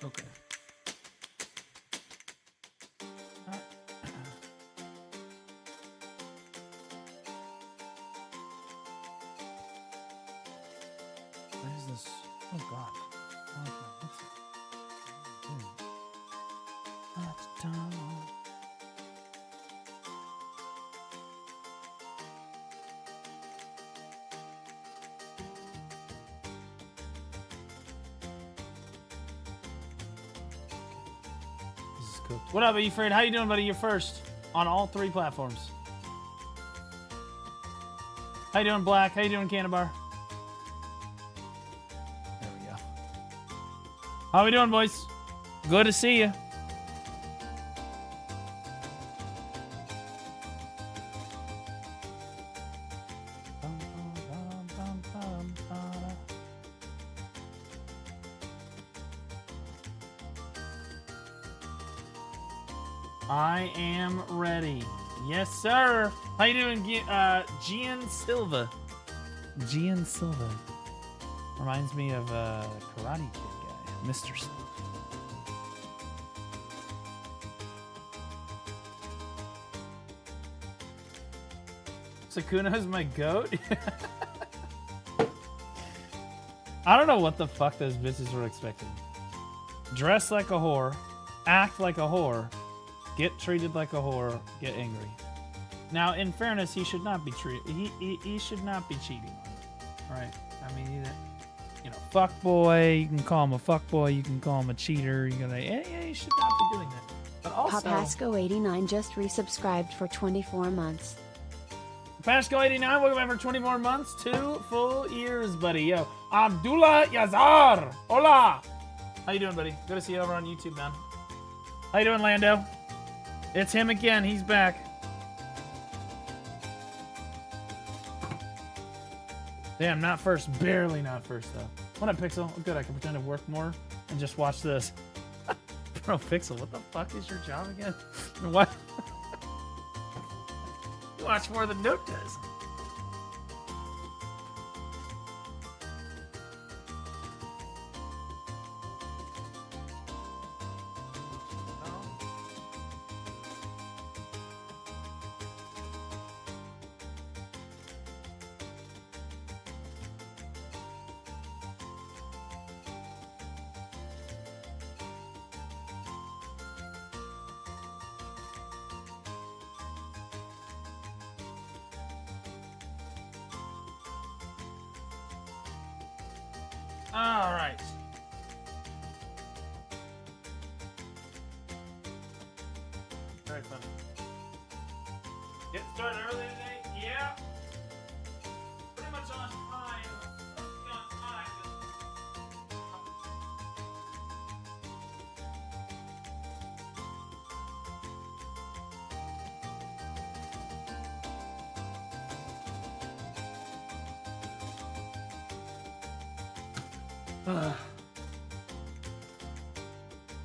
Okay. What is this? Oh God. Okay, what's it? That's done. This is cooked. What up, Efraid? How you doing, buddy? You're first on all 3 platforms. How you doing, Black? How you doing, Cannabar? There we go. How we doing, boys? Good to see you. I am ready. Yes, sir. How you doing, Gian Silva? Gian Silva. Reminds me of a Karate Kid guy, Mr. Silva. Sukuna's my goat? I don't know what the fuck those bitches were expecting. Dress like a whore, act like a whore, get treated like a whore, get angry. Now, in fairness, he should not be treated. He should not be cheating on her, right? I mean, you know, fuck boy. You can call him a fuck boy. You can call him a cheater. You can say, yeah, he should not be doing that. But also, Papasco89 just resubscribed for 24 months. Papasco89, welcome back for 24 months, 2 full years, buddy. Yo, Abdullah Yazar. Hola. How you doing, buddy? Good to see you over on YouTube, man. How you doing, Lando? It's him again. He's back. Damn, not first. Barely not first, though. What up, Pixel? Oh, good. I can pretend to work more and just watch this. Bro, Pixel, what the fuck is your job again? What? You watch more than Note does. All right. Very funny. Get started early today? Yeah. Pretty much on time. On time.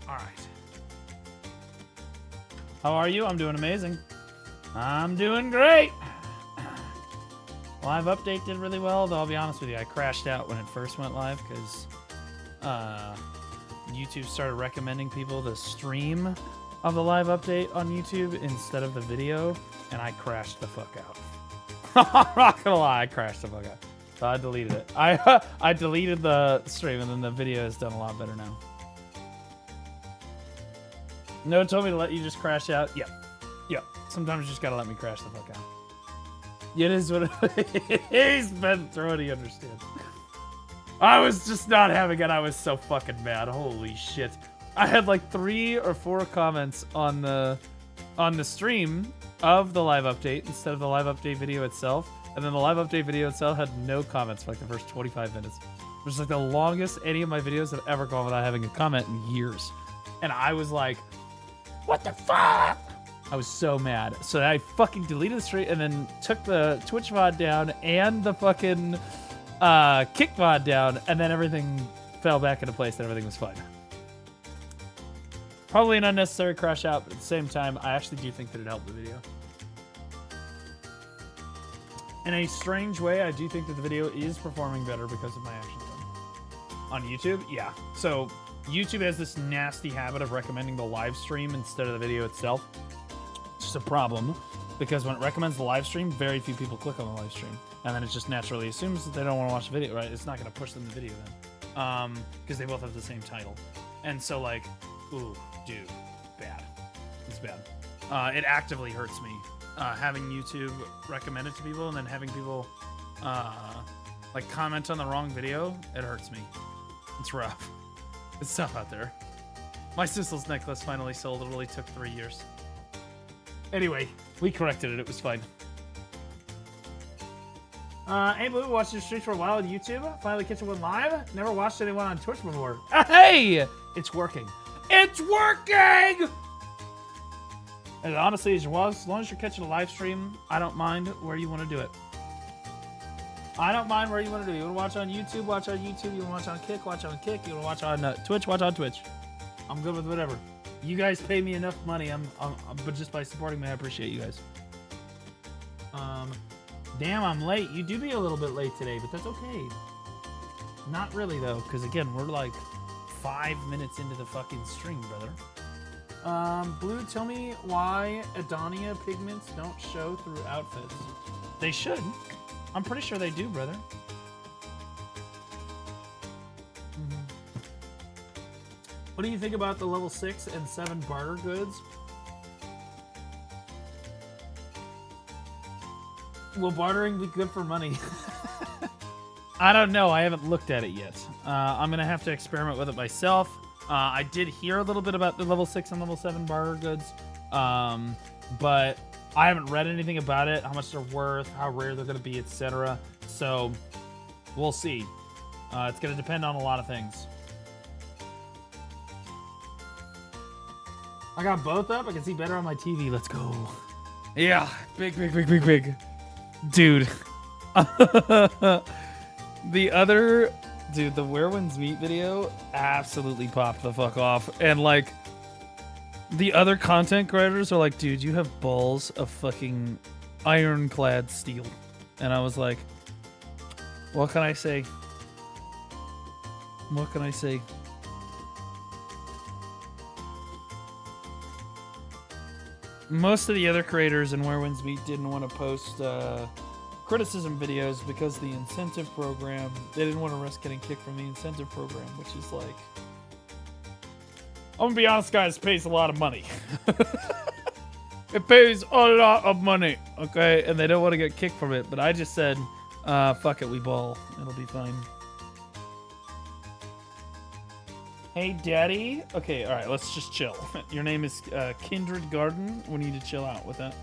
All right. How are you? I'm doing amazing. I'm doing great. Live update did really well, though I'll be honest with you, I crashed out when it first went live because YouTube started recommending people the stream of the live update on YouTube instead of the video, and I crashed the fuck out. I'm not gonna lie, I crashed the fuck out. So I deleted it. I deleted the stream, and then the video has done a lot better now. No, it told me to let you just crash out. Yep. Yep. Sometimes you just gotta let me crash the fuck out. It is what it is, Ben Throwing, you understand. I was just not having it. I was so fucking mad. Holy shit. I had like 3 or 4 comments on the stream of the live update instead of the live update video itself. And then the live update video itself had no comments for like the first 25 minutes. Which is like the longest any of my videos have ever gone without having a comment in years. And I was like, what the fuck? I was so mad. So I fucking deleted the stream and then took the Twitch VOD down and the fucking Kick VOD down. And then everything fell back into place and everything was fine. Probably an unnecessary crash out, but at the same time, I actually do think that it helped the video. In a strange way, I do think that the video is performing better because of my actions on YouTube. Yeah. So YouTube has this nasty habit of recommending the live stream instead of the video itself. It's just a problem because when it recommends the live stream, very few people click on the live stream. And then it just naturally assumes that they don't want to watch the video, right? It's not going to push them to the video then. Because they both have the same title. And so, like, ooh, dude, bad. It's bad. It actively hurts me having YouTube recommend it to people and then having people, like, comment on the wrong video. It hurts me. It's rough. It's tough out there. My Sissel's necklace finally sold. It only took 3 years. Anyway, we corrected it. It was fine. Hey, Blue, watched your streams for a while on YouTube. Finally catching one live. Never watched anyone on Twitch before. Hey! It's working. It's working! And honestly, as long as you're catching a live stream, I don't mind where you want to do it. I don't mind where you want to do it. You want to watch on YouTube, watch on YouTube. You want to watch on Kick, watch on Kick. You want to watch on Twitch, watch on Twitch. I'm good with whatever. You guys pay me enough money. But just by supporting me, I appreciate you guys. Damn, I'm late. You do be a little bit late today, but that's okay. Not really though, because again, we're like 5 minutes into the fucking stream, brother. Blue, tell me why Adonia pigments don't show through outfits. They should. I'm pretty sure they do, brother. What do you think about the level 6 and 7 barter goods? Will bartering be good for money? I don't know. I haven't looked at it yet. I'm going to have to experiment with it myself. I did hear a little bit about the level 6 and level 7 barter goods, but I haven't read anything about it, how much they're worth, how rare they're going to be, etc. So we'll see. It's going to depend on a lot of things. I got both up. I can see better on my TV. Let's go. Yeah. Big. Dude. The other... Dude, the Where Winds Meet video absolutely popped the fuck off. And, like, the other content creators are like, dude, you have balls of fucking ironclad steel. And I was like, what can I say? What can I say? Most of the other creators in Where Winds Meet didn't want to post criticism videos because the incentive program, they didn't want to risk getting kicked from the incentive program, which is like, I'm gonna be honest, guys, it pays a lot of money. It pays a lot of money, okay? And they don't want to get kicked from it, but I just said, fuck it, we ball. It'll be fine. Hey, daddy. Okay, all right, let's just chill. Your name is Kindred Garden. We need to chill out with that.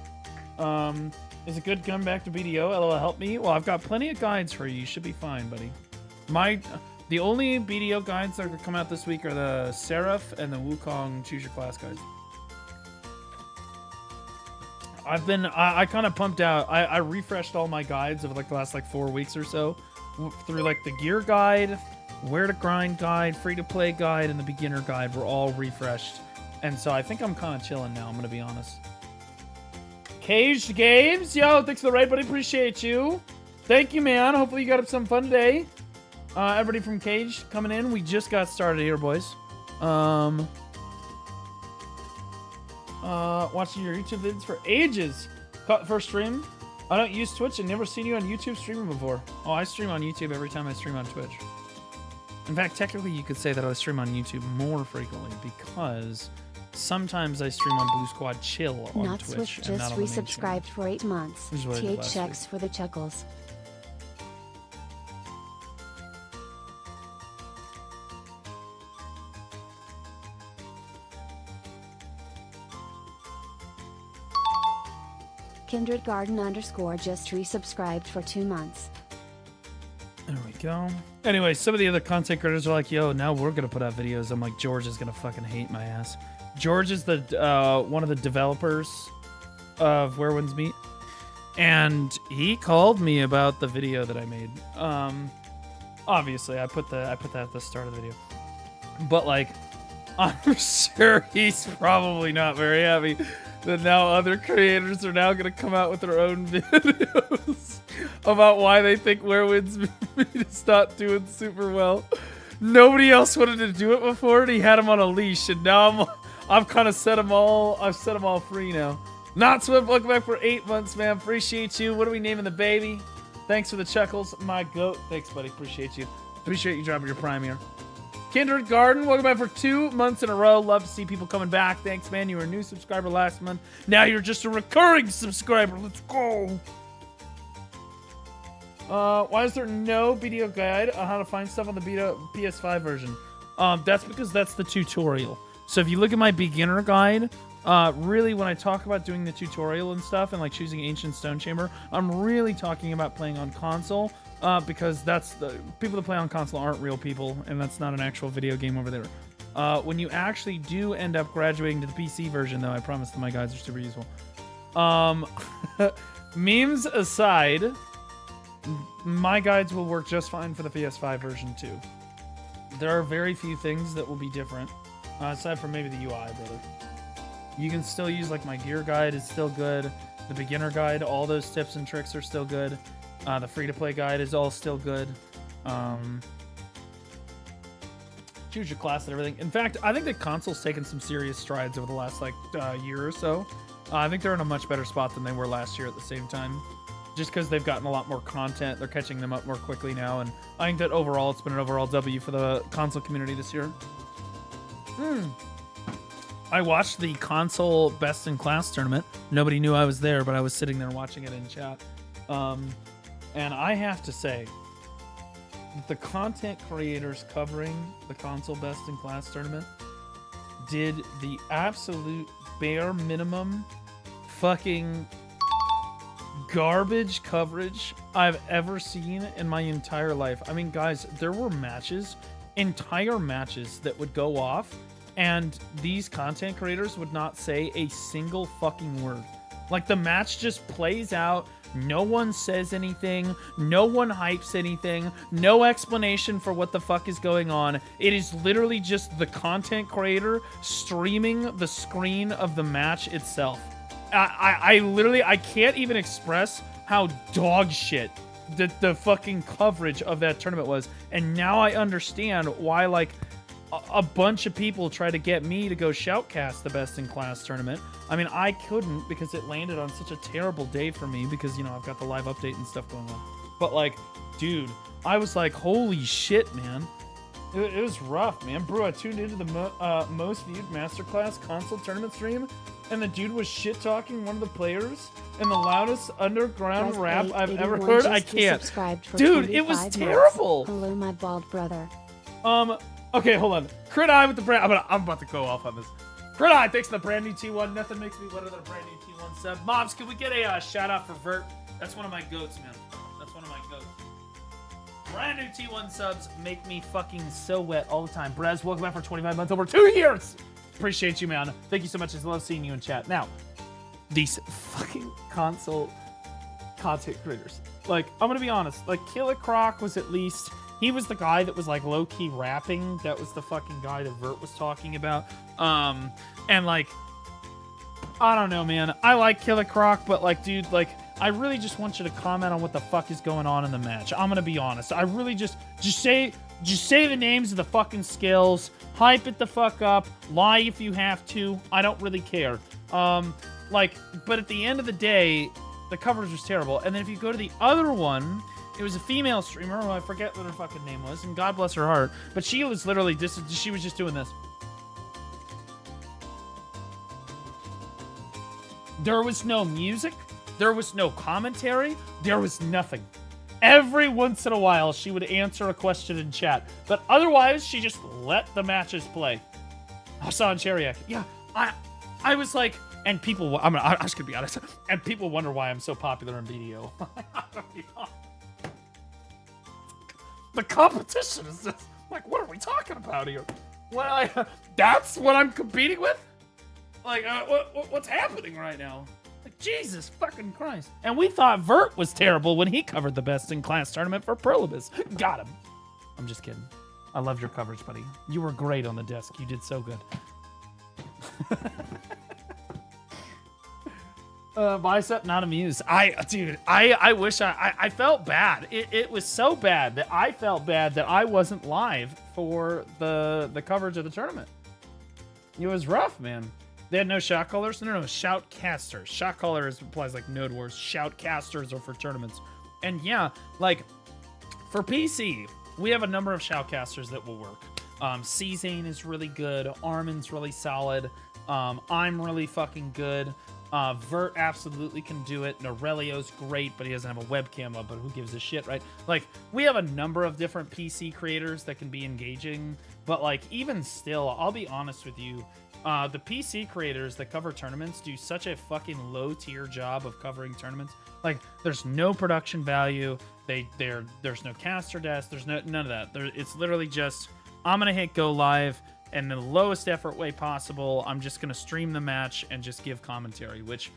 Is a good gun back to BDO? LOL, help me. Well, I've got plenty of guides for you. You should be fine, buddy. The only BDO guides that are gonna come out this week are the Seraph and the Wukong Choose Your Class guides. I kind of pumped out. I refreshed all my guides over like the last like 4 weeks or so through like the gear guide, where to grind guide, free to play guide, and the beginner guide were all refreshed. And so I think I'm kind of chilling now, I'm gonna be honest. Caged Games, yo, thanks for the raid, buddy. Appreciate you. Thank you, man. Hopefully you got up some fun today. Everybody from Caged coming in. We just got started here, boys. Watching your YouTube vids for ages. Caught the first stream. I don't use Twitch and never seen you on YouTube streaming before. Oh, I stream on YouTube every time I stream on Twitch. In fact, technically, you could say that I stream on YouTube more frequently because sometimes I stream on Blue Squad Chill on Not Twitch. Swift just resubscribed for 8 months. TH checks for the chuckles. Kindred Garden _ just resubscribed for 2 months. There we go. Anyway, some of the other content creators are like, yo, now we're going to put out videos. I'm like, George is going to fucking hate my ass. George is the one of the developers of Where Winds Meet. And he called me about the video that I made. Obviously, I put that at the start of the video. But, like, I'm sure he's probably not very happy that now other creators are now going to come out with their own videos about why they think Where Winds Meet is not doing super well. nobody else wanted to do it before, and he had him on a leash, and now I've kind of set him all free now. Not Swift, welcome back for 8 months, man. Appreciate you. What are we naming the baby? Thanks for the chuckles, my goat. Thanks, buddy. Appreciate you. Appreciate you dropping your prime here. Kindred Garden, welcome back for 2 months in a row. Love to see people coming back. Thanks, man. You were a new subscriber last month. Now you're just a recurring subscriber. Let's go. Why is there no video guide on how to find stuff on the PS5 version? That's because that's the tutorial. So if you look at my beginner guide, really when I talk about doing the tutorial and stuff and like choosing Ancient Stone Chamber, I'm really talking about playing on console, because that's the people that play on console aren't real people, and that's not an actual video game over there. When you actually do end up graduating to the PC version, though, I promise that my guides are super useful. Memes aside, my guides will work just fine for the PS5 version too. There are very few things that will be different, aside from maybe the UI, brother. You can still use, like, my gear guide is still good. The beginner guide, all those tips and tricks are still good. The free-to-play guide is all still good. Choose your class and everything. In fact, I think the console's taken some serious strides over the last, like, year or so. I think they're in a much better spot than they were last year at the same time. Just because they've gotten a lot more content. They're catching them up more quickly now. And I think that overall, it's been an overall W for the console community this year. I watched the console Best in Class tournament. Nobody knew I was there, but I was sitting there watching it in chat. And I have to say, the content creators covering the console Best in Class tournament did the absolute bare minimum fucking garbage coverage I've ever seen in my entire life. I mean, guys, there were matches, entire matches that would go off, and these content creators would not say a single fucking word. Like, the match just plays out, no one says anything, no one hypes anything, no explanation for what the fuck is going on. It is literally just the content creator streaming the screen of the match itself. I literally, I can't even express how dog shit the fucking coverage of that tournament was. And now I understand why, like, a bunch of people try to get me to go shoutcast the Best in Class tournament. I mean, I couldn't because it landed on such a terrible day for me because, you know, I've got the live update and stuff going on. But, like, dude, I was like, holy shit, man. It was rough, man. Bro, I tuned into the most viewed Masterclass console tournament stream, and the dude was shit-talking one of the players in the loudest underground rap I've ever heard. I can't. Dude, it was terrible. Hello, my bald brother. Okay, hold on. Crit Eye with the brand. I'm about to go off on this. Crit Eye, thanks for the brand new T1. Nothing makes me wetter than a brand new T1 sub. Mobs, can we get a shout out for Vert? That's one of my goats, man. That's one of my goats. Brand new T1 subs make me fucking so wet all the time. Brez, welcome back for 25 months, over 2 years. Appreciate you, man. Thank you so much. I love seeing you in chat. Now, these fucking console content creators. Like, I'm gonna be honest. Like, Killer Croc was at least... He was the guy that was, like, low-key rapping. That was the fucking guy that Vert was talking about. And, like, I don't know, man. I like Killer Croc, but, like, dude, like, I really just want you to comment on what the fuck is going on in the match. I'm gonna be honest. I really just say the names of the fucking skills. Hype it the fuck up. Lie if you have to. I don't really care. Like, but at the end of the day, the coverage was terrible. And then if you go to the other one... It was a female streamer, who I forget what her fucking name was, and God bless her heart. But she was literally she was just doing this. There was no music. There was no commentary. There was nothing. Every once in a while, she would answer a question in chat. But otherwise, she just let the matches play. Hassan Cheriak. Yeah, I was like... And people... I'm just gonna be honest. And people wonder why I'm so popular in BDO. The competition is just like, what are we talking about here? Well, that's what I'm competing with? Like, what's happening right now? Like, Jesus fucking Christ. And we thought Vert was terrible when he covered the Best in Class tournament for Perlibus. Got him. I'm just kidding. I loved your coverage, buddy. You were great on the desk. You did so good. Bicep, not amused. Dude, I wish I felt bad. It was so bad that I felt bad that I wasn't live for the coverage of the tournament. It was rough, man. They had no shot callers. No, shoutcasters. Shot callers applies like Node Wars. Shoutcasters are for tournaments. And yeah, like for PC, we have a number of shoutcasters that will work. C-Zane is really good. Armin's really solid. I'm really fucking good. Vert absolutely can do it. Norelio's great, but he doesn't have a webcam up, but who gives a shit, right? Like, we have a number of different PC creators that can be engaging, but like, even still, I'll be honest with you, the PC creators that cover tournaments do such a fucking low-tier job of covering tournaments. Like, there's no production value. There's no caster desk. There's none of that. It's literally just, I'm gonna hit go live, and in the lowest effort way possible, I'm just gonna stream the match and just give commentary, which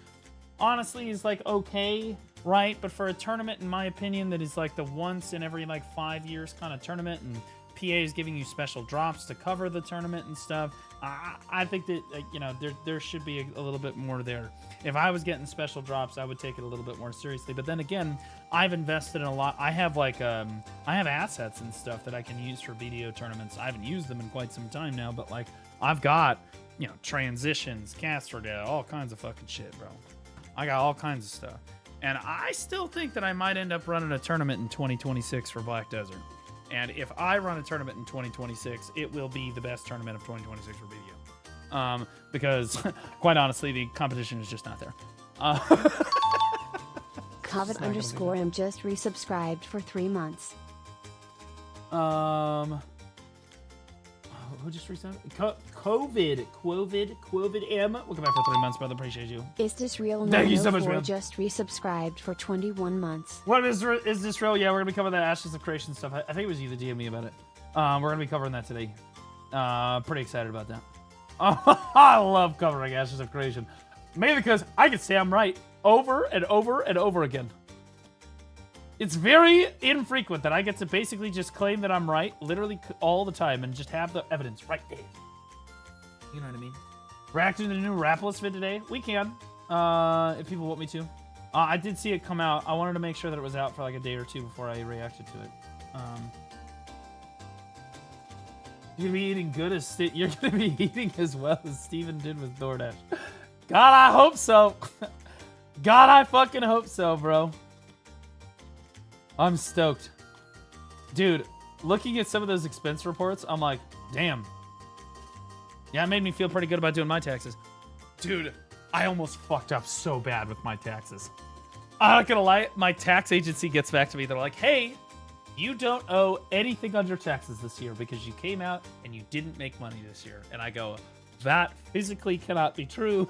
honestly is like okay, right? But for a tournament, in my opinion, that is like the once in every like 5 years kind of tournament, and PA is giving you special drops to cover the tournament and stuff, I think that you know, there should be a little bit more there. If I was getting special drops, I would take it a little bit more seriously. But then again, I've invested in a lot. I have like I have assets and stuff that I can use for BDO tournaments. I haven't used them in quite some time now, but like I've got, you know, transitions, caster data, all kinds of fucking shit, bro. I got all kinds of stuff. And I still think that I might end up running a tournament in 2026 for Black Desert. And if I run a tournament in 2026, it will be the best tournament of 2026 for BDO. Because, quite honestly, the competition is just not there. Covet_M just resubscribed for 3 months. Who just resubbed? COVID M. Welcome back for 3 months, brother. Appreciate you. Is this real? Thank you so much, man. Just resubscribed for 21 months. What is this real? Yeah, we're gonna be covering that Ashes of Creation stuff. I think it was you that DM'd me about it. We're gonna be covering that today. Pretty excited about that. I love covering Ashes of Creation, mainly because I can say I'm right over and over and over again. It's very infrequent that I get to basically just claim that I'm right literally all the time and just have the evidence right there. You know what I mean? Reacting to the new Rapless vid today? We can, if people want me to. I did see it come out. I wanted to make sure that it was out for like a day or two before I reacted to it. You're gonna be eating good as you're gonna be eating as well as Steven did with DoorDash. God, I hope so. God, I fucking hope so, bro. I'm stoked. Dude, looking at some of those expense reports, I'm like, damn. Yeah, it made me feel pretty good about doing my taxes. Dude, I almost fucked up so bad with my taxes. I'm not gonna lie, my tax agency gets back to me. They're like, hey, you don't owe anything on your taxes this year because you came out and you didn't make money this year. And I go, that physically cannot be true.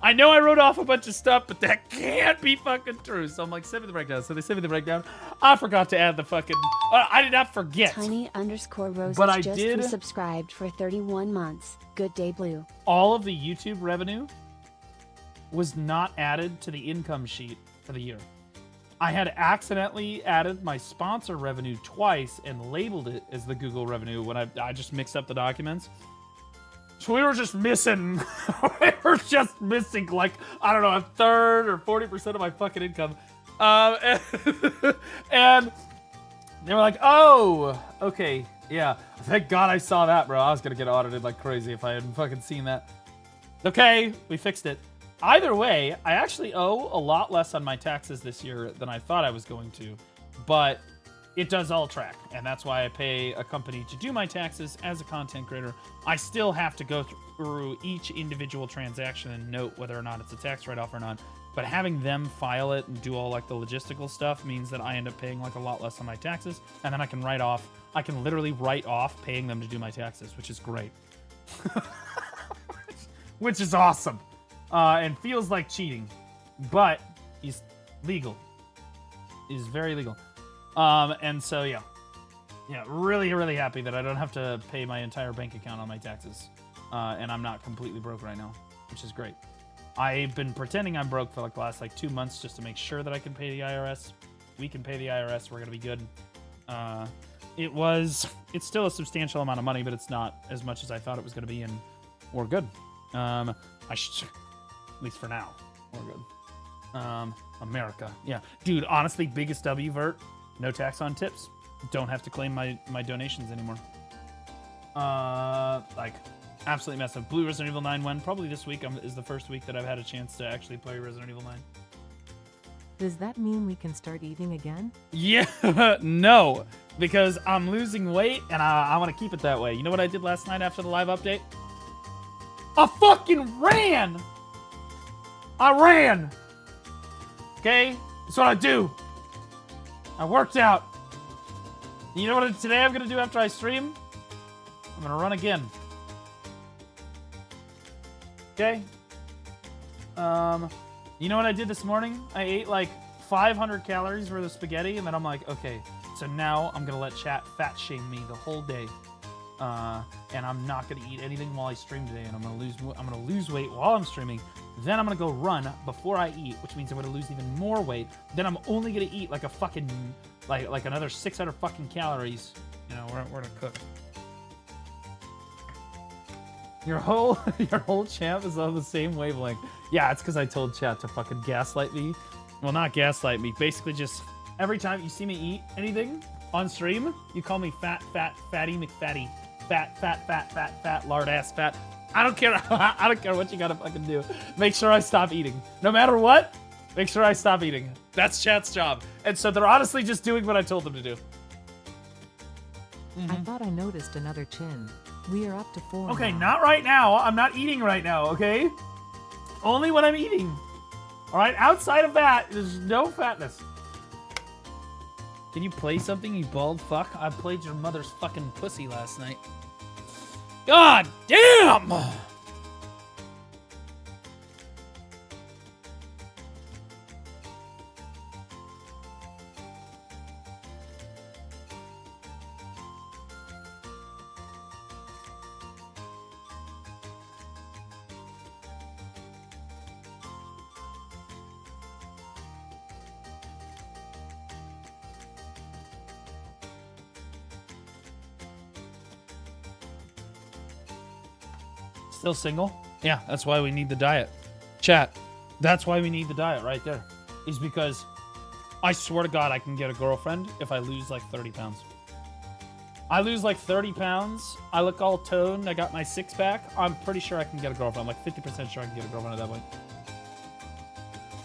I know I wrote off a bunch of stuff, but that can't be fucking true. So I'm like, send me the breakdown. So they sent me the breakdown. I forgot to add the fucking... I did not forget. Tiny_Roses but I just did resubscribed for 31 months. Good day, Blue. All of the YouTube revenue was not added to the income sheet for the year. I had accidentally added my sponsor revenue twice and labeled it as the Google revenue when I just mixed up the documents. So we were just missing, like, I don't know, a third or 40% of my fucking income. And they were like, oh, okay, yeah. Thank God I saw that, bro. I was going to get audited like crazy if I hadn't fucking seen that. Okay, we fixed it. Either way, I actually owe a lot less on my taxes this year than I thought I was going to. But it does all track, and that's why I pay a company to do my taxes as a content creator. I still have to go through each individual transaction and note whether or not it's a tax write-off or not. But having them file it and do all like the logistical stuff means that I end up paying like a lot less on my taxes, and then I can literally write off paying them to do my taxes, which is great. Which is awesome. And feels like cheating, but is legal. Is very legal. And so, yeah, really, really happy that I don't have to pay my entire bank account on my taxes. And I'm not completely broke right now, which is great. I've been pretending I'm broke for like the last 2 months just to make sure that I can pay the IRS. We can pay the IRS. We're going to be good. It's still a substantial amount of money, but it's not as much as I thought it was going to be, and we're good. At least for now. We're good. America. Yeah. Dude, honestly, biggest W, Vert. No tax on tips. Don't have to claim my donations anymore. Like, absolutely massive. Blue Resident Evil 9 when? Probably this week is the first week that I've had a chance to actually play Resident Evil 9. Does that mean we can start eating again? Yeah, no, because I'm losing weight and I want to keep it that way. You know what I did last night after the live update? I fucking ran! I ran! Okay? That's what I do. I worked out. You know what today I'm going to do after I stream? I'm going to run again. Okay? You know what I did this morning? I ate like 500 calories worth of spaghetti, and then I'm like, okay, so now I'm gonna let chat fat shame me the whole day, and I'm not gonna eat anything while I stream today, and I'm gonna lose weight while I'm streaming. Then I'm gonna go run before I eat, which means I'm gonna lose even more weight. Then I'm only gonna eat like a fucking like another 600 fucking calories. You know, we're gonna cook. Your whole champ is on the same wavelength. Yeah, it's because I told chat to fucking gaslight me. Well, not gaslight me. Basically, just every time you see me eat anything on stream, you call me fat, fatty, McFatty. Fat, lard ass fat. I don't care. I don't care what you gotta fucking do. Make sure I stop eating. No matter what, make sure I stop eating. That's chat's job. And so they're honestly just doing what I told them to do. I thought I noticed another chin. We are up to 4 Okay, now. not right now. I'm not eating right now, okay? Only when I'm eating. All right, outside of that, there's no fatness. Can you play something, you bald fuck? I played your mother's fucking pussy last night. God damn! Still single? Yeah, that's why we need the diet. Chat, that's why we need the diet right there. Is because I swear to God I can get a girlfriend if I lose like 30 pounds. I lose like 30 pounds. I look all toned. I got my six-pack. I'm pretty sure I can get a girlfriend. I'm like 50% sure I can get a girlfriend at that point.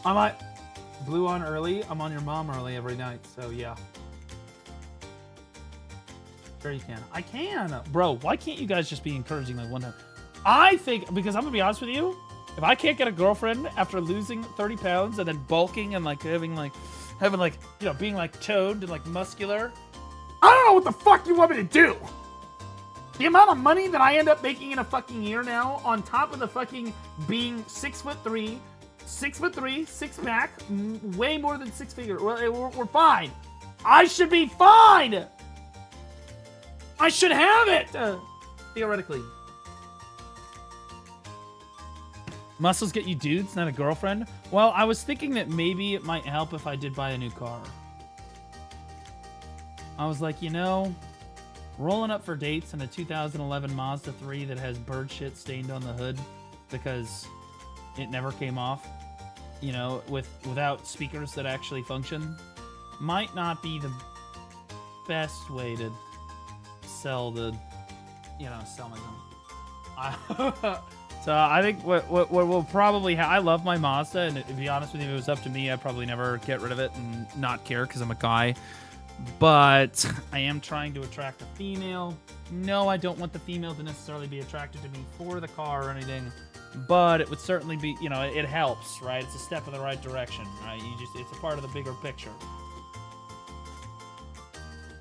I'm like Blue on early. I'm on your mom early every night. So yeah. Sure you can. I can. Bro, why can't you guys just be encouraging like one time? I think, because I'm gonna be honest with you, if I can't get a girlfriend after losing 30 pounds and then bulking and like having like, you know, being like toned and like muscular, I don't know what the fuck you want me to do. The amount of money that I end up making in a fucking year now, on top of the fucking being 6'3", 6'3", 6-pack, way more than 6 figure. We're fine. I should be fine. I should have it, theoretically. Muscles get you dudes, not a girlfriend? Well, I was thinking that maybe it might help if I did buy a new car. I was like, you know, rolling up for dates in a 2011 Mazda 3 that has bird shit stained on the hood because it never came off, you know, without speakers that actually function, might not be the best way to sell myself. So I think what we'll probably have, I love my Mazda, and to be honest with you, if it was up to me, I'd probably never get rid of it and not care because I'm a guy. But I am trying to attract a female. No, I don't want the female to necessarily be attracted to me for the car or anything, but it would certainly be, you know, it helps, right? It's a step in the right direction, right? It's a part of the bigger picture.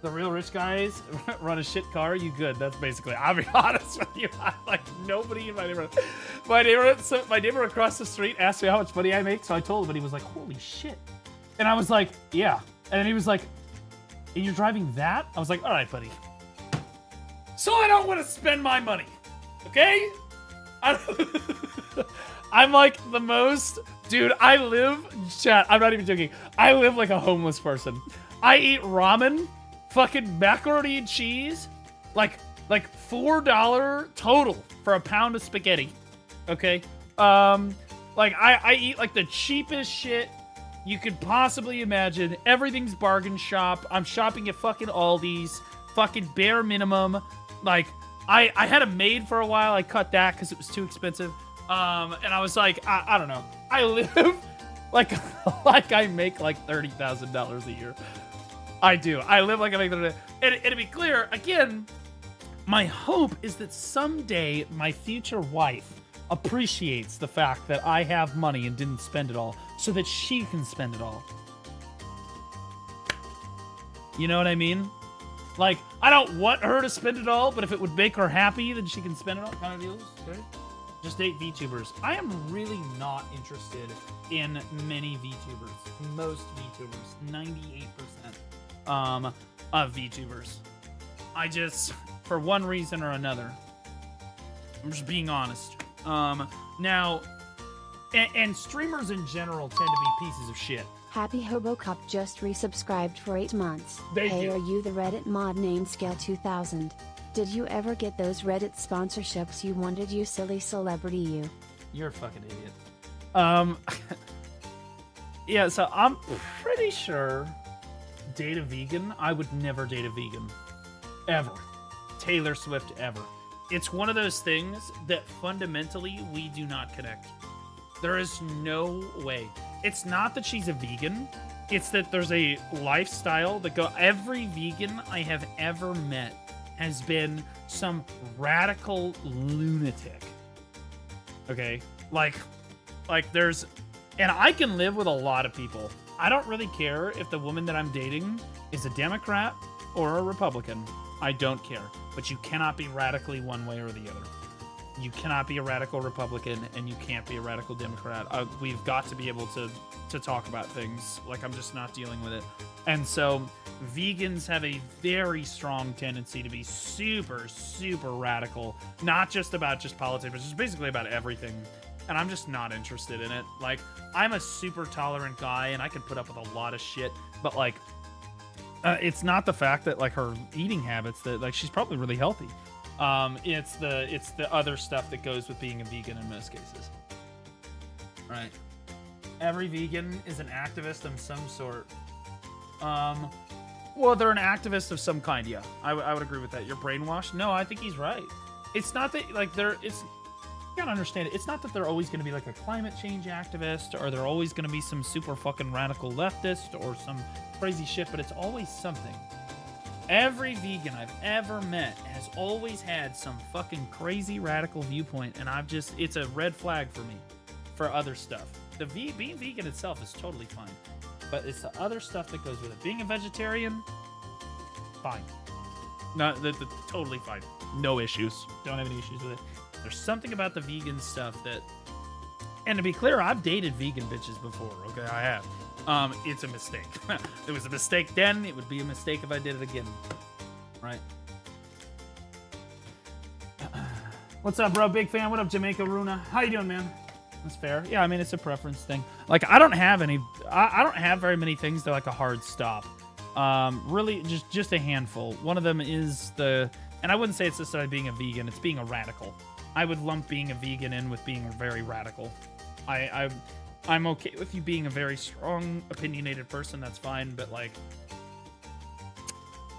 The real rich guys run a shit car. You good? That's basically. I'll be honest with you. I like nobody in my neighborhood. My neighbor across the street asked me how much money I make, so I told him, and he was like, "Holy shit!" And I was like, "Yeah." And then he was like, "And you're driving that?" I was like, "All right, buddy." So I don't want to spend my money, okay? I'm like the most, dude. I live, chat. I'm not even joking. I live like a homeless person. I eat ramen. Fucking macaroni and cheese, like $4 total for a pound of spaghetti, okay? Like, I eat, like, the cheapest shit you could possibly imagine. Everything's bargain shop. I'm shopping at fucking Aldi's. Fucking bare minimum. Like, I had a maid for a while. I cut that because it was too expensive. And I was like, I don't know. I live like I make like $30,000 a year. I do. I live like I make $30,000. And to be clear, again, my hope is that someday my future wife appreciates the fact that I have money and didn't spend it all so that she can spend it all. You know what I mean? Like, I don't want her to spend it all, but if it would make her happy, then she can spend it all kind of deals. Okay? Just date VTubers. I am really not interested in many VTubers. Most VTubers. 98% of VTubers. I just, for one reason or another, I'm just being honest. Now, and streamers in general tend to be pieces of shit. Happy Hobocop just resubscribed for 8 months. Hey, are you the Reddit mod Namescale 2000? Did you ever get those Reddit sponsorships you wanted, you silly celebrity you? You're a fucking idiot. Yeah, so I'm pretty sure date a vegan. I would never date a vegan. Ever. Taylor Swift ever. It's one of those things that fundamentally we do not connect. There is no way. It's not that she's a vegan. It's that there's a lifestyle that every vegan I have ever met has been some radical lunatic. Okay? Like there's, and I can live with a lot of people. I don't really care if the woman that I'm dating is a Democrat or a Republican. I don't care. But you cannot be radically one way or the other. You cannot be a radical Republican and you can't be a radical Democrat. We've got to be able to talk about things. Like, I'm just not dealing with it. And so vegans have a very strong tendency to be super, super radical. Not just about just politics, but just basically about everything. And I'm just not interested in it. Like, I'm a super tolerant guy and I can put up with a lot of shit. But, like, it's not the fact that, like, her eating habits, that, like, she's probably really healthy. It's the other stuff that goes with being a vegan in most cases. Right. Every vegan is an activist of some sort. Well, they're an activist of some kind, yeah. I would agree with that. You're brainwashed? No, I think he's right. It's not that, like, you gotta understand it. It's not that they're always gonna be, like, a climate change activist, or they're always gonna be some super fucking radical leftist, or some crazy shit, but it's always something. Every vegan I've ever met has always had some fucking crazy radical viewpoint, and it's a red flag for me for other stuff. Being vegan itself is totally fine, but it's the other stuff that goes with it. Being a vegetarian, fine. Not totally fine. No issues. Don't have any issues with it. There's something about the vegan stuff that, and to be clear, I've dated vegan bitches before, okay? I have. It's a mistake. It was a mistake then. It would be a mistake if I did it again. Right? What's up, bro? Big fan. What up, Jamaica Runa? How you doing, man? That's fair. Yeah, I mean, it's a preference thing. Like, I don't have very many things that are like a hard stop. Really, just a handful. One of them is and I wouldn't say it's just being a vegan. It's being a radical. I would lump being a vegan in with being very radical. I'm okay with you being a very strong, opinionated person. That's fine, but, like,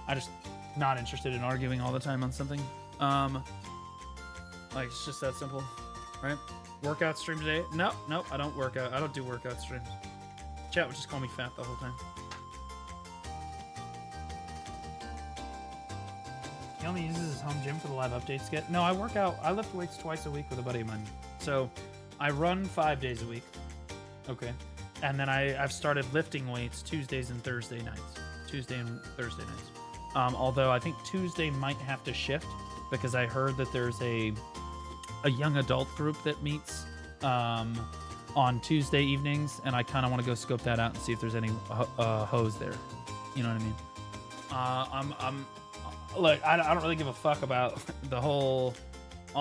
I'm just not interested in arguing all the time on something. Like, it's just that simple, right? Workout stream today? No, I don't work out. I don't do workout streams. Chat would just call me fat the whole time. He only uses his home gym for the live updates skit. No, I work out. I lift weights twice a week with a buddy of mine. So I run 5 days a week. Okay. And then I've started lifting weights Tuesdays and Thursday nights. Although I think Tuesday might have to shift because I heard that there's a young adult group that meets on Tuesday evenings, and I kind of want to go scope that out and see if there's any hoes there. You know what I mean? Look, I don't really give a fuck about all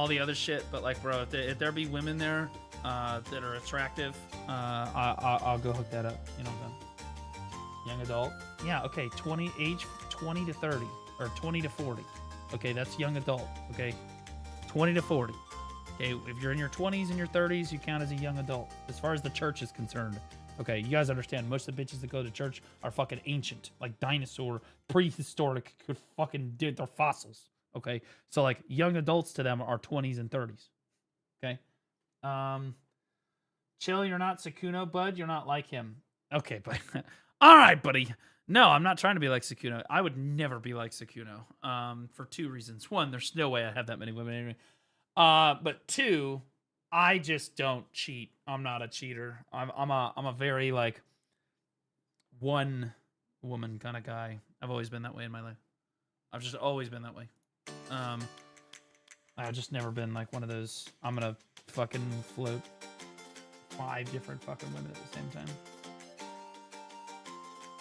the other shit, but, like, bro, if there be women there that are attractive, I'll go hook that up. You know what I'm saying? Young adult? Yeah, okay, age 20 to 30, or 20 to 40. Okay, that's young adult, okay? 20 to 40. Okay, if you're in your 20s and your 30s, you count as a young adult. As far as the church is concerned, okay, you guys understand most of the bitches that go to church are fucking ancient, like dinosaur, prehistoric, could fucking do they're fossils. Okay, so like young adults to them are 20s and 30s. Okay, chill, you're not Sakuno, bud. You're not like him. Okay, but all right, buddy. No, I'm not trying to be like Sakuno. I would never be like Sakuno. For two reasons. One, there's no way I'd have that many women anyway. But two, I just don't cheat. I'm not a cheater. I'm a very like one woman kind of guy. I've always been that way in my life. I've just always been that way. I've just never been like one of those. I'm gonna fucking float 5 different fucking women at the same time.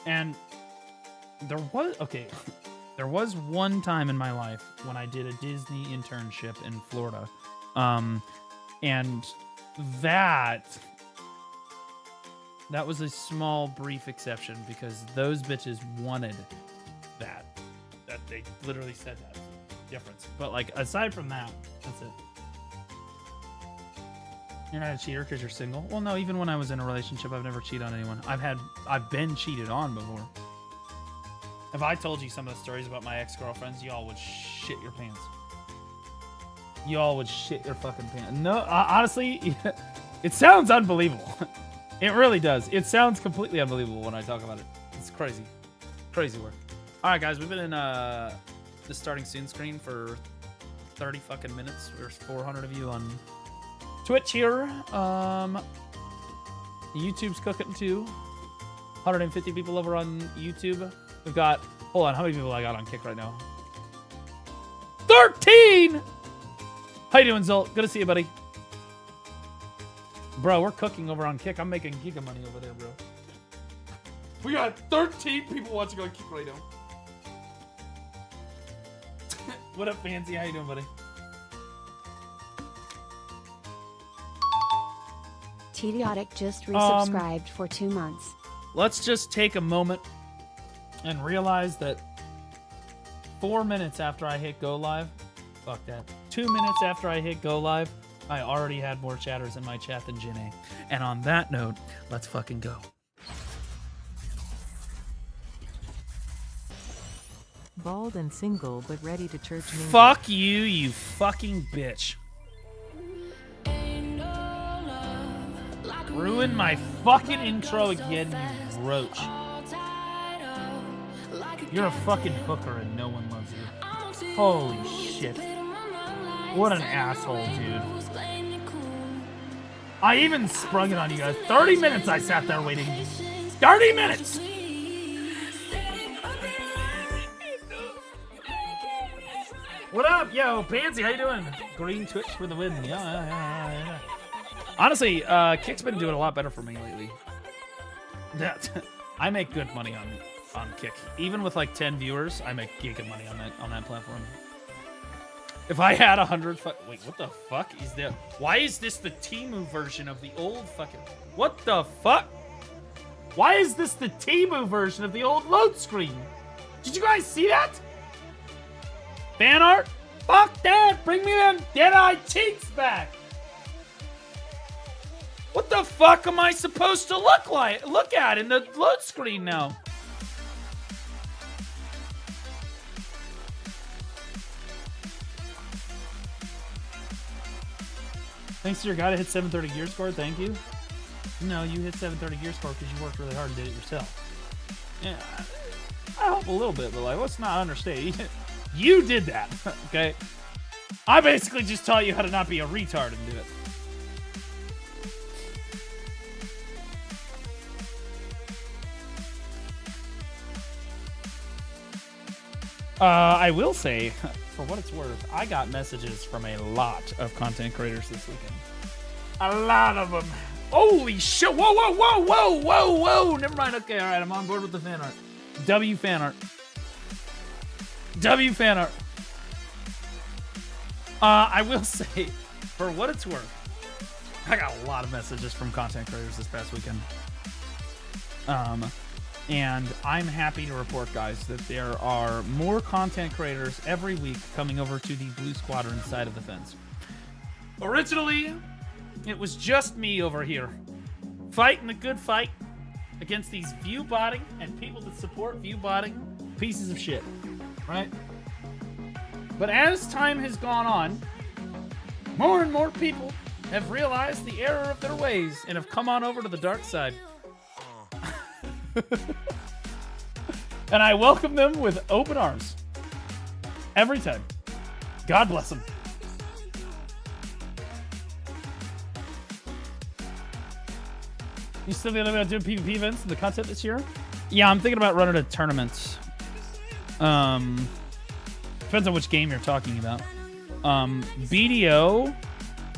And there was one time in my life when I did a Disney internship in Florida. And that was a small brief exception because those bitches wanted that they literally said that difference. But like aside from that, that's it. You're not a cheater because you're single? Well, no, even when I was in a relationship, I've never cheated on anyone. I've been cheated on before. If I told you some of the stories about my ex-girlfriends, y'all would shit your pants. Y'all would shit your fucking pants. No, honestly, it sounds unbelievable. It really does. It sounds completely unbelievable when I talk about it. It's crazy. Crazy work. All right, guys, we've been in the starting soon screen for 30 fucking minutes. There's 400 of you on Twitch here. YouTube's cooking too. 150 people over on YouTube. We've got, hold on, how many people I got on Kick right now? 13! How you doing, Zolt? Good to see you, buddy. Bro, we're cooking over on Kick. I'm making giga money over there, bro. We got 13 people watching on Kick right now. What up, Fancy? How you doing, buddy? Tediotic just resubscribed for 2 months. Let's just take a moment and realize that 4 minutes after I hit go live, fuck that. 2 minutes after I hit go live, I already had more chatters in my chat than Janae. And on that note, let's fucking go. Bald and single, but ready to church mingle. Fuck you, you fucking bitch. Ruin my fucking intro again, you roach. You're a fucking hooker and no one loves you. Holy shit. What an asshole, dude. I even sprung it on you guys. 30 minutes I sat there waiting. 30 minutes! What up, yo, Pansy? How you doing? Green Twitch for the win. Yeah. Honestly, Kick's been doing a lot better for me lately. I make good money on Kick. Even with like 10 viewers, I make giga money on that platform. If I had 100 wait, what the fuck is that? Why is this the Temu version of the old fucking... What the fuck? Why is this the Temu version of the old load screen? Did you guys see that? Fan art? Fuck that! Bring me them dead-eye cheeks back! What the fuck am I supposed to look at in the load screen now? Thanks to your guy to hit 730 gear score, thank you. No, you hit 730 gear score because you worked really hard and did it yourself. Yeah, I help a little bit, but like, let's not understate. You did that, okay? I basically just taught you how to not be a retard and do it. I will say, for what it's worth, I got messages from a lot of content creators this weekend. A lot of them. Holy shit. Whoa. Never mind. Okay, all right. I'm on board with the fan art. W fan art. I will say, for what it's worth, I got a lot of messages from content creators this past weekend. And I'm happy to report, guys, that there are more content creators every week coming over to the Blue Squadron side of the fence. Originally, it was just me over here, fighting the good fight against these view-botting and people that support view-botting pieces of shit, right? But as time has gone on, more and more people have realized the error of their ways and have come on over to the dark side. And I welcome them with open arms. Every time. God bless them. You still thinking about doing PvP events in the content this year? Yeah, I'm thinking about running a tournament. Depends on which game you're talking about. BDO,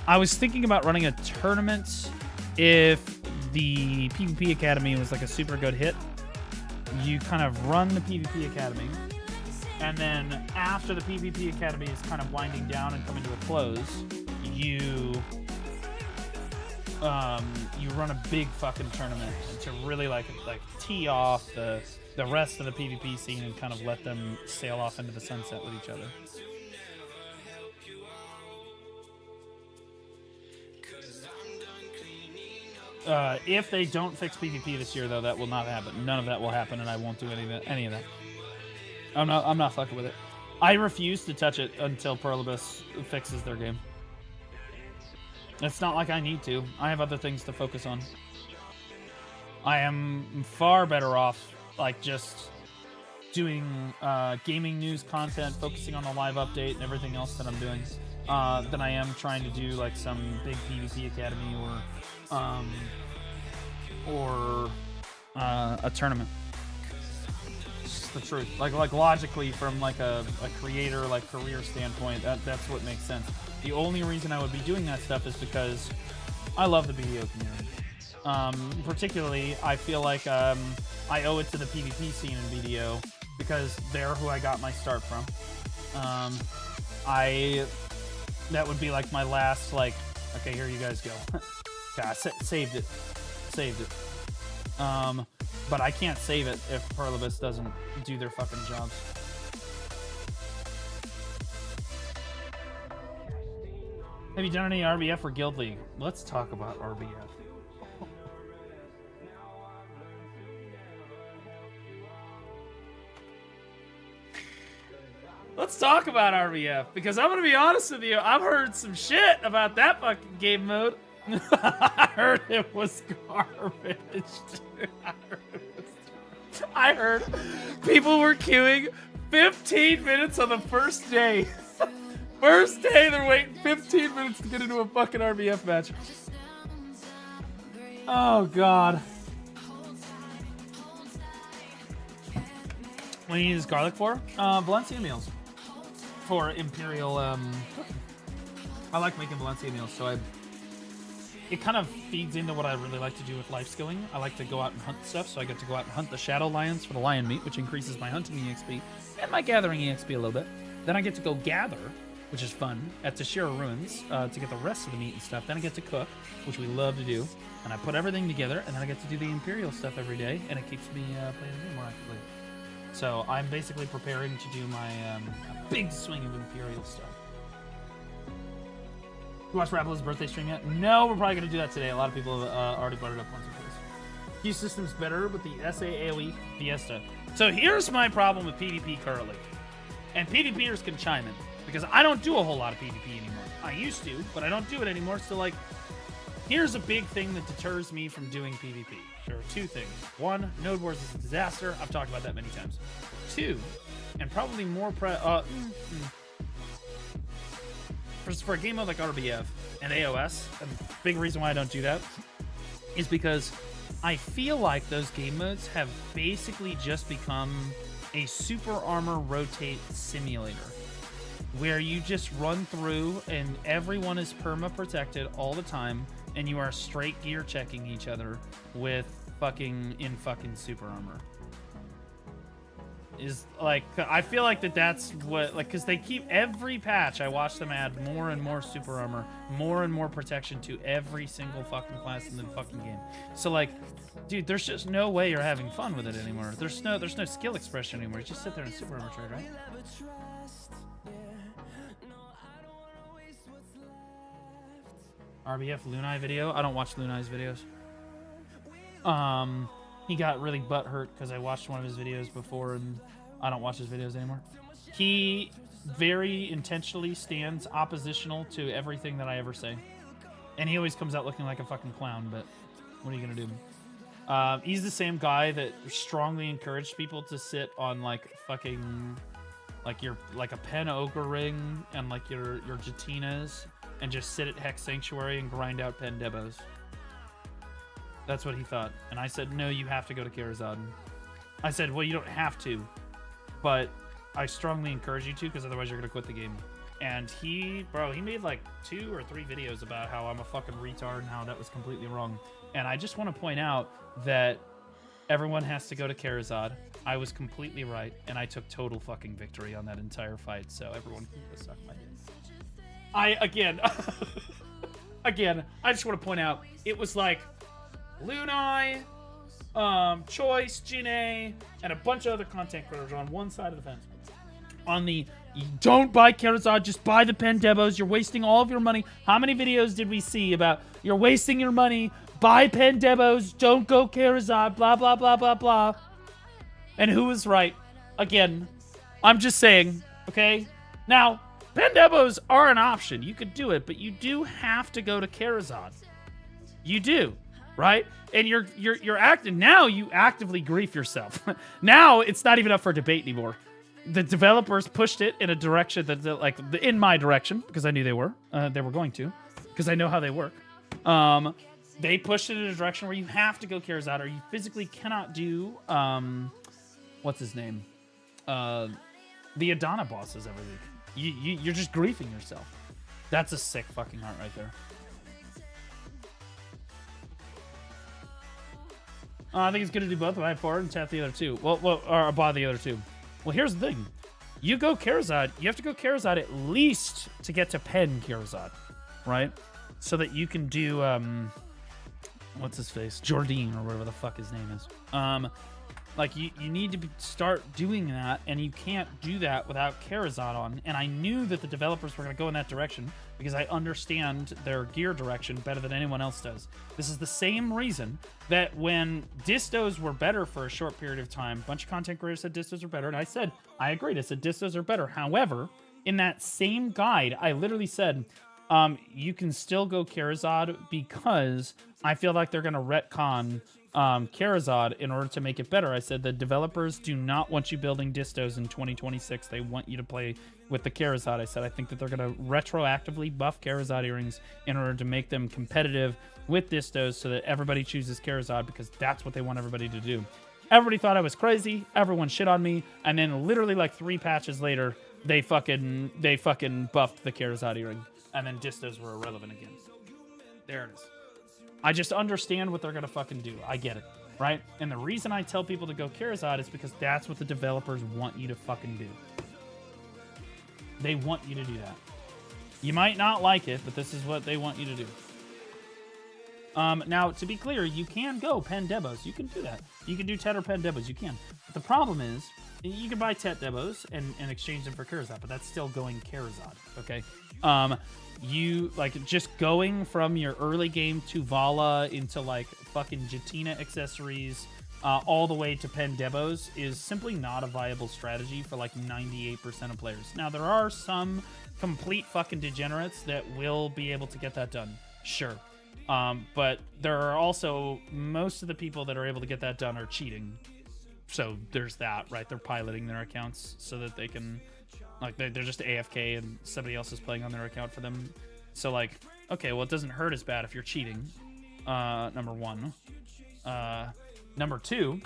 I was thinking about running a tournament if the PvP Academy was like a super good hit. You kind of run the PvP Academy, and then after the PvP Academy is kind of winding down and coming to a close, you run a big fucking tournament to really like tee off the rest of the PvP scene and kind of let them sail off into the sunset with each other. If they don't fix PvP this year, though, that will not happen. None of that will happen, and I won't do any of that. I'm not fucking with it. I refuse to touch it until Perlibus fixes their game. It's not like I need to. I have other things to focus on. I am far better off, like, just doing gaming news content, focusing on the live update and everything else that I'm doing, than I am trying to do, like, some big PvP Academy or a tournament. It's just the truth. Like logically, from like a creator, like career standpoint, that's what makes sense. The only reason I would be doing that stuff is because I love the BDO community. Particularly, I feel like I owe it to the PvP scene in BDO because they're who I got my start from. That would be like my last, like, okay, here you guys go. Yeah, saved it. But I can't save it if Perlibus doesn't do their fucking jobs. Have you done any RBF or Guild League? Let's talk about RBF. Let's talk about RBF, because I'm gonna be honest with you, I've heard some shit about that fucking game mode. I heard it was garbage, dude. I heard people were queuing 15 minutes on the first day. First day, they're waiting 15 minutes to get into a fucking RBF match. Oh, God. What do you use garlic for? Valencia meals. For Imperial, I like making Valencia meals, so it kind of feeds into what I really like to do with life skilling. I like to go out and hunt stuff, so I get to go out and hunt the shadow lions for the lion meat, which increases my hunting EXP and my gathering EXP a little bit. Then I get to go gather, which is fun, at Tashira Ruins to get the rest of the meat and stuff. Then I get to cook, which we love to do, and I put everything together, and then I get to do the Imperial stuff every day, and it keeps me playing the game more actively. So I'm basically preparing to do my big swing of Imperial stuff. You watched Rappel's birthday stream yet? No, we're probably going to do that today. A lot of people have already brought it up once or twice. Q system's better with the SA AoE Fiesta. So here's my problem with PvP currently. And PvPers can chime in, because I don't do a whole lot of PvP anymore. I used to, but I don't do it anymore. So, like, here's a big thing that deters me from doing PvP. There are two things. One, Node Wars is a disaster. I've talked about that many times. Two, and probably more for a game mode like RBF and AOS, a big reason why I don't do that is because I feel like those game modes have basically just become a super armor rotate simulator where you just run through and everyone is perma protected all the time and you are straight gear checking each other with fucking super armor. Is like, I feel like that's what, like, because they keep every patch I watch them add more and more super armor, more and more protection to every single fucking class in the fucking game. So, like, dude, there's just no way you're having fun with it anymore. There's no skill expression anymore. You just sit there and super armor trade, right? RBF Lunai video. I don't watch Lunai's videos. He got really butthurt because I watched one of his videos before and I don't watch his videos anymore. He very intentionally stands oppositional to everything that I ever say. And he always comes out looking like a fucking clown, but what are you gonna do? He's the same guy that strongly encouraged people to sit on like fucking like a pen ogre ring and like your Jatinas and just sit at Hex Sanctuary and grind out pen debos. That's what he thought. And I said, no, you have to go to Karazhan. I said, well, you don't have to, but I strongly encourage you to because otherwise you're gonna quit the game. And he made like 2 or 3 videos about how I'm a fucking retard and how that was completely wrong. And I just want to point out that everyone has to go to Karazhan. I was completely right, and I took total fucking victory on that entire fight, so everyone can go suck my dick. Again, I just want to point out, it was like Lunai, Choice, Jine, and a bunch of other content creators on one side of the fence. On the, don't buy Karazhan, just buy the pen debos, you're wasting all of your money. How many videos did we see about, you're wasting your money, buy pen debos, don't go Karazhan, blah, blah, blah, blah, blah. And who was right? Again, I'm just saying, okay? Now, pen debos are an option. You could do it, but you do have to go to Karazhan. You do, right? And you're acting, now you actively grief yourself. Now it's not even up for debate anymore. The developers pushed it in a direction that, like, in my direction, because I knew they were going to, because I know how they work. They pushed it in a direction where you have to go Karazhan, or you physically cannot do, what's his name? The Adana bosses every week. You're just griefing yourself. That's a sick fucking art right there. I think it's good to do both. I have forward and tap the other two. Well, or buy the other two. Well, here's the thing. You go Karazhan, you have to go Karazhan at least to get to pen Karazhan, right? So that you can do, what's his face? Jordine, or whatever the fuck his name is. Like, you need to start doing that, and you can't do that without Karazhan on. And I knew that the developers were going to go in that direction because I understand their gear direction better than anyone else does. This is the same reason that when distos were better for a short period of time, a bunch of content creators said distos are better, and I said, I agreed. I said distos are better. However, in that same guide, I literally said, you can still go Karazhan because I feel like they're going to retcon Karazhan in order to make it better. I said the developers do not want you building distos in 2026. They want you to play with the Karazhan. I said I think that they're going to retroactively buff Karazhan earrings in order to make them competitive with distos so that everybody chooses Karazhan because that's what they want everybody to do. Everybody thought I was crazy. Everyone shit on me. And then literally like 3 patches later, they fucking buffed the Karazhan earring. And then distos were irrelevant again. There it is. I just understand what they're going to fucking do. I get it, right? And the reason I tell people to go Karazhan is because that's what the developers want you to fucking do. They want you to do that. You might not like it, but this is what they want you to do. Now, to be clear, you can go pen debos. You can do that. You can do Tet or pen debos. You can. But the problem is, you can buy Tet debos and exchange them for Karazhan, but that's still going Karazhan, okay? You, like, just going from your early game to Vala into, like, fucking Jatina accessories all the way to pen debos is simply not a viable strategy for, like, 98% of players. Now, there are some complete fucking degenerates that will be able to get that done. Sure. But there are also, most of the people that are able to get that done are cheating. So there's that, right? They're piloting their accounts so that they can... Like, they're just AFK and somebody else is playing on their account for them. So, like, okay, well, it doesn't hurt as bad if you're cheating. Number one. Number two,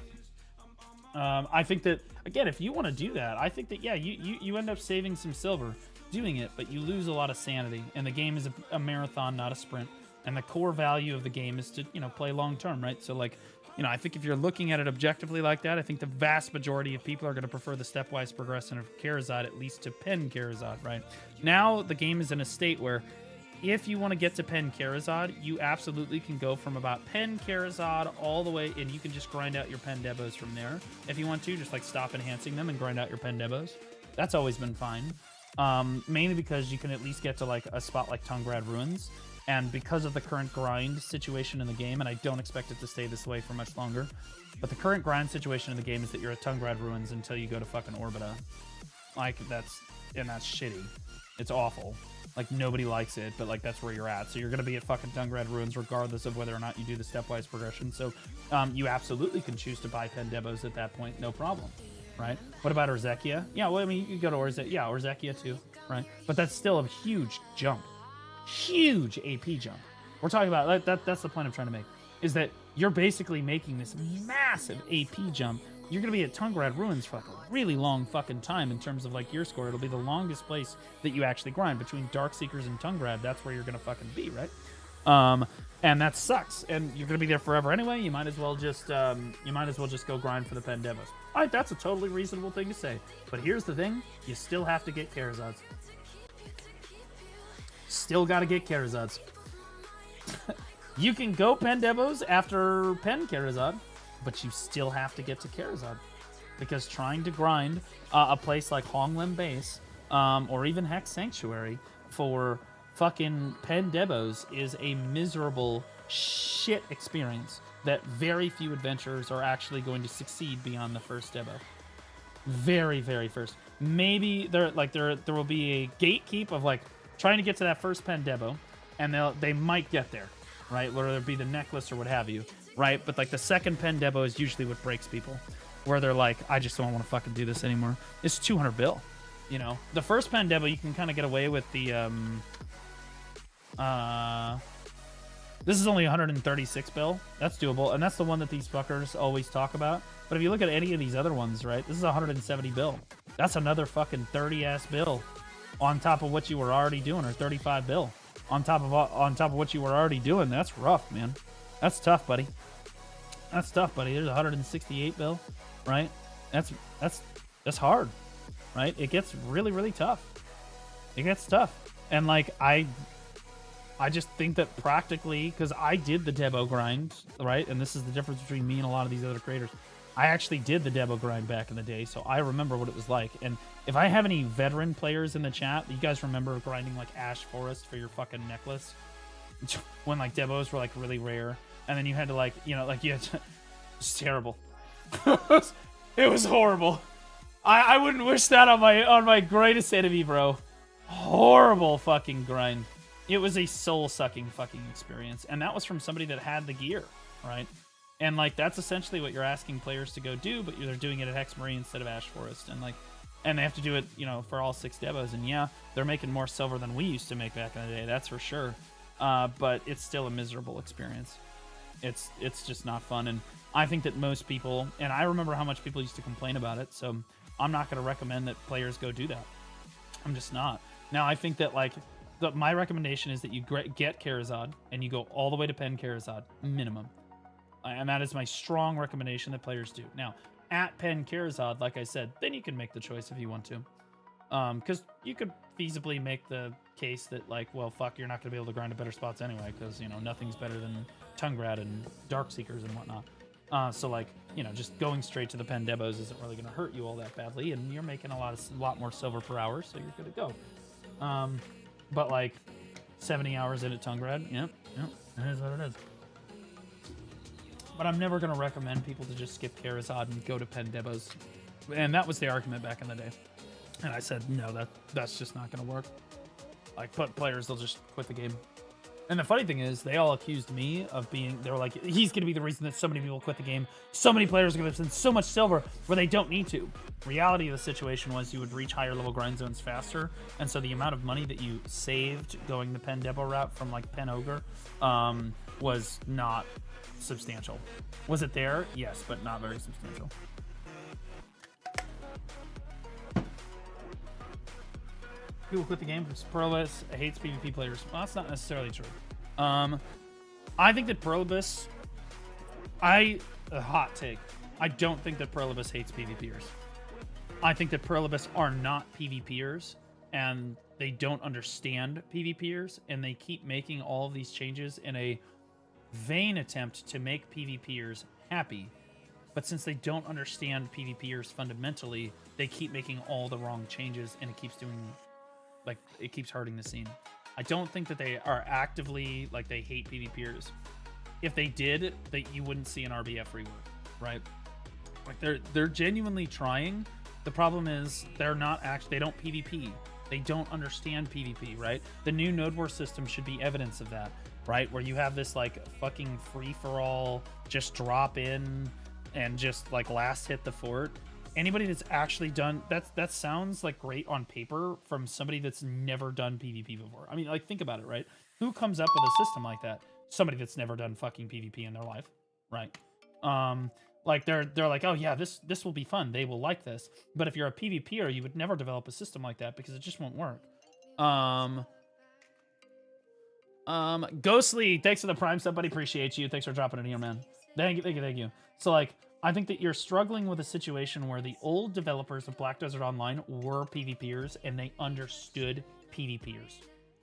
I think that, again, if you want to do that, I think that, yeah, you end up saving some silver doing it, but you lose a lot of sanity. And the game is a marathon, not a sprint. And the core value of the game is to, you know, play long-term, right? So, like... You know, I think if you're looking at it objectively like that, I think the vast majority of people are going to prefer the stepwise progression of Karazhan, at least to pen Karazhan, right? Now, the game is in a state where if you want to get to pen Karazhan, you absolutely can go from about pen Karazhan all the way, and you can just grind out your pen debos from there. If you want to, just like stop enhancing them and grind out your pen debos. That's always been fine. Mainly because you can at least get to like a spot like Tungrad Ruins, and because of the current grind situation in the game, and I don't expect it to stay this way for much longer, but the current grind situation in the game is that you're at Tungrad Ruins until you go to fucking Orbita. Like, that's shitty. It's awful. Like, nobody likes it, but like that's where you're at. So you're gonna be at fucking Tungrad Ruins regardless of whether or not you do the stepwise progression. So you absolutely can choose to buy Pendebos at that point, no problem. Right? What about Orzekia? Yeah, well, I mean, you can go to Orzekia. Yeah, Orzekia too, right? But that's still a huge jump. Huge AP jump. We're talking about, that's the point I'm trying to make, is that you're basically making this massive AP jump. You're going to be at Tungrad Ruins for like a really long fucking time in terms of like your score. It'll be the longest place that you actually grind. Between Darkseekers and Tungrad, that's where you're going to fucking be, right? And that sucks. And you're going to be there forever anyway. You might as well just go grind for the Pendebos. All right, that's a totally reasonable thing to say. But here's the thing. You still have to get Karazods. Still got to get Karazods. You can go Pendebos after Pen Karazad, but you still have to get to Karazad. Because trying to grind a place like Honglim Base, or even Hex Sanctuary for fucking Pendebos is a miserable shit experience that very few adventurers are actually going to succeed beyond the first Debo. Very, very first. Maybe there will be a gatekeep of like trying to get to that first Pendebo, and they might get there, right? Whether it be the necklace or what have you, right? But like the second Pendebo is usually what breaks people, where they're like, I just don't want to fucking do this anymore. It's 200 bill, you know. The first Pendebo you can kind of get away with the this is only 136 bill. That's doable, and that's the one that these fuckers always talk about. But if you look at any of these other ones, right, this is 170 bill. That's another fucking 30-ass bill on top of what you were already doing, or 35 bill on top of what you were already doing. That's rough, man. That's tough, buddy. That's tough, buddy. There's 168 bill, right? That's hard, right? It gets really, really tough. It gets tough, and like I just think that practically, because I did the Debo grind, right? And this is the difference between me and a lot of these other creators. I actually did the Debo grind back in the day, so I remember what it was like. And if I have any veteran players in the chat, you guys remember grinding like Ash Forest for your fucking necklace? When like Debos were like really rare. And then you had to like, you know, like you had to... It's terrible. It was horrible. I wouldn't wish that on my greatest enemy, bro. Horrible fucking grind. It was a soul-sucking fucking experience. And that was from somebody that had the gear, right? And, like, that's essentially what you're asking players to go do, but they're doing it at Hex Marie instead of Ash Forest. And, like, and they have to do it, you know, for all 6 Debos. And, yeah, they're making more silver than we used to make back in the day, that's for sure. But it's still a miserable experience. It's just not fun. And I think that most people, and I remember how much people used to complain about it, so I'm not going to recommend that players go do that. I'm just not. Now, I think that, like... my recommendation is that you get Karazad and you go all the way to Pen Karazad, minimum. And that is my strong recommendation that players do. Now, at Pen Karazad, like I said, then you can make the choice if you want to. Because you could feasibly make the case that, like, well, fuck, you're not going to be able to grind to better spots anyway, because, you know, nothing's better than Tungrad and Darkseekers and whatnot. So, like, you know, just going straight to the Pen Debos isn't really going to hurt you all that badly, and you're making a lot more silver per hour, so you're good to go. But, like, 70 hours in at Tungrad, yep, it is what it is. But I'm never going to recommend people to just skip Karazad and go to Pendebos. And that was the argument back in the day. And I said, no, that's just not going to work. Like, but players, they'll just quit the game. And the funny thing is, they all accused me of being, they were like, he's going to be the reason that so many people quit the game. So many players are going to spend so much silver where they don't need to. Reality of the situation was you would reach higher level grind zones faster. And so the amount of money that you saved going the Pen Debo route from like Pen Ogre was not substantial. Was it there? Yes, but not very substantial. People quit the game because Perlibus hates PvP players. Well, that's not necessarily true. I think that Perlibus... a hot take. I don't think that Perlibus hates PvPers. I think that Perlibus are not PvPers, and they don't understand PvPers, and they keep making all of these changes in a vain attempt to make PvPers happy. But since they don't understand PvPers fundamentally, they keep making all the wrong changes, and it keeps doing like it keeps hurting the scene. I don't think that they are actively like they hate PvPers. If they did, you wouldn't see an RBF rework, right? Like they're genuinely trying. The problem is they don't PvP. They don't understand PvP, right? The new Node War system should be evidence of that, right? Where you have this like fucking free for all, just drop in and just like last hit the fort. Anybody that's actually done that sounds like great on paper from somebody that's never done PvP before. I mean, like think about it, right? Who comes up with a system like that? Somebody that's never done fucking PvP in their life, right? Like they're like, oh yeah, this will be fun. They will like this. But if you're a PvPer, you would never develop a system like that because it just won't work. Ghostly, thanks for the Prime sub, buddy. Appreciate you. Thanks for dropping it here, man. Thank you. So like, I think that you're struggling with a situation where the old developers of Black Desert Online were PvPers and they understood PvPers,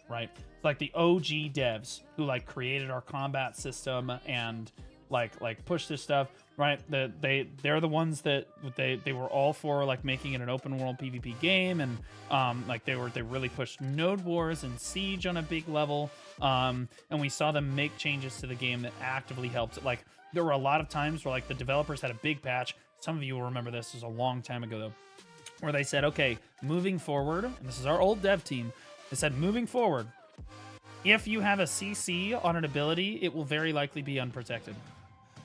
right? It's like the OG devs who like created our combat system and like push this stuff, right? They're the ones that they were all for like making it an open world PvP game, and like they really pushed Node Wars and Siege on a big level, and we saw them make changes to the game that actively helped. Like there were a lot of times where like the developers had a big patch. Some of you will remember this was a long time ago though, where they said, okay, moving forward, and this is our old dev team, they said moving forward, if you have a CC on an ability, it will very likely be unprotected.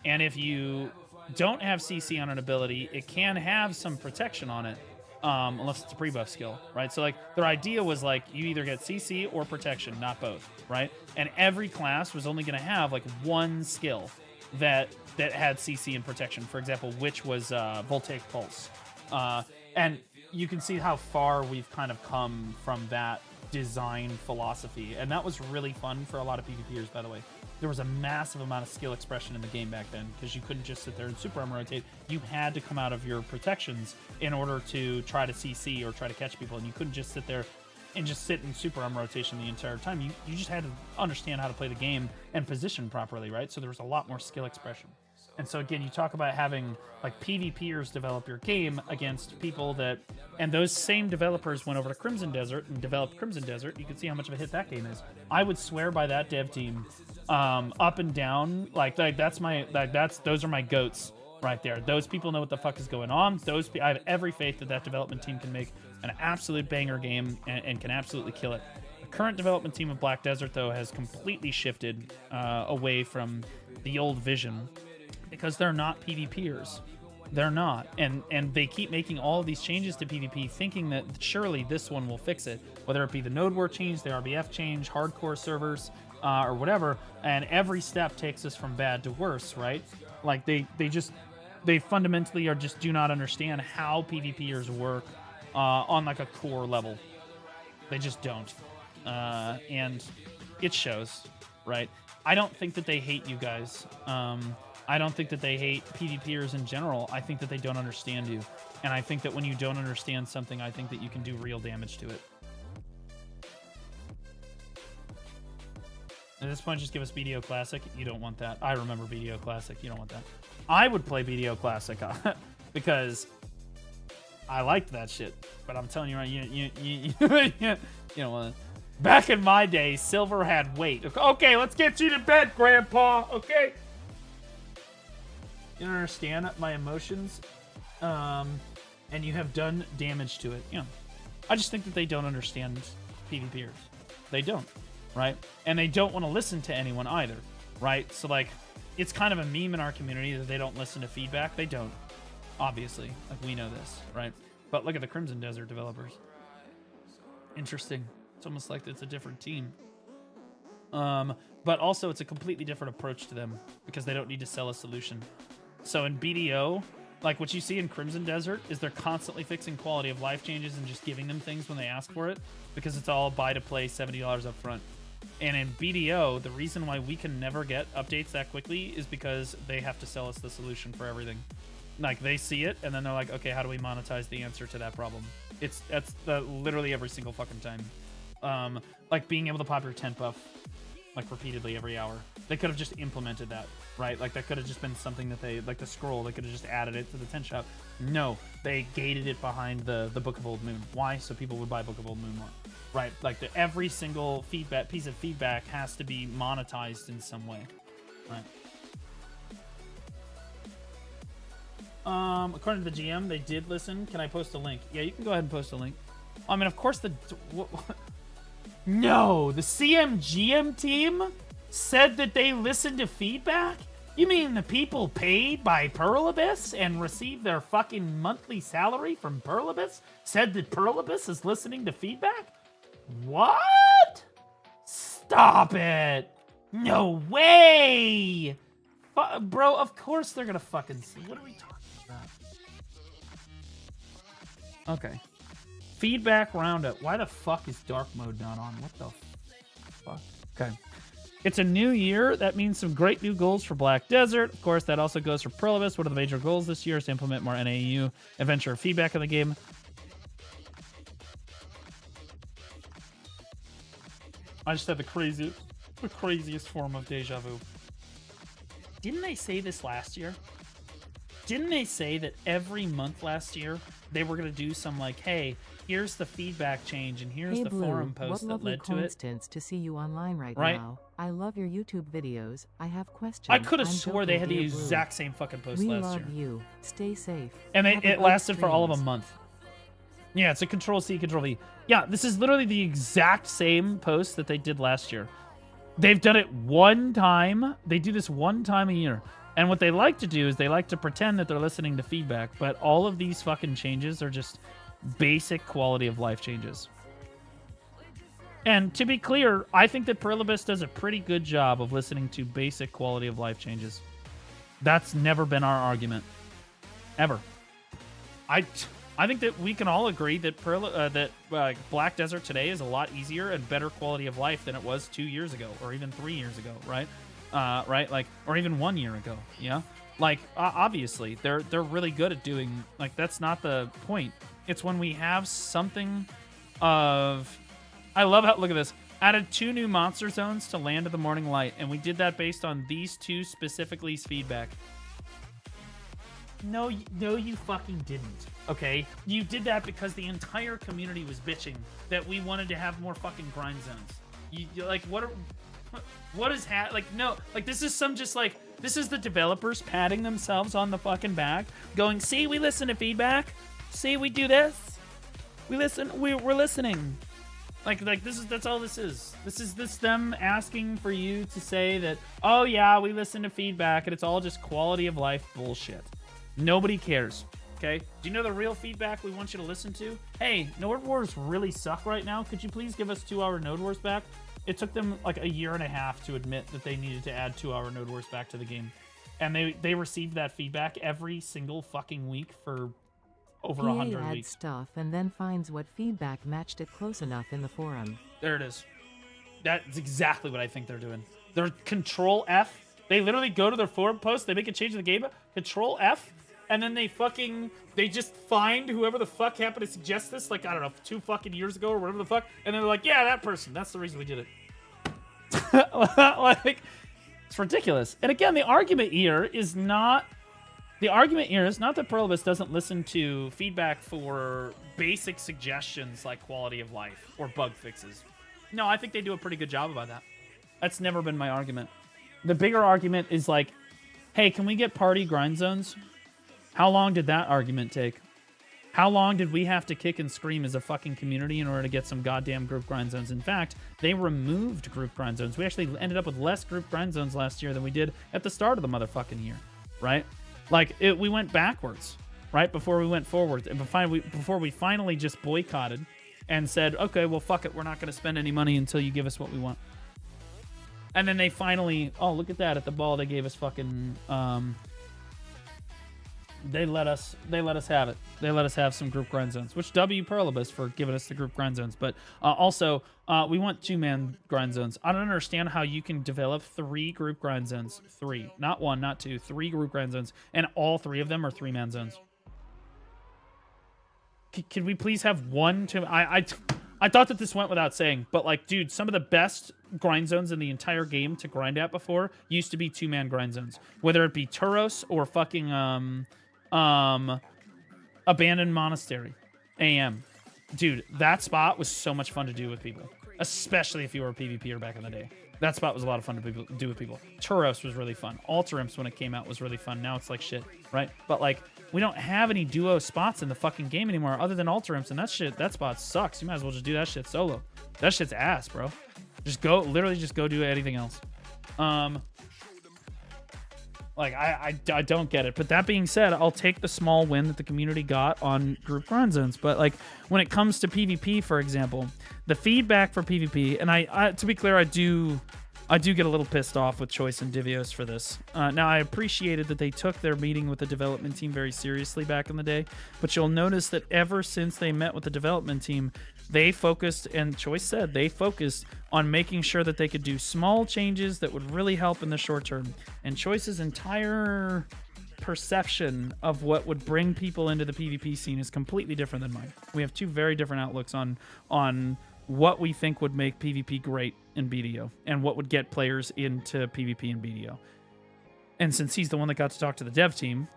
And if you don't have CC on an ability, it can have some protection on it, unless it's a pre-buff skill, right? So like their idea was like you either get CC or protection, not both, right? And every class was only going to have like one skill that had CC and protection. For example, which was Voltaic Pulse. And you can see how far we've kind of come from that design philosophy. And that was really fun for a lot of PvPers, by the way. There was a massive amount of skill expression in the game back then because you couldn't just sit there and super armor rotate. You had to come out of your protections in order to try to CC or try to catch people, and you couldn't just sit there and just sit in super armor rotation the entire time. You just had to understand how to play the game and position properly, right? So there was a lot more skill expression. And so again, you talk about having like PvPers develop your game against people that, and those same developers went over to Crimson Desert and developed Crimson Desert. You can see how much of a hit that game is. I would swear by that dev team, up and down. Like those are my goats right there. Those people know what the fuck is going on. I have every faith that development team can make an absolute banger game and can absolutely kill it. The current development team of Black Desert though has completely shifted away from the old vision, because they're not PvPers. They're not. And they keep making all of these changes to PvP thinking that surely this one will fix it. Whether it be the Node War change, the RBF change, hardcore servers, or whatever. And every step takes us from bad to worse, right? Like they fundamentally just do not understand how PvPers work on like a core level. They just don't. And it shows, right? I don't think that they hate you guys. I don't think that they hate PvPers in general. I think that they don't understand you. And I think that when you don't understand something, I think that you can do real damage to it. At this point, just give us BDO Classic. You don't want that. I remember BDO Classic. You don't want that. I would play BDO Classic because I liked that shit. But I'm telling you right, you don't want it. Back in my day, Silver had weight. Okay, let's get you to bed, Grandpa. Okay. You don't understand my emotions, and you have done damage to it. I just think that they don't understand PvPers. They don't, right? And they don't want to listen to anyone either, right? So like, it's kind of a meme in our community that they don't listen to feedback. They don't, obviously. Like we know this, right? But look at the Crimson Desert developers. Interesting. It's almost like it's a different team. But also it's a completely different approach to them because they don't need to sell a solution. So in BDO, like what you see in Crimson Desert is they're constantly fixing quality of life changes and just giving them things when they ask for it because it's all buy to play $70 up front. And in BDO, the reason why we can never get updates that quickly is because they have to sell us the solution for everything. Like they see it and then they're like, okay, how do we monetize the answer to that problem? That's literally every single fucking time. Like being able to pop your tent buff like repeatedly every hour. They could have just implemented that, right? Like that could have just been something that they, like the scroll, they could have just added it to the 10 shop. No, they gated it behind the Book of Old Moon. Why? So people would buy Book of Old Moon more, right? Like every single piece of feedback has to be monetized in some way, right? According to the GM, they did listen. Can I post a link? Yeah, you can go ahead and post a link. I mean, of course No, the CMGM team said that they listened to feedback? You mean the people paid by Pearl Abyss and received their fucking monthly salary from Pearl Abyss said that Pearl Abyss is listening to feedback? What? Stop it. No way. Bro, of course they're gonna fucking see. What are we talking about? Okay. Feedback roundup. Why the fuck is dark mode not on? What the fuck? Okay. It's a new year. That means some great new goals for Black Desert. Of course, that also goes for Pearl Abyss. One of the major goals this year is to implement more NAU adventure feedback in the game. I just had the craziest form of deja vu. Didn't they say this last year? Didn't they say that every month last year they were going to do some like, hey, here's the feedback change and here's hey, the Blue, forum post that led to it? Coincidence to see you online right now. I love your YouTube videos. I have questions. I could have swore they had the exact same fucking post last year. We love you. Stay safe. And it lasted for all of a month. Yeah, it's a Control-C, Control-V. Yeah, this is literally the exact same post that they did last year. They've done it one time. They do this one time a year. And what they like to do is they like to pretend that they're listening to feedback, but all of these fucking changes are just basic quality of life changes. And to be clear, I think that Pearl Abyss does a pretty good job of listening to basic quality of life changes. That's never been our argument. Ever. I think that we can all agree that Black Desert today is a lot easier and better quality of life than it was 2 years ago or even 3 years ago, right? Right? Like, or even 1 year ago, yeah? Like, obviously, they're really good at doing, like, that's not the point. It's when we have something of, I love how, look at this, added 2 new monster zones to Land of the Morning Light, and we did that based on these 2 specifically feedback. No, you fucking didn't, okay? You did that because the entire community was bitching that we wanted to have more fucking grind zones. You like, what is like, no, like, this is some just like, this is the developers patting themselves on the fucking back, going, see, we listen to feedback. See, we do this. We listen, we're listening. Like that's all this is. This is them asking for you to say that, oh yeah, we listen to feedback, and it's all just quality of life bullshit. Nobody cares. Okay? Do you know the real feedback we want you to listen to? Hey, Node Wars really suck right now. Could you please give us 2-hour Node Wars back? It took them like a year and a half to admit that they needed to add 2-hour Node Wars back to the game. And they received that feedback every single fucking week for over 100 adds weeks. Stuff and then finds what feedback matched it close enough in the forum. There it is. That's exactly what I think they're doing. They're Control F. They literally go to their forum post, they make a change in the game, Control F, and then they just find whoever the fuck happened to suggest this, like, I don't know, 2 fucking years ago or whatever the fuck, and then they're like, yeah, that person, that's the reason we did it. Like, it's ridiculous. And again, the argument here is not that Pearl Abyss doesn't listen to feedback for basic suggestions like quality of life or bug fixes. No, I think they do a pretty good job about that. That's never been my argument. The bigger argument is like, hey, can we get party grind zones? How long did that argument take? How long did we have to kick and scream as a fucking community in order to get some goddamn group grind zones? In fact, they removed group grind zones. We actually ended up with less group grind zones last year than we did at the start of the motherfucking year, right? Like, we went backwards, right, before we went forward. And before we finally just boycotted and said, okay, well, fuck it, we're not going to spend any money until you give us what we want. And then they finally, oh, look at that, at the ball, they gave us fucking, they let us have it. They let us have some group grind zones, which W Pearl Abyss for giving us the group grind zones. But also, we want 2-man grind zones. I don't understand how you can develop 3 group grind zones. 3. Not 1, not 2. 3 group grind zones. And all 3 of them are 3-man zones. Can we please have 1, 2... I thought that this went without saying, but, like, dude, some of the best grind zones in the entire game to grind at before used to be 2-man grind zones, whether it be Turos or fucking Abandoned Monastery AM. Dude, that spot was so much fun to do with people, especially if you were a PvPer back in the day. That spot was a lot of fun to do with people. Turos was really fun. Alterimps, when it came out, was really fun. Now it's like shit, right? But like, we don't have any duo spots in the fucking game anymore other than Alterimps, and that spot sucks. You might as well just do that shit solo. That shit's ass, bro. Literally just go do anything else. Like, I don't get it. But that being said, I'll take the small win that the community got on group grind zones. But like, when it comes to PvP, for example, the feedback for PvP, and I to be clear, I do get a little pissed off with Choice and Divios for this. Now, I appreciated that they took their meeting with the development team very seriously back in the day, but you'll notice that ever since they met with the development team, they focused, and Choice said they focused on making sure that they could do small changes that would really help in the short term. And Choice's entire perception of what would bring people into the PvP scene is completely different than mine. We have two very different outlooks on what we think would make PvP great in BDO and what would get players into PvP in BDO. And since he's the one that got to talk to the dev team,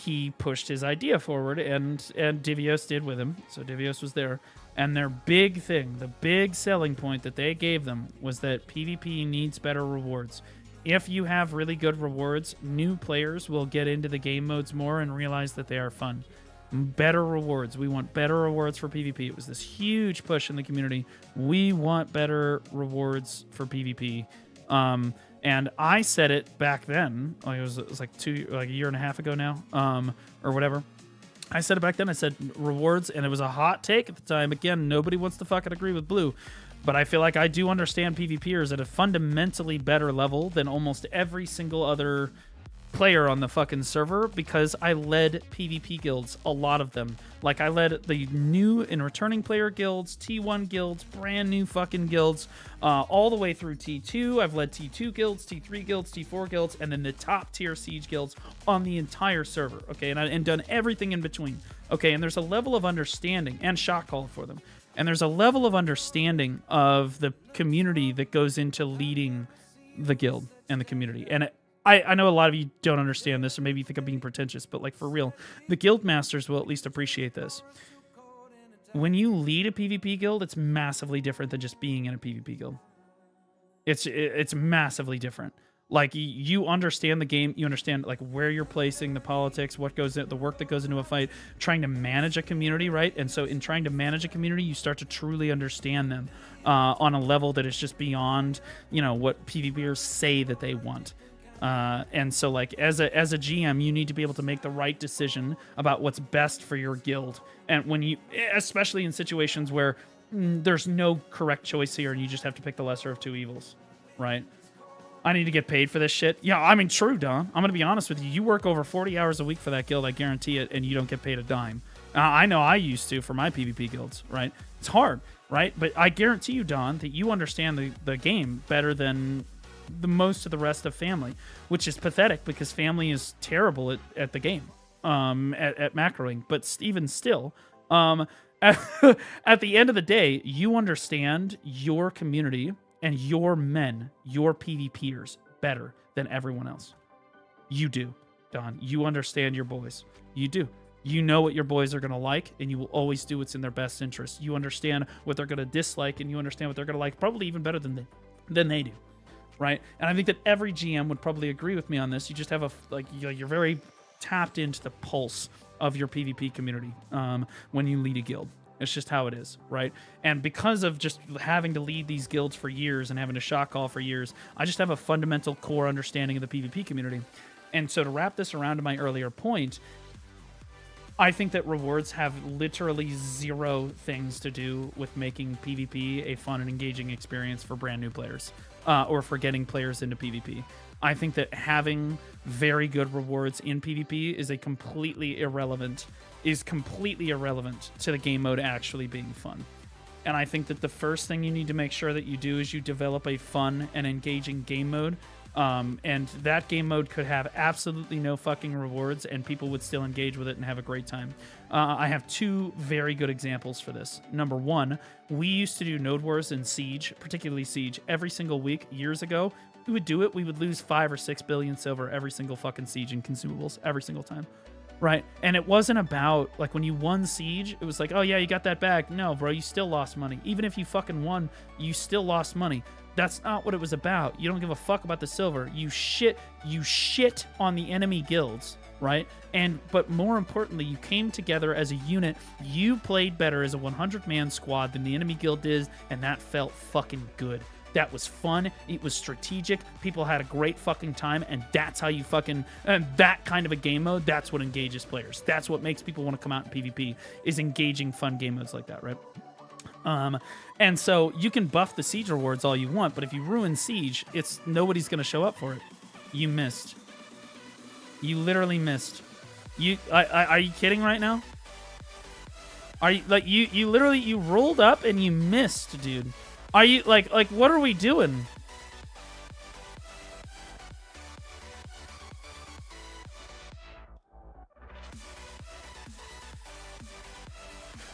he pushed his idea forward, and Divios did with him. So Divios was there. And their big thing, the big selling point that they gave them was that PvP needs better rewards. If you have really good rewards, new players will get into the game modes more and realize that they are fun. Better rewards. We want better rewards for PvP. It was this huge push in the community. We want better rewards for PvP. And I said it back then. Like it was like a year and a half ago now, or whatever. I said it back then. I said rewards, and it was a hot take at the time. Again, nobody wants to fucking agree with Blue, but I feel like I do understand PvPers at a fundamentally better level than almost every single other player on the fucking server, because I led PvP guilds, a lot of them. Like, I led the new and returning player guilds, T1 guilds, brand new fucking guilds, all the way through T2. I've led T2 guilds, T3 guilds, T4 guilds, and then the top tier siege guilds on the entire server, okay? And done everything in between, okay? And there's a level of understanding, and shot call for them. And there's a level of understanding of the community that goes into leading the guild and the community. And I know a lot of you don't understand this, or maybe you think I'm being pretentious, but like, for real, the guild masters will at least appreciate this. When you lead a PvP guild, it's massively different than just being in a PvP guild. It's massively different. Like, you understand the game, you understand like where you're placing, the politics, what goes in, the work that goes into a fight, trying to manage a community, right? And so in trying to manage a community, you start to truly understand them on a level that is just beyond, you know, what PvPers say that they want. And so, like, as a GM, you need to be able to make the right decision about what's best for your guild. And when you, especially in situations where there's no correct choice here and you just have to pick the lesser of two evils, right? I need to get paid for this shit. Yeah, I mean, true, Don. I'm going to be honest with you. You work over 40 hours a week for that guild, I guarantee it, and you don't get paid a dime. I know I used to for my PvP guilds, right? It's hard, right? But I guarantee you, Don, that you understand the game better than the most of the rest of family, which is pathetic because family is terrible at the game, at macroing. But even still, at the end of the day, you understand your community and your men, your PvPers better than everyone else. You do, Don. You understand your boys. You do. You know what your boys are going to like, and you will always do what's in their best interest. You understand what they're going to dislike, and you understand what they're going to like, probably even better than they do. Right? And I think that every GM would probably agree with me on this. You just have you're very tapped into the pulse of your PvP community when you lead a guild. It's just how it is, right? And because of just having to lead these guilds for years and having to shot call for years, I just have a fundamental core understanding of the PvP community. And so to wrap this around to my earlier point, I think that rewards have literally zero things to do with making PvP a fun and engaging experience for brand new players. Or for getting players into PvP. I think that having very good rewards in PvP is completely irrelevant to the game mode actually being fun. And I think that the first thing you need to make sure that you do is you develop a fun and engaging game mode And that game mode could have absolutely no fucking rewards, and people would still engage with it and have a great time. I have two very good examples for this. Number one, we used to do Node Wars and Siege, particularly Siege, every single week years ago. We would do it. We would lose 5 or 6 billion silver every single fucking Siege in consumables every single time. Right? And it wasn't about, like, when you won Siege, it was like, oh, yeah, you got that bag. No, bro, you still lost money. Even if you fucking won, you still lost money. That's not what it was about. You don't give a fuck about the silver. You shit on the enemy guilds, right? But more importantly, you came together as a unit. You played better as a 100-man squad than the enemy guild did, and that felt fucking good. That was fun. It was strategic. People had a great fucking time, and that's how you fucking... And that kind of a game mode, that's what engages players. That's what makes people want to come out in PvP, is engaging fun game modes like that, right? And so you can buff the Siege rewards all you want, but if you ruin Siege, nobody's going to show up for it. You missed. You literally missed. Are you kidding right now? Are you, like, you literally, you rolled up and you missed, dude. Are you, like, what are we doing?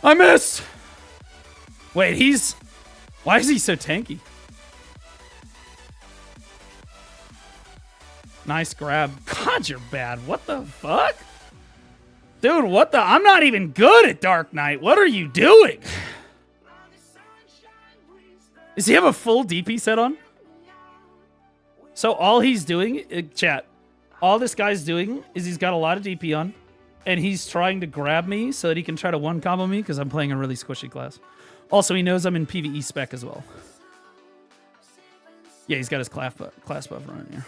I missed! Wait, why is he so tanky? Nice grab. God, you're bad. What the fuck? Dude, what the? I'm not even good at Dark Knight. What are you doing? Does he have a full DP set on? So all he's doing, chat, all this guy's doing is he's got a lot of DP on, and he's trying to grab me so that he can try to one-combo me because I'm playing a really squishy class. Also, he knows I'm in PvE spec as well. Yeah, he's got his class buff running here.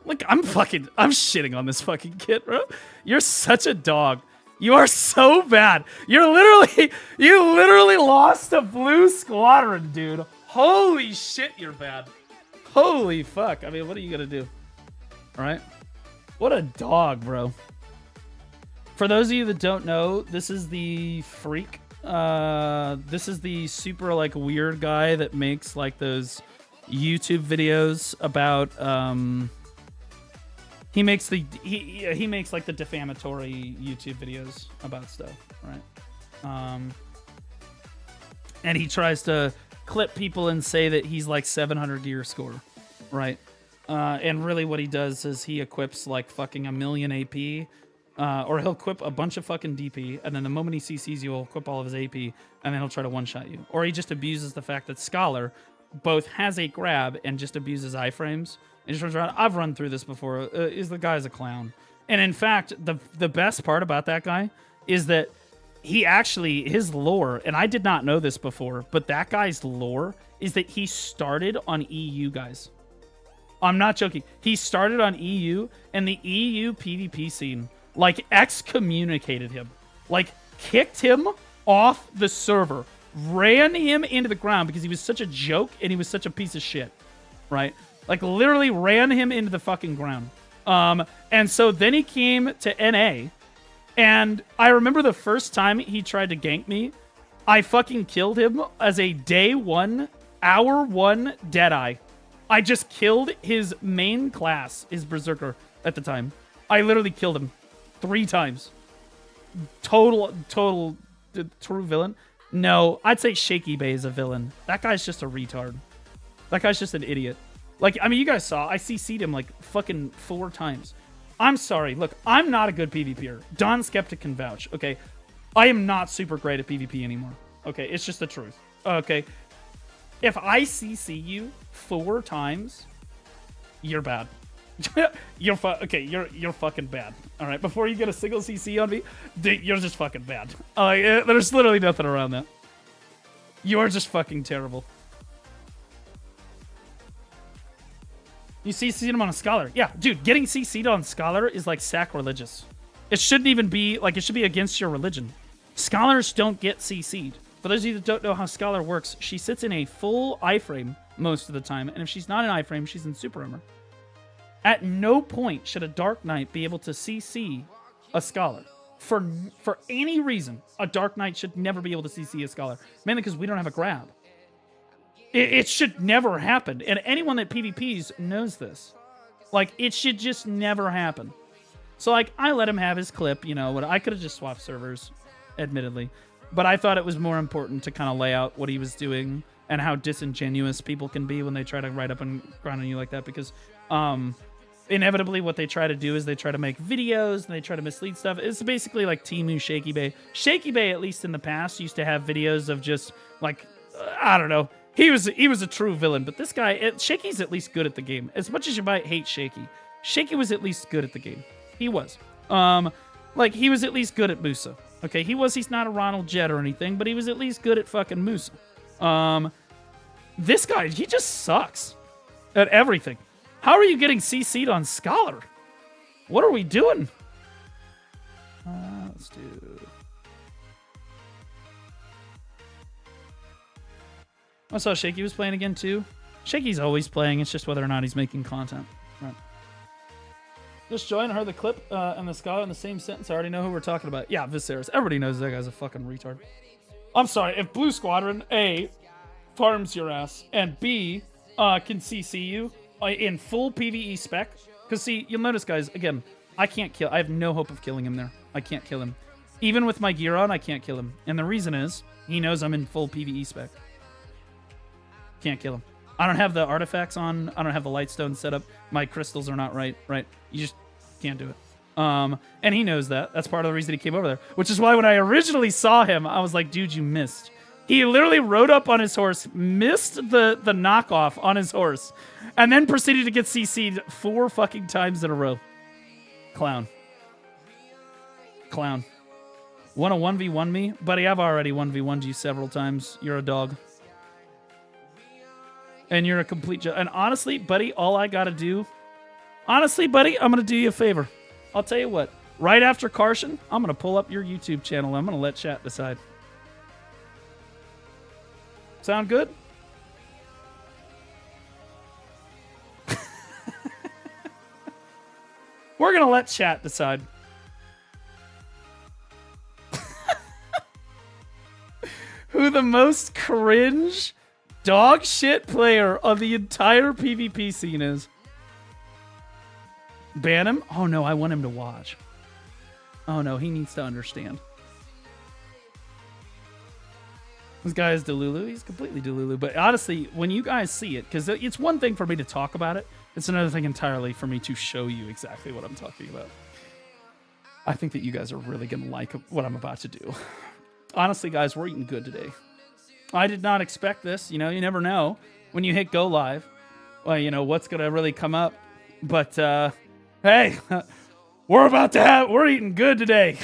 Look, I'm shitting on this fucking kid, bro. You're such a dog. You are so bad. You literally lost a blue squadron, dude. Holy shit, you're bad. Holy fuck. I mean, what are you gonna do? All right. What a dog, bro. For those of you that don't know, this is the Freak. This is the super, like, weird guy that makes, like, those YouTube videos about, he makes like the defamatory YouTube videos about stuff, right? And he tries to clip people and say that he's like 700 gear score, right? And really what he does is he equips like fucking 1 million AP, or he'll equip a bunch of fucking DP, and then the moment he CCs you, he'll equip all of his AP, and then he'll try to one-shot you. Or he just abuses the fact that Scholar both has a grab and just abuses iframes. And just runs around. I've run through this before. The guy's a clown. And in fact, the best part about that guy is that he actually, his lore, and I did not know this before, but that guy's lore is that he started on EU, guys. I'm not joking. He started on EU, and the EU PvP scene, like, excommunicated him. Like, kicked him off the server. Ran him into the ground because he was such a joke and he was such a piece of shit. Right? Like, literally ran him into the fucking ground. And so then he came to NA. And I remember the first time he tried to gank me, I fucking killed him as a day 1, hour 1 Deadeye. I just killed his main class, his Berserker, at the time. I literally killed him 3 times. Total true villain. No, I'd say Shaky Bay is a villain. That guy's just a retard. That guy's just an idiot. Like, I mean, you guys saw, I CC'd him like fucking 4 times. I'm sorry. Look, I'm not a good PvPer. Don Skeptic can vouch, okay? I am not super great at PvP anymore. Okay, it's just the truth. Okay. If I CC you 4 times, you're bad. You're fucking bad. All right, before you get a single CC on me, you're just fucking bad. There's literally nothing around that. You are just fucking terrible. You CC'd him on a Scholar. Yeah, dude, getting CC'd on Scholar is like sacrilegious. It shouldn't even be, like, it should be against your religion. Scholars don't get CC'd. For those of you that don't know how Scholar works, she sits in a full iframe most of the time, and if she's not in iframe, she's in super armor. At no point should a Dark Knight be able to CC a Scholar. for any reason, a Dark Knight should never be able to CC a Scholar. Mainly because we don't have a grab. It should never happen. And anyone that PvPs knows this. Like, it should just never happen. So, like, I let him have his clip, you know, what I could have just swapped servers, admittedly. But I thought it was more important to kind of lay out what he was doing and how disingenuous people can be when they try to ride up and grind on you like that. Because, inevitably, what they try to do is they try to make videos and they try to mislead stuff. It's basically like Temu Shaky Bay. Shaky Bay, at least in the past, used to have videos of just, like, I don't know. He was a true villain, but this guy, Shaky's at least good at the game. As much as you might hate Shaky, Shaky was at least good at the game. He was. Like, he was at least good at Musa. Okay, he's not a Ronald Jet or anything, but he was at least good at fucking Musa. This guy, he just sucks at everything. How are you getting CC'd on Scholar? What are we doing? Let's do... I saw Shaky was playing again, too. Shaky's always playing. It's just whether or not he's making content. Right. Just join, heard the clip and the Scholar in the same sentence. I already know who we're talking about. Yeah, Viserys. Everybody knows that guy's a fucking retard. I'm sorry. If Blue Squadron, A, farms your ass, and B, can CC you in full PvE spec. Because, see, you'll notice, guys, again, I can't kill. I have no hope of killing him there. I can't kill him. Even with my gear on, I can't kill him. And the reason is, he knows I'm in full PvE spec. Can't kill him. I don't have the artifacts on. I don't have the lightstone set up. My crystals are not right. You just can't do it. And he knows that. That's part of the reason he came over there. Which is why when I originally saw him, I was like, dude, you missed. He literally rode up on his horse, missed the knockoff on his horse, and then proceeded to get CC'd 4 fucking times in a row. Clown. Want to 1v1 me? Buddy, I've already 1v1'd you several times. You're a dog. And you're a complete... And honestly, buddy, all I gotta do... Honestly, buddy, I'm gonna do you a favor. I'll tell you what. Right after Carson, I'm gonna pull up your YouTube channel. I'm gonna let chat decide. Sound good? We're gonna let chat decide. Who the most cringe... dog shit player of the entire PvP scene is. Ban him? Oh no, I want him to watch. Oh no, he needs to understand. This guy is Delulu. He's completely Delulu. But honestly, when you guys see it, because it's one thing for me to talk about it, it's another thing entirely for me to show you exactly what I'm talking about. I think that you guys are really going to like what I'm about to do. Honestly, guys, we're eating good today. I did not expect this. You know, you never know when you hit go live. Well, you know, what's going to really come up. But, hey, we're eating good today.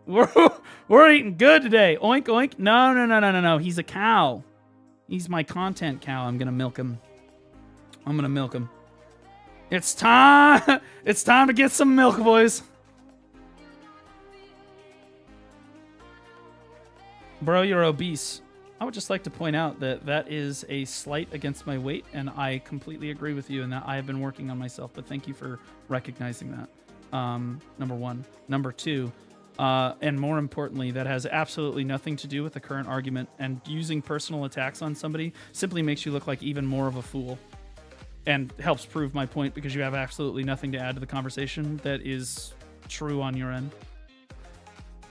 We're eating good today. Oink, oink. No. He's a cow. He's my content cow. I'm going to milk him. It's time. It's time to get some milk, boys. Bro, you're obese. I would just like to point out that that is a slight against my weight, and I completely agree with you in that I have been working on myself, but thank you for recognizing that. Number one. Number two, and more importantly, that has absolutely nothing to do with the current argument, and using personal attacks on somebody simply makes you look like even more of a fool and helps prove my point because you have absolutely nothing to add to the conversation that is true on your end.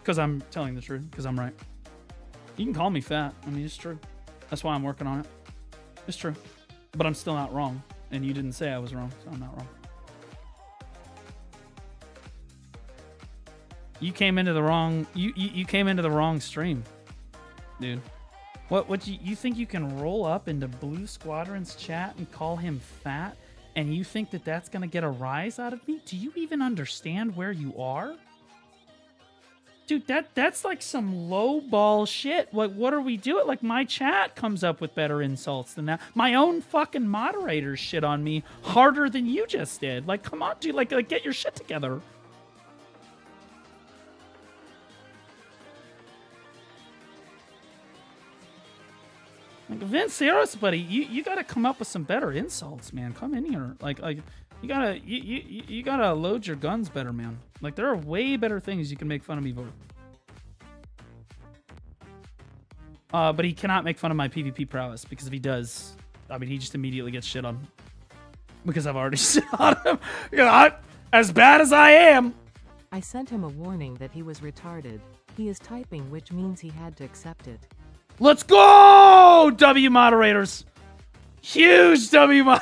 Because I'm telling the truth, because I'm right. You can call me fat. I mean, it's true. That's why I'm working on it. It's true. But I'm still not wrong. And you didn't say I was wrong, so I'm not wrong. You came into the wrong... You came into the wrong stream, dude. What you think you can roll up into Blue Squadron's chat and call him fat? And you think that that's going to get a rise out of me? Do you even understand where you are? Dude, that's like some low ball shit. Like, what are we doing? Like, my chat comes up with better insults than that. My own fucking moderators shit on me harder than you just did. Like, come on, dude. Like get your shit together. Like, Vince, seriously, buddy, you got to come up with some better insults, man. Come in here. Like, You gotta load your guns better, man. Like, there are way better things you can make fun of me for. But he cannot make fun of my PvP prowess, because if he does, I mean, he just immediately gets shit on. Because I've already shit on him. You know, as bad as I am. I sent him a warning that he was retarded. He is typing, which means he had to accept it. Let's go, W moderators. Huge W mod.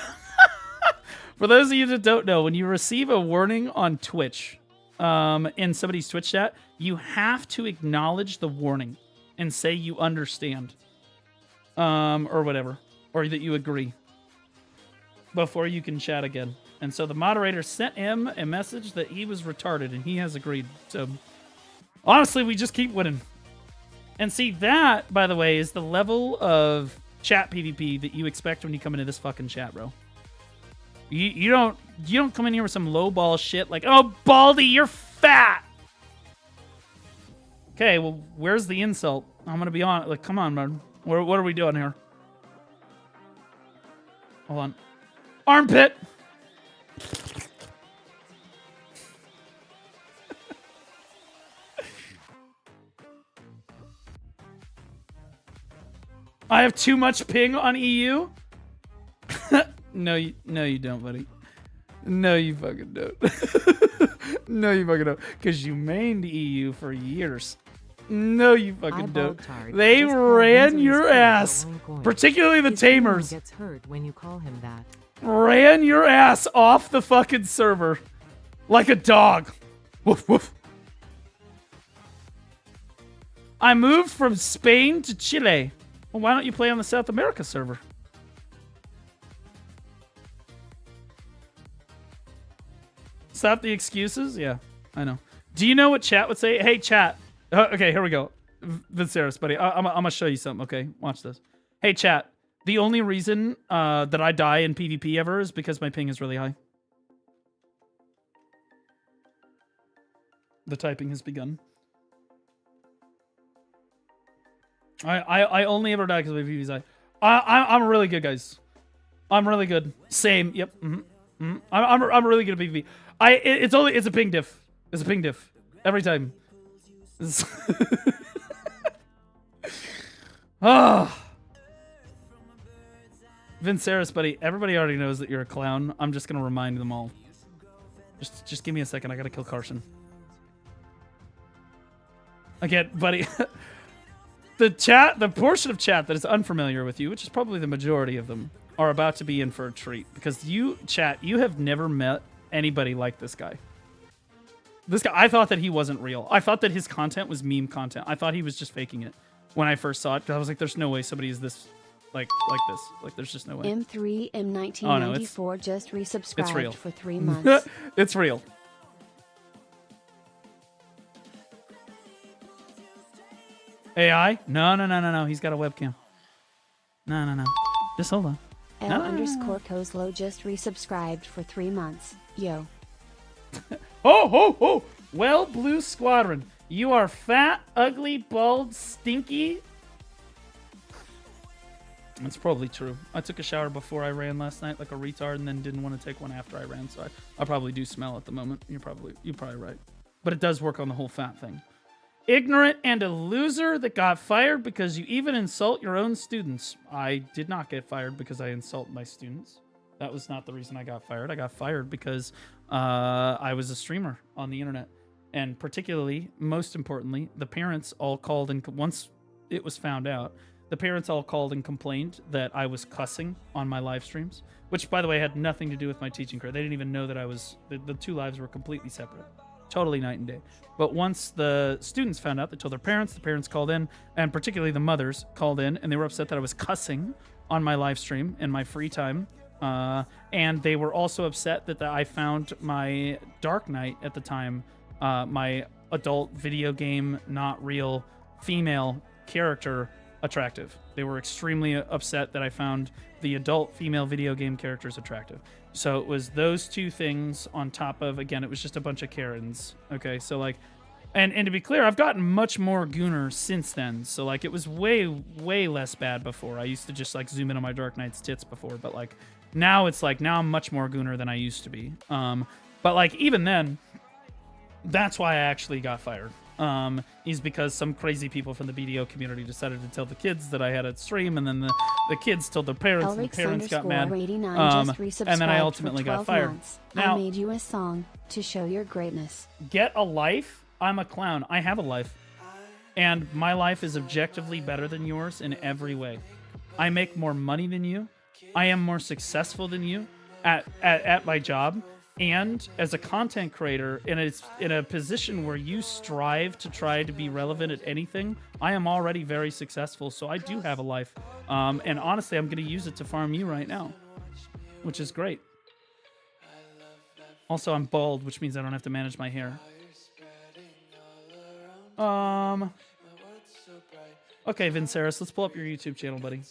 For those of you that don't know, when you receive a warning on Twitch, in somebody's Twitch chat, you have to acknowledge the warning and say you understand, or whatever, or that you agree before you can chat again. And so the moderator sent him a message that he was retarded, and he has agreed. So honestly, we just keep winning. And see, that, by the way, is the level of chat PvP that you expect when you come into this fucking chat, bro. You don't come in here with some lowball shit like, oh, Baldy, you're fat. Okay, well, where's the insult? I'm gonna be on. Like, come on, man. What are we doing here? Hold on. Armpit. I have too much ping on EU. No, you don't, buddy. No, you fucking don't. No, you fucking don't. Because you mained EU for years. No, you fucking don't. They ran your ass. Particularly the tamers. Gets hurt when you call him that. Ran your ass off the fucking server. Like a dog. Woof, woof. I moved from Spain to Chile. Well, why don't you play on the South America server? Stop the excuses? Yeah, I know. Do you know what chat would say? Hey, chat. Okay, here we go. Vinceris, buddy. I'm going to show you something, okay? Watch this. Hey, chat. The only reason that I die in PvP ever is because my ping is really high. The typing has begun. I only ever die because my PvP is high. I'm really good, guys. I'm really good. Same. Yep. I'm really good at PvP. It's a ping diff. It's a ping diff every time. Ah. Vinceris, buddy. Everybody already knows that you're a clown. I'm just gonna remind them all. Just give me a second. I gotta kill Carson. Again, buddy. The portion of chat that is unfamiliar with you, which is probably the majority of them, are about to be in for a treat. Because you have never met anybody like this guy. This guy, I thought that he wasn't real. I thought that his content was meme content. I thought he was just faking it when I first saw it. Because I was like, there's no way somebody is this, like this. Like, there's just no way. M3M1994 just resubscribed for 3 months. It's real. AI? No. He's got a webcam. No. Just hold on. L_Kozlo just resubscribed for 3 months. Yo. Oh! Well, Blue Squadron, you are fat, ugly, bald, stinky. That's probably true. I took a shower before I ran last night like a retard and then didn't want to take one after I ran, so I probably do smell at the moment. You're probably right. But it does work on the whole fat thing. Ignorant and a loser that got fired because you even insult your own students. I did not get fired because I insult my students. That was not the reason I got fired. I got fired because I was a streamer on the internet. And particularly, most importantly, the parents all called and once it was found out, the parents all called and complained that I was cussing on my live streams, which, by the way, had nothing to do with my teaching career. They didn't even know that I was... The two lives were completely separate. Totally night and day. But once the students found out, they told their parents, the parents called in, and particularly the mothers called in, and they were upset that I was cussing on my live stream in my free time. And they were also upset that I found my Dark Knight at the time, my adult video game, not real female character attractive. They were extremely upset that I found the adult female video game characters attractive. So it was those two things on top of, again, it was just a bunch of Karens. Okay, so like, and to be clear, I've gotten much more gooner since then. So like, it was way less bad before. I used to just like zoom in on my Dark Knight's tits before, but like, Now it's like, now I'm much more gooner than I used to be. But like, even then, that's why I actually got fired. Is because some crazy people from the BDO community decided to tell the kids that I had a stream, and then the kids told their parents, and the parents got mad. And then I ultimately got fired. Now, I made you a song to show your greatness. Get a life? I'm a clown. I have a life. And my life is objectively better than yours in every way. I make more money than you. I am more successful than you at my job. And as a content creator, in a position where you strive to try to be relevant at anything, I am already very successful, so I do have a life. And honestly, I'm going to use it to farm you right now, which is great. Also, I'm bald, which means I don't have to manage my hair. Okay, Vinceris, let's pull up your YouTube channel, buddy.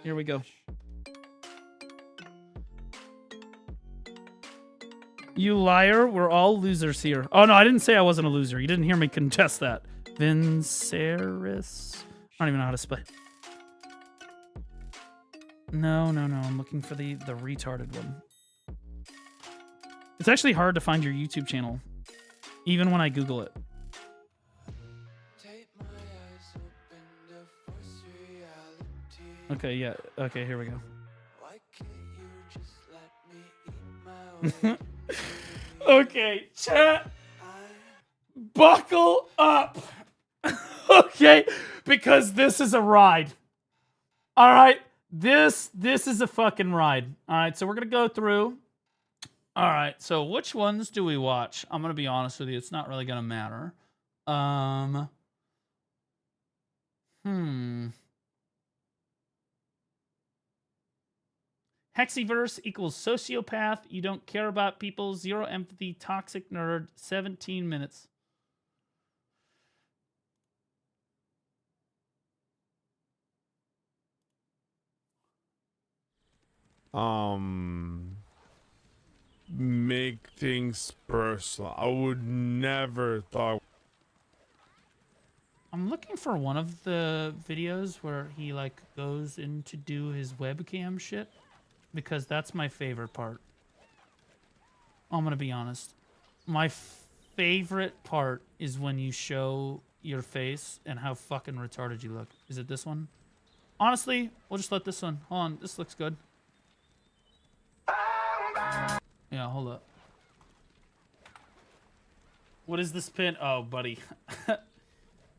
Here we go. You liar, we're all losers here. Oh, no, I didn't say I wasn't a loser. You didn't hear me contest that. Vinceris. I don't even know how to spell. No. I'm looking for the retarded one. It's actually hard to find your YouTube channel, even when I Google it. Okay, yeah. Okay, here we go. Okay, chat. Buckle up. Okay, because this is a ride. All right, this is a fucking ride. All right, so we're gonna go through. All right, so which ones do we watch? I'm gonna be honest with you, it's not really gonna matter. Hexiverse equals sociopath. You don't care about people. Zero empathy. Toxic nerd. 17 minutes. Make things personal. I would never thought. I'm looking for one of the videos where he like goes in to do his webcam shit, because that's my favorite part. I'm gonna be honest. My favorite part is when you show your face and how fucking retarded you look. Is it this one? Honestly, we'll just let this one. Hold on, this looks good. Yeah, hold up. What is this pin? Oh, buddy.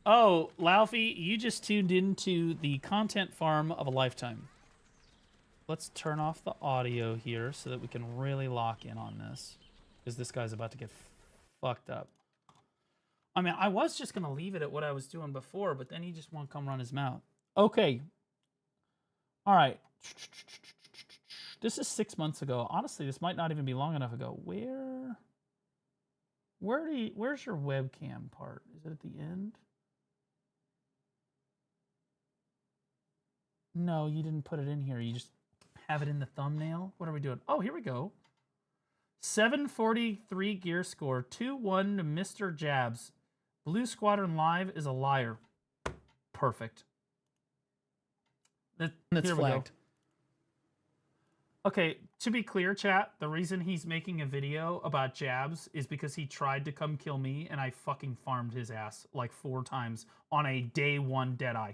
Oh, Laufey, you just tuned into the content farm of a lifetime. Let's turn off the audio here so that we can really lock in on this, because this guy's about to get fucked up. I mean, I was just going to leave it at what I was doing before, but then he just won't come run his mouth. Okay. All right. This is 6 months ago. Honestly, this might not even be long enough ago. Where's your webcam part? Is it at the end? No, you didn't put it in here. You just have it in the thumbnail. What are we doing? Oh, here we go. 743 gear score. 2-1 to Mr. Jabs. Blue Squadron Live is a liar. Perfect. That's flagged. Okay, to be clear, chat, the reason he's making a video about Jabs is because he tried to come kill me and I fucking farmed his ass like 4 times on a day 1 Deadeye.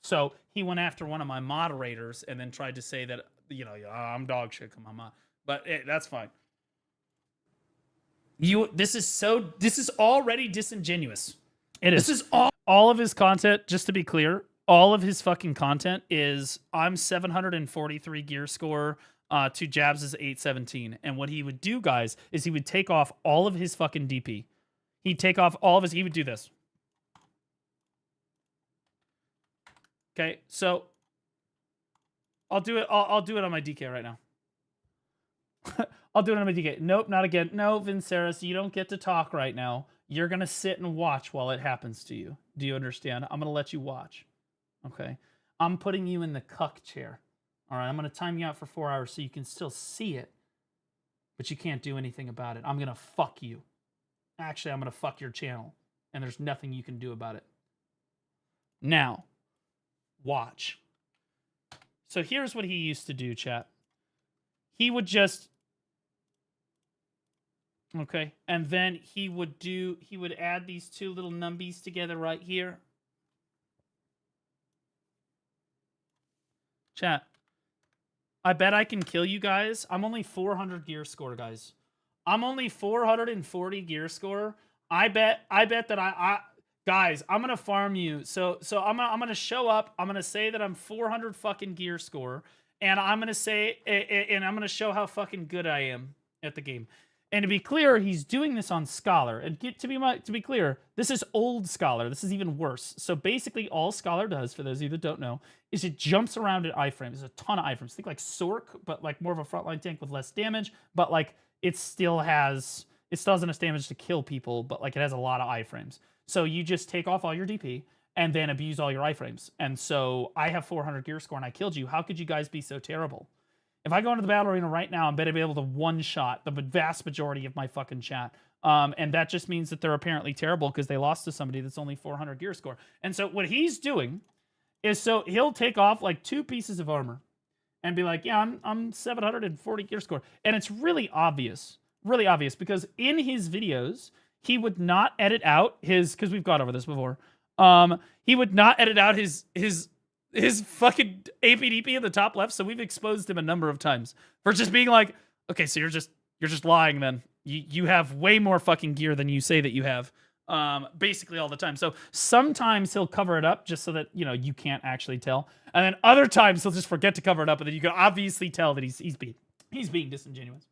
So he went after one of my moderators and then tried to say that, you know, I'm dog shit, come on. But that's fine. This is already disingenuous. It is. This is all of his content, just to be clear, all of his fucking content is I'm 743 gear score to Jabs is 817. And what he would do, guys, is he would take off all of his fucking DP. He'd take off all of his, he would do this. Okay, so I'll do it on my DK right now. I'll do it on my DK. Nope, not again. No, Vinceris, you don't get to talk right now. You're going to sit and watch while it happens to you. Do you understand? I'm going to let you watch. Okay. I'm putting you in the cuck chair. All right, I'm going to time you out for 4 hours so you can still see it, but you can't do anything about it. I'm going to fuck you. Actually, I'm going to fuck your channel, and there's nothing you can do about it. Now, watch. So here's what he used to do, chat. He would just... Okay, and then he would add these two little numbies together right here. Chat. I bet I can kill you guys. I'm only 400 gear score, guys. I'm only 440 gear score. I bet that guys, I'm gonna farm you. So I'm gonna show up. I'm gonna say that I'm 400 fucking gear score, and I'm gonna say, and I'm gonna show how fucking good I am at the game. And to be clear, he's doing this on Scholar. And to be clear, this is old Scholar. This is even worse. So basically, all Scholar does, for those of you that don't know, is it jumps around at iframes. There's a ton of iframes. Think like Sork, but like more of a frontline tank with less damage. But like it still has enough damage to kill people, but like it has a lot of iframes. So you just take off all your DP and then abuse all your iframes. And so I have 400 gear score and I killed you. How could you guys be so terrible? If I go into the battle arena right now, I'm better be able to one-shot the vast majority of my fucking chat. And that just means that they're apparently terrible because they lost to somebody that's only 400 gear score. And so what he's doing is, so he'll take off like 2 pieces of armor and be like, yeah, I'm 740 gear score. And it's really obvious because in his videos, he would not edit out his, because we've gone over this before, he would not edit out his fucking APDP in the top left, so we've exposed him a number of times for just being like, okay, so you're just lying then. You have way more fucking gear than you say that you have, basically all the time. So sometimes he'll cover it up just so that, you know, you can't actually tell. And then other times he'll just forget to cover it up, and then you can obviously tell that he's being disingenuous.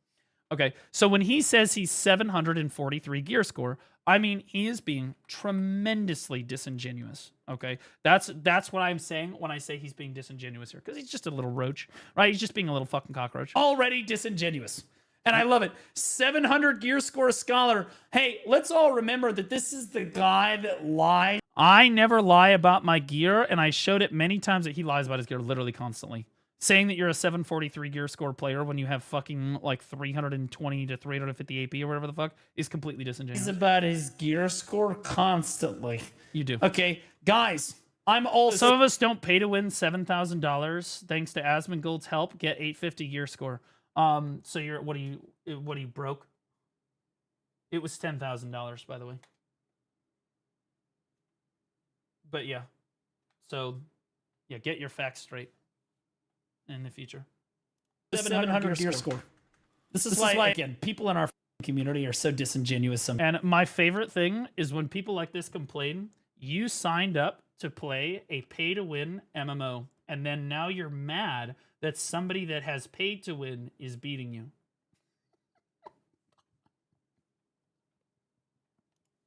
Okay, so when he says he's 743 gear score, I mean, he is being tremendously disingenuous, okay? That's what I'm saying when I say he's being disingenuous here, because he's just a little roach, right? He's just being a little fucking cockroach. Already disingenuous. And I love it. 700 gear score Scholar. Hey, let's all remember that this is the guy that lies. I never lie about my gear, and I showed it many times that he lies about his gear literally constantly. Saying that you're a 743 gear score player when you have fucking like 320 to 350 AP or whatever the fuck is completely disingenuous. He's about his gear score constantly. You do. Okay, guys, I'm also... Some of us don't pay to win $7,000 thanks to Asmongold's help get 850 gear score. So you're, what are you broke? It was $10,000, by the way. But yeah. So, yeah, get your facts straight. In the future. 700 gear score. This is why, again, people in our community are so disingenuous sometimes. And my favorite thing is when people like this complain, you signed up to play a pay-to-win MMO, and then now you're mad that somebody that has paid to win is beating you.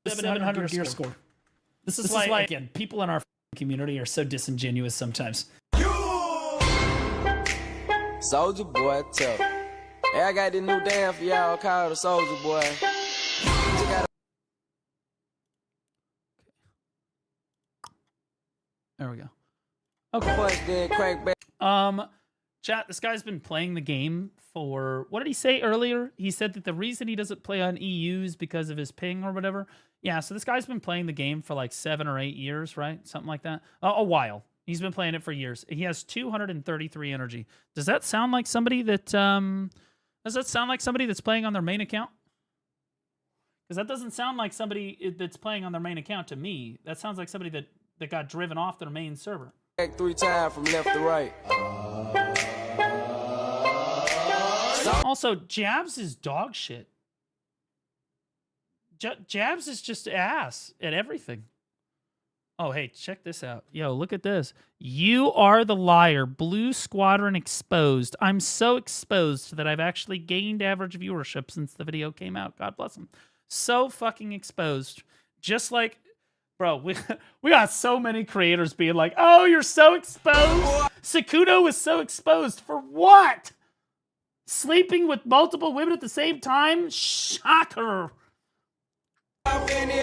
700 gear score. This is why, again, people in our community are so disingenuous sometimes. Soldier Boy, tell. Hey, I got this new dance for y'all called the Soldier Boy. There we go. Okay. Chat, this guy's been playing the game for, what did he say earlier? He said that the reason he doesn't play on EU is because of his ping or whatever. Yeah, so this guy's been playing the game for like 7 or 8 years, right? Something like that. A while. He's been playing it for years. He has 233 energy. Does that sound like somebody that that's playing on their main account? Because that doesn't sound like somebody that's playing on their main account to me. That sounds like somebody that got driven off their main server. 3 times from left to right. Also, Jabs is dog shit. Jabs is just ass at everything. Oh, hey, check this out. Yo, look at this. You are the liar. Blue Squadron exposed. I'm so exposed that I've actually gained average viewership since the video came out. God bless him. So fucking exposed. Just like, bro, we got so many creators being like, oh, you're so exposed. Sakudo was so exposed. For what? Sleeping with multiple women at the same time? Shocker. Why me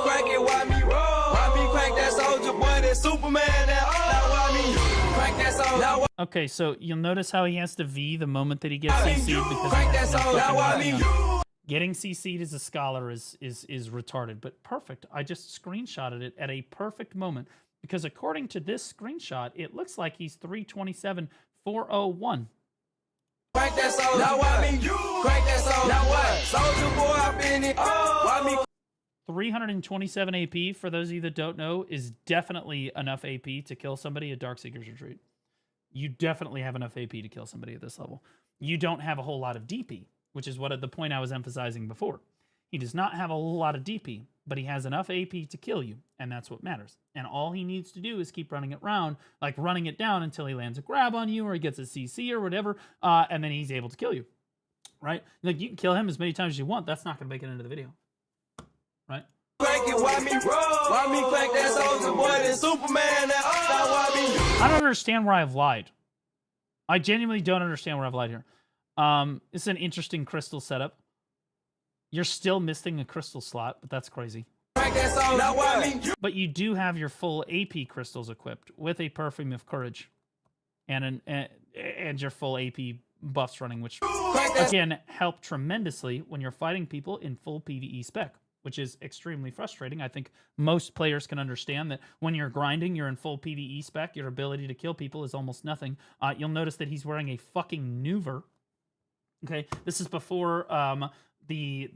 crack it? Why me roll? Why me crack that Soldier Boy? That Superman? Why me crack that Soldier? Okay, so you'll notice how he has to V the moment that he gets CC'd because getting CC'd as a Scholar is retarded. But perfect. I just screenshotted it at a perfect moment. Because according to this screenshot, it looks like he's 327,401. Crank that soul, now why me? Crank that soul, now what? Soldier boy, I been it. Why me? 327 AP, for those of you that don't know, is definitely enough AP to kill somebody at Darkseeker's Retreat. You definitely have enough AP to kill somebody at this level. You don't have a whole lot of DP, which is what the point I was emphasizing before. He does not have a whole lot of DP, but he has enough AP to kill you, and that's what matters. And all he needs to do is keep running it round, like running it down until he lands a grab on you or he gets a CC or whatever, and then he's able to kill you, right? Like, you can kill him as many times as you want. That's not going to make it into the video, right? Crank it, why me roll? Why me crank that soldier boy, that Superman, that why me? I don't understand where I've lied. I genuinely don't understand where I've lied here. It's an interesting crystal setup. You're still missing a crystal slot, but that's crazy. But you do have your full AP crystals equipped with a Perfume of Courage and your full AP buffs running, which again help tremendously when you're fighting people in full PvE spec, which is extremely frustrating. I think most players can understand that when you're grinding, you're in full PvE spec, your ability to kill people is almost nothing. You'll notice that he's wearing a fucking Nuver. Okay, this is before the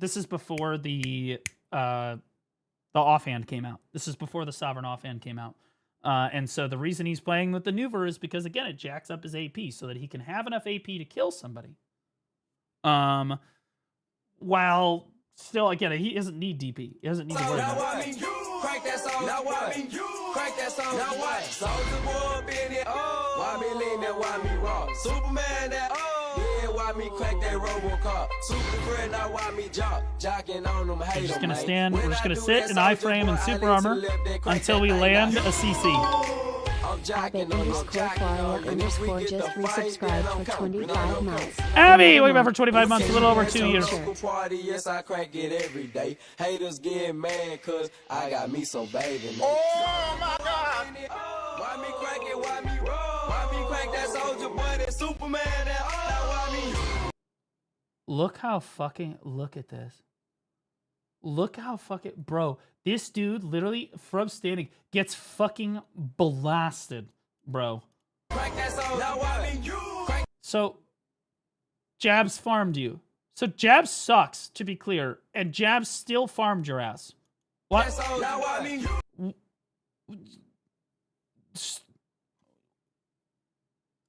offhand came out. This is before the Sovereign offhand came out. And so the reason he's playing with the Nuver is because, again, it jacks up his AP so that he can have enough AP to kill somebody. While still, again, he doesn't need DP. He doesn't need to worry about it. Crank that song, now what? Crank that song, now what? Soldier boy, been it. Why me lean that, why me rock? Superman that, yeah, why me crack that RoboCop? Super friend, now why me jocking on them, hate We're just them, gonna mate. stand. We're When just I gonna do sit that in soldier iframe boy, and I super lean to armor the left, then crank until that we thing land down. a CC. I'm jocking Abbott on them, underscore jocking on Florida them, and if we underscore get just the fight, then resubscribed I'm for coming. 25 months. Abby, wait for 25 months, a little over 2 years. Party, yes, I crank it every day. Haters get mad cause I got me so baby. Oh my God! Why me crank it? Why me roll? Why me crank that soldier boy, that Superman? That why me? Look how fucking, look at this. Look how fucking, bro, this dude literally from standing gets fucking blasted, bro. Crank that soldier. Now why me? Crank So, Jabs farmed you. So Jabs sucks, to be clear, and Jabs still farmed your ass. What? that soldier. Now why me?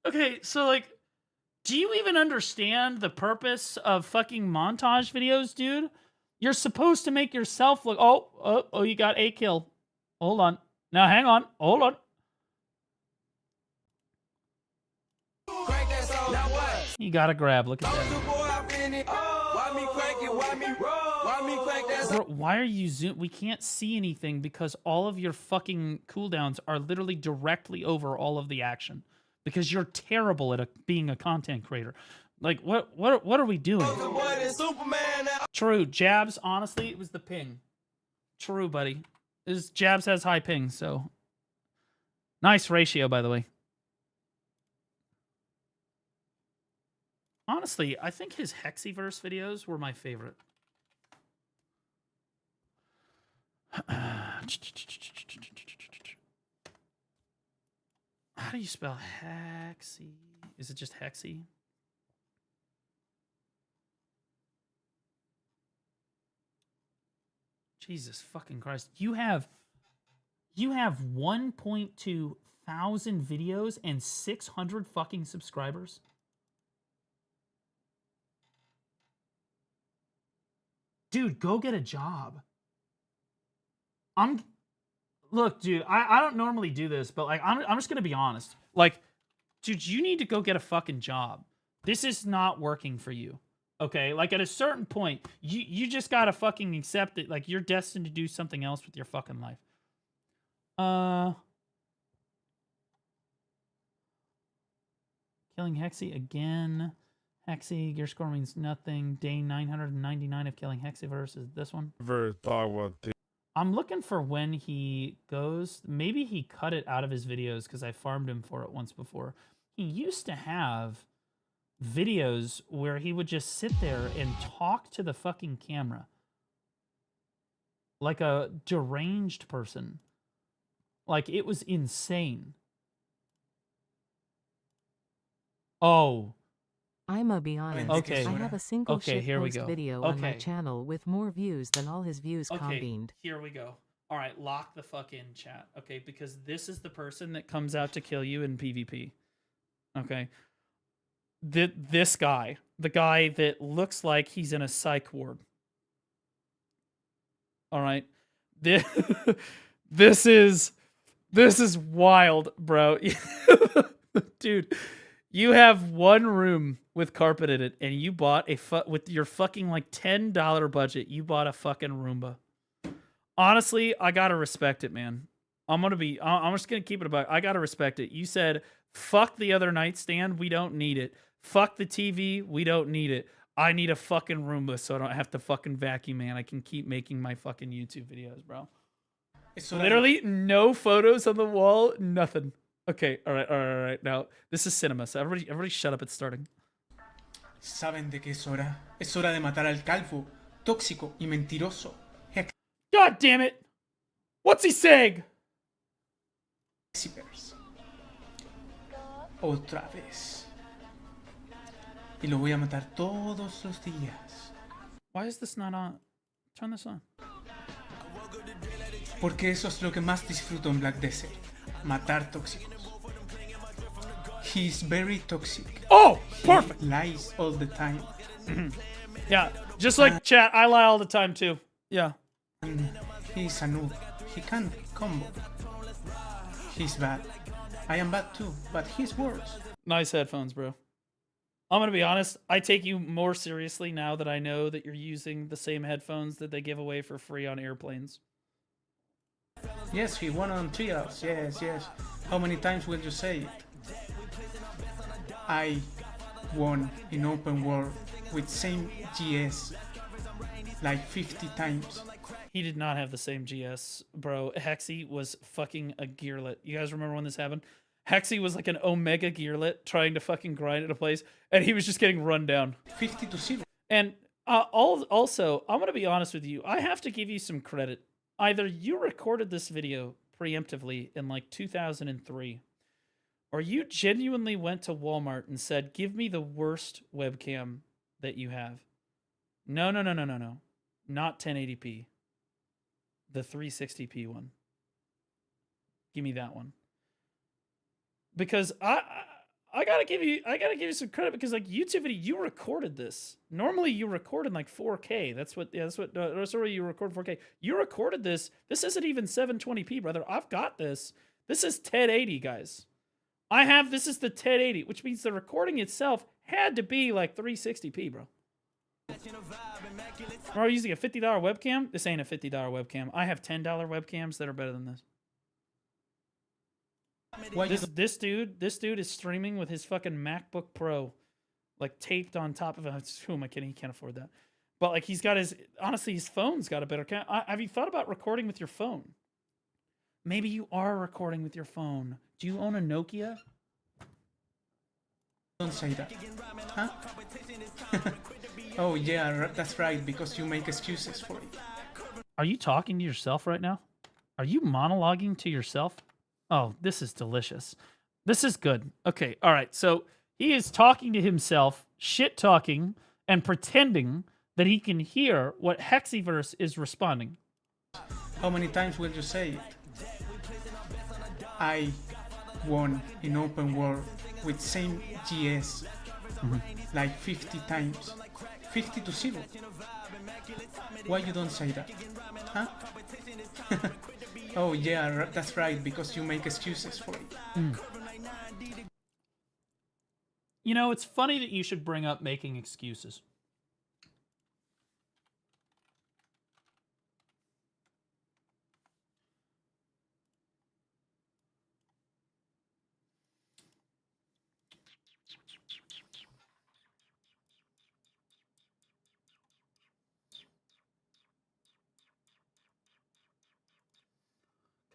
Okay, so like, do you even understand the purpose of fucking montage videos, dude? You're supposed to make yourself look, oh, you got a kill. Hold on. Now hang on. Hold on. Crank that soldier. Now what? You gotta grab. Look at that. Soldier boy, I been it. Why me crank it? Why me roll? Why me crank that soldier? Bro, why are you zoom? We can't see anything because all of your fucking cooldowns are literally directly over all of the action. Because you're terrible at being a content creator. Like, what are we doing? Boy, that Superman. That True, Jabs, honestly, it was the ping. True, buddy. Jabs has high ping, so. Nice ratio, by the way. Honestly, I think his Hexiverse videos were my favorite. How do you spell Hexy? Is it just Hexy? Jesus fucking Christ. You have 1.2 thousand videos and 600 fucking subscribers? Dude, go get a job. Look, dude, I don't normally do this, but like I'm just gonna be honest. Like, dude, you need to go get a fucking job. This is not working for you. Okay? Like at a certain point, you just gotta fucking accept it. Like you're destined to do something else with your fucking life. Killing Hexy again. Hexy, your score means nothing. Day 999 of killing Hexiverse is this one. Never thought about the I'm looking for when he goes. Maybe he cut it out of his videos because I farmed him for it once before. He used to have videos where he would just sit there and talk to the fucking camera like a deranged person. Like, it was insane. Oh. I'ma be honest. Okay. I have a single Okay, here we shitpost go. video on my Okay. channel with more views than all his views Okay, combined. here we go. All right, lock the fuck in, chat. Okay, because this is the person that comes out to kill you in PvP. Okay. This guy. The guy that looks like he's in a psych ward. All right. This is wild, bro. Dude, you have one room with carpet in it, and you bought with your fucking like $10 budget, you bought a fucking Roomba. Honestly, I gotta respect it, man. I'm just gonna keep it about. I gotta respect it. You said, fuck the other nightstand, we don't need it. Fuck the TV, we don't need it. I need a fucking Roomba so I don't have to fucking vacuum, man. I can keep making my fucking YouTube videos, bro. Literally no photos on the wall, nothing. Okay, all right. Now, this is cinema, so everybody shut up, it's starting. Saben de qué es hora. Es hora de matar al calvo, tóxico y mentiroso. God damn it! What's he saying? Hexipers. Otra vez. Y lo voy a matar todos los días. Why is this not on? Turn this on. Porque eso es lo que más disfruto en Black Desert. Matar tóxicos. He's very toxic. Oh, perfect. He lies all the time. Yeah, just like chat, I lie all the time too. Yeah. And he's a noob. He can't combo. He's bad. I am bad too, but he's worse. Nice headphones, bro. I'm gonna be honest, I take you more seriously now that I know that you're using the same headphones that they give away for free on airplanes. Yes, he won on trials. Yes. How many times will you say it? I won in open world with same GS like 50 times. He did not have the same GS, bro. Hexy was fucking a gearlet. You guys remember when this happened? Hexy was like an Omega gearlet trying to fucking grind at a place, and he was just getting run down. 50 to 0. And also, I'm going to be honest with you. I have to give you some credit. Either you recorded this video preemptively in like 2003, or you genuinely went to Walmart and said, give me the worst webcam that you have. No. Not 1080p. The 360p one. Give me that one. Because I gotta give you some credit, because like YouTube video, you recorded this. Normally you record in like 4K. That's what you record 4K. You recorded this. This isn't even 720p, brother. I've got this. This is 1080, guys. This is the 1080, which means the recording itself had to be like 360p, bro. We're using a $50 webcam. This ain't a $50 webcam. I have $10 webcams that are better than this. This dude is streaming with his fucking MacBook Pro, like taped on top of it. Who am I kidding? He can't afford that. But like his phone's got a better camera. Have you thought about recording with your phone? Maybe you are recording with your phone. Do you own a Nokia? Don't say that. Huh? Oh yeah, that's right, because you make excuses for it. Are you talking to yourself right now? Are you monologuing to yourself? Oh, this is delicious. This is good. Okay, all right. So he is talking to himself, shit-talking, and pretending that he can hear what Hexiverse is responding. How many times will you say it? I won in open world with same GS like 50 times. 50 to 0. Why you don't say that? Huh? Oh yeah, that's right, because you make excuses for it. You know, it's funny that you should bring up making excuses.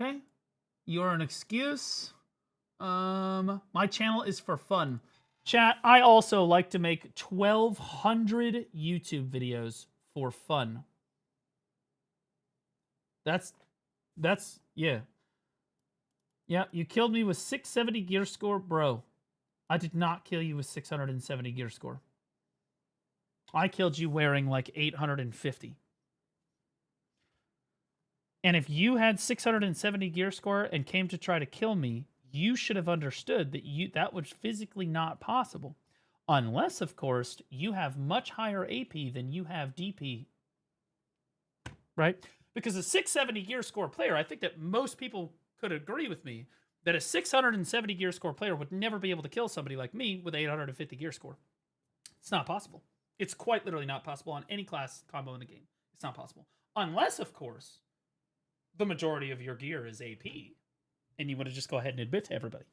Okay, you're an excuse. My channel is for fun. Chat, I also like to make 1,200 YouTube videos for fun. That's, yeah. Yeah, you killed me with 670 gear score, bro. I did not kill you with 670 gear score. I killed you wearing like 850. And if you had 670 gear score and came to try to kill me, you should have understood that that was physically not possible. Unless, of course, you have much higher AP than you have DP. Right? Because a 670 gear score player, I think that most people could agree with me that a 670 gear score player would never be able to kill somebody like me with 850 gear score. It's not possible. It's quite literally not possible on any class combo in the game. It's not possible. Unless, of course, the majority of your gear is AP, and you want to just go ahead and admit to everybody.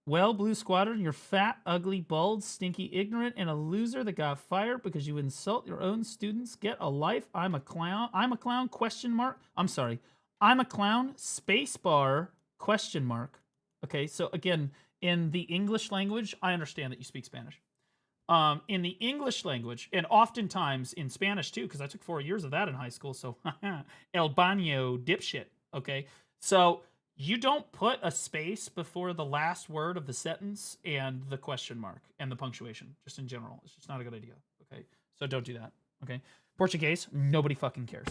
Well, Blue Squadron, you're fat, ugly, bald, stinky, ignorant, and a loser that got fired because you insult your own students. Get a life. I'm a clown. I'm a clown, question mark. I'm sorry. I'm a clown, space bar, question mark. Okay, so again, in the English language, I understand that you speak Spanish. In the English language, and oftentimes in Spanish too, because I took 4 years of that in high school, so el baño dipshit, okay? So you don't put a space before the last word of the sentence and the question mark and the punctuation, just in general. It's just not a good idea, okay? So don't do that, okay? Portuguese, nobody fucking cares.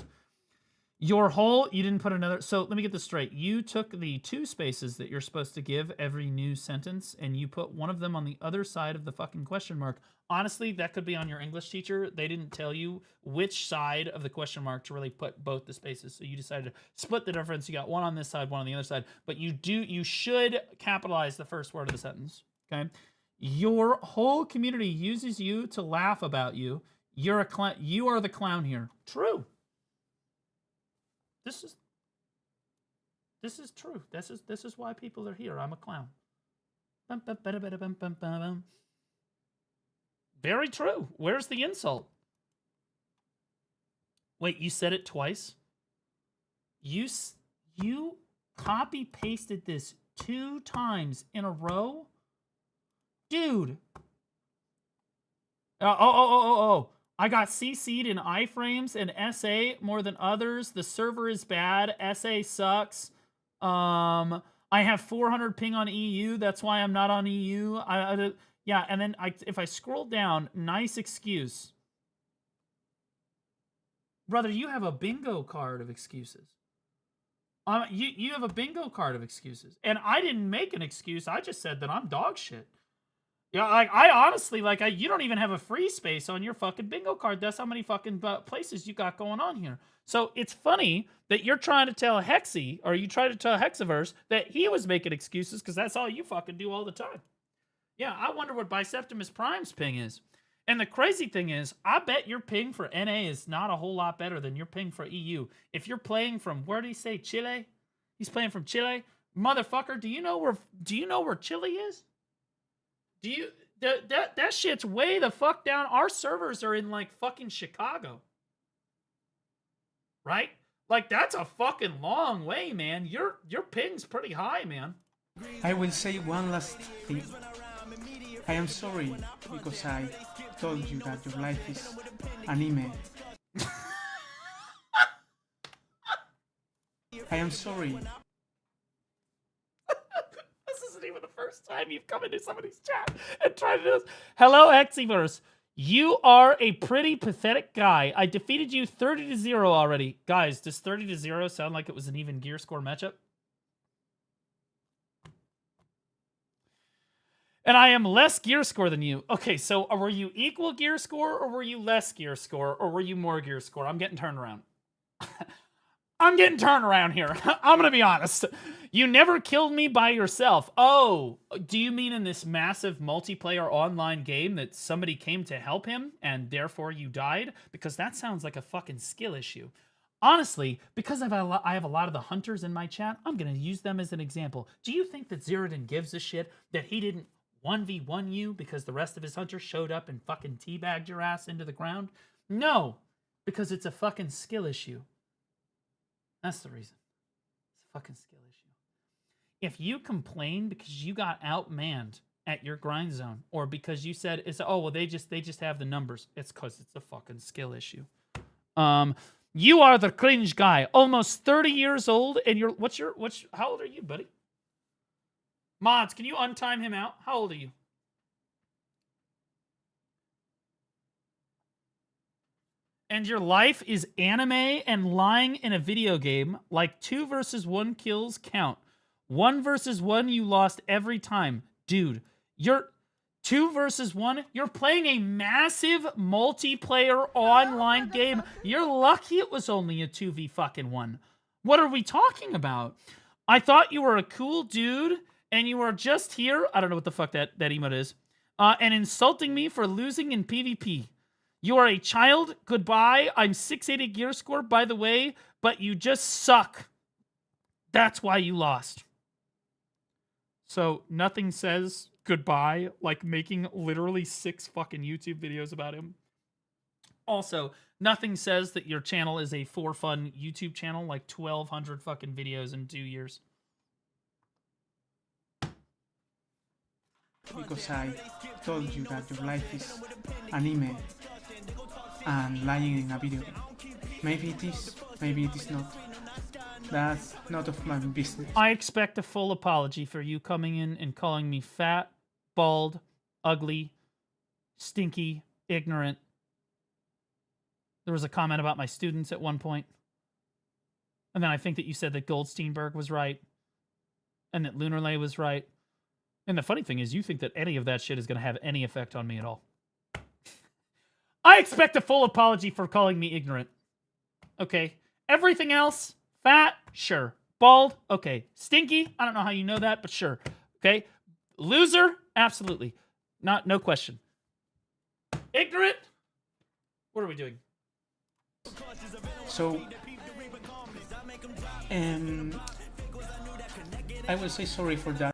Your whole, you didn't put another, so let me get this straight. You took the 2 spaces that you're supposed to give every new sentence and you put one of them on the other side of the fucking question mark. Honestly, that could be on your English teacher. They didn't tell you which side of the question mark to really put both the spaces. So you decided to split the difference. You got one on this side, one on the other side, but you should capitalize the first word of the sentence, okay? Your whole community uses you to laugh about you. You are the clown here. True. This is true. This is why people are here. I'm a clown. Very true. Where's the insult? Wait, you said it twice? You copy pasted this 2 times in a row? Dude. Oh. I got CC'd in iframes and SA more than others. The server is bad. SA sucks. I have 400 ping on EU. That's why I'm not on EU. Yeah, and then if I scroll down, nice excuse. Brother, you have a bingo card of excuses. You have a bingo card of excuses. And I didn't make an excuse. I just said that I'm dog shit. Yeah, like, I honestly, like, you don't even have a free space on your fucking bingo card. That's how many fucking places you got going on here. So it's funny that you're trying to tell Hexy, or you try to tell Hexiverse, that he was making excuses because that's all you fucking do all the time. Yeah, I wonder what Biceptimus Prime's ping is. And the crazy thing is, I bet your ping for NA is not a whole lot better than your ping for EU. If you're playing from, where did he say, Chile? He's playing from Chile. Motherfucker, do you know where Chile is? That shit's way the fuck down. Our servers are in like fucking Chicago. Right? Like, that's a fucking long way, man. Your ping's pretty high, man. I will say one last thing. I am sorry because I told you that your life is anime. I am sorry. This isn't even the first time you've come into somebody's chat and tried to do this. Hello, Hexiverse. You are a pretty pathetic guy. I defeated you 30-0 already. Guys, does 30-0 sound like it was an even gear score matchup? And I am less gear score than you. Okay, so were you equal gear score, or were you less gear score, or were you more gear score? I'm getting turned around. I'm getting turned around here. I'm going to be honest. You never killed me by yourself. Oh, do you mean in this massive multiplayer online game that somebody came to help him and therefore you died? Because that sounds like a fucking skill issue. Honestly, because I have a lot of the hunters in my chat, I'm going to use them as an example. Do you think that Zeratin gives a shit that he didn't 1v1 you because the rest of his hunters showed up and fucking teabagged your ass into the ground? No, because it's a fucking skill issue. That's the reason. It's a fucking skill issue. If you complain because you got outmanned at your grind zone, or because you said, "Oh, well, they just have the numbers," it's because it's a fucking skill issue. You are the cringe guy, almost 30 years old, and you're how old are you, buddy? Mods, can you untime him out? How old are you? And your life is anime and lying in a video game, like 2 versus 1 kills count. 1 versus 1 you lost every time. Dude, you're 2 versus 1, you're playing a massive multiplayer online game. You're lucky it was only a 2v1. What are we talking about? I thought you were a cool dude, and you are just here, I don't know what the fuck that emote is, and insulting me for losing in PvP. You are a child. Goodbye. I'm 680 gear score, by the way, but you just suck. That's why you lost. So nothing says goodbye like making literally 6 fucking YouTube videos about him. Also, nothing says that your channel is a for fun YouTube channel like 1,200 fucking videos in 2 years. Because I told you that your life is anime and lying in a video game. Maybe it is, maybe it is not. That's not of my business. I expect a full apology for you coming in and calling me fat, bald, ugly, stinky, ignorant. There was a comment about my students at one point. And then I think that you said that Goldsteinberg was right. And that Lunarlay was right. And the funny thing is, you think that any of that shit is going to have any effect on me at all. I expect a full apology for calling me ignorant. Okay. Everything else, fat, sure. Bald, okay. Stinky, I don't know how you know that, but sure. Okay. Loser, absolutely. No question. Ignorant, what are we doing? So, I will say sorry for that.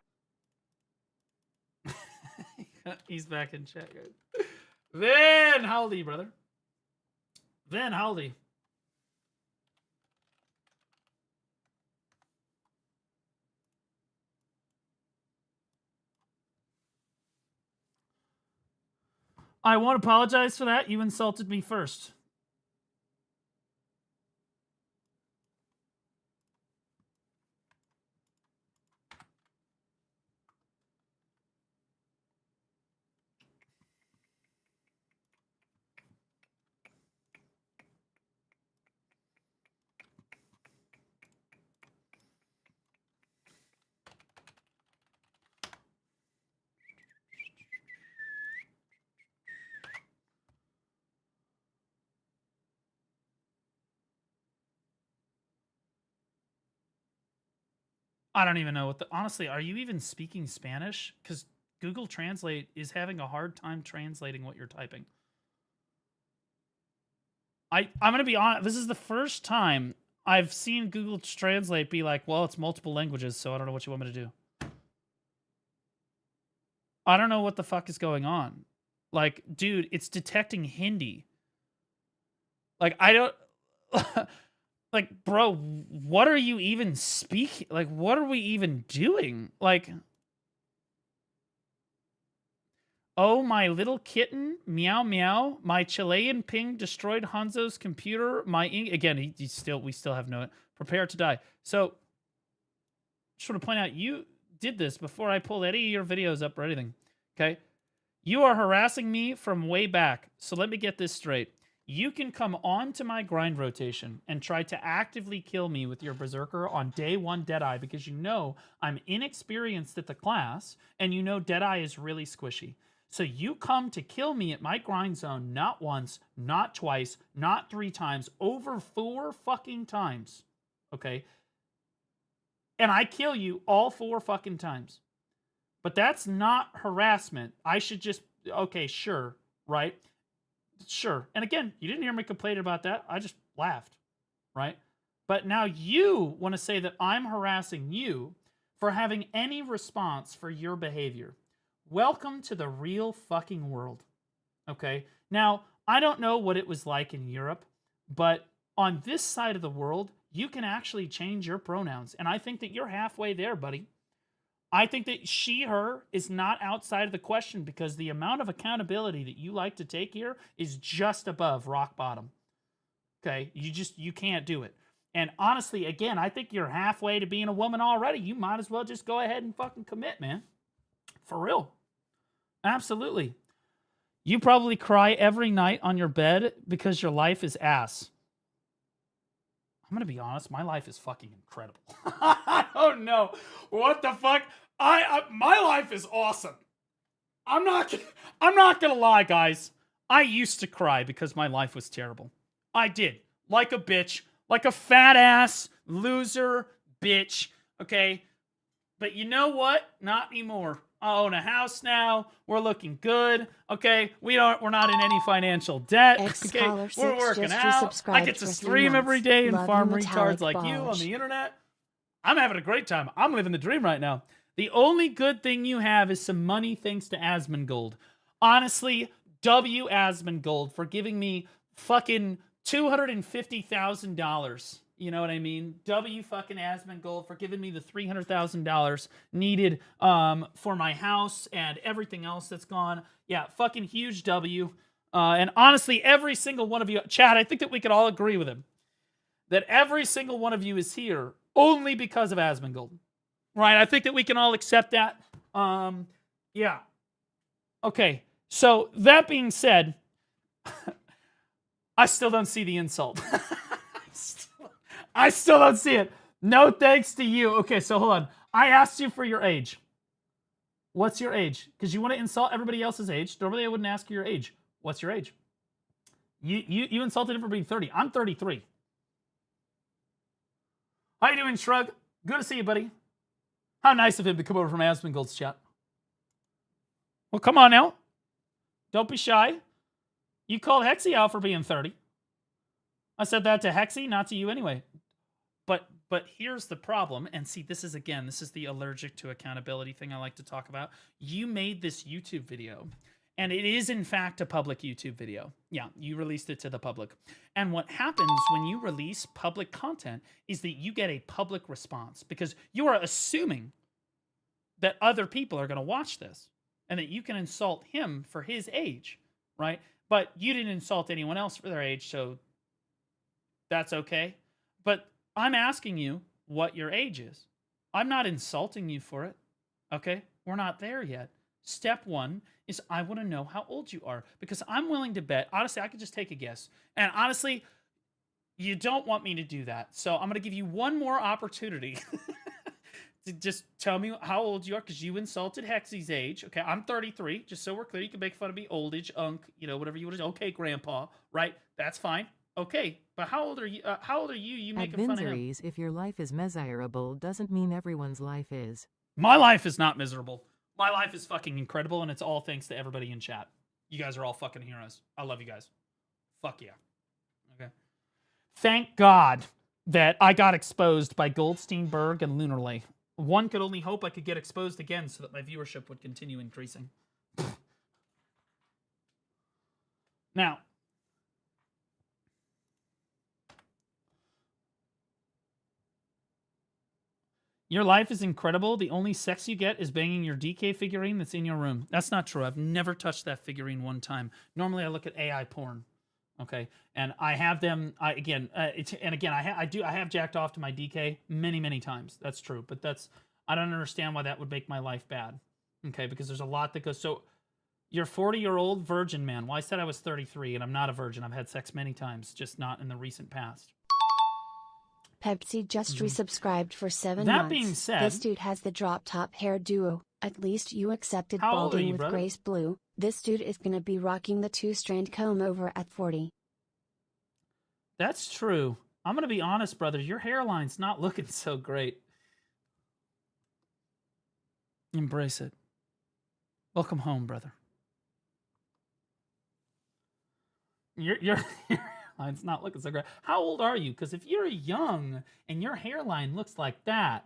He's back in chat, guys. Van, how old are you, brother? Van, how old are you? I won't apologize for that. You insulted me first. I don't even know what the... Honestly, are you even speaking Spanish? Because Google Translate is having a hard time translating what you're typing. I'm going to be honest. This is the first time I've seen Google Translate be like, well, it's multiple languages, so I don't know what you want me to do. I don't know what the fuck is going on. Like, dude, it's detecting Hindi. Like, I don't... Like, bro, what are you even speaking? Like, what are we even doing? Like, oh, my little kitten, meow meow. My Chilean ping destroyed Hanzo's computer. Again, we still have no prepare to die. So, just want to point out, you did this before I pulled any of your videos up or anything. Okay, you are harassing me from way back. So let me get this straight. You can come onto my grind rotation and try to actively kill me with your Berserker on day 1 Deadeye because you know I'm inexperienced at the class and you know Deadeye is really squishy. So you come to kill me at my grind zone not once, not twice, not 3 times, over 4 fucking times. Okay? And I kill you all 4 fucking times. But that's not harassment. I should just, okay, sure, right? Sure. And again, you didn't hear me complain about that. I just laughed, right? But now you want to say that I'm harassing you for having any response for your behavior. Welcome to the real fucking world, okay? Now, I don't know what it was like in Europe, but on this side of the world, you can actually change your pronouns. And I think that you're halfway there, buddy. I think that she, her is not outside of the question because the amount of accountability that you like to take here is just above rock bottom. Okay, you can't do it. And honestly, again, I think you're halfway to being a woman already. You might as well just go ahead and fucking commit, man. For real. Absolutely. You probably cry every night on your bed because your life is ass. I'm going to be honest, my life is fucking incredible. I don't know. What the fuck? My life is awesome. I'm not going to lie, guys. I used to cry because my life was terrible. I did. Like a bitch. Like a fat ass loser bitch. Okay? But you know what? Not anymore. I own a house now. We're looking good. Okay, we're not in any financial debt. Okay, we're working out. I get to stream every day and farm retards like you on the internet. I'm having a great time. I'm living the dream right now. The only good thing you have is some money thanks to Asmongold. Honestly, W Asmongold for giving me fucking $250,000. You know what I mean? W fucking Asmongold for giving me the $300,000 needed for my house and everything else that's gone. Yeah, fucking huge W. And honestly, every single one of you, Chad, I think that we could all agree with him that every single one of you is here only because of Asmongold. Right? I think that we can all accept that. Yeah. Okay. So that being said, I still don't see the insult. I still don't see it. No thanks to you. Okay, so hold on. I asked you for your age. What's your age? Because you want to insult everybody else's age. Normally I wouldn't ask you your age. What's your age? You insulted him for being 30. I'm 33. How you doing, Shrug? Good to see you, buddy. How nice of him to come over from Asmongold's chat. Well, come on now. Don't be shy. You called Hexy out for being 30. I said that to Hexy, not to you anyway. But here's the problem, and see, this is the allergic to accountability thing I like to talk about. You made this YouTube video, and it is in fact a public YouTube video. Yeah, you released it to the public. And what happens when you release public content is that you get a public response because you are assuming that other people are going to watch this and that you can insult him for his age, right? But you didn't insult anyone else for their age, so that's okay. But I'm asking you what your age is. I'm not insulting you for it, okay? We're not there yet. Step one is I want to know how old you are because I'm willing to bet. Honestly, I could just take a guess. And honestly, you don't want me to do that. So I'm going to give you one more opportunity to just tell me how old you are because you insulted Hexy's age. Okay, I'm 33. Just so we're clear, you can make fun of me, old age, whatever you want to do. Okay, grandpa, right? That's fine. Okay, but how old are you? You making fun of him? If your life is miserable, doesn't mean everyone's life is. My life is not miserable. My life is fucking incredible, and it's all thanks to everybody in chat. You guys are all fucking heroes. I love you guys. Fuck yeah. Okay. Thank God that I got exposed by Goldsteinberg and Lunarley. One could only hope I could get exposed again so that my viewership would continue increasing. Now, your life is incredible. The only sex you get is banging your DK figurine that's in your room. That's not true. I've never touched that figurine one time. Normally, I look at AI porn, okay, and I have them. I have jacked off to my DK many times. That's true, but I don't understand why that would make my life bad, okay? Because there's a lot that goes. So, you're 40-year-old virgin man. Well, I said I was 33, and I'm not a virgin. I've had sex many times, just not in the recent past. Pepsi just resubscribed for 7 that months. Being said, this dude has the drop top hair duo. At least you accepted how old are balding you, with brother? Grace Blue. This dude is gonna be rocking the 2-strand comb over at 40. That's true. I'm gonna be honest, brother. Your hairline's not looking so great. Embrace it. Welcome home, brother. Your hairline's not looking so great. How old are you? Because if you're young and your hairline looks like that,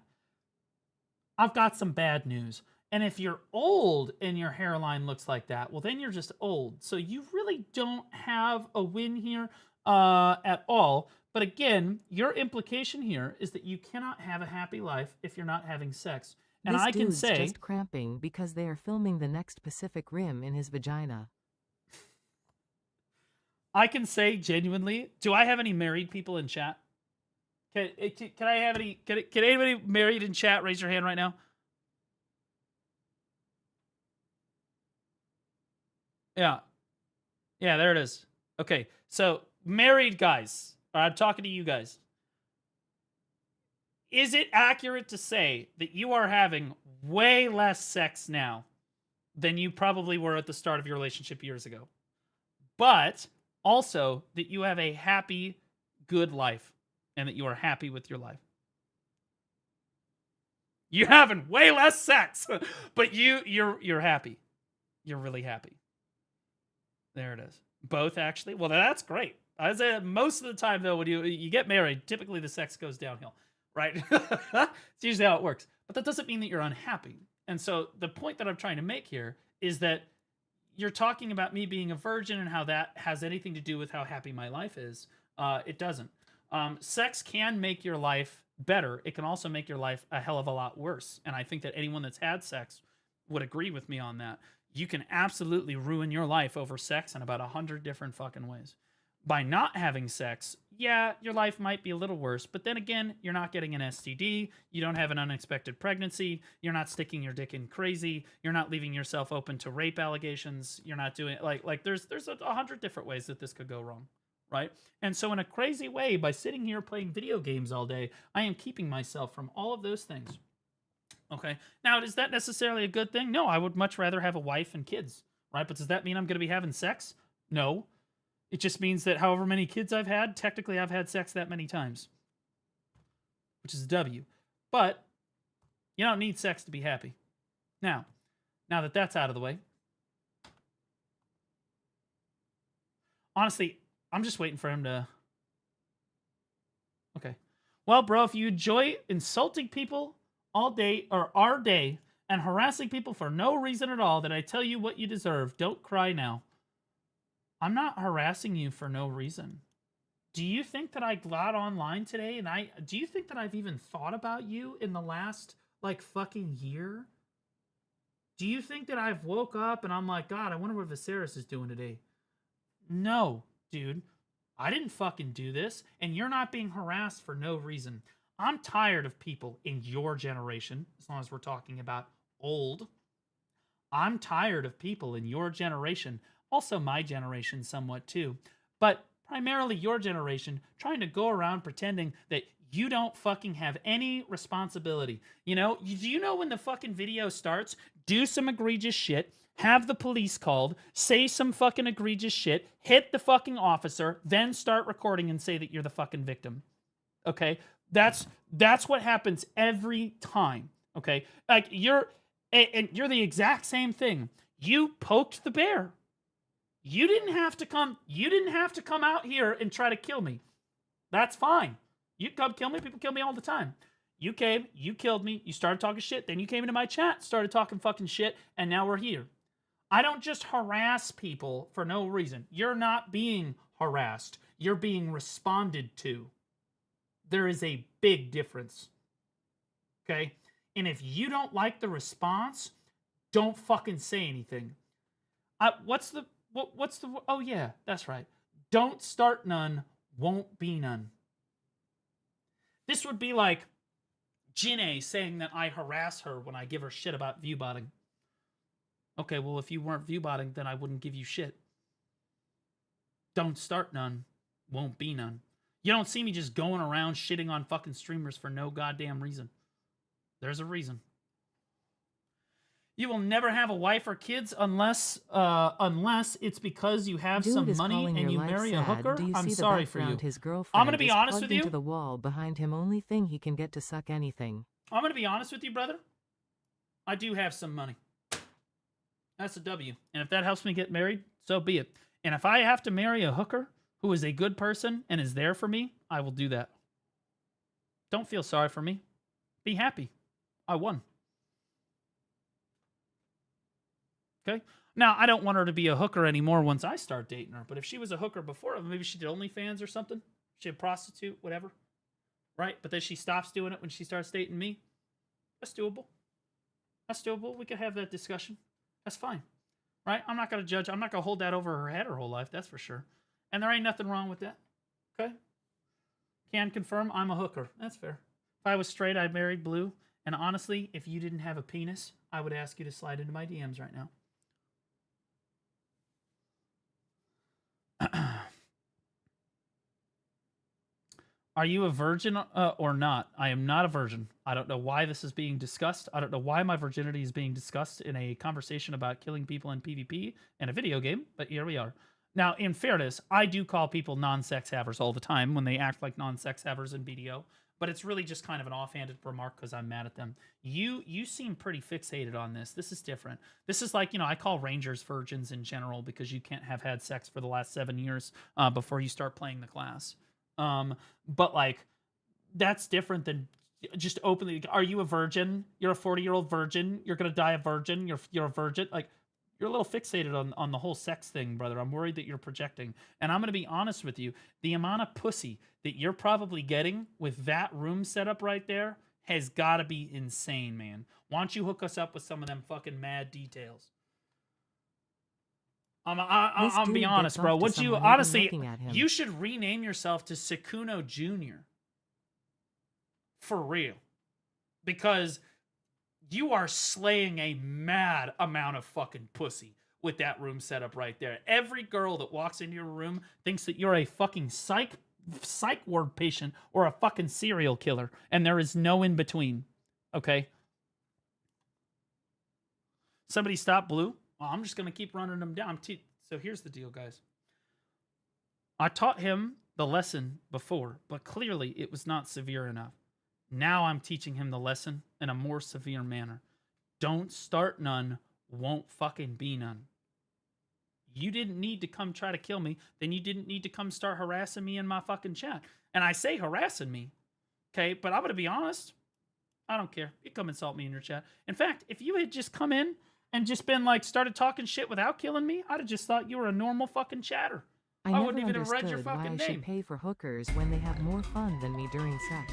I've got some bad news. And if you're old and your hairline looks like that, well, then you're just old. So you really don't have a win here at all. But again, your implication here is that you cannot have a happy life if you're not having sex. And This I can dude's say, just cramping because they are filming the next Pacific Rim in his vagina. I can say genuinely, do I have any married people in chat? Can I have any, can anybody married in chat raise your hand right now? Yeah. Yeah, there it is. Okay, so married guys, I'm talking to you guys. Is it accurate to say that you are having way less sex now than you probably were at the start of your relationship years ago? But also that you have a happy, good life and that you are happy with your life. You're having way less sex, but you're happy. You're really happy. There it is. Both actually. Well, that's great. I say most of the time though, when you get married, typically the sex goes downhill, right? It's usually how it works. But that doesn't mean that you're unhappy. And so the point that I'm trying to make here is that you're talking about me being a virgin and how that has anything to do with how happy my life is. It doesn't. Sex can make your life better. It can also make your life a hell of a lot worse. And I think that anyone that's had sex would agree with me on that. You can absolutely ruin your life over sex in about 100 different fucking ways. By not having sex, yeah, your life might be a little worse, but then again, you're not getting an STD, you don't have an unexpected pregnancy, you're not sticking your dick in crazy, you're not leaving yourself open to rape allegations, you're not doing like there's 100 different ways that this could go wrong, right? And so in a crazy way, by sitting here playing video games all day, I am keeping myself from all of those things. Okay. Now, is that necessarily a good thing? No, I would much rather have a wife and kids, right? But does that mean I'm going to be having sex? No. It just means that however many kids I've had, technically I've had sex that many times, which is a W. But you don't need sex to be happy. Now that that's out of the way, honestly, I'm just waiting for him to... Okay. Well, bro, if you enjoy insulting people all day, or our day, and harassing people for no reason at all, then I tell you what you deserve. Don't cry now. I'm not harassing you for no reason. Do you think that I got online today and do you think that I've even thought about you in the last, like, fucking year? Do you think that I've woke up and I'm like, God, I wonder what Viserys is doing today? No, dude. I didn't fucking do this, and you're not being harassed for no reason. I'm tired of people in your generation, as long as we're talking about old. I'm tired of people in your generation, also my generation somewhat too, but primarily your generation, trying to go around pretending that you don't fucking have any responsibility. You know, do you know when the fucking video starts, do some egregious shit, have the police called, say some fucking egregious shit, hit the fucking officer, then start recording and say that you're the fucking victim. Okay? That's what happens every time. Okay? Like, you're the exact same thing. You poked the bear. You didn't have to come out here and try to kill me. That's fine. You come kill me. People kill me all the time. You came, you killed me, you started talking shit, then you came into my chat, started talking fucking shit, and now we're here. I don't just harass people for no reason. You're not being harassed. You're being responded to. There is a big difference. Okay? And if you don't like the response, don't fucking say anything. Oh yeah, that's right. Don't start none, won't be none. This would be like Jinae saying that I harass her when I give her shit about viewbotting. Okay, well, if you weren't viewbotting, then I wouldn't give you shit. Don't start none, won't be none. You don't see me just going around shitting on fucking streamers for no goddamn reason. There's a reason. You will never have a wife or kids unless it's because you have some money and you marry a hooker. I'm sorry for you. I'm gonna be honest with you. To the wall behind him, only thing he can get to suck anything. I'm gonna be honest with you, brother. I do have some money. That's a W. And if that helps me get married, so be it. And if I have to marry a hooker who is a good person and is there for me, I will do that. Don't feel sorry for me. Be happy. I won. Okay? Now, I don't want her to be a hooker anymore once I start dating her, but if she was a hooker before, maybe she did OnlyFans or something, she a prostitute, whatever, right? But then she stops doing it when she starts dating me, that's doable. That's doable. We could have that discussion. That's fine, right? I'm not going to judge. I'm not going to hold that over her head her whole life, that's for sure. And there ain't nothing wrong with that. Okay? Can confirm I'm a hooker. That's fair. If I was straight, I'd marry Blue. And honestly, if you didn't have a penis, I would ask you to slide into my DMs right now. Are you a virgin or not? I am not a virgin. I don't know why this is being discussed. I don't know why my virginity is being discussed in a conversation about killing people in PvP and a video game, but here we are. Now, in fairness, I do call people non-sex havers all the time when they act like non-sex havers in BDO, but it's really just kind of an offhanded remark because I'm mad at them. You seem pretty fixated on this. This is different. This is like, you know, I call Rangers virgins in general because you can't have had sex for the last 7 years before you start playing the class. But like, that's different than just openly, are you a virgin? You're a 40-year-old virgin. You're going to die a virgin. You're a virgin. Like, you're a little fixated on the whole sex thing, brother. I'm worried that you're projecting. And I'm going to be honest with you. The amount of pussy that you're probably getting with that room setup right there has got to be insane, man. Why don't you hook us up with some of them fucking mad details? I'm be honest, bro. Would you honestly? You should rename yourself to Sekuno Jr. For real, because you are slaying a mad amount of fucking pussy with that room setup right there. Every girl that walks into your room thinks that you're a fucking psych ward patient or a fucking serial killer, and there is no in between. Okay. Somebody stop Blue. Well, I'm just going to keep running them down. So here's the deal, guys. I taught him the lesson before, but clearly it was not severe enough. Now I'm teaching him the lesson in a more severe manner. Don't start none, won't fucking be none. You didn't need to come try to kill me, then you didn't need to come start harassing me in my fucking chat. And I say harassing me, okay? But I'm going to be honest. I don't care. You come insult me in your chat. In fact, if you had just come in and just been like, started talking shit without killing me, I'd have just thought you were a normal fucking chatter. I wouldn't even have read your fucking name. I should pay for hookers when they have more fun than me during sex.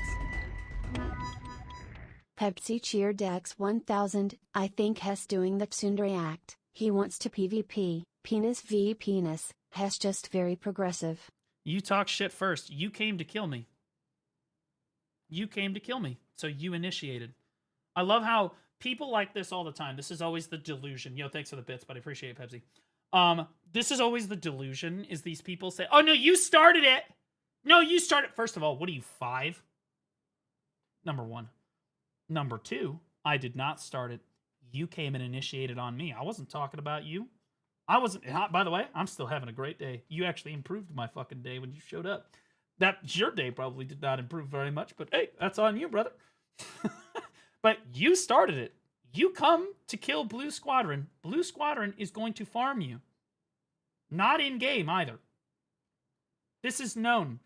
Pepsi Cheer Dex 1000, I think Hess doing the tsundere act. He wants to PvP, penis v penis, Hess just very progressive. You talk shit first. You came to kill me. You came to kill me, so you initiated. I love how people like this all the time. This is always the delusion. Yo, thanks for the bits, but I appreciate it, Pepsi. This is always the delusion, is these people say, oh, no, you started it. No, you started. First of all, what are you, 5? Number 1. Number 2, I did not start it. You came and initiated on me. I wasn't talking about you. I wasn't. By the way, I'm still having a great day. You actually improved my fucking day when you showed up. Your day probably did not improve very much, but hey, that's on you, brother. But you started it. You come to kill Blue Squadron. Blue Squadron is going to farm you. Not in-game either. This is known.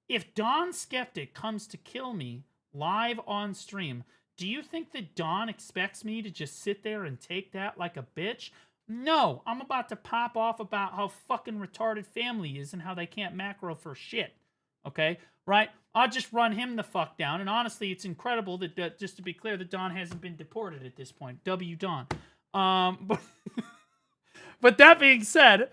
If Don Skeptic comes to kill me live on stream, do you think that Don expects me to just sit there and take that like a bitch? No, I'm about to pop off about how fucking retarded family is and how they can't macro for shit. Okay? Right? I'll just run him the fuck down. And honestly, it's incredible that, just to be clear, that Don hasn't been deported at this point. W Don. But that being said,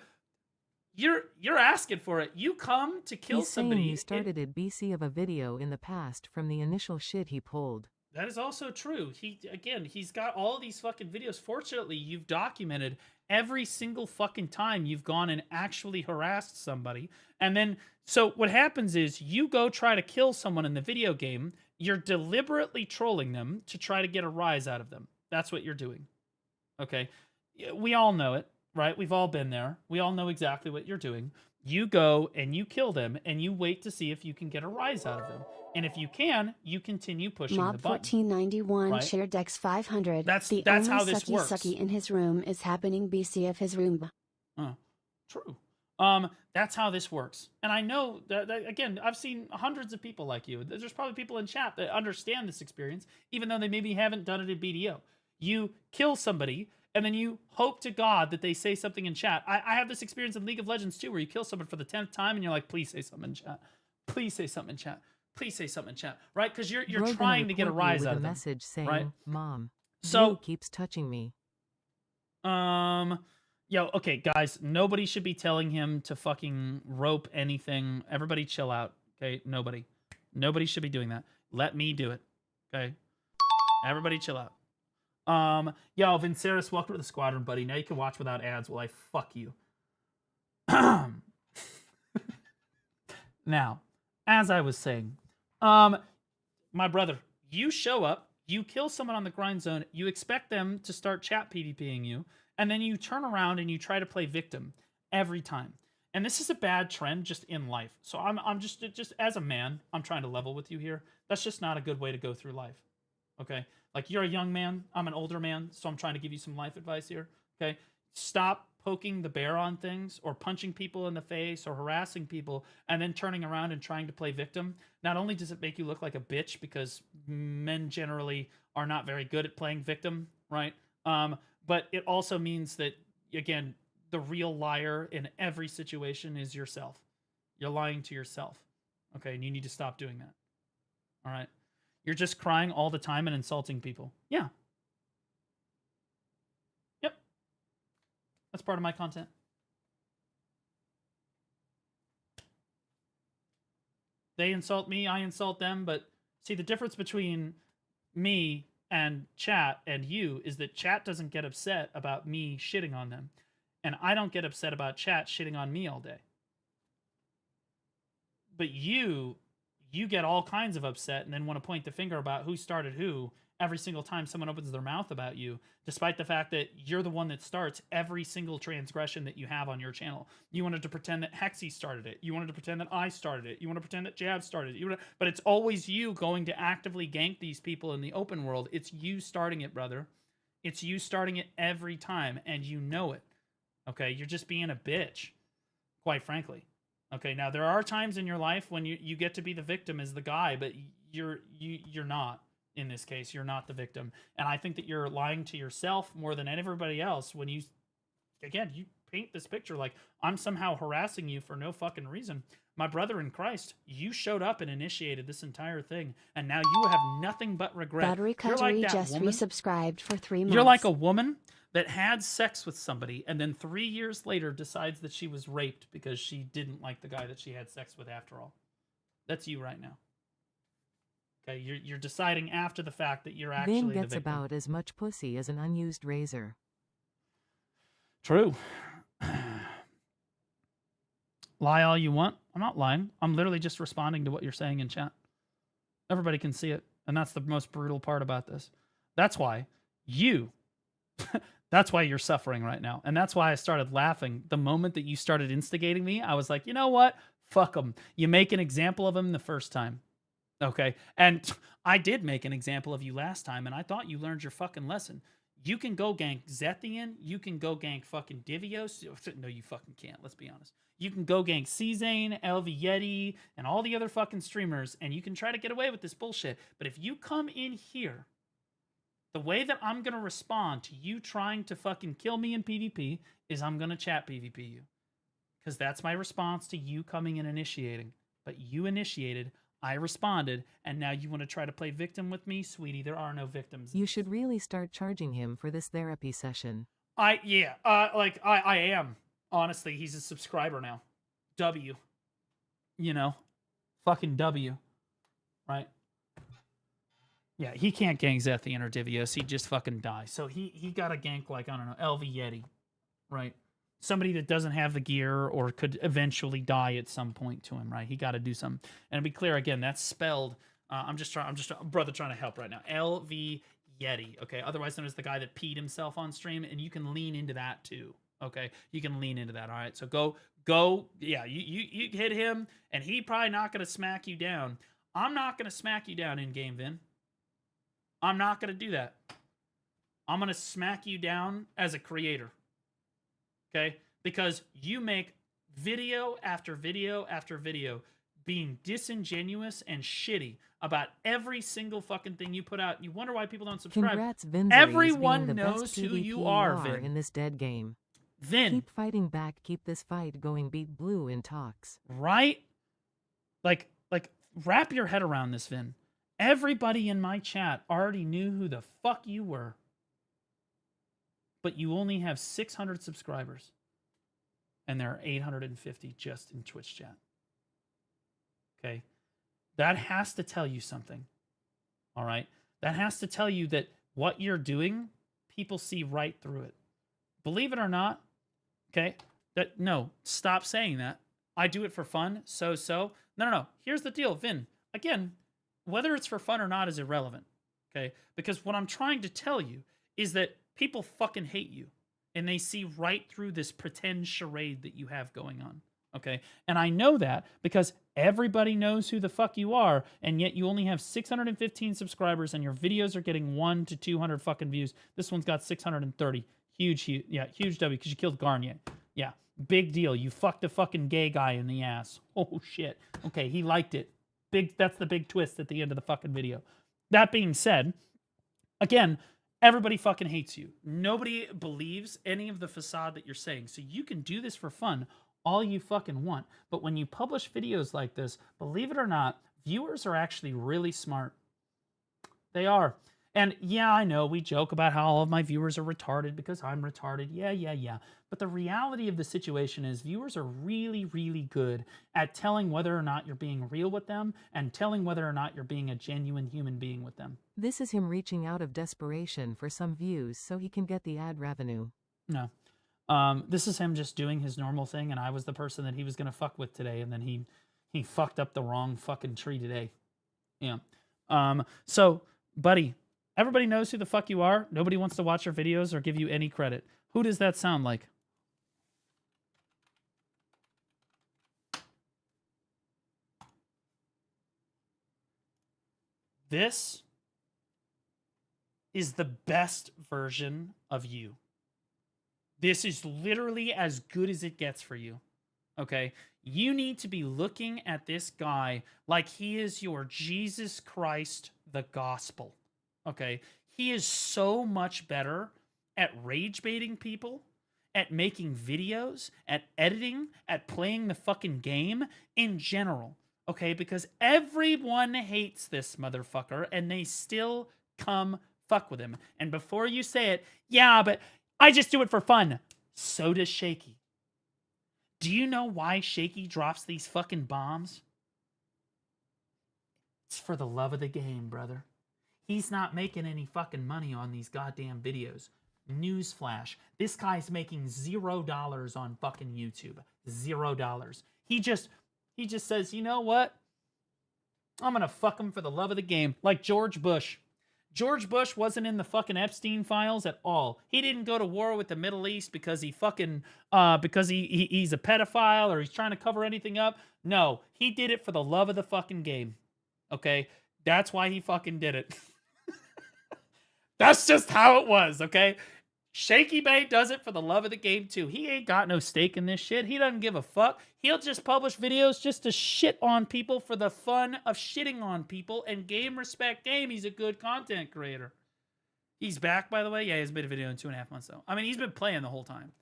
you're asking for it. You come to kill somebody. You started a BC of a video in the past from the initial shit he pulled. That is also true. He's got all these fucking videos. Fortunately, you've documented every single fucking time you've gone and actually harassed somebody. And then, so what happens is you go try to kill someone in the video game. You're deliberately trolling them to try to get a rise out of them. That's what you're doing. Okay? We all know it, right? We've all been there. We all know exactly what you're doing. You go and you kill them and you wait to see if you can get a rise out of them. And if you can, you continue pushing the button. Mob 1491 right? Share Dex 500. That's how this works. Sucky in his room is happening BC of his room. True. That's how this works. And I know that, again, I've seen hundreds of people like you. There's probably people in chat that understand this experience, even though they maybe haven't done it in BDO. You kill somebody, and then you hope to God that they say something in chat. I have this experience in League of Legends, too, where you kill someone for the 10th time, and you're like, please say something in chat. Please say something in chat. Please say something in chat, right? Because you're trying to get a rise out of them, message saying, right? Mom, so Blue keeps touching me. Yo, okay, guys, nobody should be telling him to fucking rope anything. Everybody chill out, okay? Nobody. Nobody should be doing that. Let me do it, okay? Everybody chill out. Yo, Vinceris, welcome to the squadron, buddy. Now you can watch without ads while I fuck you. Now, as I was saying, my brother, you show up, you kill someone on the grind zone, you expect them to start chat PvPing you, and then you turn around and you try to play victim every time. And this is a bad trend just in life. So I'm just as a man, I'm trying to level with you here. That's just not a good way to go through life. Okay? Like, you're a young man, I'm an older man, so I'm trying to give you some life advice here. Okay? Stop poking the bear on things or punching people in the face or harassing people and then turning around and trying to play victim. Not only does it make you look like a bitch, because men generally are not very good at playing victim, right? But it also means that, again, the real liar in every situation is yourself. You're lying to yourself. Okay, and you need to stop doing that. All right? You're just crying all the time and insulting people. Yeah. Yep. That's part of my content. They insult me, I insult them, but see, the difference between me and chat and you is that chat doesn't get upset about me shitting on them. And I don't get upset about chat shitting on me all day. But you get all kinds of upset and then want to point the finger about who started who every single time someone opens their mouth about you, despite the fact that you're the one that starts every single transgression that you have on your channel. You wanted to pretend that Hexy started it. You wanted to pretend that I started it. You want to pretend that Jab started it. But it's always you going to actively gank these people in the open world. It's you starting it, brother. It's you starting it every time, and you know it. Okay? You're just being a bitch, quite frankly. Okay, now there are times in your life when you get to be the victim as the guy, but you're not. In this case, you're not the victim. And I think that you're lying to yourself more than everybody else when you paint this picture like I'm somehow harassing you for no fucking reason. My brother in Christ, you showed up and initiated this entire thing, and now you have nothing but regret. Battery Cuttery just resubscribed for 3 months. You're like a woman that had sex with somebody and then 3 years later decides that she was raped because she didn't like the guy that she had sex with after all. That's you right now. Okay, you're deciding after the fact that you're actually the victim. Vin gets about as much pussy as an unused razor. True. Lie all you want. I'm not lying. I'm literally just responding to what you're saying in chat. Everybody can see it. And that's the most brutal part about this. That's why that's why you're suffering right now. And that's why I started laughing. The moment that you started instigating me, I was like, you know what? Fuck them. You make an example of him the first time. Okay? And I did make an example of you last time, and I thought you learned your fucking lesson. You can go gank Zethian. You can go gank fucking Divios. No, you fucking can't. Let's be honest. You can go gank C-Zane, LV Yeti, and all the other fucking streamers, and you can try to get away with this bullshit. But if you come in here, the way that I'm going to respond to you trying to fucking kill me in PvP is I'm going to chat PvP you. Because that's my response to you coming and initiating. But you initiated, I responded, and now you want to try to play victim with me? Sweetie, there are no victims. You should really start charging him for this therapy session. I am. Honestly, he's a subscriber now. W. You know? Fucking W. Right? Yeah, he can't gank Zethian or Divios. He'd just fucking die. So he got to gank, like, I don't know, LV Yeti. Right? Somebody that doesn't have the gear or could eventually die at some point to him, right? He got to do something. And to be clear, again, that's spelled, I'm just brother trying to help right now. LV Yeti, okay? Otherwise known as the guy that peed himself on stream, and you can lean into that too, okay? You can lean into that, all right? So go, yeah, you hit him, and he probably not going to smack you down. I'm not going to smack you down in-game, Vin. I'm not going to do that. I'm going to smack you down as a creator. Okay? Because you make video after video after video being disingenuous and shitty about every single fucking thing you put out. You wonder why people don't subscribe. Congrats, Vin. Everyone knows who you are, Vin. In this dead game. Vin. Keep fighting back. Keep this fight going. Beat Blue in talks. Right? Like, wrap your head around this, Vin. Everybody in my chat already knew who the fuck you were. but you only have 600 subscribers. And there are 850 just in Twitch chat. Okay? That has to tell you something. All right? That has to tell you that what you're doing, people see right through it. Believe it or not, okay? No, stop saying that. I do it for fun, so. No. Here's the deal, Vin. Again, whether it's for fun or not is irrelevant, okay? Because what I'm trying to tell you is that people fucking hate you, and they see right through this pretend charade that you have going on, okay? And I know that because everybody knows who the fuck you are, and yet you only have 615 subscribers, and your videos are getting 1 to 200 fucking views. This one's got 630. Huge W, because you killed Garnier. Yeah, big deal. You fucked a fucking gay guy in the ass. Oh, shit. Okay, he liked it. That's the big twist at the end of the fucking video. That being said, again, everybody fucking hates you. Nobody believes any of the facade that you're saying. So you can do this for fun all you fucking want. But when you publish videos like this, believe it or not, viewers are actually really smart. They are. And yeah, I know we joke about how all of my viewers are retarded because I'm retarded. Yeah. But the reality of the situation is viewers are really, really good at telling whether or not you're being real with them and telling whether or not you're being a genuine human being with them. This is him reaching out of desperation for some views so he can get the ad revenue. No. This is him just doing his normal thing, and I was the person that he was going to fuck with today, and then he fucked up the wrong fucking tree today. Yeah. So, buddy, everybody knows who the fuck you are. Nobody wants to watch your videos or give you any credit. Who does that sound like? This is the best version of you. This is literally as good as it gets for you. Okay? You need to be looking at this guy like he is your Jesus Christ, the gospel. Okay? He is so much better at rage baiting people, at making videos, at editing, at playing the fucking game in general. Okay? Because everyone hates this motherfucker and they still come fuck with him. And before you say it, yeah, but I just do it for fun. So does Shaky. Do you know why Shaky drops these fucking bombs? It's for the love of the game, brother. He's not making any fucking money on these goddamn videos. Newsflash. This guy's making $0 on fucking YouTube. $0. He just says, you know what? I'm gonna fuck him for the love of the game. Like George Bush. George Bush wasn't in the fucking Epstein files at all. He didn't go to war with the Middle East because he fucking, because he's a pedophile or he's trying to cover anything up. No, he did it for the love of the fucking game. Okay? That's why he fucking did it. That's just how it was, okay? Shaky Bay does it for the love of the game too. He ain't got no stake in this shit. He doesn't give a fuck. He'll just publish videos just to shit on people for the fun of shitting on people. And game, respect, game. He's a good content creator. He's back, by the way. Yeah, he hasn't made a video in 2.5 months, though. I mean, he's been playing the whole time.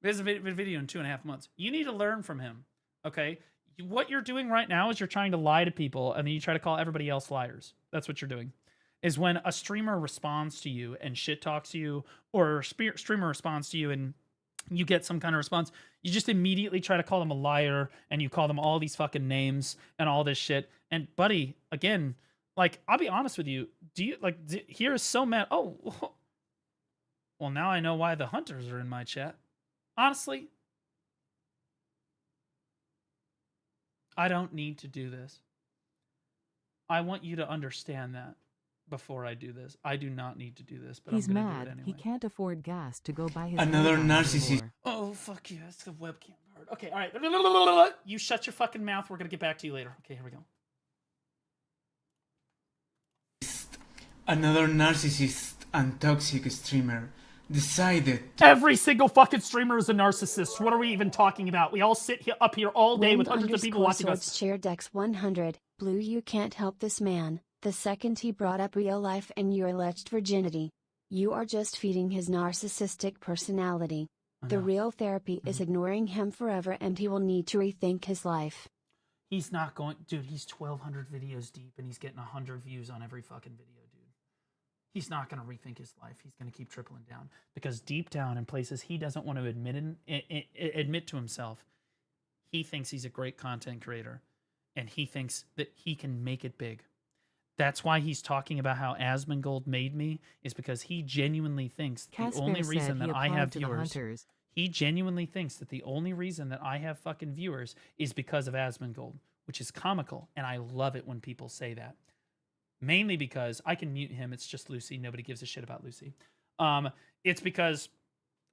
He hasn't made a video in 2.5 months. You need to learn from him, okay? What you're doing right now is you're trying to lie to people, and then you try to call everybody else liars. That's what you're doing. Is when a streamer responds to you and shit talks to you, or a streamer responds to you and you get some kind of response, you just immediately try to call them a liar and you call them all these fucking names and all this shit. And buddy, again, like, I'll be honest with you. Do you like here is so mad? Oh, well, now I know why the hunters are in my chat. Honestly, I don't need to do this. I want you to understand that. Before I do this, I do not need to do this, but he's I'm gonna mad. do it anyway. He can't afford gas to go buy his another narcissist. Oh, fuck you. That's the webcam part. Okay, all right. You shut your fucking mouth. We're gonna get back to you later. Okay, here we go. Another narcissist and toxic streamer decided. Every single fucking streamer is a narcissist. What are we even talking about? We all sit up here all day with hundreds of people watching us. Chair Dex 100. Blue, you can't help this man. The second he brought up real life and your alleged virginity, you are just feeding his narcissistic personality. The real therapy is ignoring him forever, and he will need to rethink his life. He's not going... Dude, he's 1,200 videos deep, and he's getting 100 views on every fucking video, dude. he's not going to rethink his life. He's going to keep tripling down because deep down in places he doesn't want to admit to himself, he thinks he's a great content creator and he thinks that he can make it big. That's why he's talking about how Asmongold made me, is because he genuinely thinks the only reason that I have viewers, he genuinely thinks that the only reason that I have fucking viewers is because of Asmongold, which is comical. And I love it when people say that. Mainly because I can mute him. It's just Lucy. Nobody gives a shit about Lucy. It's because,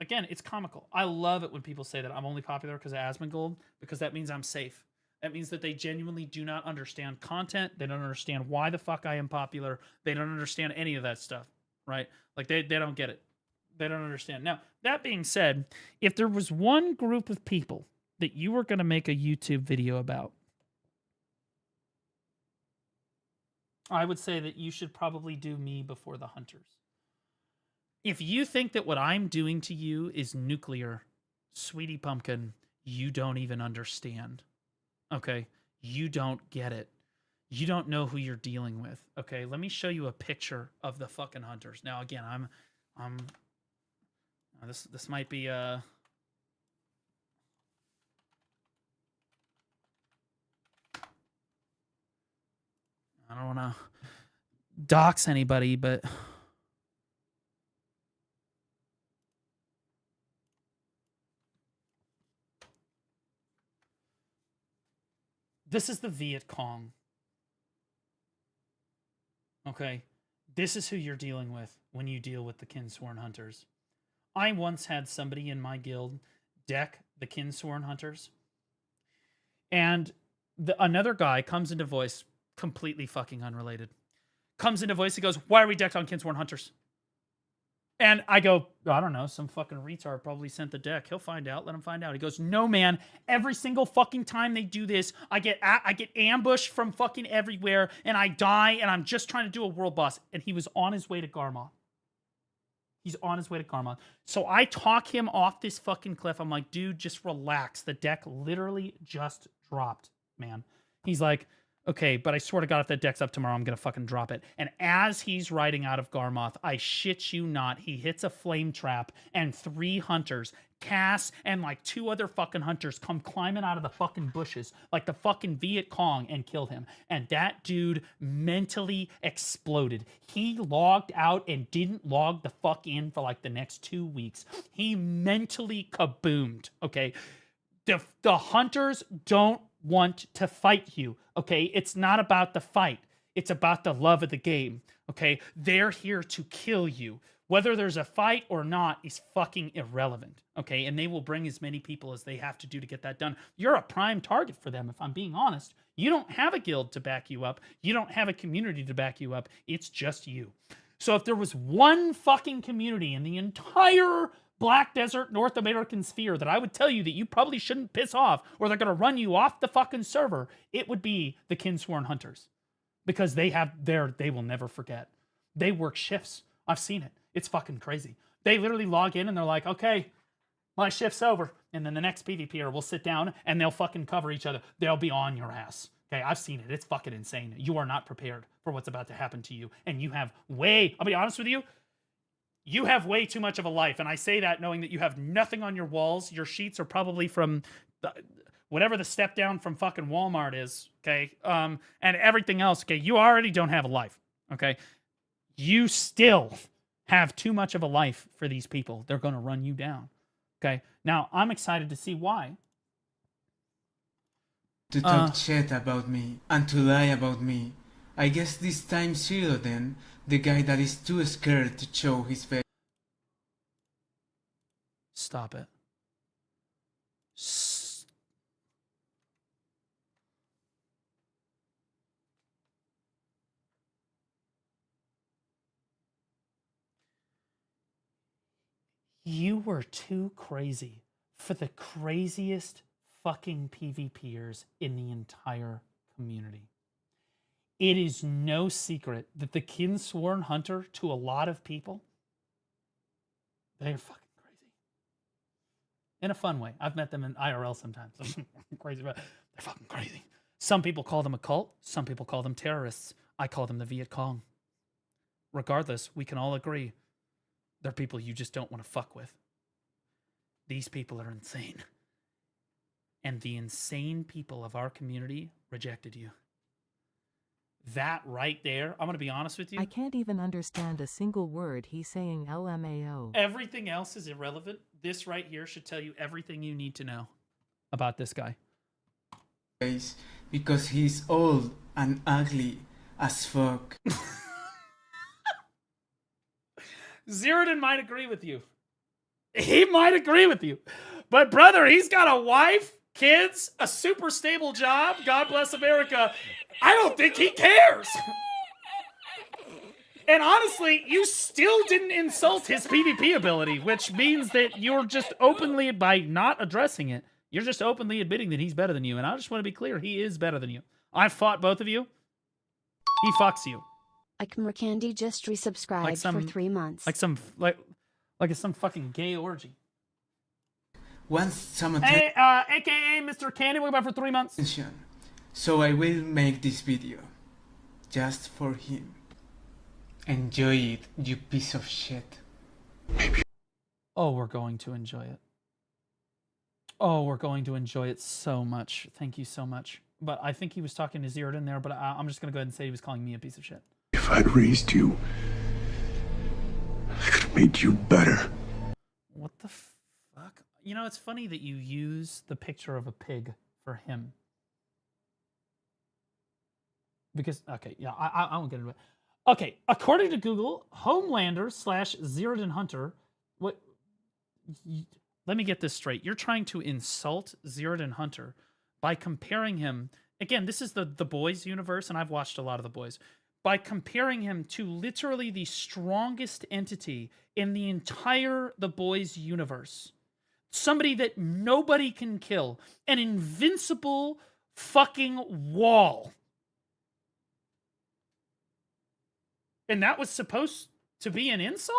again, it's comical. I love it when people say that I'm only popular because of Asmongold, because that means I'm safe. That means that they genuinely do not understand content. They don't understand why the fuck I am popular. They don't understand any of that stuff, right? Like, they don't get it. They don't understand. Now, that being said, if there was one group of people that you were going to make a YouTube video about, I would say that you should probably do me before the hunters. If you think that what I'm doing to you is nuclear, sweetie pumpkin, you don't even understand. Okay? You don't get it. You don't know who you're dealing with. Okay? Let me show you a picture of the fucking hunters. Now, again, this might be I don't want to dox anybody, but this is the Viet Cong. Okay? This is who you're dealing with when you deal with the Kinsworn Hunters. I once had somebody in my guild deck the Kinsworn Hunters, and another guy comes into voice, completely fucking unrelated. Comes into voice, he goes, "Why are we decked on Kinsworn Hunters?" And I go, "I don't know, some fucking retard probably sent the deck. He'll find out, let him find out." He goes, "No, man, every single fucking time they do this, I get ambushed from fucking everywhere, and I die, and I'm just trying to do a world boss." And he was on his way to Garmoth. He's on his way to Garmoth. So I talk him off this fucking cliff. I'm like, "Dude, just relax. The deck literally just dropped, man." He's like, "Okay, but I swear to God, if that deck's up tomorrow, I'm going to fucking drop it." And as he's riding out of Garmoth, I shit you not, he hits a flame trap, and 3 hunters, Cass and like 2 other fucking hunters, come climbing out of the fucking bushes like the fucking Viet Cong and killed him. And that dude mentally exploded. He logged out and didn't log the fuck in for like the next 2 weeks. He mentally kaboomed, okay? The hunters don't want to fight you, okay? It's not about the fight. It's about the love of the game, okay? They're here to kill you. Whether there's a fight or not is fucking irrelevant, okay? And they will bring as many people as they have to do to get that done. You're a prime target for them, if I'm being honest. You don't have a guild to back you up. You don't have a community to back you up. It's just you. So if there was one fucking community in the entire Black Desert, North American sphere that I would tell you that you probably shouldn't piss off or they're going to run you off the fucking server, it would be the Kinsworn Hunters. Because they will never forget. They work shifts. I've seen it. It's fucking crazy. They literally log in and they're like, "Okay, my shift's over." And then the next PvPer will sit down and they'll fucking cover each other. They'll be on your ass. Okay, I've seen it. It's fucking insane. You are not prepared for what's about to happen to you. And you have I'll be honest with you, you have way too much of a life. And I say that knowing that you have nothing on your walls. Your sheets are probably from whatever the step down from fucking Walmart is, okay? And everything else, okay? You already don't have a life, okay? You still have too much of a life for these people. They're going to run you down, okay? Now, I'm excited to see why. To talk shit about me and to lie about me. I guess this time Zero then, the guy that is too scared to show his face. Stop it. You were too crazy for the craziest fucking PvPers in the entire community. It is no secret that the Kinsworn Hunter, to a lot of people, they're fucking crazy. In a fun way. I've met them in IRL sometimes. Crazy, but they're fucking crazy. Some people call them a cult. Some people call them terrorists. I call them the Viet Cong. regardless, we can all agree they're people you just don't want to fuck with. These people are insane. And the insane people of our community rejected you. That right there, I'm going to be honest with you. I can't even understand a single word he's saying. LMAO. Everything else is irrelevant. This right here should tell you everything you need to know about this guy. Because he's old and ugly as fuck. Zeratin might agree with you. He might agree with you. But brother, he's got a wife, kids, a super stable job. God bless America. I don't think he cares. And honestly, you still didn't insult his PvP ability, which means that you're just openly, by not addressing it, you're just openly admitting that he's better than you. And I just want to be clear, he is better than you. I've fought both of you. He fucks you. Candy just resubscribed for 3 months. Like some it's some fucking gay orgy. Once someone Hey, aka Mr. Candy, welcome back for 3 months. So I will make this video just for him. Enjoy it, you piece of shit. Oh, we're going to enjoy it. Oh, we're going to enjoy it so much. Thank you so much. But I think he was talking to Zeratin there, but I'm just going to go ahead and say he was calling me a piece of shit. If I'd raised you, I could have made you better. What the fuck? You know, it's funny that you use the picture of a pig for him. Because, okay, yeah, I won't get into it. Okay, according to Google, Homelander / Zeratin Hunter, what? Let me get this straight. You're trying to insult Zeratin Hunter by comparing him. Again, this is the Boys universe, and I've watched a lot of the Boys. By comparing him to literally the strongest entity in the entire The Boys universe. Somebody that nobody can kill. An invincible fucking wall. And that was supposed to be an insult?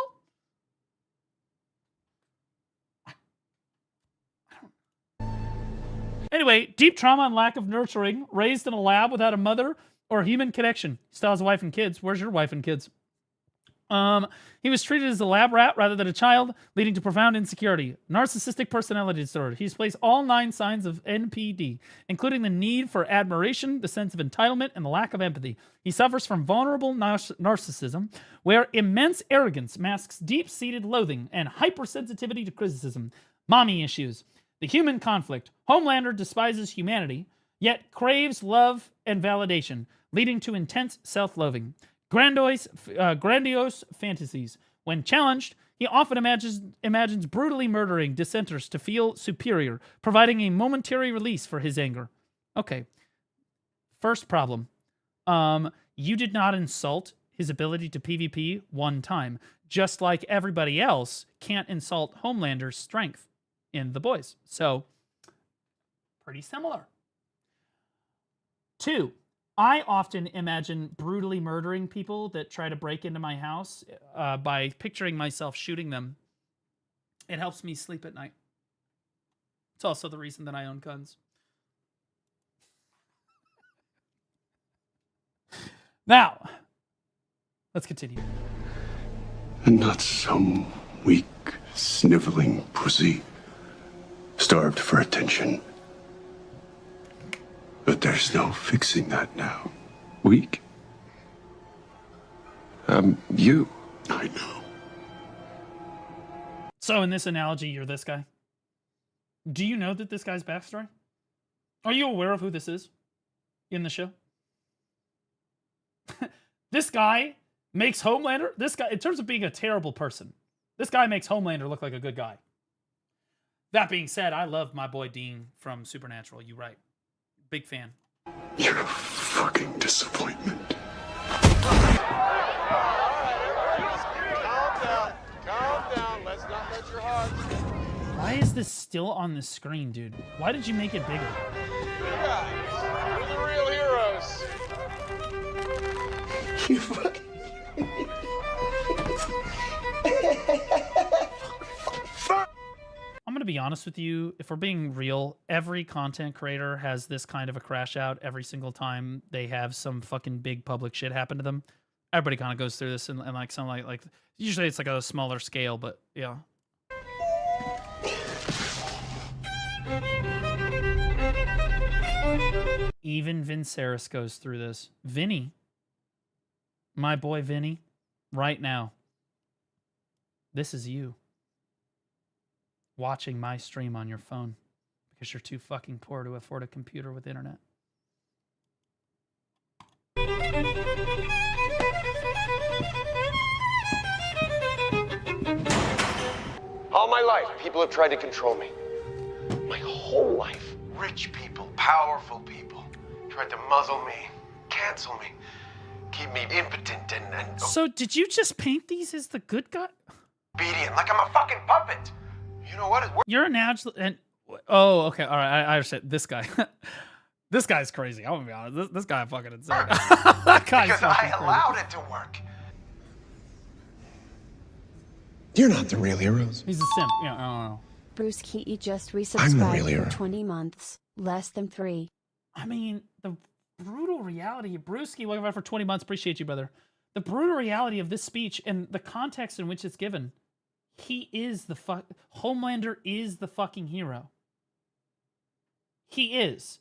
Anyway, deep trauma and lack of nurturing, raised in a lab without a mother or human connection. He still has a wife and kids. Where's your wife and kids? He was treated as a lab rat rather than a child, leading to profound insecurity. Narcissistic personality disorder. He displays all 9 signs of NPD, including the need for admiration, the sense of entitlement, and the lack of empathy. He suffers from vulnerable narcissism, where immense arrogance masks deep-seated loathing and hypersensitivity to criticism. Mommy issues. The human conflict. Homelander despises humanity, yet craves love and validation, leading to intense self-loathing. Grandiose fantasies. When challenged, he often imagines brutally murdering dissenters to feel superior, providing a momentary release for his anger. Okay. First problem. You did not insult his ability to PvP one time, just like everybody else can't insult Homelander's strength in The Boys. So, pretty similar. 2. I often imagine brutally murdering people that try to break into my house by picturing myself shooting them. It helps me sleep at night. It's also the reason that I own guns. Now, let's continue. And not some weak, sniveling pussy starved for attention. But there's no fixing that now. Weak? You. I know. So in this analogy, you're this guy. Do you know that this guy's backstory? Are you aware of who this is in the show? This guy makes Homelander, this guy, in terms of being a terrible person, this guy makes Homelander look like a good guy. That being said, I love my boy Dean from Supernatural. You right. Big fan. You're a fucking disappointment. Calm down. Let's not let your heart. Why is this still on the screen, dude? Why did you make it bigger? Guys, we're the real heroes. You fucking... I'm going to be honest with you. If we're being real, every content creator has this kind of a crash out every single time they have some fucking big public shit happen to them. Everybody kind of goes through this and like some like usually it's like a smaller scale, but yeah. Even Vinceris goes through this. Vinny, my boy Vinny, right now, this is you watching my stream on your phone because you're too fucking poor to afford a computer with internet. All my life, people have tried to control me. My whole life. Rich people, powerful people tried to muzzle me, cancel me, keep me impotent and So did you just paint these as the good guy? obedient, like I'm a fucking puppet. You know what? You're an and oh, okay, all right, I understand. This guy, this guy's crazy. I'm gonna be honest. This guy fucking insane. That guy's because fucking I crazy. allowed it to work. You're not the real heroes. He's a simp. Yeah, I don't know. Bruce Key just I'm the resubscribed real for hero. 20 months, less than 3. I mean, the brutal reality of Brewski, welcome back for 20 months. Appreciate you, brother. The brutal reality of this speech and the context in which it's given. He is the Homelander is the fucking hero. He is.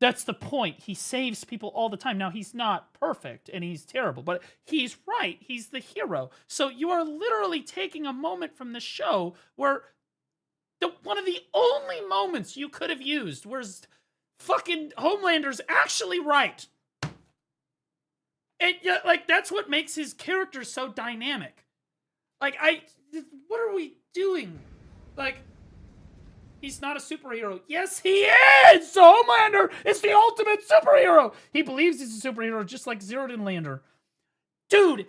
That's the point. He saves people all the time. Now, he's not perfect and he's terrible, but he's right. He's the hero. So you are literally taking a moment from the show where one of the only moments you could have used was fucking Homelander's actually right. And yeah, like that's what makes his character so dynamic. Like what are we doing? Like he's not a superhero. Yes, he is. Homelander is the ultimate superhero. He believes he's a superhero, just like Zero Lander. Dude,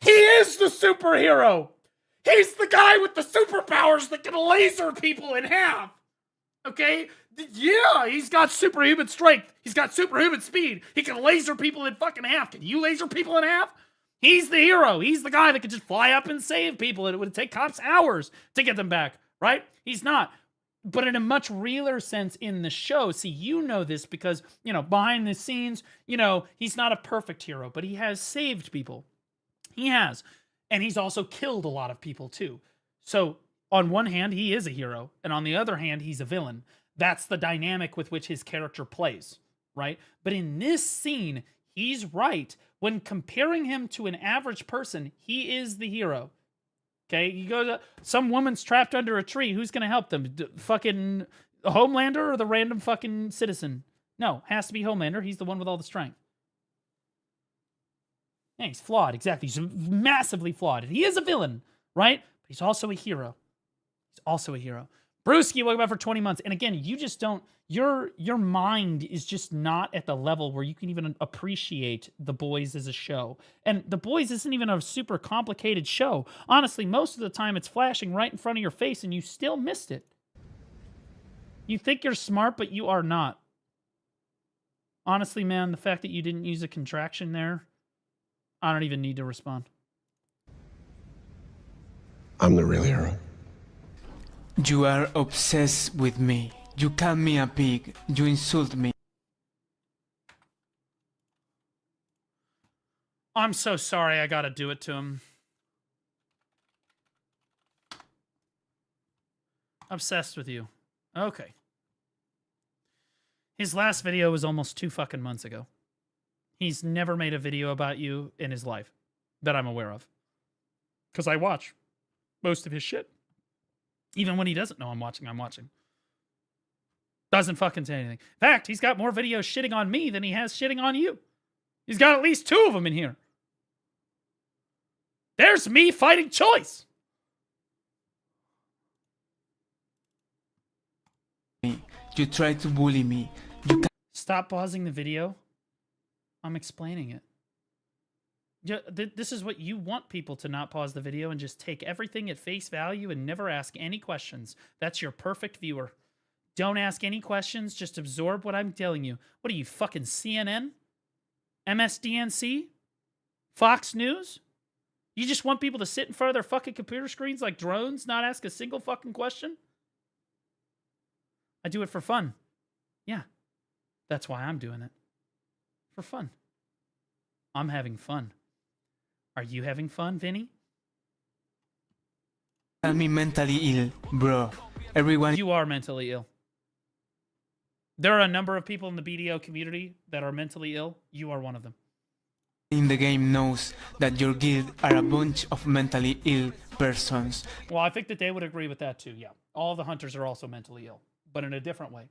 he is the superhero. He's the guy with the superpowers that can laser people in half. Okay? Yeah, he's got superhuman strength. He's got superhuman speed. He can laser people in fucking half. Can you laser people in half? He's the hero. He's the guy that can just fly up and save people. And it would take cops hours to get them back, right? He's not. But in a much realer sense in the show, see, you know this because, behind the scenes, he's not a perfect hero, but he has saved people. He has. And he's also killed a lot of people too. So on one hand, he is a hero. And on the other hand, he's a villain. That's the dynamic with which his character plays, right? But in this scene, he's right. When comparing him to an average person, he is the hero. Okay, you go to some woman's trapped under a tree. Who's going to help them? Fucking Homelander or the random fucking citizen? No, has to be Homelander. He's the one with all the strength. Yeah, he's flawed. Exactly. He's massively flawed. He is a villain, right? But he's also a hero. He's also a hero. Brewski, welcome back for 20 months. And again, you just don't, your mind is just not at the level where you can even appreciate The Boys as a show. And The Boys isn't even a super complicated show. Honestly, most of the time it's flashing right in front of your face and you still missed it. You think you're smart, but you are not. Honestly, man, the fact that you didn't use a contraction there, I don't even need to respond. I'm the real hero. You are obsessed with me. You call me a pig. You insult me. I'm so sorry I gotta do it to him. Obsessed with you. Okay. His last video was almost 2 fucking months ago. He's never made a video about you in his life that I'm aware of. Because I watch most of his shit. Even when he doesn't know I'm watching. Doesn't fucking say anything. In fact, he's got more videos shitting on me than he has shitting on you. He's got at least 2 of them in here. There's me fighting choice. You try to bully me. Stop pausing the video. I'm explaining it. This is what you want people to not pause the video and just take everything at face value and never ask any questions. That's your perfect viewer. Don't ask any questions. Just absorb what I'm telling you. What are you, fucking CNN? MSDNC? Fox News? You just want people to sit in front of their fucking computer screens like drones, not ask a single fucking question? I do it for fun. Yeah. That's why I'm doing it. For fun. I'm having fun. Are you having fun, Vinny? Tell me mentally ill, bro. Everyone You are mentally ill. There are a number of people in the BDO community that are mentally ill. You are one of them. in the game knows that your guild are a bunch of mentally ill persons Well, I think that they would agree with that too, yeah. All the hunters are also mentally ill, but in a different way.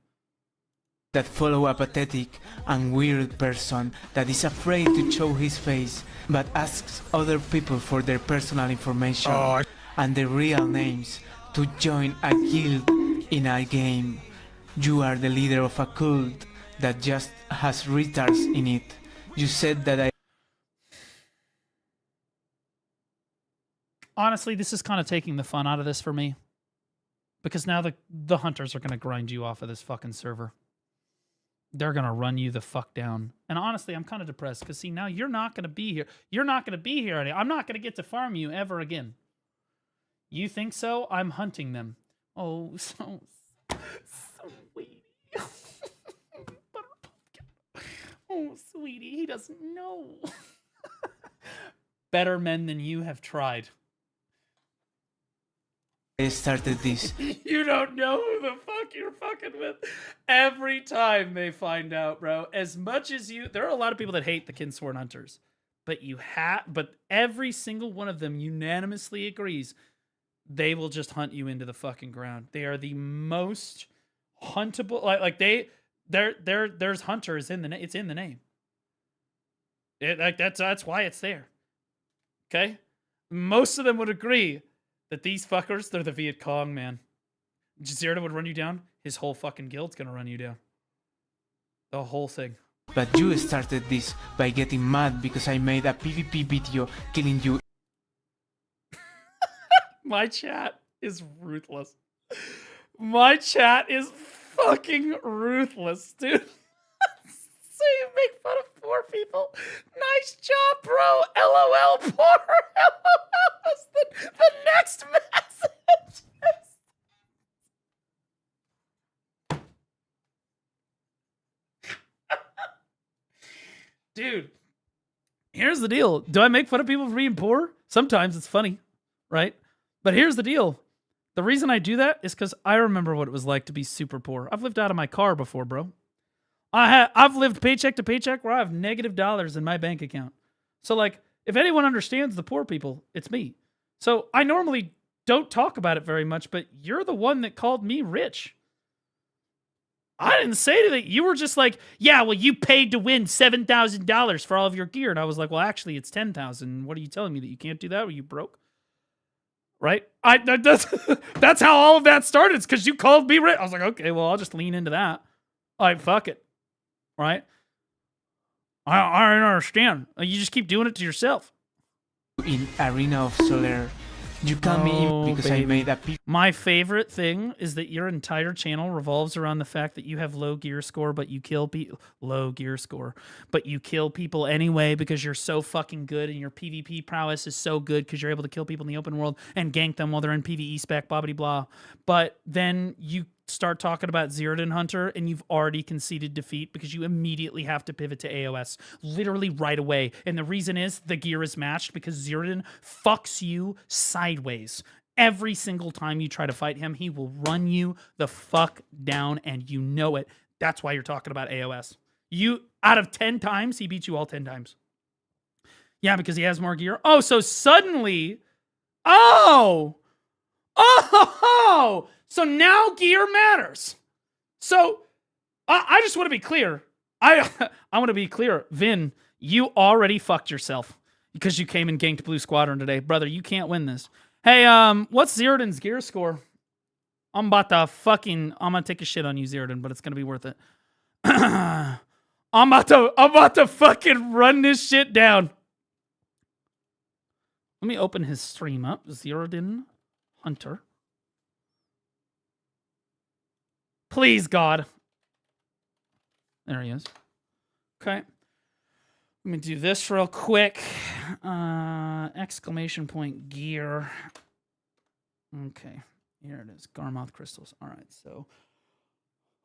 that follow a pathetic and weird person that is afraid to show his face but asks other people for their personal information and their real names to join a guild in a game. You are the leader of a cult that just has retards in it. You said that I Honestly, this is kind of taking the fun out of this for me. Because now the hunters are going to grind you off of this fucking server. They're going to run you the fuck down. And honestly, I'm kind of depressed because, see, now you're not going to be here. You're not going to be here anymore. I'm not going to get to farm you ever again. You think so? I'm hunting them. Oh, so sweetie. Oh, sweetie, he doesn't know. Better men than you have tried. started this. You don't know who the fuck you're fucking with. Every time they find out, bro. As much as you, there are a lot of people that hate the Kinsworn Hunters, but every single one of them unanimously agrees they will just hunt you into the fucking ground. They are the most huntable. There's hunters in the it's in the name. That's why it's there. Okay, most of them would agree that these fuckers, they're the Viet Cong, man. Jazirda would run you down. His whole fucking guild's gonna run you down. The whole thing. But you started this by getting mad because I made a PvP video killing you. My chat is ruthless. My chat is fucking ruthless, dude. So you make fun of poor people. Nice job, bro. LOL, poor. LOL is the next message. Dude, here's the deal. Do I make fun of people for being poor? Sometimes it's funny, right? But here's the deal. The reason I do that is because I remember what it was like to be super poor. I've lived out of my car before, bro. I've lived paycheck to paycheck where I have negative dollars in my bank account. So, like, if anyone understands the poor people, it's me. So I normally don't talk about it very much, but you're the one that called me rich. I didn't say that. You were just like, yeah, well, you paid to win $7,000 for all of your gear. And I was like, well, actually, it's $10,000. What are you telling me, that you can't do that? Were you broke? Right? That's how all of that started. It's because you called me rich. I was like, okay, well, I'll just lean into that. All right, fuck it. Right? I don't understand. You just keep doing it to yourself. In Arena of Solar, you call me because I made a My favorite thing is that your entire channel revolves around the fact that you have low gear score, but you kill people. Low gear score, but you kill people anyway because you're so fucking good, and your PvP prowess is so good because you're able to kill people in the open world and gank them while they're in PvE spec, blah blah blah. But then you start talking about Zirdan Hunter and you've already conceded defeat because you immediately have to pivot to AOS literally right away. And the reason is the gear is matched because Zirdan fucks you sideways. Every single time you try to fight him, he will run you the fuck down, and you know it. That's why you're talking about AOS. You, out of 10 times, he beats you all 10 times. Yeah, because he has more gear. Oh, so suddenly, oh, so now gear matters. So I just want to be clear. I want to be clear. Vin, you already fucked yourself because you came and ganked Blue Squadron today. Brother, you can't win this. Hey, what's Zirdan's gear score? I'm gonna take a shit on you, Zirdan, but it's gonna be worth it. I'm about to fucking run this shit down. Let me open his stream up. Zirdan Hunter. Please, God. There he is. Okay. Let me do this real quick. Exclamation point gear. Okay. Here it is. Garmoth crystals. All right. So,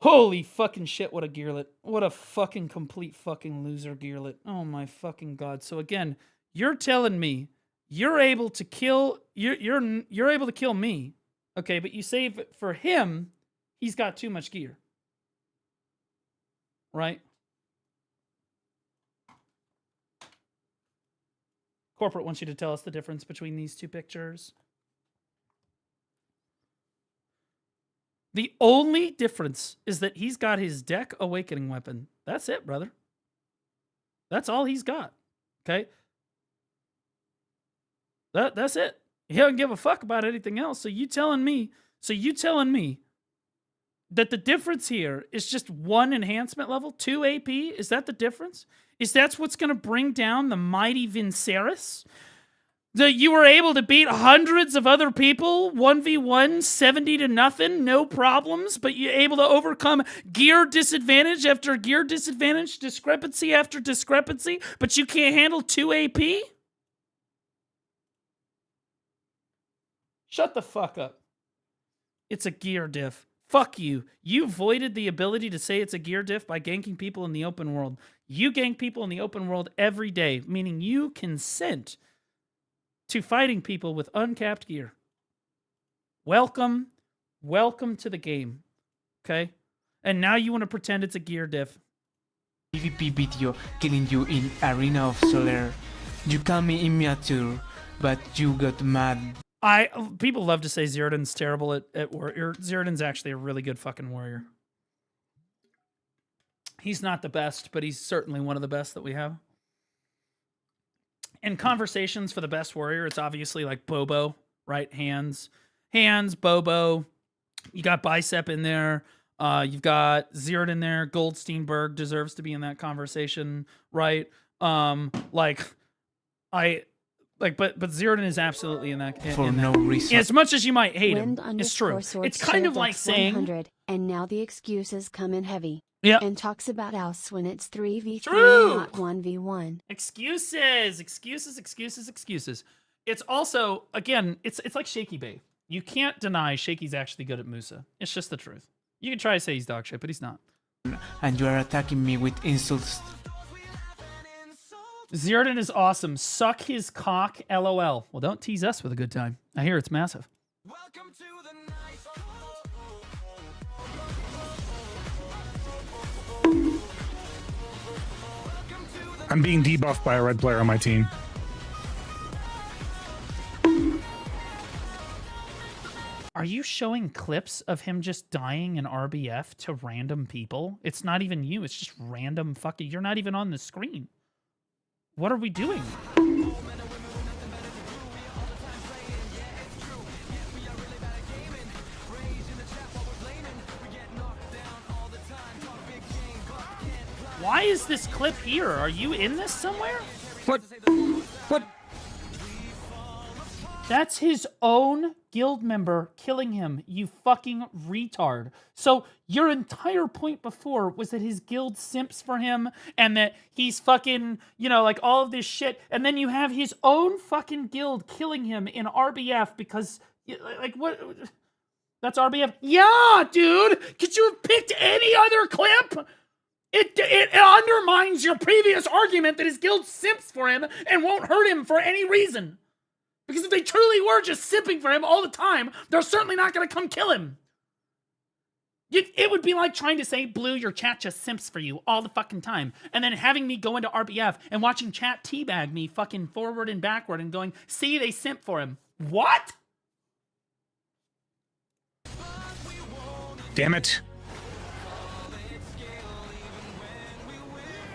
holy fucking shit. What a gearlet. What a fucking complete fucking loser gearlet. Oh my fucking God. So again, You're telling me you're able to kill you're able to kill me. Okay, but you say for him, he's got too much gear. Right? Corporate wants you to tell us the difference between these two pictures. The only difference is that he's got his deck awakening weapon. That's it, brother. That's all he's got. Okay? That's it. He doesn't give a fuck about anything else. So you telling me that the difference here is just 1 enhancement level, 2 AP? Is that the difference? Is that what's going to bring down the mighty Vinceris? That you were able to beat hundreds of other people, 1v1, 70 to nothing, no problems, but you're able to overcome gear disadvantage after gear disadvantage, discrepancy after discrepancy, but you can't handle 2 AP? Shut the fuck up. It's a gear diff. Fuck you. You voided the ability to say it's a gear diff by ganking people in the open world. You gank people in the open world every day, meaning you consent to fighting people with uncapped gear. Welcome to the game. Okay? And now you want to pretend it's a gear diff. PvP video killing you in Arena of Solar. You call me immature, but you got mad. People love to say Ziridan's terrible at warrior. Ziridan's actually a really good fucking warrior. He's not the best, but he's certainly one of the best that we have. In conversations for the best warrior, it's obviously like Bobo, right? Hands, Bobo. You got Bicep in there. You've got Ziridan there. Goldsteinberg deserves to be in that conversation, right? But Ziridan is absolutely in that. For no reason. As much as you might hate him, it's true. It's kind of like saying. 100, and now the excuses come in heavy. Yeah. And talks about us when it's 3v3, not 1v1. Excuses. It's also, again, it's like Shaky Bay. You can't deny Shaky's actually good at Musa. It's just the truth. You can try to say he's dog shit, but he's not. And you are attacking me with insults. Ziridan is awesome. Suck his cock, LOL. Well, don't tease us with a good time. I hear it's massive. Welcome to the I'm being debuffed by a red player on my team. Are you showing clips of him just dying in RBF to random people? It's not even you. It's just random fucking... You're not even on the screen. What are we doing? Why is this clip here? Are you in this somewhere? What? That's his own guild member killing him, you fucking retard. So your entire point before was that his guild simps for him and that he's fucking, like all of this shit. And then you have his own fucking guild killing him in RBF because, like, what? That's RBF? Yeah, dude! Could you have picked any other clip? It undermines your previous argument that his guild simps for him and won't hurt him for any reason. Because if they truly were just simping for him all the time, they're certainly not going to come kill him. It would be like trying to say, Blue, your chat just simps for you all the fucking time. And then having me go into RBF and watching chat teabag me fucking forward and backward and going, see, they simp for him. What? Damn it.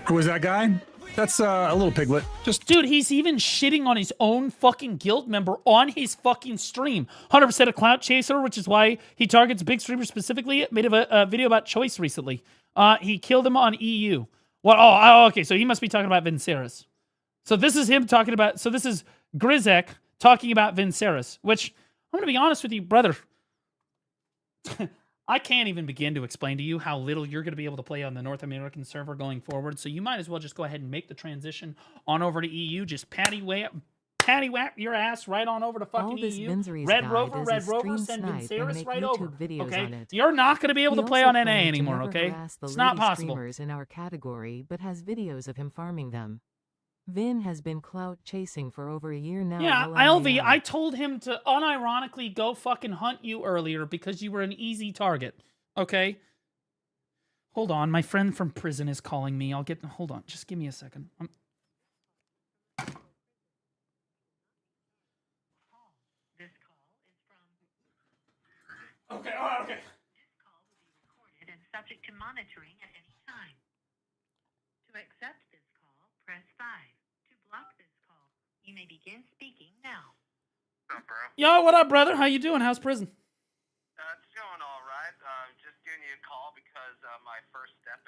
Who was that guy? That's a little piglet. Dude, he's even shitting on his own fucking guild member on his fucking stream. 100% a clout chaser, which is why he targets big streamers specifically. Made a video about Choice recently. He killed him on EU. Well, okay, so he must be talking about Vinceris. So this is him talking about, so this is Grizek talking about Vinceris, which I'm going to be honest with you, brother. I can't even begin to explain to you how little you're going to be able to play on the North American server going forward. So you might as well just go ahead and make the transition on over to EU. Just patty whack your ass right on over to fucking EU. Red Rover, send Vinceris right over. Okay, you're not going to be able to play on NA anymore. Okay, it's not possible. In our category, but has videos of him farming them. Vin has been clout chasing for over a year now. Yeah, LMAO. LV, I told him to unironically go fucking hunt you earlier because you were an easy target. Okay? Hold on, my friend from prison is calling me. Hold on, just give me a second. Okay, alright, okay. This call will be recorded and subject to monitoring at any time. To accept this call, press 5. To block this call, you may begin speaking now. What's up, bro? Yo, what up, brother? How you doing? How's prison? It's going all right. Just giving you a call because my first step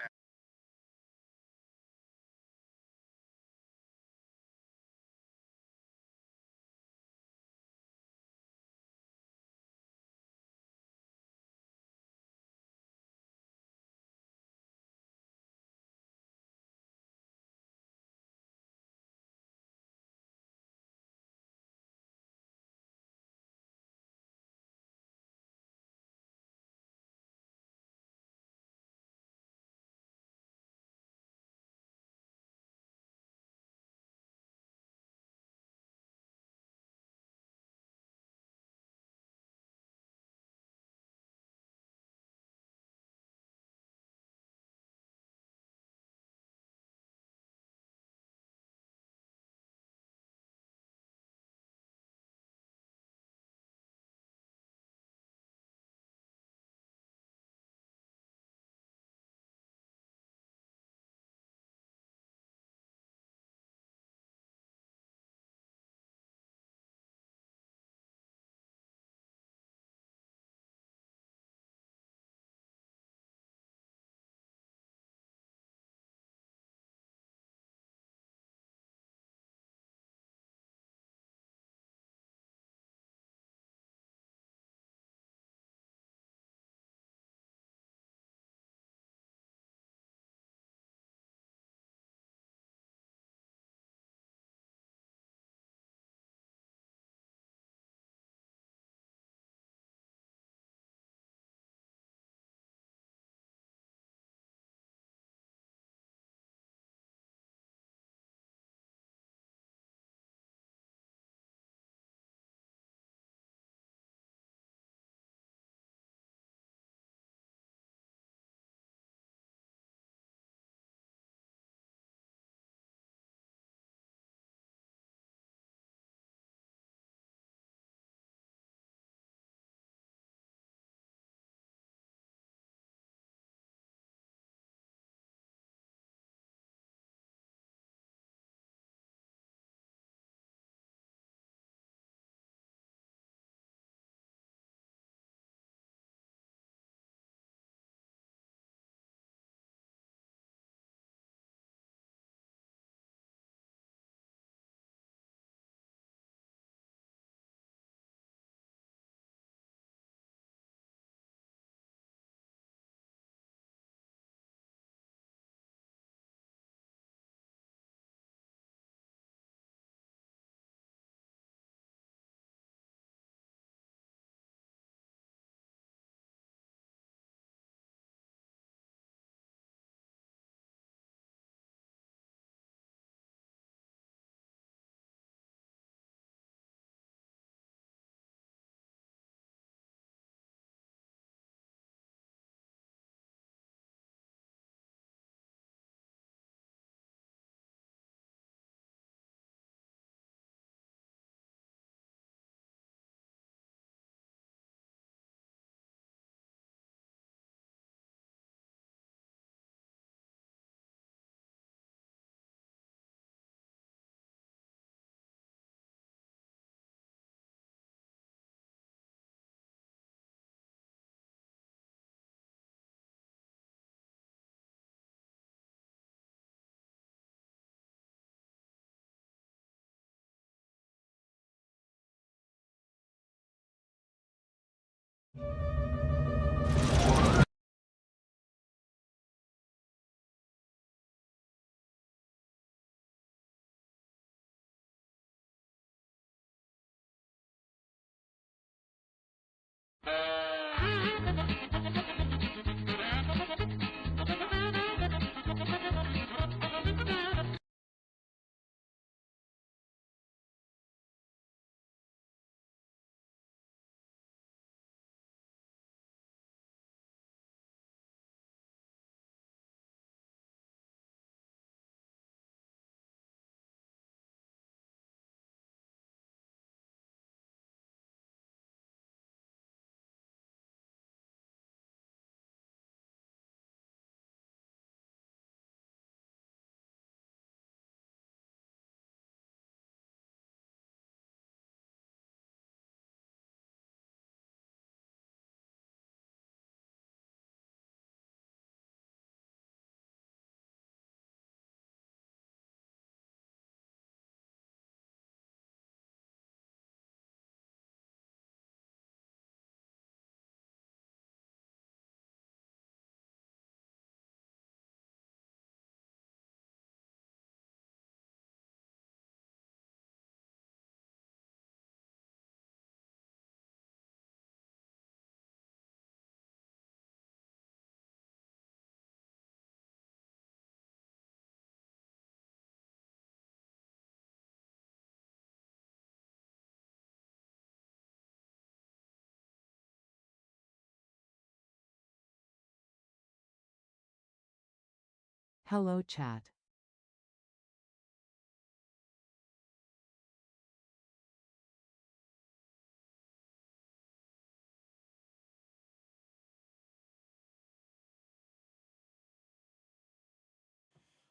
Hello chat.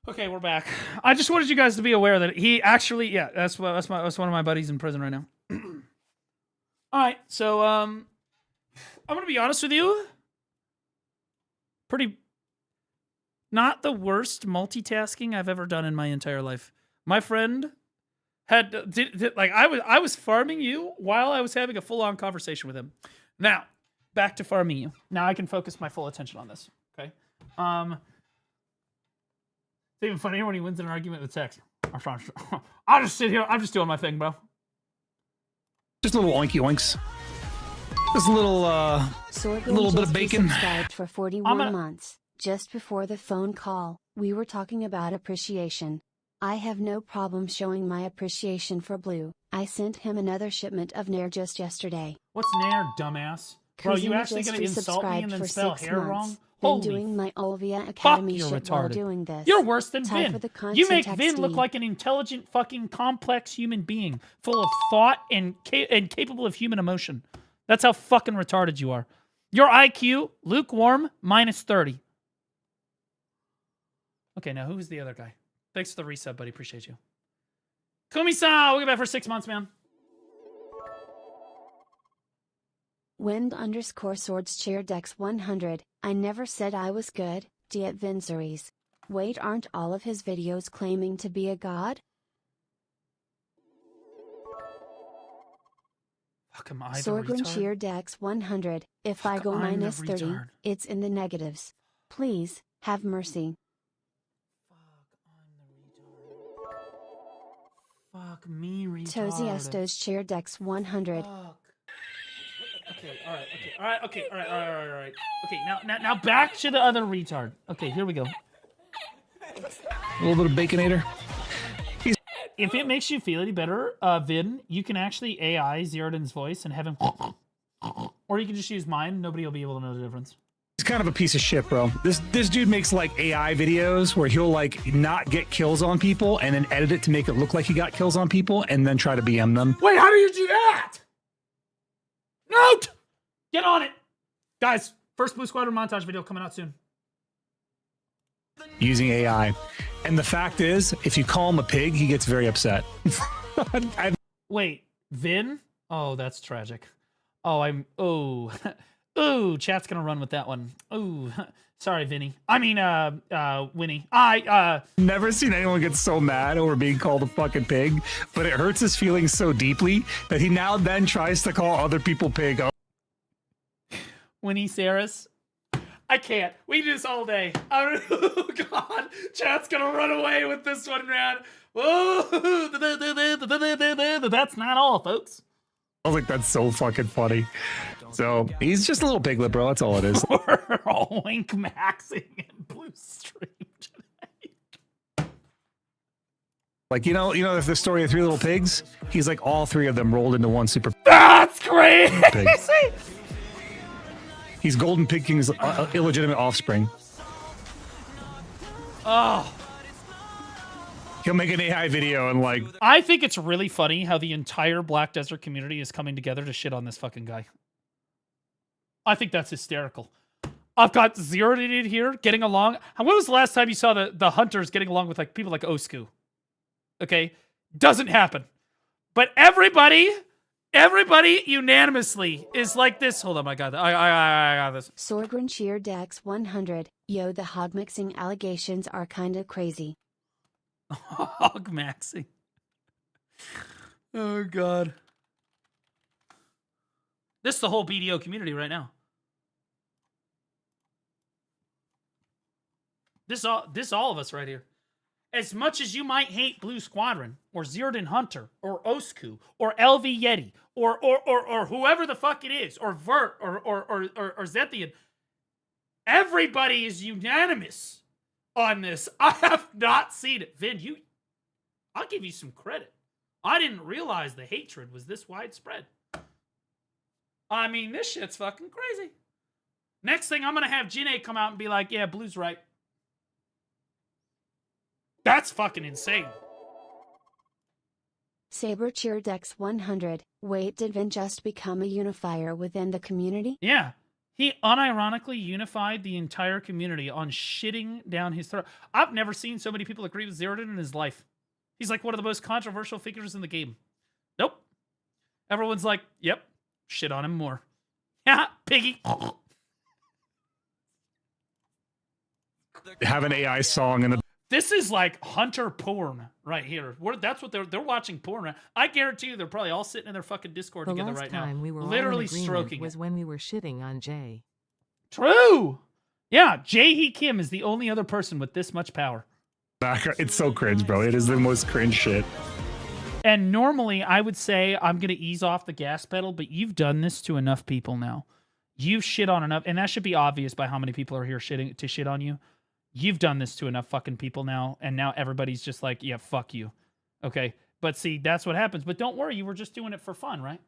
Okay, we're back. I just wanted you guys to be aware that he actually, yeah, that's one of my buddies in prison right now. All right, so I'm gonna be honest with you. Pretty, not the worst multitasking I've ever done in my entire life. My friend had like I was farming you while I was having a full-on conversation with him. Now, back to farming you. Now I can focus my full attention on this. Okay. It's even funnier when he wins an argument with text. I'll just sit here. I'm just doing my thing, bro. Just a little oinky oinks. Just a little, little bit of bacon. Subscribed for 41 months. Just before the phone call, we were talking about appreciation. I have no problem showing my appreciation for Blue. I sent him another shipment of Nair just yesterday. What's Nair, dumbass? Bro, you actually gonna insult me and then spell hair wrong? Been doing my Olvia Academy shit while doing this. You're worse than Time Vin. for the You make content Vin look XD. like an intelligent, fucking complex human being, full of thought and capable of human emotion. That's how fucking retarded you are. Your IQ, lukewarm, -30. Okay, now who's the other guy? Thanks for the resub, buddy. Appreciate you. Kumi-san, we'll get back for 6 months, man. Wind_swords chair Dex 100. I never said I was good. Diet Vinceries. Wait, aren't all of his videos claiming to be a god? Fuck, am I the Sorghum retard? cheer Dex 100. If I go I'm the -30, retard. it's in the negatives. Please, have mercy. Fuck me, retard. Tozy Estos chair Dex 100. Okay, all right. Okay, now back to the other retard. Okay, here we go. A little bit of baconator. If it makes you feel any better, Vin, you can actually AI Zeradan's voice and have him, or you can just use mine. Nobody will be able to know the difference. He's kind of a piece of shit, bro. This dude makes like AI videos where he'll like not get kills on people and then edit it to make it look like he got kills on people and then try to BM them. Wait, how do you do that? Note! Get on it! Guys, first Blue Squadron montage video coming out soon. Using AI. And the fact is, if you call him a pig, he gets very upset. Wait, Vin? Oh, that's tragic. Oh, ooh, chat's gonna run with that one. Ooh, sorry, Vinny. I mean, Winnie. Never seen anyone get so mad over being called a fucking pig, but it hurts his feelings so deeply that he now then tries to call other people pig. Winnie Saris. I can't. We do this all day. Oh, God. Chat's gonna run away with this one, man. Oh, that's not all, folks. I was like, that's so fucking funny. So he's just a little piglet, bro. That's all it is. We're all wink maxing in Blue Stream today. Like, you know, if the story of Three Little Pigs, he's like all three of them rolled into one super. That's crazy. Pig. He's Golden Pig King's illegitimate offspring. Oh. He'll make an AI video and like. I think it's really funny how the entire Black Desert community is coming together to shit on this fucking guy. I think that's hysterical. I've got Zero here getting along. When was the last time you saw the hunters getting along with like people like Osku? Okay, doesn't happen. But everybody unanimously is like this. Hold on, I got this. Sorgren cheer Dex 100. Yo, the hog mixing allegations are kinda crazy. Hog maxing. Oh God. This is the whole BDO community right now. This all of us right here. As much as you might hate Blue Squadron or Zeradan Hunter or Osku or LV Yeti or whoever the fuck it is or Vert or Zethian, everybody is unanimous on this. I have not seen it. Vin, I'll give you some credit. I didn't realize the hatred was this widespread. I mean, this shit's fucking crazy. Next thing, I'm going to have Jine come out and be like, yeah, Blue's right. That's fucking insane. Saber cheered X100. Wait, did Vin just become a unifier within the community? Yeah. He unironically unified the entire community on shitting down his throat. I've never seen so many people agree with Zerdin in his life. He's like one of the most controversial figures in the game. Nope. Everyone's like, yep, shit on him more. Yeah, piggy. Have an AI song in the. This is like hunter porn right here. That's what they're watching porn. Right? I guarantee you they're probably all sitting in their fucking Discord together right now. The last time we were literally all in stroking was when we were shitting on Jay. True. Yeah, Jae-hee Kim is the only other person with this much power. It's so cringe, bro. It is the most cringe shit. And normally I would say I'm going to ease off the gas pedal, but you've done this to enough people now. You've shit on enough, and that should be obvious by how many people are here shitting to shit on you. You've done this to enough fucking people now, and now everybody's just like, yeah, fuck you. Okay? But see, that's what happens. But don't worry, you were just doing it for fun, right?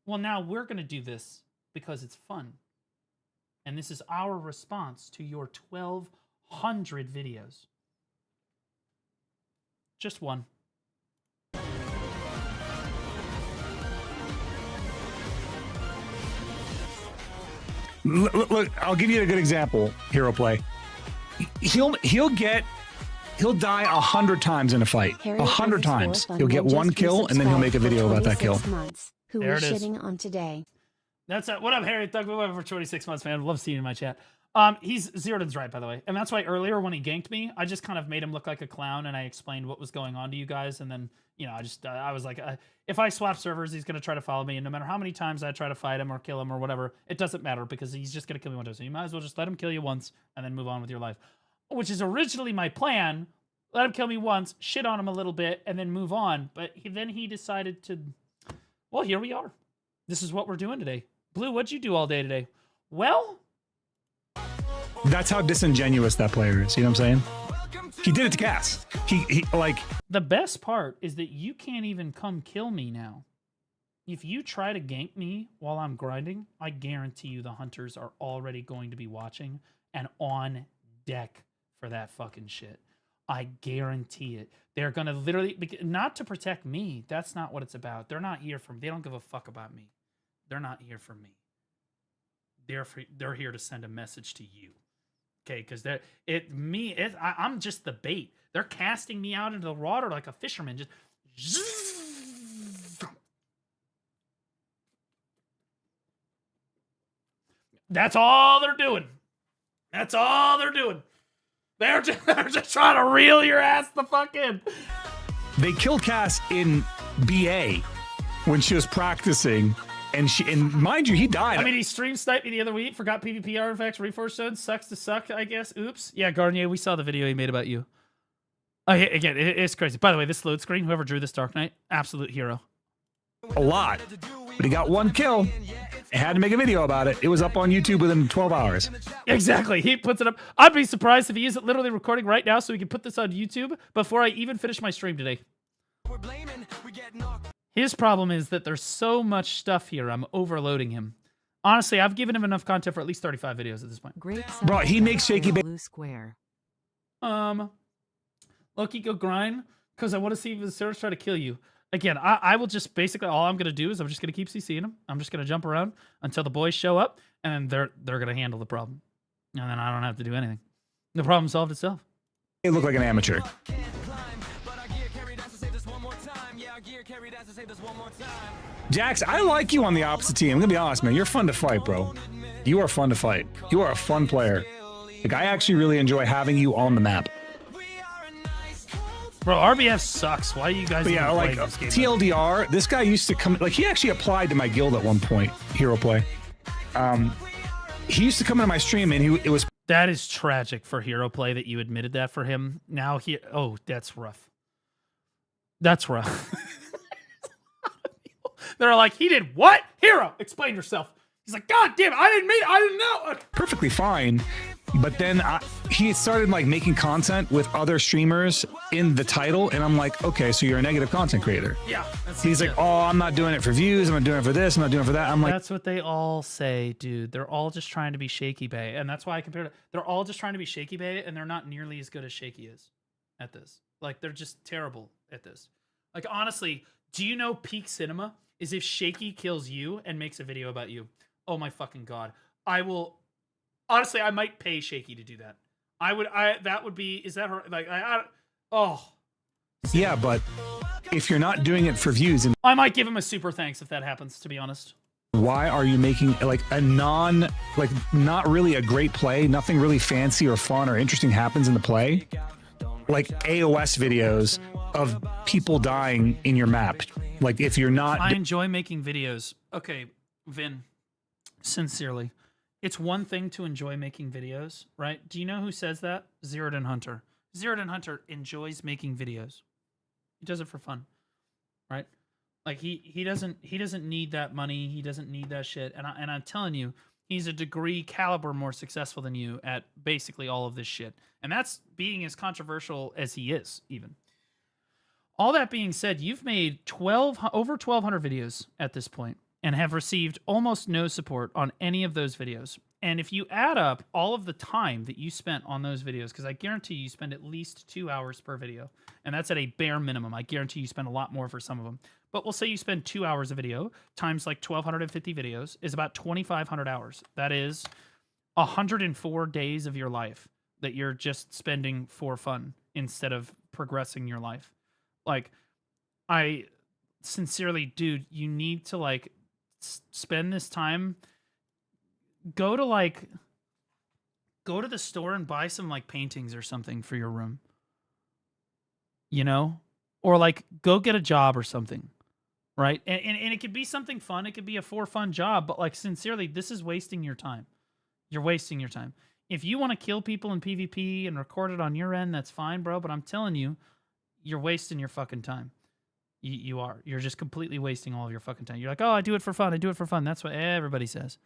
Well, now we're going to do this because it's fun. And this is our response to your 1,200 videos. Just one. Look, I'll give you a good example. Hero play. He'll die 100 times in a fight. 100 times. He'll get one kill, and then he'll make a video about that kill. Who we're shitting on today. That's what up, Harry? Thug for 26 months, man. Love seeing you in my chat. He's Zerdin's right, by the way, and that's why earlier when he ganked me, I just kind of made him look like a clown, and I explained what was going on to you guys, and then I was like, if I swap servers, he's gonna try to follow me, and no matter how many times I try to fight him or kill him or whatever, it doesn't matter because he's just gonna kill me one time. So you might as well just let him kill you once and then move on with your life, which is originally my plan. Let him kill me once, shit on him a little bit, and then move on. But then he decided to. Well, here we are. This is what we're doing today. Blue, what'd you do all day today? Well. That's how disingenuous that player is. You know what I'm saying? He did it to Cass. He like. The best part is that you can't even come kill me now. If you try to gank me while I'm grinding, I guarantee you the hunters are already going to be watching and on deck for that fucking shit. I guarantee it. They're going to literally, not to protect me. That's not what it's about. They're not here for me. They don't give a fuck about me. They're not here for me. They're here to send a message to you. Okay, because I'm just the bait. They're casting me out into the water like a fisherman. That's all they're doing. That's all they're doing. They're just trying to reel your ass the fuck in. They killed Cass in BA when she was practicing. And mind you, he died. I mean, he stream sniped me the other week. Forgot PvP artifacts, reforged stones. Sucks to suck, I guess. Oops. Yeah, Garnier, we saw the video he made about you. Again, it's crazy. By the way, this load screen, whoever drew this Dark Knight, absolute hero. A lot. But he got one kill. I had to make a video about it. It was up on YouTube within 12 hours. Exactly. He puts it up. I'd be surprised if he isn't literally recording right now so we can put this on YouTube before I even finish my stream today. His problem is that there's so much stuff here, I'm overloading him. Honestly, I've given him enough content for at least 35 videos at this point. Great. Bro, he makes shaky blue square. Loki, go grind because I want to see if the servers try to kill you. Again, I will just basically, all I'm going to do is I'm just going to keep CCing them. I'm just going to jump around until the boys show up, and they're going to handle the problem. And then I don't have to do anything. The problem solved itself. He looked like an amateur. Jax, I like you on the opposite team. I'm going to be honest, man. You're fun to fight, bro. You are fun to fight. You are a fun player. Like, I actually really enjoy having you on the map. Bro, RBF sucks. Why are you guys yeah, like this game? TLDR, this guy used to come, like he actually applied to my guild at one point, Hero Play. He used to come into my stream and it was... That is tragic for Hero Play that you admitted that for him. Now oh, that's rough. That's rough. They're like, he did what? Hero, explain yourself. He's like, God damn it, I didn't know. Perfectly fine. But then he started like making content with other streamers in the title. And I'm like, okay, so you're a negative content creator. Yeah. He's like, oh, I'm not doing it for views. I'm not doing it for this. I'm not doing it for that. I'm like, that's what they all say, dude. They're all just trying to be Shaky Bay. And that's why I compared it. They're all just trying to be Shaky Bay and they're not nearly as good as Shaky is. at this. Like, they're just terrible at this. Like, honestly, do you know peak cinema is if Shaky kills you and makes a video about you? Oh my fucking God. I will, honestly, I might pay Shaky to do that. That would be, is that her, like, oh. Yeah, but if you're not doing it for views, and I might give him a super thanks if that happens, to be honest. why are you making like a not really a great play, nothing really fancy or fun or interesting happens in the play, like AOS videos of people dying in your map? Like, if you're not, I enjoy making videos. Okay, Vin, sincerely, it's one thing to enjoy making videos, right? Do you know who says that? Zeradan Hunter. Zeradan Hunter enjoys making videos. He does it for fun, right? Like, he doesn't need that money. He doesn't need that shit. And I'm telling you, he's a degree caliber more successful than you at basically all of this shit. And that's being as controversial as he is, even. All that being said, you've made over 1,200 videos at this point and have received almost no support on any of those videos. And if you add up all of the time that you spent on those videos, because I guarantee you spend at least 2 hours per video, and that's at a bare minimum. I guarantee you spend a lot more for some of them. But we'll say you spend 2 hours a video times like 1,250 videos is about 2,500 hours. That is 104 days of your life that you're just spending for fun instead of progressing your life. Like, I sincerely, dude, you need to like spend this time. Go to the store and buy some like paintings or something for your room. You know? Or like go get a job or something. Right? And it could be something fun. It could be a for fun job, but like sincerely, this is wasting your time. You're wasting your time. If you want to kill people in PvP and record it on your end, that's fine, bro. But I'm telling you, you're wasting your fucking time. You are. You're just completely wasting all of your fucking time. You're like, oh, I do it for fun. I do it for fun. That's what everybody says.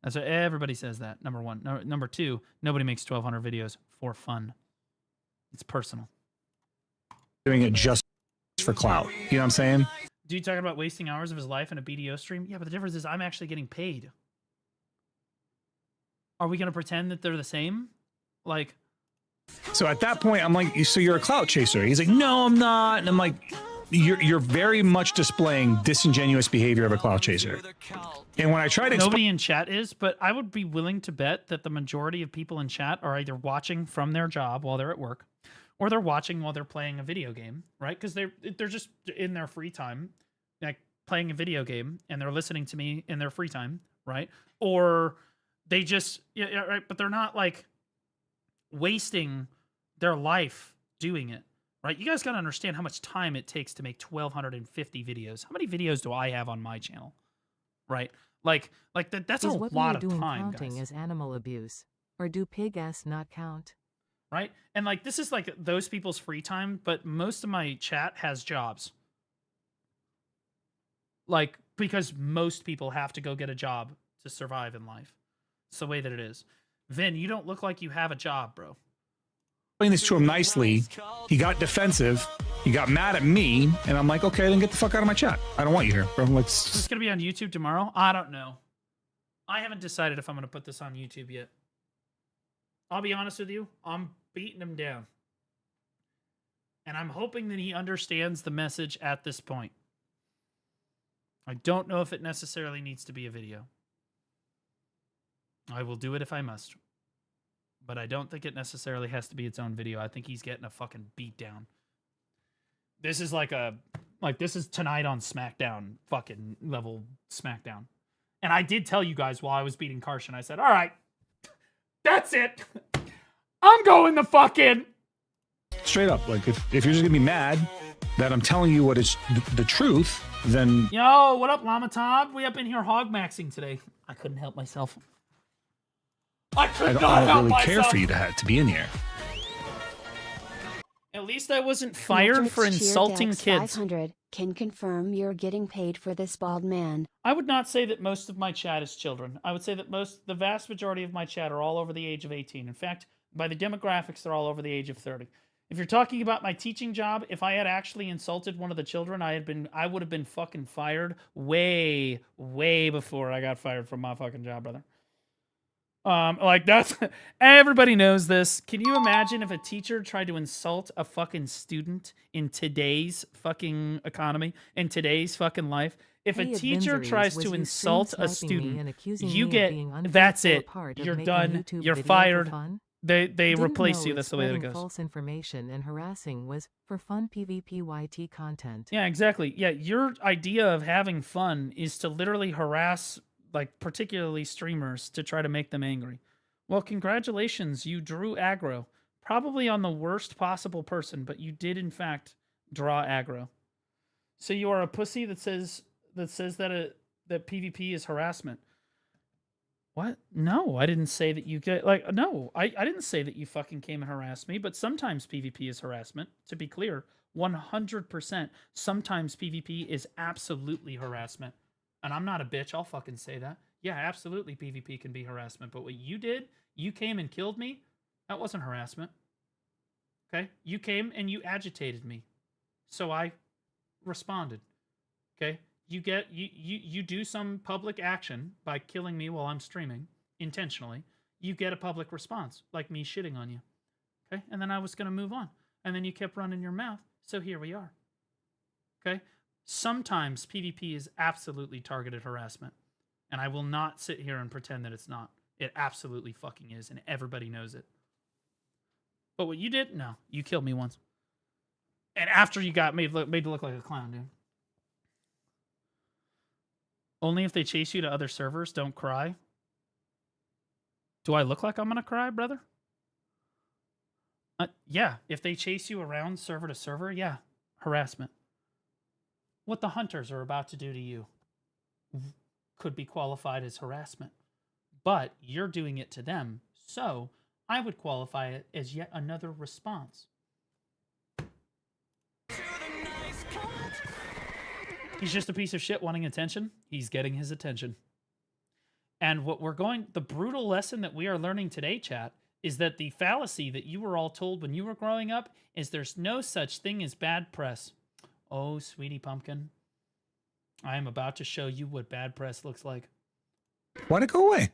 That's what everybody says that, number one. Number two, nobody makes 1,200 videos for fun. It's personal. doing it just for clout. You know what I'm saying? Dude talking about wasting hours of his life in a BDO stream? Yeah, but the difference is I'm actually getting paid. Are we going to pretend that they're the same? Like... So at that point, I'm like, so you're a clout chaser? He's like, no, I'm not. And I'm like, you're very much displaying disingenuous behavior of a clout chaser. And when I try to nobody in chat is, but I would be willing to bet that the majority of people in chat are either watching from their job while they're at work, or they're watching while they're playing a video game, right? Because they're just in their free time, like playing a video game, and they're listening to me in their free time, right? Or they just right, but they're not like wasting their life doing it. Right, you guys got to understand how much time it takes to make 1,250 videos. How many videos do I have on my channel? Right, like that's a lot of time, counting as animal abuse, or do pig ass not count? Right, and like this is like those people's free time, but most of my chat has jobs. Like, because most people have to go get a job to survive in life. It's the way that it is. Vin, you don't look like you have a job, bro. This to him nicely, he got defensive, he got mad at me, and I'm like, okay, then get the fuck out of my chat. I don't want you here, bro. Let's... Is this gonna be on YouTube tomorrow? I don't know. I haven't decided if I'm gonna put this on YouTube yet. I'll be honest with you, I'm beating him down. And I'm hoping that he understands the message at this point. I don't know if it necessarily needs to be a video. I will do it if I must. But I don't think it necessarily has to be its own video. I think he's getting a fucking beat down. This is this is tonight on SmackDown fucking level SmackDown. And I did tell you guys while I was beating Karshan, I said, all right, that's it. I'm going the fucking... Straight up, like, if you're just gonna be mad that I'm telling you what is the truth, then... Yo, what up, Llama Todd? We up in here hog maxing today. I couldn't help myself. I don't really care for you to be in here. At least I wasn't fired for insulting kids. 500 can confirm you're getting paid for this bald man. I would not say that most of my chat is children. I would say that the vast majority of my chat are all over the age of 18. In fact, by the demographics, they're all over the age of 30. If you're talking about my teaching job, if I had actually insulted one of the children, I would have been fucking fired way, way before I got fired from my fucking job, brother. Like that's everybody knows this. Can you imagine if a teacher tried to insult a fucking student in today's fucking economy, in today's fucking life? If a Hey, teacher Advinzaries, tries was to you insult stream a sniping me student, and accusing you me of get being that's ungrateful it. a part of You're making done. YouTube You're video for fired. fun? They Didn't replace know you. That's the way that it spreading goes. false information and harassing was for fun PvPYT content. Yeah, exactly. Yeah, your idea of having fun is to literally harass, like, particularly streamers to try to make them angry. Well, congratulations, you drew aggro. Probably on the worst possible person, but you did in fact draw aggro. So you are a pussy that says that PvP is harassment. What? No, I didn't say that you get like no, I didn't say that you fucking came and harassed me, but sometimes PvP is harassment, to be clear. 100%. Sometimes PvP is absolutely harassment. And I'm not a bitch, I'll fucking say that. Yeah, absolutely PvP can be harassment, but what you did, you came and killed me, that wasn't harassment. Okay? You came and you agitated me. So I responded. Okay? You do some public action by killing me while I'm streaming intentionally. You get a public response, like me shitting on you. Okay? And then I was going to move on. And then you kept running your mouth. So here we are. Okay? Sometimes PvP is absolutely targeted harassment. And I will not sit here and pretend that it's not. It absolutely fucking is, and everybody knows it. But what you did, no. You killed me once. And after you got made to look like a clown, dude. Only if they chase you to other servers, don't cry. Do I look like I'm gonna cry, brother? Yeah, if they chase you around server to server, yeah, harassment. What the hunters are about to do to you could be qualified as harassment. But you're doing it to them, so I would qualify it as yet another response. He's just a piece of shit wanting attention. He's getting his attention. And the brutal lesson that we are learning today, chat, is that the fallacy that you were all told when you were growing up is there's no such thing as bad press. Oh, sweetie pumpkin. I am about to show you what bad press looks like. Why'd it go away?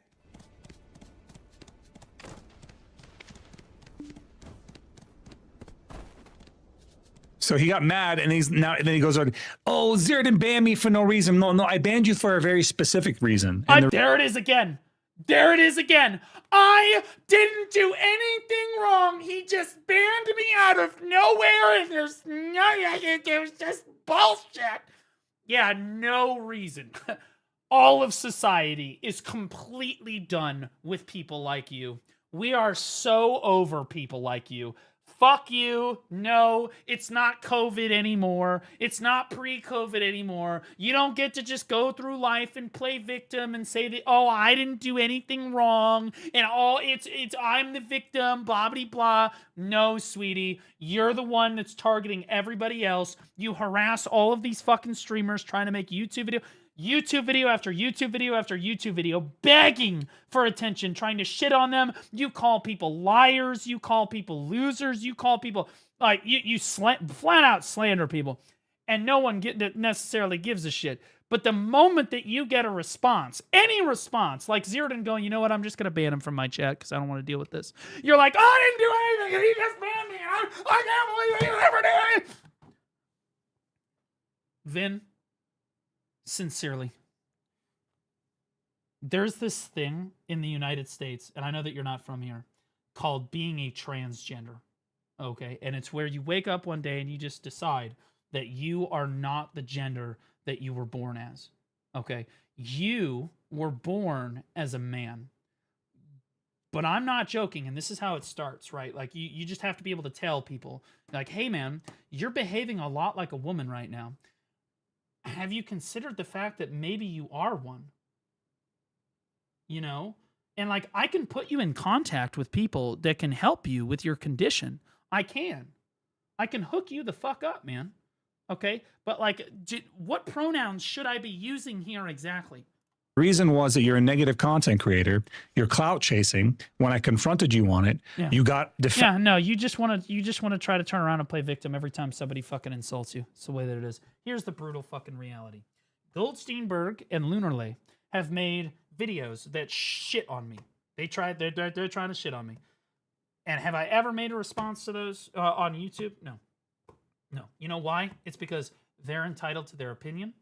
So he got mad, and and then he goes, "Oh, Zero didn't ban me for no reason. No, I banned you for a very specific reason." And There it is again. There it is again. I didn't do anything wrong. He just banned me out of nowhere, and there's just bullshit. Yeah, no reason. All of society is completely done with people like you. We are so over people like you. Fuck you. No, it's not COVID anymore. It's not pre-COVID anymore. You don't get to just go through life and play victim and say that, oh, I didn't do anything wrong and it's I'm the victim, blah blah blah. No, sweetie, you're the one that's targeting everybody else. You harass all of these fucking streamers trying to make YouTube video after YouTube video after YouTube video, begging for attention, trying to shit on them. You call people liars. You call people losers. You call people, like, you flat out slander people. And no one necessarily gives a shit. But the moment that you get a response, any response, like Zerdan going, you know what, I'm just going to ban him from my chat because I don't want to deal with this. You're like, I didn't do anything and he just banned me. I can't believe he ever did it. Vin, sincerely, there's this thing in the United States, and I know that you're not from here, called being a transgender. Okay? And it's where you wake up one day and you just decide that you are not the gender that you were born as. Okay? You were born as a man. But I'm not joking, and this is how it starts, right? Like, you just have to be able to tell people, like, hey, man, you're behaving a lot like a woman right now. Have you considered the fact that maybe you are one? You know? And, like, I can put you in contact with people that can help you with your condition. I can hook you the fuck up, man. Okay? But, like, what pronouns should I be using here exactly? the reason was that you're a negative content creator. You're clout chasing. When I confronted you on it, you got yeah, no, you just want to try to turn around and play victim every time somebody fucking insults you. It's the way that it is. Here's the brutal fucking reality. Goldsteinberg and Lunarlay have made videos that shit on me. They're trying to shit on me. And have I ever made a response to those on YouTube? No. No. You know why? It's because they're entitled to their opinion.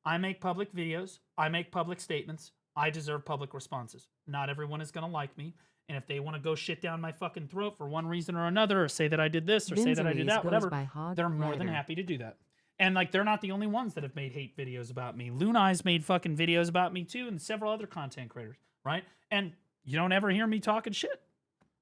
I make public videos. I make public statements. I deserve public responses. Not everyone is going to like me. And if they want to go shit down my fucking throat for one reason or another, or say that I did this, or say that I did that, whatever, they're more than happy to do that. And, like, they're not the only ones that have made hate videos about me. Lunai's made fucking videos about me, too, and several other content creators, right? And you don't ever hear me talking shit,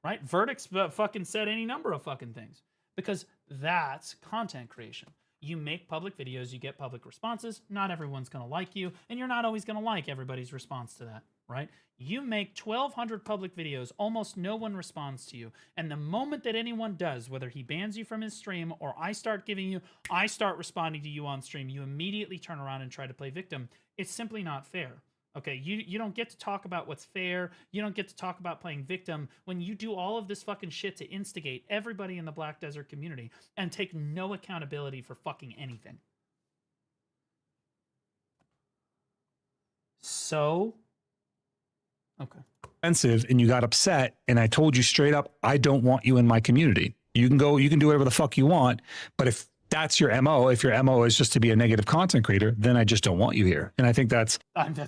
right? Verdict's fucking said any number of fucking things. Because that's content creation. You make public videos, you get public responses. Not everyone's going to like you, and you're not always going to like everybody's response to that, right? You make 1,200 public videos, almost no one responds to you. And the moment that anyone does, whether he bans you from his stream or I start responding to you on stream, you immediately turn around and try to play victim. It's simply not fair. Okay, you don't get to talk about what's fair. You don't get to talk about playing victim when you do all of this fucking shit to instigate everybody in the Black Desert community and take no accountability for fucking anything. So, okay. Offensive, and you got upset, and I told you straight up, I don't want you in my community. You can do whatever the fuck you want, but if that's your MO, if your MO is just to be a negative content creator, then I just don't want you here. And I think that's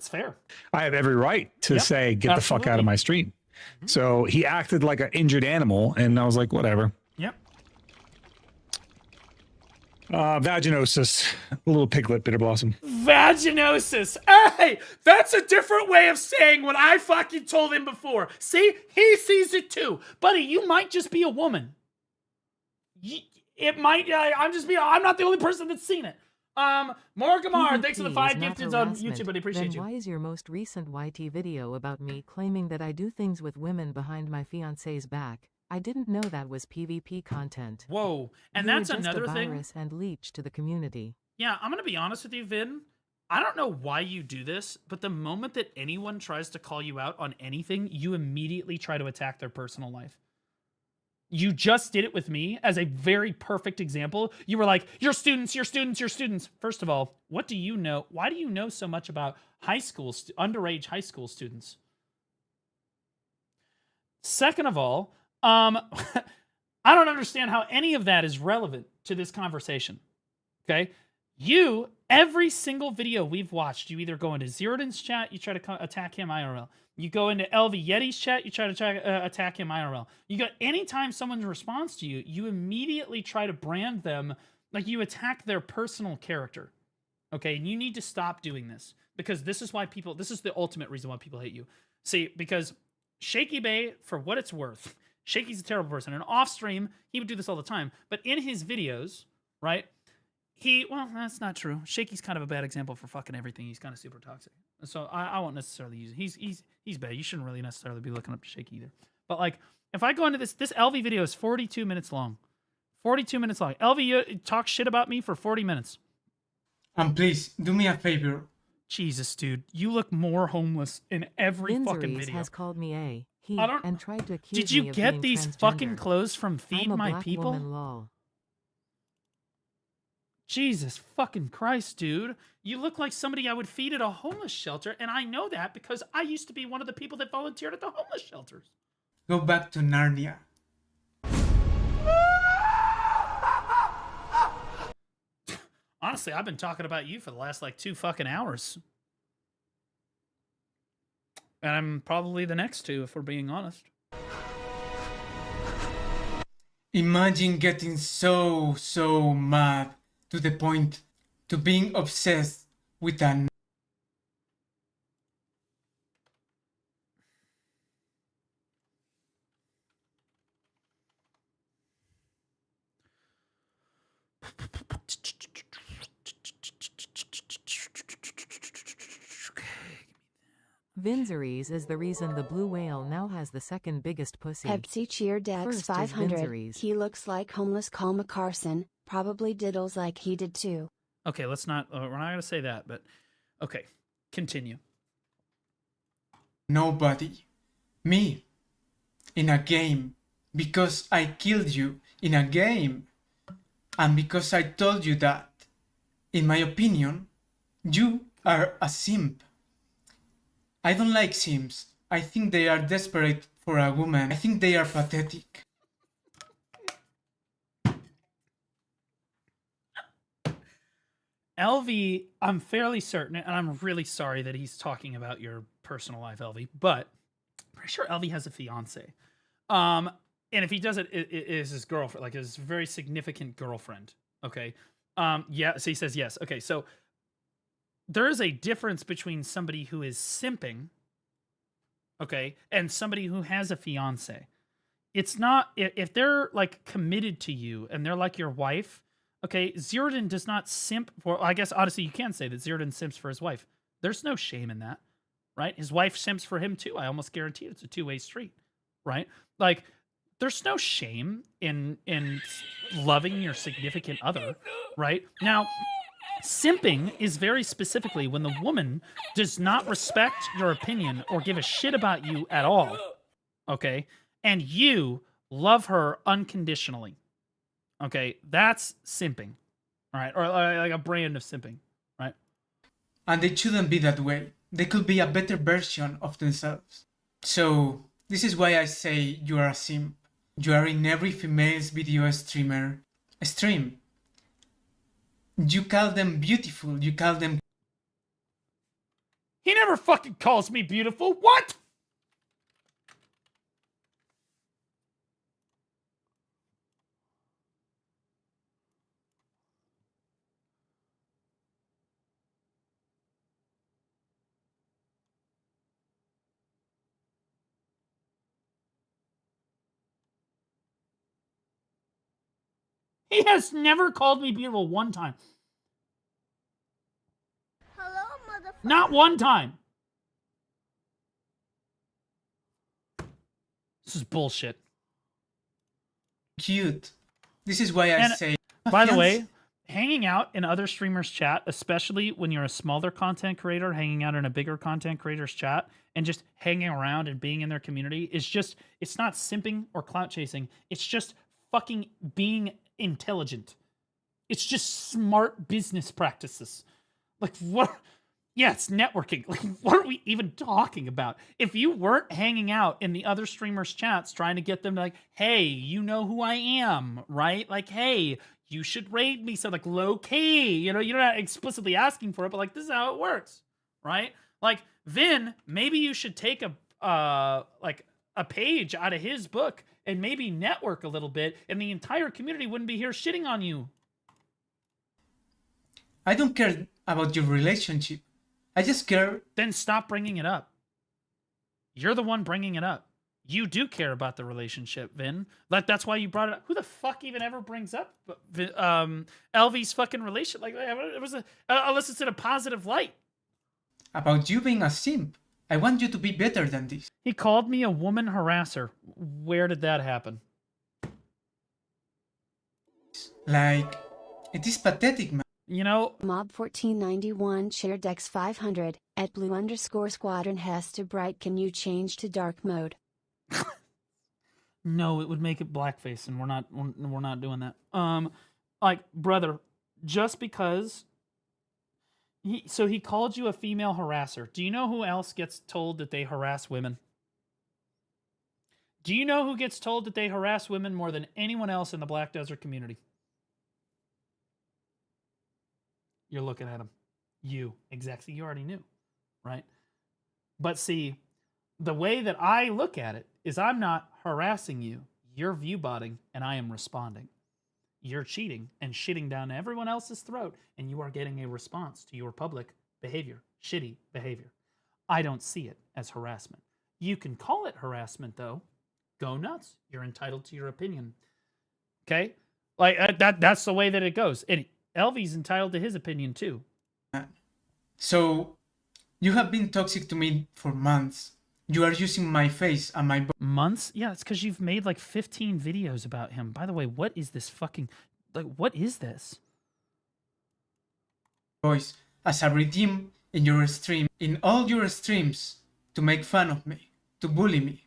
fair. I have every right to say, get the fuck out of my stream. Mm-hmm. So he acted like an injured animal, and I was like, whatever. Yep. Vaginosis, a little piglet, bitter blossom. Vaginosis. Hey, that's a different way of saying what I fucking told him before. See, he sees it too. Buddy, you might just be a woman. It might, I'm not the only person that's seen it. Morgamar, thanks for the 5 gifteds on YouTube, buddy, appreciate you. Why is your most recent YT video about me claiming that I do things with women behind my fiance's back? I didn't know that was PvP content. Whoa, and you that's were just another a thing. virus and leech to the community. Yeah, I'm gonna be honest with you, Vin. I don't know why you do this, but the moment that anyone tries to call you out on anything, you immediately try to attack their personal life. You just did it with me as a very perfect example. You were like, your students, your students, your students. First of all, what do you know? Why do you know so much about underage high school students? Second of all, I don't understand how any of that is relevant to this conversation. Okay? Every single video we've watched, you either go into Zerodin's chat, you try to attack him IRL. You go into LV Yeti's chat, you try to attack him IRL. Anytime someone responds to you, you immediately try to brand them like you attack their personal character. Okay, and you need to stop doing this because this is the ultimate reason why people hate you. See, because Shaky Bay, for what it's worth, Shaky's a terrible person. And off stream, he would do this all the time. But in his videos, right, well, that's not true. Shaky's kind of a bad example for fucking everything. He's kind of super toxic. So I won't necessarily use it. He's bad. You shouldn't really necessarily be looking up to Shaky either. But like, if I go into this LV video is 42 minutes long. 42 minutes long. LV talks shit about me for 40 minutes. And please, do me a favor. Jesus, dude. You look more homeless in every fucking video. Has called me and tried to accuse Did you me of get being these transgender. fucking clothes from Feed I'm a My black People? Woman, lol. Jesus fucking Christ, dude. You look like somebody I would feed at a homeless shelter, and I know that because I used to be one of the people that volunteered at the homeless shelters. Go back to Narnia. Honestly, I've been talking about you for the last, 2 fucking hours. And I'm probably the next 2, if we're being honest. Imagine getting so mad to the point to being obsessed with an Vinzeries is the reason the blue whale now has the second biggest pussy. Pepsi Cheer Dex First is 500. Vinzeries. He looks like homeless Colma Carson. Probably diddles like he did too. Okay, let's not, we're not going to say that, but okay, continue. nobody. Me. In a game. Because I killed you in a game. And because I told you that. In my opinion, you are a simp. I don't like simps. I think they are desperate for a woman. I think they are pathetic. LV, I'm fairly certain, and I'm really sorry that he's talking about your personal life, LV, but I'm pretty sure LV has a fiance. And if he does it, it is his girlfriend, like his very significant girlfriend. Okay. Yeah. So he says yes. Okay. So there is a difference between somebody who is simping, okay, and somebody who has a fiance. It's not, if they're like committed to you and they're like your wife, okay, Zirdan does not simp for, I guess honestly you can say that Zirdan simps for his wife. There's no shame in that, right? His wife simps for him too. I almost guarantee it's a two-way street, right? Like, there's no shame in loving your significant other, right? Now, simping is very specifically when the woman does not respect your opinion or give a shit about you at all, okay? And you love her unconditionally, okay? That's simping, right? Or like a brand of simping, right? And they shouldn't be that way. They could be a better version of themselves. So, this is why I say you are a simp. You are in every female's video stream. You call them beautiful. You call them... He never fucking calls me beautiful. What? He has never called me beautiful one time. Hello, motherfucker. Not one time. This is bullshit. Cute. This is why I say... By the way, hanging out in other streamers' chat, especially when you're a smaller content creator, hanging out in a bigger content creator's chat, and just hanging around and being in their community is just, it's not simping or clout chasing. It's just fucking being intelligent. It's just smart business practices. Like, what? Yeah, it's networking. Like, what are we even talking about? If you weren't hanging out in the other streamers' chats trying to get them to like, hey, you know who I am, right? Like, hey, you should raid me. So like low key, you know, you're not explicitly asking for it, but like, this is how it works, right? Like, Vin, maybe you should take a page out of his book and maybe network a little bit, and the entire community wouldn't be here shitting on you. I don't care about your relationship. I just care... Then stop bringing it up. You're the one bringing it up. You do care about the relationship, Vin. Like, that's why you brought it up. Who the fuck even ever brings up LV's fucking relationship? Like, it was unless it's in a positive light. About you being a simp. I want you to be better than this. He called me a woman harasser. Where did that happen? Like, it is pathetic, man. You know, Mob1491 shared Dex 500 at blue_squadron has to bright. Can you change to dark mode? No, it would make it blackface, and we're not doing that. Like, brother, just because he called you a female harasser. Do you know who else gets told that they harass women? Do you know who gets told that they harass women more than anyone else in the Black Desert community? You're looking at him. You. Exactly. You already knew, right? But see, the way that I look at it is I'm not harassing you. You're view-botting, and I am responding. You're cheating and shitting down everyone else's throat, and you are getting a response to your public behavior, shitty behavior. I don't see it as harassment. You can call it harassment, though. Go nuts. You're entitled to your opinion. Okay? Like, that's the way that it goes. And LV's entitled to his opinion, too. So, you have been toxic to me for months. You are using my face and my... Months? Yeah, it's because you've made like 15 videos about him. By the way, what is this fucking... Like, what is this? Voice as a redeem in your stream, in all your streams, to make fun of me, to bully me.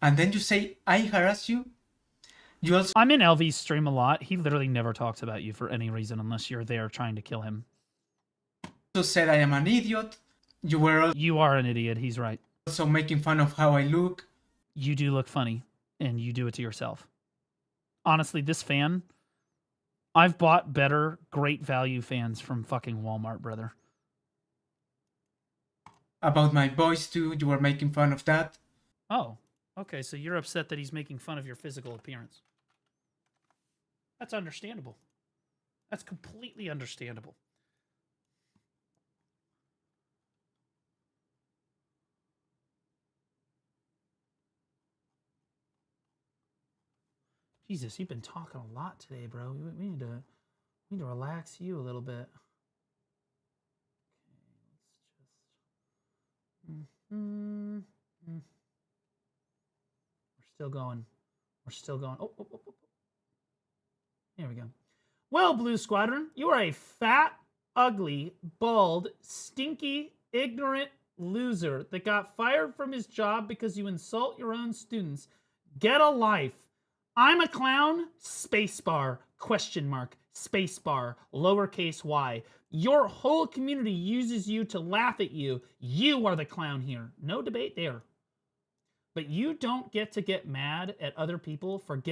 And then you say, I harass you? You also... I'm in LV's stream a lot. He literally never talks about you for any reason unless you're there trying to kill him. Also said I am an idiot. You were... You are an idiot. He's right. also making fun of how I look. You do look funny, and you do it to yourself. Honestly, this fan, I've bought better, great value fans from fucking Walmart, brother. About my voice too, you were making fun of that. Oh, okay, so you're upset that he's making fun of your physical appearance. That's understandable. That's completely understandable. Jesus, you've been talking a lot today, bro. We need to relax you a little bit. We're still going. We're still going. Oh. Here we go. Well, Blue Squadron, you are a fat, ugly, bald, stinky, ignorant loser that got fired from his job because you insult your own students. Get a life. I'm a clown, spacebar, question mark, spacebar, lowercase y. Your whole community uses you to laugh at you. You are the clown here. No debate there. But you don't get to get mad at other people for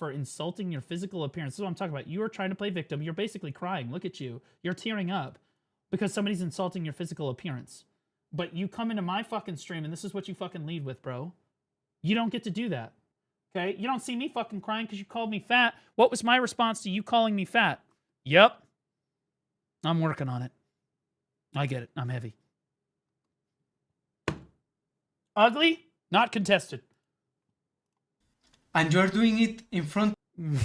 insulting your physical appearance. This is what I'm talking about. You are trying to play victim. You're basically crying. Look at you. You're tearing up because somebody's insulting your physical appearance. But you come into my fucking stream and this is what you fucking lead with, bro. You don't get to do that. Okay? You don't see me fucking crying because you called me fat. What was my response to you calling me fat? Yep. I'm working on it. I get it. I'm heavy. Ugly? Not contested. And you're doing it in front. You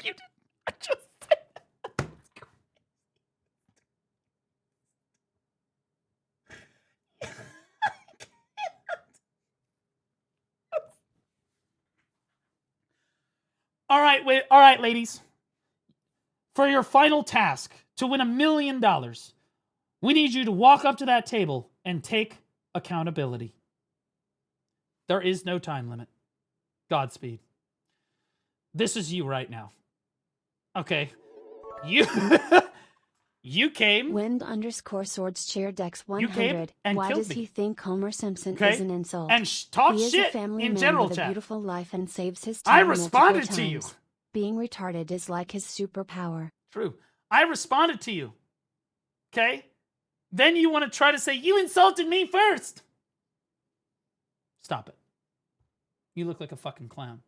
did. I just said that. All right, ladies. For your final task to win $1 million, we need you to walk up to that table and take accountability. There is no time limit. Godspeed. This is you right now. Okay. You came. Wind_swords chair Dex 100. and Why killed does me. he think Homer Simpson Okay? is an insult? And talk he is shit a family in man general with a chat. beautiful life and saves his I time responded multiple to you. times. Being retarded is like his superpower. True. I responded to you. Okay? Then you want to try to say, you insulted me first. Stop it. You look like a fucking clown.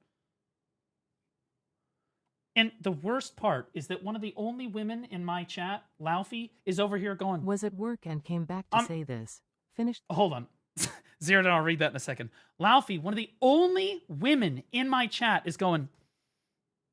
And the worst part is that one of the only women in my chat, Laufey, is over here going, Was at work and came back to say this. Finished. Hold on. Zero, I'll read that in a second. Laufey, one of the only women in my chat is going,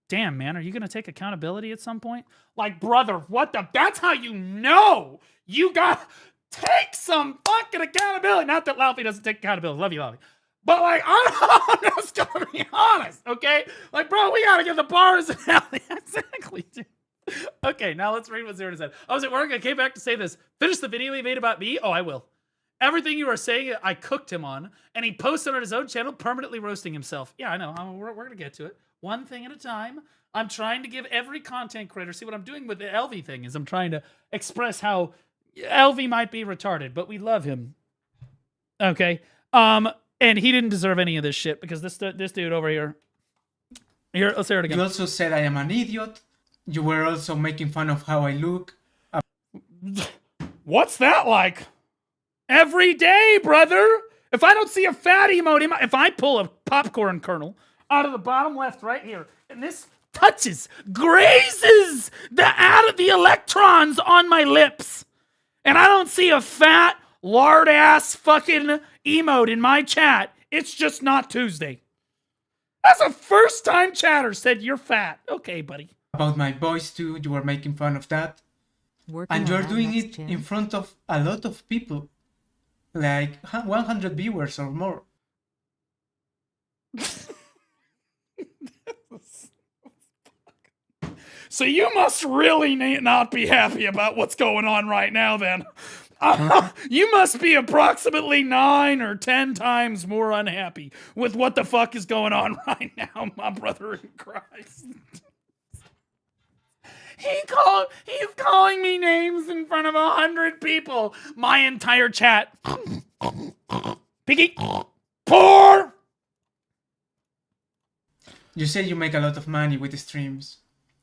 damn, man, are you going to take accountability at some point? Like, brother, what the? That's how you know you got to take some fucking accountability. Not that Laufey doesn't take accountability. Love you, Laufey. But, like, I'm just going to be honest, okay? Like, bro, we got to get the bars out. Exactly, dude. Okay, now let's read what Zero said. I was at work. I came back to say this. Finish the video he made about me? Oh, I will. Everything you are saying, I cooked him on, and he posted on his own channel, permanently roasting himself. Yeah, I know. We're going to get to it. One thing at a time. I'm trying to give every content creator, see what I'm doing with the LV thing is I'm trying to express how LV might be retarded, but we love him. Okay. And he didn't deserve any of this shit because this dude over here. Here, let's hear it again. You also said I am an idiot. You were also making fun of how I look. What's that like? Every day, brother. If I don't see a fat emote, if I pull a popcorn kernel out of the bottom left right here, and this touches, grazes the electrons on my lips, and I don't see a fat, lard-ass fucking emote in my chat, it's just not Tuesday. That's a first-time chatter said you're fat. Okay, buddy. About my voice too, you were making fun of that. And you're doing it in front of a lot of people. Like 100 viewers or more. So you must really not be happy about what's going on right now, then. You must be approximately 9 or 10 times more unhappy with what the fuck is going on right now, my brother in Christ. He's calling me names in front of 100 people. My entire chat. Piggy. Poor. You say you make a lot of money with the streams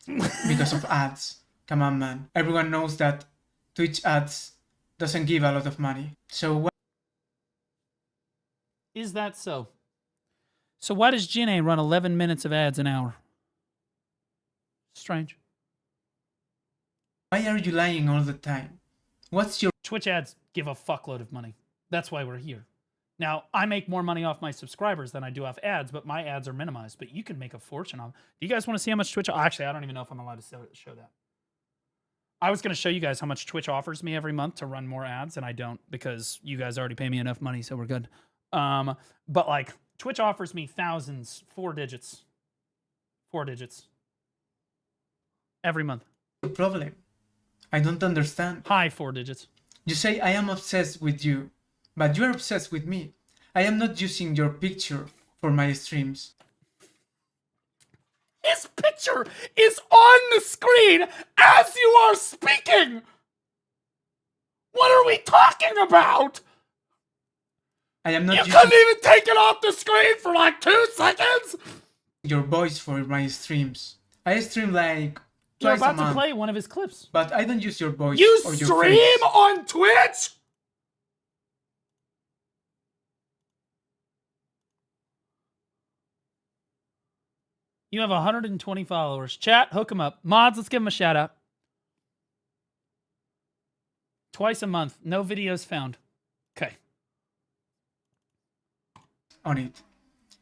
because of ads. Come on, man. Everyone knows that Twitch ads doesn't give a lot of money. So what? Is that so? So why does Jine run 11 minutes of ads an hour? Strange. Why are you lying all the time? What's your... Twitch ads give a fuckload of money. That's why we're here. Now, I make more money off my subscribers than I do off ads, but my ads are minimized. But you can make a fortune on... Do you guys want to see how much Twitch... Actually, I don't even know if I'm allowed to show that. I was going to show you guys how much Twitch offers me every month to run more ads, and I don't because you guys already pay me enough money, so we're good. But, like, Twitch offers me thousands, 4 digits. 4 digits. Every month. problem? I don't understand. Hi, 4 digits. You say I am obsessed with you, but you are obsessed with me. I am not using your picture for my streams. His picture is on the screen as you are speaking! What are we talking about? I am not You using couldn't even take it off the screen for like 2 seconds? your voice for my streams. I stream like You're twice a about to month, play one of his clips. but I don't use your voice You or your stream face. on Twitch? You have 120 followers. Chat, hook them up. Mods, let's give them a shout out. Twice a month. No videos found. Okay. On it.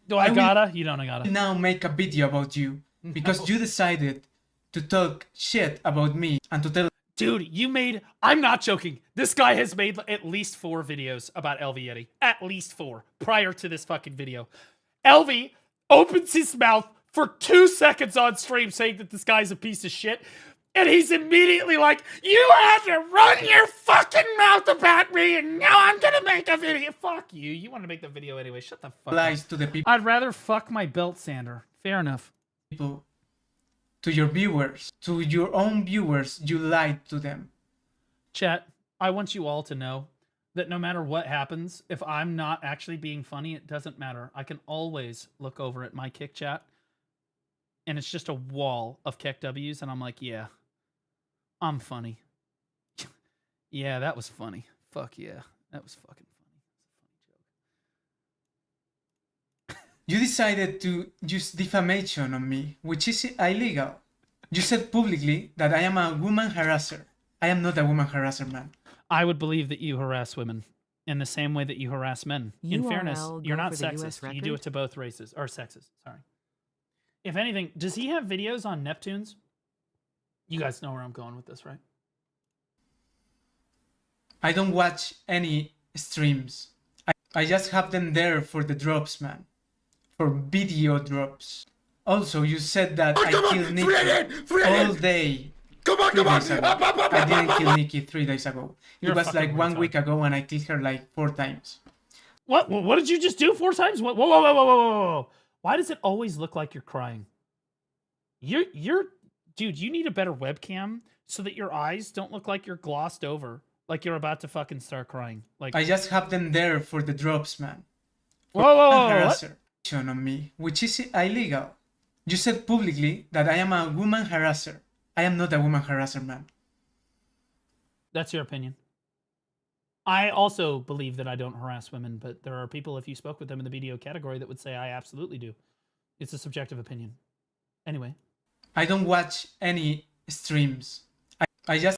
Do I will gotta? You don't gotta. now make a video about you because you decided to talk shit about me and to tell... Dude, you made... I'm not joking. This guy has made at least 4 videos about LV Yeti. At least 4. Prior to this fucking video. LV opens his mouth for 2 seconds on stream saying that this guy's a piece of shit. And he's immediately like, you had to run your fucking mouth about me and now I'm gonna make a video. Fuck you. You want to make the video anyway. Shut the fuck lies up. to the people. I'd rather fuck my belt sander. Fair enough. People, to your viewers, to your own viewers, you lied to them. Chat, I want you all to know that no matter what happens, if I'm not actually being funny, it doesn't matter. I can always look over at my kick chat and it's just a wall of kick W's and I'm like, yeah, I'm funny. Yeah, that was funny. Fuck yeah, that was fucking funny. You decided to use defamation on me, which is illegal. You said publicly that I am a woman harasser. I am not a woman harasser, man. I would believe that you harass women in the same way that you harass men. In fairness, URL, you're go not for the US sexist. You do record? it to both races. Or sexist, sorry. If anything, does he have videos on Neptunes? You guys know where I'm going with this, right? I don't watch any streams. I just have them there for the drops, man. For video drops. Also, you said that I killed Nikki all day. Come on, 3 days ago. I didn't kill Nikki 3 days ago. You're It a was fucking like 1 retard. week ago and I killed her like 4 times. What did you just do 4 times? Whoa, whoa, whoa, whoa, whoa, whoa. Why does it always look like you're crying? Dude, you need a better webcam so that your eyes don't look like you're glossed over. Like you're about to fucking start crying. Like, I just have them there for the drops, man. whoa, whoa, whoa, what? Harasser on me, which is illegal. You said publicly that I am a woman harasser. I am not a woman harasser, man. That's your opinion. I also believe that I don't harass women, but there are people, if you spoke with them in the BDO category, that would say I absolutely do. It's a subjective opinion. Anyway. I don't watch any streams. I just...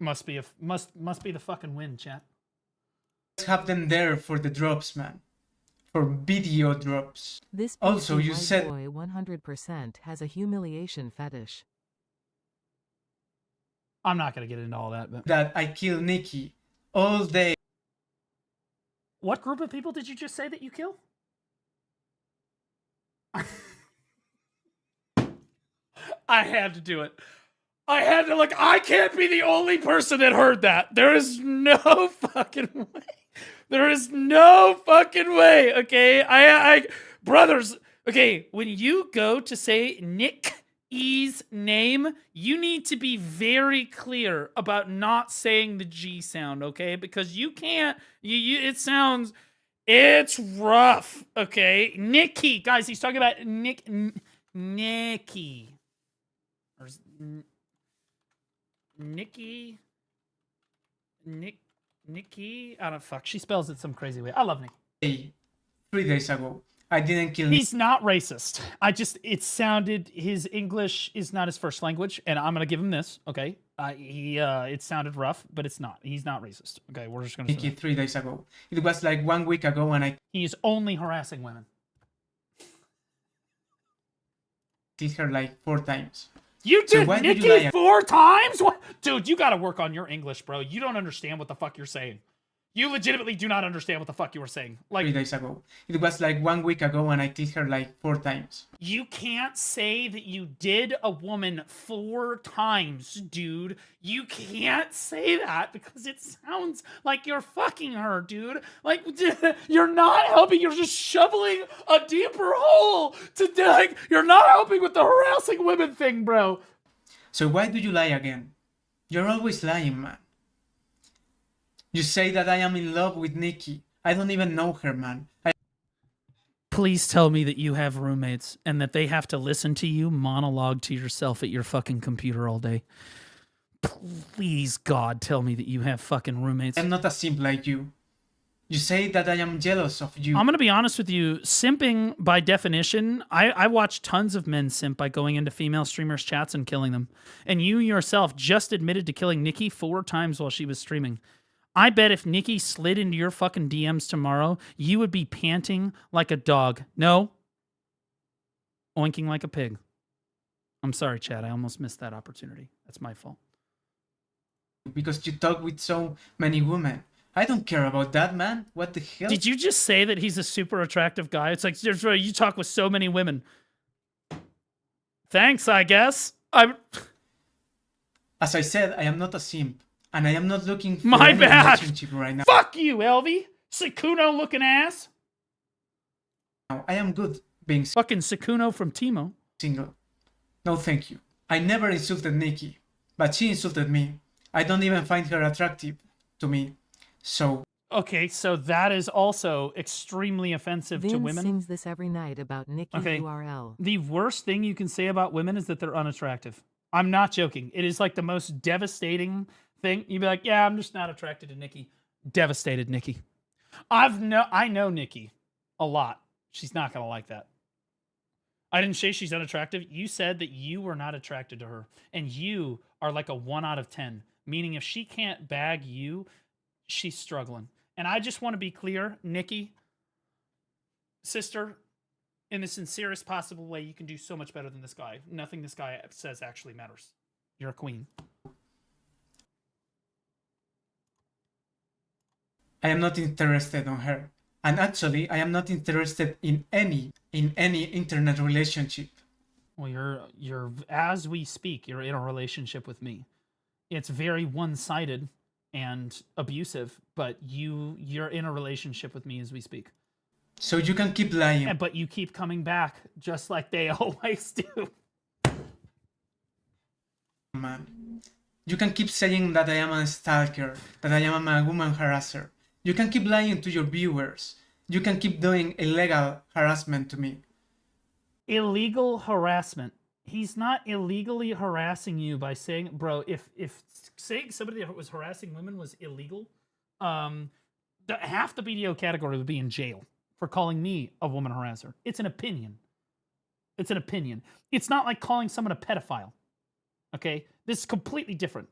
Must be the fucking wind, chat. have them there for the drops, man. For video drops. This Also, PC you white said boy 100% has a humiliation fetish. I'm not gonna get into all that, but that I kill Nikki all day. What group of people did you just say that you kill? I had to do it. I had to look. I can't be the only person that heard that. There is no fucking way. There is no fucking way. Okay, I brothers. Okay, when you go to say Nick E's name, you need to be very clear about not saying the G sound. Okay, because you can't. It sounds. It's rough. Okay, Nicky, guys. He's talking about Nicky. Or Nikki. Nikki? I don't fuck. She spells it some crazy way. I love Nikki. Hey, 3 days ago, I didn't kill. He's not racist. It sounded, his English is not his first language, and I'm gonna give him this, okay? It sounded rough, but it's not. He's not racist. Okay, we're just gonna say Nikki 3 days ago. It was like 1 week ago, and I. He's only harassing women. Killed her like 4 times. You did so Nikki 4 times? What? Dude, you gotta work on your English, bro. You don't understand what the fuck you're saying. You legitimately do not understand what the fuck you were saying. Like 3 days ago. It was like 1 week ago, and I killed her like 4 times. You can't say that you did a woman 4 times, dude. You can't say that because it sounds like you're fucking her, dude. Like, you're not helping. You're just shoveling a deeper hole to like. You're not helping with the harassing women thing, bro. So why do you lie again? You're always lying, man. You say that I am in love with Nikki. I don't even know her, man. Please tell me that you have roommates and that they have to listen to you monologue to yourself at your fucking computer all day. Please, God, tell me that you have fucking roommates. I'm not a simp like you. You say that I am jealous of you. I'm going to be honest with you. Simping, by definition, I watch tons of men simp by going into female streamers' chats and killing them. And you yourself just admitted to killing Nikki 4 times while she was streaming. I bet if Nikki slid into your fucking DMs tomorrow, you would be panting like a dog. No. Oinking like a pig. I'm sorry, Chad. I almost missed that opportunity. That's my fault. Because you talk with so many women. I don't care about that, man. What the hell? Did you just say that he's a super attractive guy? It's like, you talk with so many women. Thanks, I guess. As I said, I am not a simp. And I am not looking for my any bad. relationship right now. Fuck you, Elvie. Sakuno looking ass. I am good being fucking Sakuno from Timo. Single. No, thank you. I never insulted Nikki, but she insulted me. I don't even find her attractive to me. So. Okay, so that is also extremely offensive to women. sings this every night about Nikki URL. The worst thing you can say about women is that they're unattractive. I'm not joking. It is like the most devastating thing. You'd be like, yeah, I'm just not attracted to Nikki. Devastated Nikki. I know Nikki a lot. She's not gonna like that. I didn't say she's unattractive. You said that you were not attracted to her, and you are like a 1 out of 10. Meaning, if she can't bag you, she's struggling. And I just want to be clear, Nikki, sister, in the sincerest possible way, you can do so much better than this guy. Nothing this guy says actually matters. You're a queen. I am not interested on her. And actually, I am not interested in any internet relationship. Well, you're as we speak, you're in a relationship with me. It's very one-sided and abusive, but you're in a relationship with me as we speak. So you can keep lying. But you keep coming back just like they always do. Man, you can keep saying that I am a stalker, that I am a woman harasser. You can keep lying to your viewers. You can keep doing illegal harassment to me. Illegal harassment. He's not illegally harassing you by saying, bro, if saying somebody that was harassing women was illegal, half the video category would be in jail for calling me a woman harasser. It's an opinion. It's an opinion. It's not like calling someone a pedophile. Okay? This is completely different.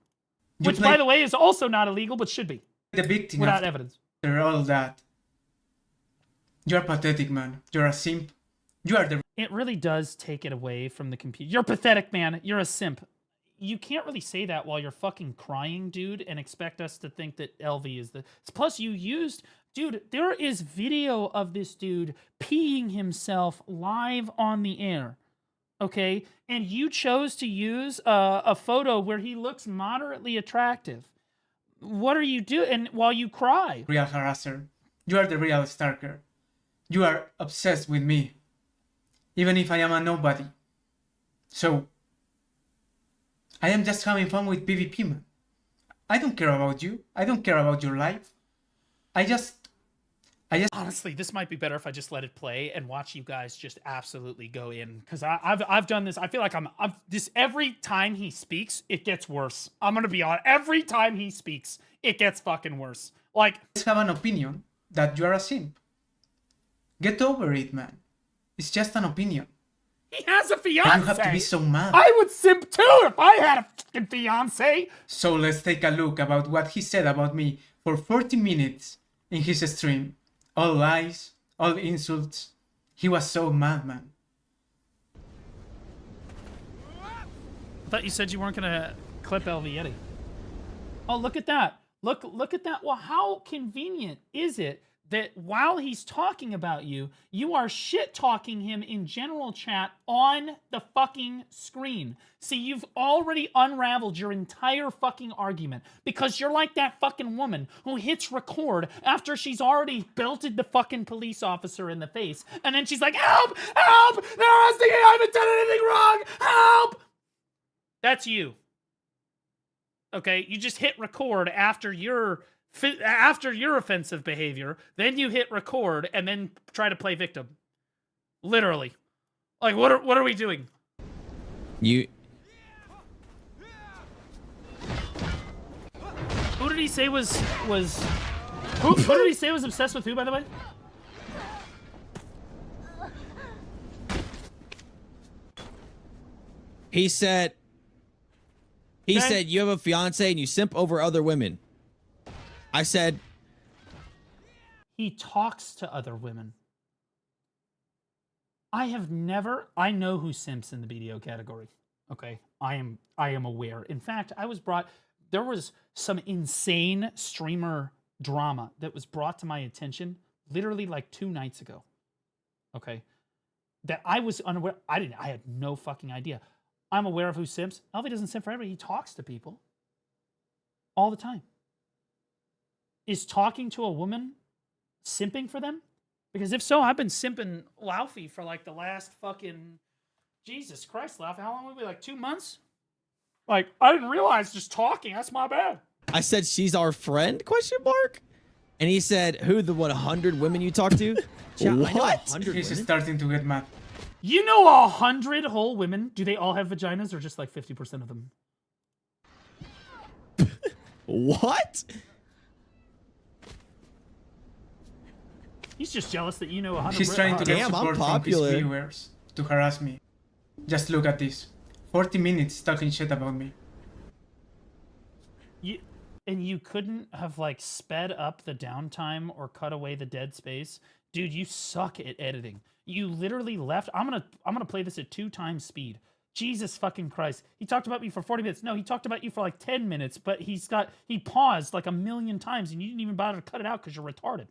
Which, by the way, is also not illegal, but should be. The victim without evidence. After all that. You're pathetic, man. You're a simp. You are the... It really does take it away from the computer. You're pathetic, man. You're a simp. You can't really say that while you're fucking crying, dude, and expect us to think that LV is the... Plus, you used... Dude, there is video of this dude peeing himself live on the air. okay? And you chose to use a photo where he looks moderately attractive. What are you doing while you cry? Real harasser. You are the real stalker. You are obsessed with me. Even if I am a nobody. So, I am just having fun with PvP, man. I don't care about you. I don't care about your life. I just Honestly, this might be better if I just let it play and watch you guys just absolutely go in, because I've done this. I feel like I've this every time he speaks, it gets worse. I'm gonna be honest. Every time he speaks, it gets fucking worse. Like, just have an opinion that you are a simp. Get over it, man. It's just an opinion. he has a fiance. And you have to be so mad. I would simp too if I had a fucking fiance. So let's take a look about what he said about me for 40 minutes in his stream. All lies, all insults. He was so mad, man. I thought you said you weren't gonna clip LV Oh, look at that. Look at that. Well, how convenient is it that while he's talking about you, you are shit-talking him in general chat on the fucking screen. See, you've already unraveled your entire fucking argument because you're like that fucking woman who hits record after she's already belted the fucking police officer in the face, and then she's like, help! Help! They're arresting me! I haven't done anything wrong! Help! That's you. Okay? You just hit record after your offensive behavior, then you hit record and then try to play victim. Literally. Like, what are we doing? You. Who did he say was who did he say was obsessed with who, by the way? He said you have a fiance and you simp over other women. I said he talks to other women. I know who simps in the BDO category. Okay. I am aware. In fact, there was some insane streamer drama that was brought to my attention literally like 2 nights ago. Okay. That I was unaware. I had no fucking idea. I'm aware of who simps. LV doesn't simp for everybody. He talks to people all the time. Is talking to a woman simping for them? Because if so, I've been simping Laufey for like the last fucking... Jesus Christ, Laufey. How long were we? Like 2 months? Like, I didn't realize just talking. That's my bad. I said she's our friend? ? And he said, who, the 100 women you talked to? Yeah, what? He's starting to get mad. You know 100 whole women? Do they all have vaginas or just like 50% of them? What? He's just jealous that you know 100. He's trying to get support from his viewers to harass me. Just look at this. 40 minutes talking shit about me. You couldn't have like sped up the downtime or cut away the dead space? Dude, you suck at editing. You literally left. I'm gonna play this at 2 times speed. Jesus fucking Christ. He talked about me for 40 minutes. No, he talked about you for like 10 minutes, but he paused like 1,000,000 times and you didn't even bother to cut it out because you're retarded.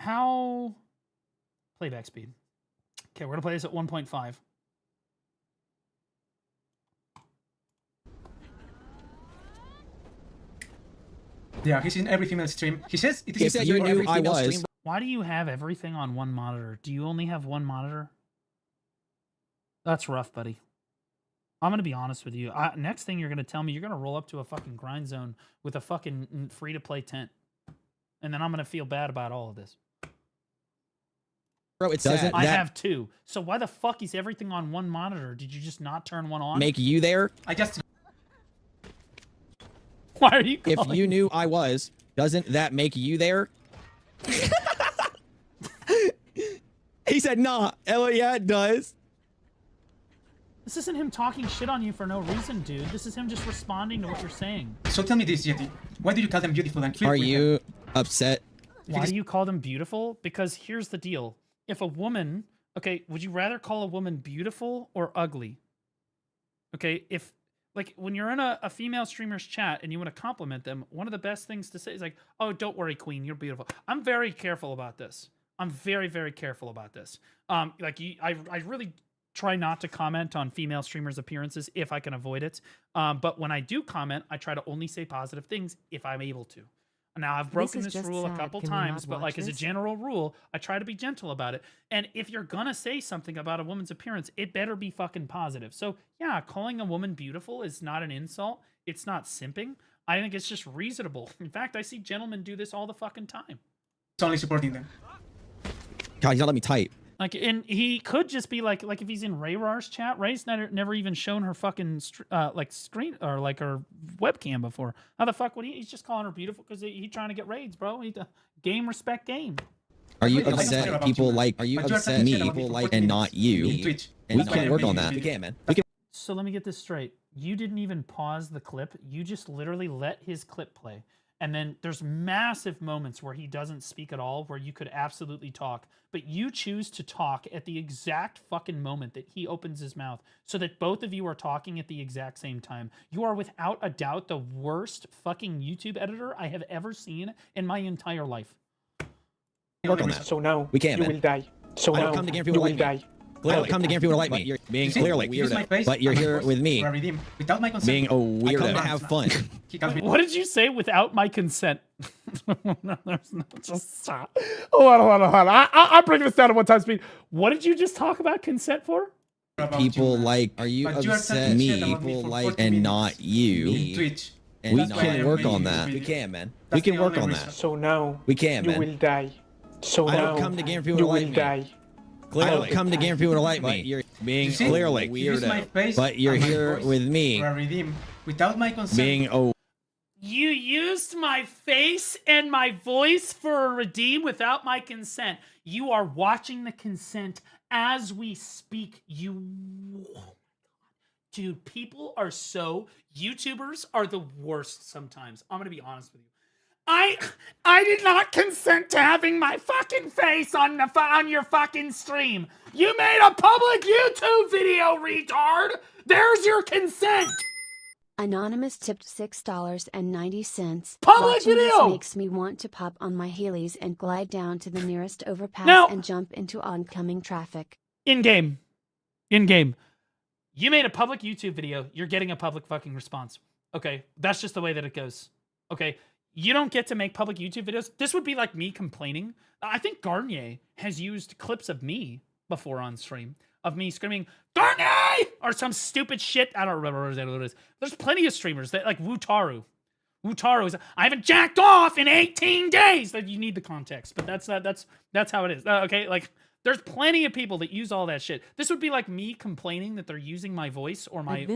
How? Playback speed. Okay, we're gonna play this at 1.5. Yeah, he's in every female stream. He says it is you knew I was. Stream. Why do you have everything on one monitor? Do you only have one monitor? That's rough, buddy. I'm going to be honest with you. Next thing you're going to tell me, you're going to roll up to a fucking grind zone with a fucking free-to-play tent. And then I'm going to feel bad about all of this. Bro, it doesn't. I have 2. So why the fuck is everything on one monitor? Did you just not turn one on? Make you there? I just... Why are you calling? If you knew I was, doesn't that make you there? He said, nah. Oh, yeah, it does. This isn't him talking shit on you for no reason, dude. This is him just responding to what you're saying. So tell me this, Yeti. Why do you call them beautiful and flirt Are with you them? upset? Why do you call them beautiful? Because here's the deal. If a woman... Okay, would you rather call a woman beautiful or ugly? Okay, if... Like, when you're in a female streamer's chat and you want to compliment them, one of the best things to say is like, oh, don't worry, queen, you're beautiful. I'm very careful about this. I'm very, very careful about this. I really try not to comment on female streamers' appearances if I can avoid it. But when I do comment, I try to only say positive things if I'm able to. Now, I've broken this rule a couple times, but like as a general rule, I try to be gentle about it. And if you're gonna say something about a woman's appearance, it better be fucking positive. So yeah, calling a woman beautiful is not an insult. It's not simping. I think it's just reasonable. In fact, I see gentlemen do this all the fucking time. It's only supporting them. God, he's not letting me type. Like, and he could just be like if he's in Rayrar's chat, Ray's never even shown her fucking like screen or like her webcam before. How the fuck would he's just calling her beautiful because he trying to get raids, bro? Game respect game. Are you upset people like? Are you upset me people like and not you? We can work on that. We can, man. We can. So let me get this straight. You didn't even pause the clip. You just literally let his clip play. And then there's massive moments where he doesn't speak at all, where you could absolutely talk. But you choose to talk at the exact fucking moment that he opens his mouth so that both of you are talking at the exact same time. You are without a doubt the worst fucking YouTube editor I have ever seen in my entire life. Work on that. So now we can, you will die. So now come to game you will die. I don't come to game for people to like me. You're being clearly weirdo. But you're here with me. Without my consent. Being a weirdo. To have fun. What did you say? Without my consent? No, there's no just stop. Hold on. I'm bringing this down to 1 time speed. What did you just talk about consent for? People like, are you upset me? People like and not you. Twitch. And we can work on that. We can, man. We can work on that. So now we can, man. You will die. So I now don't come to game for people you to like will me. die. Clearly. I don't come to game for people to like me. You're being clearly weirdo. But you're here with me. Without my consent. Being a You used my face and my voice for a redeem without my consent. You are watching the consent as we speak. Dude, people are so... YouTubers are the worst sometimes. I'm going to be honest with you. I did not consent to having my fucking face on your fucking stream. You made a public YouTube video, retard. There's your consent. Anonymous tipped $6.90. Public Watching video! This makes me want to pop on my heelys and glide down to the nearest overpass and jump into oncoming traffic. In-game. You made a public YouTube video. You're getting a public fucking response. Okay, that's just the way that it goes. Okay, you don't get to make public YouTube videos. This would be like me complaining. I think Garnier has used clips of me before on stream. Of me screaming, Garnier! Or some stupid shit. I don't remember what it is. There's plenty of streamers that like Wutaru. Wutaru is, I haven't jacked off in 18 days. That you need the context, but that's how it is. Okay, like there's plenty of people that use all that shit. This would be like me complaining that they're using my voice or my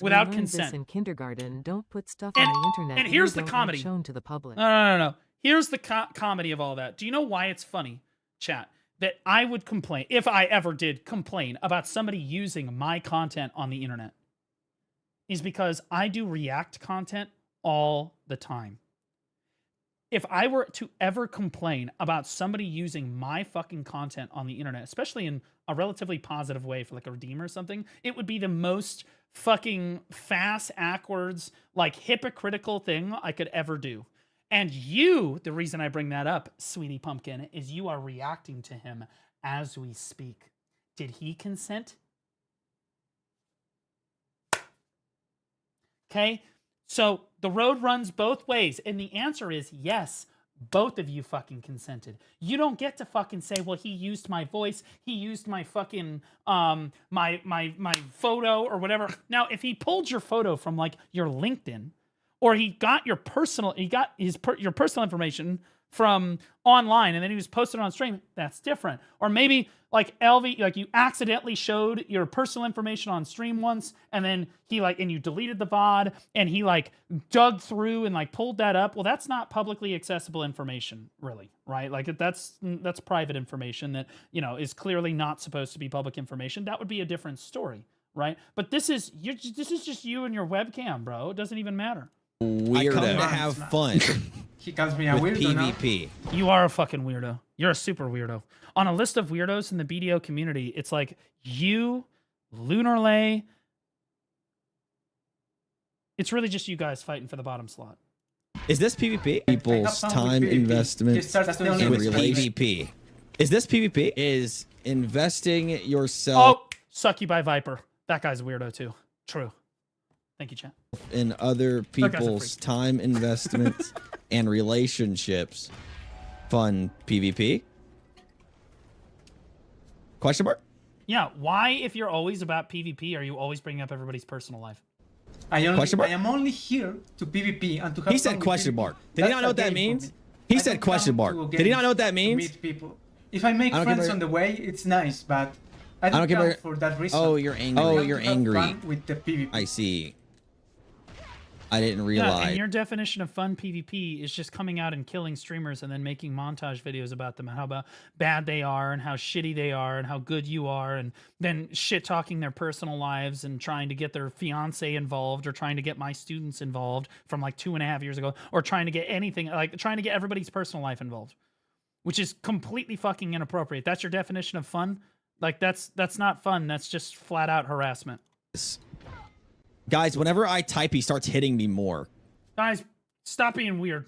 without consent. This in kindergarten, don't put stuff on the internet. And here's the comedy. Shown to the public. No. Here's the comedy of all that. Do you know why it's funny, chat? That I would complain, if I ever did complain about somebody using my content on the internet, is because I do react content all the time. If I were to ever complain about somebody using my fucking content on the internet, especially in a relatively positive way for like a redeem or something, it would be the most fucking fast, backwards, like hypocritical thing I could ever do. And you, the reason I bring that up, Sweetie Pumpkin, is you are reacting to him as we speak. Did he consent? Okay, so the road runs both ways, and the answer is yes, both of you fucking consented. You don't get to fucking say, well, he used my voice, he used my fucking, my photo or whatever. Now, if he pulled your photo from like your LinkedIn, or your personal information from online and then he was posted on stream, that's different. Or maybe like LV, like you accidentally showed your personal information on stream once and then he like, and you deleted the VOD and he like dug through and like pulled that up. Well, that's not publicly accessible information really, right? Like that's private information that, you know, is clearly not supposed to be public information. That would be a different story, right? But this is just you and your webcam, bro. It doesn't even matter. Weirdo. I come to have fun. He calls me a weirdo PvP. Now. You are a fucking weirdo. You're a super weirdo. On a list of weirdos in the BDO community, it's like you, Lunarlay. It's really just you guys fighting for the bottom slot. Is this PvP? People's time investment in PvP. Is this PvP? Is investing yourself? Oh, Succubi Viper. That guy's a weirdo too. True. Thank you, chat. In other people's time investments and relationships. Fun PvP? Question mark? Yeah, why, if you're always about PvP, are you always bringing up everybody's personal life? I am only here to PvP and to have He said question mark. Did he not know what that means? He said question mark. Did he not know what that means? Meet people. If I make friends on the way, it's nice, but I don't come for that reason. Oh, you're angry. Oh, you're angry. With the PvP. I see. I didn't realize. Yeah, and your definition of fun PvP is just coming out and killing streamers and then making montage videos about them and how bad they are and how shitty they are and how good you are, and then shit talking their personal lives and trying to get their fiance involved or trying to get my students involved from like 2.5 years ago, or trying to get anything, like trying to get everybody's personal life involved, which is completely fucking inappropriate. That's your definition of fun? Like that's not fun. That's just flat out harassment. Guys, whenever I type, he starts hitting me more. Guys, stop being weird.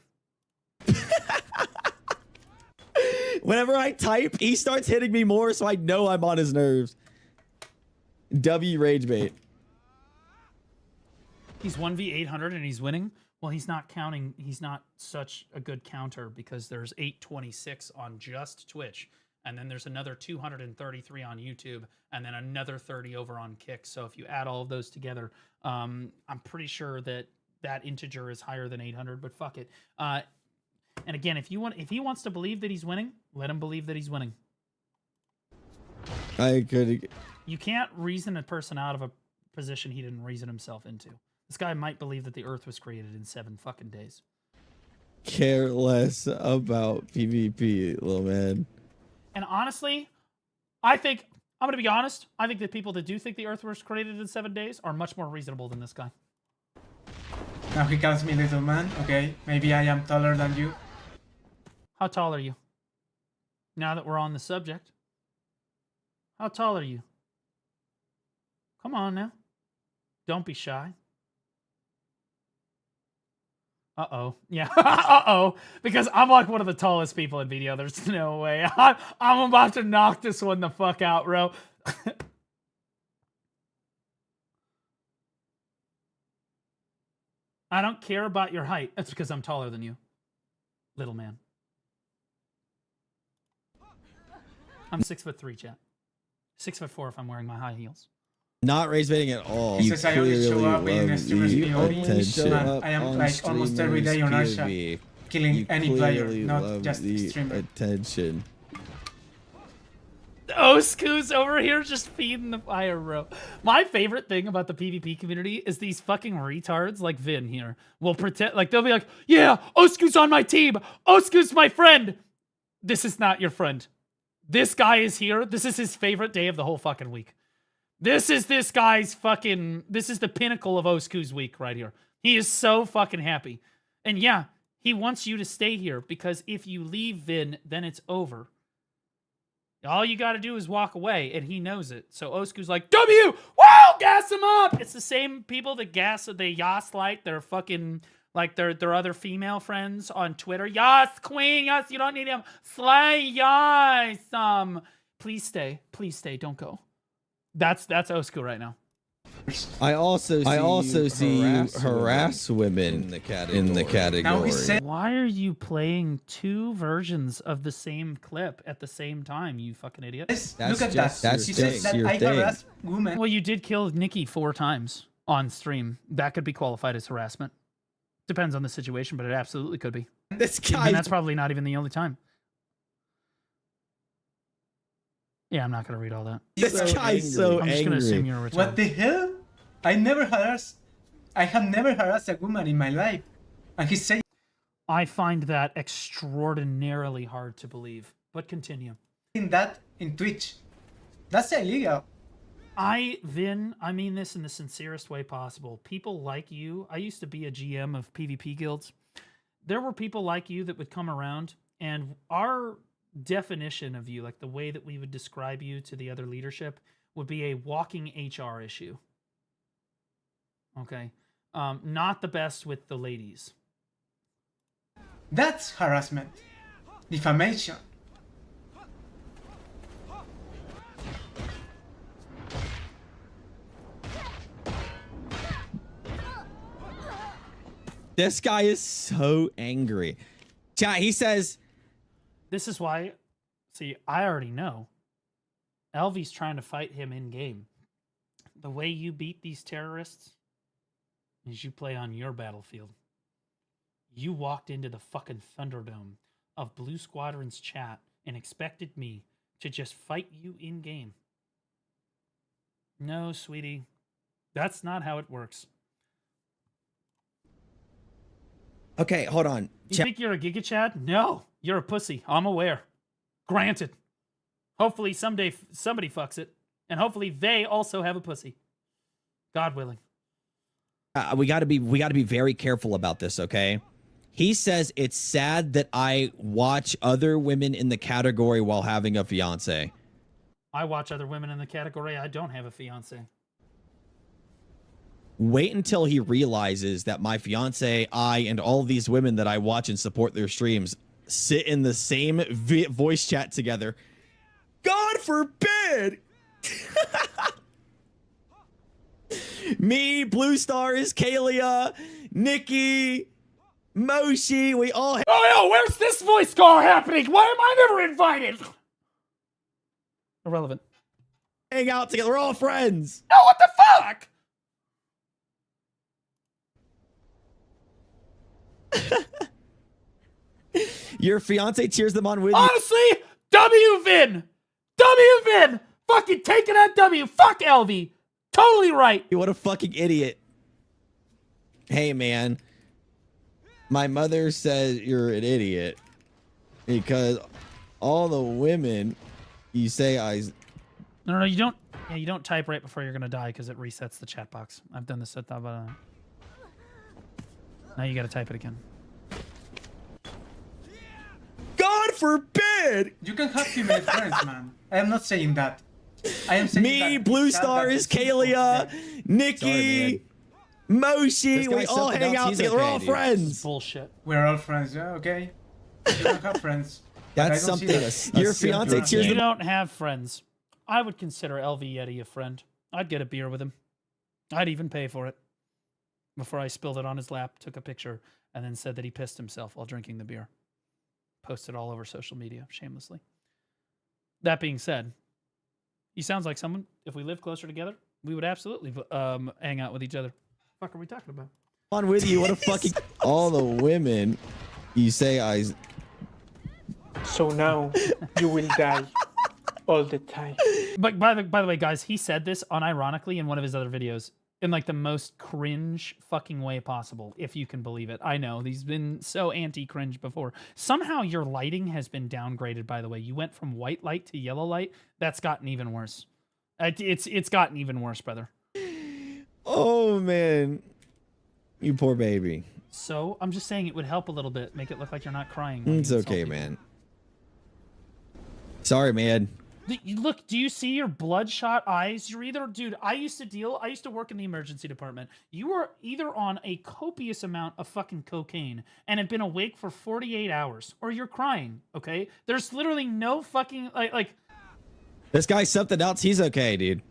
Whenever I type, he starts hitting me more, so I know I'm on his nerves. W rage bait. He's 1v800 and he's winning. Well, he's not counting. He's not such a good counter because there's 826 on just Twitch. And then there's another 233 on YouTube, and then another 30 over on Kick. So if you add all of those together, I'm pretty sure that that integer is higher than 800. But fuck it. And again, if he wants to believe that he's winning, let him believe that he's winning. I could. You can't reason a person out of a position he didn't reason himself into. This guy might believe that the Earth was created in 7 fucking days. Care less about PvP, little man. And honestly, I'm going to be honest, I think that people that do think the Earth was created in 7 days are much more reasonable than this guy. Now he calls me little man. Okay, maybe I am taller than you. How tall are you? Now that we're on the subject. How tall are you? Come on now. Don't be shy. Uh-oh. Yeah. Uh-oh. Because I'm like one of the tallest people in video. There's no way. I'm about to knock this one the fuck out, bro. I don't care about your height. That's because I'm taller than you. Little man. I'm 6'3", chat. 6'4" if I'm wearing my high heels. Not raise baiting at all. You I only show up in streamers POV. I am like almost every day on Arsha, killing any player, not just streamer. Attention. Osku's over here just feeding the fire, bro. My favorite thing about the PvP community is these fucking retards like Vin here will pretend, like they'll be like, yeah, Osku's on my team. Osku's my friend. This is not your friend. This guy is here. This is his favorite day of the whole fucking week. This is this guy's fucking... This is the pinnacle of Osku's week right here. He is so fucking happy. And yeah, he wants you to stay here because if you leave Vin, then it's over. All you got to do is walk away, and he knows it. So Osku's like, W! Wow! Gas him up! It's the same people that gaslight their fucking... Like their other female friends on Twitter. Yas, queen, yes, you don't need him. Slay, yes. Please stay. Please stay. Don't go. That's Osku right now. I also see you harass women in the category. Why are you playing 2 versions of the same clip at the same time, you fucking idiot? Look at that. That's she just says your that I thing. harass women. Well, you did kill Nikki 4 times on stream. That could be qualified as harassment. Depends on the situation, but it absolutely could be. This guy. And that's probably not even the only time. Yeah, I'm not going to read all that. This guy's so I'm just going to assume you're a retard. What the hell? I have never harassed a woman in my life. And he's saying... I find that extraordinarily hard to believe. But continue. That in Twitch. That's illegal. Vin, I mean this in the sincerest way possible. People like you, I used to be a GM of PvP guilds. There were people like you that would come around, and our definition of you, like the way that we would describe you to the other leadership, would be a walking HR issue. Okay? Not the best with the ladies. That's harassment. Defamation. This guy is so angry. Chat, he says... This is why... See, I already know. Elvie's trying to fight him in-game. The way you beat these terrorists is you play on your battlefield. You walked into the fucking Thunderdome of Blue Squadron's chat and expected me to just fight you in-game. No, sweetie. That's not how it works. Okay, hold on. You think you're a Giga Chad? No, you're a pussy. I'm aware. Granted. Hopefully someday somebody fucks it, and hopefully they also have a pussy. God willing. We gotta be very careful about this, okay? He says it's sad that I watch other women in the category while having a fiance. I watch other women in the category. I don't have a fiance. Wait until he realizes that my fiance, I, and all these women that I watch and support their streams sit in the same voice chat together. God forbid! Me, Blue Stars, Kalia, Nikki, Moshi, we all... Oh, yo, where's this voice call happening? Why am I never invited? Irrelevant. Hang out together. We're all friends. No, what the fuck? Your fiance cheers them on with you. Honestly, W-Vin! W-Vin! Fucking taking that W. Fuck Elvie. Totally right. What a fucking idiot. Hey, man. My mother says you're an idiot because all the women you say No, you don't. Yeah, you don't type right before you're gonna die because it resets the chat box. I've done this. Now you gotta type it again. God forbid! You can have female friends, man. I am not saying that. I am saying me, Blue Stars, Kalia, Nikki, Moshi, we all hang out together. We're all friends. Bullshit. We're all friends, yeah, okay? You can have friends. That's something. Your fiance cheers. You don't have friends. I would consider LV Yeti a friend. I'd get a beer with him. I'd even pay for it. Before I spilled it on his lap, took a picture, and then said that he pissed himself while drinking the beer. Posted all over social media, shamelessly. That being said, he sounds like someone, if we lived closer together, we would absolutely hang out with each other. What the fuck are we talking about? On with you, what a fucking... All the women you say So now you will die all the time. But by the way, guys, he said this unironically in one of his other videos in like the most cringe fucking way possible, if you can believe it. I know he's been so anti-cringe before. Somehow your lighting has been downgraded. By the way, you went from white light to yellow light. That's gotten even worse. It's gotten even worse, brother. Oh man, you poor baby. So I'm just saying it would help a little bit, make it look like you're not crying. It's okay, man. Sorry, man. Look, do you see your bloodshot eyes? You're either, dude, I used to work in the emergency department. You were either on a copious amount of fucking cocaine and have been awake for 48 hours, or you're crying, okay? There's literally no fucking, like... This guy's something else. He's okay, dude.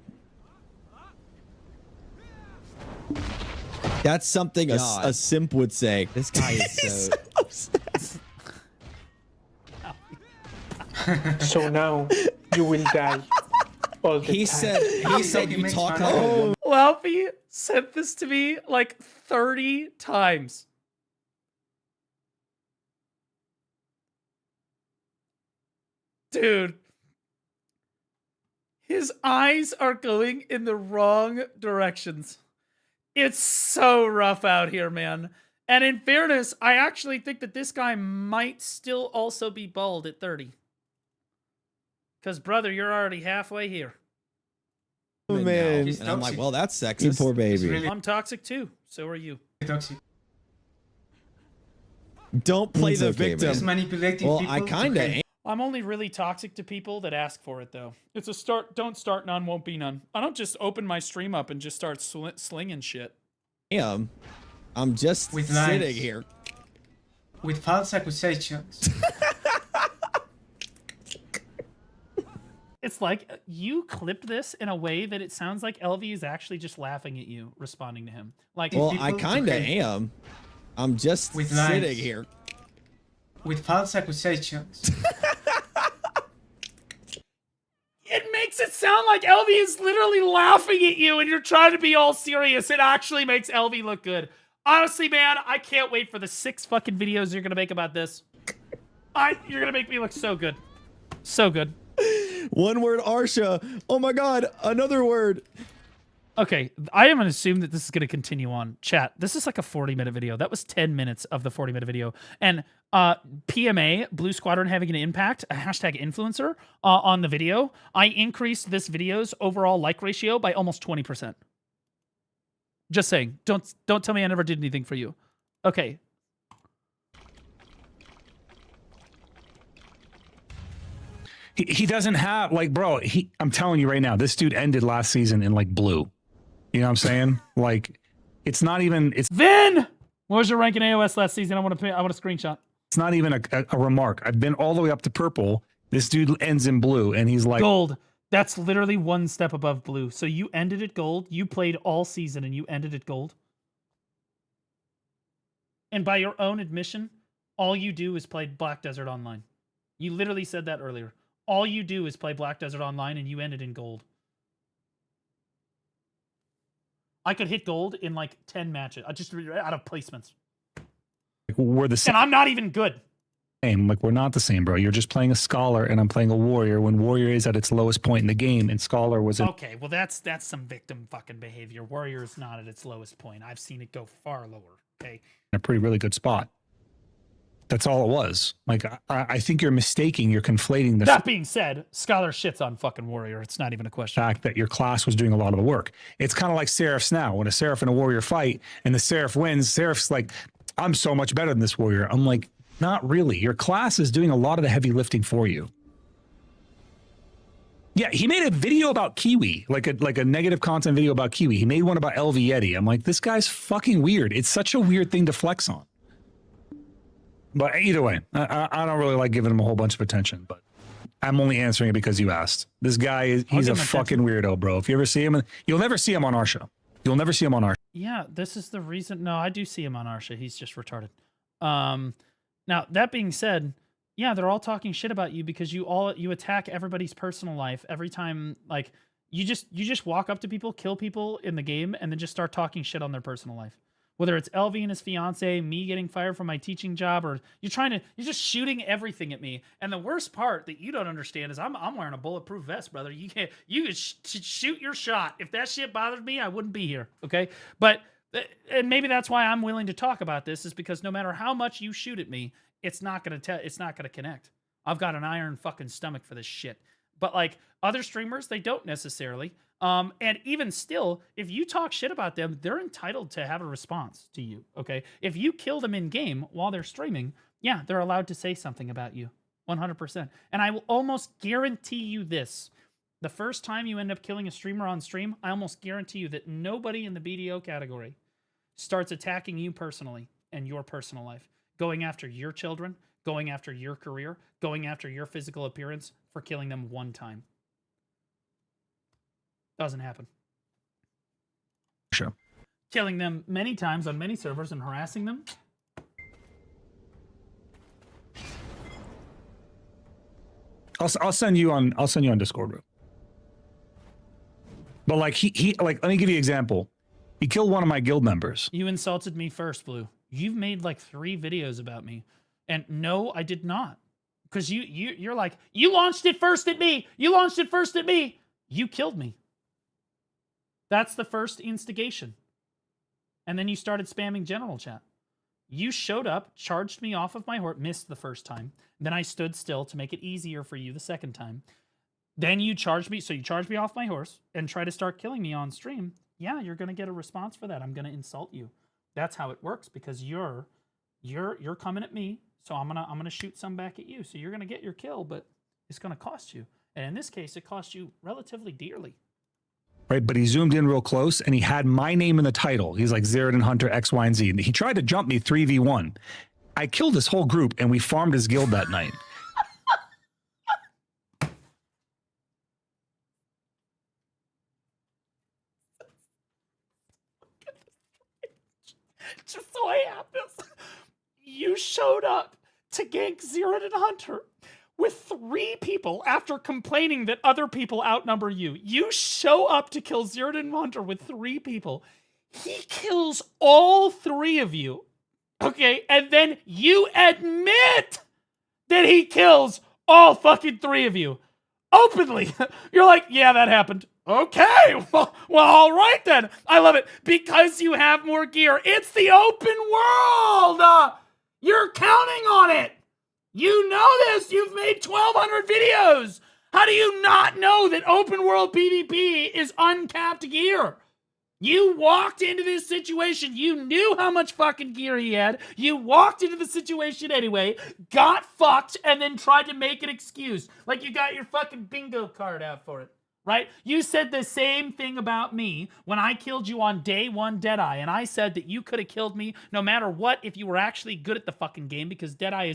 That's something a simp would say. This guy is so... So now you will die all the time. He said you talk about... Laufey sent this to me like 30 times. Dude. His eyes are going in the wrong directions. It's so rough out here, man. And in fairness, I actually think that this guy might still also be bald at 30. Because, brother, you're already halfway here. Oh, man. And I'm like, well, that's sexist. You poor baby. Really... I'm toxic, too. So are you. Toxic. Don't play the victim. Just manipulating well, people. I kind of am. I'm only really toxic to people that ask for it, though. It's a start. Don't start, none won't be none. I don't just open my stream up and just start slinging shit. I'm just sitting here. With false accusations. It's like you clipped this in a way that it sounds like LV is actually just laughing at you, responding to him. Like, well, I kind of am. I'm just With sitting lies. here. With false accusations. It makes it sound like LV is literally laughing at you and you're trying to be all serious. It actually makes LV look good. Honestly, man, I can't wait for the 6 fucking videos you're gonna make about this. You're gonna make me look so good. So good. One word, Arsha. Oh my god, another word. Okay, I am gonna assume that this is gonna continue on. Chat, this is like a 40-minute video. That was 10 minutes of the 40-minute video. And PMA, Blue Squadron having an impact, a hashtag influencer, on the video. I increased this video's overall like ratio by almost 20%. Just saying. Don't tell me I never did anything for you. Okay. He doesn't have, like, bro, I'm telling you right now, this dude ended last season in, like, blue. You know what I'm saying? Like, it's not even, it's Vin! What was your rank in AOS last season? I want a screenshot. It's not even a remark. I've been all the way up to purple. This dude ends in blue, and he's like... Gold. That's literally one step above blue. So you ended at gold. You played all season, and you ended at gold. And by your own admission, all you do is play Black Desert Online. You literally said that earlier. All you do is play Black Desert Online, and you ended in gold. I could hit gold in like 10 matches. I just out of placements. We're the same. And I'm not even good. Like, we're not the same, bro. You're just playing a scholar, and I'm playing a warrior when warrior is at its lowest point in the game, and scholar was... Okay, well, that's some victim fucking behavior. Warrior is not at its lowest point. I've seen it go far lower, okay? In a pretty really good spot. That's all it was. Like, I think you're mistaking, you're conflating the... That being said, Scholar shits on fucking Warrior. It's not even a question. Fact that your class was doing a lot of the work. It's kind of like Seraphs now. When a Seraph and a warrior fight, and the Seraph wins, Seraph's like, I'm so much better than this warrior. I'm like, not really. Your class is doing a lot of the heavy lifting for you. Yeah, he made a video about Kiwi, like a negative content video about Kiwi. He made one about LV Yeti. I'm like, this guy's fucking weird. It's such a weird thing to flex on. But either way, I don't really like giving him a whole bunch of attention, but I'm only answering it because you asked. This guy, he's a fucking weirdo, bro. If you ever see him, you'll never see him on our show. You'll never see him on our show. Yeah, this is the reason. No, I do see him on Arsha. He's just retarded. Now, that being said, yeah, they're all talking shit about you because you attack everybody's personal life every time. Like, you just walk up to people, kill people in the game, and then just start talking shit on their personal life. Whether it's LV and his fiance, me getting fired from my teaching job, or you're just shooting everything at me. And the worst part that you don't understand is I'm wearing a bulletproof vest, brother. You can shoot your shot. If that shit bothered me, I wouldn't be here. Okay, but and maybe that's why I'm willing to talk about this, is because no matter how much you shoot at me, it's not gonna connect. I've got an iron fucking stomach for this shit. But like other streamers, they don't necessarily. And even still, if you talk shit about them, they're entitled to have a response to you, okay? If you kill them in game while they're streaming, yeah, they're allowed to say something about you, 100%. And I will almost guarantee you this. The first time you end up killing a streamer on stream, I almost guarantee you that nobody in the BDO category starts attacking you personally and your personal life, going after your children, going after your career, going after your physical appearance for killing them one time. Doesn't happen. Sure. Killing them many times on many servers and harassing them. I'll send you on Discord, bro. But like he like, let me give you an example. He killed one of my guild members. You insulted me first, Blue. You've made like 3 videos about me. And no, I did not. Because you're like, you launched it first at me. You launched it first at me. You killed me. That's the first instigation. And then you started spamming general chat. You showed up, charged me off of my horse, missed the first time. Then I stood still to make it easier for you the second time. Then you charged me, so you charged me off my horse and try to start killing me on stream. Yeah, you're going to get a response for that. I'm going to insult you. That's how it works, because you're coming at me, so I'm going to shoot some back at you. So you're going to get your kill, but it's going to cost you. And in this case, it cost you relatively dearly. Right, but he zoomed in real close, and he had my name in the title. He's like Zeridan Hunter X, Y, and Z. And he tried to jump me 3v1. I killed his whole group, and we farmed his guild that night. Just the way it happens. showed up to gank Zirud and Hunter with 3 people after complaining that other people outnumber you. You show up to kill Zirud and Hunter with 3 people. He kills all 3 of you. Okay, and then you admit that he kills all fucking 3 of you. Openly. You're like, yeah, that happened. Okay, well, all right then. I love it. Because you have more gear. It's the open world. You're counting on it. You know this. You've made 1,200 videos. How do you not know that open world PvP is uncapped gear? You walked into this situation. You knew how much fucking gear he had. You walked into the situation anyway, got fucked, and then tried to make an excuse. Like you got your fucking bingo card out for it, right? You said the same thing about me when I killed you on day 1 Deadeye, and I said that you could have killed me no matter what if you were actually good at the fucking game because Deadeye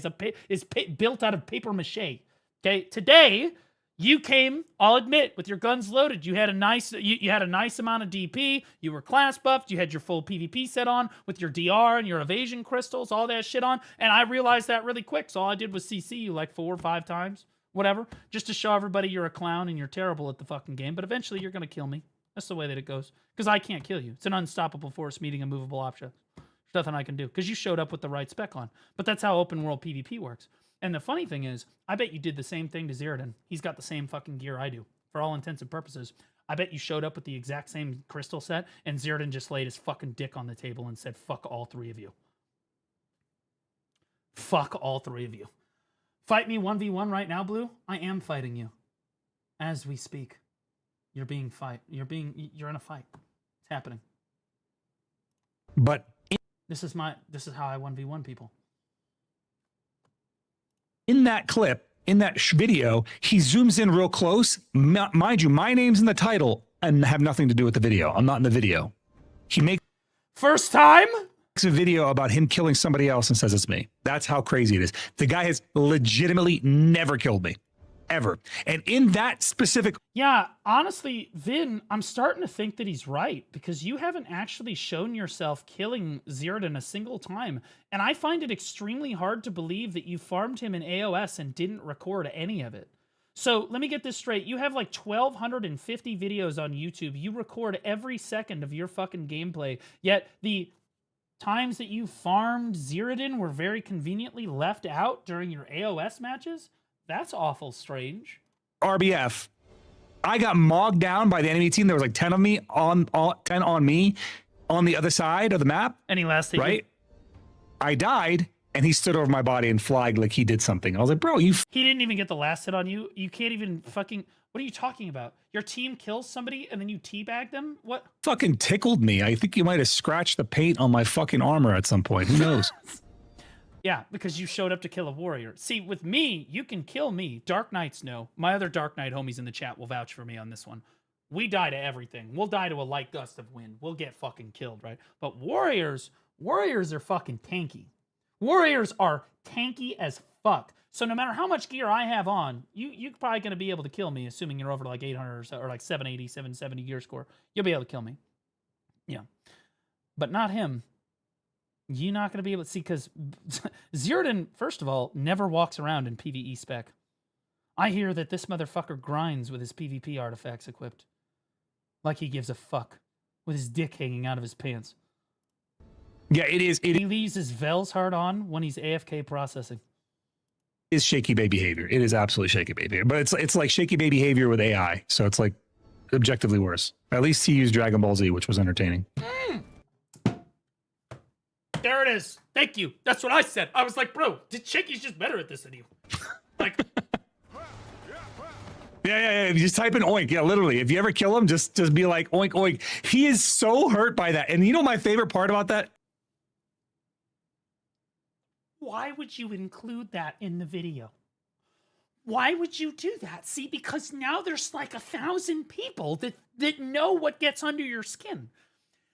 is built out of paper mache. Okay, today you came, I'll admit, with your guns loaded. You had a nice amount of DP. You were class buffed. You had your full PvP set on with your DR and your evasion crystals, all that shit on. And I realized that really quick. So all I did was CC you like 4 or 5 times, whatever, just to show everybody you're a clown and you're terrible at the fucking game. But eventually you're going to kill me. That's the way that it goes. Because I can't kill you. It's an unstoppable force meeting a movable object. There's nothing I can do because you showed up with the right spec on. But that's how open world PvP works. And the funny thing is, I bet you did the same thing to Zirudin. He's got the same fucking gear I do. For all intents and purposes, I bet you showed up with the exact same crystal set, and Zirudin just laid his fucking dick on the table and said, fuck all 3 of you. Fuck all 3 of you. Fight me 1v1 right now, Blue? I am fighting you. As we speak. You're in a fight. It's happening. But this is how I 1v1 people. In that clip, in that video, he zooms in real close. Mind you, my name's in the title and have nothing to do with the video. I'm not in the video. He makes first time a video about him killing somebody else and says it's me. That's how crazy it is. The guy has legitimately never killed me. Ever. And in that specific... Yeah, honestly, Vin, I'm starting to think that he's right, because you haven't actually shown yourself killing Zirudin a single time, and I find it extremely hard to believe that you farmed him in AOS and didn't record any of it. So, let me get this straight. You have like 1,250 videos on YouTube. You record every second of your fucking gameplay, yet the times that you farmed Zirudin were very conveniently left out during your AOS matches? That's awful strange. RBF. I got mogged down by the enemy team. There was like 10 of me 10 on me on the other side of the map. Any last thing? Right? I died and he stood over my body and flagged like he did something. I was like, bro, he didn't even get the last hit on you. You can't even fucking... What are you talking about? Your team kills somebody and then you teabag them? What? Fucking tickled me. I think you might have scratched the paint on my fucking armor at some point. Who knows? Yeah, because you showed up to kill a warrior. See, with me, you can kill me. Dark Knights know. My other Dark Knight homies in the chat will vouch for me on this one. We die to everything. We'll die to a light gust of wind. We'll get fucking killed, right? But warriors are fucking tanky. Warriors are tanky as fuck. So no matter how much gear I have on, you're probably going to be able to kill me, assuming you're over like 800 or so, or like 780, 770 gear score. You'll be able to kill me. Yeah. But not him. You're not going to be able to see, because Zirudin, first of all, never walks around in PvE spec. I hear that this motherfucker grinds with his PvP artifacts equipped. Like he gives a fuck. With his dick hanging out of his pants. Yeah, it is. He leaves his Vel's hard on when he's AFK processing. It is shaky baby behavior. It is absolutely shaky baby behavior. But it's like shaky baby behavior with AI. So it's like objectively worse. At least he used Dragon Ball Z, which was entertaining. There it is. Thank you. That's what I said. I was like, bro, Shaky's just better at this than you. Like, yeah. You just type in oink. Yeah, literally. If you ever kill him, just be like oink, oink. He is so hurt by that. And you know my favorite part about that? Why would you include that in the video? Why would you do that? See, because now there's like 1,000 people that know what gets under your skin.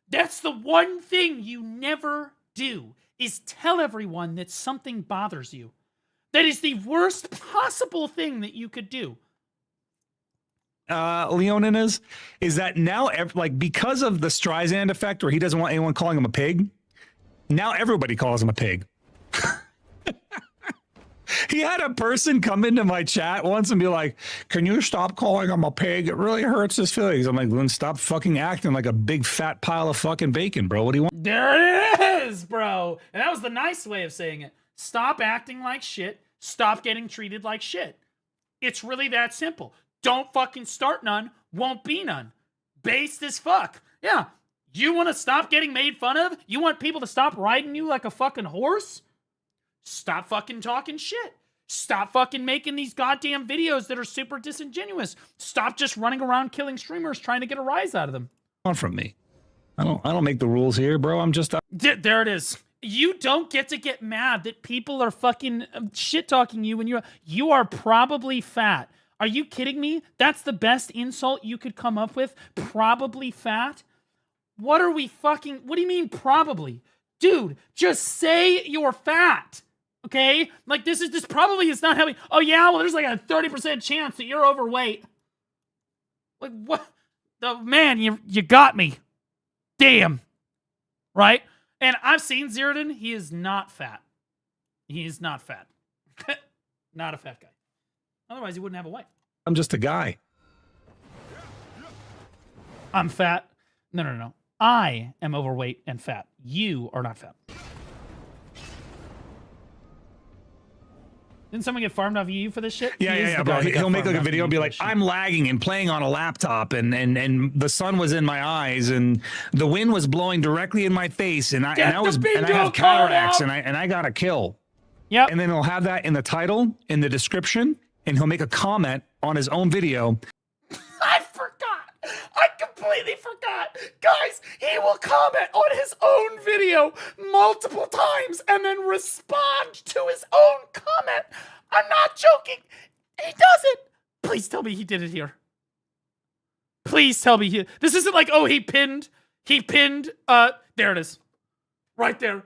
That's the one thing you never do, is tell everyone that something bothers you. That is the worst possible thing that you could do. Leonin is that now, like, because of the Streisand effect where he doesn't want anyone calling him a pig, now everybody calls him a pig. He had a person come into my chat once and be like, "Can you stop calling him a pig? It really hurts his feelings." I'm like, "Then stop fucking acting like a big fat pile of fucking bacon, bro. What do you want?" There it is, bro. And that was the nice way of saying it. Stop acting like shit. Stop getting treated like shit. It's really that simple. Don't fucking start none, won't be none. Based as fuck. Yeah. You want to stop getting made fun of? You want people to stop riding you like a fucking horse? Stop fucking talking shit. Stop fucking making these goddamn videos that are super disingenuous. Stop just running around killing streamers trying to get a rise out of them. Want from me? I don't make the rules here, bro. I'm just There it is. You don't get to get mad that people are fucking shit talking you when you are probably fat. Are you kidding me? That's the best insult you could come up with? Probably fat? What do you mean probably? Dude, just say you're fat. Okay? Like this probably is not having, oh yeah, well there's like a 30% chance that you're overweight. Like what? Oh, man, you got me. Damn. Right? And I've seen Zeratin. He is not fat. He is not fat. Not a fat guy. Otherwise, he wouldn't have a wife. I'm just a guy. I'm fat. No. I am overweight and fat. You are not fat. Didn't someone get farmed off of you for this shit? Yeah, bro. He'll make like a video and be like, "I'm lagging and playing on a laptop, and the sun was in my eyes, and the wind was blowing directly in my face, and I have cataracts, and I got a kill." Yeah. And then he'll have that in the title, in the description, and he'll make a comment on his own video. I forgot. I completely forgot. Guys, he will comment on his own video multiple times and then respond to his own comment. I'm not joking. He does it. Please tell me he did it here. Please tell me this isn't like, oh, he pinned, there it is. Right there.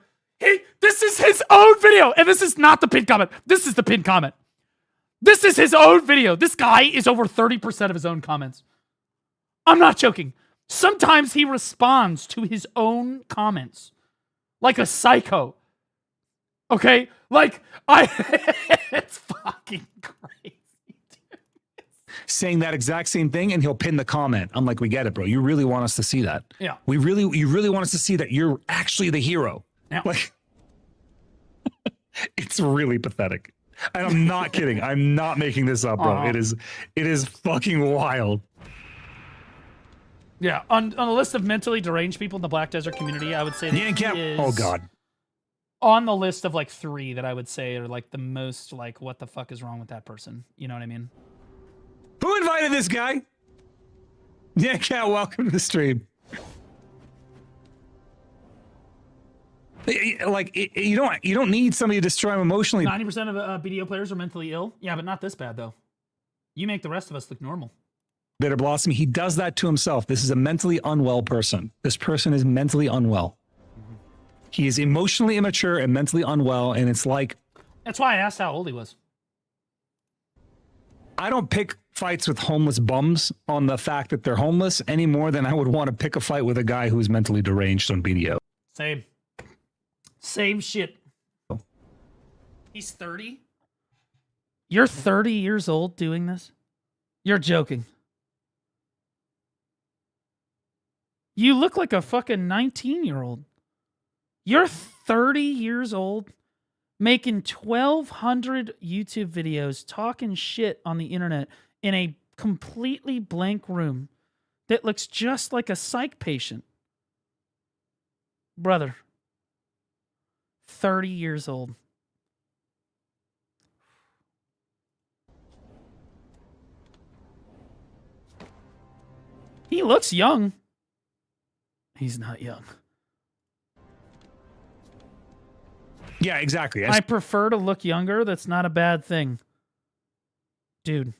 This is his own video, and this is not the pinned comment. This is the pinned comment. This is his own video. This guy is over 30% of his own comments. I'm not joking. Sometimes he responds to his own comments like a psycho. Okay? Like, it's fucking crazy, dude. Saying that exact same thing, and he'll pin the comment. I'm like, we get it, bro. You really want us to see that. Yeah. You really want us to see that you're actually the hero. Yeah. Like, it's really pathetic. And I'm not kidding. I'm not making this up, bro. It is fucking wild. Yeah, on the list of mentally deranged people in the Black Desert community, I would say that he is oh god, on the list of like 3 that I would say are like the most like, what the fuck is wrong with that person? You know what I mean? Who invited this guy? Yeah, Cat, welcome to the stream. Like you don't need somebody to destroy him emotionally. 90% of BDO players are mentally ill. Yeah, but not this bad though. You make the rest of us look normal. Bitter Blossom, he does that to himself. This is a mentally unwell person. This person is mentally unwell. He is emotionally immature and mentally unwell, and it's like... That's why I asked how old he was. I don't pick fights with homeless bums on the fact that they're homeless any more than I would want to pick a fight with a guy who's mentally deranged on BDO. Same shit. He's 30? You're 30 years old doing this? You're joking. You look like a fucking 19-year-old. You're 30 years old, making 1,200 YouTube videos, talking shit on the internet in a completely blank room that looks just like a psych patient. Brother. 30 years old. He looks young. He's not young. Yeah, exactly. I prefer to look younger. That's not a bad thing. Dude.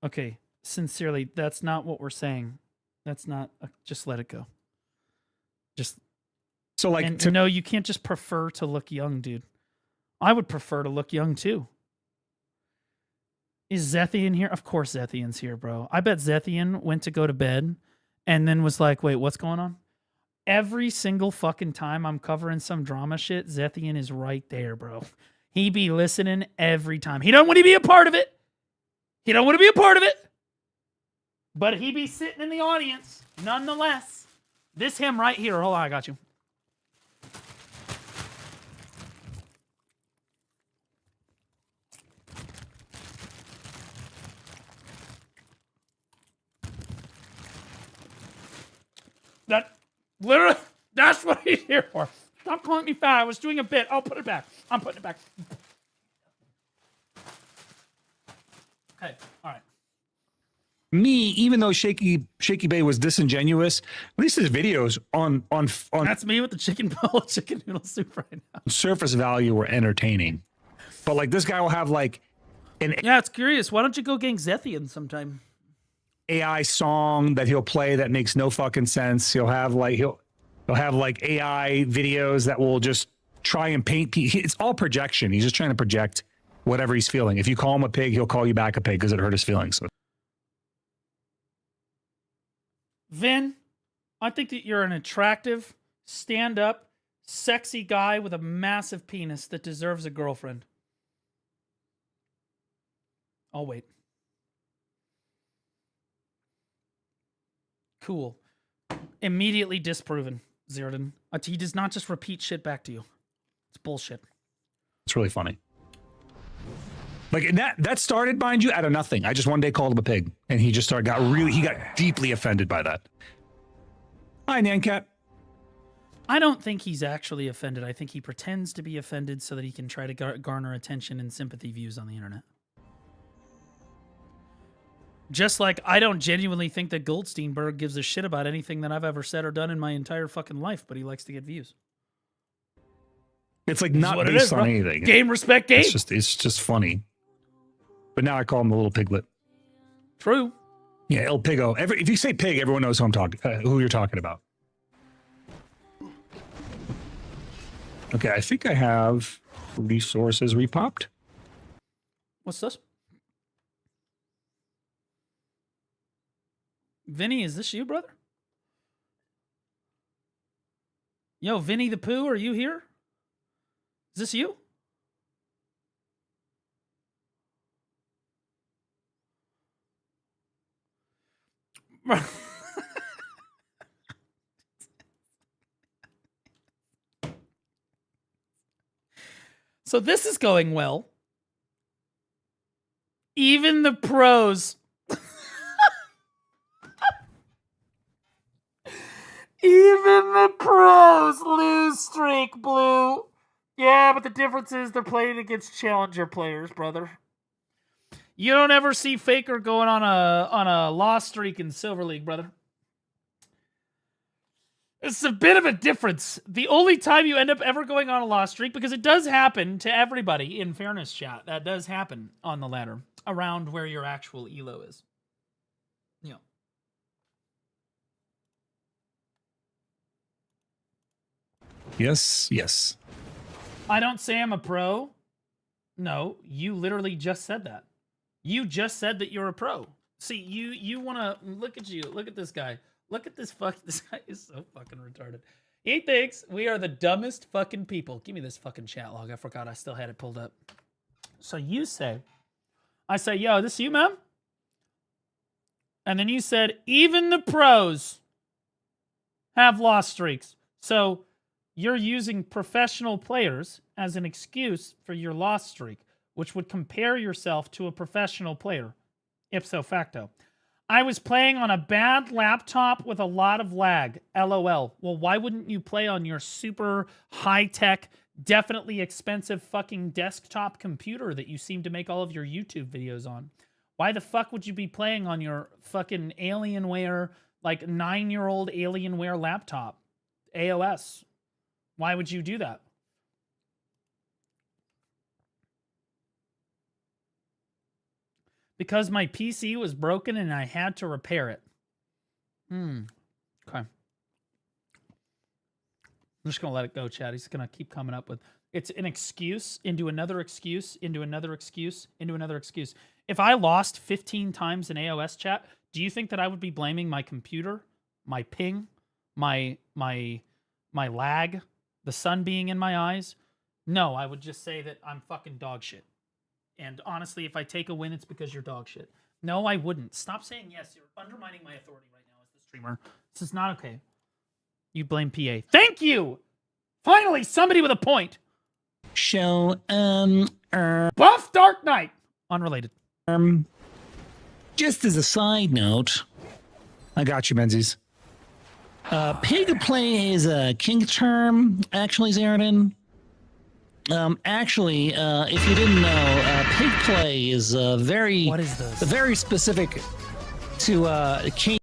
Okay. Sincerely, that's not what we're saying. That's not... just let it go. Just... So, like... No, you can't just prefer to look young, dude. I would prefer to look young, too. Is Zethian here? Of course Zethian's here, bro. I bet Zethian went to go to bed and then was like, wait, what's going on? Every single fucking time I'm covering some drama shit, Zethian is right there, bro. He be listening every time. He don't want to be a part of it. He don't want to be a part of it. But he be sitting in the audience nonetheless. This him right here. Hold on, I got you. That literally, that's what he's here for. Stop calling me fat. I was doing a bit. I'll put it back. I'm putting it back. Okay, all right. Me, even though Shaky Bay was disingenuous, at least his videos on That's me with the chicken bowl, chicken noodle soup right now. surface value were entertaining. But like this guy will have like an Yeah, it's curious. Why don't you go gang Zethian sometime? AI song that he'll play that makes no fucking sense. He'll have like AI videos that will just try and paint. It's all projection. He's just trying to project whatever he's feeling. If you call him a pig, he'll call you back a pig because it hurt his feelings. So. Vin, I think that you're an attractive, stand-up, sexy guy with a massive penis that deserves a girlfriend. I'll wait. Cool. Immediately disproven, Zirdan. He does not just repeat shit back to you. It's bullshit. It's really funny. Like that started, mind you, out of nothing. I just one day called him a pig, and he just got deeply offended by that. Hi, Nancat. I don't think he's actually offended. I think he pretends to be offended so that he can try to garner attention and sympathy views on the internet. Just like I don't genuinely think that Goldsteinberg gives a shit about anything that I've ever said or done in my entire fucking life, but he likes to get views. It's like not based on anything. Game, respect, game. It's just funny. But now I call him the little piglet. True. Yeah, El Pigo. If you say pig, everyone knows who I'm talking, who you're talking about. Okay, I think I have resources repopped. What's this? Vinny, is this you, brother? Yo, Vinny the Pooh, are you here? Is this you? So this is going well. Even the pros. Even the pros lose streak, Blue. Yeah, but the difference is they're playing against challenger players, brother. You don't ever see Faker going on a loss streak in Silver League, brother. It's a bit of a difference. The only time you end up ever going on a loss streak, because it does happen to everybody, in fairness, chat, that does happen on the ladder, around where your actual elo is. Yeah. Yes, yes. I don't say I'm a pro. No, you literally just said that. You just said that you're a pro. See, you want to look at you. Look at this guy. Look at this this guy is so fucking retarded. He thinks we are the dumbest fucking people. Give me this fucking chat log. I forgot I still had it pulled up. So you say, I say, yo, this you, man? And then you said, even the pros have loss streaks. So you're using professional players as an excuse for your loss streak, which would compare yourself to a professional player, ipso facto. I was playing on a bad laptop with a lot of lag, LOL. Well, why wouldn't you play on your super high-tech, definitely expensive fucking desktop computer that you seem to make all of your YouTube videos on? Why the fuck would you be playing on your fucking Alienware, like 9-year-old Alienware laptop, AOS? Why would you do that? Because my PC was broken and I had to repair it. Okay. I'm just going to let it go, Chad. He's going to keep coming up with... It's an excuse into another excuse, into another excuse, into another excuse. If I lost 15 times in AOS, chat, do you think that I would be blaming my computer, my ping, my lag, the sun being in my eyes? No, I would just say that I'm fucking dog shit. And honestly, if I take a win, it's because you're dog shit. No, I wouldn't. Stop saying yes. You're undermining my authority right now as the streamer. This is not okay. You blame PA. Thank you! Finally, somebody with a point. Show, Buff Dark Knight. Unrelated. Just as a side note, I got you, Menzies. Pig play is a kink term, actually, Zaridan. Actually, if you didn't know, pig play is very, what is this? Very specific to kink.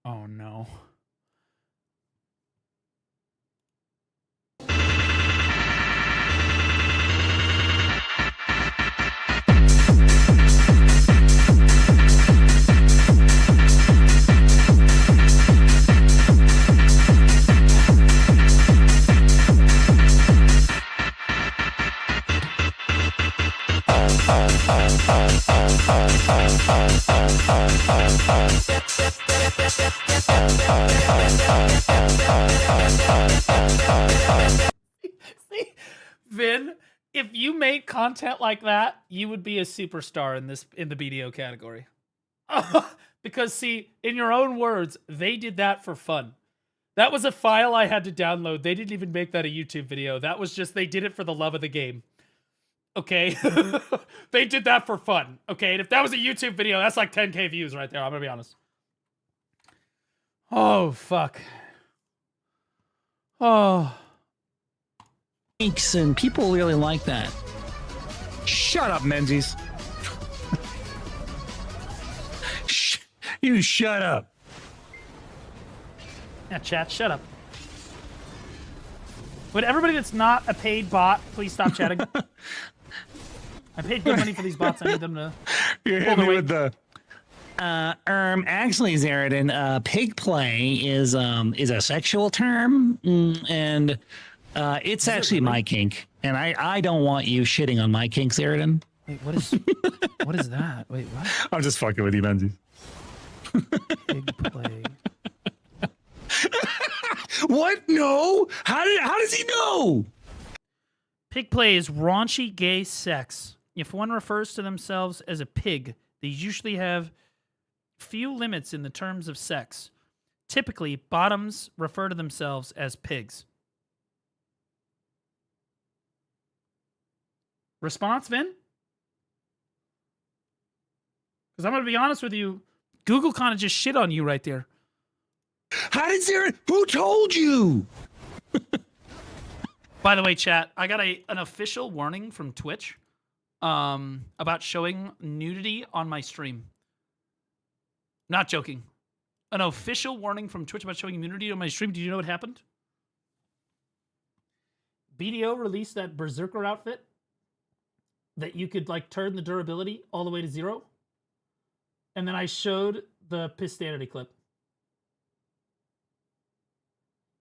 Oh no. See, Vin, if you made content like that, you would be a superstar in the BDO category. Because see, in your own words, they did that for fun. That was a file I had to download. They didn't even make that a YouTube video. That was just, they did it for the love of the game. Okay? They did that for fun. Okay? And if that was a YouTube video, that's like 10K views right there. I'm gonna be honest. Oh, fuck. Oh. And people really like that. Shut up, Menzies. You shut up. Yeah, chat, shut up. Would everybody that's not a paid bot please stop chatting? I paid good money for these bots. I need them to You're pull hitting their me weight. with the actually, Zaridan, pig play is a sexual term, and it's actually my kink, and I don't want you shitting on my kink, Zaridan. Wait, what is what is that? Wait, what? I'm just fucking with you, Menzies. Pig play. What? No? How does he know? Pig play is raunchy gay sex. If one refers to themselves as a pig, they usually have few limits in the terms of sex. Typically, bottoms refer to themselves as pigs. Response, Vin? Because I'm going to be honest with you, Google kind of just shit on you right there. How did Zaridan? Who told you? By the way, chat, I got an official warning from Twitch about showing nudity on my stream. Not joking. An official warning from Twitch about showing nudity on my stream. Do you know what happened? BDO released that Berserker outfit that you could like turn the durability all the way to 0. And then I showed the Pistanity clip.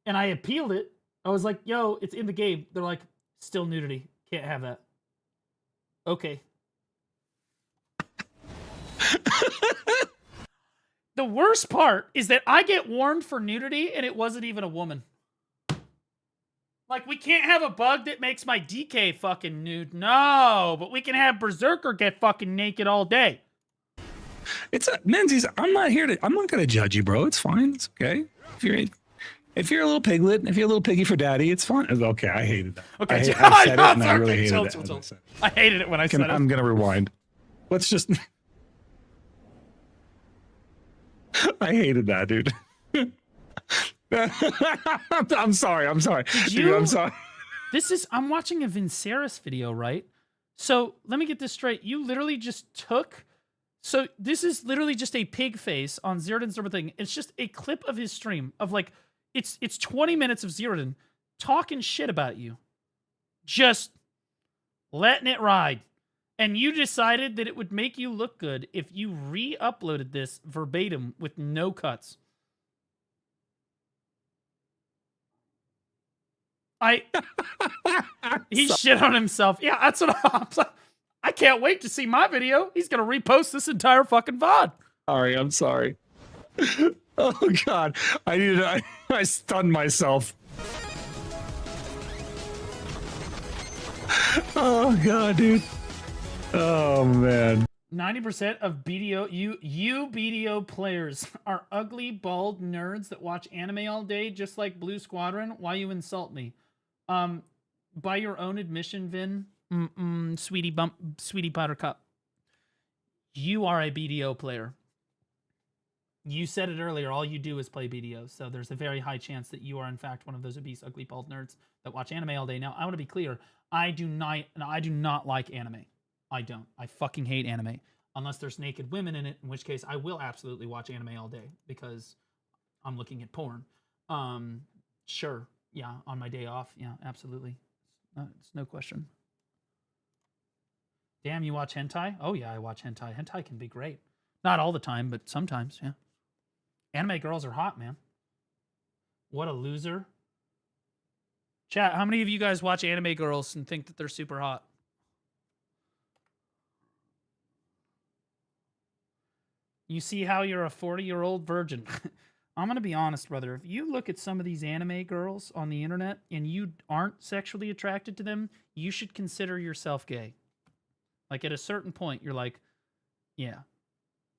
And I appealed it. I was like, yo, it's in the game. They're like, still nudity. Can't have that. Okay. The worst part is that I get warned for nudity and it wasn't even a woman. Like, we can't have a bug that makes my DK fucking nude. No, but we can have Berserker get fucking naked all day. It's Menzies. I'm not gonna judge you, bro. It's fine. It's okay. If you're a little piglet, if you're a little piggy for daddy, it's fine. Okay, I hated that. Okay, I said it, and I really hated it. I hated it when I said it. I'm gonna rewind. Let's just. I hated that, dude. I'm sorry. Dude, I'm sorry. I'm watching a Vinceris video, right? So let me get this straight. You literally just took. So this is literally just a pig face on Zaridan's thing. It's just a clip of his stream of like, it's 20 minutes of Zaridan talking shit about you. Just letting it ride. And you decided that it would make you look good if you re-uploaded this verbatim with no cuts. He shit on himself. Yeah, that's what I'm saying. I can't wait to see my video. He's going to repost this entire fucking VOD. I'm sorry. Oh, God. I stunned myself. Oh god, dude. Oh man. 90% of BDO players are ugly, bald nerds that watch anime all day, just like Blue Squadron. Why you insult me? By your own admission, Vin, sweetie buttercup, you are a BDO player. You said it earlier, all you do is play BDO, so there's a very high chance that you are in fact one of those obese, ugly, bald nerds that watch anime all day. Now, I want to be clear, I do not like anime. I don't. I fucking hate anime. Unless there's naked women in it, in which case I will absolutely watch anime all day because I'm looking at porn. Sure. Yeah, on my day off. Yeah, absolutely. It's no question. Damn, you watch hentai? Oh yeah, I watch hentai. Hentai can be great. Not all the time, but sometimes, yeah. Anime girls are hot, man. What a loser. Chat, how many of you guys watch anime girls and think that they're super hot? You see how you're a 40-year-old virgin. I'm going to be honest, brother. If you look at some of these anime girls on the internet and you aren't sexually attracted to them, you should consider yourself gay. Like at a certain point, you're like, yeah,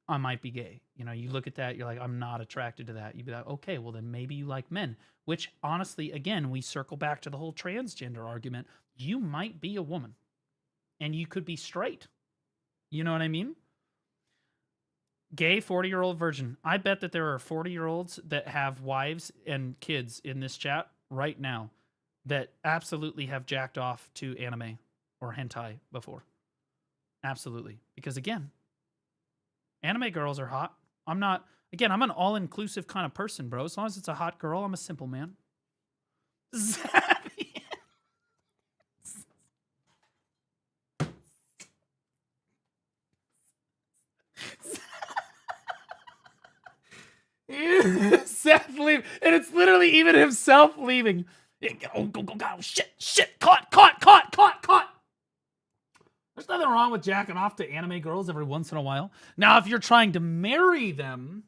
I might be gay. You know, you look at that, you're like, I'm not attracted to that. You'd be like, okay, well then maybe you like men. Which honestly, again, we circle back to the whole transgender argument. You might be a woman and you could be straight. You know what I mean? Gay 40-year-old virgin. I bet that there are 40-year-olds that have wives and kids in this chat right now that absolutely have jacked off to anime or hentai before. Absolutely. Because again, anime girls are hot. I'm an all-inclusive kind of person, bro. As long as it's a hot girl, I'm a simple man. Seth leave, and it's literally even himself leaving. Oh, go, shit, caught. There's nothing wrong with jacking off to anime girls every once in a while. Now, if you're trying to marry them,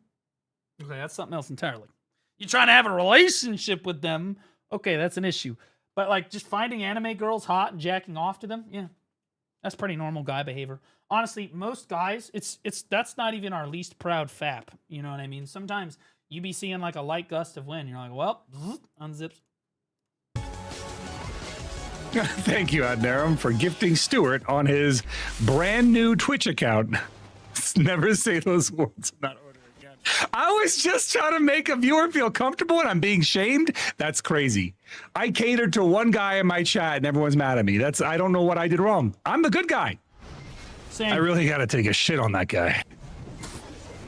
okay, that's something else entirely. You're trying to have a relationship with them, okay, that's an issue. But like just finding anime girls hot and jacking off to them, yeah, that's pretty normal guy behavior. Honestly, most guys, that's not even our least proud fap. You know what I mean? Sometimes you be seeing like a light gust of wind. You're like, well, unzips. Thank you, Adnarum, for gifting Stuart on his brand new Twitch account. Never say those words. I'm not ordering again. I was just trying to make a viewer feel comfortable and I'm being shamed. That's crazy. I catered to one guy in my chat and everyone's mad at me. I don't know what I did wrong. I'm the good guy. Same. I really got to take a shit on that guy.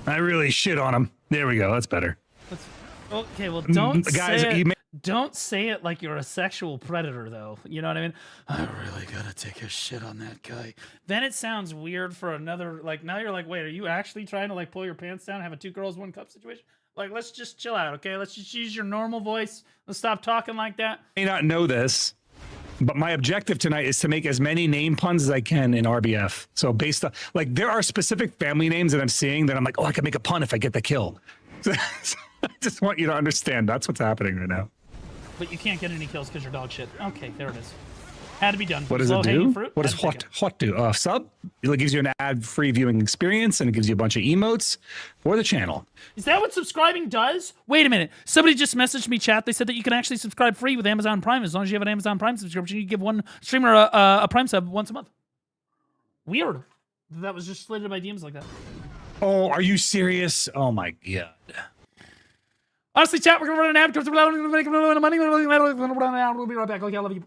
I really shit on him. There we go. That's better. Okay, well, don't guys, say it. Don't say it like you're a sexual predator, though. You know what I mean? I really gotta take a shit on that guy. Then it sounds weird for another. Like now you're like, wait, are you actually trying to like pull your pants down and have a 2 girls 1 cup situation? Like, let's just chill out, okay? Let's just use your normal voice. Let's stop talking like that. I may not know this, but my objective tonight is to make as many name puns as I can in RBF. So based on like there are specific family names that I'm seeing that I'm like, oh, I can make a pun if I get the kill. I just want you to understand that's what's happening right now. But you can't get any kills because you're dog shit. Okay, there it is. Had to be done. What does it do? What does what do? Sub? It gives you an ad-free viewing experience and it gives you a bunch of emotes for the channel. Is that what subscribing does? Wait a minute. Somebody just messaged me, chat. They said that you can actually subscribe free with Amazon Prime. As long as you have an Amazon Prime subscription, you give one streamer a Prime sub once a month. Weird. That was just slid into my DMs like that. Oh, are you serious? Oh my god. Honestly, chat, we're gonna run an ad because we're gonna make a little bit of money. We'll be right back. Okay, I love you.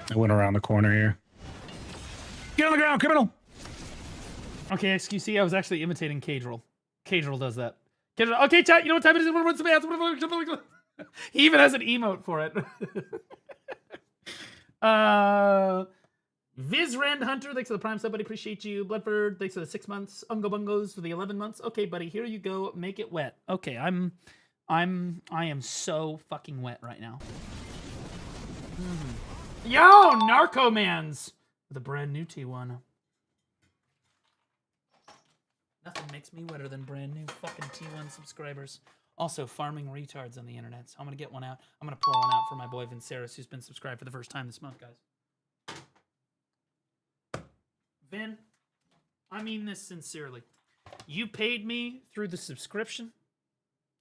I went around the corner here. Get on the ground, criminal! Okay, XQC, I was actually imitating Cadril. Cadril does that. Cadril, okay, chat, you know what time it is? He even has an emote for it. Vizrand Hunter, thanks for the Prime sub, buddy. Appreciate you. Bloodford, thanks for the 6 months. Ungo Bungos for the 11 months. Okay, buddy, here you go. Make it wet. Okay, I am so fucking wet right now. Yo, Narcomans with a brand new T1. Nothing makes me wetter than brand new fucking T1 subscribers. Also, farming retards on the internet. So I'm gonna get one out. I'm gonna pour one out for my boy Vinceris, who's been subscribed for the first time this month, guys. Vin, I mean this sincerely. You paid me through the subscription.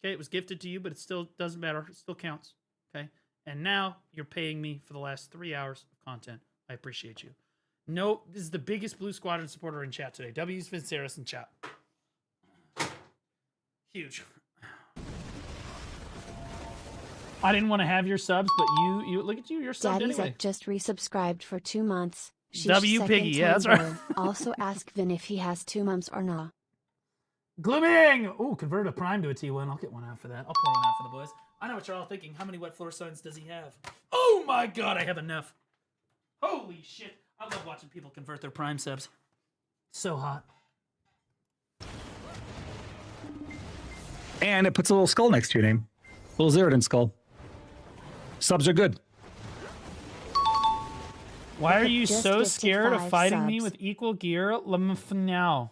Okay, it was gifted to you, but it still doesn't matter. It still counts. Okay, and now you're paying me for the last 3 hours of content. I appreciate you. No, this is the biggest Blue Squadron supporter in chat today. W's Vinceris in chat. Huge. I didn't want to have your subs, but you look at you. You're subbed Daddy's anyway. just resubscribed for 2 months. Sheesh, W second Piggy, yeah, that's right. time Also ask Vin if he has 2 mums or not. Glooming! Ooh, convert a prime to a T1. I'll get one out for that. I'll pour one out for the boys. I know what you're all thinking. How many wet floor signs does he have? Oh my god, I have enough. Holy shit. I love watching people convert their prime subs. So hot. And it puts a little skull next to your name. Little Zeratin skull. Subs are good. Why are you Just so gifted scared of 5 fighting me subs. with equal gear? Now.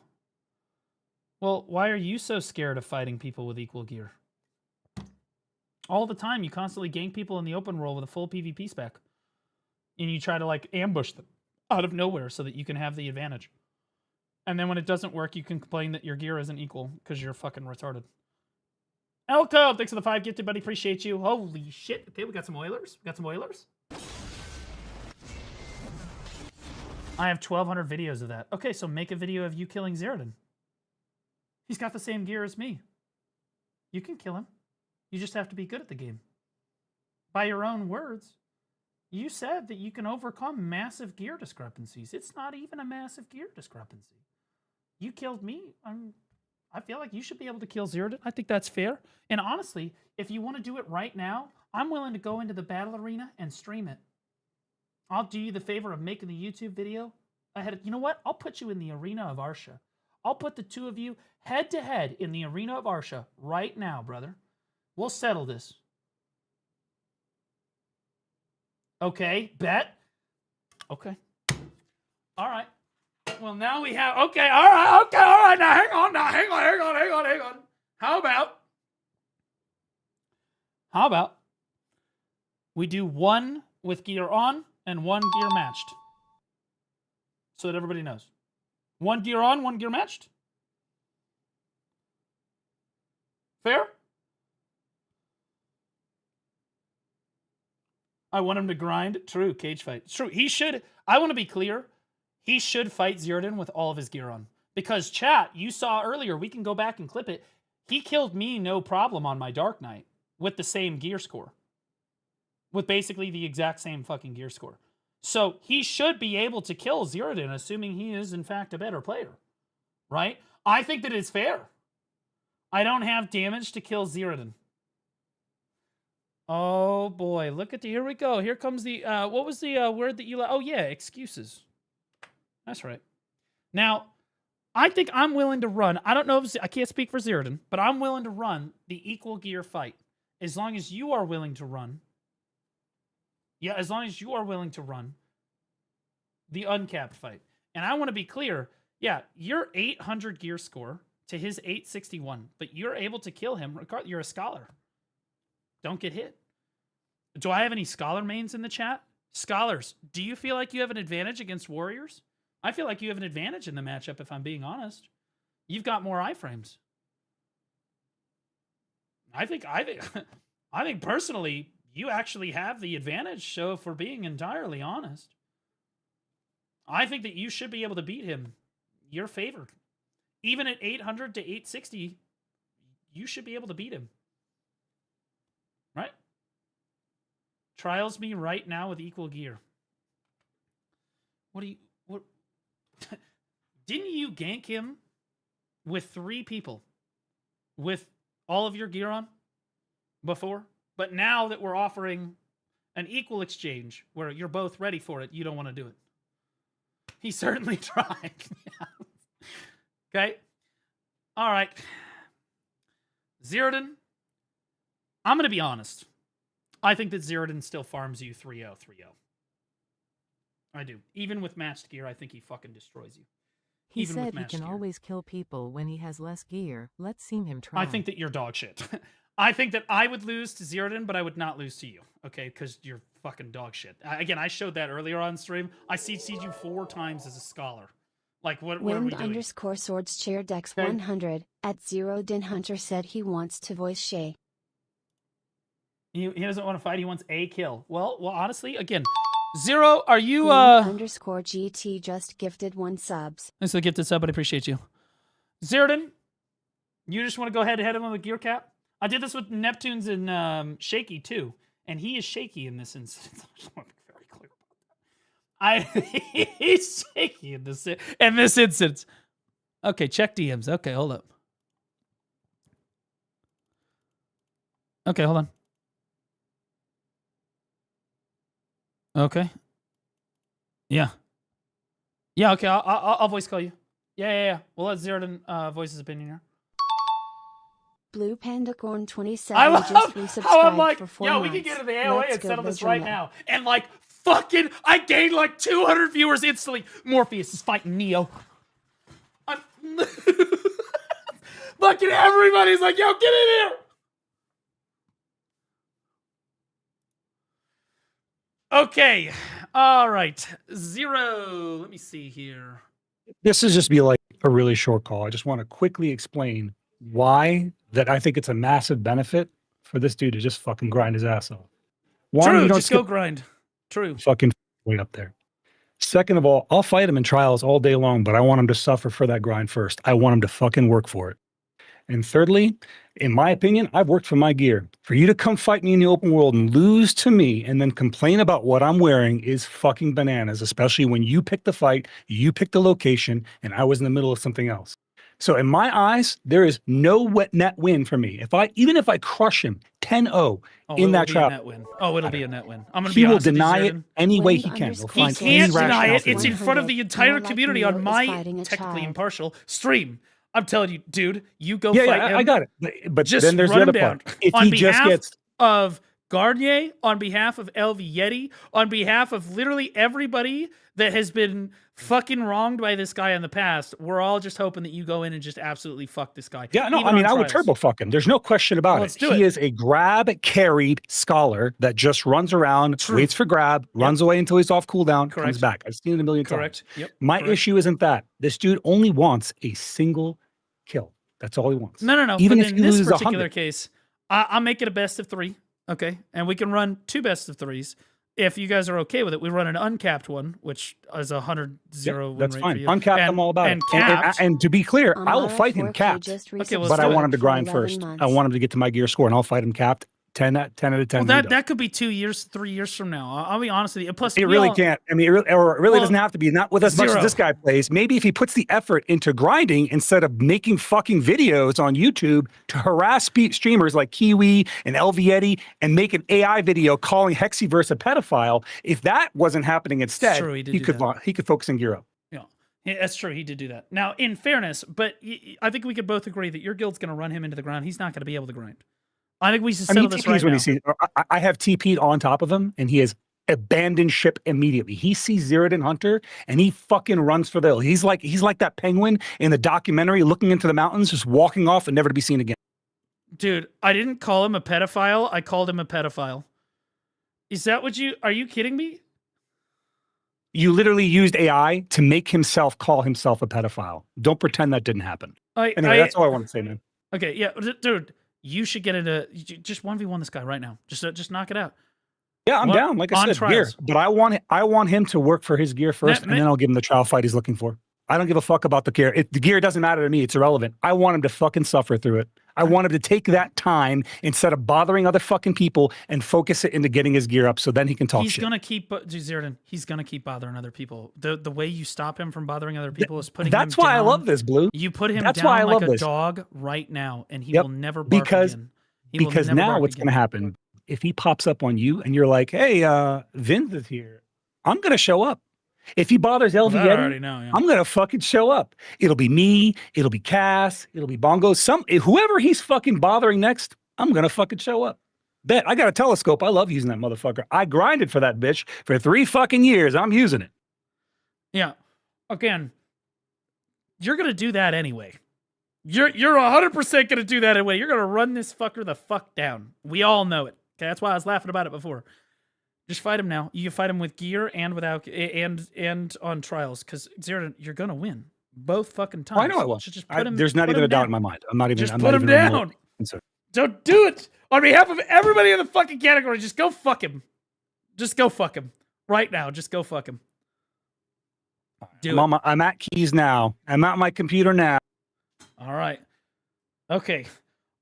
Well, why are you so scared of fighting people with equal gear? All the time, you constantly gank people in the open world with a full PvP spec. And you try to, like, ambush them out of nowhere so that you can have the advantage. And then when it doesn't work, you can complain that your gear isn't equal because you're fucking retarded. Elko, thanks for the 5 gifted, buddy. Appreciate you. Holy shit. Okay, we got some Oilers. I have 1,200 videos of that. Okay, so make a video of you killing Zeratin. He's got the same gear as me. You can kill him. You just have to be good at the game. By your own words, you said that you can overcome massive gear discrepancies. It's not even a massive gear discrepancy. You killed me. I feel like you should be able to kill Zeratin. I think that's fair. And honestly, if you want to do it right now, I'm willing to go into the battle arena and stream it. I'll do you the favor of making the YouTube video ahead of, you know what? I'll put you in the arena of Arsha. I'll put the two of you head to head in the arena of Arsha right now, brother. We'll settle this. Okay, bet? Okay. All right. Well, now we have, okay, all right, now hang on. How about we do one with gear on and one gear matched? So that everybody knows. One gear on, one gear matched? Fair? I want him to grind. True, cage fight. True, he should, I want to be clear, he should fight Zeratin with all of his gear on. Because chat, you saw earlier, we can go back and clip it, he killed me no problem on my Dark Knight with the same gear score. With basically the exact same fucking gear score. So he should be able to kill Zeratin, assuming he is in fact a better player. Right? I think that it's fair. I don't have damage to kill Zeratin. Oh boy, look at the, here we go. Here comes the, what was the word that you, oh yeah, excuses. That's right. Now, I think I'm willing to run, I don't know if, I can't speak for Zeratin, but I'm willing to run the equal gear fight. As long as you are willing to run. Yeah, as long as you are willing to run the uncapped fight. And I want to be clear, yeah, your 800 gear score to his 861, but you're able to kill him, regardless, you're a scholar. Don't get hit. Do I have any scholar mains in the chat? Scholars, do you feel like you have an advantage against warriors? I feel like you have an advantage in the matchup, if I'm being honest. You've got more iframes. I think personally, you actually have the advantage, so if we're being entirely honest, I think that you should be able to beat him. You're favored. Even at 800 to 860, you should be able to beat him. Right? Trials me right now with equal gear. What? Didn't you gank him with 3 people with all of your gear on before? But now that we're offering an equal exchange where you're both ready for it, you don't want to do it. He certainly tried. Okay? All right. Zeratin, I'm going to be honest. I think that Zeratin still farms you 3-0, 3-0. I do. Even with matched gear, I think he fucking destroys you. He said he can always kill people when he has less gear. Let's see him try. I think that you're dog shit. I think that I would lose to Zeratin, but I would not lose to you. Okay? Because you're fucking dog shit. Again, I showed that earlier on stream. I CC'd you 4 times as a scholar. Like, what are we Wind doing? underscore swords chair dex Okay. 100 at 0 Din Hunter said he wants to voice Shay. He doesn't want to fight. He wants a kill. Well, honestly, again, Zero, are you Blue underscore GT just gifted 1 subs. Thanks for the gifted sub, but I appreciate you. Zerden, you just want to go head to head him with a gear cap? I did this with Neptunes and Shaky too, and he is shaky in this instance. I just want to be very clear about that. He's shaky in this instance. Okay, check DMs. Okay, hold up. Okay, hold on. Okay. Yeah. Yeah, okay, I'll voice call you. Yeah. We'll let Zerden voice his opinion here. Blue Pandacorn 27 I love just resubscribed how I'm like, for 4 yo, months. we can get to the AOA Let's and go settle this Virgil right Mode. now. And like, fucking, I gained like 200 viewers instantly. Morpheus is fighting Neo. Fucking everybody's like, yo, get in here. Okay. All right. Zero. Let me see here. This is just be like a really short call. I just want to quickly explain why that I think it's a massive benefit for this dude to just fucking grind his ass off. One, True, you don't just go skip grind. True. fucking way up there. Second of all, I'll fight him in trials all day long, but I want him to suffer for that grind first. I want him to fucking work for it. And thirdly, in my opinion, I've worked for my gear. For you to come fight me in the open world and lose to me and then complain about what I'm wearing is fucking bananas, especially when you picked the fight, you picked the location, and I was in the middle of something else. So in my eyes, there is no net win for me. Even if I crush him 10-0 in that trial, Net win. Oh, it'll be a net win. I'm gonna he be will honest with you, deny it Zerden. any way he can. He'll He find any can't deny rationale it. for It's in it. front of the entire More like community Neo on is my fighting a technically child. impartial stream. I'm telling you, dude, you go Yeah, fight yeah, him. I got it. But Just then there's run the him other down. part. If On he behalf just gets of Garnier, on behalf of LV Yeti, on behalf of literally everybody that has been fucking wronged by this guy in the past, we're all just hoping that you go in and just absolutely fuck this guy. Yeah, no, Even I mean, on I would trials. turbo fuck him. There's no question about Let's it. do He it. is a grab carried scholar that just runs around, waits for grab, runs away until he's off cooldown, comes Correct. back. I've seen it a million Correct. times. Yep. My Correct. issue isn't that. This dude only wants a single kill. That's all he wants. No. Even But if in he this loses particular 100. case, I'll make it a best of 3. Okay. And we can run 2 best of 3s. If you guys are okay with it, we run an uncapped one, which is 100-0 win That's rate fine. for you. Uncapped, and, I'm all about and it. Capped, And to be clear, I will Amara fight him 4K capped, just Okay, well, but I let's do want it. him to grind 11 first. I months. want him to get to my gear score, and I'll fight him capped 10 out of 10. well, redo. that could be 2 years, 3 years from now. I'll be honest with you. Plus, It we really all- can't. I mean, it really doesn't have to be. Not with as much Zero. as this guy plays. Maybe if he puts the effort into grinding instead of making fucking videos on YouTube to harass streamers like Kiwi and Elvietti and make an AI video calling Hexiverse a pedophile. If that wasn't happening instead, true, he did do could that. he could focus on gear up. Yeah, that's true. He did do that. Now, in fairness, but I think we could both agree that your guild's going to run him into the ground. He's not going to be able to grind. I think we should I settle mean, this TPs right when now. he sees. I have TP'd on top of him, and he has abandoned ship immediately. He sees Zeridan Hunter, and he fucking runs for the hill. He's like that penguin in the documentary, looking into the mountains, just walking off and never to be seen again. Dude, I didn't call him a pedophile. I called him a pedophile. Is that what you... Are you kidding me? You literally used AI to make himself call himself a pedophile. Don't pretend that didn't happen. Anyway, that's all I want to say, man. Okay, yeah, dude, you should get into... Just 1v1 this guy right now. Just knock it out. Yeah, I'm down. Like I on said, gear. trials. But I want him to work for his gear first, and then I'll give him the trial fight he's looking for. I don't give a fuck about the gear. The gear doesn't matter to me. It's irrelevant. I want him to fucking suffer through it. I want him to take that time instead of bothering other fucking people and focus it into getting his gear up so then he can talk He's shit. gonna keep... Zerdan, he's gonna keep bothering other people. The way you stop him from bothering other people is putting That's him why I down. love this, Blue. You put him That's down why I like love a this. dog right now, and he Yep. will never bark Because again. He will because never now bark what's again. going to happen if he pops up on you and you're like, hey, Vince is here. I'm going to show up. If he bothers LV Well, that I Yeti, already know, yeah. I'm going to fucking show up. It'll be me. It'll be Cass. It'll be Bongo. Whoever he's fucking bothering next, I'm going to fucking show up. Bet. I got a telescope. I love using that motherfucker. I grinded for that bitch for 3 fucking years. I'm using it. Yeah. Again, you're gonna do that anyway. You're 100% gonna do that anyway. You're gonna run this fucker the fuck down. We all know it. Okay, that's why I was laughing about it before. Just fight him now. You can fight him with gear and without and on trials, because Zeridan, you're gonna win. both fucking times. Oh, I know I will. Just put him, there's not put even him a doubt down. in my mind. I'm not even. Just I'm put not him even remotely down. concerned. Don't do it on behalf of everybody in the fucking category. Just go fuck him. Just go fuck him right now. Just go fuck him. I'm at keys now. I'm at my computer now. All right. Okay.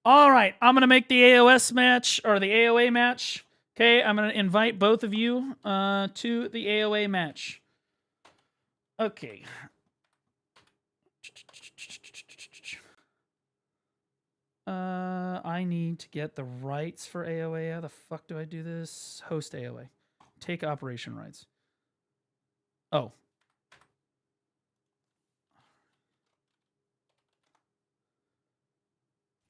All right. I'm gonna make the AOS match or the AOA match. Okay. I'm gonna invite both of you to the AOA match. Okay. I need to get the rights for AOA. How the fuck do I do this? Host AOA. Take operation rights. Oh.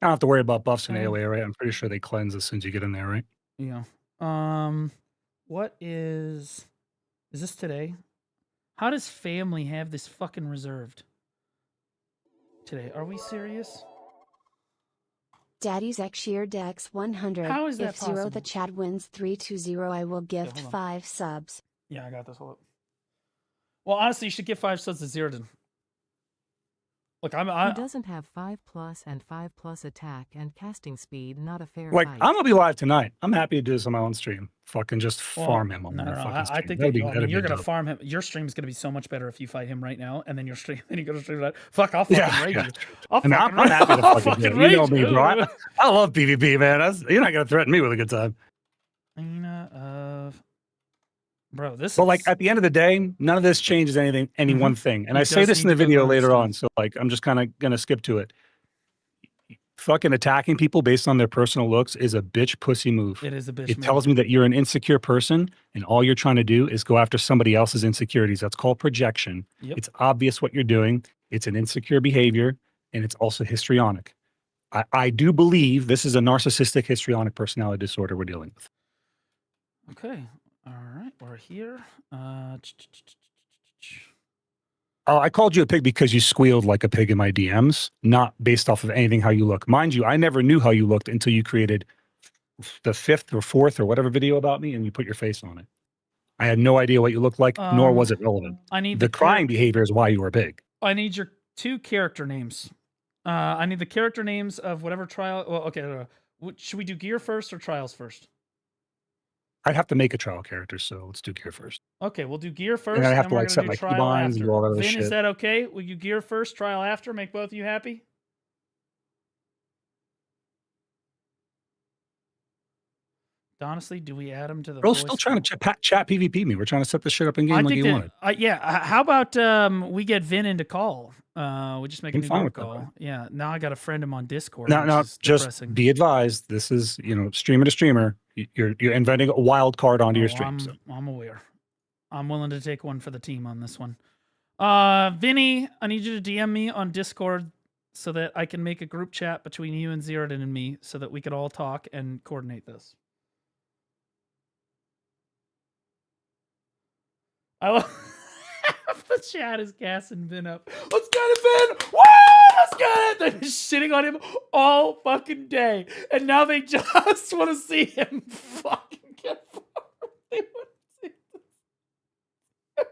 I don't have to worry about buffs in AOA, right? I'm pretty sure they cleanse as soon as you get in there, right? Yeah. What is this today? How does family have this fucking reserved today? Are we serious? Daddy's X-Shear Dex 100. How is that if Zero possible? the chat wins 3-0, I will gift hold on. 5 subs. Yeah, I got this. Hold up. Well, honestly, you should give 5 subs to Zero. Look, He doesn't have 5+ and 5+ attack and casting speed. Not a fair Like, fight. I'm gonna be live tonight. I'm happy to do this on my own stream. Fucking just Well, farm him on no, my no, no. fucking stream. I think That'd be, I that'd mean, be you're gonna dope. farm him. Your stream is gonna be so much better if you fight him right now, and then your stream, then you go to stream that. Fuck, I'll fucking raid you. I mean, I'm happy to I'll fucking do it. raid You know me, bro. you. I love PvP, man. You're not gonna threaten me with a good time. Bro, this. But like at the end of the day, none of this changes any one thing. And He I say does this in need the to go video learn later stuff. on, so like I'm just kind of gonna skip to it. Fucking attacking people based on their personal looks is a bitch pussy move. It is a bitch It move. tells me that you're an insecure person and all you're trying to do is go after somebody else's insecurities. That's called projection. Yep. It's obvious what you're doing. It's an insecure behavior and it's also histrionic. I do believe this is a narcissistic histrionic personality disorder we're dealing with. Okay. All right. We're here. Oh, I called you a pig because you squealed like a pig in my DMs, not based off of anything how you look. Mind you, I never knew how you looked until you created the 5th or 4th or whatever video about me and you put your face on it. I had no idea what you looked like, nor was it relevant. I need the crying behavior is why you were big. I need your 2 character names. I need the character names of whatever trial. Well, okay. Should we do gear first or trials first? I'd have to make a trial character, so let's do gear first. Okay, we'll do gear first. And I have then to we're like gonna set do my trial keybinds and after. do all that other Vin, shit. is that okay? Will you gear first, trial after? Make both of you happy? Honestly, do we add him to the Bro's voice still trying to chat PvP me. We're trying to set this shit up in game I like think you that, wanted. yeah. How about we get Vin into call? We just make a I'm new fine group with that, call. bro. Yeah. Now I got to friend him on Discord. No, which no, is just depressing. be advised. This is, streamer to streamer. You're inventing a wild card onto your stream. So. I'm aware. I'm willing to take one for the team on this one. Vinny, I need you to DM me on Discord so that I can make a group chat between you and Zeratin and me so that we could all talk and coordinate this. I love the chat is gassing Vin up. Let's get it, Vin! Woo! Let's get it! They've been shitting on him all fucking day. And now they just want to see him fucking get farmed. They want to see this.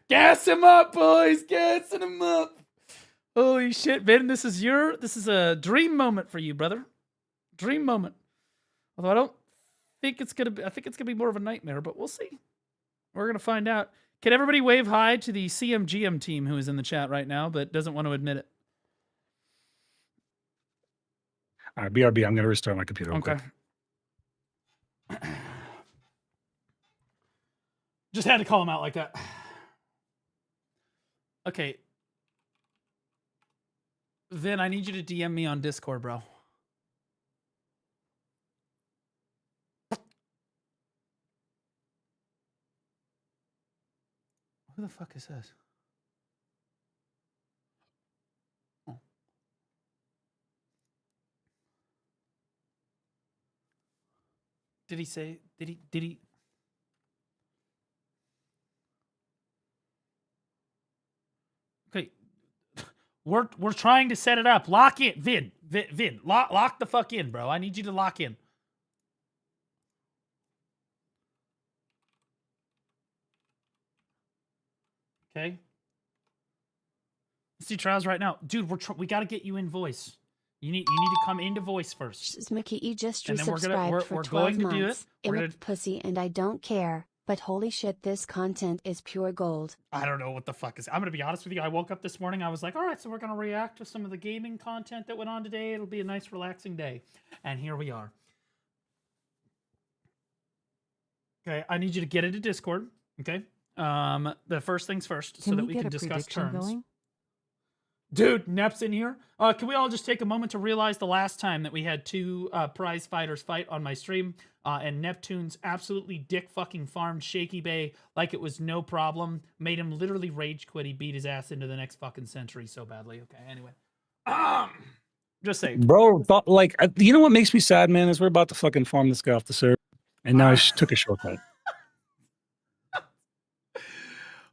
Gas him up, boys! Gassing him up! Holy shit, Vin, this is a dream moment for you, brother. Dream moment. Although I don't think it's gonna be, I think it's gonna be more of a nightmare, but we'll see. We're going to find out. Can everybody wave hi to the CMGM team who is in the chat right now but doesn't want to admit it? All right, BRB, I'm going to restart my computer. Okay. Just had to call him out like that. Okay. Vin, I need you to DM me on Discord, bro. Who the fuck is this? Oh. Did he say? Did he? Okay. We're trying to set it up. Lock in, Vin. Lock the fuck in, bro. I need you to lock in. Okay. see trials right now, dude. We got to get you in voice. You need to come into voice first. Smicky just And then resubscribed for we're 12 going to do it. months. We're I'm a gonna- pussy and I don't care, but holy shit, this content is pure gold. I don't know what the fuck is. I'm gonna be honest with you. I woke up this morning. I was like, all right, so we're gonna react to some of the gaming content that went on today. It'll be a nice, relaxing day, and here we are. Okay, I need you to get into Discord. Okay, the first things first, so that we can discuss terms. Going? Dude, Nep's in here. Can we all just take a moment to realize the last time that we had two prize fighters fight on my stream, and Neptune's absolutely dick fucking farmed Shaky Bay like it was no problem, made him literally rage quit. He beat his ass into the next fucking century so badly. Okay, anyway. Just say, bro, like, you know what makes me sad, man, is we're about to fucking farm this guy off the server, and now he took a shortcut.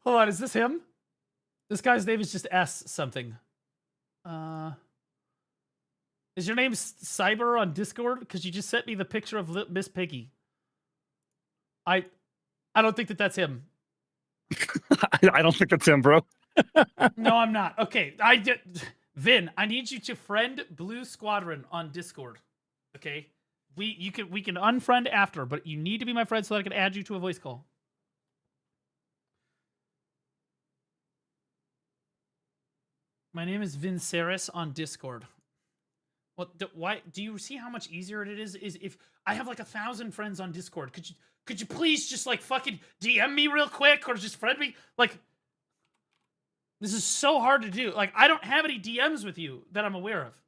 Hold on, is this him? This guy's name is just S something. Is your name Cyber on Discord? Because you just sent me the picture of Miss Piggy. I don't think that's him. I don't think that's him, bro. No, I'm not. Okay, Vin, I need you to friend Blue Squadron on Discord. Okay, we can unfriend after, but you need to be my friend so that I can add you to a voice call. My name is Vinceris on Discord. What? Why? Do you see how much easier it is? Is if I have like 1,000 friends on Discord? Could you please just like fucking DM me real quick or just friend me? Like, this is so hard to do. Like, I don't have any DMs with you that I'm aware of.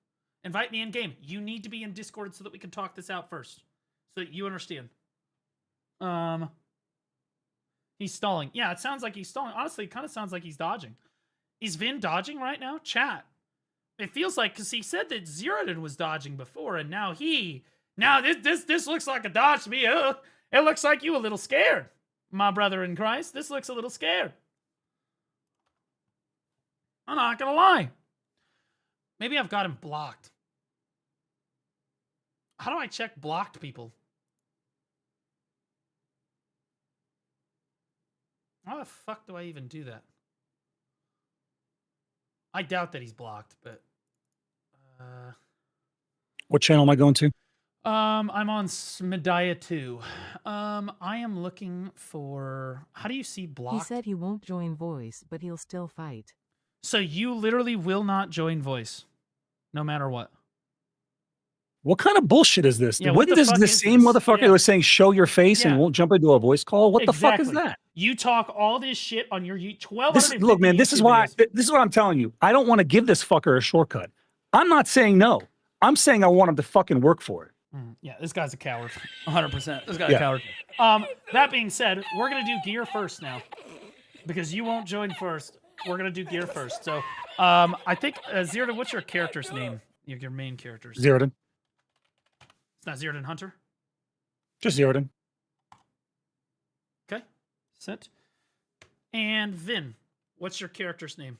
Invite me in game. You need to be in Discord so that we can talk this out first, so that you understand. He's stalling. Yeah, it sounds like he's stalling. Honestly, it kind of sounds like he's dodging. Is Vin dodging right now? Chat. It feels like, because he said that Zerodin was dodging before, and now this looks like a dodge to me. It looks like you a little scared, my brother in Christ. This looks a little scared. I'm not gonna lie. Maybe I've got him blocked. How do I check blocked people? How the fuck do I even do that? I doubt that he's blocked, but What channel am I going to? I'm on Smedaya 2. I am looking for, how do you see blocked? He said he won't join voice, but he'll still fight. So you literally will not join voice, no matter what. What kind of bullshit is this? Yeah, Wasn't this the same motherfucker that was saying show your face and won't jump into a voice call? What the fuck is that? You talk all this shit on your 12. Look, man, this is what I'm telling you. I don't want to give this fucker a shortcut. I'm not saying no. I'm saying I want him to fucking work for it. Yeah, this guy's a coward. 100%. This guy's a coward. That being said, we're going to do gear first now. Because you won't join first. We're going to do gear first. So, I think, Zerdan, what's your character's name? Your main character's name. Zerdan. It's not Zerdan Hunter? Just Zerdan. Okay. Set. And Vin, what's your character's name?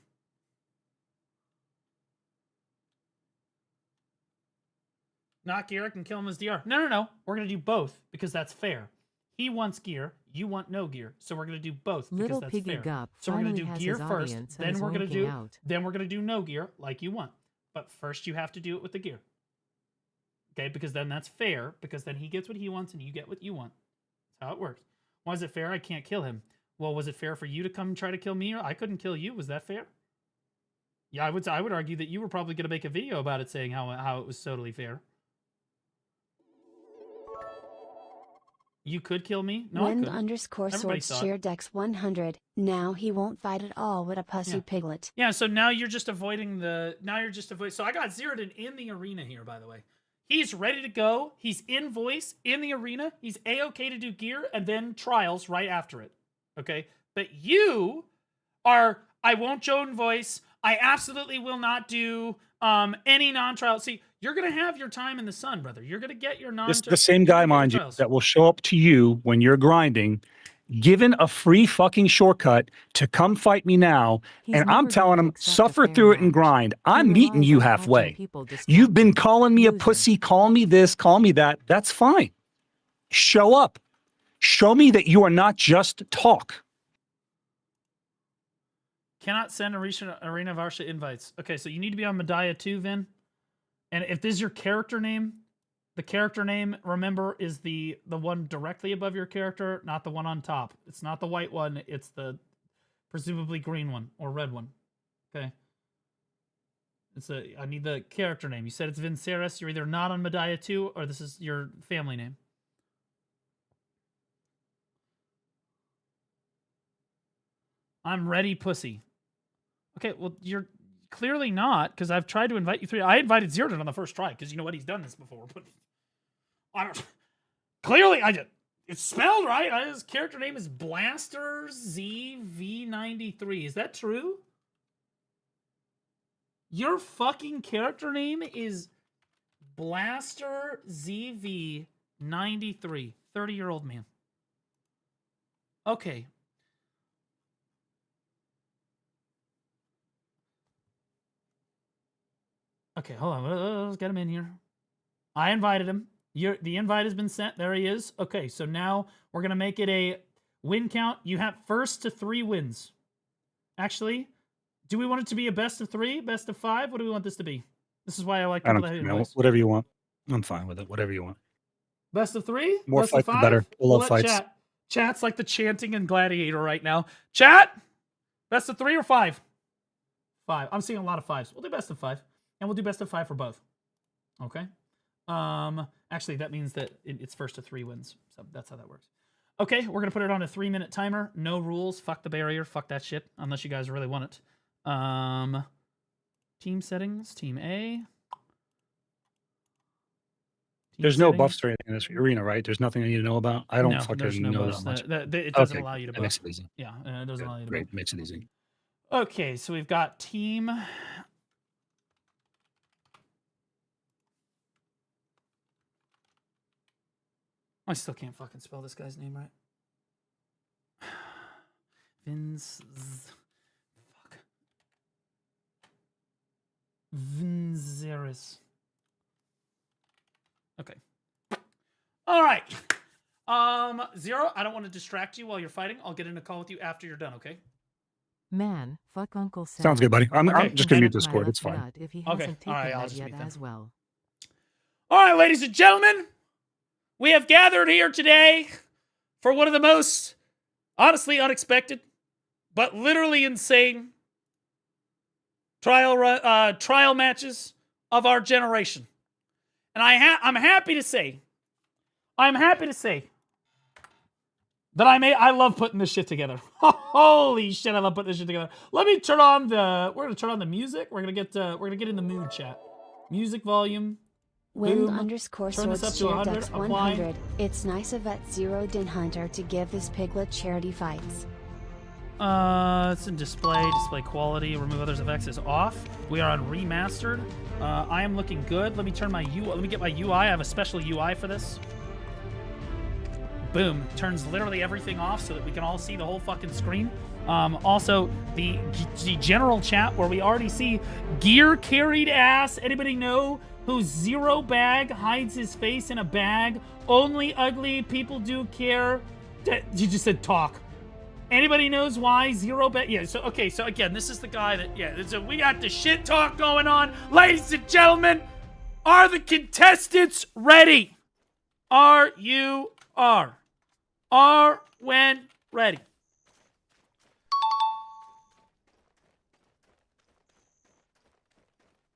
Not gear, I can kill him as DR. No. We're going to do both because that's fair. He wants gear, you want no gear. So we're going to do both because Little that's Piggy fair. Gup So we're going to finally do has gear his first, audience and then is we're going to wanking do out. then we're going to do no gear like you want. But first you have to do it with the gear. Okay, because then that's fair, because then he gets what he wants and you get what you want. That's how it works. Why is it fair? I can't kill him. Well, was it fair for you to come try to kill me? I couldn't kill you. Was that fair? Yeah, I would argue that you were probably going to make a video about it saying how it was totally fair. You could kill me? No, Wind I couldn't. underscore Everybody swords saw it. sheer dex 100. Now he won't fight at all with a pussy Yeah. piglet. Yeah, so now you're just avoiding so I got Zerdan in the arena here, by the way. He's ready to go. He's in voice, in the arena. He's A-okay to do gear, and then trials right after it. Okay? But you are, I won't join voice. I absolutely will not do any non-trial. See, you're going to have your time in the sun, brother. You're going to get your This the same guy, mind you, that will show up to you when you're grinding, given a free fucking shortcut to come fight me now, and I'm telling him, suffer through it and grind. I'm meeting you halfway. You've been calling me a pussy, calling me this, calling me that. That's fine. Show up. Show me that you are not just talk. Cannot send Arena Varsha invites. Okay, so you need to be on Medaya too, Vin. And if this is your character name, the character name, remember, is the one directly above your character, not the one on top. It's not the white one. It's the presumably green one or red one. Okay. I need the character name. You said it's Vinceres. You're either not on Medaya 2 or this is your family name. I'm ready, pussy. Okay, well, you're clearly not, because I've tried to invite you through. I invited Zerdan on the first try, because you know what? He's done this before. But I don't. Clearly, it's spelled right. His character name is Blaster ZV93. Is that true? Your fucking character name is Blaster ZV93. 30-year-old man. Okay. Okay, hold on. Let's get him in here. I invited him. The invite has been sent. There he is. Okay, so now we're going to make it a win count. You have first to 3 wins. Actually, do we want it to be a best of 3, best of 5? What do we want this to be? This is why I like people that have advice. Whatever you want. I'm fine with it. Whatever you want. Best of 3? More best fights, of 5? the better. I love Let fights. Chat's like the chanting in Gladiator right now. Chat! Best of 3 or 5? 5. I'm seeing a lot of 5s. We'll do best of 5. And we'll do best of 5 for both. Okay? Actually, that means that it's first to 3 wins. So that's how that works. Okay, we're going to put it on a 3-minute timer. No rules. Fuck the barrier. Fuck that shit. Unless you guys really want it. Team settings. Team A. There's no buffs or anything in this arena, right? There's nothing I need to know about. I don't there's fucking no know buffs. that much. It doesn't Okay, allow you to that buff. makes it easy. Yeah, it doesn't allow you to Great, buff. makes it easy. Okay, so we've got team. I still can't fucking spell this guy's name right. Fuck. Vinceres. Okay. All right. Zero, I don't want to distract you while you're fighting. I'll get in a call with you after you're done, okay? Man, fuck Uncle Sam. Sounds good, buddy. I'm just going to mute My Discord. left It's fine. nut If he Okay. hasn't taken All right, I'll that just yet mute them. as well. All right, ladies and gentlemen, we have gathered here today for one of the most, honestly, unexpected, but literally insane trial matches of our generation. And I'm happy to say that I love putting this shit together. Holy shit, I love putting this shit together. Let me turn on we're gonna turn on the music. We're gonna get in the mood, chat. Music volume. Wind Boom. underscore Turn this swords up to cheer 100. ducks Apply. 100. It's nice of at Zero Din Hunter to give this piglet charity fights. It's in display quality, remove others effects is off. We are on remastered. I am looking good. Let me turn my UI. Let me get my UI. I have a special UI for this. Boom. Turns literally everything off so that we can all see the whole fucking screen. Also, the general chat where we already see gear carried ass. Anybody know who Zero Bag hides his face in a bag? Only ugly people do care. You just said talk. Anybody knows why Zero Bag? Yeah, so, okay, so again, this is the guy that, yeah, so we got the shit talk going on. Ladies and gentlemen, are the contestants ready? Are you are when ready?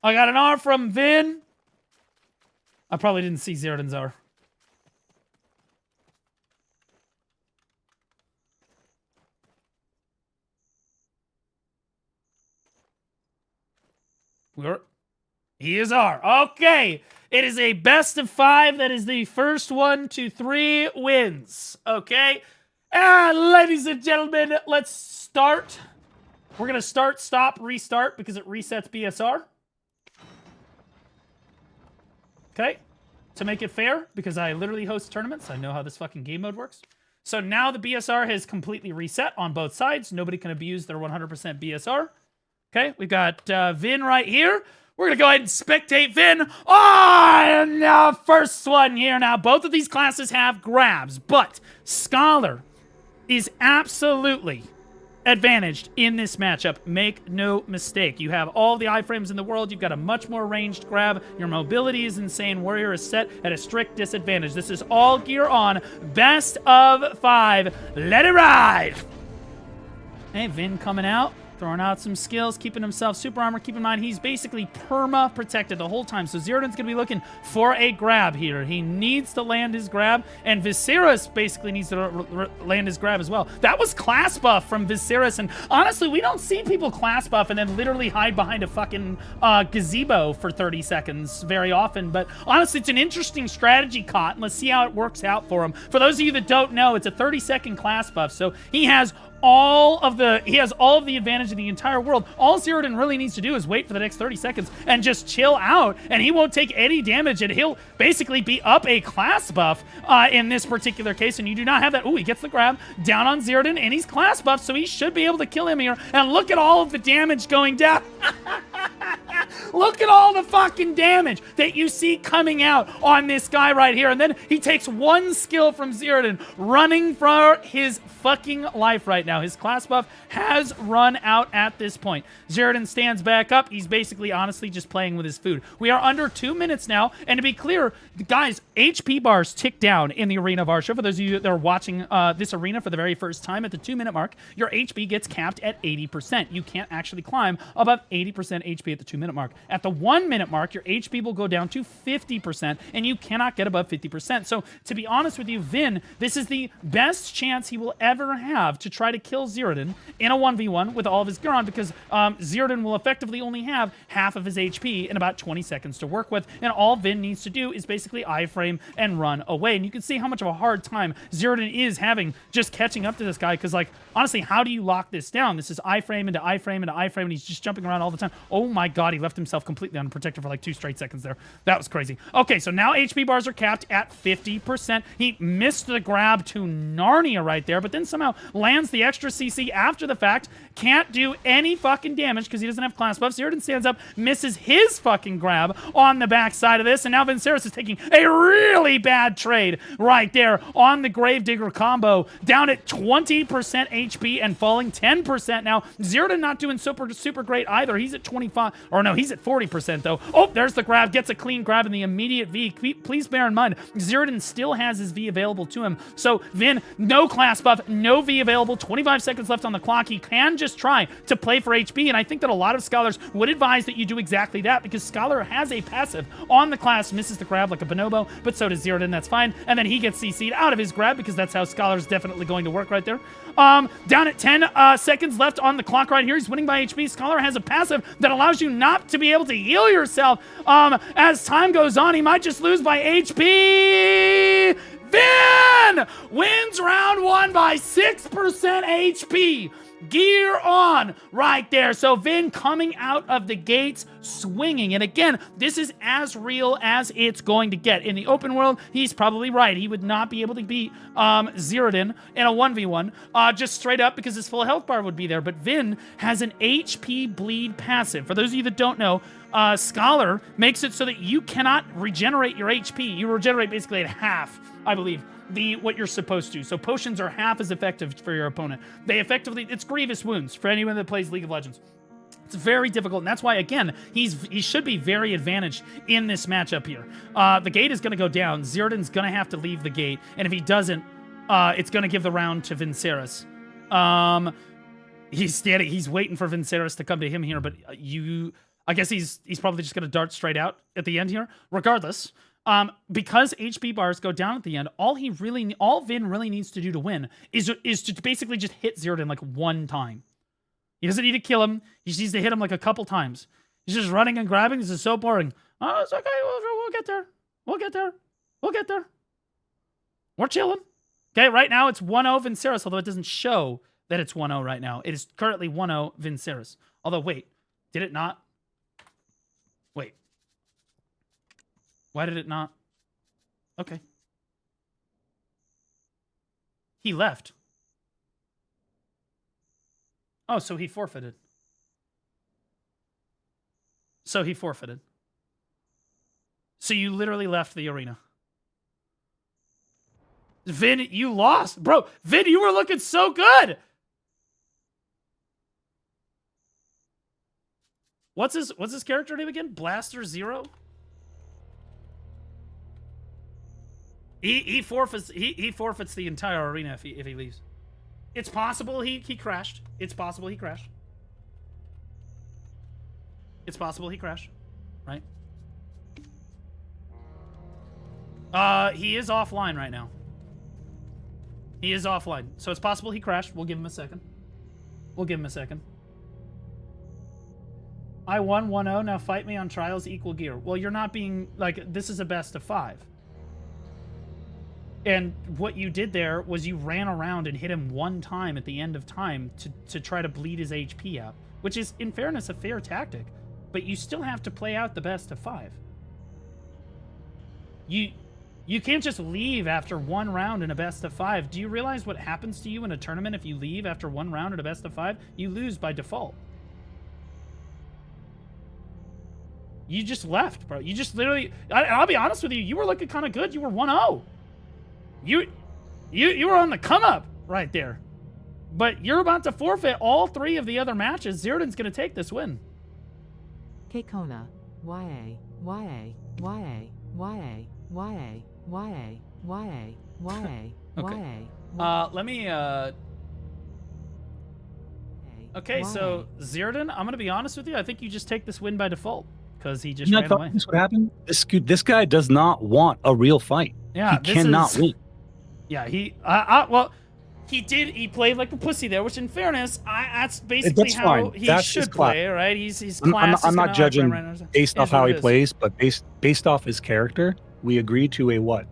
I got an R from Vin. I probably didn't see Zerdan's R. He is R. Okay. It is a best of 5. That is the first 1 to 3 wins. Okay. And ladies and gentlemen, let's start. We're going to start, stop, restart because it resets BSR. Okay. To make it fair, because I literally host tournaments, I know how this fucking game mode works. So now the BSR has completely reset on both sides. Nobody can abuse their 100% BSR. Okay, we've got Vin right here. We're going to go ahead and spectate Vin. And first one here. Now, both of these classes have grabs, but Scholar is absolutely advantaged in this matchup. Make no mistake. You have all the iframes in the world. You've got a much more ranged grab. Your mobility is insane. Warrior is set at a strict disadvantage. This is all gear on. Best of 5. Let it ride. Hey, Vin coming out. Throwing out some skills, keeping himself super armor. Keep in mind, he's basically perma-protected the whole time. So Ziridan's going to be looking for a grab here. He needs to land his grab, and Viserys basically needs to land his grab as well. That was class buff from Viserys, and honestly, we don't see people class buff and then literally hide behind a fucking gazebo for 30 seconds very often. But honestly, it's an interesting strategy, Cot, and let's see how it works out for him. For those of you that don't know, it's a 30-second class buff, so he has all of the advantage of the entire world. All Ziridan really needs to do is wait for the next 30 seconds and just chill out, and he won't take any damage, and he'll basically be up a class buff in this particular case, and you do not have that. Ooh, he gets the grab down on Ziridan, and he's class buff, so he should be able to kill him here, and look at all of the damage going down. Look at all the fucking damage that you see coming out on this guy right here, and then he takes one skill from Ziridan, running for his fucking life right now. His class buff has run out at this point. Ziridan stands back up. He's basically, honestly, just playing with his food. We are under 2 minutes now, and to be clear, guys, HP bars tick down in the Arena of Varsha. For those of you that are watching this arena for the very first time, at the 2-minute mark, your HP gets capped at 80%. You can't actually climb above 80% HP at the 2-minute mark. At the 1-minute mark, your HP will go down to 50%, and you cannot get above 50%. So, to be honest with you, Vin, this is the best chance he will ever have to try to kill Ziridan in a 1v1 with all of his gear on, because Ziridan will effectively only have half of his HP in about 20 seconds to work with, and all Vin needs to do is basically iframe and run away. And you can see how much of a hard time Ziridan is having just catching up to this guy, because, like, honestly, how do you lock this down? This is iframe into iframe into iframe, and he's just jumping around all the time. Oh my god, he left himself completely unprotected for like 2 straight seconds there. That was crazy. Okay, so now HP bars are capped at 50%. He missed the grab to Narnia right there, but then somehow lands the extra CC after the fact. Can't do any fucking damage because he doesn't have class buffs. Ziridan stands up, misses his fucking grab on the backside of this, and now Viserys is taking a really bad trade right there on the Gravedigger combo, down at 20% HP and falling 10% now. Ziridan not doing super great either. He's at 25, or no, he's at 40% though. Oh, there's the grab, gets a clean grab in the immediate V. Please bear in mind, Ziridan still has his V available to him. So Vin, no class buff, no V available, 25 seconds left on the clock. He can just try to play for HP, and I think that a lot of scholars would advise that you do exactly that, because Scholar has a passive on the class, misses the grab like a bonobo, but so does Ziridan, that's fine, and then he gets CC'd out of his grab, because that's how Scholar's definitely going to work right there. Down at 10 seconds left on the clock right here. He's winning by HP. Scholar has a passive that allows you not to be able to heal yourself. As time goes on, he might just lose by HP. Vin wins round 1 by 6% HP. Gear on right there. So Vin coming out of the gates swinging. And again, this is as real as it's going to get. In the open world, he's probably right. He would not be able to beat Ziridan in a 1v1 just straight up because his full health bar would be there. But Vin has an HP bleed passive. For those of you that don't know, Scholar makes it so that you cannot regenerate your HP. You regenerate basically at half, I believe, what you're supposed to. So potions are half as effective for your opponent. It's grievous wounds for anyone that plays League of Legends. It's very difficult, and that's why, again, he should be very advantaged in this matchup here. The gate is going to go down. Ziridan's going to have to leave the gate, and if he doesn't, it's going to give the round to Viserys. He's standing. He's waiting for Viserys to come to him here, but I guess he's probably just going to dart straight out at the end here. Regardless, because HP bars go down at the end, all Vin really needs to do to win is to basically just hit Ziridan like one time. He doesn't need to kill him. He just needs to hit him like a couple times. He's just running and grabbing. This is so boring. Oh, it's okay. We'll get there. We'll get there. We'll get there. We're chilling. Okay, right now it's 1-0 Viserys, although it doesn't show that it's 1-0 right now. It is currently 1-0 Viserys. Although, wait, did it not? Wait. Why did it not? Okay. He left. Oh, so he forfeited. So you literally left the arena. Vin, you lost. Bro, Vin, you were looking so good. What's his character name again? Blaster Zero? He forfeits the entire arena if he leaves. It's possible he crashed. It's possible he crashed. It's possible he crashed. Right? He is offline right now. He is offline. So it's possible he crashed. We'll give him a second. We'll give him a second. I won 1-0. Now fight me on trials equal gear. Well, you're not being like, this is a best of 5. And what you did there was you ran around and hit him one time at the end of time to try to bleed his HP out, which is, in fairness, a fair tactic. But you still have to play out the best of 5. You can't just leave after one round in a best of 5. Do you realize what happens to you in a tournament if you leave after one round in a best of 5? You lose by default. You just left, bro. You just literally... I'll be honest with you. You were looking kind of good. You were 1-0. You were on the come-up right there. But you're about to forfeit all 3 of the other matches. Zirdan's going to take this win. Kona, YA, YA, YA, YA, YA, YA, YA, YA, Okay. Let me, Okay, so Zirdan, I'm going to be honest with you. I think you just take this win by default because he just ran away. This what happened? This guy does not want a real fight. Yeah, he cannot win. Yeah, well, he played like a pussy there, which in fairness, that's basically how he should play, right? He's class. I'm not judging based off how he plays, but based off his character, we agreed to a what?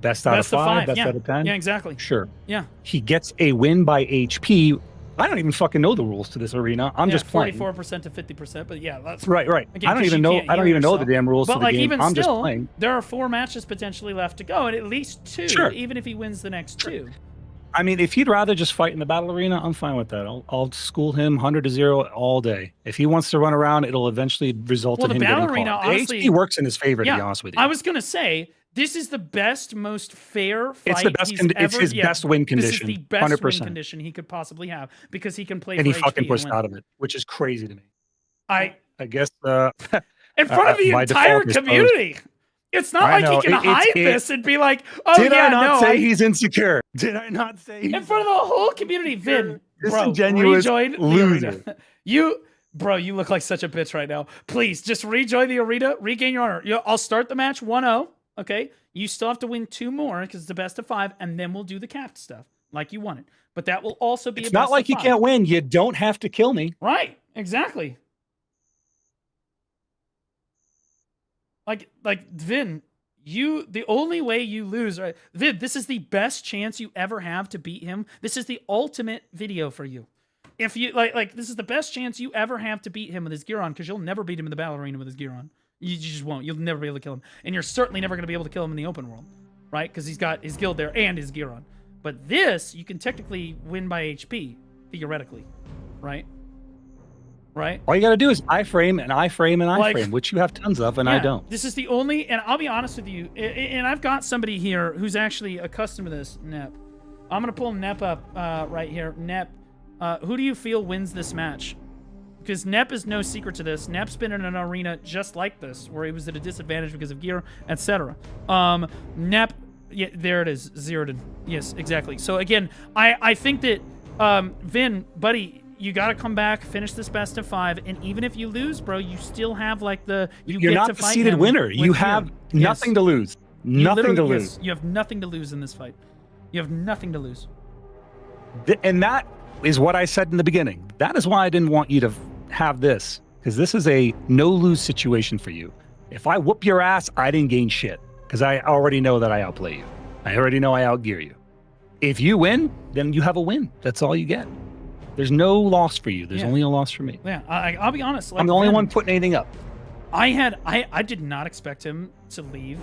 Best out of 5, best out of 10? Yeah, exactly. Sure. Yeah. He gets a win by HP. I don't even fucking know the rules to this arena. I'm just playing. 44% to 50%, but yeah, that's right. Again, I don't even know the damn rules to the game. Even I'm still, just playing. There are 4 matches potentially left to go, and at least 2, even if he wins the next 2. I mean, if he'd rather just fight in the battle arena, I'm fine with that. I'll school him 100-0 all day. If he wants to run around, it'll eventually result in him getting caught. Honestly, the HP works in his favor, to be honest with you. I was gonna say this is the best, most fair fight. It's the best. It's his best win condition. This is the best 100%. win condition he could possibly have because he can play. And for he fucking HP pushed and out of it, which is crazy to me. I guess in front of the entire community. It's not like he can hide this and be like, "Oh did yeah, I not no, say he's insecure? Did I not say he's in front of the whole community?" Vin, bro, disingenuous rejoin loser. the arena. Bro, you look like such a bitch right now. Please, just rejoin the arena, regain your honor. I'll start the match 1-0, okay? You still have to win 2 more because it's the best of 5, and then we'll do the capped stuff like you wanted. But that will also be It's a not best like of you 5. can't win. You don't have to kill me. Right, exactly. Like Vin, the only way you lose, right? Vin, this is the best chance you ever have to beat him. This is the ultimate video for you. If you this is the best chance you ever have to beat him with his gear on, because you'll never beat him in the battle arena with his gear on. You just won't. You'll never be able to kill him, and you're certainly never going to be able to kill him in the open world, right? Because he's got his guild there and his gear on. But this, you can technically win by HP, theoretically, right? Right. All you got to do is iframe and iframe and iframe, which you have tons of, and I don't. This is the only, and I'll be honest with you, and I've got somebody here who's actually accustomed to this, Nep. I'm going to pull Nep up right here. Nep, who do you feel wins this match? Because Nep is no secret to this. Nep's been in an arena just like this, where he was at a disadvantage because of gear, etc. Nep, yeah, there it is, Zirdan. Yes, exactly. So again, I think that, Vin, buddy, you got to come back, finish this best of 5, and even if you lose, bro, you still have like you're not the seeded winner. You have nothing to lose. Nothing to lose. Yes, you have nothing to lose in this fight. You have nothing to lose. And that is what I said in the beginning. That is why I didn't want you to have this, because this is a no-lose situation for you. If I whoop your ass, I didn't gain shit, because I already know that I outplay you. I already know I outgear you. If you win, then you have a win. That's all you get. There's no loss for you. There's only a loss for me. Yeah, I'll be honest. I'm the only one putting anything up. I did not expect him to leave,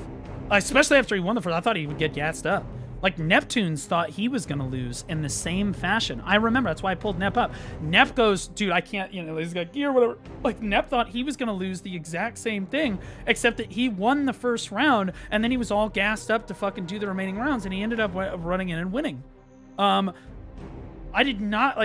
especially after he won the first. I thought he would get gassed up. Like, Neptunes thought he was going to lose in the same fashion. I remember. That's why I pulled Nep up. Nep goes, dude, I can't, he's got gear, whatever. Like, Nep thought he was going to lose the exact same thing, except that he won the first round, and then he was all gassed up to fucking do the remaining rounds, and he ended up running in and winning. I did not,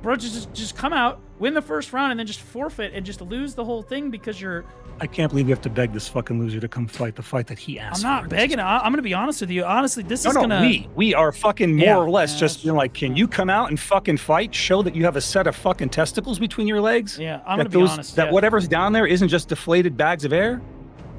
Bro, just come out, win the first round, and then just forfeit and just lose the whole thing because you're... I can't believe you have to beg this fucking loser to come fight the fight that he asked I'm not for. begging. I'm going to be honest with you. Honestly, this is No, going to... we are fucking more or less just being like, can you come out and fucking fight? Show that you have a set of fucking testicles between your legs? Yeah, I'm going to be honest. That whatever's down there isn't just deflated bags of air?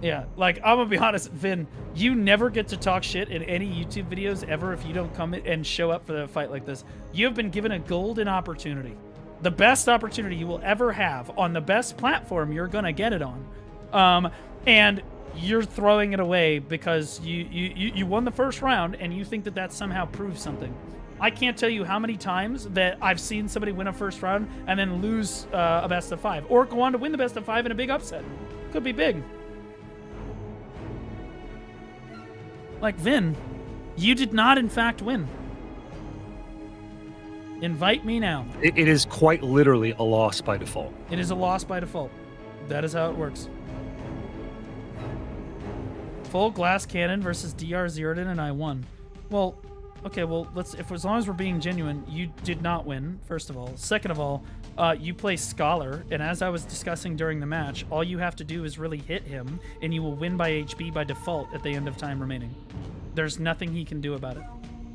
Yeah, like, I'm going to be honest, Vin, you never get to talk shit in any YouTube videos ever if you don't come and show up for a fight like this. You have been given a golden opportunity. The best opportunity you will ever have on the best platform you're going to get it on. And you're throwing it away because you won the first round and you think that that somehow proves something. I can't tell you how many times that I've seen somebody win a first round and then lose a best of 5, or go on to win the best of 5 in a big upset. Could be big. Like, Vin, you did not in fact win. Invite me now. It is quite literally a loss by default. It is a loss by default. That is how it works. Full glass cannon versus DR zeroed in and I won. Well, okay, well, as long as we're being genuine, you did not win, first of all. Second of all, you play Scholar, and as I was discussing during the match, all you have to do is really hit him, and you will win by HP by default at the end of time remaining. There's nothing he can do about it,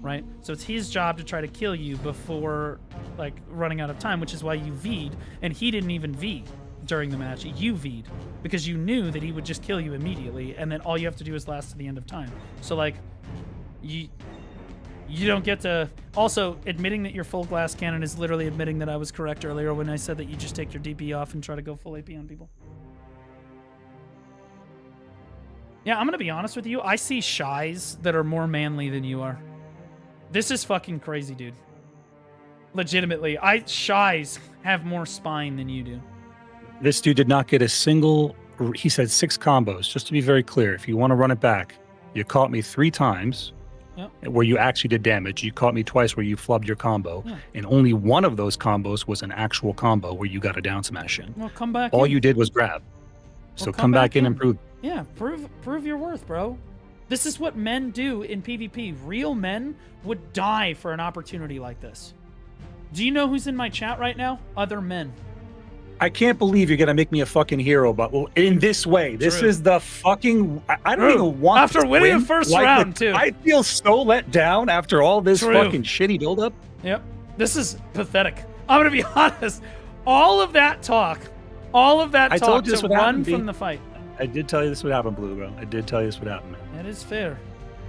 right? So it's his job to try to kill you before, like, running out of time, which is why you V'd, and he didn't even V during the match. You V'd because you knew that he would just kill you immediately, and then all you have to do is last to the end of time. So, like, you don't get to... Also, admitting that your full glass cannon is literally admitting that I was correct earlier when I said that you just take your DP off and try to go full AP on people. Yeah, I'm gonna be honest with you. I see shies that are more manly than you are. This is fucking crazy, dude. Legitimately, shies have more spine than you do. This dude did not get a single... He said 6 combos. Just to be very clear, if you want to run it back, you caught me 3 times where you actually did damage. You caught me twice where you flubbed your combo. And only one of those combos was an actual combo where you got a down smash in. Well, come back All in. you did was grab. So come back in and prove. Yeah, prove your worth, bro. This is what men do in PvP. Real men would die for an opportunity like this. Do you know who's in my chat right now? Other men. I can't believe you're gonna make me a fucking hero, but in this way. This is the fucking... I don't even want after to winning win. the first round, too. I feel so let down after all this fucking shitty buildup. Yep. This is pathetic. I'm gonna be honest. All of that talk to run from the fight. I did tell you this would happen, Blue, bro. I did tell you this would happen, man. That is fair.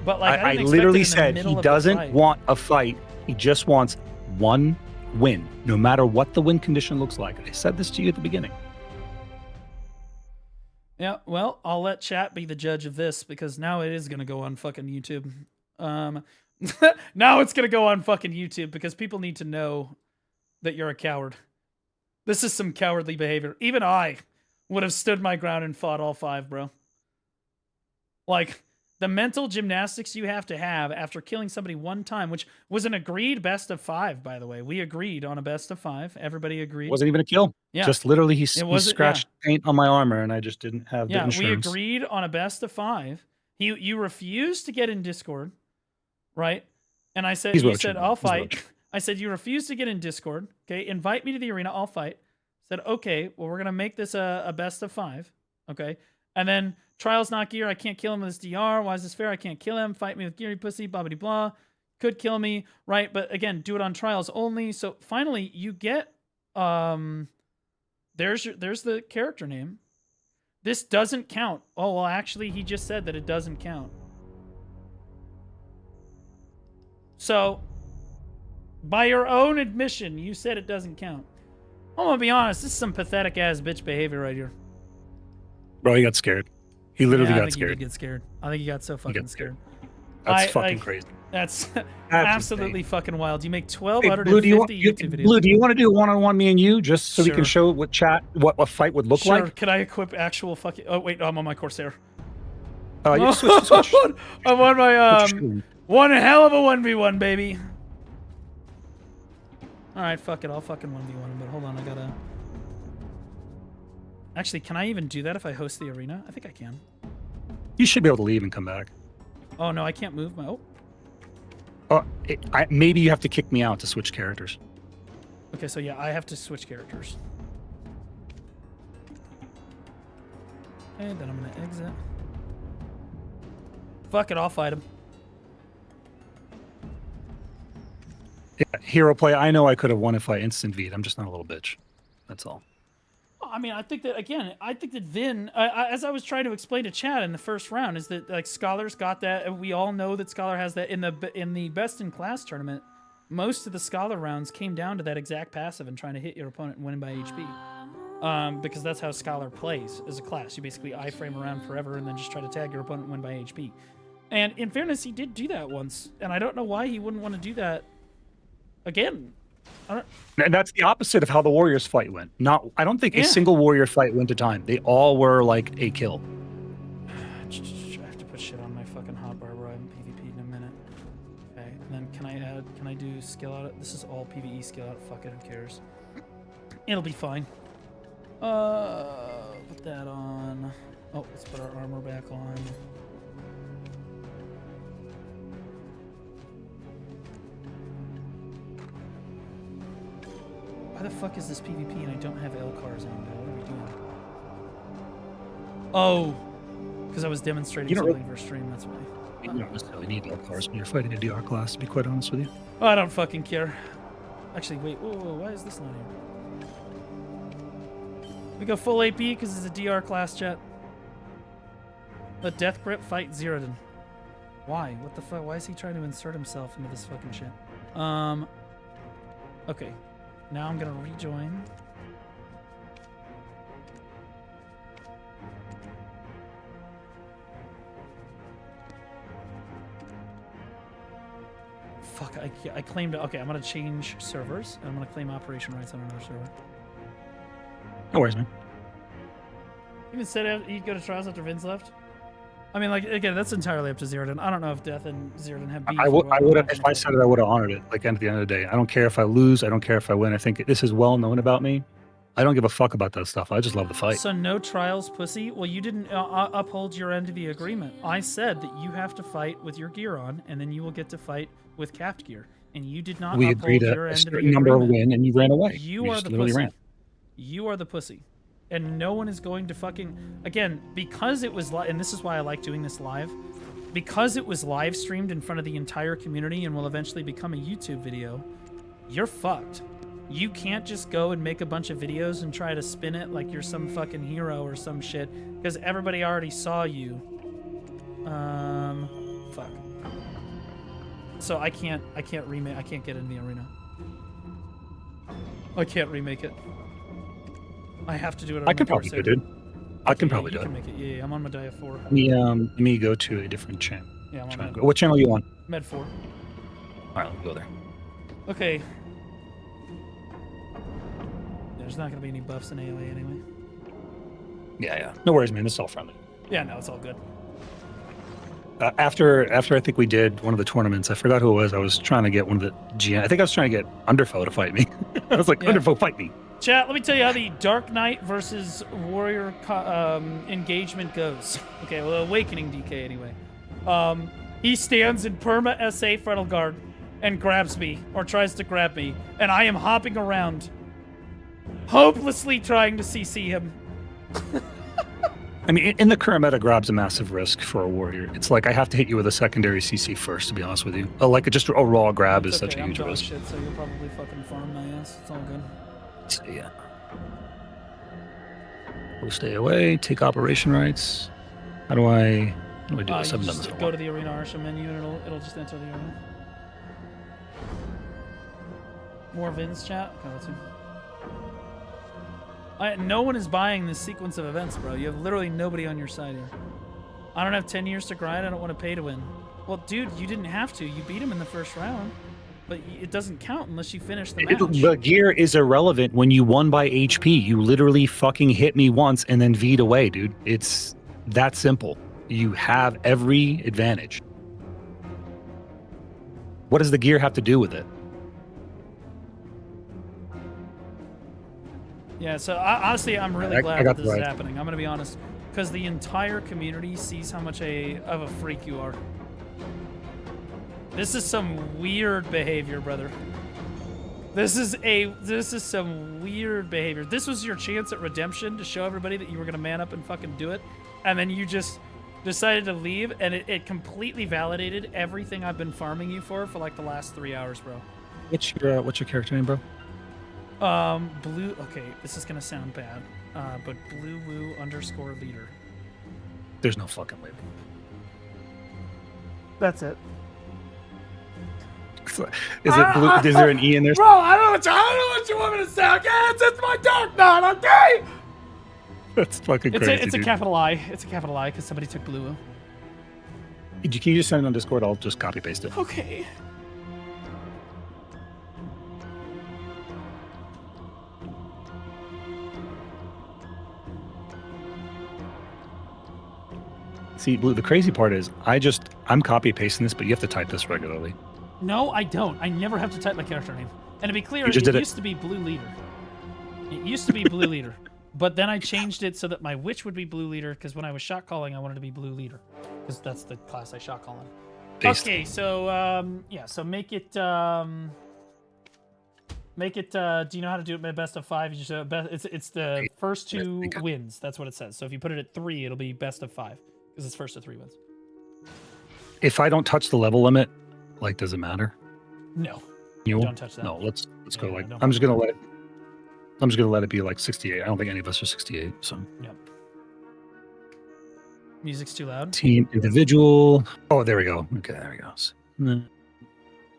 But like I literally said he doesn't want a fight. He just wants one win, no matter what the win condition looks like. I said this to you at the beginning. Yeah, well, I'll let chat be the judge of this because now it is going to go on fucking YouTube. Now it's going to go on fucking YouTube because people need to know that you're a coward. This is some cowardly behavior. Even I would have stood my ground and fought all 5, bro. Like, the mental gymnastics you have to have after killing somebody one time, which was an agreed best of 5, by the way. We agreed on a best of 5. Everybody agreed. Wasn't even a kill. Yeah. Just literally he scratched paint on my armor and I just didn't have the insurance. We agreed on a best of 5. You refused to get in Discord, right? And I said, you said, I'll fight. I said, you refused to get in Discord. Okay, invite me to the arena. I'll fight. Said, okay, well, we're going to make this a best of 5. Okay. And then Trials not gear. I can't kill him with this DR. Why is this fair? I can't kill him. Fight me with gear, you pussy. Blah, blah, blah. Could kill me, right? But again, do it on Trials only. So finally, you get... There's the character name. This doesn't count. Oh, well, actually, he just said that it doesn't count. So, by your own admission, you said it doesn't count. I'm gonna be honest, this is some pathetic-ass bitch behavior right here. Bro, he got scared. He literally got scared. He did get scared. I think he got so fucking scared. That's fucking crazy. That's absolutely fucking wild. You make 12 Hey, out of Blue, 50 YouTube videos. Blue, do you want to do a one-on-one, me and you, just so we can Sure. show what a fight would look Sure. like? Could I equip actual fucking... Oh, wait, I'm on my Corsair. You switch. I'm on my, one hell of a 1v1, baby. Alright, fuck it. I'll fucking 1v1 him, but hold on, I gotta... Actually, can I even do that if I host the arena? I think I can. You should be able to leave and come back. Oh, no, I can't move my... Oh. Maybe you have to kick me out to switch characters. Okay, so yeah, I have to switch characters. Okay, then I'm gonna exit. Fuck it, I'll fight him. Yeah, hero play. I know I could have won if I instant V'd. I'm just not a little bitch. That's all. I mean, I think that, again, I think that Vin, as I was trying to explain to Chad in the first round, is that, like, Scholar's got that, and we all know that Scholar has that. In the Best in Class tournament, most of the Scholar rounds came down to that exact passive and trying to hit your opponent and win by HP. Because that's how Scholar plays as a class. You basically iframe around forever and then just try to tag your opponent and win by HP. And in fairness, he did do that once, and I don't know why he wouldn't want to do that again. And that's the opposite of how the Warriors fight went. I don't think a single Warrior fight went to time. They all were like a kill. I have to put shit on my fucking hotbar where I haven't PvP'd in a minute. Okay, and then can I do skill out? This is all PvE skill out. Fuck it, who cares? It'll be fine. Put that on. Oh, let's put our armor back on. Why the fuck is this PvP and I don't have L-cars on now? What are we doing? Oh, because I was demonstrating something for stream, that's why. You don't necessarily need L-cars when you're fighting a DR class, to be quite honest with you. Oh, I don't fucking care. Actually, wait, whoa, why is this not here? We go full AP because it's a DR class, chat. Let Death Grip fight Zeratin. Why? What the fuck? Why is he trying to insert himself into this fucking shit? Okay. Now I'm gonna rejoin. Fuck, I claimed... Okay, I'm gonna change servers, and I'm gonna claim operation rights on another server. No worries, man. Even said he'd go to trials after Vince left. I mean, like, again, that's entirely up to Zeratin. I don't know if Death and Zeratin have beef. I would have, if I said it, I would have honored it. Like, at the end of the day, I don't care if I lose. I don't care if I win. I think this is well known about me. I don't give a fuck about that stuff. I just love the fight. So no trials, pussy? Well, you didn't uphold your end of the agreement. I said that you have to fight with your gear on, and then you will get to fight with capped gear. And you did not we uphold agreed your a end of the certain number of agreement. win, and you ran away. You are just the literally pussy. ran. You are the pussy. And no one is going to fucking... Again, because it was... And this is why I like doing this live. Because it was live streamed in front of the entire community and will eventually become a YouTube video, you're fucked. You can't just go and make a bunch of videos and try to spin it like you're some fucking hero or some shit, because everybody already saw you. Fuck. So I can't remake... I can't get in the arena. I can't remake it. I have to do it on I can probably do it, dude. I can probably do it. You can make it. Yeah, I'm on Medaya 4. Let me go to a different channel. Yeah, I'm on What channel are you on? Med 4. All right, let me go there. Okay. There's not going to be any buffs in AoE anyway. Yeah. No worries, man. It's all friendly. Yeah, no, it's all good. After I think we did one of the tournaments, I forgot who it was. I was trying to get one of the GM. I think I was trying to get Underfoe to fight me. I was like, Underfoe, fight me. Chat, let me tell you how the Dark Knight versus Warrior engagement goes. Okay, well, Awakening DK anyway. He stands in perma SA frontal guard and grabs me, or tries to grab me, and I am hopping around, hopelessly trying to CC him. I mean, in the current meta, grab's a massive risk for a warrior. It's like I have to hit you with a secondary CC first, to be honest with you. Like just a raw grab is such a huge risk. Shit, so you'll probably fucking farm my ass. It's all good. So, yeah. We'll stay away. Take operation rights. How do I do this? You I've done just this. go to the Arena Arsha menu and it'll just enter the arena. More Vins chat? Okay, let's see. No one is buying this sequence of events, bro. You have literally nobody on your side here. I don't have 10 years to grind. I don't want to pay to win. Well, dude, you didn't have to. You beat him in the first round. But it doesn't count unless you finish the match. The gear is irrelevant when you won by HP. You literally fucking hit me once and then V'd away, dude. It's that simple. You have every advantage. What does the gear have to do with it? Yeah, so honestly, I'm really glad that this is happening. I'm going to be honest. Because the entire community sees how much of a freak you are. This is some weird behavior, brother. This is some weird behavior. This was your chance at redemption to show everybody that you were gonna man up and fucking do it, and then you just decided to leave, and it completely validated everything I've been farming you for like the last 3 hours, bro. What's your character name, bro? Blue. Okay, this is gonna sound bad, but Blue Woo _ leader. There's no fucking way. That's it. Is it blue? Is there an E in there? Bro, I don't know what you want me to say. Okay, it's my dark knot. Okay. That's fucking crazy. It's a capital I. It's a capital I because somebody took Blue Woo. Can you just send it on Discord? I'll just copy paste it. Okay. See, Blue, the crazy part is I'm copy pasting this, but you have to type this regularly. No, I don't. I never have to type my character name. And to be clear, it used to be Blue Leader. It used to be Blue Leader. But then I changed it so that my witch would be Blue Leader, because when I was shot calling, I wanted to be Blue Leader. Because that's the class I shot call in. Okay, so, yeah, so make it, do you know how to do it best of 5? You just, it's the first 2 wins. That's what it says. So if you put it at 3, it'll be best of 5. Because it's first to 3 wins. If I don't touch the level limit, like, does it matter? No. You don't touch that. No, let's go like, I'm just gonna let it be like 68. I don't think any of us are 68, so. Yep. Music's too loud. Team, individual. Oh, there we go. Okay, there we go.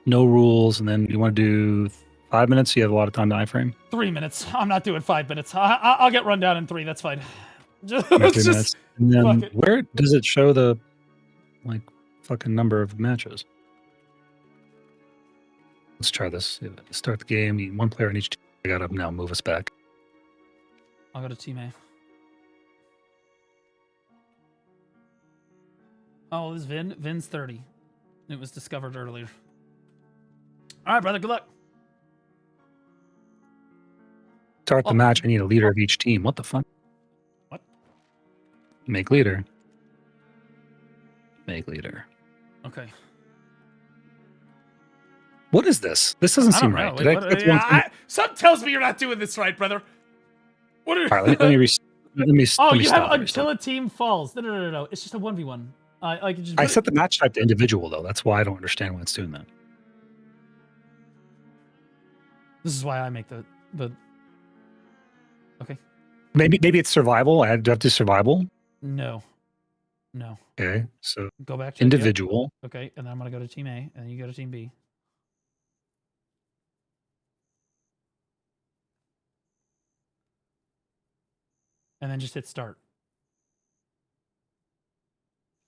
No rules, and then you want to do 5 minutes? So you have a lot of time to iframe? 3 minutes. I'm not doing 5 minutes. I'll get run down in 3. That's fine. Just, 3 minutes. And then where does it show the, like, fucking number of matches? Let's try this. Start the game. You need 1 player in each team. I gotta now move us back. I'll go to Team A. Oh, this is Vin. Vin's 30. It was discovered earlier. All right, brother. Good luck. Start the match. I need a leader of each team. What the fuck? What? Make leader. Make leader. Okay. What is this? This doesn't seem right. Did I click one? Something tells me you're not doing this right, brother. What are All right, let me Oh, let me you stop. have until a team falls. No. It's just a 1v1. I set the match type to individual, though. That's why I don't understand why it's doing that. This is why I make the. Okay. Maybe it's survival. I have to do survival. No. Okay, so go back to individual. Okay, and then I'm gonna go to Team A, and then you go to Team B. And then just hit start.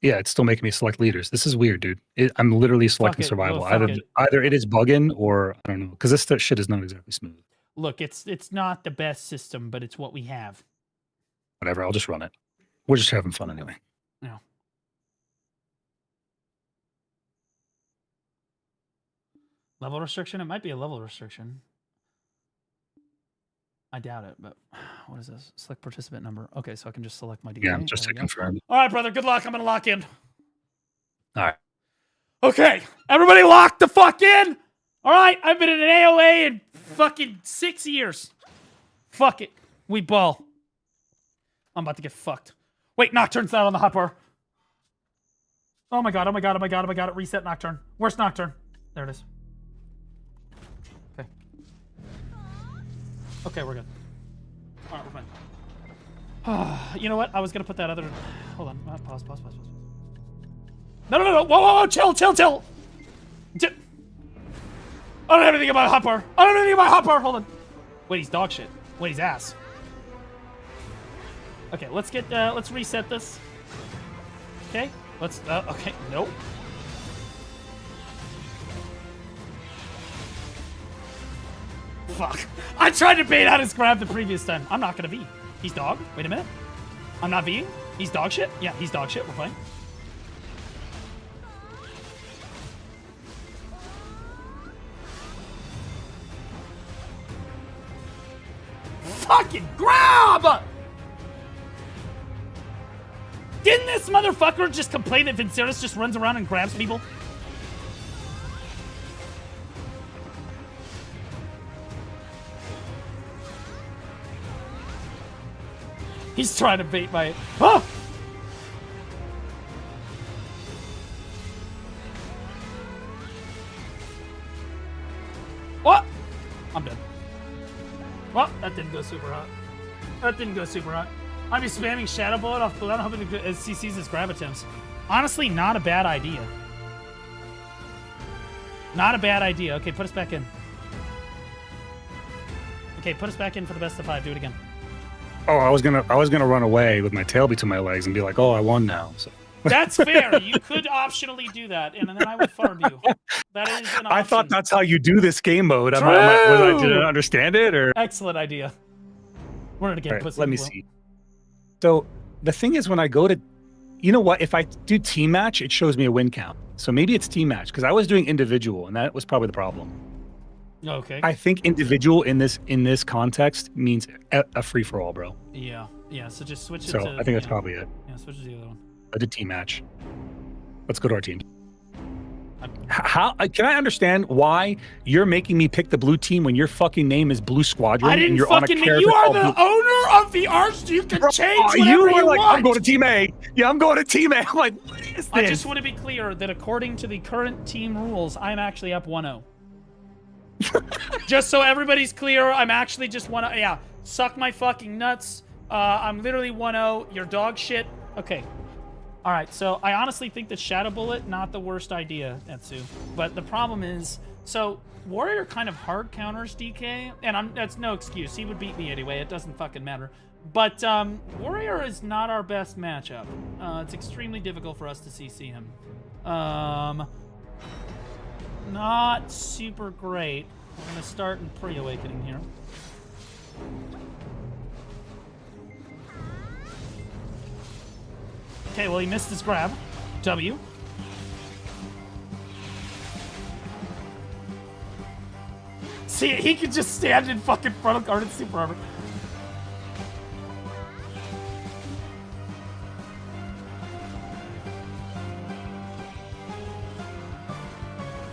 Yeah, it's still making me select leaders. This is weird, dude. I'm literally selecting survival. Either it is bugging or I don't know, because this shit is not exactly smooth. Look, it's not the best system, but it's what we have. Whatever, I'll just run it. We're just having fun anyway. Yeah. Level restriction? It might be a level restriction. I doubt it, but what is this? Select participant number. Okay, so I can just select my DA. Yeah, just to confirm. All right, brother. Good luck. I'm going to lock in. All right. Okay. Everybody lock the fuck in. All right. I've been in an AOA in fucking 6 years. Fuck it. We ball. I'm about to get fucked. Wait, Nocturne's not on the hot bar. Oh my god. Reset Nocturne. Where's Nocturne? There it is. Okay, we're good. All right, we're fine. You know what? I was gonna put that other. Hold on. Pause. No. Whoa. Chill. I don't have anything about hot bar. Hold on. Wait, he's dog shit. Wait, he's ass. Okay, let's reset this. Okay, okay, nope. Fuck. I tried to bait out his grab the previous time. I'm not gonna V. He's dog. Wait a minute. I'm not V'ing. He's dog shit. Yeah, he's dog shit. We're fine. Fucking grab! Didn't this motherfucker just complain that Vinceris just runs around and grabs people? He's trying to bait my... Ah! What? I'm dead. Well, that didn't go super hot. That didn't go super hot. I'd be spamming Shadow Bullet off cooldown, hoping to CC's his grab attempts. Honestly, not a bad idea. Not a bad idea. Okay, put us back in. Okay, put us back in for the best of 5. Do it again. Oh, I was gonna run away with my tail between my legs and be like, oh, I won now. So. That's fair. You could optionally do that, and then I would farm you. That is an option. I thought that's how you do this game mode. Did I understand it? Or excellent idea. We're gonna get right, pussy. let me see. So the thing is, when I go to, you know what? If I do team match, it shows me a win count. So maybe it's team match because I was doing individual, and that was probably the problem. Okay. I think individual in this context means a free for all, bro. Yeah. So just switch it. So to, I think that's probably it. Yeah, switch it to the other one. I did team match. Let's go to our team. How can I understand why you're making me pick the blue team when your fucking name is Blue Squadron? I didn't and you're fucking. On a you are the blue... owner of the Arch. You can change whatever you were like, want. I'm going to team A. Yeah, I'm going to team A. I'm like, what is this? I just want to be clear that according to the current team rules, I'm actually up 1-0. Just so everybody's clear, I'm actually just 1-0. Yeah, suck my fucking nuts. I'm literally 1-0. You're dog shit. Okay. All right, so I honestly think that Shadow Bullet, not the worst idea, Etsu. But the problem is, so Warrior kind of hard counters DK, and that's no excuse. He would beat me anyway. It doesn't fucking matter. But Warrior is not our best matchup. It's extremely difficult for us to CC him. Not super great. We're going to start in pre-awakening here. Okay, well, he missed his grab. W. See, he could just stand in fucking front of guarded super armor.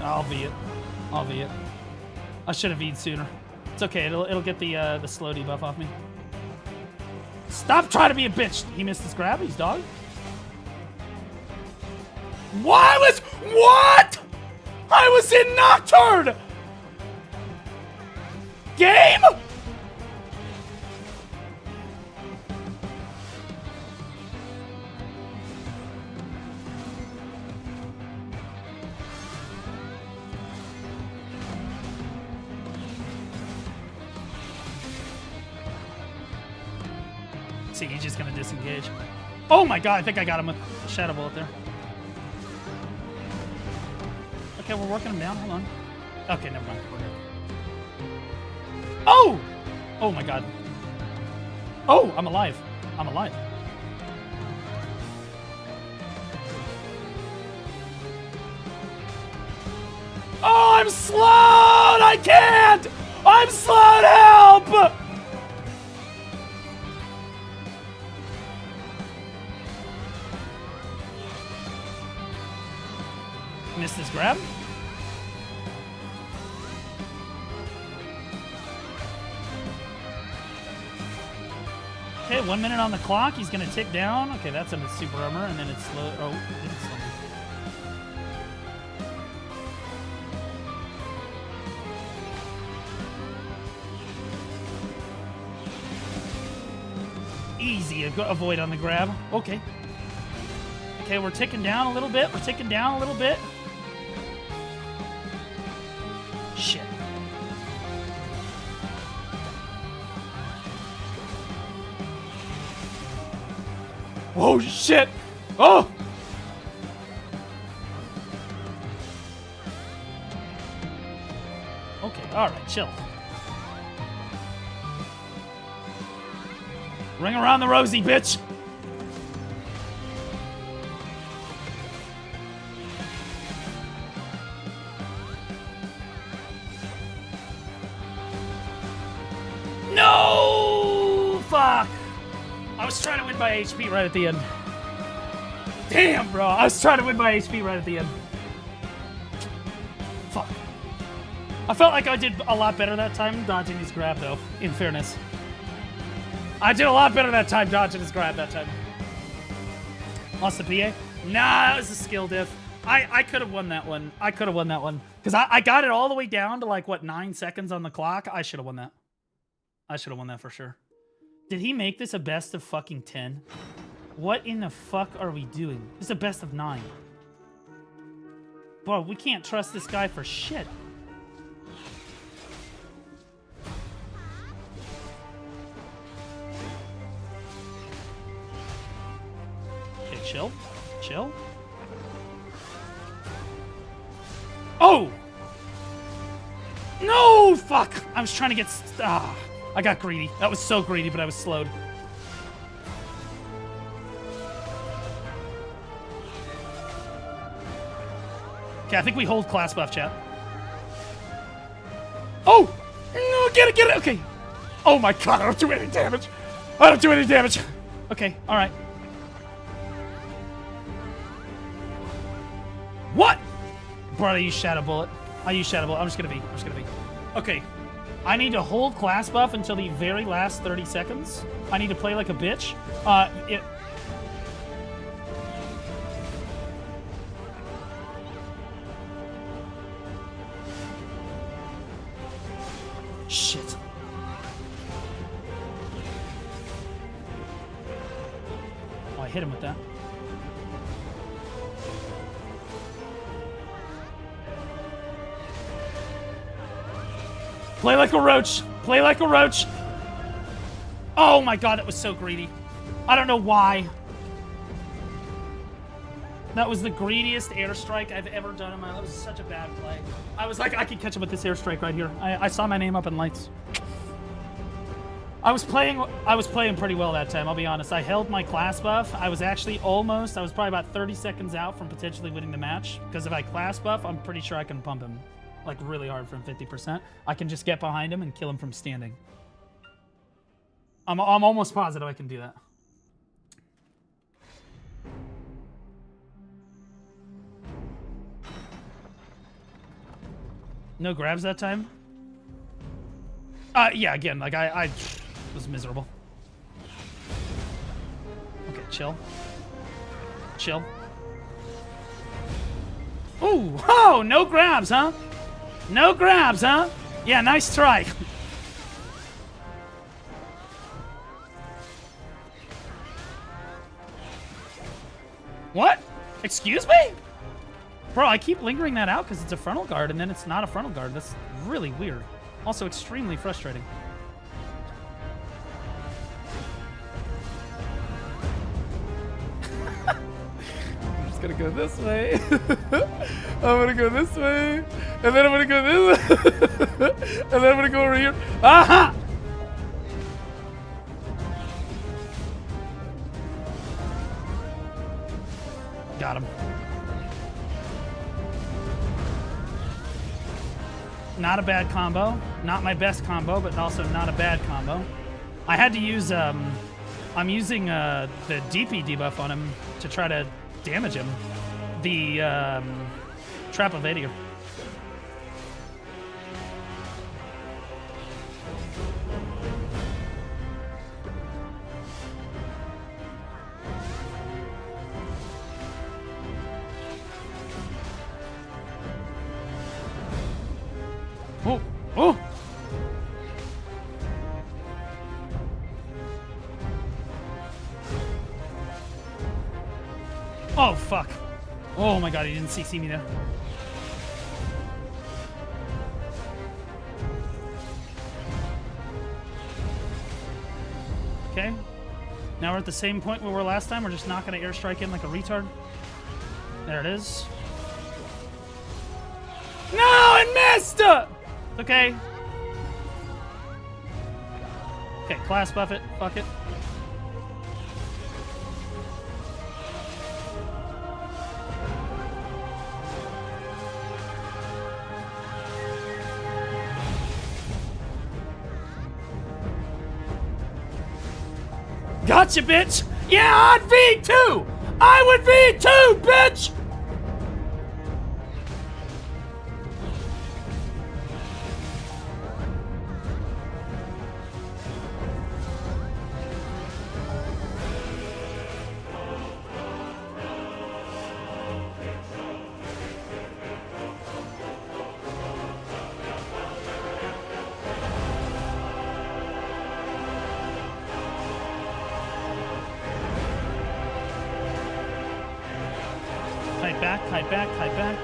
I'll V it. I'll V it. I should have V'd sooner. It's okay. It'll get the slow debuff off me. Stop trying to be a bitch. He missed his grab. He's dog. What? I was in Nocturne! Game? See, he's just gonna disengage. Oh my god, I think I got him with a Shadow Bullet there. Okay, we're working him down. Hold on. Okay, never mind. We're good. Oh! Oh my god. Oh, I'm alive. I'm alive. Oh, I'm slowed! I can't! I'm slowed! Help! Missed this grab. Okay, 1 minute on the clock. He's gonna tick down. Okay, that's a super armor, and then it's slow. Oh, it didn't slow me. Easy, avoid on the grab. Okay. Okay, we're ticking down a little bit. We're ticking down a little bit. Shit. Oh, shit. Oh! Okay, alright, chill. Ring around the rosy, bitch! No! Fuck! I was trying to win by HP right at the end. Damn, bro. I was trying to win by HP right at the end. Fuck. I felt like I did a lot better that time dodging his grab, though, in fairness. I did a lot better that time dodging his grab that time. Lost the PA? Nah, that was a skill diff. I could have won that one. I could have won that one. Because I got it all the way down to like, what, 9 seconds on the clock? I should have won that. I should have won that for sure. Did he make this a best of fucking 10? What in the fuck are we doing? This is a best of 9. Bro, we can't trust this guy for shit. Okay, chill. Chill. Oh! No! Fuck! I was trying to get... I got greedy. That was so greedy, but I was slowed. Okay, I think we hold class buff, chat. Oh! No, get it, get it! Okay. Oh my god, I don't do any damage. I don't do any damage. Okay, alright. What? Bro, I used Shadow Bullet. I used Shadow Bullet. I'm just gonna be. Okay. I need to hold class buff until the very last 30 seconds. I need to play like a bitch. Shit. Oh, I hit him with that. Play like a roach. Play like a roach. Oh my god, that was so greedy. I don't know why. That was the greediest airstrike I've ever done in my life. That was such a bad play. I was like, I could catch him with this airstrike right here. I saw my name up in lights. I was playing pretty well that time, I'll be honest. I held my class buff. I was probably about 30 seconds out from potentially winning the match. Because if I class buff, I'm pretty sure I can pump him. Like really hard from 50%. I can just get behind him and kill him from standing. I'm almost positive I can do that. No grabs that time? Yeah, again, like I was miserable. Okay, chill. Chill. Ooh, oh, no grabs, huh? No grabs, huh? Yeah, nice try. What? Excuse me? Bro, I keep lingering that out because it's a frontal guard and then it's not a frontal guard. That's really weird. Also extremely frustrating. I'm just gonna go this way. I'm gonna go this way. And then I'm gonna go this way. And then I'm gonna go over here. Aha! Got him. Not a bad combo. Not my best combo, but also not a bad combo. I had to use, I'm using the DP debuff on him to try to damage him. The Trap Evader. Oh! Oh! Oh, fuck. Oh my god, he didn't CC me there. Okay. Now we're at the same point we were last time. We're just not going to airstrike in like a retard. There it is. No, it missed! Okay. Okay, class buff it. Fuck it. Gotcha, bitch! Yeah, I'd V2! I would V2, bitch! back, kite back, kite back.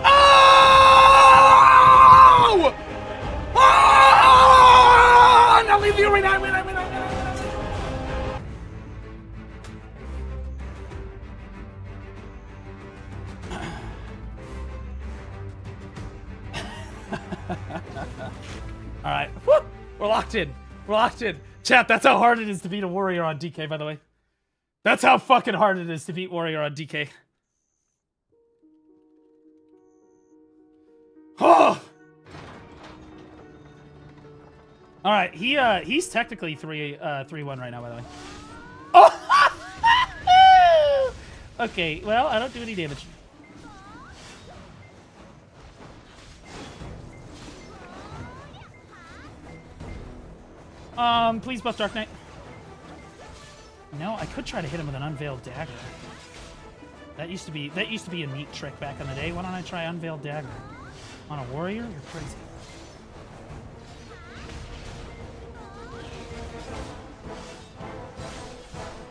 Oh! Oh! Now leave the arena. Win. All right, we're locked in. We're locked in. Chat, that's how hard it is to beat a warrior on DK, by the way. That's how fucking hard it is to beat warrior on DK. Oh! All right, he's technically 3-1 right now, by the way. Oh! Okay, well, I don't do any damage. Please buff Dark Knight. No, I could try to hit him with an Unveiled Dagger. That used to be a neat trick back in the day. Why don't I try Unveiled Dagger? On a warrior? You're crazy.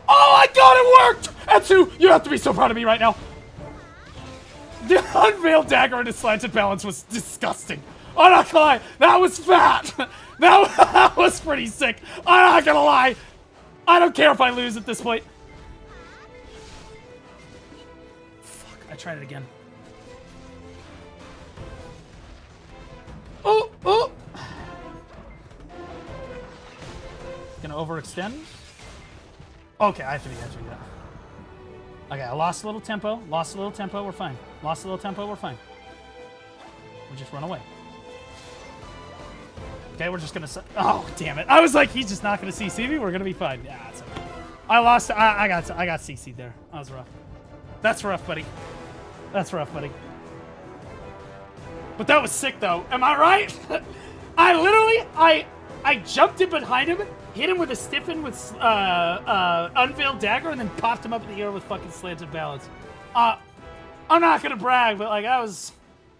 Oh my god, it worked! Etsu, you have to be so proud of me right now. The Unveiled Dagger in his slanted balance was disgusting. I'm not gonna lie, that was fat. That was pretty sick. I'm not gonna lie. I don't care if I lose at this point. Fuck, I tried it again. Oh. Gonna overextend. Okay, I have to do that. Okay, I lost a little tempo. We're fine. Lost a little tempo, we're fine. We just run away. Okay, we're just gonna... Oh, damn it. I was like, he's just not gonna CC me. We're gonna be fine. Yeah, that's okay. I lost... I got CC'd there. That was rough. That's rough, buddy. That's rough, buddy. But that was sick, though. Am I right? I literally... I jumped in behind him, hit him with a stiffen with Unveiled Dagger, and then popped him up in the air with fucking slanted balance. I'm not gonna brag, but like I was...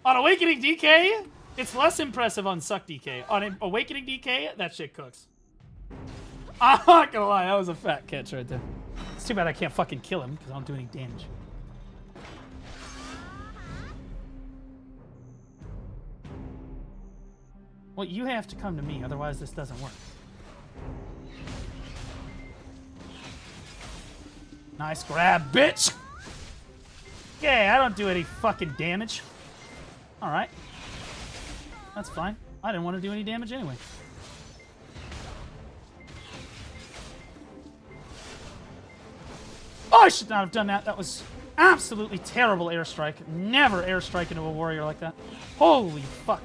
On Awakening DK... It's less impressive on Suck DK. On Awakening DK, that shit cooks. I'm not gonna lie, that was a fat catch right there. It's too bad I can't fucking kill him because I don't do any damage. Well, you have to come to me, otherwise this doesn't work. Nice grab, bitch! Okay, I don't do any fucking damage. Alright. That's fine. I didn't want to do any damage anyway. Oh, I should not have done that. That was absolutely terrible airstrike. Never airstrike into a warrior like that. Holy fuck.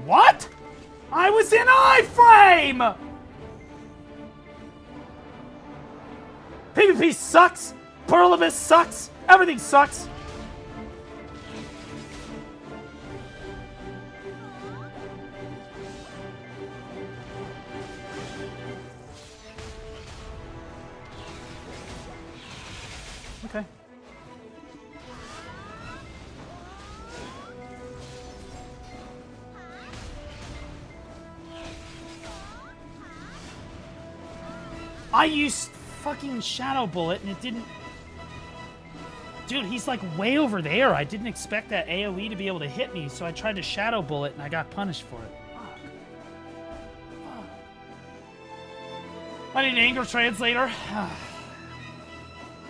What? I was in iframe! PvP sucks. Pearl Abyss sucks. Everything sucks. Okay. I used fucking Shadow Bullet and it didn't... Dude, he's like way over there. I didn't expect that AoE to be able to hit me, so I tried to Shadow Bullet and I got punished for it. Fuck. I need an Anger Translator.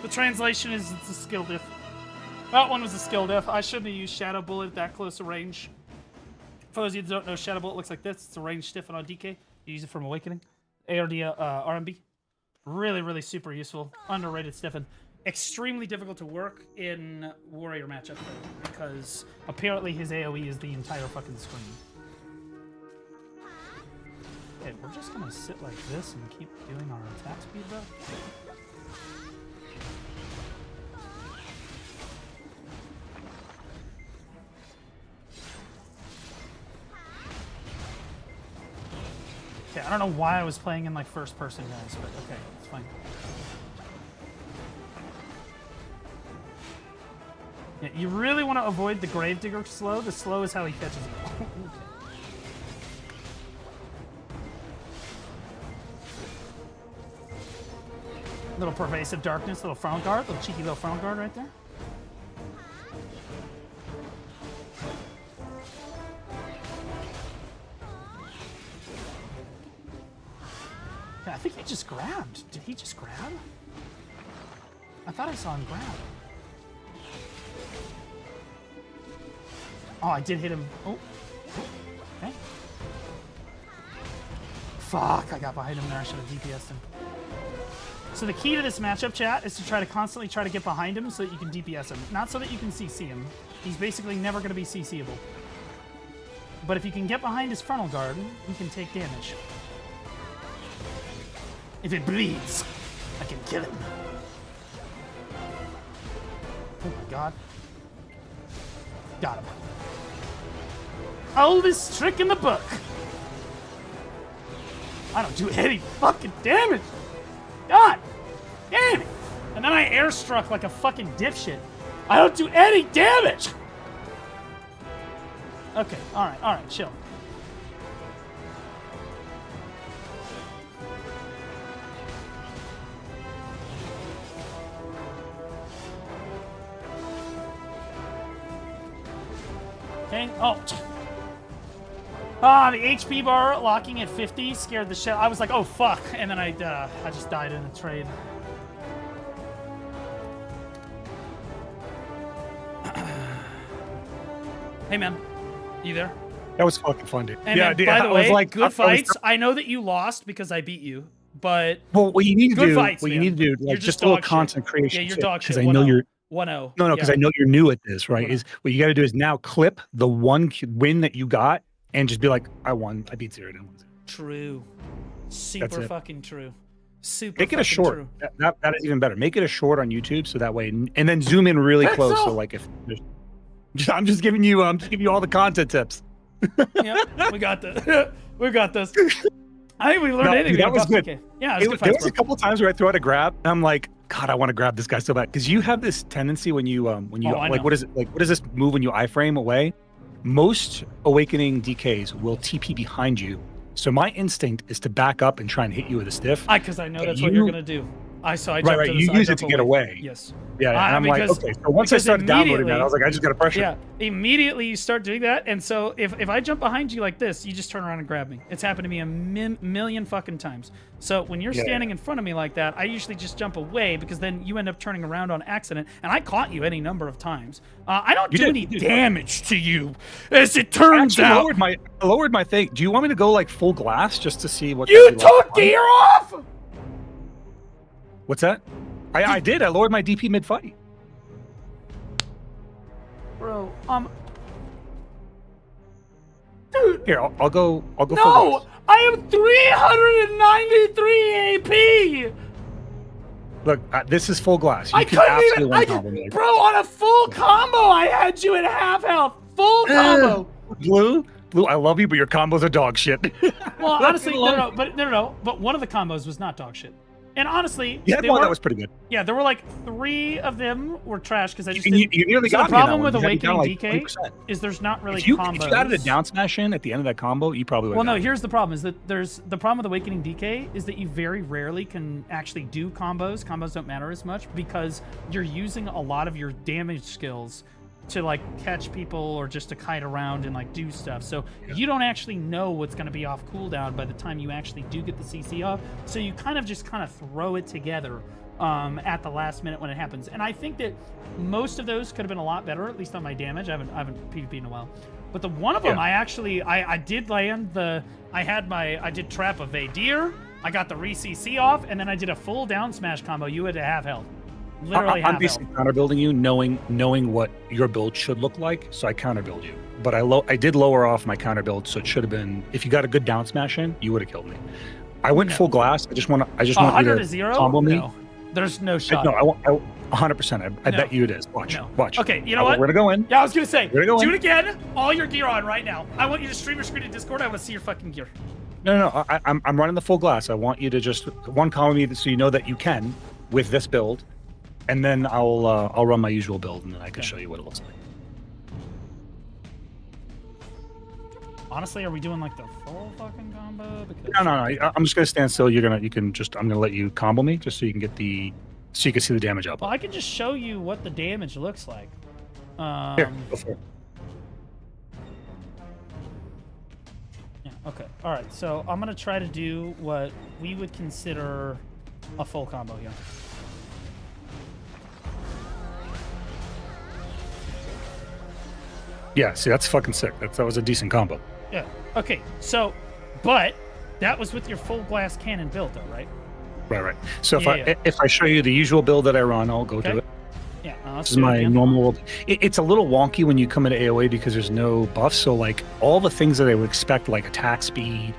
The translation is it's a skill diff. That one was a skill diff. I shouldn't have used Shadow Bullet at that close a range. For those of you that don't know, Shadow Bullet looks like this. It's a range stiffen on DK. You use it from Awakening. ARD RMB. Really, really super useful. Underrated stiffen. Extremely difficult to work in warrior matchup though, because apparently his AoE is the entire fucking screen. Okay, we're just gonna sit like this and keep doing our attack speed though. Okay, I don't know why I was playing in like first person, guys, but okay, it's fine. Yeah, you really want to avoid the Gravedigger slow. The slow is how he catches you. Okay. Little pervasive darkness, little front guard, little cheeky little front guard right there. Yeah, I think he just grabbed. Did he just grab? I thought I saw him grab. Oh, I did hit him. Oh. Okay. Fuck, I got behind him there. I should have DPS'd him. So the key to this matchup, chat, is to try to constantly try to get behind him so that you can DPS him. Not so that you can CC him. He's basically never going to be CCable. But if you can get behind his frontal guard, he can take damage. If it bleeds, I can kill him. Oh my god. Got him. Oldest trick in the book. I don't do any fucking damage. God damn it. And then I airstruck like a fucking dipshit. I don't do any damage. Okay, alright, chill. Okay, oh. Ah, the HP bar locking at 50 scared the shit. I was like, oh fuck, and then I just died in a trade. Hey man, you there? That was fucking fun, dude. And yeah, man, dude, by the way, good fights. I know that you lost because I beat you, but what you need to do, fights, what you man. need to do, You're like just a little content shit. creation. Yeah, you're dog shit. Because I know you're 1-0. No, because I know you're new at this, right? Is what you got to do is now clip the one win that you got and just be like, I won. I beat 0-1. True. Super fucking true. Super. Make it a short. True. That is even better. Make it a short on YouTube so that way, and then zoom in really close. So like if I'm just giving you all the content tips. Yeah, we got this. We got this. I think we learned anything. That was good. Okay. Yeah, it was good there fights, was a couple times where I throw out a grab, and I'm like, God, I want to grab this guy so bad because you have this tendency when you like what is it like? What is this move when you iframe away? Most awakening DKs will TP behind you. So my instinct is to back up and try and hit you with a stiff. Because I know that's what you're gonna do. I jumped right. You use it to get away. Yes. Yeah, and I'm like, okay. So once I started downloading that, I was like, I just got to pressure. Yeah, immediately you start doing that, and so if I jump behind you like this, you just turn around and grab me. It's happened to me a million fucking times. So when you're standing in front of me like that, I usually just jump away because then you end up turning around on accident, and I caught you any number of times. I don't do any damage to you, as it turns out. I lowered my thing. Do you want me to go like full glass just to see what? You took gear off. What's that? I did. I lowered my DP mid-fight. Bro, dude. Here, I'll go full glass. No! I am 393 AP! Look, this is full glass. You I can couldn't absolutely even... Bro, on a full combo, I had you at half health. Full combo. Blue, I love you, but your combos are dog shit. Well, honestly, no. But one of the combos was not dog shit. And honestly, you had one that was pretty good. Yeah, there were like 3 of them were trash because I just you nearly got the problem with Awakening like DK is there's not really combos. If you added a down smash in at the end of that combo, you probably would. Well, no. Here's the problem: is that the problem with Awakening DK is that you very rarely can actually do combos. Combos don't matter as much because you're using a lot of your damage skills to like catch people or just to kite around and like do stuff. So you don't actually know what's going to be off cooldown by the time you actually do get the CC off. So you kind of throw it together at the last minute when it happens. And I think that most of those could have been a lot better, at least on my damage. I haven't PvP'd in a while. But the one of them, I did land I did trap a Vadir, I got the re-CC off, and then I did a full down smash combo. You had to have health. Literally I'm basically counter building you, knowing what your build should look like, so I counter build you. But I did lower off my counter build, so it should have been, if you got a good down smash in, you would have killed me. I went full glass. I just want you to combo me. No. There's no shot. No, I want 100%. I bet you it is. Watch. Okay, you know what? We're gonna go in. Yeah, I was gonna say, do it again. All your gear on right now. I want you to stream your screen in Discord. I want to see your fucking gear. No. I'm running the full glass. I want you to just one combo me so you know that you can with this build. And then I'll run my usual build, and then I can show you what it looks like. Honestly, are we doing like the full fucking combo? Because No. I'm just gonna stand still. I'm gonna let you combo me just so you can get so you can see the damage output. Well, I can just show you what the damage looks like. Here, go for it. Yeah. Okay. All right. So I'm gonna try to do what we would consider a full combo here. Yeah. See, that's fucking sick. That was a decent combo. Yeah. Okay. So, but that was with your full glass cannon build, though, right? Right. So Yeah, if I show you the usual build that I run, I'll go to it. Yeah. This is my normal. It's a little wonky when you come into AoE because there's no buffs. So like all the things that I would expect, like attack speed,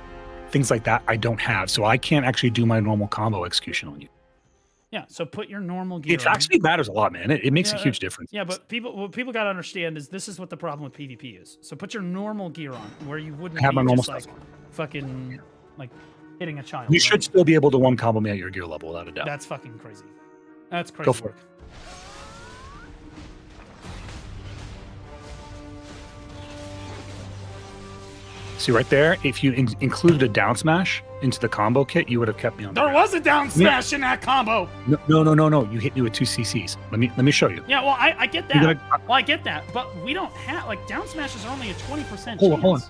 things like that, I don't have. So I can't actually do my normal combo execution on you. Yeah. So put your normal gear. It actually matters a lot, man. It makes a huge difference. Yeah, but what people got to understand is this is what the problem with PvP is. So put your normal gear on, where you wouldn't I have be my normal just like stuff. fucking like hitting a child. You right? should still be able to one combo me at your gear level without a doubt. That's fucking crazy. That's crazy. Go for it. See right there, if you included a down smash into the combo kit, you would have kept me on. There was a down smash in that combo. No. You hit me with 2 CCs. Let me show you. Yeah, well, I get that. Well, I get that, but we don't have like down smashes are only a 20% chance. Hold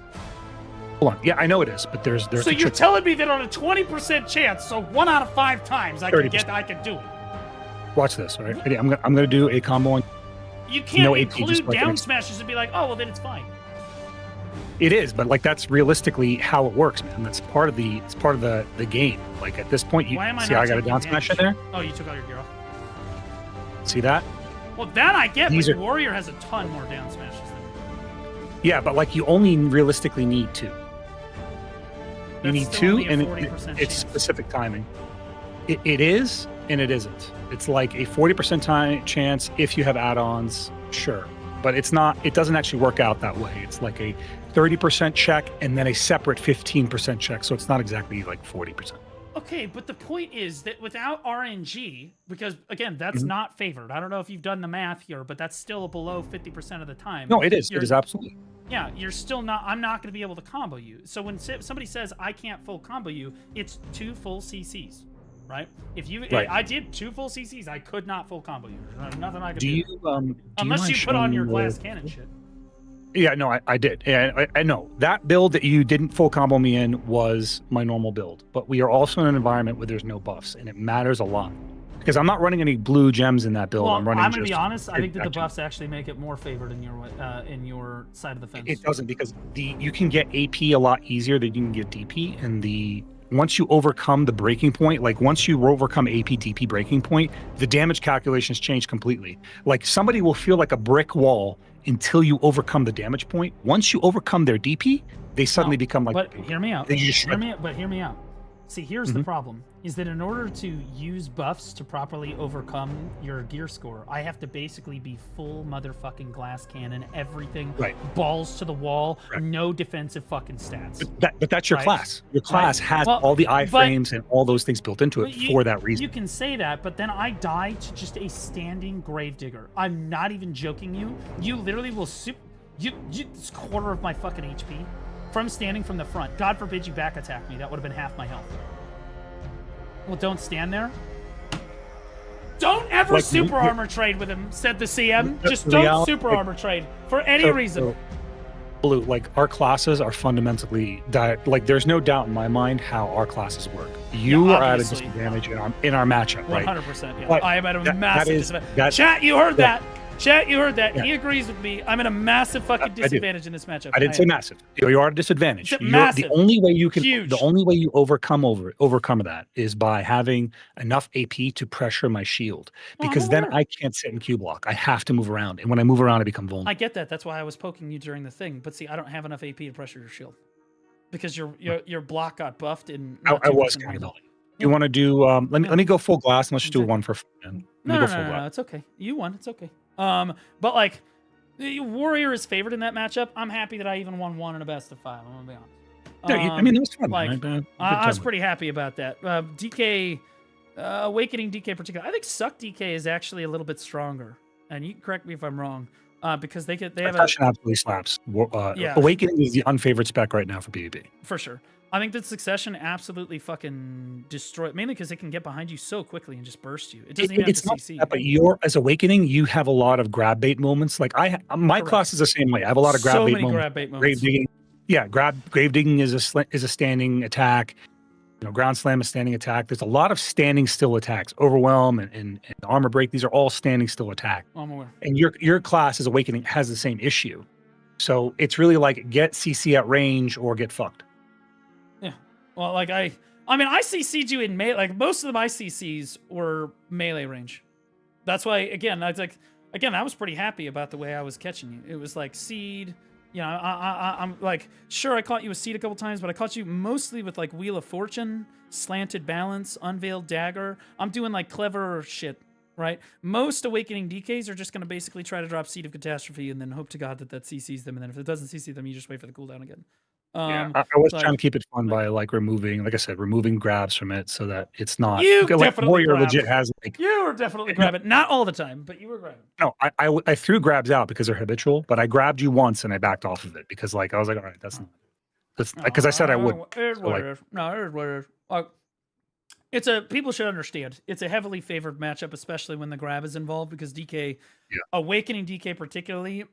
on. Yeah, I know it is, but there's. So you're telling me that on a 20% chance, so 1 out of 5 times I can do it. Watch this, all right? I'm gonna do a combo on. You can't no include AP, down smashes and be like, oh well, then it's fine. It is, but like that's realistically how it works, man. That's part of the game. Like at this point, you see I got a down smash in there. Oh, you took all your gear off. See that? Well, that I get, These but are- Warrior has a ton more down smashes than Yeah, but like you only realistically need 2. You That's need still 2, only a and 40% it's chance. specific timing. It is, and it isn't. It's like a 40% chance if you have add-ons, sure, but it's not. It doesn't actually work out that way. It's like a 30% check and then a separate 15% check. So it's not exactly like 40%. Okay, but the point is that without RNG, because again, that's not favored. I don't know if you've done the math here, but that's still below 50% of the time. No, it is. It is absolutely. Yeah, you're still not. I'm not going to be able to combo you. So when somebody says I can't full combo you, it's 2 full CCs, right? If you, Right. I did 2 full CCs, I could not full combo you. There's nothing I could Do do. you Unless mind you put on your showing glass the- cannon shit. Yeah, no, I did. Yeah, I know that build that you didn't full combo me in was my normal build, but we are also in an environment where there's no buffs, and it matters a lot because I'm not running any blue gems in that build. Well, I'm running. I'm gonna be just honest. I think that the action. buffs actually make it more favored in your side of the fence. It doesn't because you can get AP a lot easier than you can get DP, and once you overcome the breaking point, like once you overcome AP DP breaking point, the damage calculations change completely. Like somebody will feel like a brick wall until you overcome the damage point. Once you overcome their DP, they suddenly become like. But hear me out. They just Hear me out. See, here's the problem: is that in order to use buffs to properly overcome your gear score, I have to basically be full motherfucking glass cannon, everything, Right. balls to the wall, no defensive fucking stats. But that's your Right? class. Your class Right. has Well, all the but- iframes and all those things built into it But for that reason. You can say that, but then I die to just a standing gravedigger. I'm not even joking you. You literally will it's a quarter of my fucking HP from standing from the front. God forbid you back attack me. That would have been half my health. Well, don't stand there. Don't ever Like, super you- armor trade with him, said the CM. The Just don't reality- super armor trade for any reason. Blue, like our classes are fundamentally like there's no doubt in my mind how our classes work. You Yeah, are at a obviously. disadvantage in our matchup, right? 100%. Yeah. But I am at a that massive is- disadvantage. that- Chat, you heard yeah. that. Chat, you heard that. Yeah. He agrees with me. I'm at a massive fucking I do. disadvantage in this matchup. I didn't say am. massive. You are at a disadvantage. It's You're- massive. The only way you can, Huge. the only way you overcome that is by having enough AP to pressure my shield. Because then I can't sit in Q block. I have to move around, and when I move around, I become vulnerable. I get that. That's why I was poking you during the thing. But see, I don't have enough AP to pressure your shield because your block got buffed in. I was kind kind of. You want to do? Let me go full glass, and let's just do one for fun. No, it's okay. You won. It's okay. But like, the Warrior is favored in that matchup. I'm happy that I even won 1 in a best of 5. I'm gonna be honest. I mean, it was fun. Like, man. I was pretty happy about that. DK, Awakening DK in particular. I think Suck DK is actually a little bit stronger. And you can correct me if I'm wrong. because they have a Succession absolutely slaps. Yeah. Awakening is the unfavorite spec right now for PvP. for sure. I think that Succession absolutely fucking destroy, mainly because it can get behind you so quickly and just burst you. It doesn't even have It's to not CC. that, but as Awakening, you have a lot of grab bait moments. Like my class is the same way. I have a lot of grab So bait many moments. grab bait Grave moments. digging, yeah, grave digging is a standing attack. Ground slam is standing attack. There's a lot of standing still attacks. Overwhelm and armor break. These are all standing still attack. I'm aware. And your class as Awakening has the same issue. So it's really like get CC at range or get fucked. Yeah. Well, like I mean, I CC'd you in melee. Like most of my CCs were melee range. That's why, again, I was pretty happy about the way I was catching you. It was like seed. You know, I'm like, sure, I caught you with seed a couple times, but I caught you mostly with like Wheel of Fortune, Slanted Balance, Unveiled Dagger. I'm doing like clever shit, right? Most Awakening DKs are just going to basically try to drop Seed of Catastrophe and then hope to God that CCs them. And then if it doesn't CC them, you just wait for the cooldown again. I was trying to keep it fun by like removing grabs from it so that it's not. You like, definitely Warrior grab. legit has like. You were definitely grabbing. Not all the time, but you were grabbing. No, I threw grabs out because they're habitual, but I grabbed you once and I backed off of it because like I was like, all right, that's because I said I would. People should understand. It's a heavily favored matchup, especially when the grab is involved, because DK, Awakening DK particularly,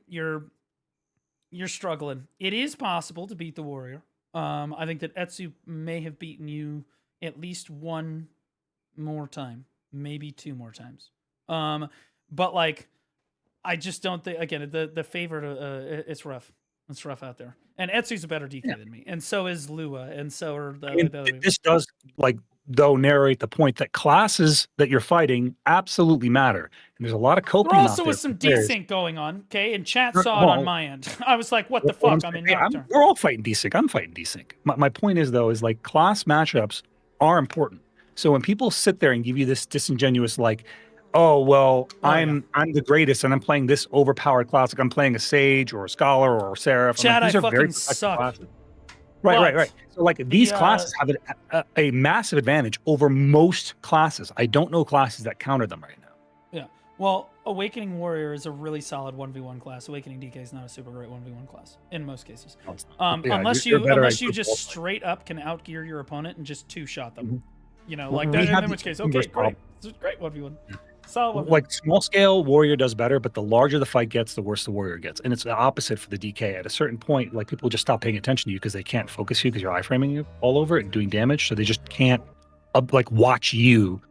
you're struggling. It is possible to beat the Warrior. I think that Etsu may have beaten you at least one more time, maybe two more times. But like, I just don't think, again, the favorite, it's rough. It's rough out there. And Etsu's a better DK than me. And so is Lua. And so are this does like though narrate the point that classes that you're fighting absolutely matter. And there's a lot of coping. There also was some desync going on, okay? And chat saw it on my end. I was like, what the fuck? I'm in Nocturne. We're all fighting desync. I'm fighting desync. My point is, though, is like class matchups are important. So when people sit there and give you this disingenuous, like, oh, well, I'm the greatest and I'm playing this overpowered class, like I'm playing a Sage or a Scholar or a Seraph. Chad, like, these I are fucking very suck. classes. Right. So like these classes have a massive advantage over most classes. I don't know classes that counter them right now. Yeah. Well, Awakening Warrior is a really solid 1v1 class. Awakening DK is not a super great 1v1 class in most cases. Unless you just straight up can outgear your opponent and just two-shot them. Mm-hmm. You know, like that, in which case, okay, great. It's a great 1v1. Solid 1v1. Like small scale, Warrior does better, but the larger the fight gets, the worse the Warrior gets. And it's the opposite for the DK. At a certain point, like people just stop paying attention to you because they can't focus you because you're iframing you all over it and doing damage. So they just can't like watch you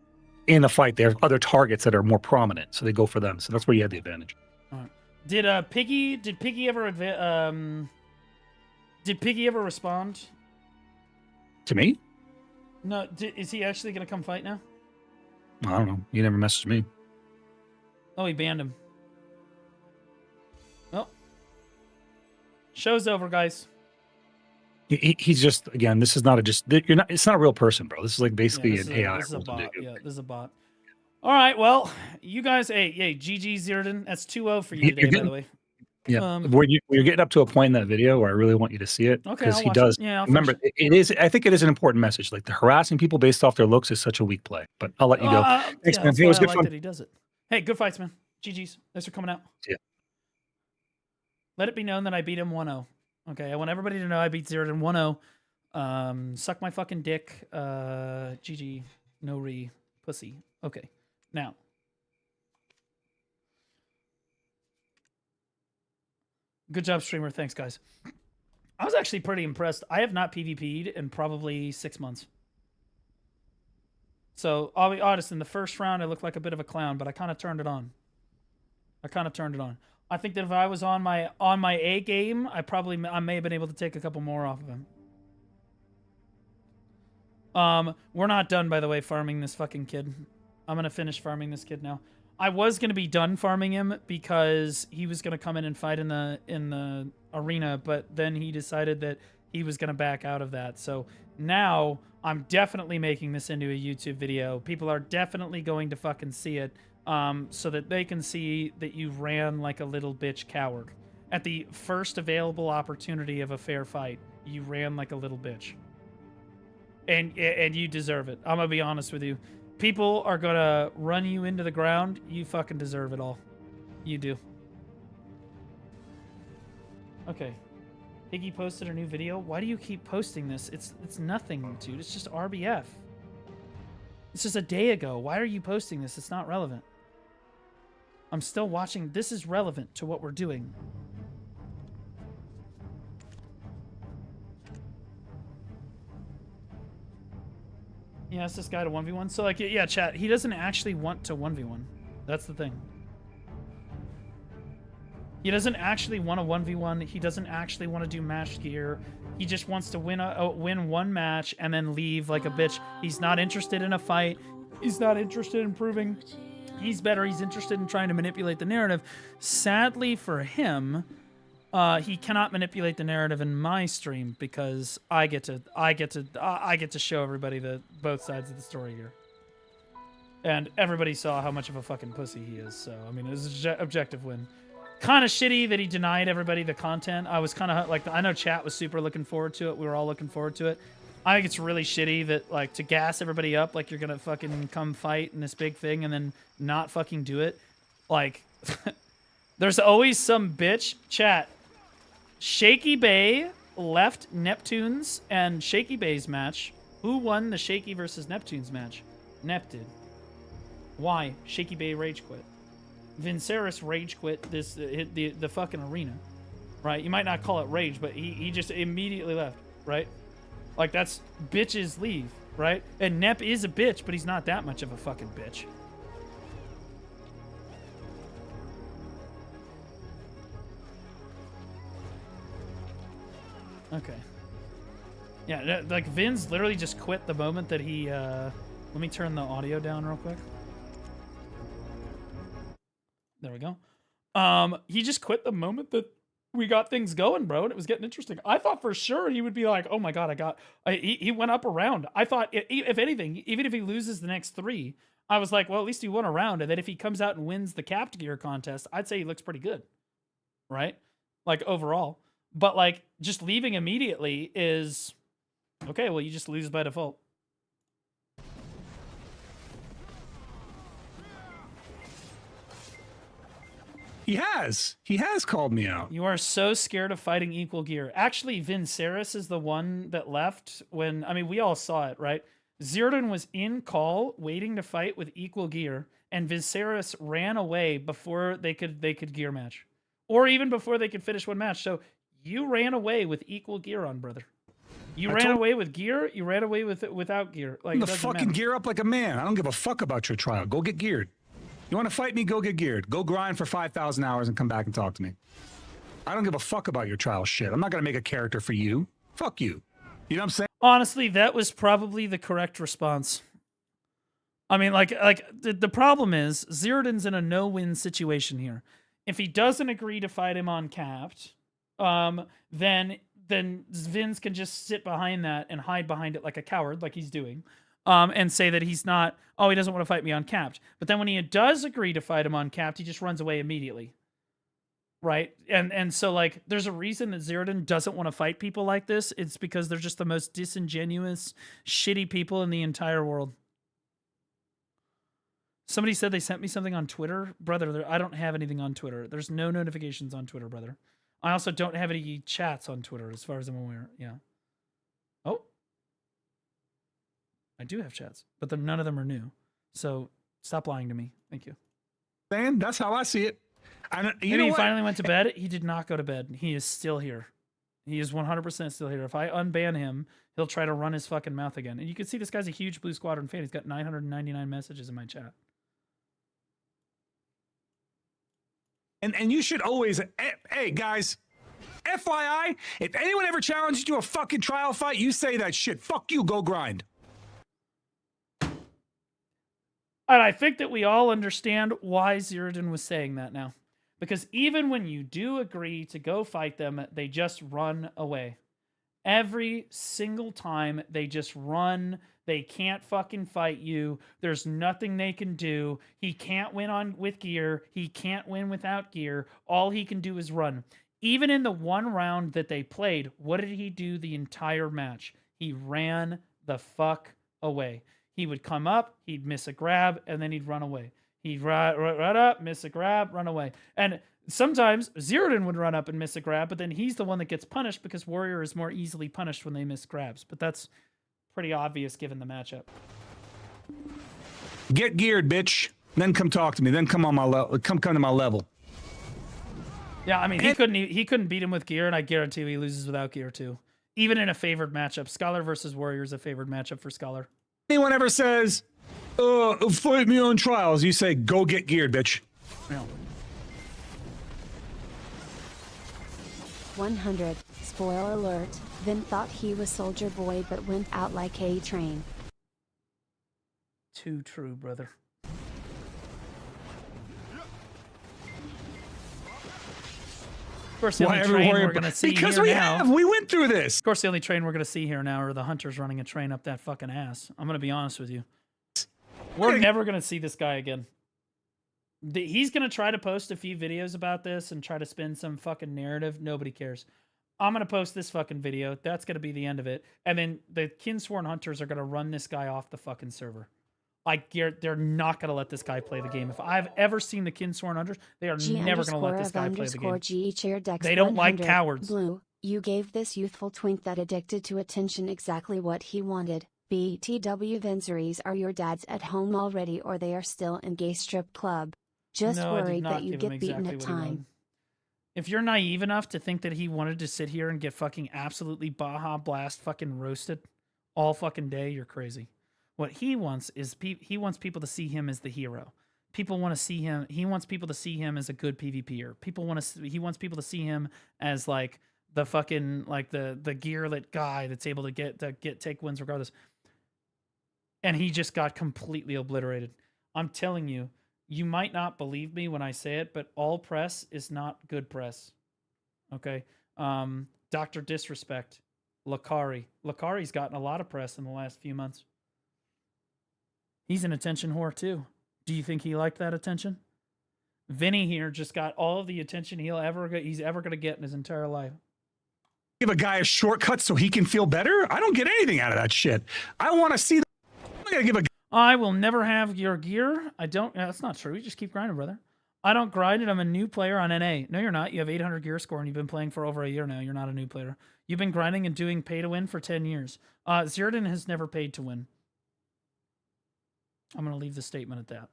in a fight. There are other targets that are more prominent, so they go for them. So that's where you had the advantage. All right. Did Piggy ever respond to me? No, is he actually gonna come fight now? I don't know. He never messaged me. Oh, he banned him. Well, show's over, guys. He's just, again, this is not it's not a real person, bro. This is like basically an AI. This is a bot. Yeah, this is a bot. All right, well, you guys, hey, GG Zerden. That's 2-0 for you today, by the way. Yeah, you're getting up to a point in that video where I really want you to see it because he does. Yeah, remember, it is. I think it is an important message. Like the harassing people based off their looks is such a weak play. But I'll let you go. Thanks, man. It was good fun. That he does it. Hey, good fights, man. GG's. Thanks for coming out. Yeah. Let it be known that I beat him 1-0. Okay, I want everybody to know I beat Zerden 1-0. Suck my fucking dick. GG. No pussy. Okay, now. Good job, streamer. Thanks, guys. I was actually pretty impressed. I have not PvP'd in probably 6 months. So, I'll be honest, in the first round, I looked like a bit of a clown, but I kind of turned it on. I think that if I was on my A game, I may have been able to take a couple more off of him. We're not done, by the way, farming this fucking kid. I'm going to finish farming this kid now. I was going to be done farming him because he was going to come in and fight in the arena, but then he decided that he was going to back out of that. So now I'm definitely making this into a YouTube video. People are definitely going to fucking see it so that they can see that you ran like a little bitch coward. At the first available opportunity of a fair fight, you ran like a little bitch. And you deserve it. I'm going to be honest with you. People are going to run you into the ground. You fucking deserve it all. You do. Okay. Piggy posted a new video. Why do you keep posting this? It's nothing, dude. It's just RBF. It's just a day ago. Why are you posting this? It's not relevant. I'm still watching. This is relevant to what we're doing. He asked this guy to 1v1. So, like, yeah, chat. He doesn't actually want to 1v1. That's the thing. He doesn't actually want to 1v1. He doesn't actually want to do match gear. He just wants to win one match and then leave like a bitch. He's not interested in a fight. He's not interested in proving he's better. He's interested in trying to manipulate the narrative. Sadly for him, he cannot manipulate the narrative in my stream because I get to show everybody both sides of the story here. And everybody saw how much of a fucking pussy he is. So I mean, it was an objective win. Kind of shitty that he denied everybody the content. I was kind of like, I know chat was super looking forward to it. We were all looking forward to it. I think it's really shitty that, like, to gas everybody up like you're gonna fucking come fight in this big thing and then not fucking do it. Like, there's always some bitch. Chat. Shaky Bay left Neptune's and Shaky Bay's match. Who won the Shaky versus Neptune's match? Nep did. Why? Shaky Bay rage quit. Vinceris rage quit the fucking arena, right? You might not call it rage, but he just immediately left, right? Like, that's bitches leave, right? And Nep is a bitch, but he's not that much of a fucking bitch. Okay. Yeah, like, Vin's literally just quit the moment that he, let me turn the audio down real quick. There we go. He just quit the moment that we got things going, bro, and it was getting interesting. I thought for sure he would be like, oh my god, he went up a round. I thought, if anything, even if he loses the next 3, I was like, well, at least he won a round, and then if he comes out and wins the capped gear contest, I'd say he looks pretty good, right? Like, overall. But, like, just leaving immediately is, okay, well, you just lose by default. He has called me out. You are so scared of fighting equal gear. Actually, Vinceris is the one that left when, I mean, we all saw it, right? Zirdan was in call waiting to fight with equal gear, and Vinceris ran away before they could gear match. Or even before they could finish one match. So you ran away with equal gear on, brother. You ran away with gear, you ran away without gear. Like, the fucking gear up like a man. I don't give a fuck about your trial. Go get geared. You want to fight me? Go get geared. Go grind for 5,000 hours and come back and talk to me. I don't give a fuck about your trial shit. I'm not going to make a character for you. Fuck you. You know what I'm saying? Honestly, that was probably the correct response. I mean, like the problem is Zirdan's in a no-win situation here. If he doesn't agree to fight him on capped, then Vince can just sit behind that and hide behind it like a coward, like he's doing. And say that he's not, he doesn't want to fight me on capped. But then when he does agree to fight him on capped, he just runs away immediately. Right? And so, like, there's a reason that Zirdan doesn't want to fight people like this. It's because they're just the most disingenuous, shitty people in the entire world. Somebody said they sent me something on Twitter. Brother, I don't have anything on Twitter. There's no notifications on Twitter, brother. I also don't have any chats on Twitter, as far as I'm aware. Yeah. Oh. I do have chats, but none of them are new. So stop lying to me. Thank you. Man, that's how I see it. Maybe he finally went to bed. He did not go to bed. He is still here. He is 100% still here. If I unban him, he'll try to run his fucking mouth again. And you can see this guy's a huge Blue Squadron fan. He's got 999 messages in my chat. And you should always, hey guys, FYI, if anyone ever challenges you to a fucking trial fight, you say that shit. Fuck you, go grind. And I think that we all understand why Zirdan was saying that now. Because even when you do agree to go fight them, they just run away. Every single time, they just run. They can't fucking fight you. There's nothing they can do. He can't win with gear. He can't win without gear. All he can do is run. Even in the one round that they played, what did he do the entire match? He ran the fuck away. He would come up, he'd miss a grab, and then he'd run away. He'd run up, miss a grab, run away. And Sometimes Zeratin would run up and miss a grab, but then he's the one that gets punished because Warrior is more easily punished when they miss grabs. But that's pretty obvious given the matchup. Get geared, bitch. Then come talk to me. Then come on my level. Come to my level. Yeah, I mean he couldn't beat him with gear, and I guarantee he loses without gear too. Even in a favored matchup, Scholar versus Warrior is a favored matchup for Scholar. Anyone ever says, fight me on trials, you say, go get geared, bitch. Yeah. 100. Spoiler alert, Vin thought he was Soldier Boy but went out like a train. Too true, brother. Of course, the only train we're going to see because here we now, have. We went through this. Of course, the only train we're going to see here now are the hunters running a train up that fucking ass. I'm going to be honest with you. We're never going to see this guy again. He's going to try to post a few videos about this and try to spin some fucking narrative. Nobody cares. I'm going to post this fucking video. That's going to be the end of it. And then the Kinsworn Hunters are going to run this guy off the fucking server. Like, they're not going to let this guy play the game. If I've ever seen the Kinsworn Hunters, they are never going to let this guy play the game. They don't like cowards. Blue, you gave this youthful twink that addicted to attention exactly what he wanted. BTW Vinceries are your dads at home already or they are still in gay strip club. Just worried that you get beaten at time. If you're naive enough to think that he wanted to sit here and get fucking absolutely Baja Blast fucking roasted all fucking day, you're crazy. What he wants is he wants people to see him as the hero. People want to see him. He wants people to see him as a good PvPer. He wants people to see him as like the fucking like the gearlit guy that's able to take wins regardless. And he just got completely obliterated. I'm telling you, you might not believe me when I say it, but all press is not good press. Okay? Dr. Disrespect, Lakari. Lakari's gotten a lot of press in the last few months. He's an attention whore too. Do you think he liked that attention? Vinny here just got all of the attention he's ever going to get in his entire life. Give a guy a shortcut so he can feel better? I don't get anything out of that shit. I want to see. I'm gonna give a. I will never have your gear. I don't. That's not true. You just keep grinding, brother. I don't grind it. I'm a new player on NA. No, you're not. You have 800 gear score and you've been playing for over a year now. You're not a new player. You've been grinding and doing pay to win for 10 years. Zeratin has never paid to win. I'm going to leave the statement at that.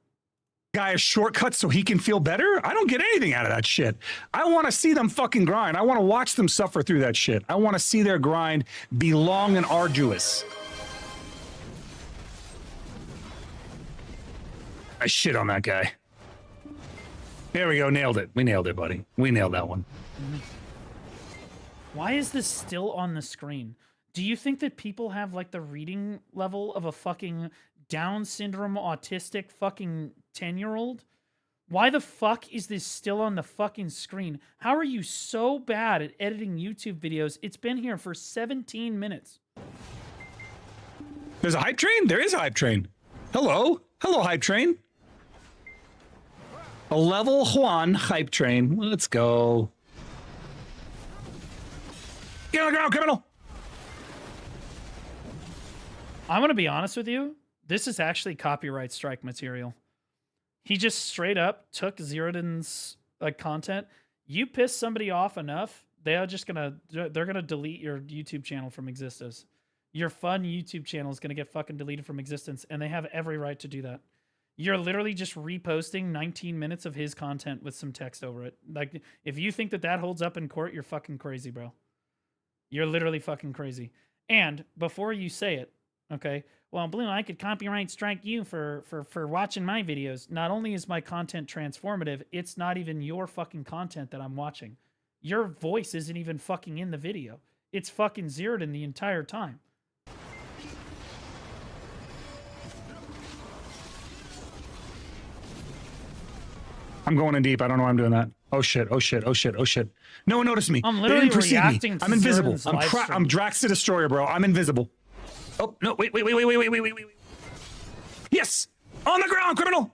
Guy a shortcut so he can feel better? I don't get anything out of that shit. I want to see them fucking grind. I want to watch them suffer through that shit. I want to see their grind be long and arduous. I shit on that guy. There we go. Nailed it. We nailed it, buddy. We nailed that one. Why is this still on the screen? Do you think that people have like the reading level of a fucking Down syndrome autistic fucking 10-year-old? Why the fuck is this still on the fucking screen? How are you so bad at editing YouTube videos? It's been here for 17 minutes. There's a hype train? There is a hype train. Hello. Hello, hype train. A level Juan hype train. Let's go. Get on the ground, criminal. I'm going to be honest with you. This is actually copyright strike material. He just straight up took Zeratin's like content. You piss somebody off enough, they're gonna delete your YouTube channel from existence. Your fun YouTube channel is gonna get fucking deleted from existence, and they have every right to do that. You're literally just reposting 19 minutes of his content with some text over it. Like, if you think that that holds up in court, you're fucking crazy, bro. You're literally fucking crazy. And before you say it, okay, well, Blue, I could copyright strike you for watching my videos. Not only is my content transformative, it's not even your fucking content that I'm watching. Your voice isn't even fucking in the video. It's fucking Zeratin the entire time. I'm going in deep. I don't know why I'm doing that. Oh shit, oh shit, oh shit, oh shit. No one noticed me. I'm literally reacting to I'm invisible. Zeratin's I'm Drax the Destroyer, bro. I'm invisible. Oh, no, wait. Yes! On the ground, criminal!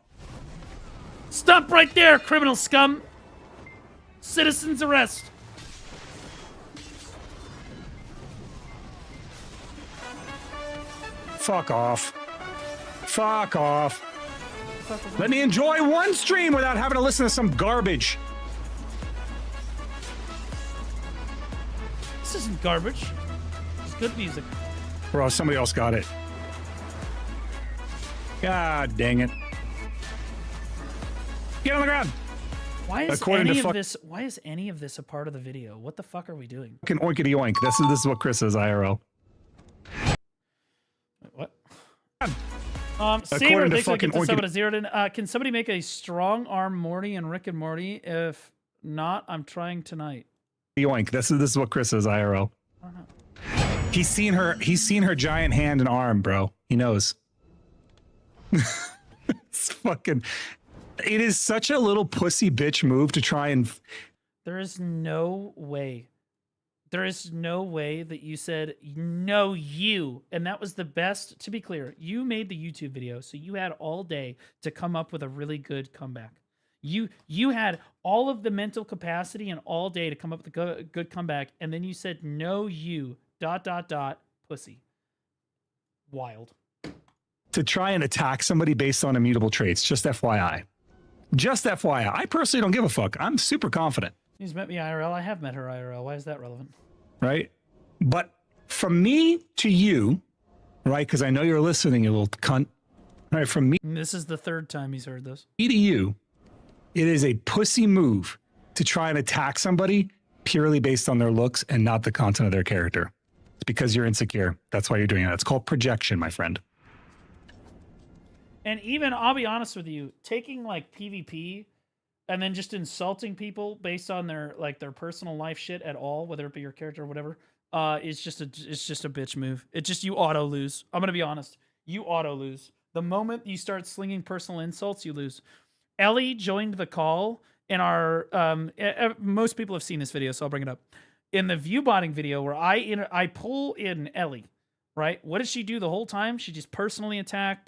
Stop right there, criminal scum! Citizen's arrest! Fuck off. Fuck off. Let me enjoy one stream without having to listen to some garbage. This isn't garbage. It's good music. Bro, somebody else got it. God dang it. Get on the ground. Why is According any to of this? Why is any of this a part of the video? What the fuck are we doing? Fucking oinkity oink. This is what Chris says IRL. What? According Saber, to thanks for fucking getting this oinkity- up at zeroed in. Can somebody make a strong arm Morty and Rick and Morty? If not, I'm trying tonight. Yoink. This is what Chris says IRL. He's seen her giant hand and arm, bro. He knows. It's fucking. It is such a little pussy bitch move to try and. There is no way. There is no way that you said, no, you. And that was the best. To be clear, you made the YouTube video, so you had all day to come up with a really good comeback. You had all of the mental capacity and all day to come up with a good comeback, and then you said, no, you, ... pussy. Wild. To try and attack somebody based on immutable traits. Just FYI. Just FYI. I personally don't give a fuck. I'm super confident. He's met me IRL. I have met her IRL. Why is that relevant? Right? But from me to you, right? Because I know you're listening, you little cunt. Right? From me. And this is the third time he's heard this. Me to you, it is a pussy move to try and attack somebody purely based on their looks and not the content of their character. It's because you're insecure. That's why you're doing it. It's called projection, my friend. And even, I'll be honest with you, taking like PvP and then just insulting people based on their personal life shit at all, whether it be your character or whatever, it's just a bitch move. It's just you auto lose. I'm gonna be honest. You auto lose. The moment you start slinging personal insults, you lose. Ellie joined the call in our most people have seen this video, so I'll bring it up. In the viewbotting video where I pull in Ellie. Right? What does she do the whole time? She just personal attack.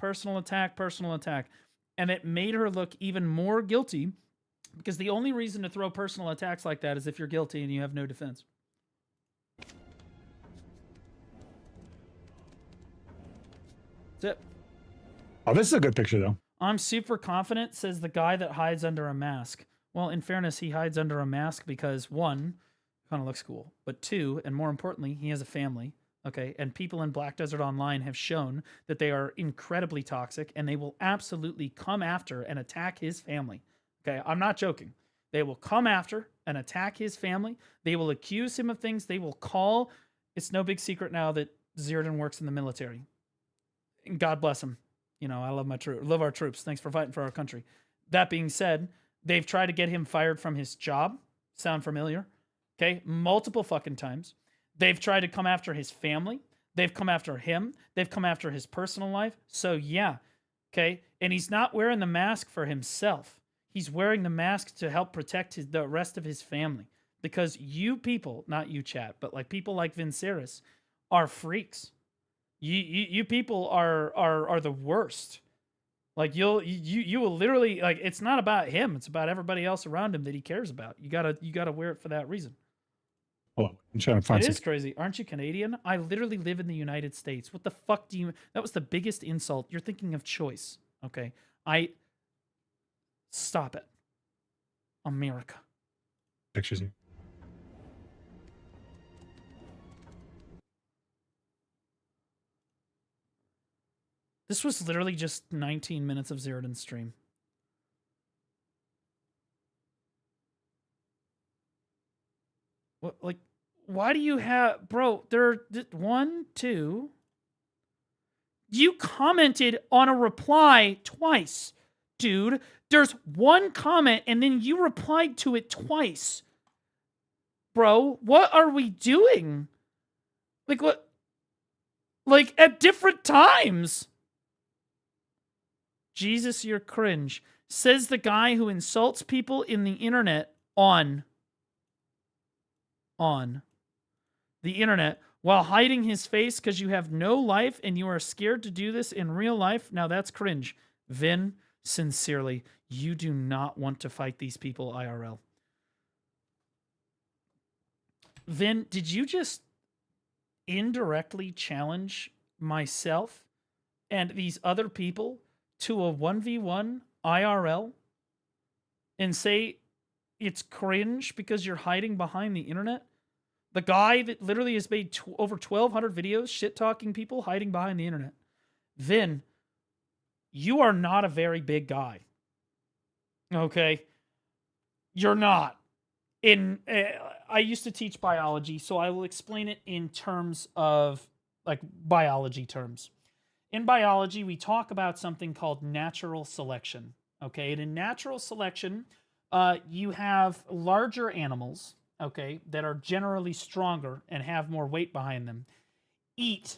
And it made her look even more guilty because the only reason to throw personal attacks like that is if you're guilty and you have no defense. That's it. Oh, this is a good picture, though. I'm super confident, says the guy that hides under a mask. Well, in fairness, he hides under a mask because, one, kind of looks cool. But two, and more importantly, he has a family. Okay, and people in Black Desert Online have shown that they are incredibly toxic and they will absolutely come after and attack his family. Okay, I'm not joking. They will come after and attack his family. They will accuse him of things. They will call. It's no big secret now that Zirdan works in the military. And God bless him. You know, I love love our troops. Thanks for fighting for our country. That being said, they've tried to get him fired from his job. Sound familiar? Okay, multiple fucking times. They've tried to come after his family. They've come after him. They've come after his personal life. So yeah, okay? And he's not wearing the mask for himself. He's wearing the mask to help protect the rest of his family. Because you people, not you chat, but like people like Vinceris are freaks. You people are the worst. Like you will literally, like, it's not about him. It's about everybody else around him that he cares about. You gotta wear it for that reason. Hold on. I'm trying to find It some. is crazy. Aren't you Canadian? I literally live in the United States. What the fuck do you... That was the biggest insult. You're thinking of choice. Okay? Stop it. America. Pictures here. This was literally just 19 minutes of Zeridan's stream. What, like, why do you have... Bro, there are... 1, 2... You commented on a reply twice, dude. There's one comment and then you replied to it twice. Bro, what are we doing? Like, what? Like, at different times. Jesus, you're cringe. Says the guy who insults people in the internet on the internet while hiding his face because you have no life and you are scared to do this in real life. Now that's cringe. Vin, sincerely, you do not want to fight these people IRL. Vin, did you just indirectly challenge myself and these other people to a 1v1 IRL and say it's cringe because you're hiding behind the internet? The guy that literally has made over 1,200 videos shit-talking people hiding behind the internet. Vin, you are not a very big guy. Okay? You're not. I used to teach biology, so I will explain it in terms of, like, biology terms. In biology, we talk about something called natural selection. Okay? And in natural selection, you have larger animals, okay, that are generally stronger and have more weight behind them, eat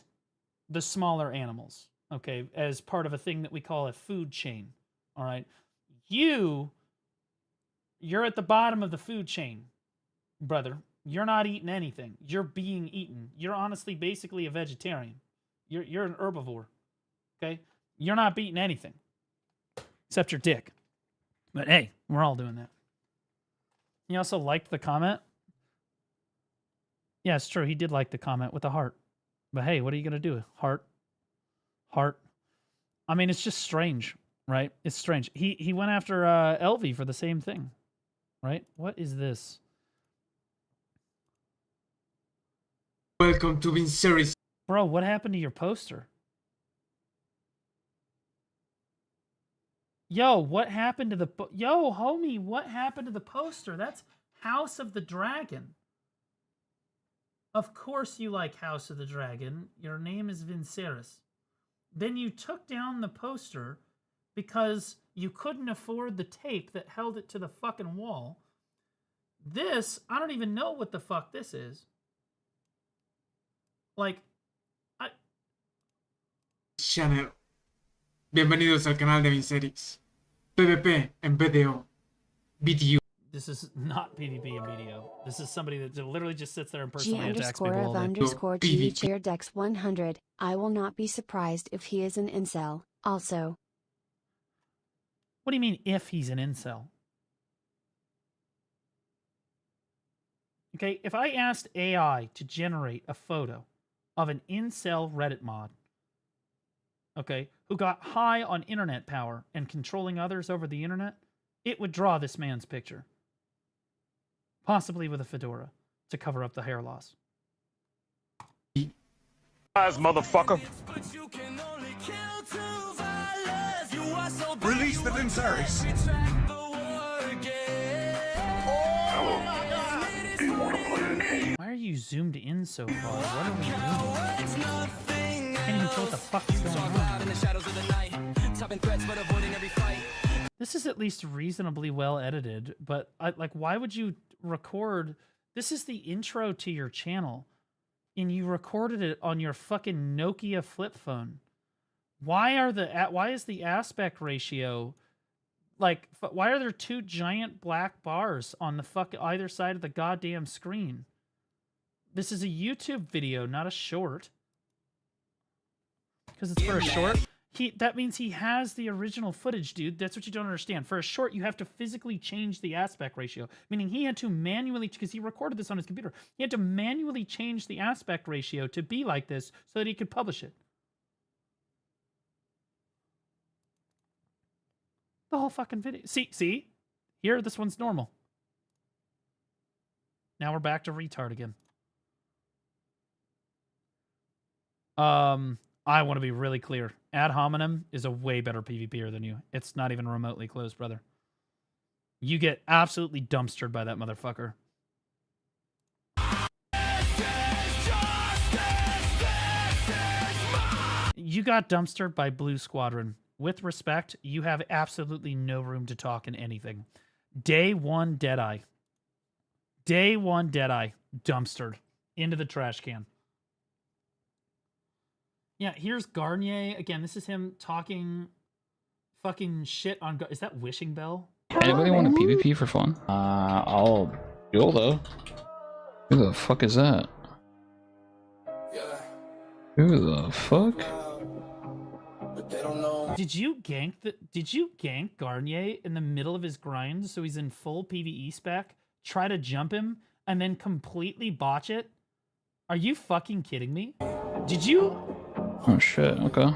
the smaller animals, okay, as part of a thing that we call a food chain, all right? You're at the bottom of the food chain, brother. You're not eating anything. You're being eaten. You're honestly basically a vegetarian. You're an herbivore, okay? You're not beating anything, except your dick. But hey, we're all doing that. He also liked the comment. Yeah, it's true. He did like the comment with a heart. But hey, what are you going to do? Heart. I mean, it's just strange, right? It's strange. He went after Elvie for the same thing, right? What is this? Welcome to Vinceris. Bro, what happened to your poster? Yo, what happened to the... Yo, homie, what happened to the poster? That's House of the Dragon. Of course you like House of the Dragon. Your name is Vinceris. Then you took down the poster because you couldn't afford the tape that held it to the fucking wall. This, I don't even know what the fuck this is. Like, Channel. Bienvenidos al canal de Vinceris. PvP en BDO. BDO. this is not PvP and BDO. This is somebody that literally just sits there and personally attacks G_of people all day. _TV chair Dex 100. I will not be surprised if he is an incel. Also, What do you mean if he's an incel? Okay, if I asked AI to generate a photo of an incel Reddit mod, okay, who got high on internet power and controlling others over the internet, it would draw this man's picture. Possibly with a fedora to cover up the hair loss. Guys, motherfucker. Release the Vinceris. Do you want to play a game? Why are you zoomed in so far? What are we doing? I can't even tell what the fuck is going on. This is at least reasonably well edited, but why would you record? This is the intro to your channel, and you recorded it on your fucking Nokia flip phone. Why is the aspect ratio like? Why are there two giant black bars on the either side of the goddamn screen? This is a YouTube video, not a short. Because it's for a short. That means he has the original footage, dude. That's what you don't understand. For a short, you have to physically change the aspect ratio. Meaning he had to manually, because he recorded this on his computer, he had to manually change the aspect ratio to be like this so that he could publish it. The whole fucking video. See? Here, this one's normal. Now we're back to retard again. I want to be really clear. Ad hominem is a way better PvPer than you. It's not even remotely close, brother. You get absolutely dumpstered by that motherfucker. You got dumpstered by Blue Squadron. With respect, you have absolutely no room to talk in anything. Day one, Deadeye. Day one, Deadeye. Dumpstered. Into the trash can. Yeah, here's Garnier. Again, this is him talking fucking shit on... Is that Wishing Bell? Anybody want a PvP for fun? I'll duel though. Who the fuck is that? Who the fuck? Did you gank Garnier in the middle of his grind so he's in full PvE spec, try to jump him, and then completely botch it? Are you fucking kidding me? Did you... Oh shit, okay.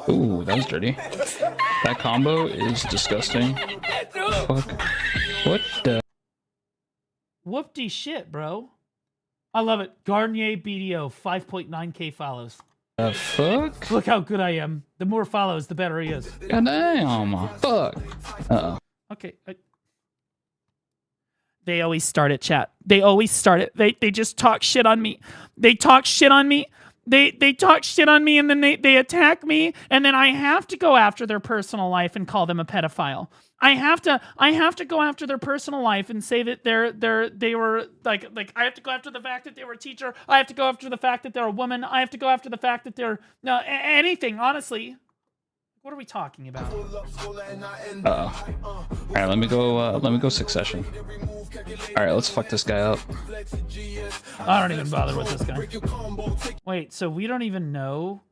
Ooh, that was dirty. That combo is disgusting. Fuck. What the... Whoop-de shit, bro. I love it. Garnier BDO, 5.9k follows. The fuck? Look how good I am. The more follows, the better he is. God damn. Fuck. Uh-oh. Okay. They always start it, chat. They always start it. They just talk shit on me. They talk shit on me. They talk shit on me, and then they attack me, and then I have to go after their personal life and call them a pedophile. I have to go after their personal life and say that they were like I have to go after the fact that they were a teacher. I have to go after the fact that they're a woman. I have to go after the fact that they're anything, honestly. What are we talking about? Uh-oh. All right, let me go Succession. All right, let's fuck this guy up. I don't even bother with this guy. Wait, so we don't even know?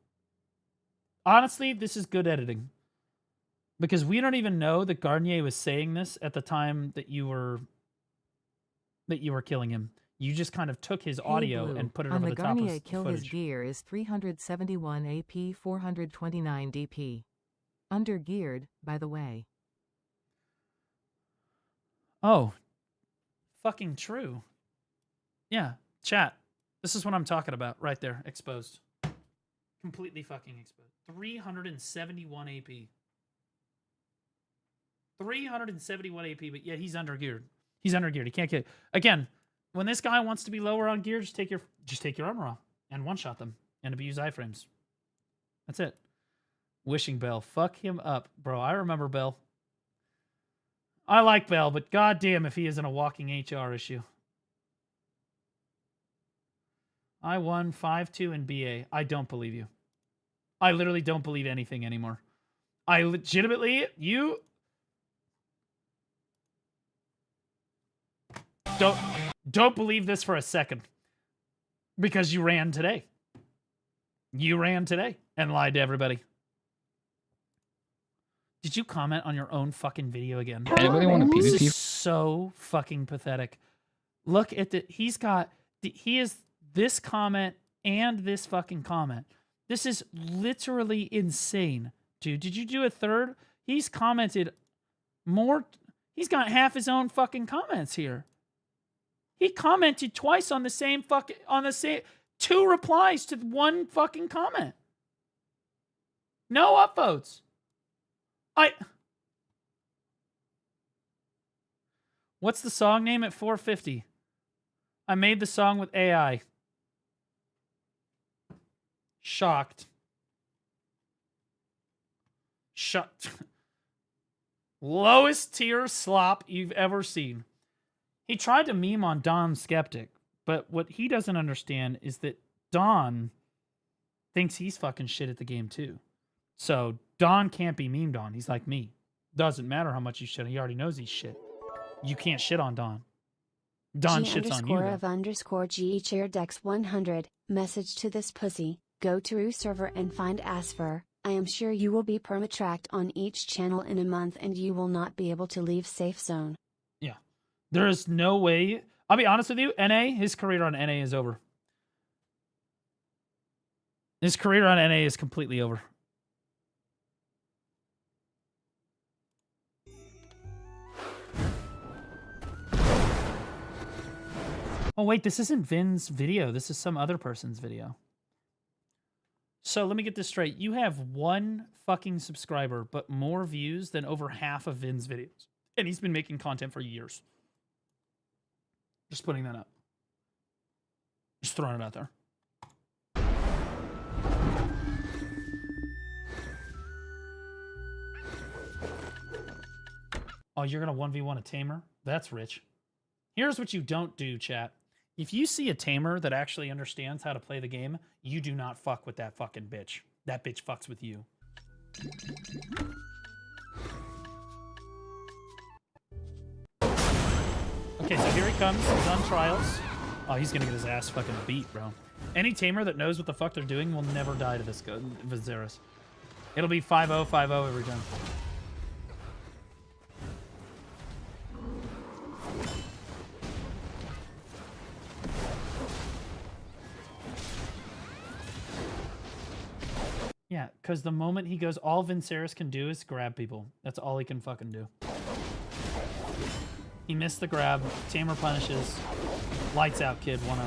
Honestly, this is good editing. Because we don't even know that Garnier was saying this at the time that you were killing him. You just kind of took his audio and put it over the top of Garnier the kill footage. his gear is 371 AP, 429 DP. Undergeared, by the way. Oh, fucking true. Yeah, chat. This is what I'm talking about right there. Exposed. Completely fucking exposed. 371 AP. 371 AP, but yeah, he's undergeared. He's undergeared. He can't get... Again, when this guy wants to be lower on gear, just take your armor off and one-shot them and abuse iframes. That's it. Wishing Bell. Fuck him up. Bro, I remember Bell. I like Bell, but goddamn if he isn't a walking HR issue. I won 5-2 in BA. I don't believe you. I literally don't believe anything anymore. I legitimately... You... Don't believe this for a second. Because you ran today. You ran today and lied to everybody. Did you comment on your own fucking video again? Anybody want a PvP? This is so fucking pathetic. Look at the... He is this comment and this fucking comment. This is literally insane. Dude, did you do a third? He's commented more... He's got half his own fucking comments here. He commented twice on the same fucking... Two replies to one fucking comment. No upvotes. What's the song name at 450? I made the song with AI. Shocked. Lowest tier slop you've ever seen. He tried to meme on Don Skeptic, but what he doesn't understand is that Don thinks he's fucking shit at the game too. So Don can't be memed on. He's like me. Doesn't matter how much you shit. He already knows he's shit. You can't shit on Don. Don shits on you. _of_G chairdex 100. Message to this pussy. Go to Roo server and find Asfer. I am sure you will be permatracked on each channel in a month and you will not be able to leave safe zone. Yeah. There is no way. I'll be honest with you. NA, his career on NA is over. His career on NA is completely over. Oh, wait, this isn't Vin's video. This is some other person's video. So let me get this straight. You have one fucking subscriber, but more views than over half of Vin's videos. And he's been making content for years. Just putting that up. Just throwing it out there. Oh, you're going to 1v1 a tamer? That's rich. Here's what you don't do, chat. If you see a tamer that actually understands how to play the game, you do not fuck with that fucking bitch. That bitch fucks with you. Okay, so here he comes. He's on trials. Oh, he's gonna get his ass fucking beat, bro. Any tamer that knows what the fuck they're doing will never die to this Viserys. It'll be 5-0, 5-0 every time. Yeah, because the moment he goes, all Viserys can do is grab people. That's all he can fucking do. He missed the grab. Tamer punishes. Lights out, kid. 1-0.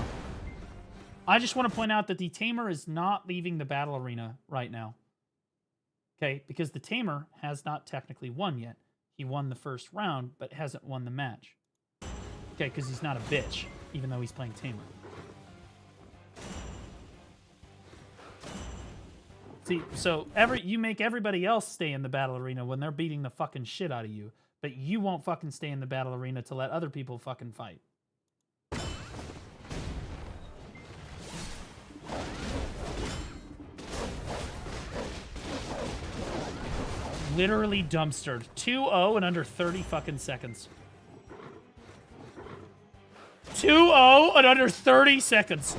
I just want to point out that the Tamer is not leaving the battle arena right now. Okay, because the Tamer has not technically won yet. He won the first round, but hasn't won the match. Okay, because he's not a bitch, even though he's playing Tamer. See, so you make everybody else stay in the battle arena when they're beating the fucking shit out of you, but you won't fucking stay in the battle arena to let other people fucking fight. Literally dumpstered. 2-0 in under 30 fucking seconds. 2-0 in under 30 seconds.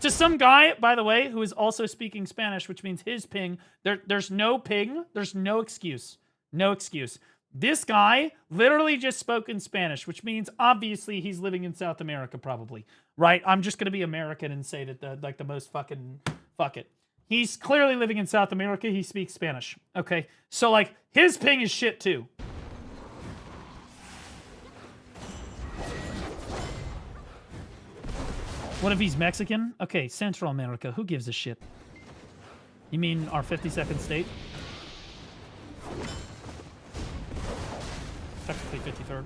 To some guy, by the way, who is also speaking Spanish, which means his ping, there's no ping, there's no excuse. No excuse. This guy literally just spoke in Spanish, which means obviously he's living in South America probably, right? I'm just going to be American and say that the most fucking, fuck it. He's clearly living in South America. He speaks Spanish. Okay. So, like, his ping is shit, too. What if he's Mexican? Okay, Central America. Who gives a shit? You mean our 52nd state? Technically 53rd.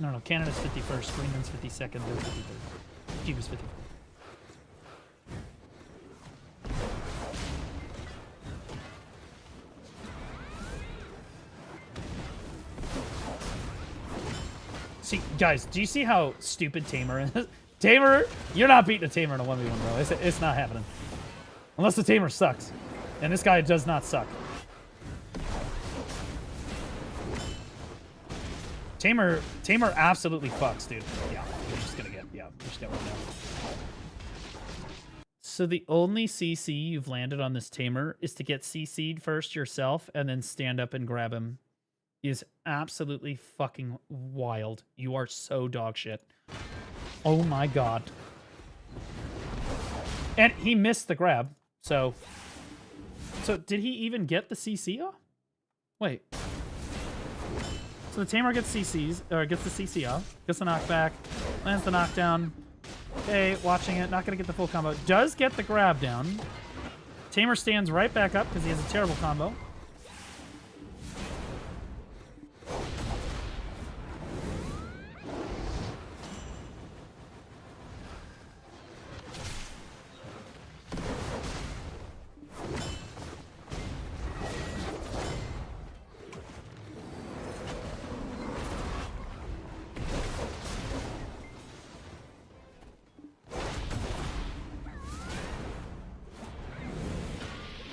No, Canada's 51st. Greenland's 52nd. They're 53rd. Cuba's 53rd. See, guys, do you see how stupid Tamer is? Tamer, you're not beating a Tamer in a 1v1, bro. It's not happening. Unless the Tamer sucks. And this guy does not suck. Tamer absolutely fucks, dude. Yeah, we're just gonna get one down. So the only CC you've landed on this Tamer is to get CC'd first yourself and then stand up and grab him. Is absolutely fucking wild. You are so dog shit. Oh my god. And he missed the grab, so did he even get the CC off? Wait. So the Tamer gets CCs, or gets the CC off, gets the knockback, lands the knockdown. Okay, watching it, not gonna get the full combo. Does get the grab down. Tamer stands right back up because he has a terrible combo.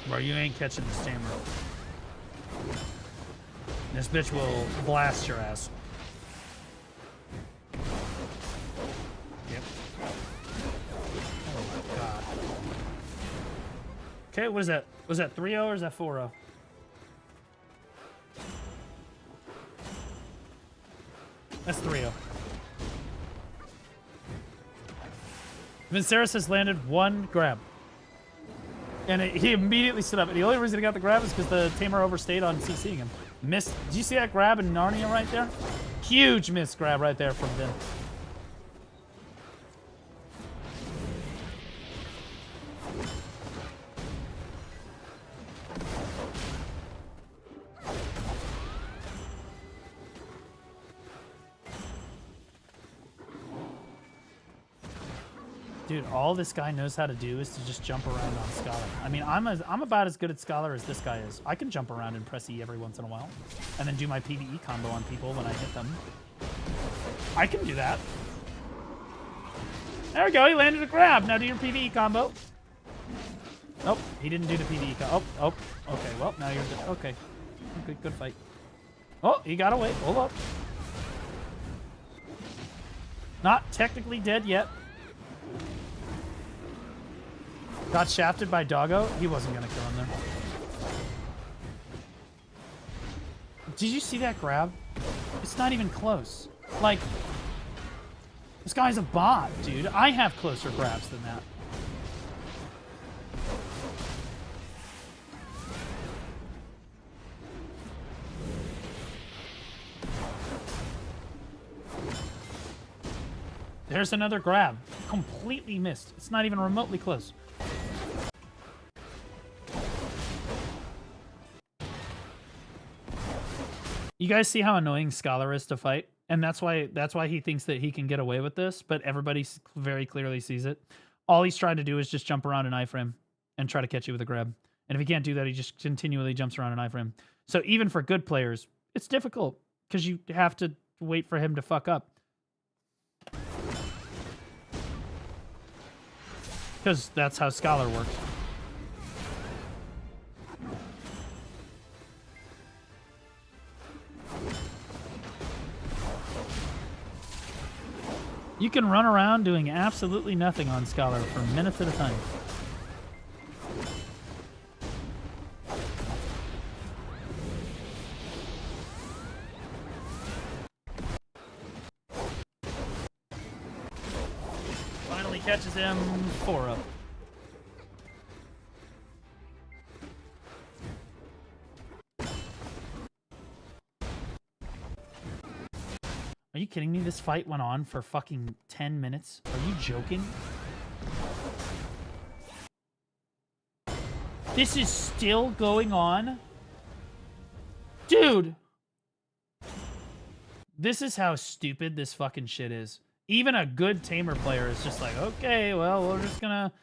Bro, you ain't catching this Tamer. This bitch will blast your ass. Yep. Oh my god. Okay, what is that? Was that 3-0 or is that 4-0? That's 3-0. Vinceris has landed one grab. And he immediately stood up. And the only reason he got the grab is because the Tamer overstayed on CCing him. Missed. Did you see that grab in Narnia right there? Huge miss grab right there from Vin. Dude, all this guy knows how to do is to just jump around on Scholar. I mean, I'm about as good at Scholar as this guy is. I can jump around and press E every once in a while. And then do my PvE combo on people when I hit them. I can do that. There we go, he landed a grab. Now do your PvE combo. Nope, he didn't do the PvE combo. Oh, okay, well, now you're dead. Okay, good fight. Oh, he got away, hold up. Not technically dead yet. Got shafted by Doggo. He wasn't going to kill him there. Did you see that grab? It's not even close. Like, this guy's a bot, dude. I have closer grabs than that. There's another grab. Completely missed. It's not even remotely close. You guys see how annoying Scholar is to fight? And that's why he thinks that he can get away with this, but everybody very clearly sees it. All he's trying to do is just jump around an iframe and try to catch you with a grab. And if he can't do that, he just continually jumps around an iframe. So even for good players, it's difficult because you have to wait for him to fuck up. Because that's how Scholar works. You can run around doing absolutely nothing on Scholar for minutes at a time. Finally catches him 4-0. Are you kidding me? This fight went on for fucking 10 minutes. Are you joking? This is still going on? Dude! This is how stupid this fucking shit is. Even a good Tamer player is just like, okay, well, we're just gonna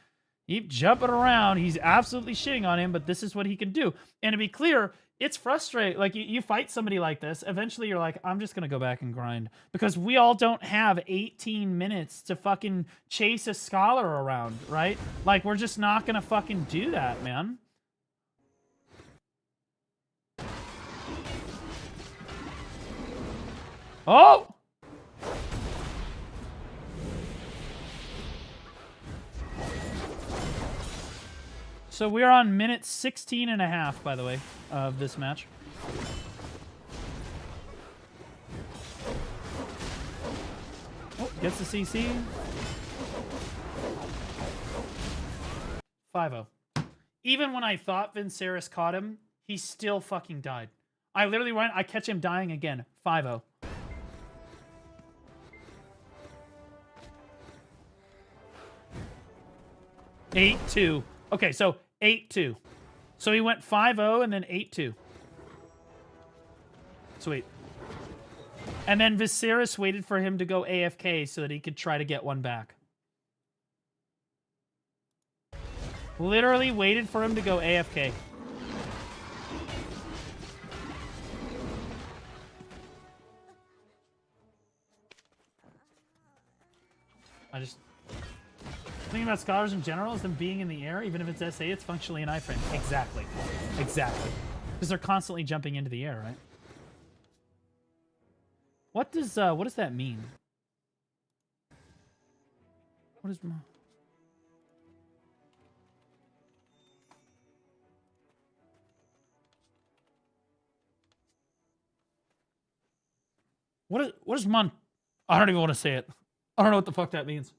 keep jumping around. He's absolutely shitting on him, but this is what he can do. And to be clear, it's frustrating. Like, you fight somebody like this, eventually you're like, I'm just gonna go back and grind. Because we all don't have 18 minutes to fucking chase a Scholar around, right? Like, we're just not gonna fucking do that, man. Oh! So we're on minute 16 and a half, by the way, of this match. Oh, gets the CC. 5-0. Even when I thought Viserys caught him, he still fucking died. I literally went, I catch him dying again. 5-0. Eight 2. Okay, so 8-2. So he went 5-0 and then 8-2. Sweet. And then Viserys waited for him to go AFK so that he could try to get one back. Literally waited for him to go AFK. The thing about Scholars in general is them being in the air, even if it's SA, it's functionally an iframe. Exactly. Exactly. Because they're constantly jumping into the air, right? What does that mean? What is... What is Mon... I don't even want to say it. I don't know what the fuck that means.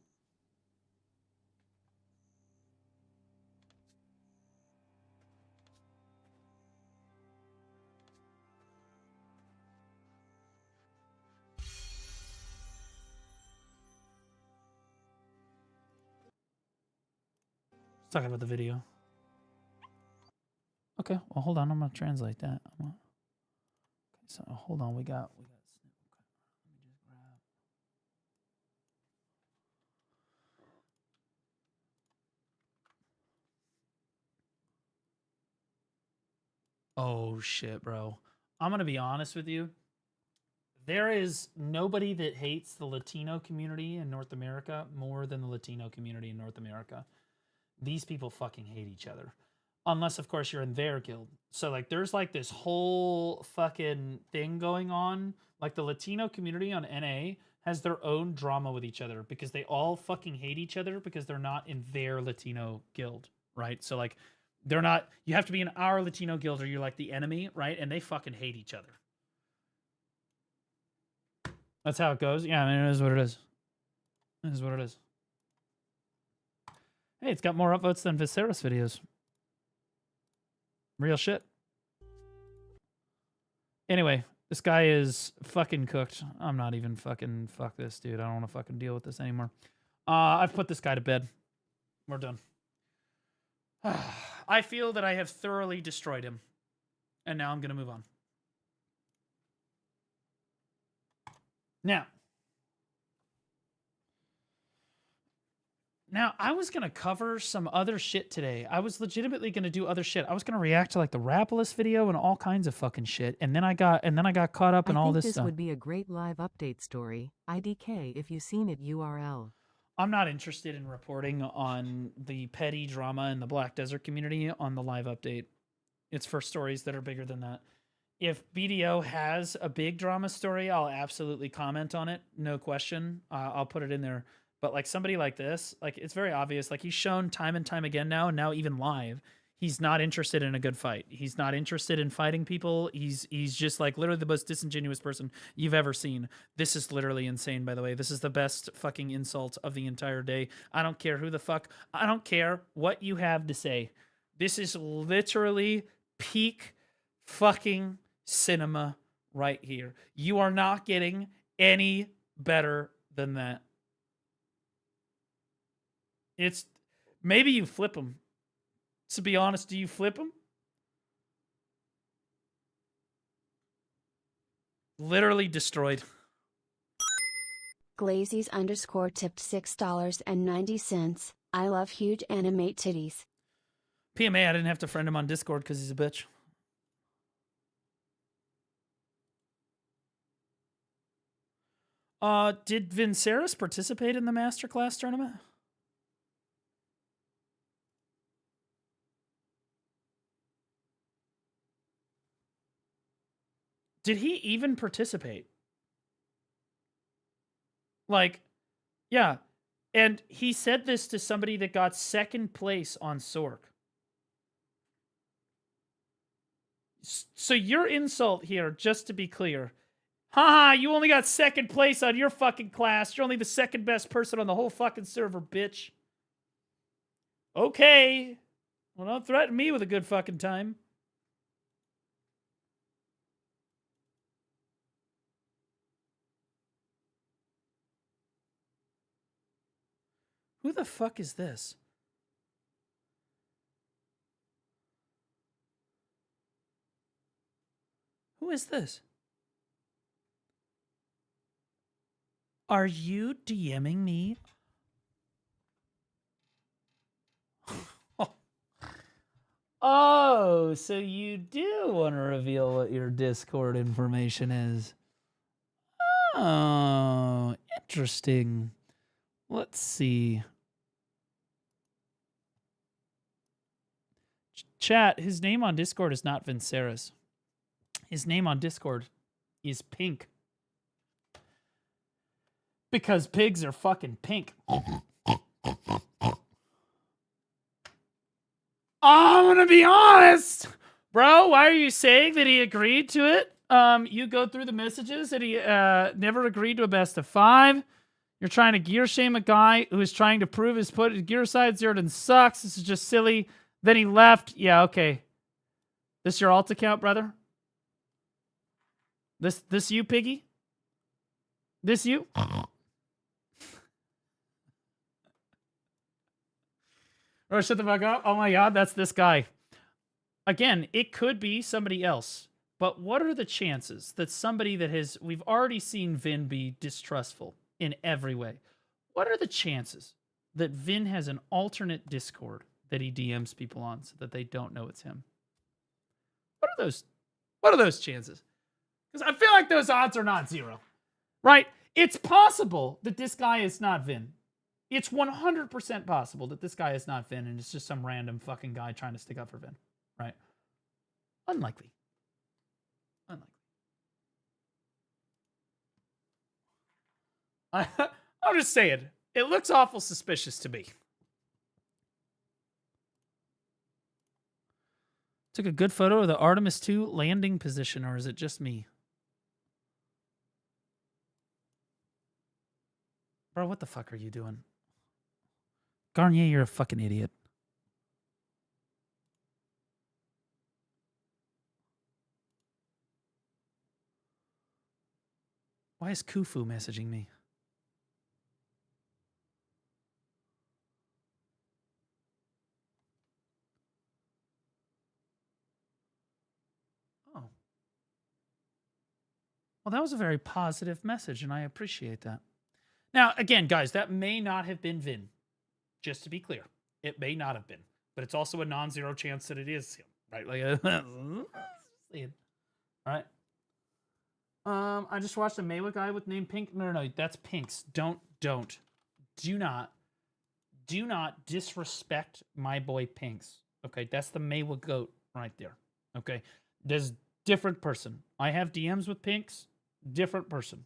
Let's talk about the video. Okay, well, hold on. I'm going to translate that. Okay, so, hold on. We got... Oh, shit, bro. I'm going to be honest with you. There is nobody that hates the Latino community in North America more than the Latino community in North America. These people fucking hate each other. Unless, of course, you're in their guild. So, like, there's, like, this whole fucking thing going on. Like, the Latino community on NA has their own drama with each other because they all fucking hate each other because they're not in their Latino guild, right? So, like, they're not... You have to be in our Latino guild or you're, like, the enemy, right? And they fucking hate each other. That's how it goes. Yeah, I mean, it is what it is. It is what it is. Hey, it's got more upvotes than Viserys videos. Real shit. Anyway, This guy is fucking cooked. I'm not even fucking fuck this, dude. I don't want to fucking deal with this anymore. I've put this guy to bed. We're done. I feel that I have thoroughly destroyed him. And now I'm going to move on. Now, I was going to cover some other shit today. I was legitimately going to do other shit. I was going to react to like the Rapolis video and all kinds of fucking shit. And then I got caught up in all this stuff. This would be a great live update story. IDK if you seen it URL. I'm not interested in reporting on the petty drama in the Black Desert community on the live update. It's for stories that are bigger than that. If BDO has a big drama story, I'll absolutely comment on it. No question. I'll put it in there. But like somebody like this, like it's very obvious. Like he's shown time and time again now, and now even live, he's not interested in a good fight. He's not interested in fighting people. He's just like literally the most disingenuous person you've ever seen. This is literally insane, by the way. This is the best fucking insult of the entire day. I don't care who the fuck. I don't care what you have to say. This is literally peak fucking cinema right here. You are not getting any better than that. It's maybe you flip them. To be honest, do you flip them? Literally destroyed. Glazies _ tipped $6.90. I love huge animate titties. PMA, I didn't have to friend him on Discord because he's a bitch. Did Vinceris participate in the Masterclass tournament? Did he even participate? Like, yeah. And he said this to somebody that got second place on Sork. So your insult here, just to be clear, haha, you only got second place on your fucking class. You're only the second best person on the whole fucking server, bitch. Okay. Well, don't threaten me with a good fucking time. Who the fuck is this? Who is this? Are you DMing me? Oh, so you do want to reveal what your Discord information is. Oh, interesting. Let's see. Chat, his name on Discord is not Vinceris. His name on Discord is Pink. Because pigs are fucking pink. I'm gonna be honest. Bro, why are you saying that he agreed to it? You go through the messages that he never agreed to a best of 5. You're trying to gear shame a guy who is trying to prove his put gear side zeroed and sucks. This is just silly. Then he left. Yeah, okay. This your alt account, brother? This you, Piggy? This you? Oh, shut the fuck up. Oh my god, that's this guy. Again, it could be somebody else. But what are the chances that somebody that has... We've already seen Vin be distrustful in every way. What are the chances that Vin has an alternate Discord that he DMs people on so that they don't know it's him? What are those chances? Because I feel like those odds are not 0. Right? It's possible that this guy is not Vin. It's 100% possible that this guy is not Vin and it's just some random fucking guy trying to stick up for Vin. Right? Unlikely. I'm just saying, it looks awful suspicious to me. Took a good photo of the Artemis 2 landing position, or is it just me? Bro, what the fuck are you doing? Garnier, you're a fucking idiot. Why is Kufu messaging me? Oh. Well, that was a very positive message, and I appreciate that. Now, again, guys, that may not have been Vin. Just to be clear, it may not have been, but it's also a non-zero chance that it is him, right? Like, all right. I just watched a Maywa guy with name Pink. No, that's Pinks. Do not disrespect my boy Pinks. Okay, that's the Maywa goat right there. Okay, there's different person. I have DMs with Pinks. Different person.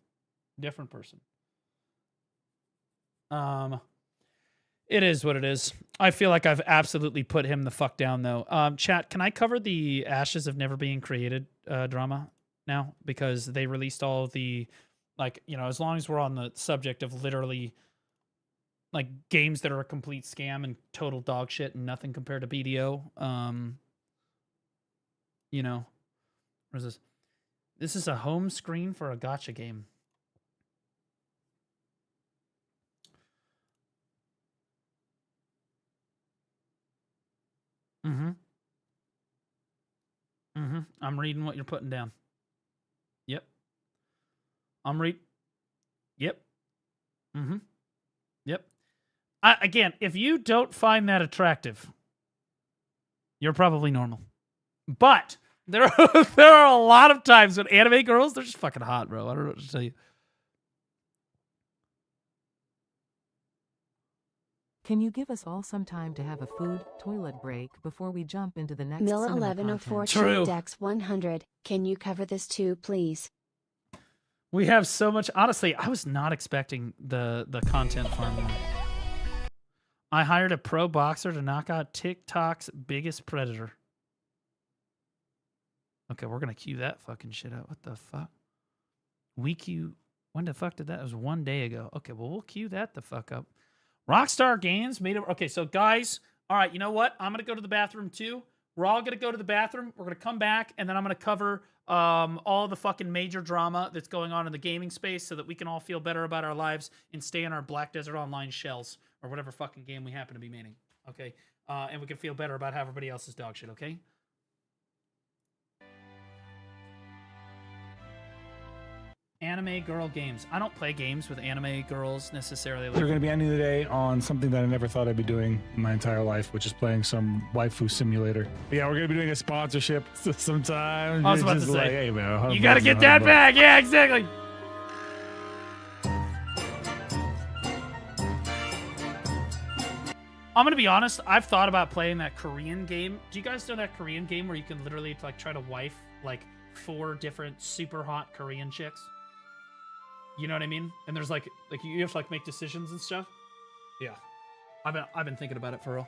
It is what it is. I feel like I've absolutely put him the fuck down, though. Chat, can I cover the Ashes of Never Being Created drama now? Because they released all the, like, you know, as long as we're on the subject of literally, like, games that are a complete scam and total dog shit and nothing compared to BDO. You know, what is this? This is a home screen for a gacha game. I'm reading what you're putting down. Yep. Yep. Yep. Again, if you don't find that attractive, you're probably normal. But there are a lot of times when anime girls, they're just fucking hot, bro. I don't know what to tell you. Can you give us all some time to have a food, toilet break before we jump into the next Milla cinema 1104 content? Dex 100. Can you cover this too, please? We have so much. Honestly, I was not expecting the content farm. I hired a pro boxer to knock out TikTok's biggest predator. Okay, we're gonna queue that fucking shit out. What the fuck? We queue. When the fuck did that? It was 1 day ago. Okay, well, we'll queue that the fuck up. Rockstar Games made it. Okay, so guys, all right, you know what? I'm gonna go to the bathroom too. We're all gonna go to the bathroom. We're gonna come back, and then I'm gonna cover all the fucking major drama that's going on in the gaming space, so that we can all feel better about our lives and stay in our Black Desert Online shells or whatever fucking game we happen to be maining. Okay, and we can feel better about how everybody else is dog shit. Okay. Anime girl games. I don't play games with anime girls necessarily. We're going to be ending the day on something that I never thought I'd be doing in my entire life, which is playing some waifu simulator. But yeah, we're going to be doing a sponsorship sometime. I was about to Just say, like, hey, man, you got to get that back. Yeah, exactly. I'm gonna be honest. I've thought about playing that Korean game. Do you guys know that Korean game where you can literally like try to wife like 4 different super hot Korean chicks? You know what I mean? And there's like you have to like make decisions and stuff. Yeah, I've been thinking about it for real.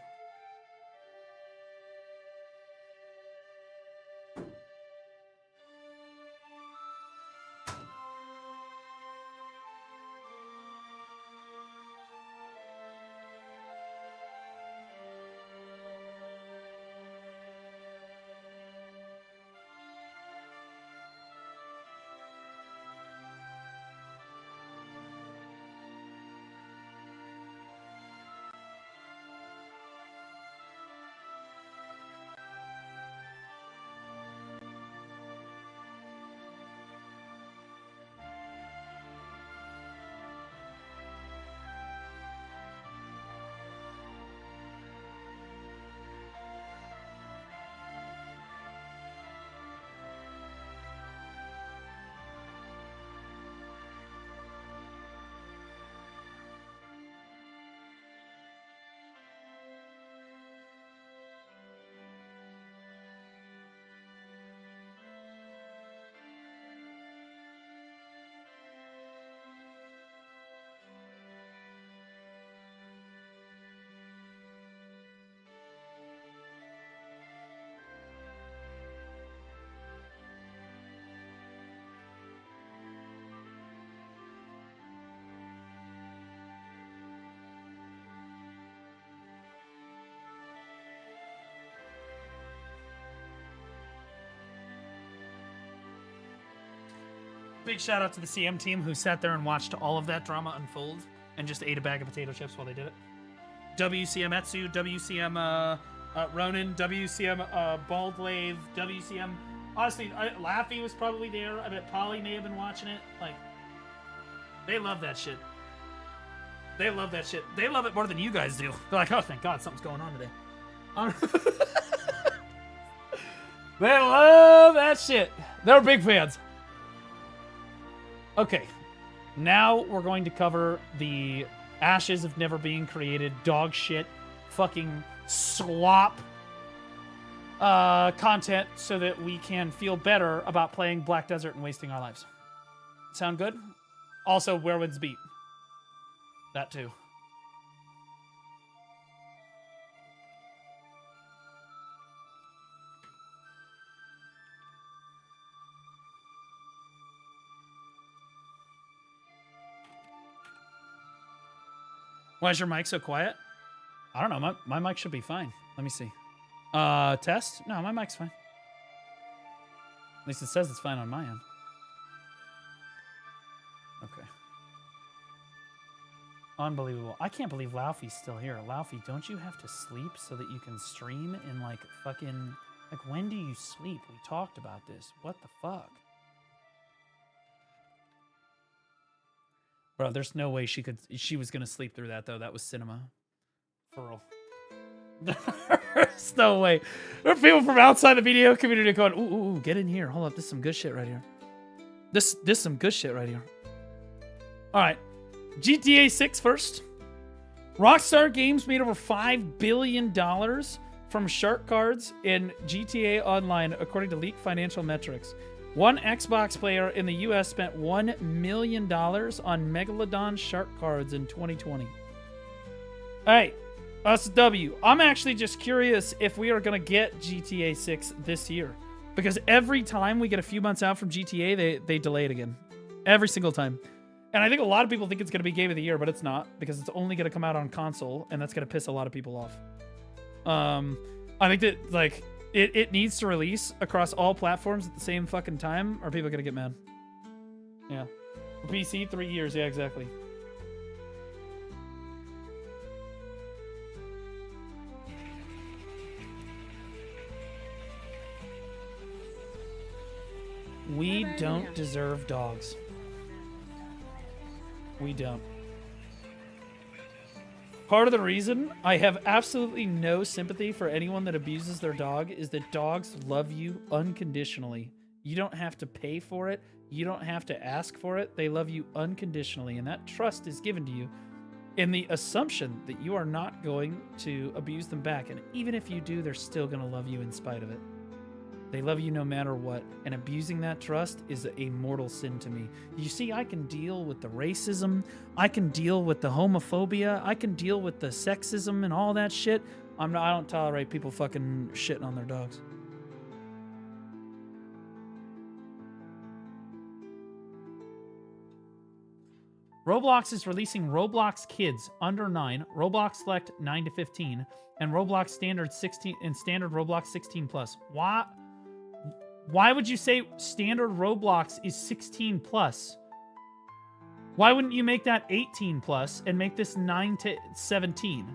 Big shout out to the CM team who sat there and watched all of that drama unfold and just ate a bag of potato chips while they did it. WCM Etsu, WCM Ronan, WCM Baldlave, WCM. Honestly, Laffy was probably there. I bet Polly may have been watching it. Like, they love that shit. They love that shit. They love it more than you guys do. They're like, oh, thank God, something's going on today. They love that shit. They're big fans. Okay, now we're going to cover the ashes of never being created, dog shit, fucking slop content so that we can feel better about playing Black Desert and wasting our lives. Sound good? Also, Werewolves Beat. That too. Why is your mic so quiet? I don't know. My mic should be fine. Let me see. Test? No, my mic's fine. At least it says it's fine on my end. Okay. Unbelievable. I can't believe Laufey's still here. Laufey, don't you have to sleep so that you can stream in like fucking... Like, when do you sleep? We talked about this. What the fuck? Bro, there's no way she was gonna sleep through that though. That was cinema. For real. There's no way. There are people from outside the video community going, ooh, get in here. Hold up, this is some good shit right here. This some good shit right here. Alright. GTA 6 first. Rockstar Games made over $5 billion from shark cards in GTA Online, according to leaked financial metrics. One Xbox player in the US spent $1 million on Megalodon shark cards in 2020. Alright, that's a W. I'm actually just curious if we are going to get GTA 6 this year. Because every time we get a few months out from GTA, they delay it again. Every single time. And I think a lot of people think it's going to be Game of the Year, but it's not. Because it's only going to come out on console, and that's going to piss a lot of people off. I think that, like... It needs to release across all platforms at the same fucking time, or people are gonna get mad. Yeah. For PC, 3 years. Yeah, exactly. We don't deserve dogs. We don't. Part of the reason I have absolutely no sympathy for anyone that abuses their dog is that dogs love you unconditionally. You don't have to pay for it. You don't have to ask for it. They love you unconditionally, and that trust is given to you in the assumption that you are not going to abuse them back. And even if you do, they're still going to love you in spite of it. They love you no matter what, and abusing that trust is a mortal sin to me. You see, I can deal with the racism, I can deal with the homophobia, I can deal with the sexism and all that shit. I don't tolerate people fucking shitting on their dogs. Roblox is releasing Roblox Kids under 9, Roblox Select 9 to 15, and Roblox Standard 16 and Standard Roblox 16 plus. Why would you say standard Roblox is 16 plus? Why wouldn't you make that 18 plus and make this 9 to 17?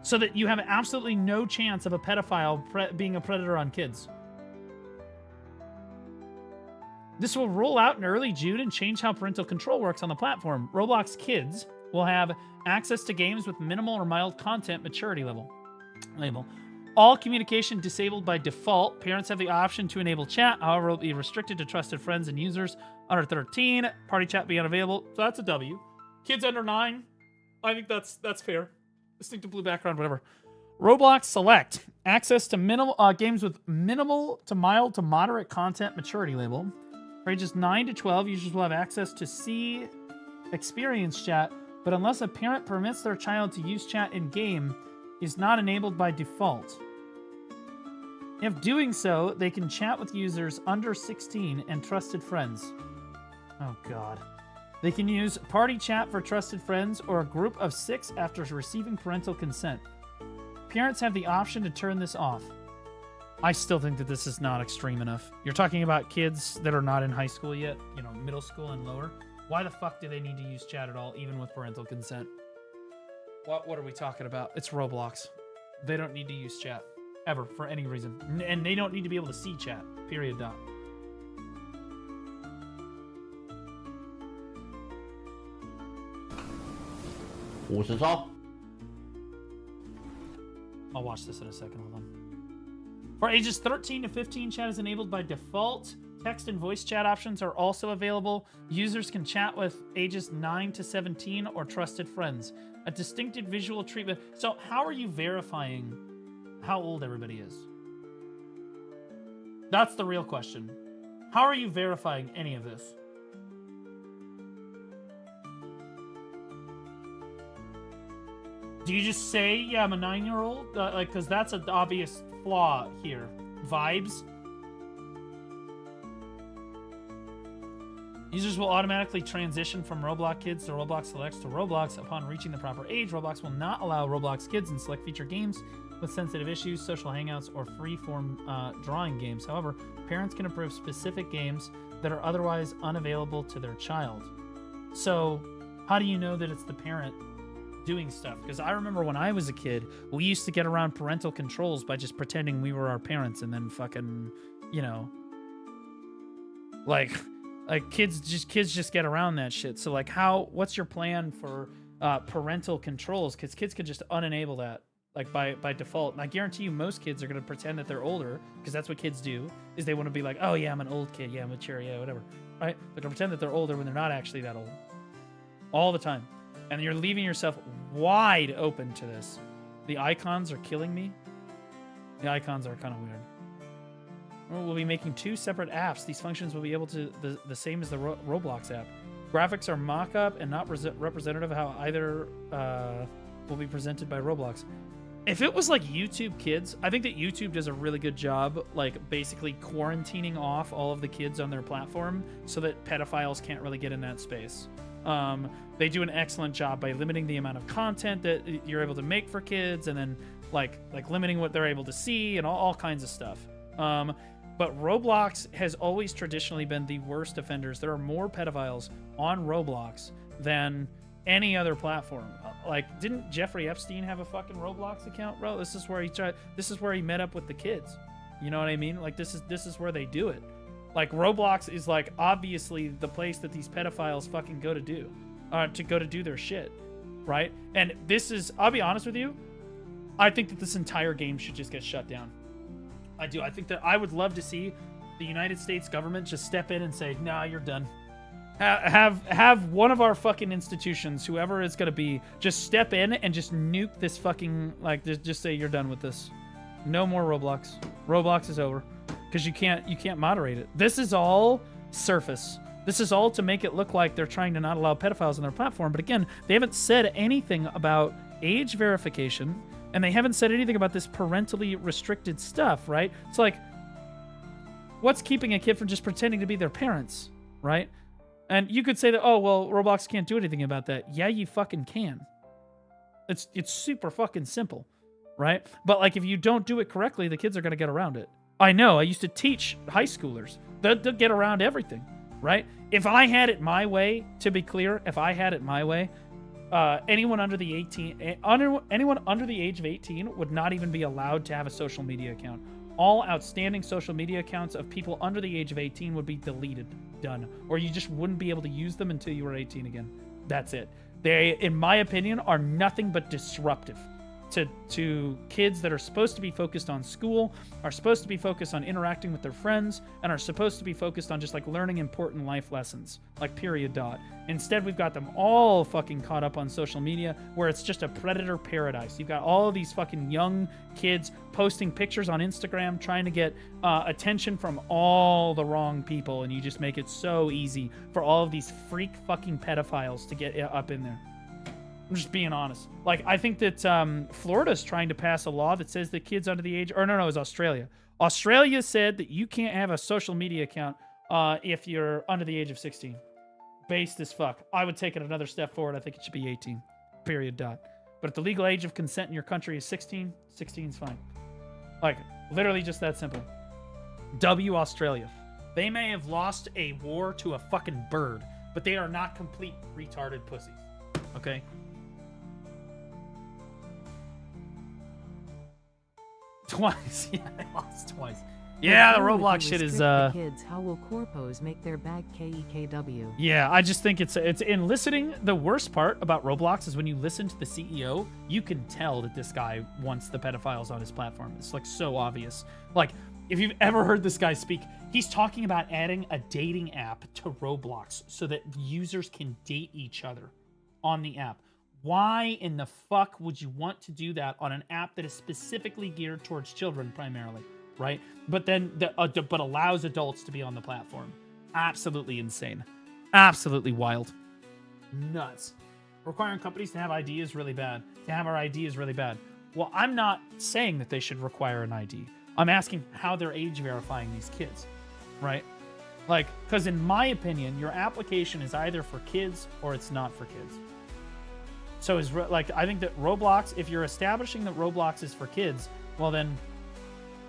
So that you have absolutely no chance of a pedophile being a predator on kids. This will roll out in early June and change how parental control works on the platform. Roblox Kids will have access to games with minimal or mild content maturity label. All communication disabled by default. Parents have the option to enable chat. However, it will be restricted to trusted friends and users under 13. Party chat be unavailable. So that's a W. Kids under 9. I think that's fair. Distinct to blue background, whatever. Roblox Select. Access to minimal games with minimal to mild to moderate content maturity label. For ages 9 to 12, users will have access to see experience chat, but unless a parent permits their child to use chat in-game, is not enabled by default. If doing so, they can chat with users under 16 and trusted friends. Oh, God. They can use party chat for trusted friends or a group of 6 after receiving parental consent. Parents have the option to turn this off. I still think that this is not extreme enough. You're talking about kids that are not in high school yet, you know, middle school and lower. Why the fuck do they need to use chat at all, even with parental consent? What are we talking about? It's Roblox. They don't need to use chat ever for any reason, and they don't need to be able to see chat. Period. Dot. I'll watch this in a second. Hold on. For ages 13 to 15, chat is enabled by default. Text and voice chat options are also available. Users can chat with ages 9 to 17 or trusted friends. A distinctive visual treatment. So how are you verifying how old everybody is? That's the real question. How are you verifying any of this? Do you just say, yeah, I'm a 9-year-old? Like, because that's an obvious flaw here. Vibes. Users will automatically transition from Roblox Kids to Roblox Selects to Roblox upon reaching the proper age. Roblox will not allow Roblox Kids in select feature games with sensitive issues, social hangouts, or free-form drawing games. However, parents can approve specific games that are otherwise unavailable to their child. So, how do you know that it's the parent doing stuff? Because I remember when I was a kid, we used to get around parental controls by just pretending we were our parents and then fucking, you know, like kids just get around that shit. So like, what's your plan for parental controls? Because kids could just unenable that, like by default. And I guarantee you most kids are going to pretend that they're older, because that's what kids do, is they want to be like, oh yeah, I'm an old kid, yeah, I'm mature, yeah, whatever, right? They're going to pretend that they're older when they're not actually that old all the time. And you're leaving yourself wide open to this. The icons are killing me. The icons are kind of weird. We'll be making 2 separate apps. These functions will be able to the same as the Roblox app. Graphics are mock-up and not representative of how either will be presented by Roblox. If it was like YouTube Kids, I think that YouTube does a really good job, like basically quarantining off all of the kids on their platform so that pedophiles can't really get in that space. They do an excellent job by limiting the amount of content that you're able to make for kids, and then like limiting what they're able to see and all kinds of stuff. But Roblox has always traditionally been the worst offenders. There are more pedophiles on Roblox than any other platform. Like, didn't Jeffrey Epstein have a fucking Roblox account, bro? This is where he met up with the kids. You know what I mean? Like, this is where they do it. Like, Roblox is like obviously the place that these pedophiles fucking go to do their shit, right? And this is, I'll be honest with you, I think that this entire game should just get shut down. I do. I think that I would love to see the United States government just step in and say, "Nah, you're done." Have one of our fucking institutions, whoever it's gonna be, just step in and just nuke this fucking, like, just say you're done with this. No more Roblox. Roblox is over, because you can't moderate it. This is all surface. This is all to make it look like they're trying to not allow pedophiles on their platform. But again, they haven't said anything about age verification. And they haven't said anything about this parentally restricted stuff, right? It's like, what's keeping a kid from just pretending to be their parents, right? And you could say that, oh, well, Roblox can't do anything about that. Yeah, you fucking can. It's super fucking simple, right? But like, if you don't do it correctly, the kids are going to get around it. I know. I used to teach high schoolers. They'll get around everything, right? If I had it my way, to be clear, if I had it my way, anyone under the age of 18 would not even be allowed to have a social media account. All outstanding social media accounts of people under the age of 18 would be deleted, done, or you just wouldn't be able to use them until you were 18 again. That's it. They, in my opinion, are nothing but disruptive to kids that are supposed to be focused on school, are supposed to be focused on interacting with their friends, and are supposed to be focused on just like learning important life lessons, like period dot. Instead, we've got them all fucking caught up on social media where it's just a predator paradise. You've got all of these fucking young kids posting pictures on Instagram trying to get attention from all the wrong people, and you just make it so easy for all of these freak fucking pedophiles to get up in there. I'm just being honest. Like, I think that Florida's trying to pass a law that says that kids under the age... Or no, it was Australia. Australia said that you can't have a social media account if you're under the age of 16. Based as fuck. I would take it another step forward. I think it should be 18. Period dot. But if the legal age of consent in your country is 16, 16 is fine. Like, Literally just that simple. W Australia. They may have lost a war to a fucking bird, but they are not complete retarded pussies. Okay? Twice. Yeah, they lost twice. Yeah, the Roblox shit is Kids, how will corpos make their bag KEKW? Yeah, I just think it's in listening. The worst part about Roblox is when you listen to the CEO, you can tell that this guy wants the pedophiles on his platform. It's like so obvious. Like, if you've ever heard this guy speak, he's talking about adding a dating app to Roblox so that users can date each other on the app. Why in the fuck would you want to do that on an app that is specifically geared towards children primarily, right? But then but allows adults to be on the platform. Absolutely insane. Absolutely wild. Nuts. Requiring companies to have ID is really bad. To have our ID is really bad. Well, I'm not saying that they should require an ID. I'm asking how they're age verifying these kids, right? Like, because in my opinion, your application is either for kids or it's not for kids. So I think that Roblox, if you're establishing that Roblox is for kids, well then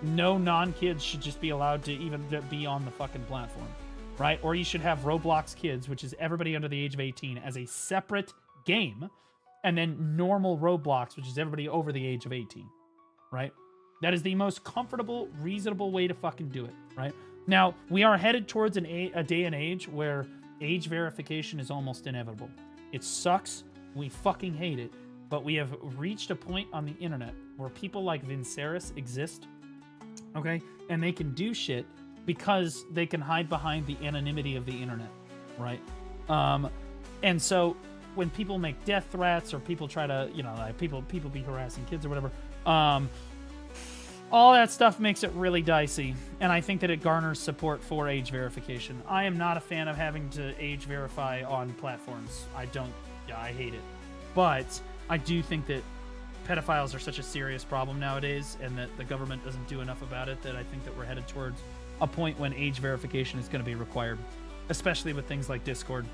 no non-kids should just be allowed to even be on the fucking platform, right? Or you should have Roblox Kids, which is everybody under the age of 18, as a separate game, and then normal Roblox, which is everybody over the age of 18, right? That is the most comfortable, reasonable way to fucking do it, right? Now, we are headed towards a day and age where age verification is almost inevitable. It sucks. We fucking hate it. But we have reached a point on the internet where people like Vinceris exist, okay? And they can do shit because they can hide behind the anonymity of the internet, right? And so when people make death threats or people try to, like people be harassing kids or whatever, all that stuff makes it really dicey, and I think that it garners support for age verification. I am not a fan of having to age verify on platforms. I hate it. But I do think that pedophiles are such a serious problem nowadays, and that the government doesn't do enough about it, that I think that we're headed towards a point when age verification is going to be required, especially with things like Discord.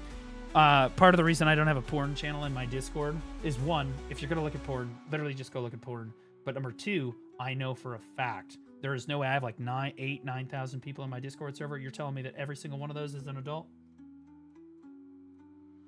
Part of the reason I don't have a porn channel in my Discord is, one, if you're going to look at porn, literally just go look at porn. But number two, I know for a fact there is no way. I have like 9,000 people in my Discord server. You're telling me that every single one of those is an adult?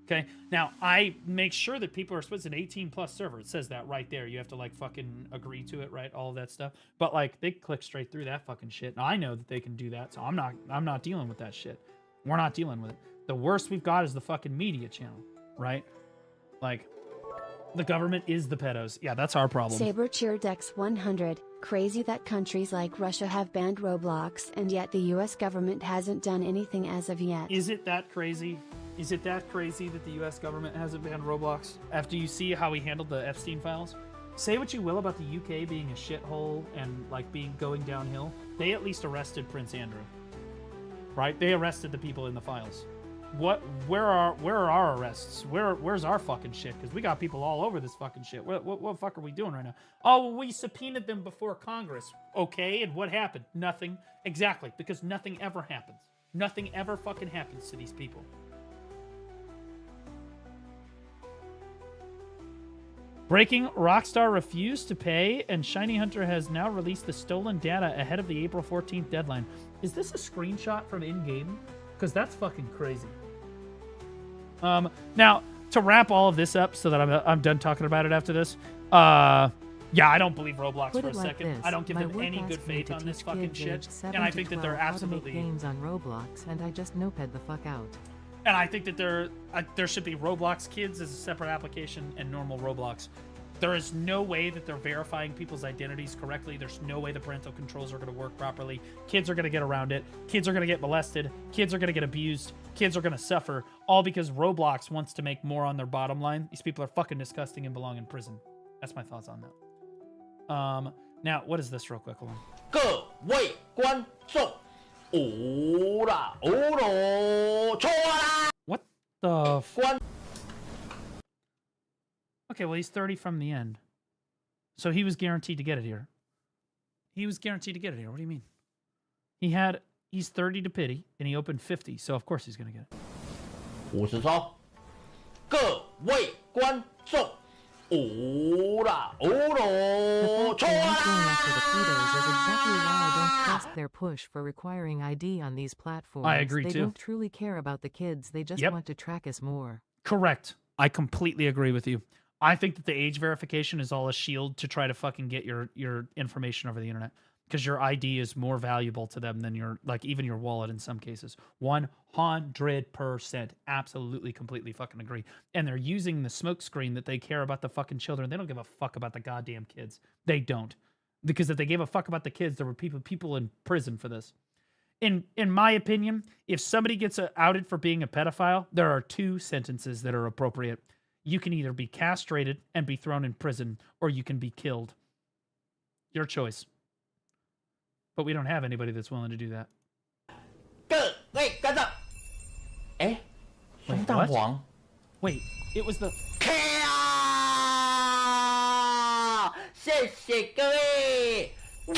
Okay. Now, I make sure that people are supposed to an 18+ server. It says that right there. You have to like fucking agree to it, right? All of that stuff. But like they click straight through that fucking shit. Now, I know that they can do that, so I'm not dealing with that shit. We're not dealing with it. The worst we've got is the fucking media channel, right? Like, the government is the pedos. Yeah, that's our problem. Saber cheered X100. Crazy that countries like Russia have banned Roblox and yet the US government hasn't done anything as of yet. Is it that crazy? Is it that crazy that the US government hasn't banned Roblox? After you see how he handled the Epstein files? Say what you will about the UK being a shithole and like going downhill. They at least arrested Prince Andrew. Right? They arrested the people in the files. Where are our arrests? Where's our fucking shit? Because we got people all over this fucking shit. What the fuck are we doing right now? Oh, well, we subpoenaed them before Congress. Okay, and what happened? Nothing. Exactly, because nothing ever happens. Nothing ever fucking happens to these people. Breaking, Rockstar refused to pay, and Shiny Hunter has now released the stolen data ahead of the April 14th deadline. Is this a screenshot from in-game? Because that's fucking crazy. Now, to wrap all of this up so that I'm done talking about it after this, yeah, I don't believe Roblox for a second. I don't give them any good faith on this fucking shit. And I think that they're absolutely... games on Roblox, and I just noped the fuck out. And I think that there should be Roblox Kids as a separate application and normal Roblox. There is no way that they're verifying people's identities correctly. There's no way the parental controls are going to work properly. Kids are going to get around it. Kids are going to get molested. Kids are going to get abused. Kids are going to suffer, all because Roblox wants to make more on their bottom line. These people are fucking disgusting and belong in prison. That's my thoughts on that. Now, what is this real quick? Hold on. 各位观众，欧啦欧罗，错啦！ What the fuck? Okay, well, he's 30 from the end. So he was guaranteed to get it here. He was guaranteed to get it here. What do you mean? He's 30 to pity, and he opened 50, so of course he's going to get it. 50抽，各位观众，哦啦，哦 The 咯， fact 错 they're not going 啦！ after the pedos is exactly why I don't trust their push for requiring ID on these platforms. I agree, they too. don't truly care about the kids, they just Yep. want to track us more. Correct. I completely agree with you. I think that the age verification is all a shield to try to fucking get your information over the internet, because your ID is more valuable to them than your, like, even your wallet in some cases. 100%. Absolutely, completely fucking agree. And they're using the smoke screen that they care about the fucking children. They don't give a fuck about the goddamn kids. They don't. Because if they gave a fuck about the kids, there were people in prison for this. In my opinion, if somebody gets outed for being a pedophile, there are 2 sentences that are appropriate. You can either be castrated and be thrown in prison, or you can be killed. Your choice. But we don't have anybody that's willing to do that. 各位观众，哎，双蛋黄 Wait, it was the... ，K 啊！谢谢各位。 What?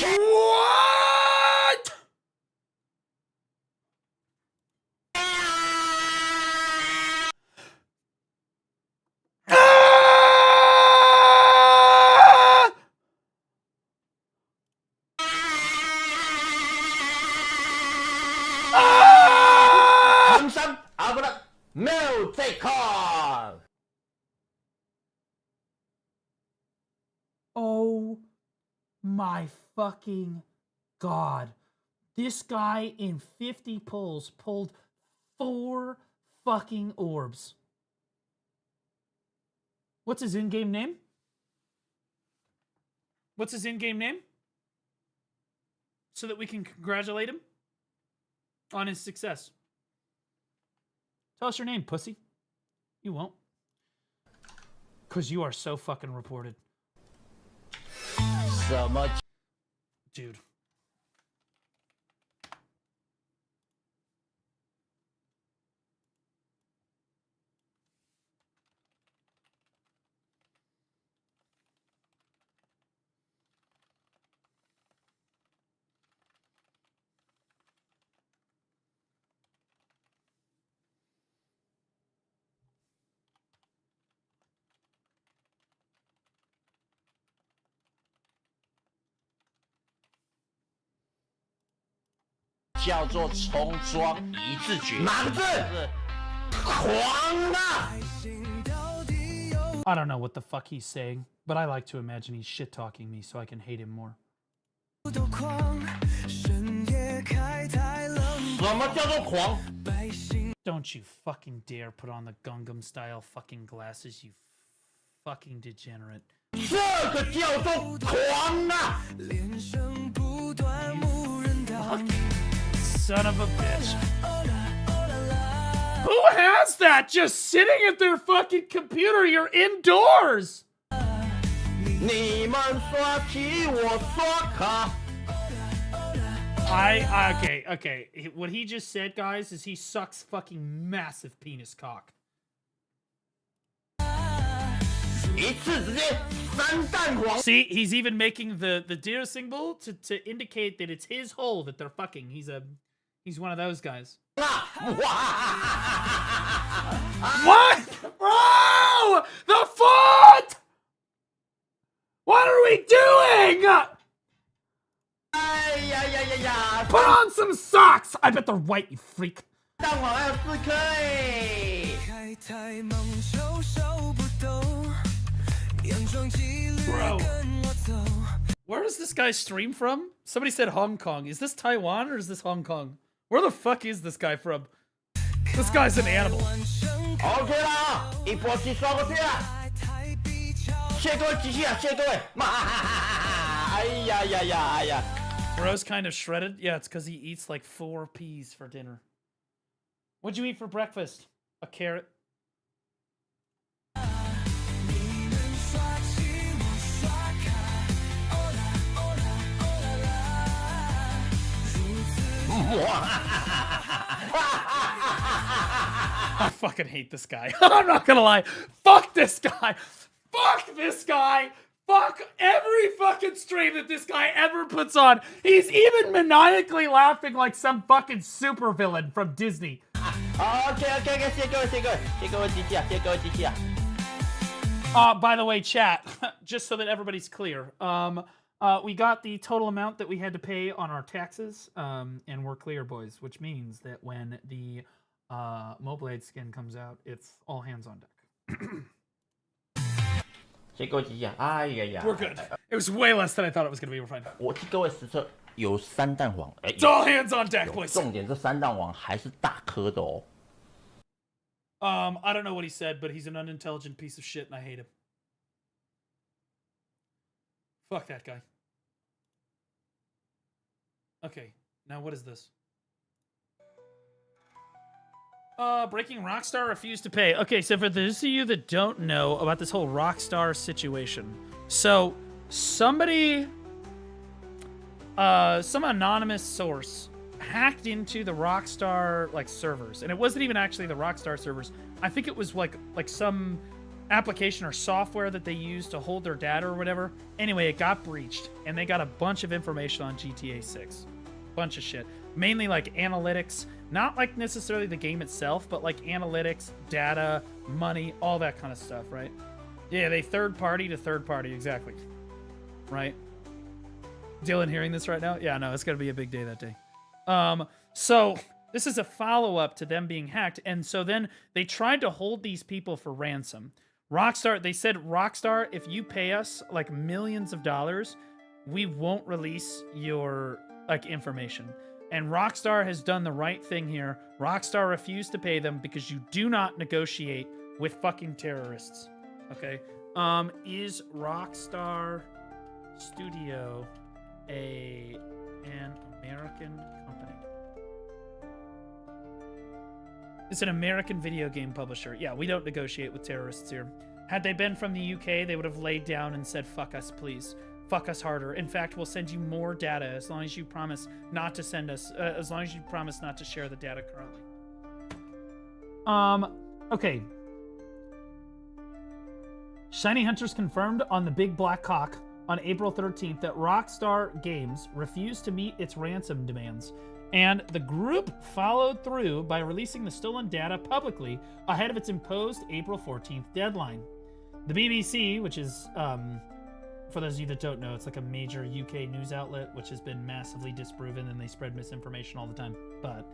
Oh my fucking God. This guy in 50 pulls pulled 4 fucking orbs. What's his in-game name? What's his in-game name? So that we can congratulate him on his success. Tell us your name, pussy. You won't. Because you are so fucking reported. 什么？ Dude. "叫做重装一字诀。哪个字？狂啊！ I don't know what the fuck he's saying, but I like to imagine he's shit-talking me so I can hate him more. 什么叫做狂？ Don't you fucking dare put on the Gangnam style fucking glasses, you fucking degenerate. 这个叫做狂啊！ Son of a bitch. Who has that just sitting at their fucking computer? You're indoors. 你们刷题，我刷卡。 Okay. What he just said, guys, is he sucks fucking massive penis cock. 一次直接三蛋黄。 See, he's even making the deer symbol to indicate that it's his hole that they're fucking. He's one of those guys. What? Bro! The font! What are we doing? Put on some socks! I bet they're white, you freak. 蛋黄还有4颗哎。 Bro. Where does this guy stream from? Somebody said Hong Kong. Is this Taiwan or is this Hong Kong? Where the fuck is this guy from? This guy's an animal. OK 啦，一波机刷过去了。谢谢各位机器啊，谢谢各位。哎呀。 Bro's kind of shredded. Yeah, it's because he eats like 4 peas for dinner. What'd you eat for breakfast? A carrot. I fucking hate this guy. I'm not gonna lie. Fuck this guy. Fuck this guy. Fuck every fucking stream that this guy ever puts on. He's even maniacally laughing like some fucking supervillain from Disney. OK， 谢谢各位，谢谢各位机器啊，谢谢各位机器啊。By the way, chat, just so that everybody's clear, we got the total amount that we had to pay on our taxes, and we're clear, boys, which means that when the Moblade skin comes out, it's all hands on deck. 谢各位吉祥，哎呀呀 We're good. It was way less than I thought it was going to be. We're fine. 我替各位实测有3蛋黄，哎 It's all hands on deck, boys. 重点这3蛋黄还是大颗的哦。I don't know what he said, but he's an unintelligent piece of shit, and I hate him. Fuck that guy. Okay, now what is this? Breaking Rockstar refused to pay. Okay, so for those of you that don't know about this whole Rockstar situation, so somebody, some anonymous source hacked into the Rockstar like servers, and it wasn't even actually the Rockstar servers. I think it was like some application or software that they used to hold their data or whatever. Anyway, it got breached, and they got a bunch of information on GTA 6. Bunch of shit. Mainly like analytics, not like necessarily the game itself, but like analytics, data, money, all that kind of stuff, right? Yeah, they third party to third party, exactly. Right? Dylan hearing this right now? Yeah, no, it's gonna be a big day that day. So this is a follow-up to them being hacked, and so then they tried to hold these people for ransom. Rockstar, they said, Rockstar, if you pay us like millions of dollars, we won't release your like information. And Rockstar has done the right thing here. Rockstar refused to pay them because you do not negotiate with fucking terrorists. Okay. Is Rockstar Studio an American company? It's an American video game publisher. Yeah, we don't negotiate with terrorists here. Had they been from the UK, they would have laid down and said, fuck us, please. Fuck us harder. In fact, we'll send you more data as long as you promise not to send us, as long as you promise not to share the data currently. Okay. Shiny Hunters confirmed on the Big Black Cock on April 13th that Rockstar Games refused to meet its ransom demands, and the group followed through by releasing the stolen data publicly ahead of its imposed April 14th deadline. The BBC, which is, for those of you that don't know, it's like a major UK news outlet, which has been massively disproven, and they spread misinformation all the time. But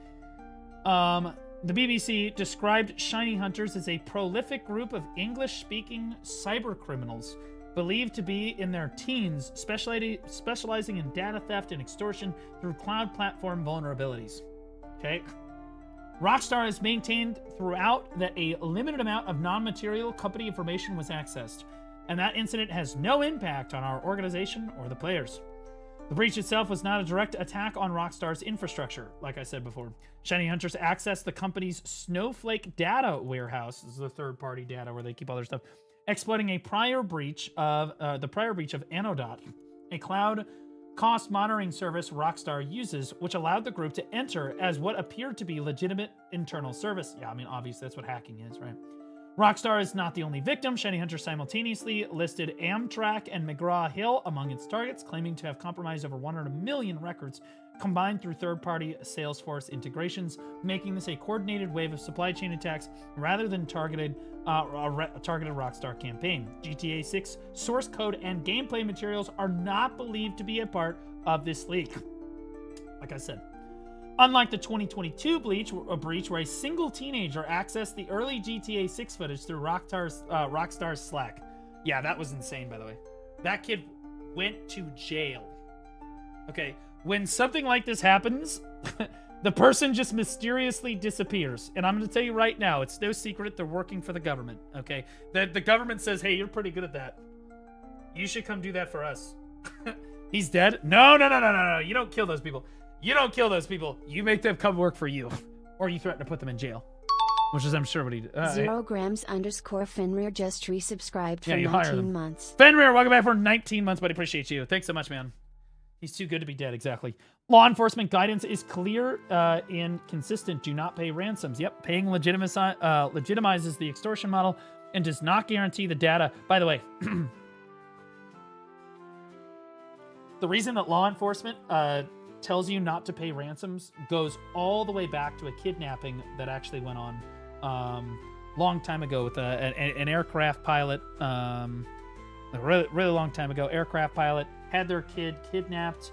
the BBC described Shiny Hunters as a prolific group of English-speaking cyber criminals believed to be in their teens, specializing in data theft and extortion through cloud platform vulnerabilities. Okay. Rockstar has maintained throughout that a limited amount of non-material company information was accessed, and that incident has no impact on our organization or the players. The breach itself was not a direct attack on Rockstar's infrastructure, like I said before. Shiny Hunters accessed the company's Snowflake data warehouse. This is the third-party data where they keep all their stuff, exploiting a prior breach of Anodot, a cloud cost monitoring service Rockstar uses, which allowed the group to enter as what appeared to be legitimate internal service. Yeah, I mean, obviously that's what hacking is, right? Rockstar is not the only victim. Shiny Hunter simultaneously listed Amtrak and McGraw-Hill among its targets, claiming to have compromised over 100 million records combined through third-party Salesforce integrations, making this a coordinated wave of supply chain attacks rather than targeted Rockstar campaign. GTA 6 source code and gameplay materials are not believed to be a part of this leak. Like I said, unlike the 2022 breach where a single teenager accessed the early GTA 6 footage through Rockstar's Slack. Yeah, that was insane, by the way. That kid went to jail. Okay, when something like this happens, the person just mysteriously disappears. And I'm going to tell you right now, it's no secret they're working for the government, okay? The government says, hey, you're pretty good at that. You should come do that for us. He's dead? No. You don't kill those people. You don't kill those people. You make them come work for you. Or you threaten to put them in jail. Which is, I'm sure, what he did. 0grams_Fenrir just resubscribed for 19 months. Fenrir, welcome back for 19 months, buddy. Appreciate you. Thanks so much, man. He's too good to be dead, exactly. Law enforcement guidance is clear and consistent. Do not pay ransoms. Yep, paying legitimizes the extortion model and does not guarantee the data. By the way, the reason that law enforcement tells you not to pay ransoms goes all the way back to a kidnapping that actually went on long time ago with an aircraft pilot. A really, really long time ago, aircraft pilot had their kid kidnapped,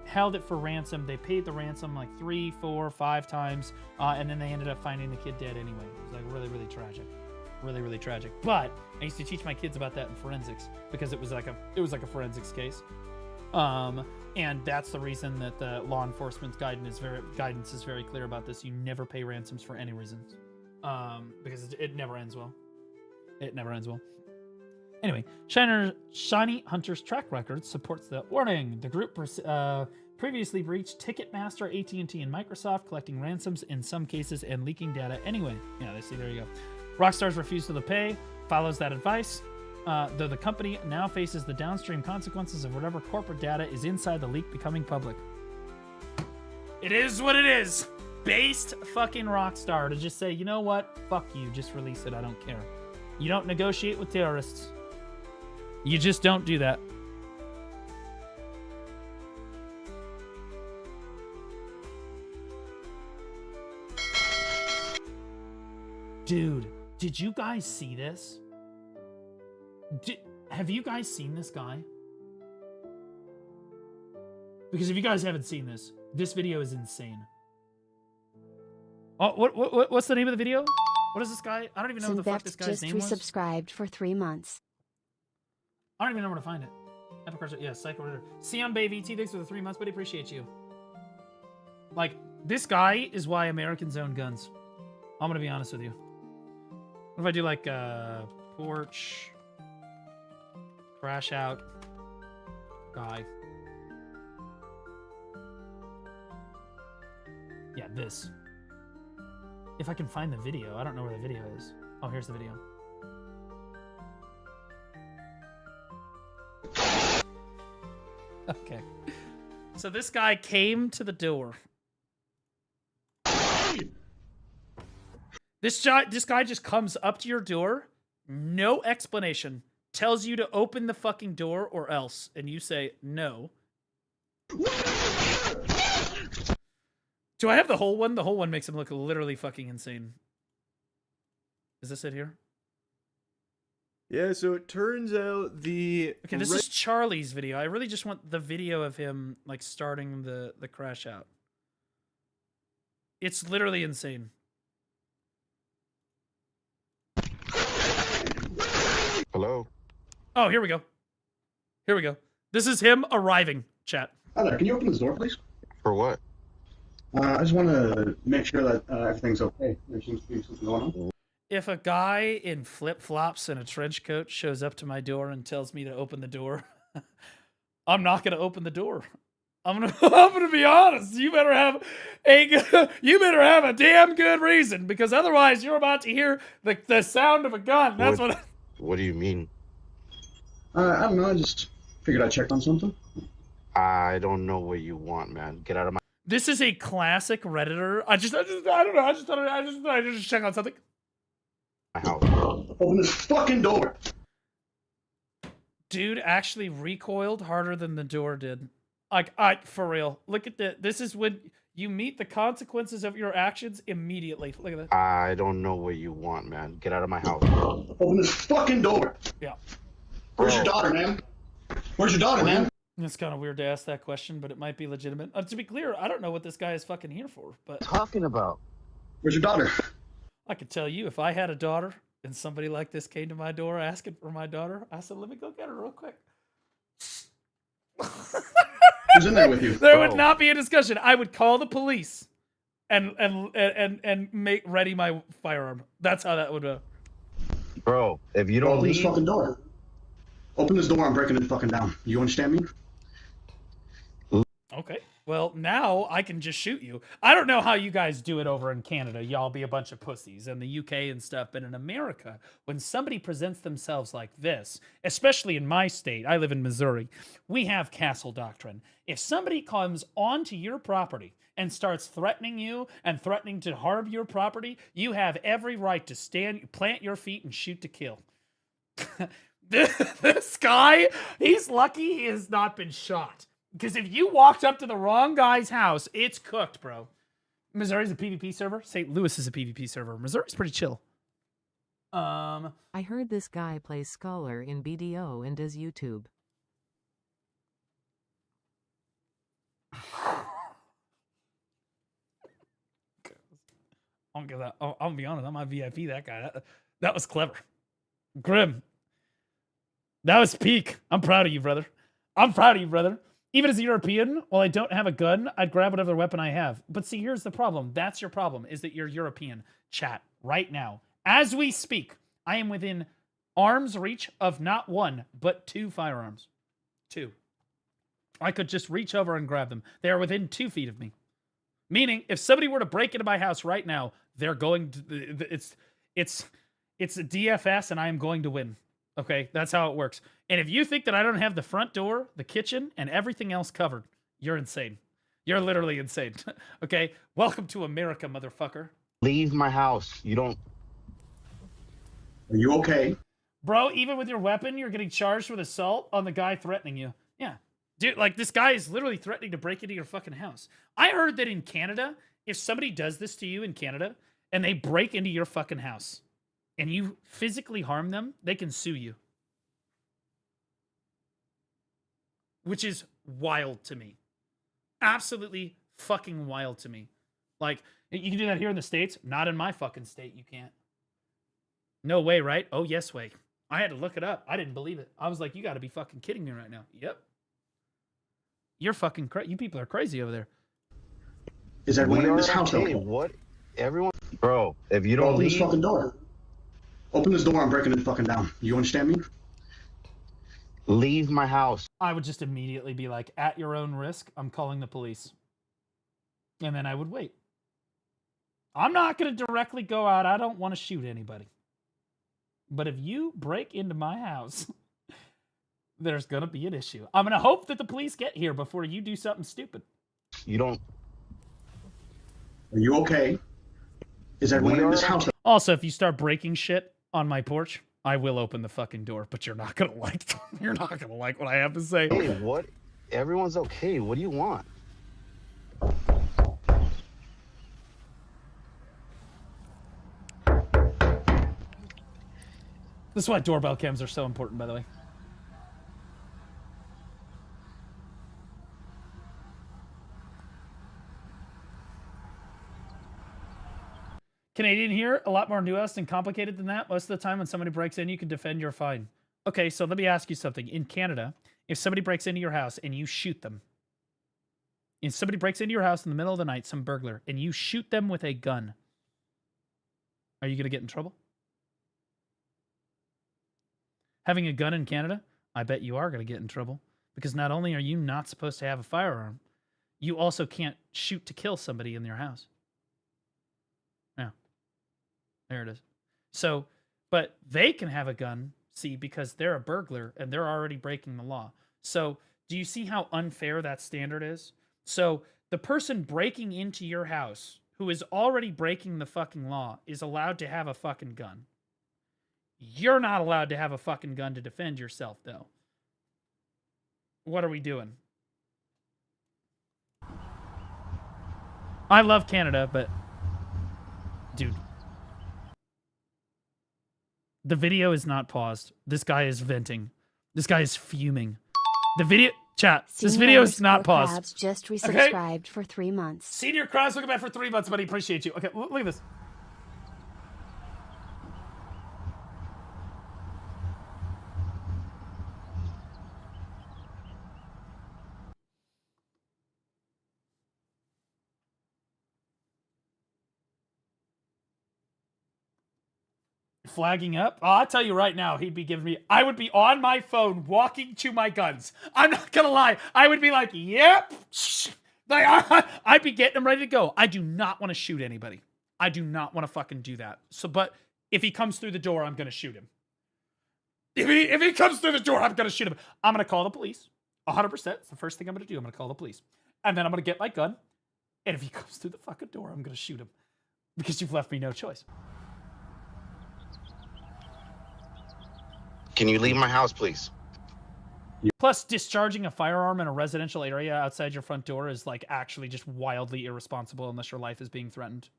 held it for ransom. They paid the ransom like 3, 4, 5 times, and then they ended up finding the kid dead anyway. It was like really, really tragic. Really, really tragic. But I used to teach my kids about that in forensics because it was like a forensics case. And that's the reason that the law enforcement's guidance is very clear about this. You never pay ransoms for any reasons, because it never ends well. It never ends well. Anyway, Shiny Hunter's track record supports the warning. The group previously breached Ticketmaster, AT&T, and Microsoft, collecting ransoms in some cases and leaking data anyway. Yeah, there you go. Rockstar's refusal to pay follows that advice, though the company now faces the downstream consequences of whatever corporate data is inside the leak becoming public. It is what it is. Based fucking Rockstar to just say, you know what? Fuck you. Just release it. I don't care. You don't negotiate with terrorists. You just don't do that. Dude, did you guys see this? Have you guys seen this guy? Because if you guys haven't seen this, this video is insane. Oh, what's the name of the video? What is this guy? I don't even know what the fuck this guy's name was. Just resubscribed for 3 months. I don't even know where to find it. Yeah, Psycho Ritter. Sion Bay VT, thanks for the 3 months, buddy. Appreciate you. Like, this guy is why Americans own guns. I'm gonna be honest with you. What if I do like porch, crash out, guy? Yeah, this. If I can find the video. I don't know where the video is. Oh, here's the video. Okay. So this guy came to the door. This guy just comes up to your door, no explanation, tells you to open the fucking door or else, and you say no. Do I have the whole one? The whole one makes him look literally fucking insane. Is this it here? Yeah, so it turns out the... Okay, this is Charlie's video. I really just want the video of him, like, starting the crash out. It's literally insane. Hello? Oh, here we go. Here we go. This is him arriving, chat. Hi there, can you open this door, please? For what? I just want to make sure that everything's okay. There seems to be something going on. If a guy in flip-flops and a trench coat shows up to my door and tells me to open the door, I'm not going to open the door. I'm gonna be honest. You better have a damn good reason, because otherwise you're about to hear the sound of a gun. That's what. What do you mean? I don't know. I just figured I'd check on something. I don't know what you want, man. Get out of my. This is a classic Redditor. I don't know. I just thought I'd just check on something. My house. Open this fucking door. Dude actually recoiled harder than the door did. Like, for real. Look at that. This is when you meet the consequences of your actions immediately. Look at that. I don't know what you want, man. Get out of my house. Open this fucking door. Yeah. Where's your daughter, man? Where's your daughter, man? It's kind of weird to ask that question, but it might be legitimate. To be clear, I don't know what this guy is fucking here for, but... Talking about? Where's your daughter? I could tell you, if I had a daughter and somebody like this came to my door asking for my daughter, I said, let me go get her real quick. Who's in there with you? There would not be a discussion. I would call the police and make ready my firearm. That's how that would go. Bro, if you don't open leave... this fucking door. Open this door, I'm breaking it fucking down. You understand me? Okay. Well, now I can just shoot you. I don't know how you guys do it over in Canada. Y'all be a bunch of pussies, and the UK and stuff. But in America, when somebody presents themselves like this, especially in my state, I live in Missouri, we have castle doctrine. If somebody comes onto your property and starts threatening you and threatening to harm your property, you have every right to plant your feet and shoot to kill. This guy, he's lucky he has not been shot. Because if you walked up to the wrong guy's house, it's cooked, bro. Missouri's a PvP server. St. Louis is a PvP server. Missouri's pretty chill. I heard this guy plays Scholar in BDO and does YouTube. I'll give that. I'll be honest. I'm my VIP. That guy. That was clever. Grim. That was peak. I'm proud of you, brother. I'm proud of you, brother. Even as a European, while I don't have a gun, I'd grab whatever weapon I have. But see, here's the problem. That's your problem, is that you're European. Chat, right now, as we speak, I am within arm's reach of not one, but 2 firearms. 2. I could just reach over and grab them. They are within 2 feet of me. Meaning, if somebody were to break into my house right now, they're going to... It's a DFS, and I am going to win. Okay, that's how it works. And if you think that I don't have the front door, the kitchen, and everything else covered, you're insane. You're literally insane. Okay, welcome to America, motherfucker. Leave my house. You don't... Are you okay? Bro, even with your weapon, you're getting charged with assault on the guy threatening you. Yeah. Dude, like, this guy is literally threatening to break into your fucking house. I heard that in Canada, if somebody does this to you in Canada, and they break into your fucking house, and you physically harm them, they can sue you. Which is wild to me. Absolutely fucking wild to me. Like, you can do that here in the States. Not in my fucking state, you can't. No way, right? Oh, yes way. I had to look it up. I didn't believe it. I was like, you gotta be fucking kidding me right now. Yep. You're fucking crazy. You people are crazy over there. Is everyone in this house okay? okay? What? Everyone... Bro, if you Bro, don't open leave... this fucking door. Open this door, I'm breaking it fucking down. You understand me? Leave my house. I would just immediately be like, at your own risk, I'm calling the police. And then I would wait. I'm not going to directly go out. I don't want to shoot anybody. But if you break into my house, there's going to be an issue. I'm going to hope that the police get here before you do something stupid. You don't... Are you okay? Is everyone in this house? Also, if you start breaking shit on my porch, I will open the fucking door, but you're not going to like you're not going to like what I have to say. Hey, what? Everyone's okay. What do you want? This is why doorbell cams are so important, by the way. Canadian here, a lot more nuanced and complicated than that. Most of the time when somebody breaks in, you can defend your fine. Okay, so let me ask you something. In Canada, if somebody breaks into your house and you shoot them, if somebody breaks into your house in the middle of the night, some burglar, and you shoot them with a gun, are you going to get in trouble? Having a gun in Canada, I bet you are going to get in trouble. Because not only are you not supposed to have a firearm, you also can't shoot to kill somebody in your house. Yeah. There it is. So, but they can have a gun, see, because they're a burglar and they're already breaking the law. So, do you see how unfair that standard is? So, the person breaking into your house, who is already breaking the fucking law, is allowed to have a fucking gun. You're not allowed to have a fucking gun to defend yourself, though. What are we doing? I love Canada, but... Dude. The video is not paused. This guy is venting. This guy is fuming. The video... Chat, this video is not paused. Just resubscribed for 3 months. Senior Krabs, welcome back for 3 months, buddy. Appreciate you. Okay, look at this. Flagging up. Oh, I'll tell you right now, he'd be giving me... I would be on my phone walking to my guns. I'm not gonna lie. I would be like, yep. Like, I'd be getting him ready to go. I do not want to shoot anybody. I do not want to fucking do that. So, but if he comes through the door, I'm gonna shoot him. If he comes through the door, I'm gonna shoot him. I'm gonna call the police. 100%. It's the first thing I'm gonna do. I'm gonna call the police. And then I'm gonna get my gun. And if he comes through the fucking door, I'm gonna shoot him. Because you've left me no choice. Can you leave my house, please? Plus, discharging a firearm in a residential area outside your front door is like actually just wildly irresponsible unless your life is being threatened.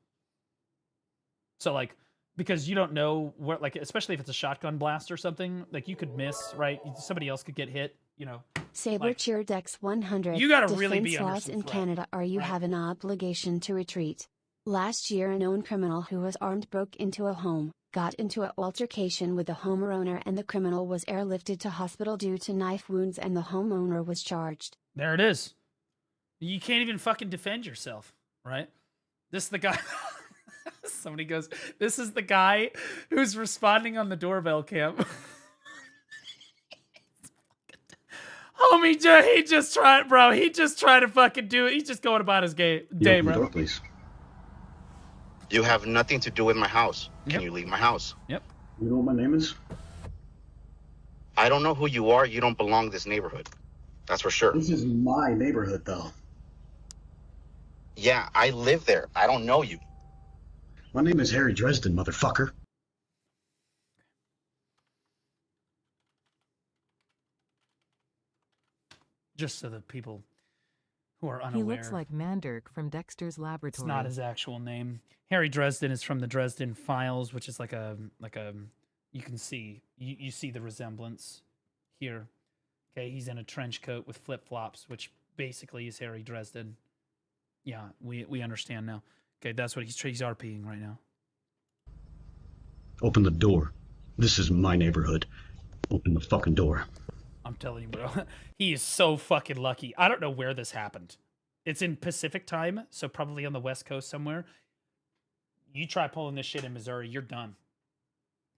So like, because you don't know where, like, especially if it's a shotgun blast or something, like you could miss, right? Somebody else could get hit, you know. Saber cheer Dex 100. You gotta Defense really be under laws some in threat, Canada are you right? have an obligation to retreat. Last year, a known criminal who was armed broke into a home, got into an altercation with the homeowner, and the criminal was airlifted to hospital due to knife wounds, and the homeowner was charged. There it is. You can't even fucking defend yourself, right? This is the guy. Somebody goes, this is the guy who's responding on the doorbell cam. Homie, he just tried, bro. He just tried to fucking do it. He's just going about his day, bro. Door, please. You have nothing to do with my house. Can you leave my house? Yep. You know what my name is? I don't know who you are. You don't belong in this neighborhood. That's for sure. This is my neighborhood, though. Yeah, I live there. I don't know you. My name is Harry Dresden, motherfucker. Just so the people who are unaware. He looks like Mandirk from Dexter's Laboratory. It's not his actual name. Harry Dresden is from the Dresden Files, which is like a you can see you see the resemblance here. Okay, he's in a trench coat with flip-flops, which basically is Harry Dresden. Yeah, we understand now. Okay, that's what he's RPing right now. Open the door. This is my neighborhood. Open the fucking door. I'm telling you, bro. He is so fucking lucky. I don't know where this happened. It's in Pacific time, so probably on the West Coast somewhere. You try pulling this shit in Missouri, you're done.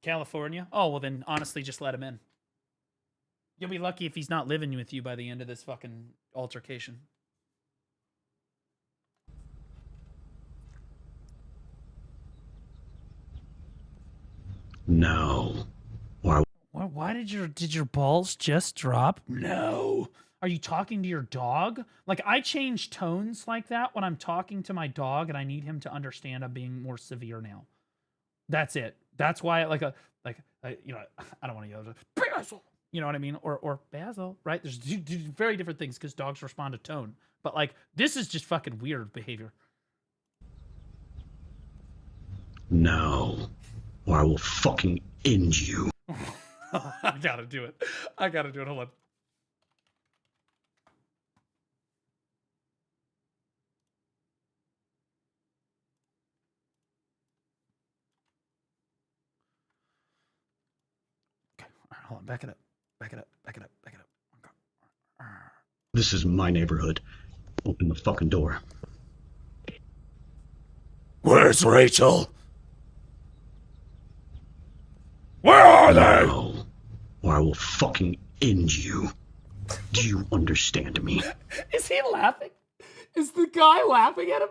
California? Oh, well then, honestly, just let him in. You'll be lucky if he's not living with you by the end of this fucking altercation. No. Why did your balls just drop? No. Are you talking to your dog? Like, I change tones like that when I'm talking to my dog, and I need him to understand I'm being more severe now. That's it. That's why, you know, I don't want to yell, Basil. You know what I mean? Or Basil, right? There's very different things because dogs respond to tone. But like, this is just fucking weird behavior. No. Or I will fucking end you. I gotta do it. Hold on. Okay, all right, hold on. Back it up. This is my neighborhood. Open the fucking door. Where's Rachel? Where are they? No. Or I will fucking end you. Do you understand me? Is he laughing? Is the guy laughing at him?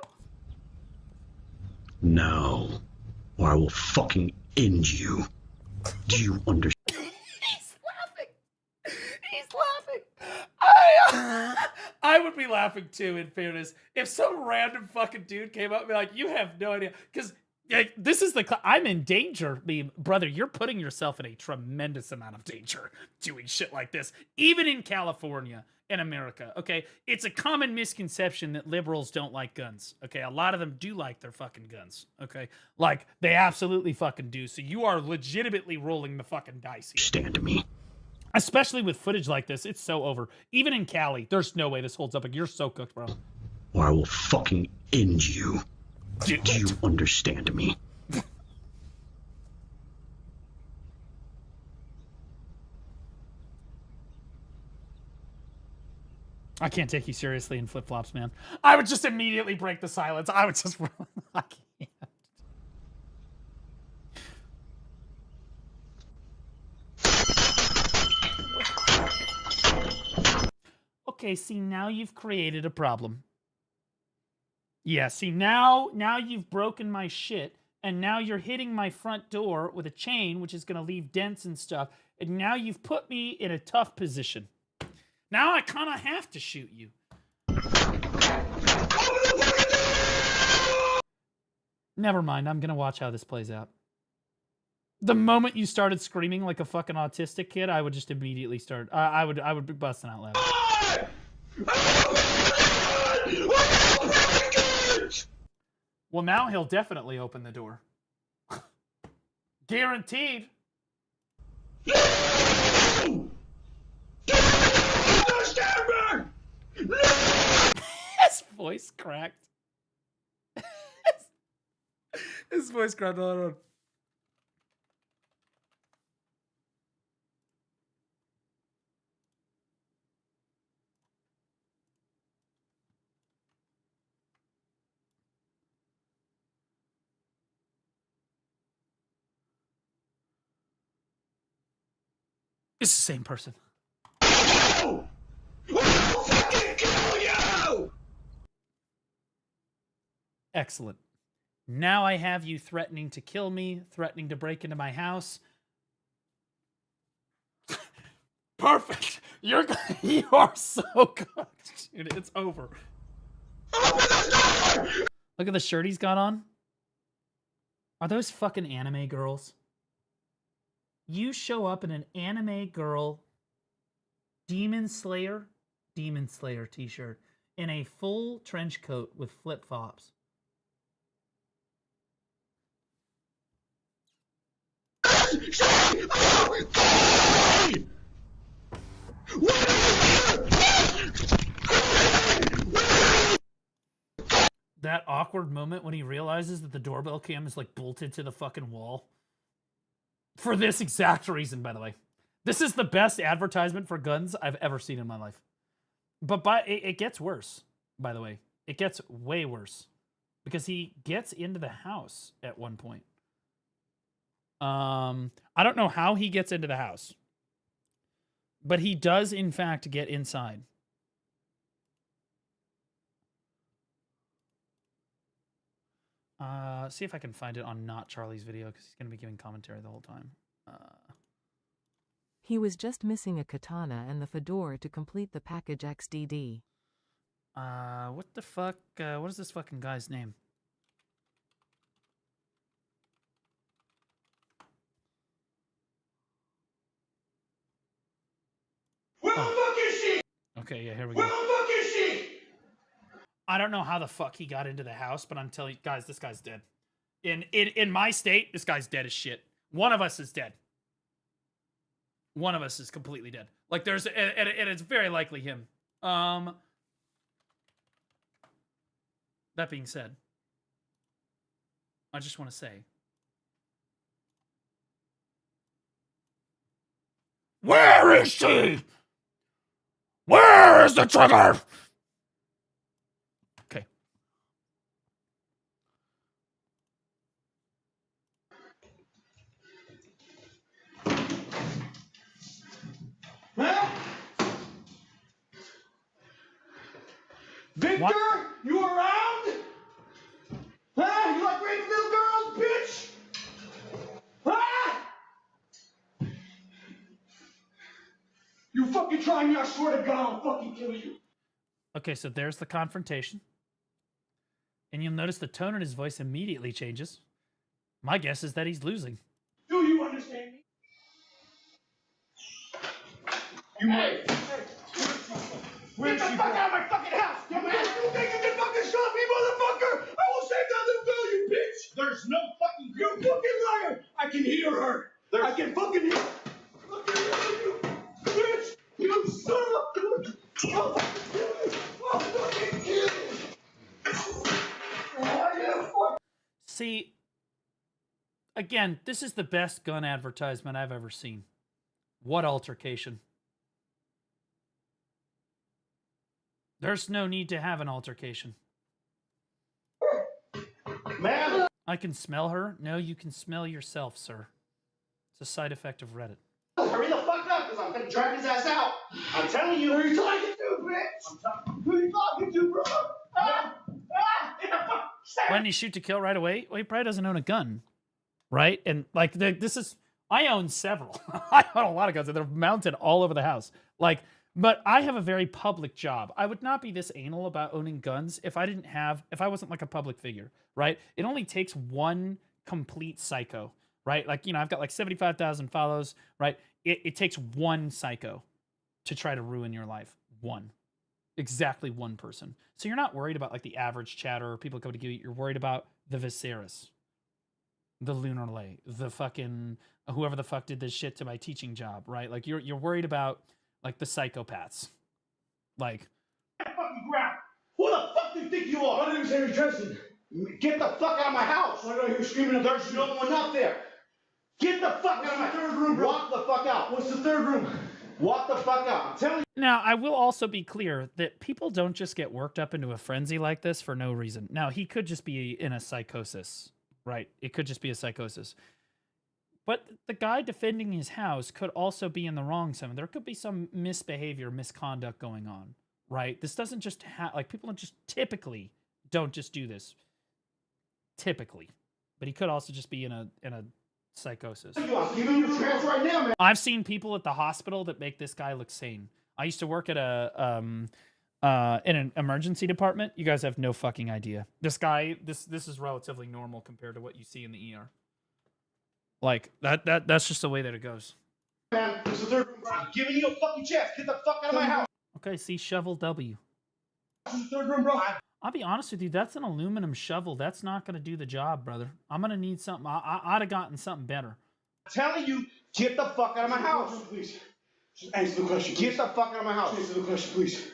No. Or I will fucking end you. Do you understand? He's laughing. I would be laughing too, in fairness. If some random fucking dude came up and be like, you have no idea. Because this is I'm in danger. Brother, you're putting yourself in a tremendous amount of danger doing shit like this. Even in California and America, okay? It's a common misconception that liberals don't like guns, okay? A lot of them do like their fucking guns, okay? Like, they absolutely fucking do. So you are legitimately rolling the fucking dice here. Stand me. Especially with footage like this, it's so over. Even in Cali, there's no way this holds up. Like, you're so cooked, bro. Or I will fucking end you. Do you understand me? I can't take you seriously in flip-flops, man. I would just immediately break the silence. I would just... I can't. Okay, see, now you've created a problem. Yeah, see, now you've broken my shit, and now you're hitting my front door with a chain, which is going to leave dents and stuff, and now you've put me in a tough position. Now I kind of have to shoot you. Never mind, I'm going to watch how this plays out. The moment you started screaming like a fucking autistic kid, I would just immediately start... I would be busting out loud. Well, now he'll definitely open the door. Guaranteed. His voice cracked. His voice cracked. Hold on. It's the same person. Excellent. Now I have you threatening to kill me, threatening to break into my house. Perfect. You are so cooked, dude. It's over. Look at the shirt he's got on. Are those fucking anime girls? You show up in an anime girl Demon Slayer t-shirt in a full trench coat with flip-flops. That awkward moment when he realizes that the doorbell cam is like bolted to the fucking wall. For this exact reason, by the way. This is the best advertisement for guns I've ever seen in my life. But it gets worse, by the way. It gets way worse. Because he gets into the house at one point. I don't know how he gets into the house. But he does, in fact, get inside. See if I can find it on not Charlie's video, because he's going to be giving commentary the whole time. He was just missing a katana and the fedora to complete the package XDD. What the fuck? What is this fucking guy's name? Where the fuck is she? Okay, yeah, here we go. Where the fuck is she? I don't know how the fuck he got into the house, but I'm telling you guys, this guy's dead. In my state, this guy's dead as shit. One of us is dead. One of us is completely dead. Like there's, and it's very likely him. That being said, I just want to say, where is she? Where is the trigger? Okay. Huh? Victor, What? you around? Huh? You like raping little girls, bitch? Huh? You fucking try me, I swear to God, I'll fucking kill you. Okay, so there's the confrontation. And you'll notice the tone in his voice immediately changes. My guess is that he's losing. Do you understand me? You might. Get the fuck out of my fucking house! You man, you think you can fucking stop me, motherfucker? I will save that little girl, you bitch! There's no fucking girl. You fucking liar! I can hear her. I can fucking hear her. Fucking hear you, bitch! You son of a bitch! I'll fucking kill you! I'll fucking kill you! See, again, this is the best gun advertisement I've ever seen. What altercation? There's no need to have an altercation. Man! I can smell her. No, you can smell yourself, sir. It's a side effect of Reddit. Hurry the fuck up, because I'm gonna drag his ass out. I'm telling you. Who are you talking to, bitch? Who are you talking to, bro? Why didn't he shoot to kill right away? Well, he probably doesn't own a gun, right? And like, this is, I own several. I own a lot of guns, and they're mounted all over the house. Like, but I have a very public job. I would not be this anal about owning guns if I wasn't like a public figure, right? It only takes one complete psycho, right? Like, you know, I've got like 75,000 follows, right? It takes one psycho to try to ruin your life. One. Exactly one person. So you're not worried about like the average chatter or people coming to you. You're worried about the Viserys. the lunar lay, the fucking whoever the fuck did this shit to my teaching job, right? Like you're worried about like the psychopaths. Like Fucking ground. Who the fuck do you think you are? My name is Henry Dresden. Get the fuck out of my house. Why do I hear screaming? There's no one up there. Get the fuck out of my third room, bro. Walk the fuck out. What's the third room? Walk the fuck out. I'm telling you. Now, I will also be clear that people don't just get worked up into a frenzy like this for no reason. Now, he could just be in a psychosis, right? It could just be a psychosis. But the guy defending his house could also be in the wrong zone. There could be some misbehavior, misconduct going on, right? This doesn't just like people don't just typically don't just do this. Typically. But he could also just be in a psychosis. I'm giving you a transfer right now, man. I've seen people at the hospital that make this guy look sane. I used to work at in an emergency department. You guys have no fucking idea. This guy, this is relatively normal compared to what you see in the ER. Like that's just the way that it goes. Man, this is the third room. I'm giving you a fucking chance. Get the fuck out of my house. Okay, see shovel W. This is the third room, bro. I'll be honest with you, that's an aluminum shovel. That's not going to do the job, brother. I'm going to need something. I'd have gotten something better. I'm telling you, get the fuck out of my house. Please. Just answer the question. Get the fuck out of my house. Answer the question, please.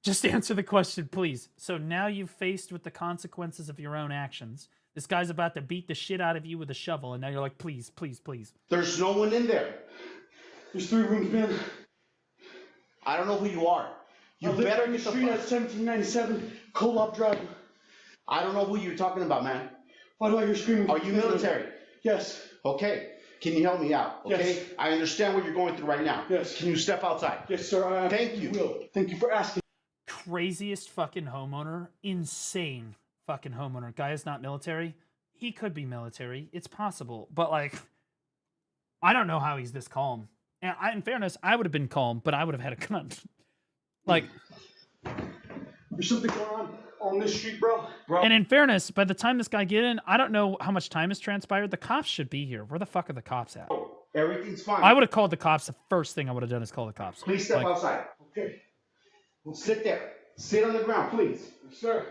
Just answer the question, please. So now you've faced with the consequences of your own actions. This guy's about to beat the shit out of you with a shovel, and now you're like, please, please, please. There's no one in there. There's 3 rooms, man. I don't know who you are. You better get the street at 1797 Colop Drive. I don't know who you're talking about, man. Why do I hear screaming? Are you military? Yes. Okay. Can you help me out? Okay. Yes. I understand what you're going through right now. Yes. Can you step outside? Yes, sir. Thank you. Will. Thank you for asking. Craziest fucking homeowner. Insane fucking homeowner. Guy is not military. He could be military. It's possible. But like, I don't know how he's this calm. And in fairness, I would have been calm, but I would have had a gun. Like, there's something going on this street, bro. And in fairness, by the time this guy get in, I don't know how much time has transpired. The cops should be here. Where the fuck are the cops at? Everything's fine. I would have called the cops. The first thing I would have done is call the cops. Please step outside. Okay. Well, sit there. Sit on the ground, please. Yes, sir.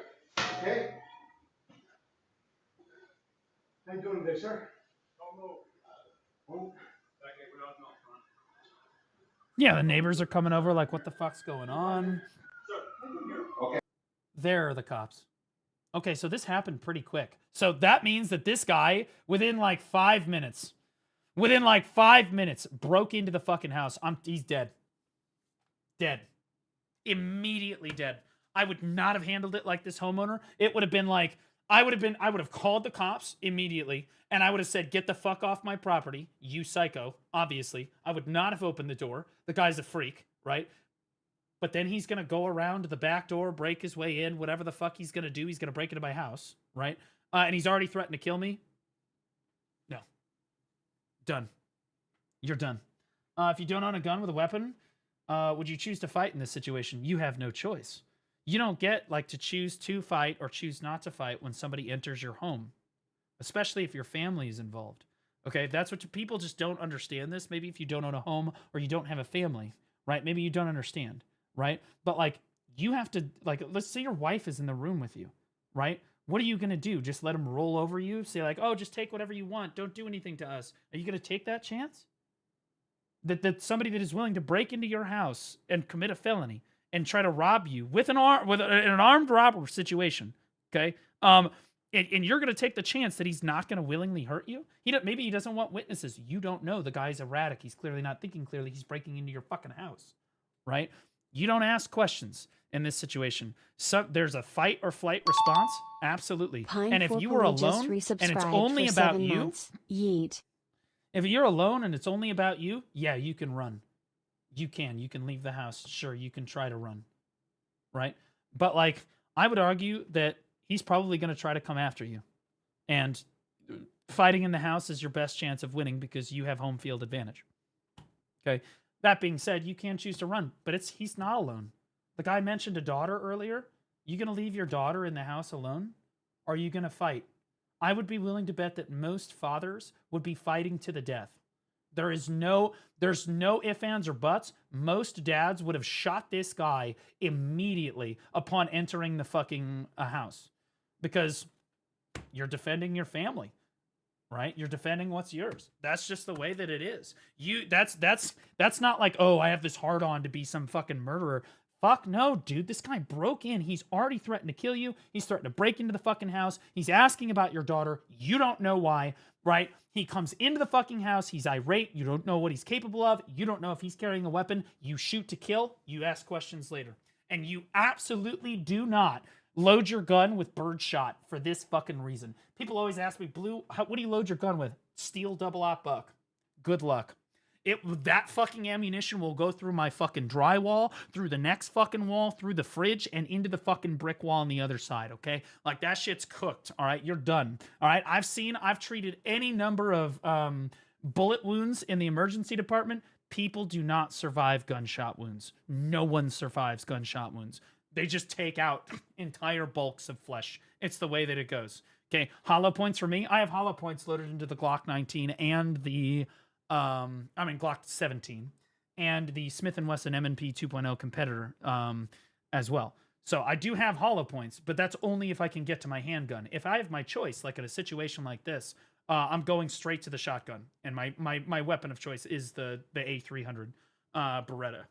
Okay. How you doing today, sir? Yeah, the neighbors are coming over like, what the fuck's going on? Okay. There are the cops. Okay, so this happened pretty quick. So that means that this guy, within like 5 minutes, broke into the fucking house. He's dead. Dead. Immediately dead. I would not have handled it like this homeowner. It would have been like, I would have called the cops immediately, and I would have said, get the fuck off my property, you psycho, obviously. I would not have opened the door. The guy's a freak, right? But then he's going to go around to the back door, break his way in, whatever the fuck he's going to do. He's going to break into my house, right? And he's already threatened to kill me. No. Done. You're done. If you don't own a gun with a weapon, would you choose to fight in this situation? You have no choice. You don't get like to choose to fight or choose not to fight when somebody enters your home, especially if your family is involved. Okay, that's what people just don't understand this. Maybe if you don't own a home or you don't have a family, right? Maybe you don't understand, right? But like you have to, like, let's say your wife is in the room with you, right? What are you going to do? Just let them roll over you? Say like, oh, just take whatever you want. Don't do anything to us. Are you going to take that chance? That somebody that is willing to break into your house and commit a felony and try to rob you with an armed robber situation, okay? And you're going to take the chance that he's not going to willingly hurt you? Maybe he doesn't want witnesses. You don't know. The guy's erratic. He's clearly not thinking clearly. He's breaking into your fucking house, right? You don't ask questions in this situation. So there's a fight or flight response. Absolutely. And if you were alone and it's only about you, yeet. If you're alone and it's only about you, yeah, you can run. You can leave the house. Sure, you can try to run, right? But like, I would argue that he's probably going to try to come after you, and fighting in the house is your best chance of winning because you have home field advantage. Okay. That being said, you can choose to run, but he's not alone. The guy mentioned a daughter earlier. You going to leave your daughter in the house alone? Or are you going to fight? I would be willing to bet that most fathers would be fighting to the death. There's no ifs, ands, or buts. Most dads would have shot this guy immediately upon entering the fucking house because you're defending your family. right? You're defending what's yours. That's just the way that it is. That's not like, oh, I have this hard on to be some fucking murderer. Fuck no, dude. This guy broke in. He's already threatened to kill you. He's threatened to break into the fucking house. He's asking about your daughter. You don't know why, right? He comes into the fucking house. He's irate. You don't know what he's capable of. You don't know if he's carrying a weapon. You shoot to kill. You ask questions later. And you absolutely do not load your gun with birdshot for this fucking reason. People always ask me, Blue, what do you load your gun with? Steel double-aught buck. Good luck. That fucking ammunition will go through my fucking drywall, through the next fucking wall, through the fridge, and into the fucking brick wall on the other side, okay? Like, that shit's cooked, all right? You're done, all right? I've treated any number of bullet wounds in the emergency department. People do not survive gunshot wounds. No one survives gunshot wounds. They just take out entire bulks of flesh. It's the way that it goes, okay? Hollow points for me. I have hollow points loaded into the Glock 19 and the... Glock 17 and the Smith & Wesson M&P 2.0 competitor as well. So I do have hollow points, but that's only if I can get to my handgun. If I have my choice, like in a situation like this, I'm going straight to the shotgun, and my weapon of choice is the A300 Beretta.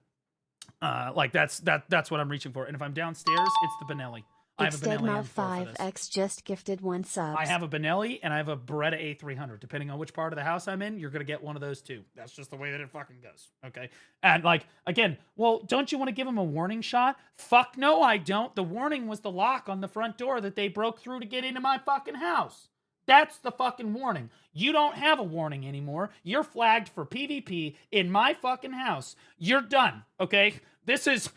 Like that's what I'm reaching for. And if I'm downstairs, it's the Benelli. I have a Benelli M4 5X just gifted 1 sub. I have a Benelli and I have a Beretta A300. Depending on which part of the house I'm in, you're going to get one of those two. That's just the way that it fucking goes. Okay. And like, again, well, don't you want to give them a warning shot? Fuck no, I don't. The warning was the lock on the front door that they broke through to get into my fucking house. That's the fucking warning. You don't have a warning anymore. You're flagged for PvP in my fucking house. You're done. Okay. This is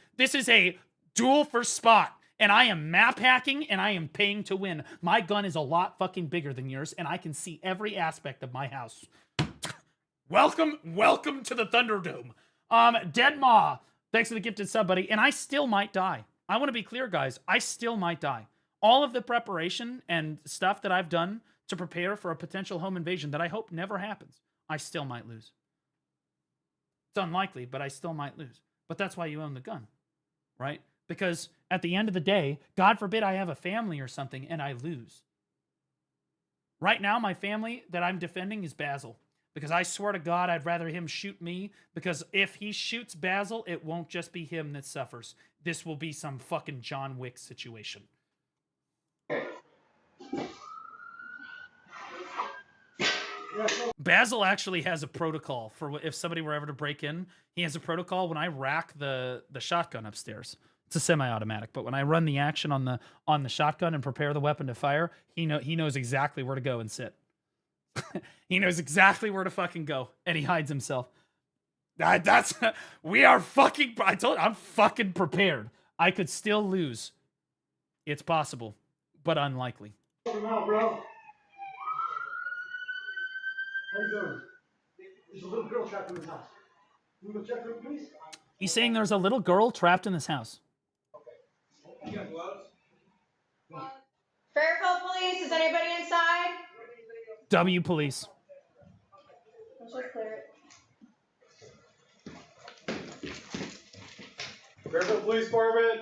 a duel for spot. And I am map hacking, and I am paying to win. My gun is a lot fucking bigger than yours, and I can see every aspect of my house. Welcome to the Thunderdome. Dead Maw, thanks for the gifted sub, buddy. And I still might die. I want to be clear, guys. I still might die. All of the preparation and stuff that I've done to prepare for a potential home invasion that I hope never happens, I still might lose. It's unlikely, but I still might lose. But that's why you own the gun, right? Because at the end of the day, God forbid I have a family or something and I lose. Right now, my family that I'm defending is Basil. Because I swear to God, I'd rather him shoot me. Because if he shoots Basil, it won't just be him that suffers. This will be some fucking John Wick situation. Basil actually has a protocol for if somebody were ever to break in. He has a protocol when I rack the shotgun upstairs. It's a semi-automatic, but when I run the action on the shotgun and prepare the weapon to fire, he knows exactly where to go and sit. He knows exactly where to fucking go, and he hides himself. We are fucking. I told you, I'm fucking prepared. I could still lose. It's possible, but unlikely. Now, bro. How you doing? There's a little girl trapped in this house. Can you go check her, please? He's saying there's a little girl trapped in this house. You got gloves? Fairfield Police, is anybody inside? W Police. Let's just clear it. Fairfield Police Department.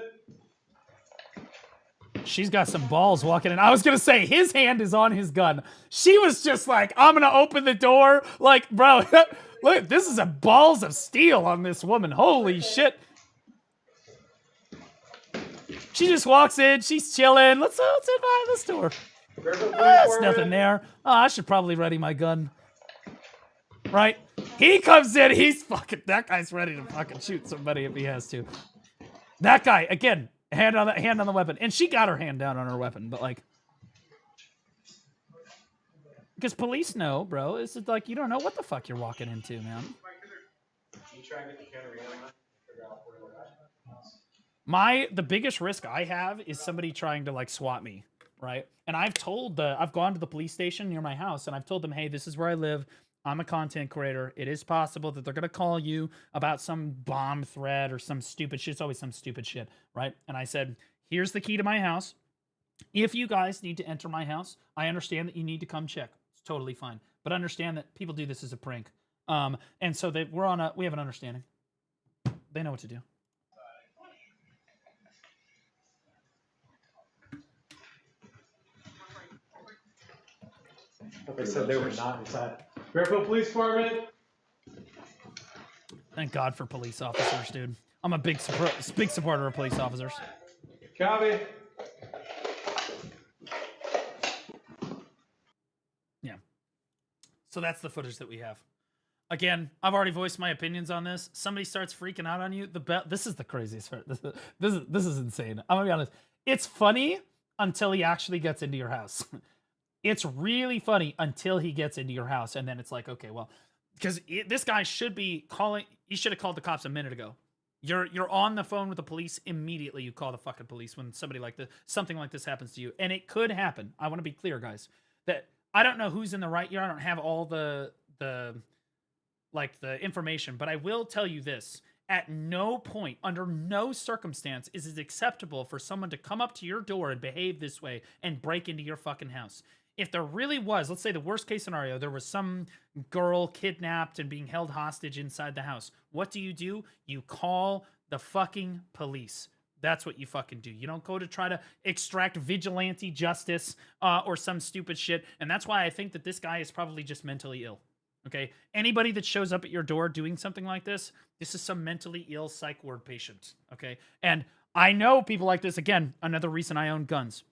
She's got some balls walking in. I was going to say, his hand is on his gun. She was just like, I'm going to open the door. Like, bro, look, this is a balls of steel on this woman. Holy shit. She just walks in. She's chilling. Let's sit behind this door. There's nothing there. Oh, I should probably ready my gun. Right? He comes in. That guy's ready to fucking shoot somebody if he has to. That guy, again, hand on the weapon. And she got her hand down on her weapon, but like, because police know, bro. It's like, you don't know what the fuck you're walking into, man. You try and get the camera figure out where we're at. The biggest risk I have is somebody trying to like swat me, right? And I've gone to the police station near my house and I've told them, hey, this is where I live. I'm a content creator. It is possible that they're going to call you about some bomb threat or some stupid shit. It's always some stupid shit, right? And I said, here's the key to my house. If you guys need to enter my house, I understand that you need to come check. It's totally fine. But understand that people do this as a prank. And so that we have an understanding. They know what to do. They said they were not inside. Fairfield Police Department. Thank God for police officers, dude. I'm a big supporter of police officers. Copy. Yeah. So that's the footage that we have. Again, I've already voiced my opinions on this. Somebody starts freaking out on you. This is the craziest part. This is insane. I'm gonna be honest. It's funny until he actually gets into your house. It's really funny until he gets into your house, and then it's like, okay, well, because this guy should be calling. He should have called the cops a minute ago. You're on the phone with the police immediately. You call the fucking police when something like this happens to you, and it could happen. I want to be clear, guys, that I don't know who's in the right here. I don't have all the information, but I will tell you this. At no point, under no circumstance, is it acceptable for someone to come up to your door and behave this way and break into your fucking house. If there really was, let's say the worst case scenario, there was some girl kidnapped and being held hostage inside the house. What do? You call the fucking police. That's what you fucking do. You don't go to try to extract vigilante justice or some stupid shit. And that's why I think that this guy is probably just mentally ill. Okay? Anybody that shows up at your door doing something like this is some mentally ill psych ward patient. Okay? And I know people like this. Again, another reason I own guns.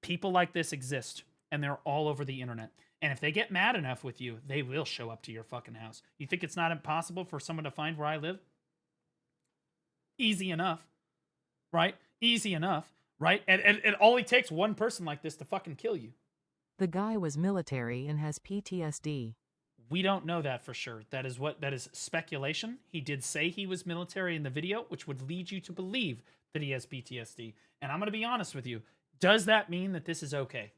People like this exist. And they're all over the internet. And if they get mad enough with you, they will show up to your fucking house. You think it's not impossible for someone to find where I live? Easy enough. Right? Easy enough. Right? And it only takes one person like this to fucking kill you. The guy was military and has PTSD. We don't know that for sure. That is speculation. He did say he was military in the video, which would lead you to believe that he has PTSD. And I'm going to be honest with you. Does that mean that this is okay?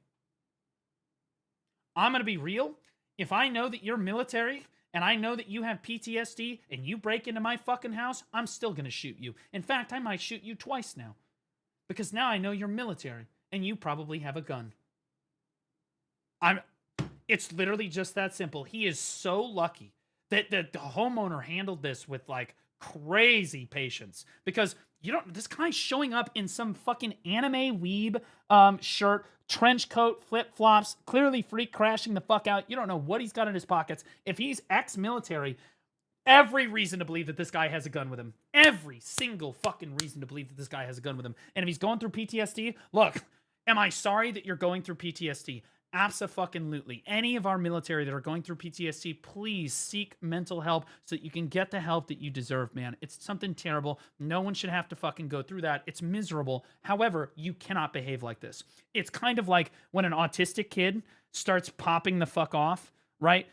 I'm going to be real. If I know that you're military and I know that you have PTSD and you break into my fucking house, I'm still going to shoot you. In fact, I might shoot you twice now. Because now I know you're military and you probably have a gun. It's literally just that simple. He is so lucky that the homeowner handled this with like crazy patience. Because this guy's showing up in some fucking anime weeb shirt, trench coat, flip-flops, clearly freak crashing the fuck out. You don't know what he's got in his pockets. If he's ex-military, every reason to believe that this guy has a gun with him. Every single fucking reason to believe that this guy has a gun with him. And if he's going through PTSD, look, am I sorry that you're going through PTSD? Abso-fucking-lutely. Any of our military that are going through PTSD, please seek mental help so that you can get the help that you deserve, man. It's something terrible. No one should have to fucking go through that. It's miserable. However, you cannot behave like this. It's kind of like when an autistic kid starts popping the fuck off, right?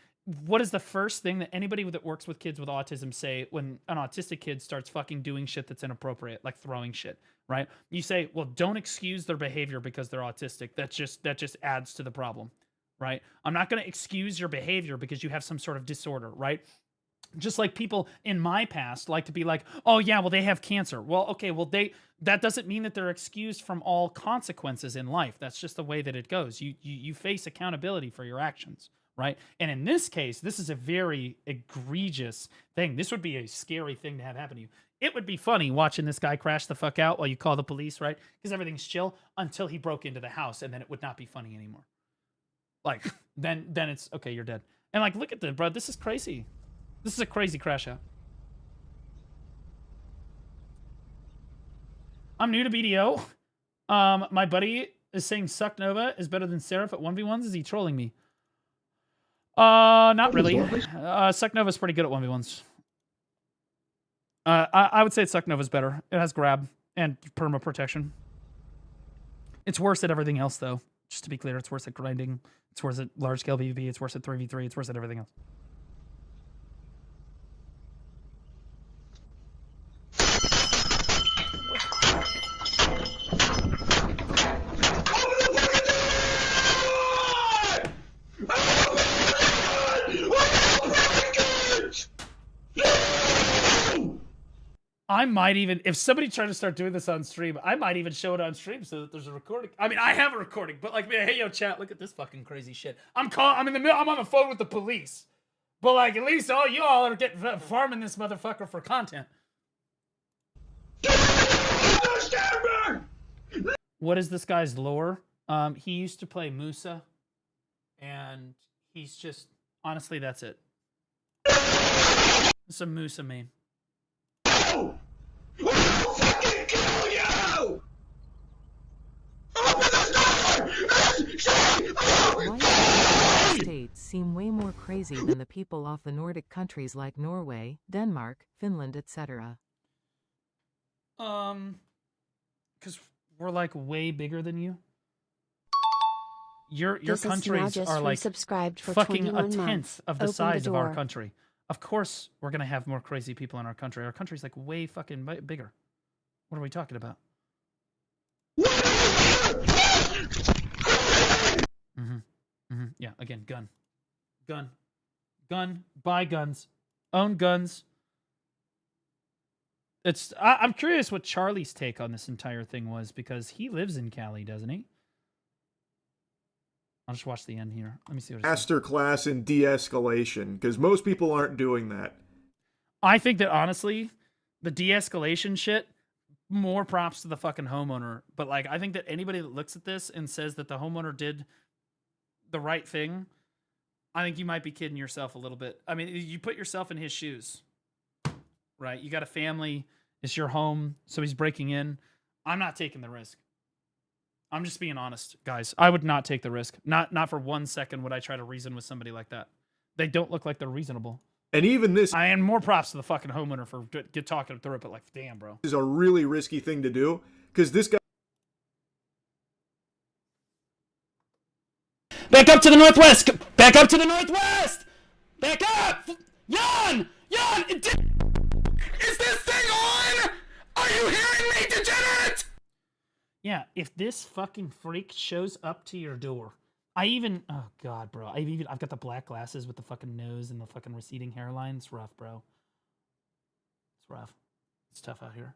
What is the first thing that anybody that works with kids with autism say when an autistic kid starts fucking doing shit that's inappropriate, like throwing shit, right? You say, well, don't excuse their behavior because they're autistic. That just adds to the problem, right? I'm not going to excuse your behavior because you have some sort of disorder, right? Just like people in my past like to be like, oh yeah, well, they have cancer. Well, okay, well, that doesn't mean that they're excused from all consequences in life. That's just the way that it goes. You face accountability for your actions. Right? And in this case, this is a very egregious thing. This would be a scary thing to have happen to you. It would be funny watching this guy crash the fuck out while you call the police, right? Because everything's chill until he broke into the house, and then it would not be funny anymore. Like, then it's, okay, you're dead. And like, look at this, bro. This is crazy. This is a crazy crash out. I'm new to BDO. My buddy is saying Suck Nova is better than Seraph at 1v1s. Is he trolling me? Not really. Suck Nova's pretty good at 1v1s. I would say Suck Nova's better. It has grab and perma protection. It's worse at everything else, though. Just to be clear, it's worse at grinding. It's worse at large scale PvP. It's worse at 3v3. It's worse at everything else. I might even, if somebody tried to start doing this on stream, I might even show it on stream so that there's a recording. I mean, I have a recording, but like, man, hey, yo, chat, look at this fucking crazy shit. I'm in the middle, I'm on the phone with the police. But like, at least all y'all are getting farming this motherfucker for content. What is this guy's lore? He used to play Musa, and He's just honestly, that's it. It's a Musa meme. Fucking kill you! Open the door! Why do the states seem way more crazy than the people off the Nordic countries like Norway, Denmark, Finland, etc.? Because we're like way bigger than you. Your This is now countries just are like resubscribed for fucking 21 a tenth months. of the Open the size of our door. country. Of course, we're gonna have more crazy people in our country. Our country's like way fucking bigger. What are we talking about? Yeah. Again, gun. Buy guns. Own guns. I'm curious what Charlie's take on this entire thing was, because he lives in Cali, doesn't he? I'll just watch the end here. Let me see what it says. Masterclass in de-escalation, because most people aren't doing that. I think that honestly, the de-escalation shit, more props to the fucking homeowner. But like, I think that anybody that looks at this and says that the homeowner did the right thing, I think you might be kidding yourself a little bit. I mean, you put yourself in his shoes, right? You got a family, it's your home, so he's breaking in. I'm not taking the risk. I'm just being honest, guys. I would not take the risk. Not for 1 second would I try to reason with somebody like that. They don't look like they're reasonable. And even this, I am more props to the fucking homeowner for get talking through it, but like, damn, bro. is a really risky thing to do, because this guy... Back up to the northwest! Back up to the northwest! Back up! Jan! Is this thing on? Are you hearing me, degenerate? Yeah, if this fucking freak shows up to your door, oh god, bro, I've got the black glasses with the fucking nose and the fucking receding hairline. It's rough, bro. It's rough. It's tough out here.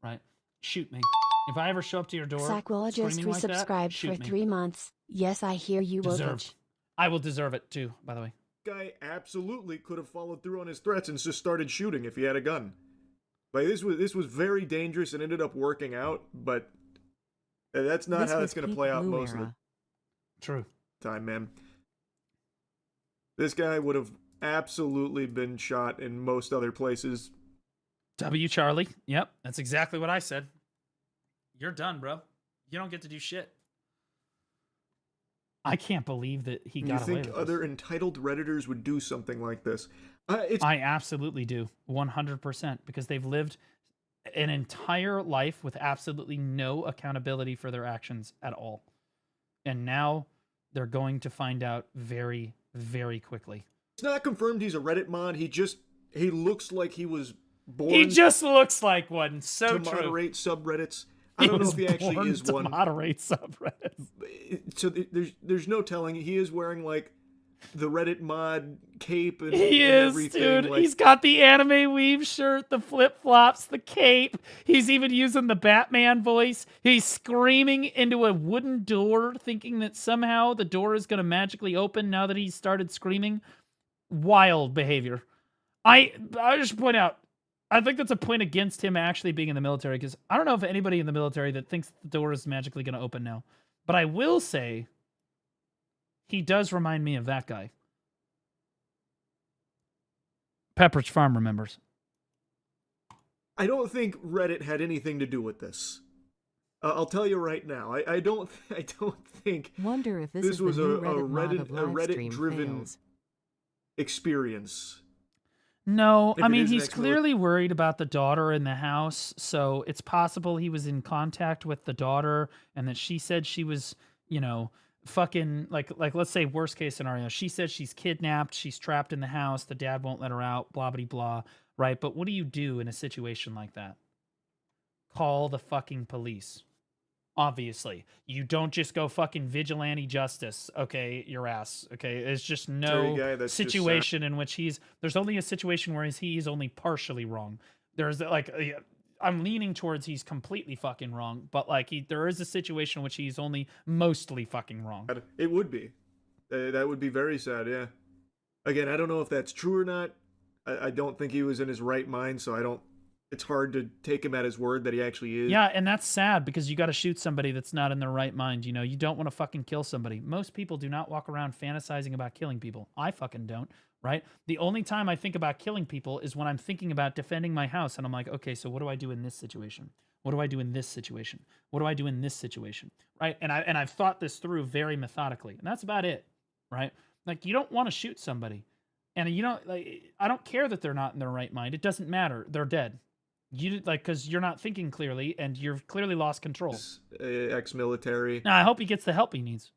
Right? Shoot me. If I ever show up to your door, Sackwilla just screaming like that, resubscribed shoot for me. 3 months. Yes, I hear you, Deserved. Wokage. I will deserve it too, by the way. Guy absolutely could have followed through on his threats and just started shooting if he had a gun. Like, this was very dangerous and ended up working out, but that's not how it's going to play out most of the True. time, man. This guy would have absolutely been shot in most other places. W. Charlie. Yep, that's exactly what I said. You're done, bro. You don't get to do shit. I can't believe that he got away with You think other entitled Redditors would do something like this? I absolutely do. 100%. Because they've lived an entire life with absolutely no accountability for their actions at all. And now they're going to find out very, very quickly. It's not confirmed he's a Reddit mod. He looks like he was born. He just looks like one. So to true. moderate subreddits. I don't know if he actually is one. Moderate subreddits. So there's no telling. He is wearing like the Reddit mod cape and He and is, everything. dude. Like, He's got the anime weave shirt, the flip-flops, the cape. He's even using the Batman voice. He's screaming into a wooden door, thinking that somehow the door is going to magically open now that he's started screaming. Wild behavior. I just point out, I think that's a point against him actually being in the military, because I don't know if anybody in the military that thinks the door is magically going to open now. But I will say, he does remind me of that guy. Pepperidge Farm remembers. I don't think Reddit had anything to do with this. I'll tell you right now. I don't think. Wonder if this is was the a new Reddit mod of live stream Reddit-driven fails. experience. No, If I it mean, is he's next clearly worried about the daughter in the house, so it's possible he was in contact with the daughter and that she said she was, fucking, like let's say worst case scenario, she said she's kidnapped, she's trapped in the house, the dad won't let her out, blah, blah, blah, right? But what do you do in a situation like that? Call the fucking police. Obviously, you don't just go fucking vigilante justice, okay, your ass, okay? There's just no situation in which there's only a situation where he's only partially wrong. There's like, I'm leaning towards he's completely fucking wrong, but like there is a situation in which he's only mostly fucking wrong. It would be. That would be very sad, yeah. Again, I don't know if that's true or not. I don't think he was in his right mind, so I don't it's hard to take him at his word that he actually is. Yeah, and that's sad because you got to shoot somebody that's not in their right mind. You know, you don't want to fucking kill somebody. Most people do not walk around fantasizing about killing people. I fucking don't, right? The only time I think about killing people is when I'm thinking about defending my house, and I'm like, okay, so what do I do in this situation? What do I do in this situation? What do I do in this situation? Right? And I've thought this through very methodically, and that's about it, right? Like, you don't want to shoot somebody, and you know, like, I don't care that they're not in their right mind. It doesn't matter. They're dead. You like, because you're not thinking clearly, and you've clearly lost control. Ex-military. Now, I hope he gets the help he needs.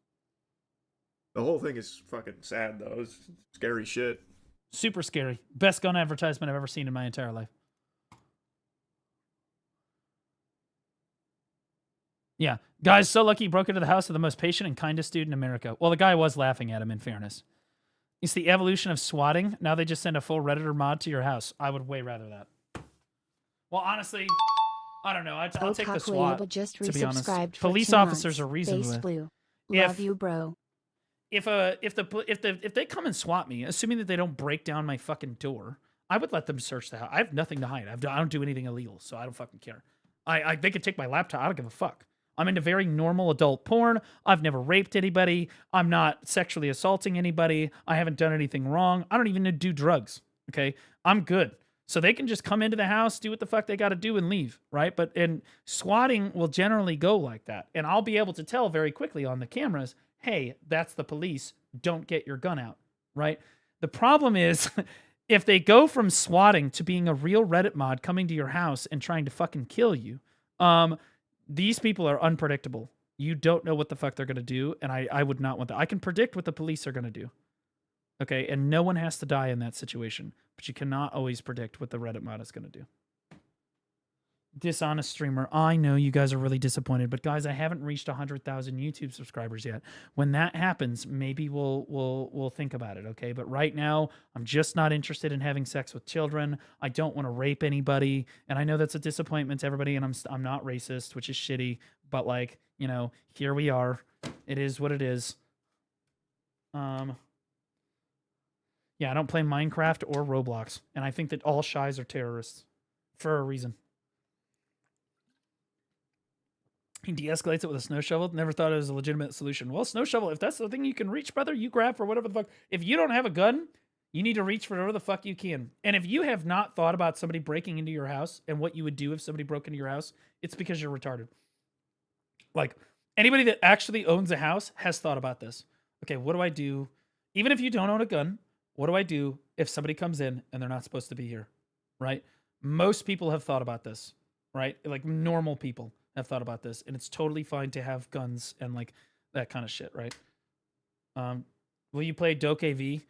The whole thing is fucking sad, though. It's scary shit. Super scary. Best gun advertisement I've ever seen in my entire life. Yeah. Guy's so lucky he broke into the house of the most patient and kindest dude in America. Well, the guy was laughing at him, in fairness. It's the evolution of swatting. Now they just send a full Redditor mod to your house. I would way rather that. Well, honestly, I don't know. I'll take the SWAT, just to be honest. resubscribed for Police 2 officers months. are reasonable. Face blue. Love you, bro. If they come and swat me, assuming that they don't break down my fucking door, I would let them search the house. I have nothing to hide. I don't do anything illegal, so I don't fucking care. They could take my laptop. I don't give a fuck. I'm into very normal adult porn. I've never raped anybody. I'm not sexually assaulting anybody. I haven't done anything wrong. I don't even do drugs. Okay, I'm good. So they can just come into the house, do what the fuck they got to do, and leave, right? And swatting will generally go like that. And I'll be able to tell very quickly on the cameras, hey, that's the police. Don't get your gun out, right? The problem is, if they go from swatting to being a real Reddit mod coming to your house and trying to fucking kill you, these people are unpredictable. You don't know what the fuck they're going to do, and I would not want that. I can predict what the police are going to do. Okay, and no one has to die in that situation, but you cannot always predict what the Reddit mod is going to do. Dishonest streamer, I know you guys are really disappointed, but guys, I haven't reached 100,000 YouTube subscribers yet. When that happens, maybe we'll think about it, okay? But right now, I'm just not interested in having sex with children. I don't want to rape anybody, and I know that's a disappointment to everybody, and I'm not racist, which is shitty, but like, you know, here we are. It is what it is. Yeah, I don't play Minecraft or Roblox, and I think that all shies are terrorists for a reason. He de-escalates it with a snow shovel. Never thought it was a legitimate solution. Well, snow shovel, if that's the thing you can reach, brother, you grab for whatever the fuck. If you don't have a gun, you need to reach for whatever the fuck you can. And if you have not thought about somebody breaking into your house and what you would do if somebody broke into your house, it's because you're retarded. Like, anybody that actually owns a house has thought about this. Okay, what do I do? Even if you don't own a gun, what do I do if somebody comes in and they're not supposed to be here, right? Most people have thought about this, right? Like, normal people have thought about this, and it's totally fine to have guns and like that kind of shit, right? Will you play Doke V?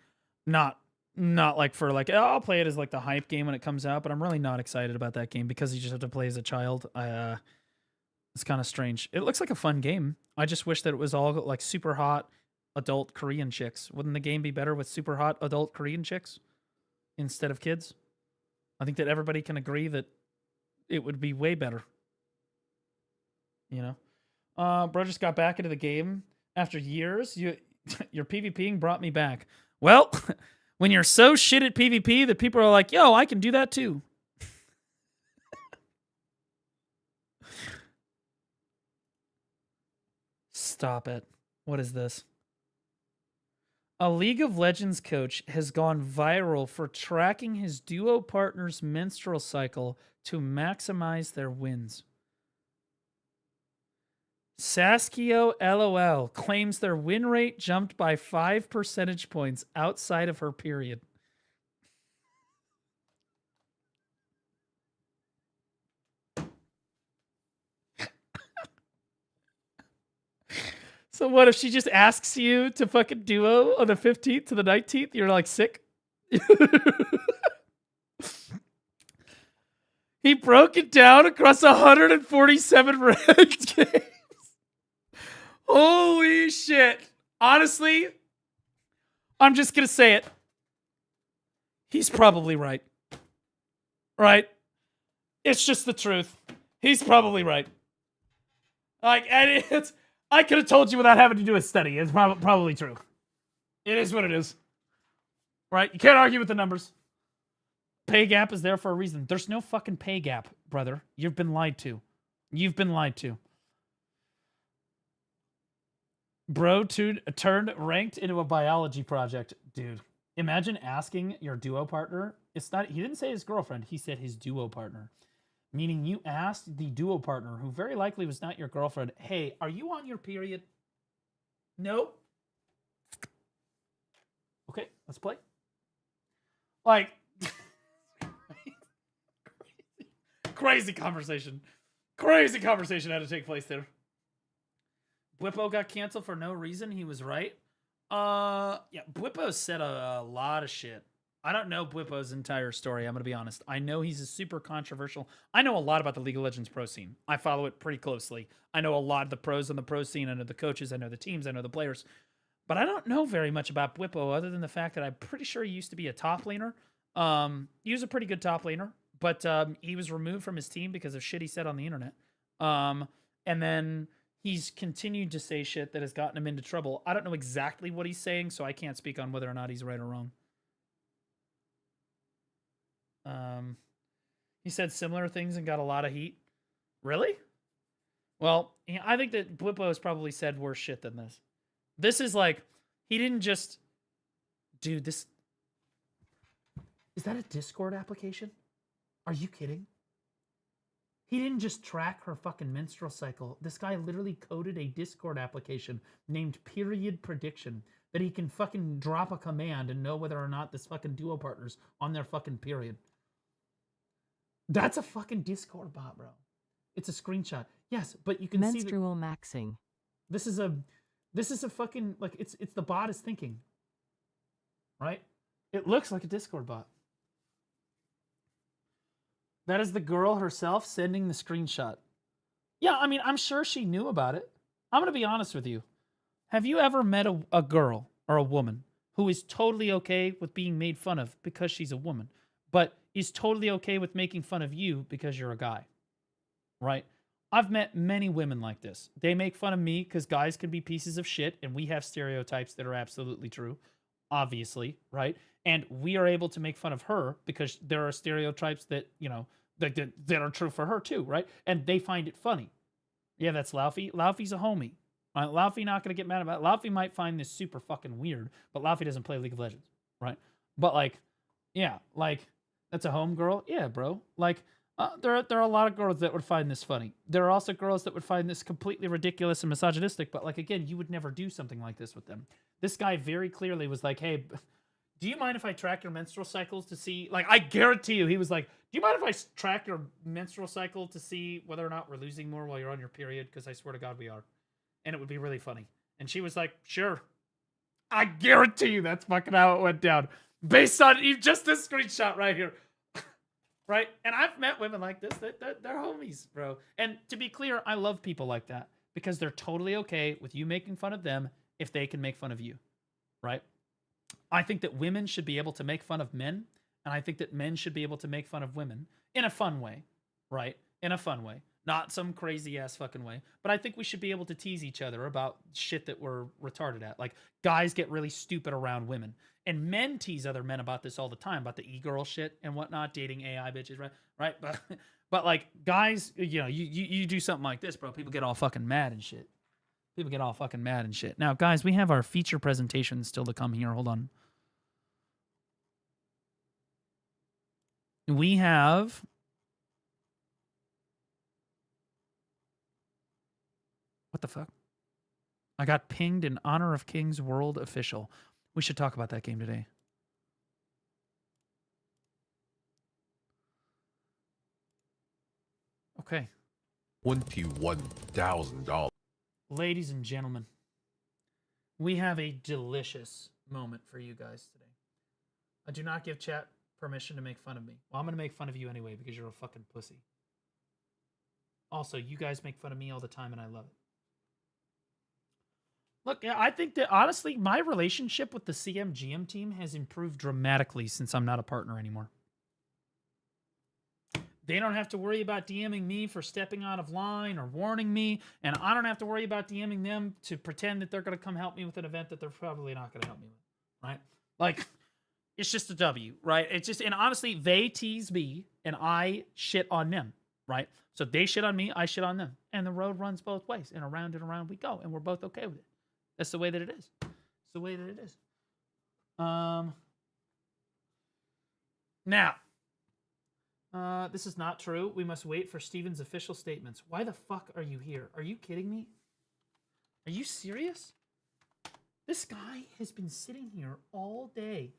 Not like for like, I'll play it as like the hype game when it comes out, but I'm really not excited about that game because you just have to play as a child. It's kind of strange. It looks like a fun game. I just wish that it was all like super hot adult Korean chicks. Wouldn't the game be better with super hot adult Korean chicks instead of kids? I think that everybody can agree that it would be way better. You know? Bro just got back into the game after years. Your PvPing brought me back. Well, when you're so shit at PvP that people are like, yo, I can do that too. Stop it. What is this? A League of Legends coach has gone viral for tracking his duo partner's menstrual cycle to maximize their wins. Saskio LOL claims their win rate jumped by 5 percentage points outside of her period. So what if she just asks you to fucking duo on the 15th to the 19th? You're like sick? He broke it down across 147 ranked games. Holy shit. Honestly, I'm just going to say it. He's probably right. Right? It's just the truth. He's probably right. Like, and it's, I could have told you without having to do a study. It's probably true. It is what it is. Right? You can't argue with the numbers. Pay gap is there for a reason. There's no fucking pay gap, brother. You've been lied to. You've been lied to. Bro turned ranked into a biology project. Dude, imagine asking your duo partner. It's not, he didn't say his girlfriend. He said his duo partner. Meaning you asked the duo partner, who very likely was not your girlfriend, hey, are you on your period? No. Okay, let's play. Like, crazy conversation. Crazy conversation had to take place there. Bwippo got canceled for no reason. He was right. Yeah, Bwippo said a lot of shit. I don't know Bwippo's entire story. I'm going to be honest. I know he's a super controversial. I know a lot about the League of Legends pro scene. I follow it pretty closely. I know a lot of the pros on the pro scene. I know the coaches. I know the teams. I know the players. But I don't know very much about Bwippo other than the fact that I'm pretty sure he used to be a top laner. He was a pretty good top laner, but he was removed from his team because of shit he said on the internet. And then he's continued to say shit that has gotten him into trouble. I don't know exactly what he's saying, so I can't speak on whether or not he's right or wrong. He said similar things and got a lot of heat. Really? Well, I think that Bwippo has probably said worse shit than this. This is like, he didn't just... Dude, this... Is that a Discord application? Are you kidding? He didn't just track her fucking menstrual cycle. This guy literally coded a Discord application named Period Prediction that he can fucking drop a command and know whether or not this fucking duo partner's on their fucking period. That's a fucking Discord bot, bro. It's a screenshot. Yes, but you can see menstrual maxing. This is a fucking, like, it's the bot is thinking. Right? It looks like a Discord bot. That is the girl herself sending the screenshot. Yeah, I mean, I'm sure she knew about it. I'm going to be honest with you. Have you ever met a girl or a woman who is totally okay with being made fun of because she's a woman, but is totally okay with making fun of you because you're a guy? Right? I've met many women like this. They make fun of me because guys can be pieces of shit, and we have stereotypes that are absolutely true, obviously, right? And we are able to make fun of her because there are stereotypes that, you know, that are true for her too, right? And they find it funny. Yeah, that's Laufey. Laufey's a homie. Right? Laufey not going to get mad about it. Laufey might find this super fucking weird, but Laufey doesn't play League of Legends, right? But like, yeah, like, that's a home girl. Yeah, bro. Like, there are a lot of girls that would find this funny. There are also girls that would find this completely ridiculous and misogynistic, but like, again, you would never do something like this with them. This guy very clearly was like, hey, do you mind if I track your menstrual cycles to see, like, I guarantee you, he was like, do you mind if I track your menstrual cycle to see whether or not we're losing more while you're on your period? Because I swear to God we are. And it would be really funny. And she was like, sure. I guarantee you that's fucking how it went down. Based on just this screenshot right here. Right? And I've met women like this. They're homies, bro. And to be clear, I love people like that. Because they're totally okay with you making fun of them if they can make fun of you. Right? I think that women should be able to make fun of men. And I think that men should be able to make fun of women in a fun way. Right? In a fun way. Not some crazy ass fucking way. But I think we should be able to tease each other about shit that we're retarded at. Like, guys get really stupid around women. And men tease other men about this all the time, about the e-girl shit and whatnot, dating AI bitches, right? Right? But like, guys, you know, you do something like this, bro. People get all fucking mad and shit. People get all fucking mad and shit. Now, guys, we have our feature presentation still to come here. Hold on. We have... What the fuck? I got pinged in Honor of Kings World Official. We should talk about that game today. Okay. $21,000. Ladies and gentlemen, we have a delicious moment for you guys today. I do not give chat permission to make fun of me. Well, I'm going to make fun of you anyway because you're a fucking pussy. Also, you guys make fun of me all the time and I love it. Look, I think that, honestly, my relationship with the CM/GM team has improved dramatically since I'm not a partner anymore. They don't have to worry about DMing me for stepping out of line or warning me, and I don't have to worry about DMing them to pretend that they're going to come help me with an event that they're probably not going to help me with, right? Like, It's just a W, right? It's just, and honestly, they tease me and I shit on them, right? So they shit on me, I shit on them. And the road runs both ways, and around we go, and we're both okay with it. That's the way that it is. It's the way that it is. Now, this is not true. We must wait for Steven's official statements. Why the fuck are you here? Are you kidding me? Are you serious? This guy has been sitting here all day.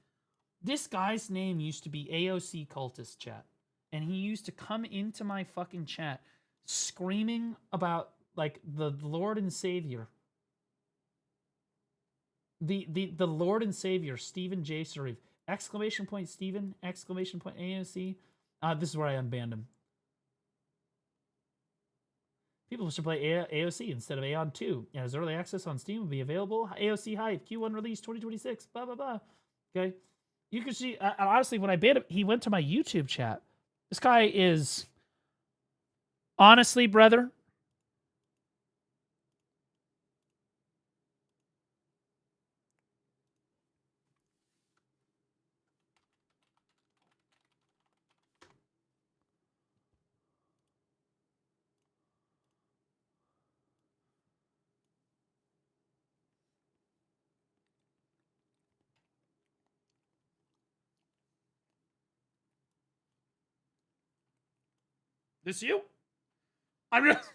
This guy's name used to be AOC Cultist Chat. And he used to come into my fucking chat screaming about, like, the Lord and Savior. The Lord and Savior, Stephen J. Sharif. Exclamation point Stephen, exclamation point AOC. This is where I unbanned him. People should play AOC instead of Aeon 2. Yeah, his early access on Steam will be available. AOC hype, Q1 release 2026, blah, blah, blah. Okay. You can see, honestly, when I banned him, he went to my YouTube chat. This guy is, honestly, brother, this you? I'm just...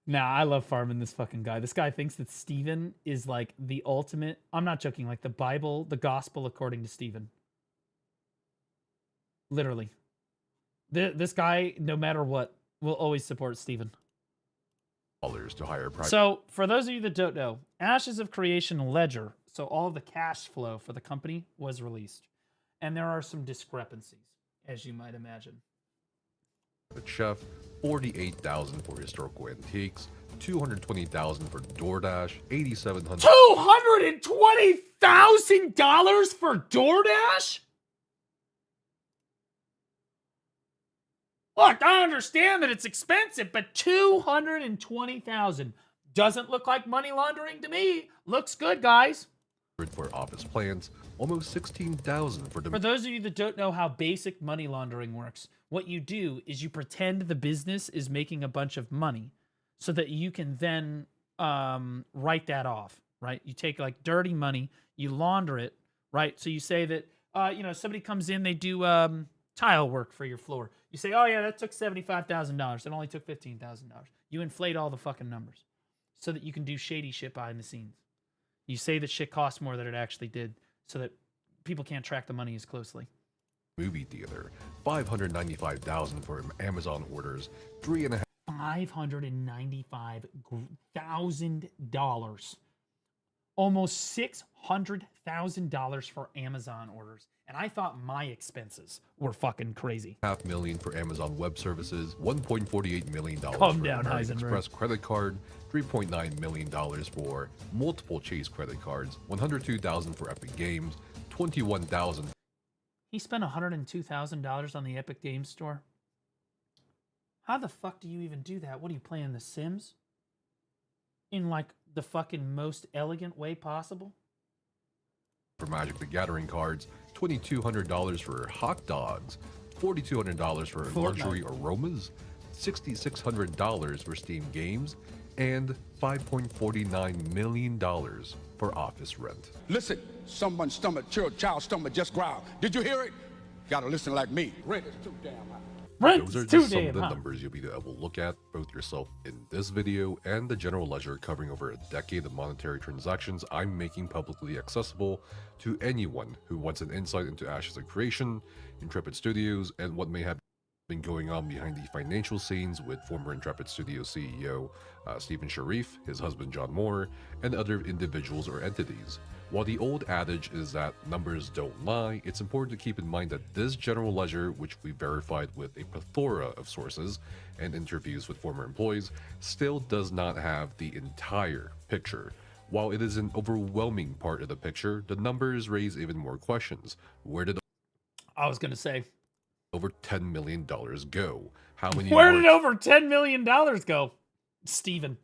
Nah, I love farming this fucking guy. This guy thinks that Steven is like the ultimate... I'm not joking, like the Bible, the gospel according to Steven. Literally. This guy, no matter what, will always support Steven. To hire private. So, for those of you that don't know, Ashes of Creation Ledger, so all the cash flow for the company was released. And there are some discrepancies, as you might imagine. Chef, $48,000 for historical antiques, $220,000 for DoorDash, $8,700. $220,000 for DoorDash? Look, I understand that it's expensive, but $220,000 doesn't look like money laundering to me. Looks good, guys. For office plans, almost $16,000 for... For those of you that don't know how basic money laundering works, what you do is you pretend the business is making a bunch of money so that you can then write that off, right? You take like dirty money, you launder it, right? So you say that, somebody comes in, they do tile work for your floor. You say, oh yeah, that took $75,000. It only took $15,000. You inflate all the fucking numbers so that you can do shady shit behind the scenes. You say that shit costs more than it actually did so that people can't track the money as closely. Movie theater, $595,000 for Amazon orders, $595,000. Almost $600,000 for Amazon orders. And I thought my expenses were fucking crazy. $500,000 for Amazon Web Services, $1.48 million for down, American Express credit card, $3.9 million for multiple Chase credit cards, $102,000 for Epic Games, $21,000. He spent $102,000 on the Epic Games Store. How the fuck do you even do that? What are you playing, The Sims? In like the fucking most elegant way possible? For Magic the Gathering cards, $2,200 for hot dogs, $4,200 for luxury aromas, $6,600 for Steam games, and $5.49 million for office rent. Listen, someone's stomach, child's stomach just growled. Did you hear it? Gotta listen like me. Rent is too damn high. Those are just some of the numbers you'll be able to look at, both yourself in this video and the general ledger covering over a decade of monetary transactions I'm making publicly accessible to anyone who wants an insight into Ashes of Creation, Intrepid Studios, and what may have been going on behind the financial scenes with former Intrepid Studios CEO Stephen Sharif, his husband John Moore, and other individuals or entities. While the old adage is that numbers don't lie, it's important to keep in mind that this general ledger, which we verified with a plethora of sources and interviews with former employees, still does not have the entire picture. While it is an overwhelming part of the picture, the numbers raise even more questions. Where did I was going to say over $10 million go? How many? Where did over $10 million go, Steven?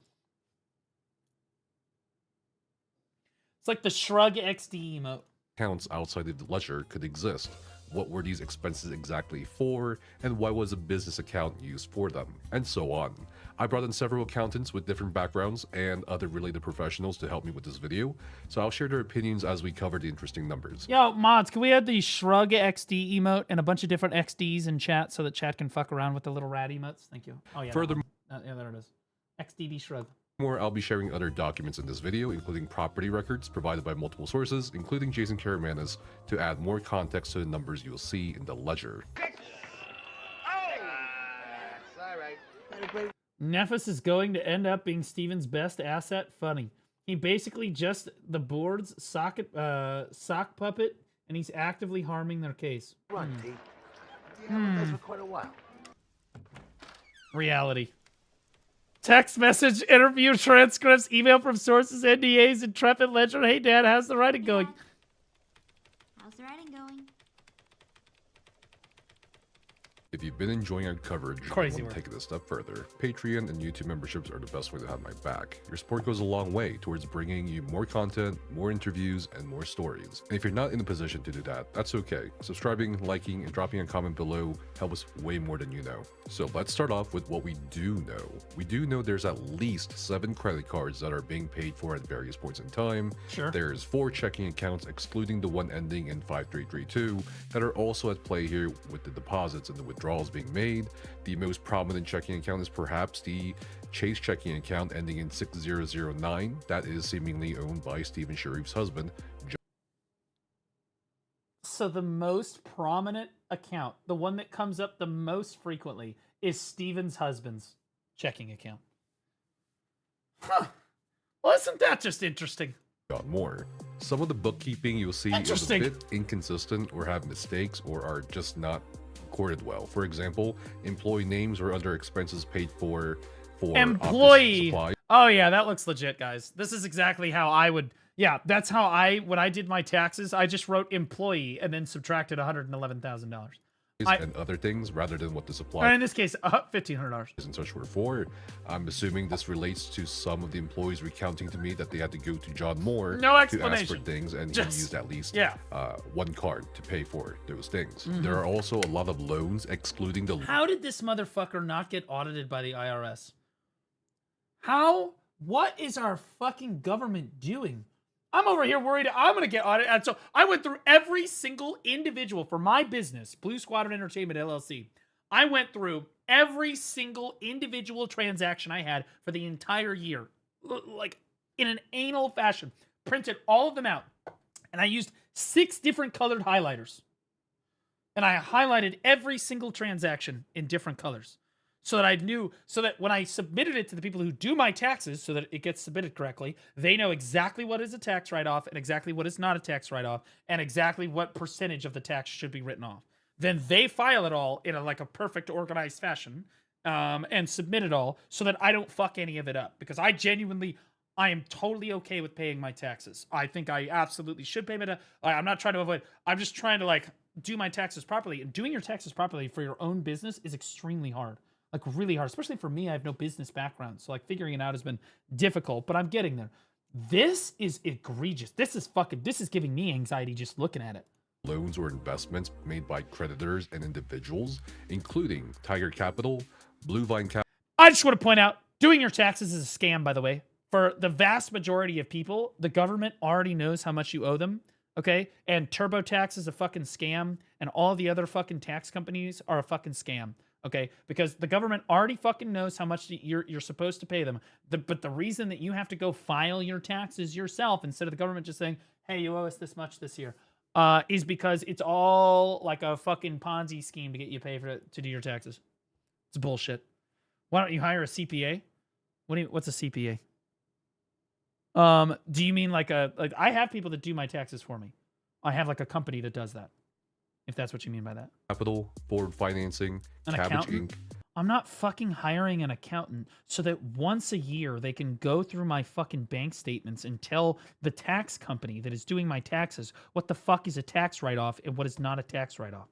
It's like the Shrug XD emote. Accounts outside of the ledger could exist. What were these expenses exactly for, and why was a business account used for them, and so on. I brought in several accountants with different backgrounds and other related professionals to help me with this video, so I'll share their opinions as we cover the interesting numbers. Yo, mods, can we add the Shrug XD emote and a bunch of different XDs in chat so that chat can fuck around with the little rat emotes? Thank you. Oh, yeah. Furthermore, yeah, there it is. XDD Shrug. I'll be sharing other documents in this video, including property records provided by multiple sources, including Jason Karamanis, to add more context to the numbers you'll see in the ledger. Nephis is going to end up being Steven's best asset. Funny. He basically just the board's sock puppet, and he's actively harming their case. Run, Pete. You haven't done this for quite a while. Reality. Text message, interview transcripts, email from sources, NDAs, Intrepid Ledger. Hey, Dad, how's the writing going? How's the writing going? If you've been enjoying our coverage and want to take it a step further, Patreon and YouTube memberships are the best way to have my back. Your support goes a long way towards bringing you more content, more interviews, and more stories. And if you're not in a position to do that, that's okay. Subscribing, liking, and dropping a comment below help us way more than you know. So let's start off with what we do know. We do know there's at least 7 credit cards that are being paid for at various points in time. Sure. There's 4 checking accounts, excluding the one ending in 5332, that are also at play here with the deposits and the withdrawals being made. The most prominent checking account is perhaps the Chase checking account ending in 6009. That is seemingly owned by Stephen Sharif's husband. So the most prominent account, the one that comes up the most frequently, is Steven's husband's checking account. Huh. Well, isn't that just interesting? Got more. Some of the bookkeeping you'll see is a bit inconsistent or have mistakes or are just not recorded well. For example, employee names are under expenses paid for employee supply. Oh yeah, that looks legit, guys. This is exactly how I would. Yeah, that's how when I did my taxes, I just wrote employee and then subtracted $111,000. And other things rather than what the supply. Or in this case, $1,500. And such were for. I'm assuming this relates to some of the employees recounting to me that they had to go to John Moore to ask for things, and just, he used at least yeah. one card to pay for those things. Mm-hmm. There are also a lot of loans, excluding the. How did this motherfucker not get audited by the IRS? How? What is our fucking government doing? I'm over here worried I'm going to get audited. And so I went through every single individual for my business, Blue Squadron Entertainment LLC. I went through every single individual transaction I had for the entire year, like in an anal fashion, printed all of them out. And I used 6 different colored highlighters. And I highlighted every single transaction in different colors. So that I knew, so that when I submitted it to the people who do my taxes, so that it gets submitted correctly, they know exactly what is a tax write-off and exactly what is not a tax write-off and exactly what percentage of the tax should be written off. Then they file it all in a perfect organized fashion and submit it all so that I don't fuck any of it up. Because I am totally okay with paying my taxes. I think I absolutely should pay my taxes. I'm not trying to avoid, I'm just trying to do my taxes properly. And doing your taxes properly for your own business is extremely hard. Really hard, especially for me. I have no business background, so figuring it out has been difficult, but I'm getting there. This is egregious. This is giving me anxiety just looking at it. Loans or investments made by creditors and individuals, including Tiger Capital, Blue Vine Capital. I just want to point out, doing your taxes is a scam, by the way. For the vast majority of people, the government already knows how much you owe them, okay? And TurboTax is a fucking scam, and all the other fucking tax companies are a fucking scam. Okay, because the government already fucking knows how much you're supposed to pay them. But the reason that you have to go file your taxes yourself instead of the government just saying, hey, you owe us this much this year, is because it's all like a fucking Ponzi scheme to get you paid to do your taxes. It's bullshit. Why don't you hire a CPA? What's a CPA? Do you mean I have people that do my taxes for me. I have a company that does that. If that's what you mean by that. Capital, forward financing, Cabbage Inc. I'm not fucking hiring an accountant so that once a year they can go through my fucking bank statements and tell the tax company that is doing my taxes what the fuck is a tax write-off and what is not a tax write-off.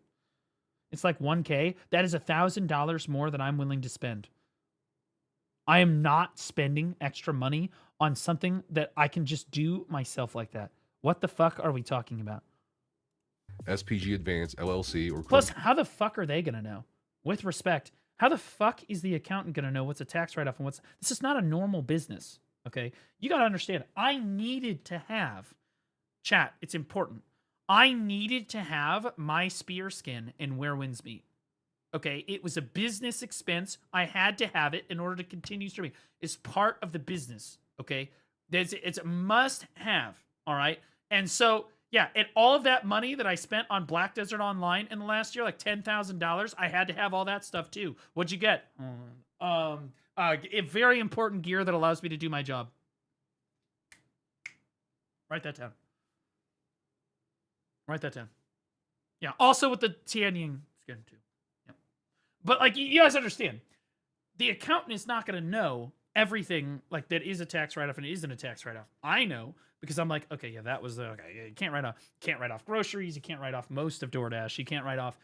It's like $1K. That is $1,000 more than I'm willing to spend. I am not spending extra money on something that I can just do myself like that? What the fuck are we talking about? SPG Advance LLC or Plus, how the fuck are they gonna know? With respect, how the fuck is the accountant gonna know what's a tax write-off and what's... This is not a normal business, okay? You gotta understand, I needed to have... Chat, it's important. I needed to have my spear skin in Where Winds Meet. Okay, it was a business expense. I had to have it in order to continue streaming. It's part of the business, okay? It's a must-have, all right? And so, yeah, and all of that money that I spent on Black Desert Online in the last year, like $10,000, I had to have all that stuff too. What'd you get? Very important gear that allows me to do my job. Write that down. Write that down. Yeah, also with the Tianying skin too. Yeah. But like, you guys understand, the accountant is not going to know everything like that is a tax write-off and it isn't a tax write-off. I know because I'm like, okay, yeah, that was okay. Yeah, you can't write off groceries. You can't write off most of DoorDash. You can't write off,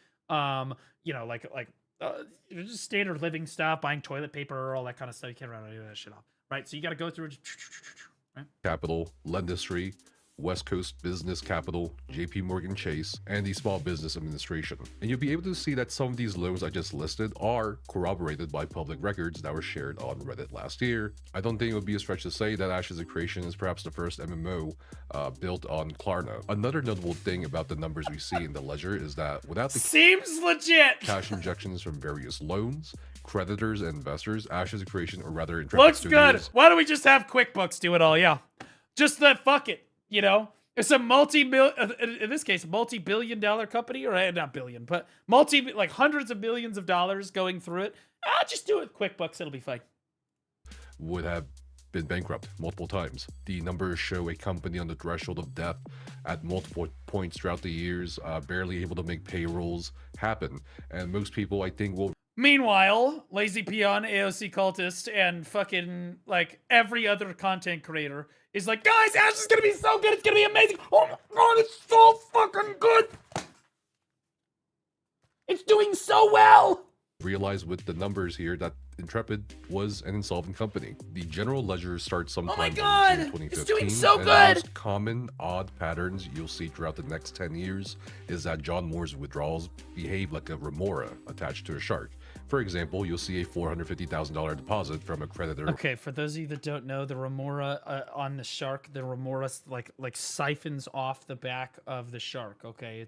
just standard living stuff, buying toilet paper, all that kind of stuff. You can't write any of that shit off, right? So you got to go through it. Right? Capital, Lendistry, West Coast Business Capital, JP Morgan Chase, and the Small Business Administration. And you'll be able to see that some of these loans I just listed are corroborated by public records that were shared on Reddit last year. I don't think it would be a stretch to say that Ashes of Creation is perhaps the first MMO built on Klarna. Another notable thing about the numbers we see in the ledger is that without the seems legit cash injections from various loans, creditors, and investors, Ashes of Creation, or rather Intrepid looks Studios, good. Why don't we just have QuickBooks do it all? Yeah, just that. Fuck it. You know, it's a in this case, multi-billion-dollar company, or not billion, but like hundreds of billions of dollars going through it. Just do it with QuickBooks. It'll be fine. would have been bankrupt multiple times. The numbers show a company on the threshold of death at multiple points throughout the years, barely able to make payrolls happen. And most people, I think, will... Meanwhile, Lazy Peon, AOC Cultist, and fucking, like, every other content creator is like, guys, Ash is gonna be so good, it's gonna be amazing. Oh my god, it's so fucking good. It's doing so well. Realize with the numbers here that Intrepid was an insolvent company. The general ledger starts sometime in 2015. It's doing so and good. The most common odd patterns you'll see throughout the next 10 years is that John Moore's withdrawals behave like a remora attached to a shark. For example, you'll see a $450,000 deposit from a creditor. Okay, for those of you that don't know, the remora on the shark, the remora like siphons off the back of the shark. Okay,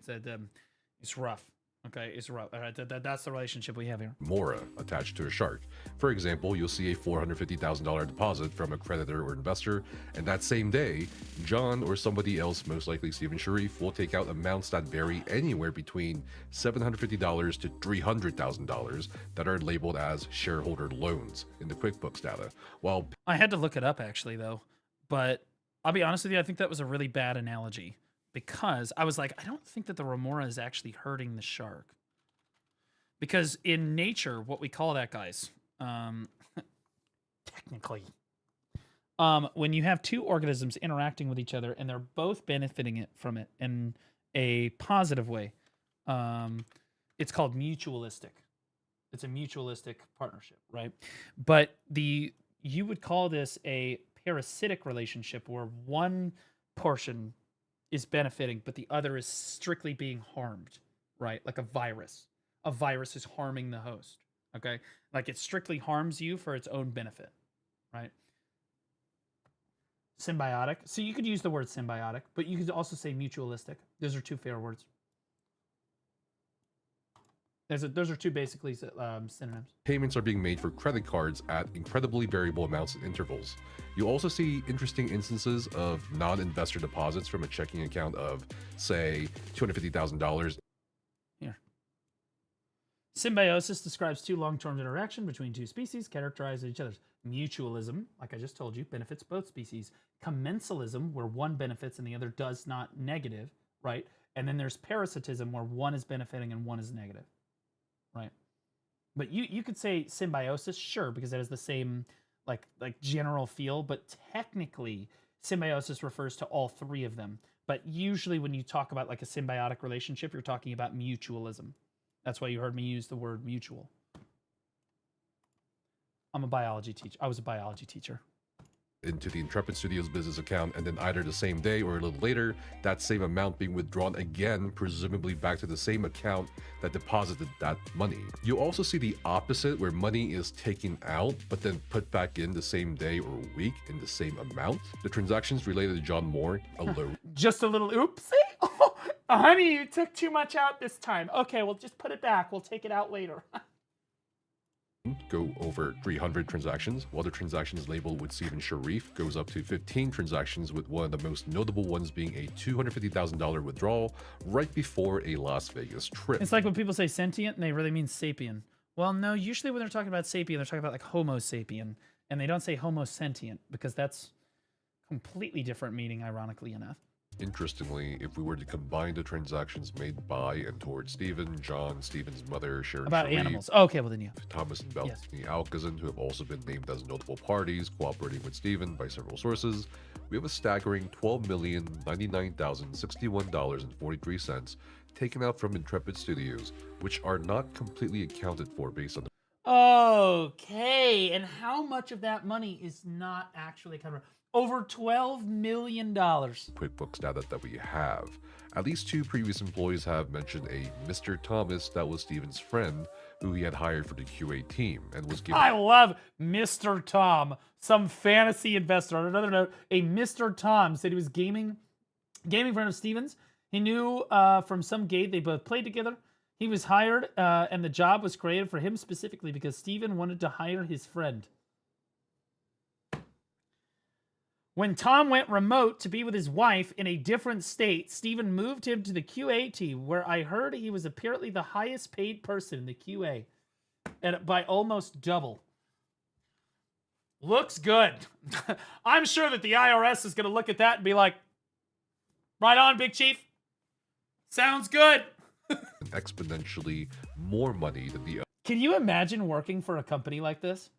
it's rough. Okay, it's rough. All right, that's the relationship we have here. Mora attached to a shark. For example, you'll see a $450,000 deposit from a creditor or investor, and that same day, John or somebody else, most likely Stephen Sharif, will take out amounts that vary anywhere between $750 to $300,000 that are labeled as shareholder loans in the QuickBooks data. While I had to look it up actually though, but I'll be honest with you, I think that was a really bad analogy. Because I was like, I don't think that the remora is actually hurting the shark. Because in nature, what we call that, guys, technically, when you have two organisms interacting with each other and they're both benefiting from it in a positive way, it's called mutualistic. It's a mutualistic partnership, right? But you would call this a parasitic relationship where one portion is benefiting, but the other is strictly being harmed, right? Like a virus. A virus is harming the host, okay? Like it strictly harms you for its own benefit, right? Symbiotic. So you could use the word symbiotic, but you could also say mutualistic. Those are two fair words. Those are two basically synonyms. payments are being made for credit cards at incredibly variable amounts and intervals. You also see interesting instances of non-investor deposits from a checking account of, say, $250,000. Here. Symbiosis describes two long-term interaction between two species characterized as each other's. Mutualism, like I just told you, benefits both species. Commensalism, where one benefits and the other does not, negative, right? And then there's parasitism, where one is benefiting and one is negative. Right, but you could say symbiosis, sure, because that has the same like general feel. But technically, symbiosis refers to all three of them. But usually, when you talk about like a symbiotic relationship, you're talking about mutualism. That's why you heard me use the word mutual. I'm a biology teacher. I was a biology teacher. into the Intrepid Studios business account, and then either the same day or a little later, that same amount being withdrawn again, presumably back to the same account that deposited that money. You also see the opposite, where money is taken out but then put back in the same day or week in the same amount. The transactions related to John Moore alone. Just a little oopsie? Oh, honey, you took too much out this time. Okay, well, just put it back. We'll take it out later. Go over 300 transactions, while the transactions labeled with Stephen Sharif goes up to 15 transactions, with one of the most notable ones being a $250,000 withdrawal right before a Las Vegas trip. It's like when people say sentient and they really mean sapien. Well, no, usually when they're talking about sapien, they're talking about like homo sapien, and they don't say homo sentient because that's completely different meaning, ironically enough. Interestingly, if we were to combine the transactions made by and towards Stephen, John, Stephen's mother, Sharon About Sharif, animals. Okay, well then yeah. Thomas and Bethany Alcazan, who have also been named as notable parties cooperating with Stephen by several sources, we have a staggering $12,099,061.43 taken out from Intrepid Studios, which are not completely accounted for based on the Okay, and how much of that money is not actually covered? Over $12 million. QuickBooks data that we have. At least 2 previous employees have mentioned a Mr. Thomas that was Stephen's friend, who he had hired for the QA team and was given. I love Mr. Tom, some fantasy investor. On another note, a Mr. Tom said he was gaming friend of Stephen's. He knew from some game they both played together. He was hired, and the job was created for him specifically because Stephen wanted to hire his friend. When Tom went remote to be with his wife in a different state, Stephen moved him to the QA team, where I heard he was apparently the highest paid person in the QA, and by almost double. Looks good. I'm sure that the IRS is going to look at that and be like, right on, Big Chief. Sounds good. exponentially more money than the. Can you imagine working for a company like this?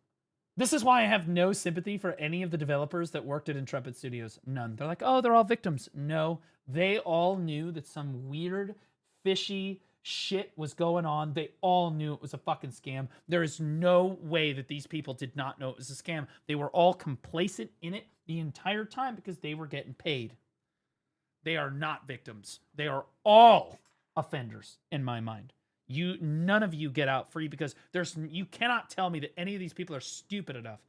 This is why I have no sympathy for any of the developers that worked at Intrepid Studios. None. They're like, oh, they're all victims. No, they all knew that some weird, fishy shit was going on. They all knew it was a fucking scam. There is no way that these people did not know it was a scam. They were all complacent in it the entire time because they were getting paid. They are not victims. They are all offenders in my mind. None of you get out free because you cannot tell me that any of these people are stupid enough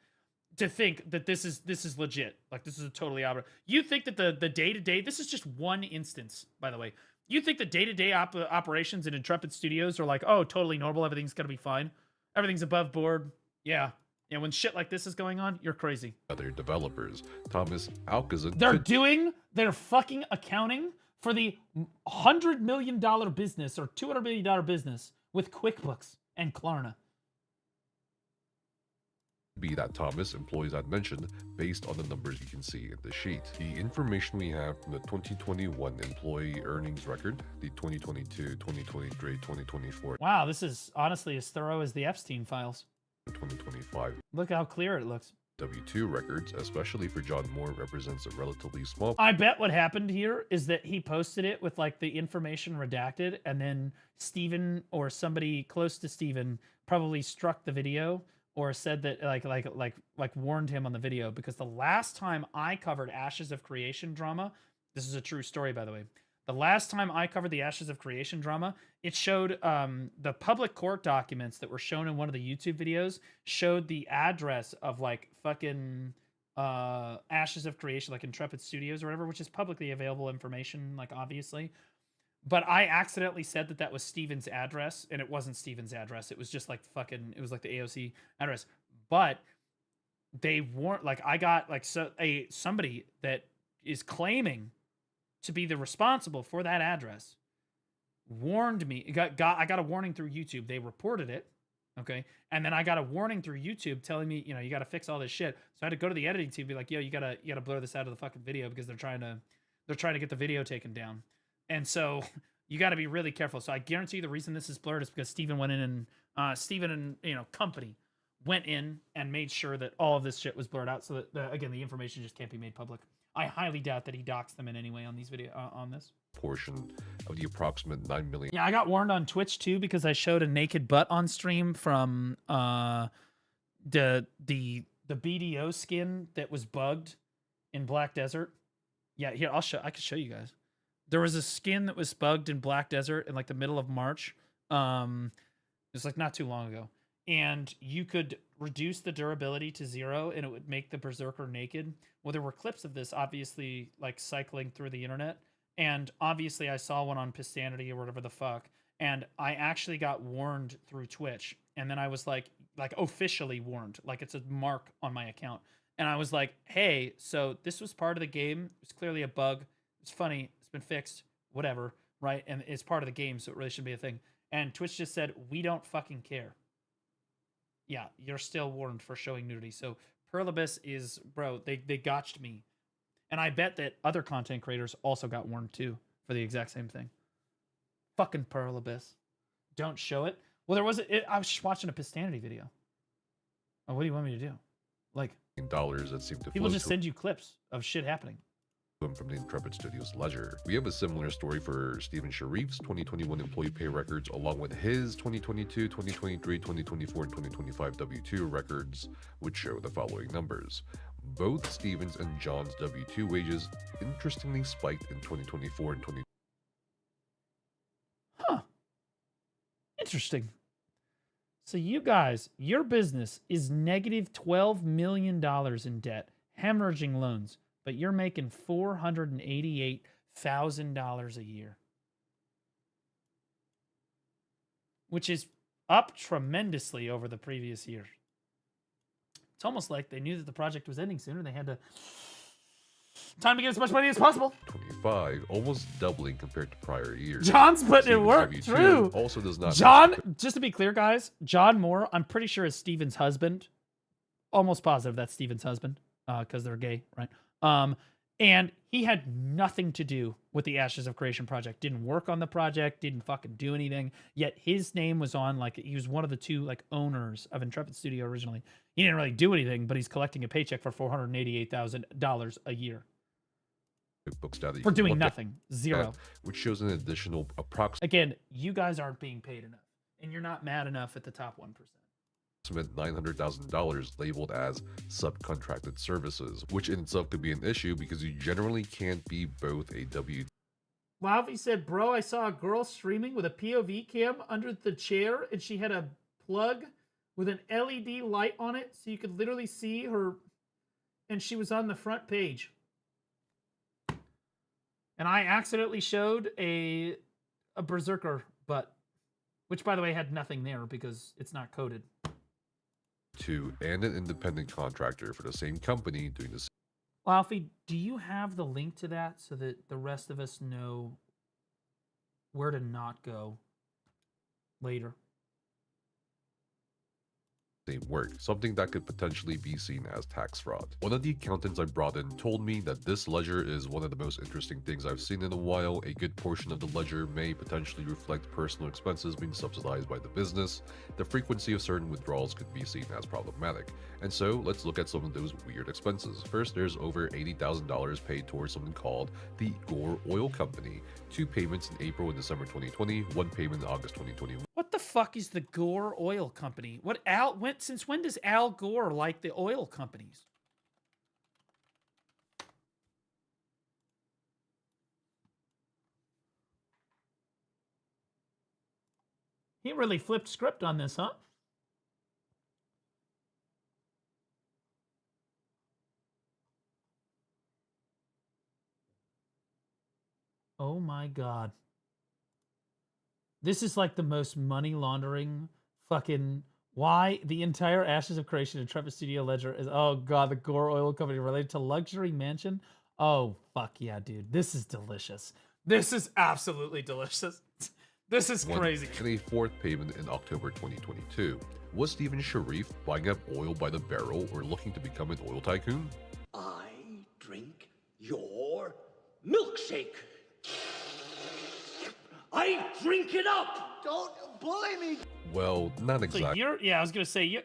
to think that this is legit. Like, this is a totally opera. You think that the day-to-day, this is just one instance, by the way. You think the day-to-day operations in Intrepid Studios are like, oh, totally normal, everything's gonna be fine. Everything's above board. Yeah. Yeah, when shit like this is going on, you're crazy. Other developers, Thomas Alcazan. They're doing their fucking accounting for the $100 million business or $200 million business with QuickBooks and Klarna. Be that Thomas employees I'd mentioned based on the numbers you can see in the sheet. The information we have from the 2021 employee earnings record, the 2022, 2023, 2024. Wow, this is honestly as thorough as the Epstein files. 2025. Look how clear it looks. W2 records, especially for John Moore, represents a relatively small. I bet what happened here is that he posted it with like the information redacted, and then Steven or somebody close to Steven probably struck the video or said that like warned him on the video, because the last time I covered Ashes of Creation drama, this is a true story by the way. The last time I covered the Ashes of Creation drama, it showed the public court documents that were shown in one of the YouTube videos showed the address of like fucking Ashes of Creation, like Intrepid Studios or whatever, which is publicly available information, like obviously. But I accidentally said that was Steven's address, and it wasn't Steven's address. It was just like fucking, it was like the AOC address. But they weren't like, I got like somebody that is claiming to be the responsible for that address warned me. I got a warning through YouTube. They reported it, okay, and then I got a warning through YouTube telling me, you got to fix all this shit. So I had to go to the editing team and be like, yo, you gotta blur this out of the fucking video because they're trying to get the video taken down. And so you got to be really careful. So I guarantee you the reason this is blurred is because Steven went in and Steven and company went in and made sure that all of this shit was blurred out, so that again the information just can't be made public. I highly doubt that he doxed them in any way on these on this portion of the approximate 9 million. Yeah, I got warned on Twitch too because I showed a naked butt on stream from the the BDO skin that was bugged in Black Desert. Yeah, here I can show you guys. There was a skin that was bugged in Black Desert in like the middle of March. It was like not too long ago, and you could reduce the durability to 0, and it would make the Berserker naked. Well, there were clips of this obviously like cycling through the internet, and obviously I saw one on Pistanity or whatever the fuck, and I actually got warned through Twitch, and then I was like officially warned, like it's a mark on my account, and I was like, hey, so this was part of the game. It was clearly a bug. It's funny. It's been fixed. Whatever, right? And it's part of the game, so it really shouldn't be a thing. And Twitch just said, we don't fucking care. Yeah, you're still warned for showing nudity. So Perlibus is, bro, they gotched me. And I bet that other content creators also got warned too for the exact same thing. Fucking Perlibus. Don't show it. Well, there was I was just watching a Pistanity video. Oh, what do you want me to do? Like, dollars that seem to people flow just send you clips of shit happening. From the Intrepid Studios ledger. We have a similar story for Steven Sharif's 2021 employee pay records, along with his 2022, 2023, 2024, and 2025 W2 records, which show the following numbers. Both Steven's and John's W2 wages interestingly spiked in 2024 and 20. Huh. Interesting. So you guys, your business is negative $12 million in debt, hemorrhaging loans. But you're making $488,000 a year, which is up tremendously over the previous year. It's almost like they knew that the project was ending soon and they had to time to get as much money as possible. 25, almost doubling compared to prior years. John's putting in work. W2 True. Also does not. John, just to be clear, guys, John Moore, I'm pretty sure is Steven's husband. Almost positive that's Steven's husband because they're gay, right? And he had nothing to do with the Ashes of Creation project. Didn't work on the project, didn't fucking do anything. Yet his name was on, like, he was one of the two, like, owners of Intrepid Studio originally. He didn't really do anything, but he's collecting a paycheck for $488,000 a year. Books data For doing nothing. Zero. Which shows an additional approximate. Again, you guys aren't being paid enough. And you're not mad enough at the top 1%. $900,000 labeled as subcontracted services, which in itself could be an issue because you generally can't be both a W. Lavi said, bro, I saw a girl streaming with a POV cam under the chair, and she had a plug with an LED light on it, so you could literally see her, and she was on the front page. And I accidentally showed a Berserker butt, which, by the way, had nothing there because it's not coded. And an independent contractor for the same company doing the same. Alfie, do you have the link to that so that the rest of us know where to not go later? Same work, something that could potentially be seen as tax fraud. One of the accountants I brought in told me that this ledger is one of the most interesting things I've seen in a while. A good portion of the ledger may potentially reflect personal expenses being subsidized by the business. The frequency of certain withdrawals could be seen as problematic. And so let's look at some of those weird expenses. First, there's over $80,000 paid towards something called the Gore Oil Company. 2 payments in April and December 2020, 1 payment in August 2021. What the fuck is the Gore Oil Company? Since when does Al Gore like the oil companies? He really flipped script on this, huh? Oh my God. This is like the most money laundering fucking... Why the entire Ashes of Creation and Intrepid Studio ledger is... Oh God, the Gore Oil Company related to luxury mansion? Oh, fuck yeah, dude. This is delicious. This is absolutely delicious. This is crazy. And a 4th payment in October 2022. Was Steven Sharif buying up oil by the barrel or looking to become an oil tycoon? I drink your milkshake. I drink it up. Don't bully me. Well, not exactly. So I was gonna say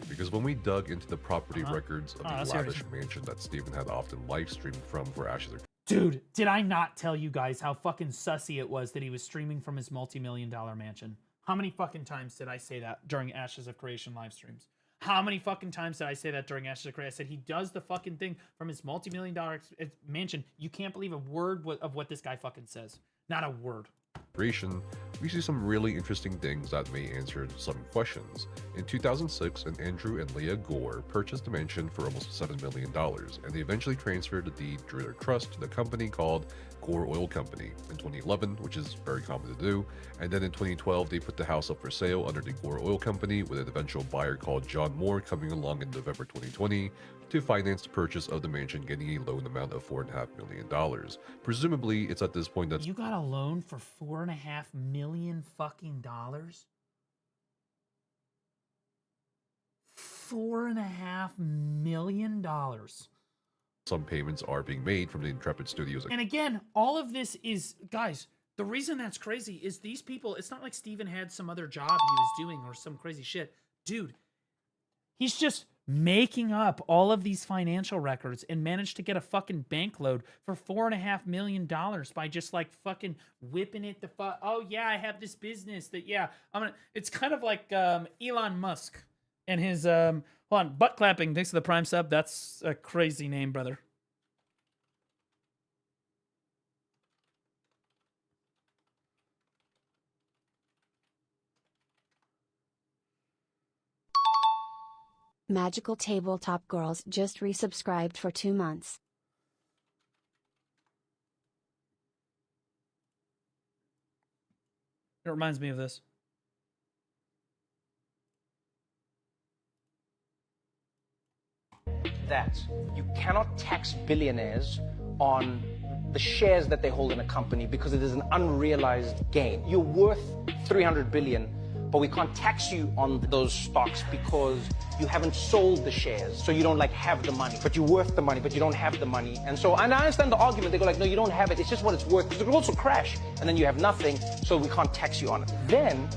because when we dug into the property records of the lavish mansion that Steven had often live streamed from for Ashes of... Dude, did I not tell you guys how fucking sussy it was that he was streaming from his multi-million-dollar mansion? How many fucking times did I say that during Ashes of Creation live streams? How many fucking times did I say that during Ashes of Creation? I said he does the fucking thing from his multi-million-dollar mansion. You can't believe a word of what this guy fucking says. Not a word. Creation, we see some really interesting things that may answer some questions. In 2006, an Andrew and Leah Gore purchased the mansion for almost $7 million, and they eventually transferred the deed through their trust to the company called Gore Oil Company in 2011, which is very common to do, and then in 2012 they put the house up for sale under the Gore Oil Company, with an eventual buyer called John Moore coming along in November 2020 to finance the purchase of the mansion, getting a loan amount of $4.5 million. Presumably, it's at this point that You got a loan for $4.5 million fucking dollars? $4.5 million. some payments are being made from the Intrepid Studios. And again, all of this is, guys, the reason that's crazy is these people, it's not like Steven had some other job he was doing or some crazy shit. Dude, he's just making up all of these financial records and managed to get a fucking bank load for $4.5 million by just like fucking whipping it the fuck. Oh yeah, I have this business that, yeah, it's kind of like Elon Musk and his, hold on, butt clapping, thanks for the prime sub. That's a crazy name, brother. Magical Tabletop Girls just resubscribed for 2 months. It reminds me of this. That you cannot tax billionaires on the shares that they hold in a company because it is an unrealized gain. You're worth 300 billion, but we can't tax you on those stocks because you haven't sold the shares. So you don't like have the money, but you're worth the money, but you don't have the money. And so, and I understand the argument. They go like, no, you don't have it. It's just what it's worth. Because it could also crash and then you have nothing. So we can't tax you on it. Then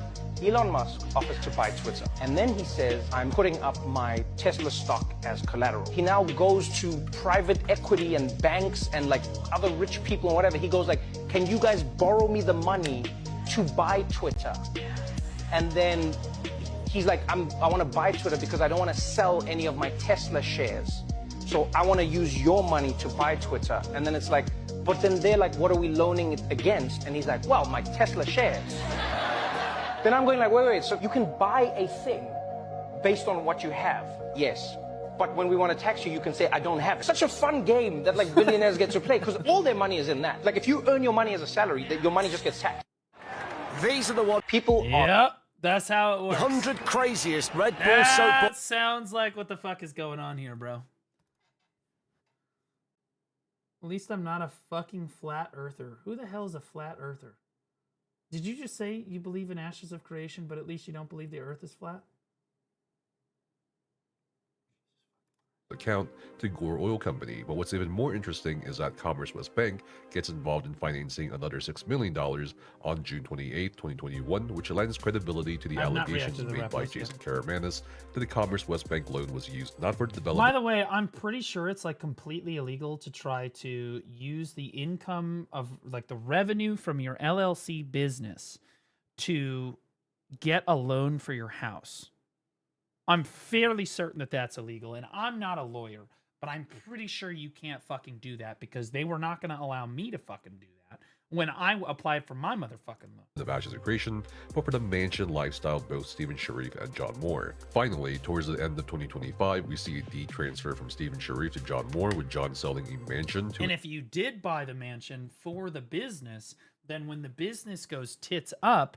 Elon Musk offers to buy Twitter. And then he says, I'm putting up my Tesla stock as collateral. He now goes to private equity and banks and like other rich people and whatever. He goes like, can you guys borrow me the money to buy Twitter? And then he's like, I want to buy Twitter because I don't want to sell any of my Tesla shares. So I want to use your money to buy Twitter. And then it's like, but then they're like, what are we loaning it against? And he's like, well, my Tesla shares. Then I'm going like, wait, so you can buy a thing based on what you have. Yes. But when we want to tax you, you can say, I don't have it. Such a fun game that like billionaires get to play because all their money is in that. Like if you earn your money as a salary, your money just gets taxed. These are the ones people are. Yep, that's how it works. 100 craziest Red Bull That soap. sounds like what the fuck is going on here, bro. At least I'm not a fucking flat earther. Who the hell is a flat earther? Did you just say you believe in Ashes of Creation, but at least you don't believe the earth is flat? Account to Gore Oil Company, but what's even more interesting is that Commerce West Bank gets involved in financing another $6 million on June 28, 2021, which lends credibility to the allegations made by Jason Karamanis that the Commerce West Bank loan was used not for the development. By the way, I'm pretty sure it's like completely illegal to try to use the income of like the revenue from your LLC business to get a loan for your house. I'm fairly certain that that's illegal, and I'm not a lawyer, but I'm pretty sure you can't fucking do that because they were not going to allow me to fucking do that when I applied for my motherfucking loan. The Ashes of Creation, but for the mansion lifestyle of both Stephen Sharif and John Moore. Finally, towards the end of 2025, we see a deed transfer from Stephen Sharif to John Moore, with John selling a mansion to... And if you did buy the mansion for the business, then when the business goes tits up,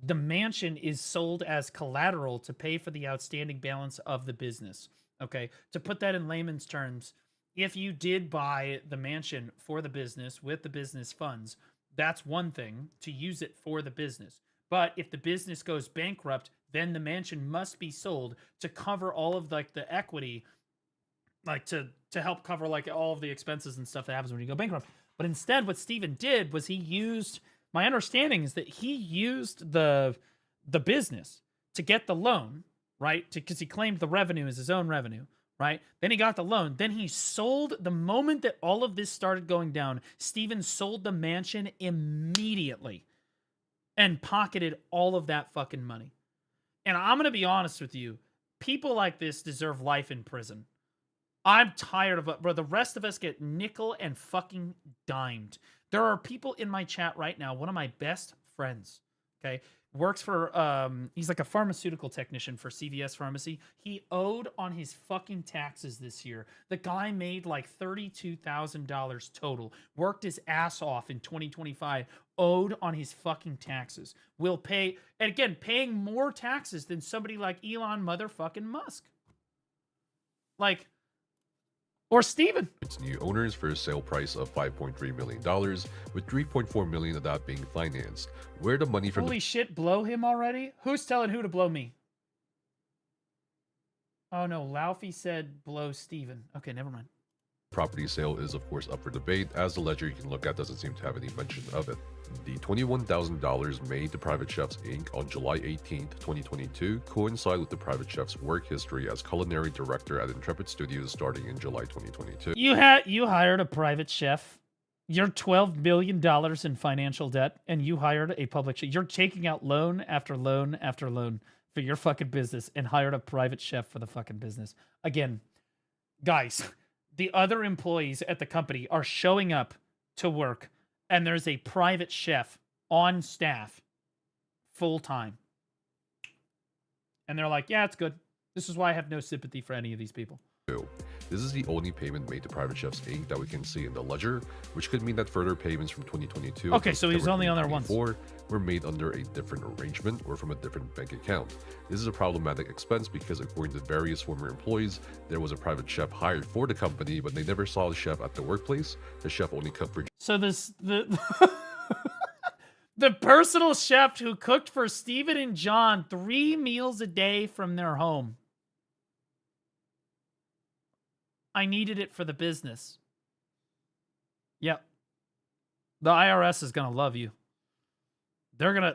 the mansion is sold as collateral to pay for the outstanding balance of the business. Okay, to put that in layman's terms, if you did buy the mansion for the business with the business funds, that's one thing, to use it for the business. But if the business goes bankrupt, then the mansion must be sold to cover all of like the equity, like to help cover like all of the expenses and stuff that happens when you go bankrupt. But instead, what Steven did was he used... My understanding is that he used the business to get the loan, right? Because he claimed the revenue is his own revenue, right? Then he got the loan. Then he sold, the moment that all of this started going down, Steven sold the mansion immediately and pocketed all of that fucking money. And I'm going to be honest with you. people like this deserve life in prison. I'm tired of it, bro. The rest of us get nickel and fucking dimed. There are people in my chat right now. One of my best friends, okay, works for, he's like a pharmaceutical technician for CVS Pharmacy. He owed on his fucking taxes this year. The guy made like $32,000 total. Worked his ass off in 2025. Owed on his fucking taxes. Will pay, and again, paying more taxes than somebody like Elon motherfucking Musk. Like, or Steven. Its new owners for a sale price of $5.3 million, with $3.4 million of that being financed. Where the money from Holy shit, blow him already? Who's telling who to blow me? Oh no, Laufey said blow Steven. Okay, never mind. Property sale is of course up for debate, as the ledger you can look at doesn't seem to have any mention of it. The $21,000 made to Private Chefs Inc. on July 18, 2022 coincide with the Private Chef's work history as culinary director at Intrepid Studios starting in July 2022. You hired a private chef. You're $12 million in financial debt, and you hired a public chef. You're taking out loan after loan after loan for your fucking business and hired a private chef for the fucking business. Again, guys, the other employees at the company are showing up to work, and there's a private chef on staff full time. And they're like, yeah, it's good. This is why I have no sympathy for any of these people. This is the only payment made to Private Chefs Inc. that we can see in the ledger, which could mean that further payments from 2022 okay, so he's only on there once, were made under a different arrangement or from a different bank account. This is a problematic expense because according to various former employees, there was a private chef hired for the company, but they never saw the chef at the workplace. The chef only cooked for... So the personal chef who cooked for Steven and John 3 meals a day from their home. I needed it for the business. Yep. The IRS is going to love you. They're going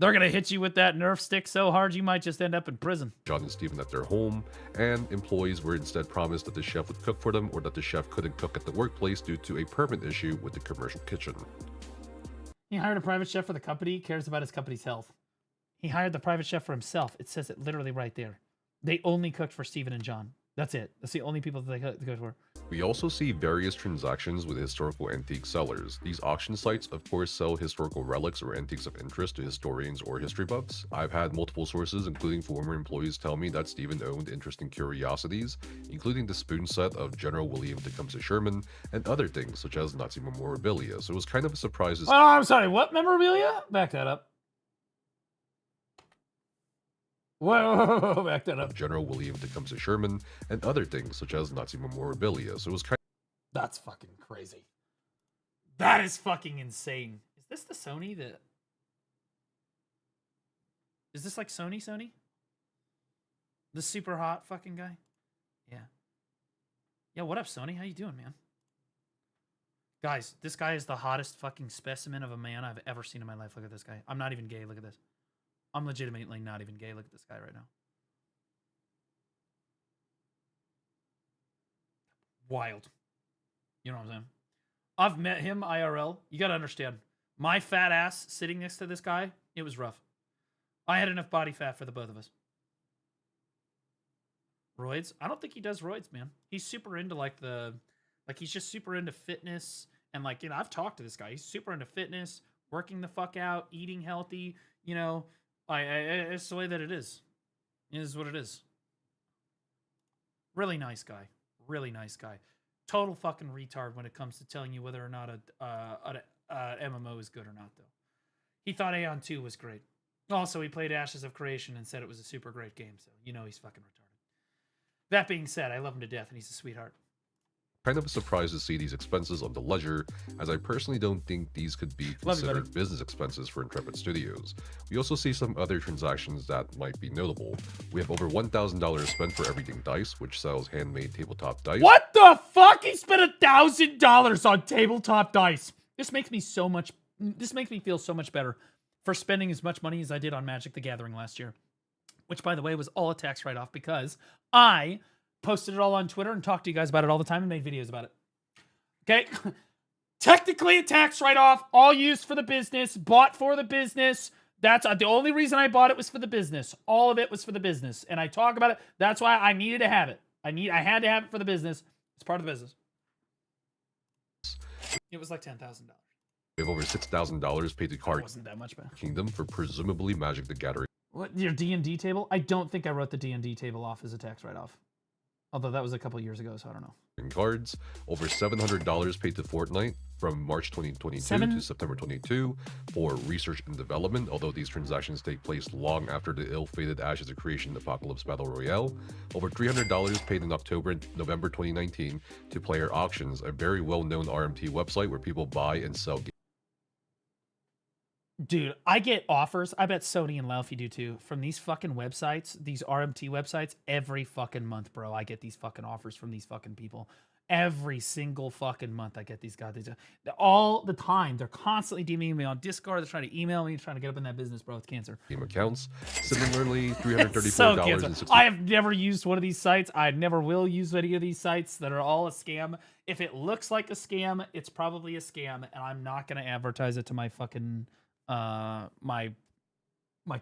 to hit you with that Nerf stick so hard you might just end up in prison. John and Steven at their home, and employees were instead promised that the chef would cook for them or that the chef couldn't cook at the workplace due to a permit issue with the commercial kitchen. He hired a private chef for the company, cares about his company's health. He hired the private chef for himself. It says it literally right there. They only cooked for Steven and John. That's it. That's the only people that they go for. We also see various transactions with historical antique sellers. These auction sites, of course, sell historical relics or antiques of interest to historians or history buffs. I've had multiple sources, including former employees, tell me that Steven owned interesting curiosities, including the spoon set of General William Tecumseh Sherman and other things, such as Nazi memorabilia. So it was kind of a surprise. Oh, I'm sorry. What memorabilia? Back that up. Whoa, back that up. General William Tecumseh Sherman and other things such as Nazi memorabilia. So it was kind of... That's fucking crazy. That is fucking insane. Is this the Sony that... Is this like Sony? The super hot fucking guy? Yeah. Yeah, what up, Sony? How you doing, man? Guys, this guy is the hottest fucking specimen of a man I've ever seen in my life. Look at this guy. I'm not even gay. Look at this. I'm legitimately not even gay. Look at this guy right now. Wild. You know what I'm saying? I've met him IRL. You gotta understand. My fat ass sitting next to this guy, it was rough. I had enough body fat for the both of us. Roids? I don't think he does roids, man. He's super into he's just super into fitness. And I've talked to this guy. He's super into fitness, working the fuck out, eating healthy, it's the way that it is. It is what it is. Really nice guy. Really nice guy. Total fucking retard when it comes to telling you whether or not an MMO is good or not, though. He thought Aeon 2 was great. Also, he played Ashes of Creation and said it was a super great game, so he's fucking retarded. That being said, I love him to death, and he's a sweetheart. Kind of a surprise to see these expenses on the ledger, as I personally don't think these could be considered business expenses for Intrepid Studios. We also see some other transactions that might be notable. We have over $1,000 spent for Everything Dice, which sells handmade tabletop dice. What the fuck? He spent $1,000 on tabletop dice. This makes me feel so much better for spending as much money as I did on Magic the Gathering last year, which, by the way, was all a tax write-off because I posted it all on Twitter and talked to you guys about it all the time and made videos about it. Okay? Technically a tax write-off, all used for the business, bought for the business. That's the only reason I bought it was for the business. All of it was for the business. And I talk about it. That's why I needed to have it. I had to have it for the business. It's part of the business. It was like $10,000. We have over $6,000 paid to Card Wasn't that much, man. Kingdom for presumably Magic the Gathering What, your D&D table? I don't think I wrote the D&D table off as a tax write-off. Although that was a couple years ago, so I don't know. cards. Over $700 paid to Fortnite from March 2022 to September 22 for research and development, although these transactions take place long after the ill-fated Ashes of Creation Apocalypse Battle Royale. Over $300 paid in October and November 2019 to Player Auctions, a very well-known RMT website where people buy and sell games. Dude, I get offers. I bet Sony and Laufey do too. From these fucking websites, these RMT websites, every fucking month, bro. I get these fucking offers from these fucking people. Every single fucking month, I get these guys. All the time. They're constantly DMing me on Discord. They're trying to email me, trying to get up in that business, bro. It's cancer. Game accounts. Similarly, $334. So cancer. I have never used one of these sites. I never will use any of these sites that are all a scam. If it looks like a scam, it's probably a scam, and I'm not going to advertise it to my fucking... my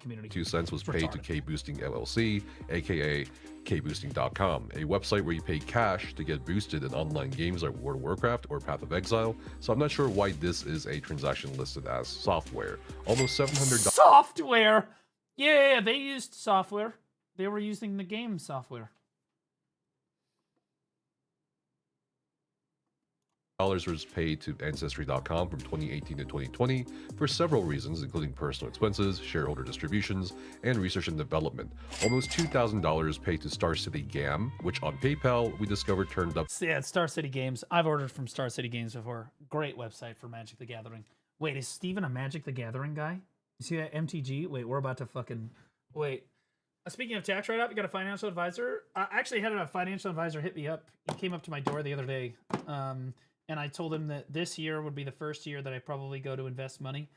community. 2 cents was paid to K-Boosting LLC, aka kboosting.com, a website where you pay cash to get boosted in online games like World of Warcraft or Path of Exile. So I'm not sure why this is a transaction listed as software. Almost $700. Software. Yeah, they used software. They were using the game software. Was paid to Ancestry.com from 2018 to 2020 for several reasons, including personal expenses, shareholder distributions, and research and development. Almost $2,000 paid to Star City Gam, which on PayPal we discovered turned up. Yeah, Star City Games. I've ordered from Star City Games before. Great website for Magic the Gathering. Wait, is Steven a Magic the Gathering guy? You see that MTG? Wait, we're about to fucking... Wait. Speaking of tax write-off, you got a financial advisor? I actually had a financial advisor hit me up. He came up to my door the other day. And I told him that this year would be the first year that I probably go to invest money.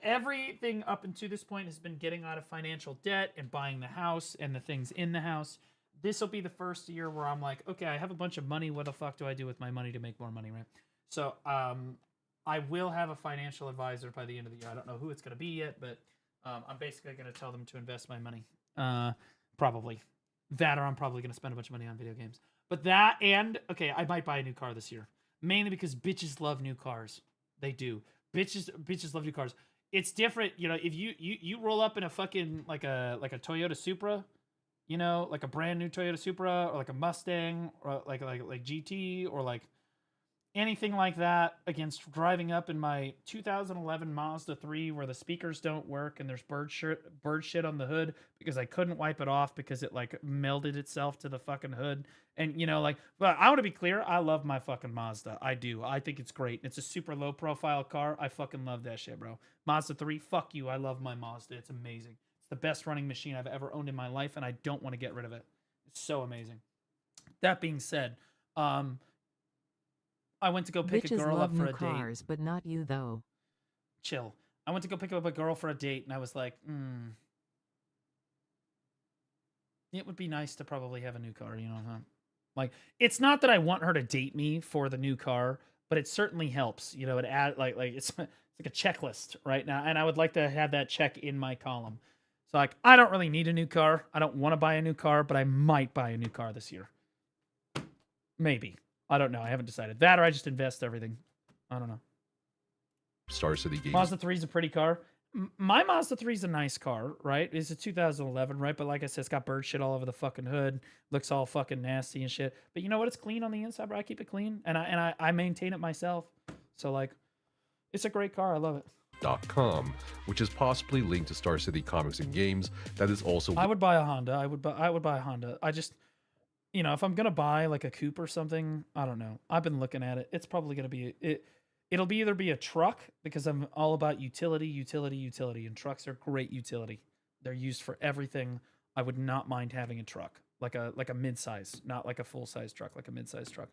Everything up until this point has been getting out of financial debt and buying the house and the things in the house. This will be the first year where I'm like, okay, I have a bunch of money. What the fuck do I do with my money to make more money, right? So I will have a financial advisor by the end of the year. I don't know who it's going to be yet, but I'm basically going to tell them to invest my money. Probably. That or I'm probably going to spend a bunch of money on video games. But that and, okay, I might buy a new car this year. Mainly because bitches love new cars. They do. Bitches love new cars. It's different, you know, if you roll up in a fucking like a Toyota Supra, you know, like a brand new Toyota Supra or like a Mustang or like GT or like anything like that against driving up in my 2011 Mazda 3 where the speakers don't work and there's bird shit on the hood because I couldn't wipe it off because it like melded itself to the fucking hood. And you know, like, but I want to be clear, I love my fucking Mazda. I do. I think it's great. It's a super low profile car. I fucking love that shit, bro. Mazda 3, fuck you. I love my Mazda. It's amazing. It's the best running machine I've ever owned in my life and I don't want to get rid of it. It's so amazing. That being said, I went to go pick a girl up for a date. Cars, but not you though. Chill. I went to go pick up a girl for a date, and I was like, it would be nice to probably have a new car, you know? Like, it's not that I want her to date me for the new car, but it certainly helps. You know, it add like it's like a checklist right now, and I would like to have that check in my column. So like, I don't really need a new car. I don't want to buy a new car, but I might buy a new car this year. Maybe. I don't know. I haven't decided. That or I just invest everything. I don't know. Star City Games. Mazda 3 is a pretty car. My Mazda 3 is a nice car, right? It's a 2011, right? But like I said, it's got bird shit all over the fucking hood. Looks all fucking nasty and shit. But you know what? It's clean on the inside, bro. I keep it clean. And I maintain it myself. So like, it's a great car. I love it. .com, which is possibly linked to Star City Comics and Games. That is also... I would buy a Honda. I would buy a Honda. I just... You know, if I'm going to buy like a coupe or something, I don't know. I've been looking at it. It's probably going to be, it'll be either be a truck because I'm all about utility, and trucks are great utility. They're used for everything. I would not mind having a truck, like a mid-size, not like a full-size truck, like a mid-size truck.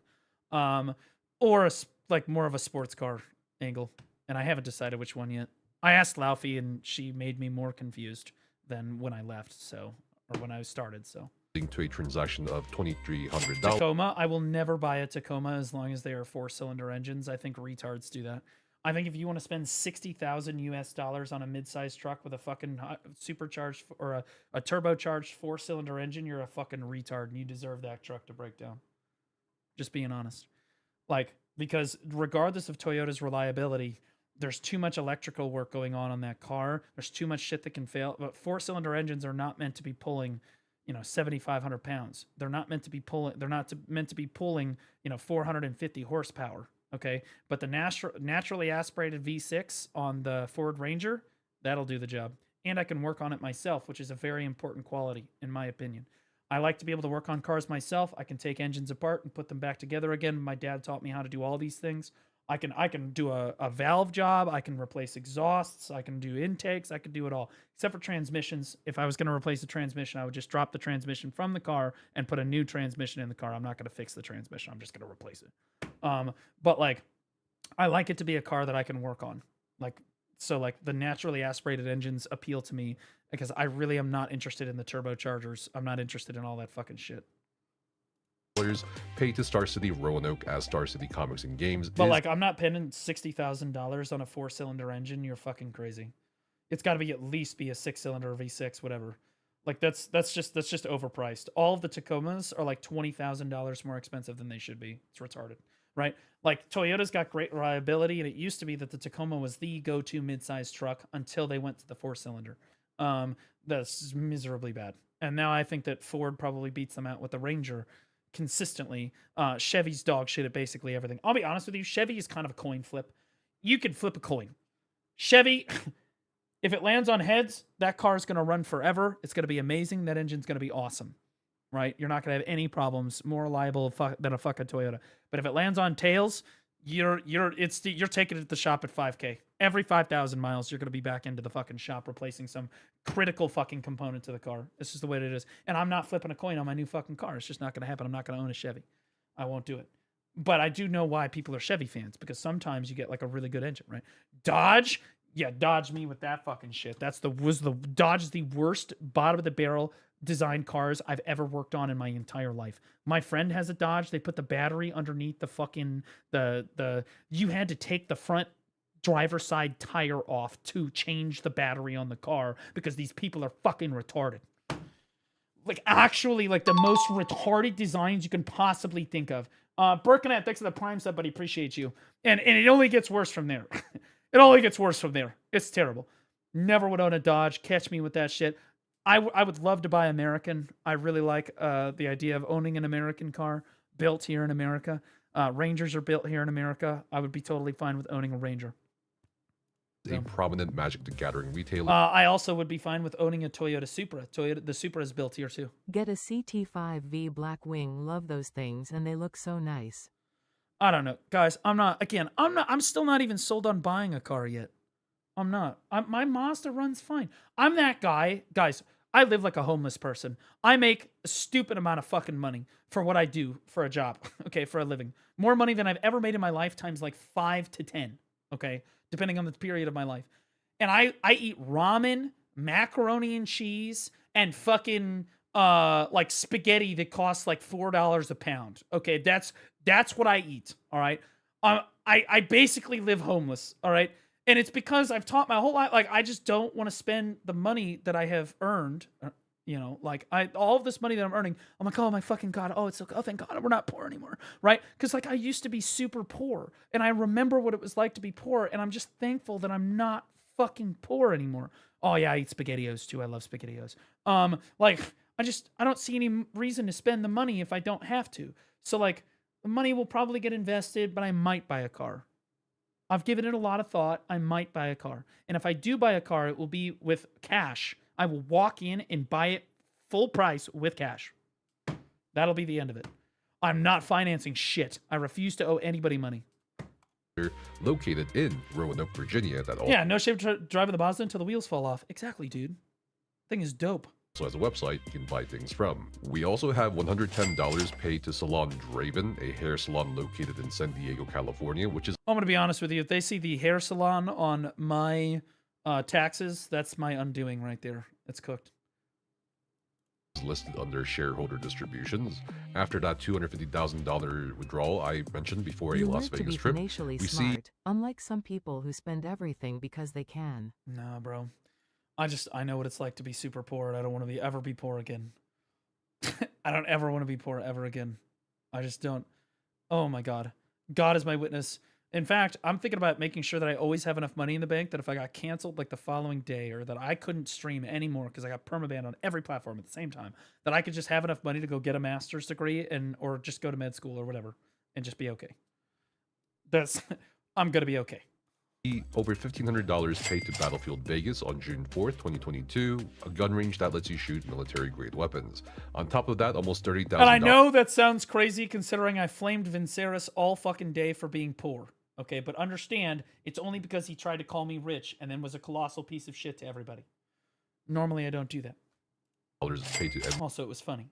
Or like more of a sports car angle. And I haven't decided which one yet. I asked Laufey and she made me more confused than when I left, or when I started, so. To a transaction of $2,300. Tacoma, I will never buy a Tacoma as long as they are 4-cylinder engines. I think retards do that. I think if you want to spend $60,000 on a mid-sized truck with a fucking supercharged or a turbocharged 4-cylinder engine, you're a fucking retard and you deserve that truck to break down. Just being honest. Like, because regardless of Toyota's reliability, there's too much electrical work going on that car. There's too much shit that can fail. But 4-cylinder engines are not meant to be pulling, 7,500 pounds. They're not meant to be pulling. They're not meant to be pulling, 450 horsepower. Okay, but the naturally aspirated V6 on the Ford Ranger, that'll do the job. And I can work on it myself, which is a very important quality, in my opinion. I like to be able to work on cars myself. I can take engines apart and put them back together again. My dad taught me how to do all these things. I can do a valve job. I can replace exhausts. I can do intakes. I can do it all, except for transmissions. If I was going to replace the transmission, I would just drop the transmission from the car and put a new transmission in the car. I'm not going to fix the transmission. I'm just going to replace it. But like, I like it to be a car that I can work on. So the naturally aspirated engines appeal to me because I really am not interested in the turbochargers. I'm not interested in all that fucking shit. Pay to Star City Roanoke as Star City Comics and Games. But I'm not paying $60,000 on a 4-cylinder engine. You're fucking crazy. It's got to be at least be a 6-cylinder V6, whatever. Like that's just overpriced. All of the Tacomas are like $20,000 more expensive than they should be. It's retarded, right? Like Toyota's got great reliability, and it used to be that the Tacoma was the go-to mid-sized truck until they went to the 4-cylinder. That's miserably bad. And now I think that Ford probably beats them out with the Ranger consistently. Chevy's dog shit at basically everything. I'll be honest with you, Chevy is kind of a coin flip. You can flip a coin. Chevy, if it lands on heads, that car is going to run forever. It's going to be amazing. That engine's going to be awesome, right? You're not going to have any problems. More reliable than a fucking Toyota. But if it lands on tails, you're taking it to the shop at 5K. Every 5,000 miles, you're going to be back into the fucking shop replacing some critical fucking component to the car. This is the way it is. And I'm not flipping a coin on my new fucking car. It's just not going to happen. I'm not going to own a Chevy. I won't do it. But I do know why people are Chevy fans, because sometimes you get like a really good engine, right? Dodge, yeah, Dodge me with that fucking shit. Dodge is the worst bottom of the barrel design cars I've ever worked on in my entire life. My friend has a Dodge. They put the battery underneath the fucking you had to take the front driver's side tire off to change the battery on the car because these people are fucking retarded. Like actually like the most retarded designs you can possibly think of. Birkenhead, thanks for the Prime sub, buddy. Appreciate you. And it only gets worse from there. It only gets worse from there. It's terrible. Never would own a Dodge. Catch me with that shit. I would love to buy American. I really like the idea of owning an American car built here in America. Rangers are built here in America. I would be totally fine with owning a Ranger. A prominent Magic the Gathering retailer. I also would be fine with owning a Toyota Supra. The Supra is built here too. Get a CT5V Blackwing. Love those things, and they look so nice. I don't know, guys. I'm still not even sold on buying a car yet. I'm not. My Mazda runs fine. I'm that guy. Guys, I live like a homeless person. I make a stupid amount of fucking money for what I do for a job, okay, for a living. More money than I've ever made in my life times like 5 to 10, okay, depending on the period of my life. And I eat ramen, macaroni and cheese, and fucking like spaghetti that costs like $4 a pound. Okay, that's what I eat, all right? I basically live homeless, all right? And it's because I've taught my whole life, like, I just don't want to spend the money that I have earned, like, all of this money that I'm earning, I'm like, oh my fucking God, oh thank God we're not poor anymore, right? Because, like, I used to be super poor, and I remember what it was like to be poor, and I'm just thankful that I'm not fucking poor anymore. Oh yeah, I eat SpaghettiOs too, I love SpaghettiOs. Like, I don't see any reason to spend the money if I don't have to. So, like, the money will probably get invested, but I might buy a car. I've given it a lot of thought. I might buy a car. And if I do buy a car, it will be with cash. I will walk in and buy it full price with cash. That'll be the end of it. I'm not financing shit. I refuse to owe anybody money. Located in Roanoke, Virginia. Yeah, no shame driving the Mazda until the wheels fall off. Exactly, dude. Thing is dope. So as a website you can buy things from. We also have $110 paid to Salon Draven, a hair salon located in San Diego, California, which is... I'm going to be honest with you. If they see the hair salon on my taxes, that's my undoing right there. It's cooked. listed under shareholder distributions. After that $250,000 withdrawal I mentioned before a You Las live to Vegas be trip, financially we see smart, unlike some people who spend everything because they can. Nah, bro. I know what it's like to be super poor, and I don't want to ever be poor again. I don't ever want to be poor ever again. I just don't. Oh my God. God is my witness. In fact, I'm thinking about making sure that I always have enough money in the bank that if I got canceled like the following day, or that I couldn't stream anymore because I got permabanned on every platform at the same time, that I could just have enough money to go get a master's degree or just go to med school or whatever and just be okay. I'm going to be okay. over $1,500 paid to Battlefield Vegas on June 4th, 2022, a gun range that lets you shoot military-grade weapons. On top of that, almost $30,000. And I know that sounds crazy considering I flamed Vinceris all fucking day for being poor. Okay, but understand, it's only because he tried to call me rich and then was a colossal piece of shit to everybody. Normally, I don't do that. Paid to Also, it was funny.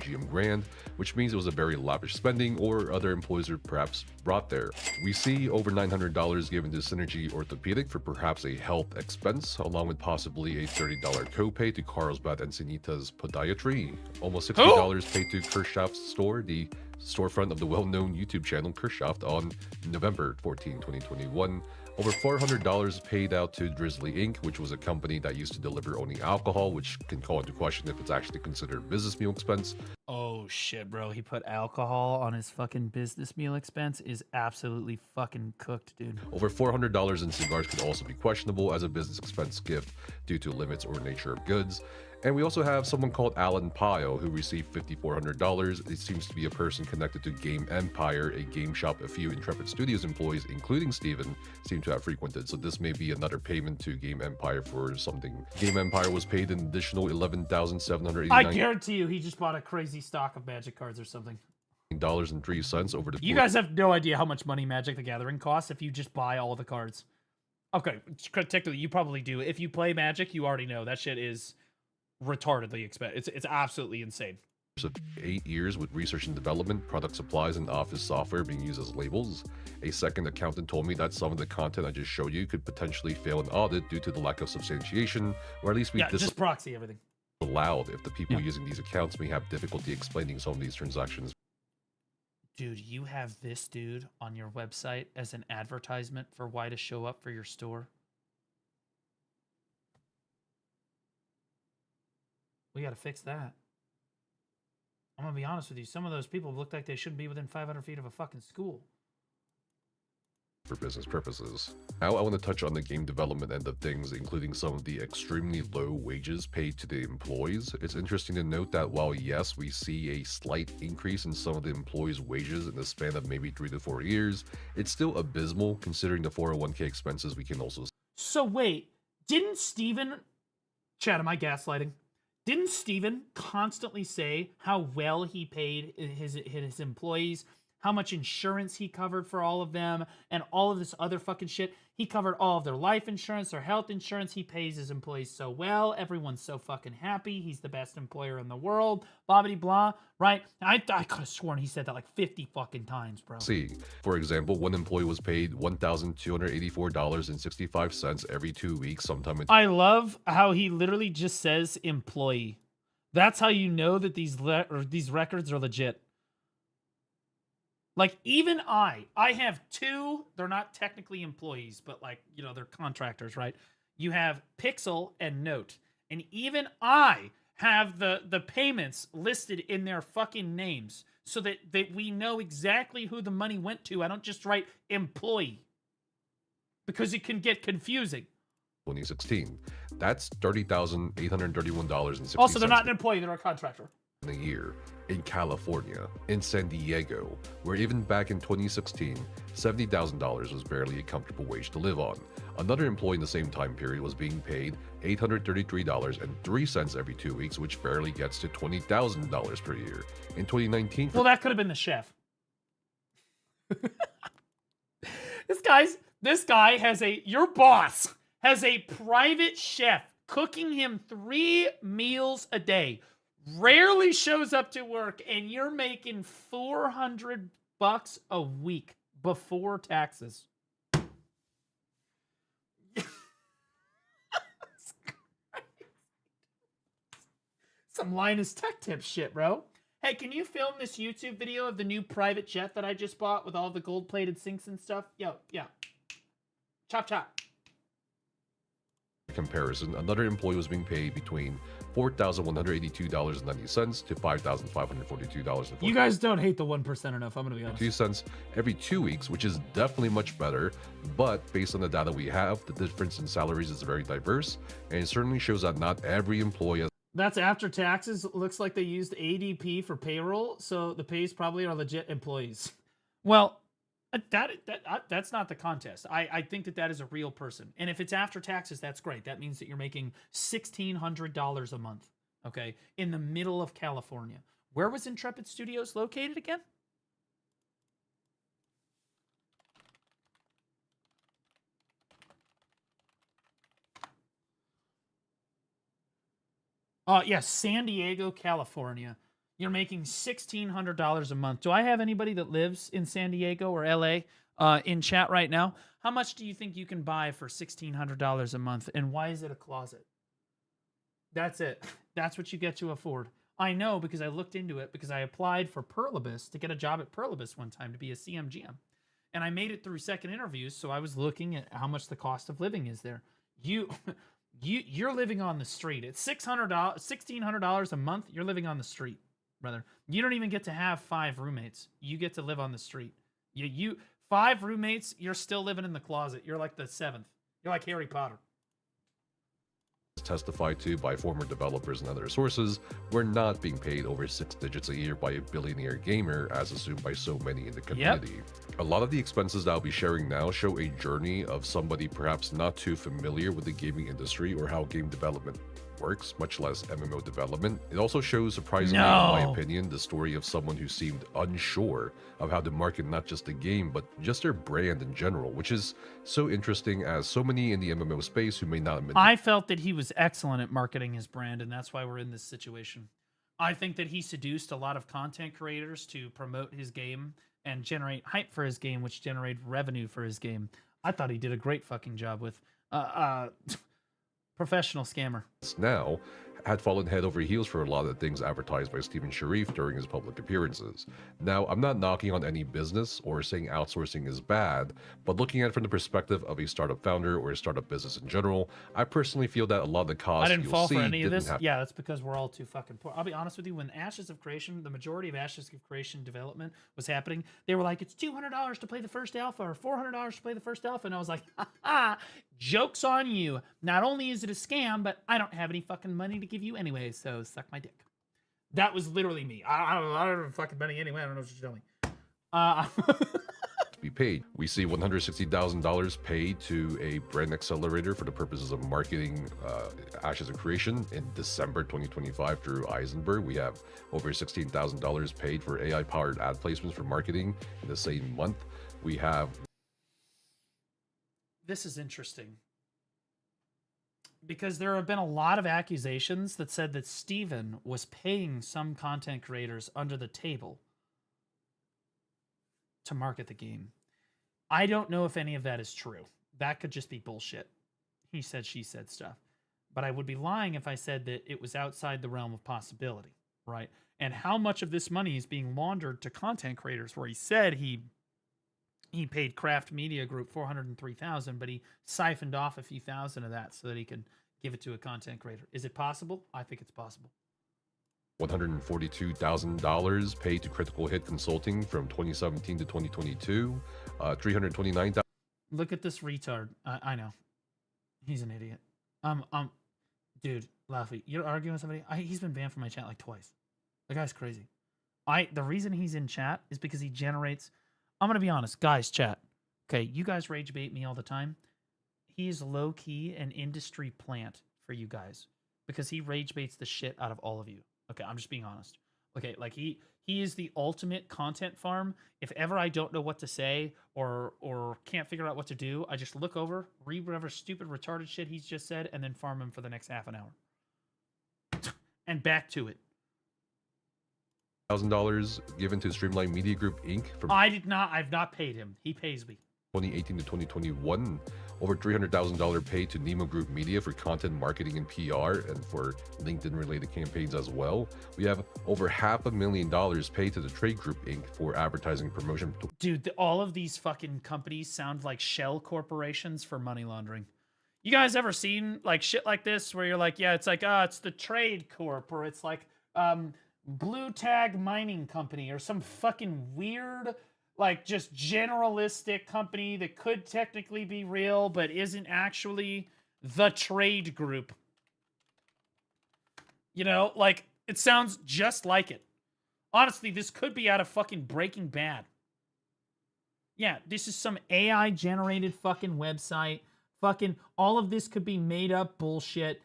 GM Grand, which means it was a very lavish spending, or other employees are perhaps brought there. We see over $900 given to Synergy Orthopedic for perhaps a health expense, along with possibly a $30 copay to Carlsbad and Sanita's Podiatry. Almost $60 paid to Kershaft's store, the storefront of the well-known YouTube channel Kershaft, on November 14, 2021. Over $400 paid out to Drizzly Inc., which was a company that used to deliver only alcohol, which can call into question if it's actually considered a business meal expense. Oh shit, bro. He put alcohol on his fucking business meal expense. Is absolutely fucking cooked, dude. Over $400 in cigars could also be questionable as a business expense gift due to limits or nature of goods. And we also have someone called Alan Pyle who received $5,400. It seems to be a person connected to Game Empire, a game shop a few Intrepid Studios employees, including Steven, seem to have frequented. So this may be another payment to Game Empire for something. Game Empire was paid an additional $11,789. I guarantee you he just bought a crazy stock of Magic cards or something. $3 over the You guys have no idea how much money Magic the Gathering costs if you just buy all the cards. Okay, technically you probably do. If you play Magic, you already know that shit is retardedly expensive. It's absolutely insane. Of 8 years with research and development, product supplies, and office software being used as labels. A second accountant told me that some of the content I just showed you could potentially fail an audit due to the lack of substantiation, or at least we just proxy everything. Allowed if the people using these accounts may have difficulty explaining some of these transactions. Dude, you have this dude on your website as an advertisement for why to show up for your store? We got to fix that. I'm going to be honest with you. Some of those people look like they shouldn't be within 500 feet of a fucking school. For business purposes. Now I want to touch on the game development end of things, including some of the extremely low wages paid to the employees. It's interesting to note that while yes, we see a slight increase in some of the employees' wages in the span of maybe 3 to 4 years, it's still abysmal considering the 401k expenses we can also see. So wait, didn't Steven... Chad, am I gaslighting? Didn't Steven constantly say how well he paid his employees, how much insurance he covered for all of them, and all of this other fucking shit? He covered all of their life insurance, their health insurance. He pays his employees so well. Everyone's so fucking happy. He's the best employer in the world. Blah, blah, blah, right? I could have sworn he said that like 50 fucking times, bro. See, for example, one employee was paid $1,284.65 every 2 weeks sometime in... I love how he literally just says employee. That's how you know that these records are legit. Like, even I have two, they're not technically employees, but like, you know, they're contractors, right? You have Pixel and Note. And even I have the payments listed in their fucking names so that we know exactly who the money went to. I don't just write employee because it can get confusing. 2016. That's $30,831.60. Also, they're not an employee, they're a contractor. In a year in California, in San Diego, where even back in 2016, $70,000 was barely a comfortable wage to live on. Another employee in the same time period was being paid $833.03 every 2 weeks, which barely gets to $20,000 per year. In 2019... Well, that could have been the chef. This guy has your boss has a private chef cooking him 3 meals a day. Rarely shows up to work, and you're making $400 a week before taxes. Some Linus Tech Tips shit, bro. Hey, can you film this YouTube video of the new private jet that I just bought with all the gold-plated sinks and stuff? Yo, yeah. Chop, chop. Comparison, another employee was being paid between $4,182.90 to $5,542. You guys don't hate the 1% enough, I'm gonna be honest. 2 cents every 2 weeks, which is definitely much better, but based on the data we have, the difference in salaries is very diverse, and it certainly shows that not every employee. That's after taxes. Looks like they used ADP for payroll, so the pays probably are legit employees. Well, that's not the contest. I think that is a real person. And if it's after taxes, that's great. That means that you're making $1,600 a month, okay, in the middle of California. Where was Intrepid Studios located again? Yes, San Diego, California. You're making $1,600 a month. Do I have anybody that lives in San Diego or LA in chat right now? How much do you think you can buy for $1,600 a month? And why is it a closet? That's it. That's what you get to afford. I know because I looked into it because I applied for Perlibus to get a job at Perlibus one time to be a CMGM. And I made it through second interviews, so I was looking at how much the cost of living is there. You're living on the street. It's $1,600 a month. You're living on the street, brother. You don't even get to have 5 roommates. You get to live on the street. You 5 roommates. You're still living in the closet. You're like the 7th. You're like Harry Potter. Testified to by former developers and other sources, were not being paid over 6 digits a year by a billionaire gamer, as assumed by so many in the community. Yep. A lot of the expenses that I'll be sharing now show a journey of somebody perhaps not too familiar with the gaming industry or how game development works, much less MMO development. It also shows, surprisingly, in my opinion, the story of someone who seemed unsure of how to market not just the game, but just their brand in general, which is so interesting as so many in the MMO space who may not admit. I felt that he was excellent at marketing his brand, and that's why we're in this situation. I think that he seduced a lot of content creators to promote his game and generate hype for his game, which generated revenue for his game. I thought he did a great fucking job with professional scammer. Now had fallen head over heels for a lot of the things advertised by Stephen Sharif during his public appearances. Now, I'm not knocking on any business or saying outsourcing is bad, but looking at it from the perspective of a startup founder or a startup business in general, I personally feel that a lot of the costs I didn't fall for any of didn't this. have. Yeah, that's because we're all too fucking poor. I'll be honest with you. When Ashes of Creation, the majority of Ashes of Creation development was happening, they were like, it's $200 to play the first alpha or $400 to play the first alpha. And I was like, ha, joke's on you. Not only is it a scam, but I don't have any fucking money to give you anyway, so suck my dick. That was literally me. I don't have fucking money anyway. I don't know what you're telling me. Be paid. We see $160,000 paid to a brand accelerator for the purposes of marketing Ashes of Creation in December 2025 through Eisenberg. We have over $16,000 paid for AI-powered ad placements for marketing in the same month. We have... This is interesting, because there have been a lot of accusations that said that Steven was paying some content creators under the table to market the game. I don't know if any of that is true. That could just be bullshit. He said, she said stuff. But I would be lying if I said that it was outside the realm of possibility, right? And how much of this money is being laundered to content creators, where he said he paid Kraft Media Group $403,000, but he siphoned off a few thousand of that so that he could give it to a content creator. Is it possible? I think it's possible. $142,000 paid to Critical Hit Consulting from 2017 to 2022. $329,000. Look at this retard. I know. He's an idiot. Dude, Laffy, you're arguing with somebody? He's been banned from my chat like twice. The guy's crazy. The reason he's in chat is because he generates... I'm going to be honest. Guys, chat. Okay, you guys rage bait me all the time. He's low-key an industry plant for you guys, because he rage baits the shit out of all of you. Okay, I'm just being honest. Okay, like he is the ultimate content farm. If ever I don't know what to say or can't figure out what to do, I just look over, read whatever stupid retarded shit he's just said, and then farm him for the next half an hour. And back to it. $1,000 given to Streamline Media Group Inc. from I've not paid him. He pays me. 2018 to 2021. over $300,000 paid to Nemo Group Media for content marketing and PR and for LinkedIn-related campaigns as well. We have over $500,000 paid to the Trade Group Inc. for advertising promotion. Dude, all of these fucking companies sound like shell corporations for money laundering. You guys ever seen like shit like this where you're like, yeah, it's like, it's the Trade Corp, or it's like Blue Tag Mining Company, or some fucking weird, like just generalistic company that could technically be real but isn't actually the Trade Group. You know, like, it sounds just like it. Honestly, this could be out of fucking Breaking Bad. Yeah, this is some AI-generated fucking website. Fucking, all of this could be made up bullshit.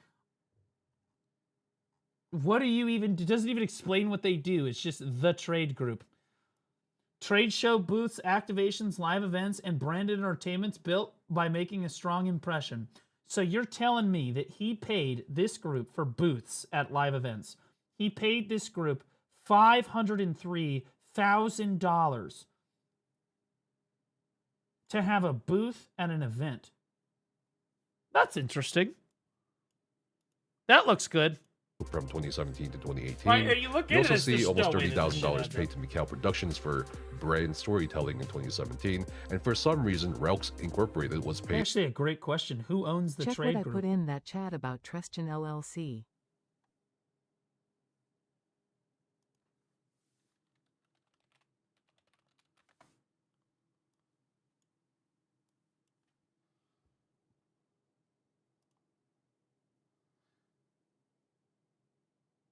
What do you even, it doesn't even explain what they do. It's just the Trade Group. Trade show booths, activations, live events, and branded entertainments built by making a strong impression. So you're telling me that he paid this group for booths at live events. He paid this group $503,000 to have a booth at an event. That's interesting. That looks good. From 2017 to 2018. Right, you look also at it, see almost no $30,000 paid to Mikau Productions for brand storytelling in 2017, and for some reason, Relx Incorporated was paid. Actually, a great question. Who owns the Check Trade what Group? I put in that chat about Treston LLC.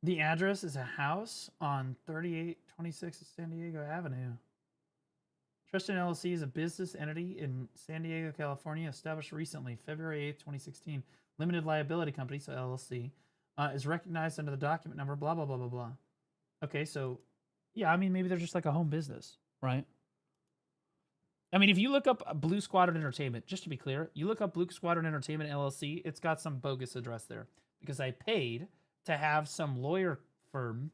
The address is a house on 3826 San Diego Avenue. Tristan LLC is a business entity in San Diego, California, established recently, February 8th, 2016. Limited liability company, so LLC, is recognized under the document number, blah, blah, blah, blah, blah. Okay, so, yeah, I mean, maybe they're just like a home business, right? I mean, if you look up Blue Squadron Entertainment, just to be clear, you look up Blue Squadron Entertainment LLC, it's got some bogus address there because I paid to have some lawyer firm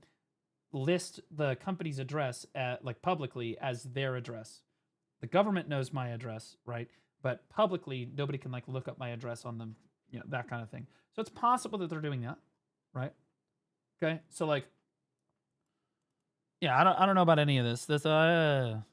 list the company's address like publicly as their address. The government knows my address, right? But publicly, nobody can like look up my address on them, you know, that kind of thing. So it's possible that they're doing that, right? Okay, so like, yeah, I don't know about any of this. A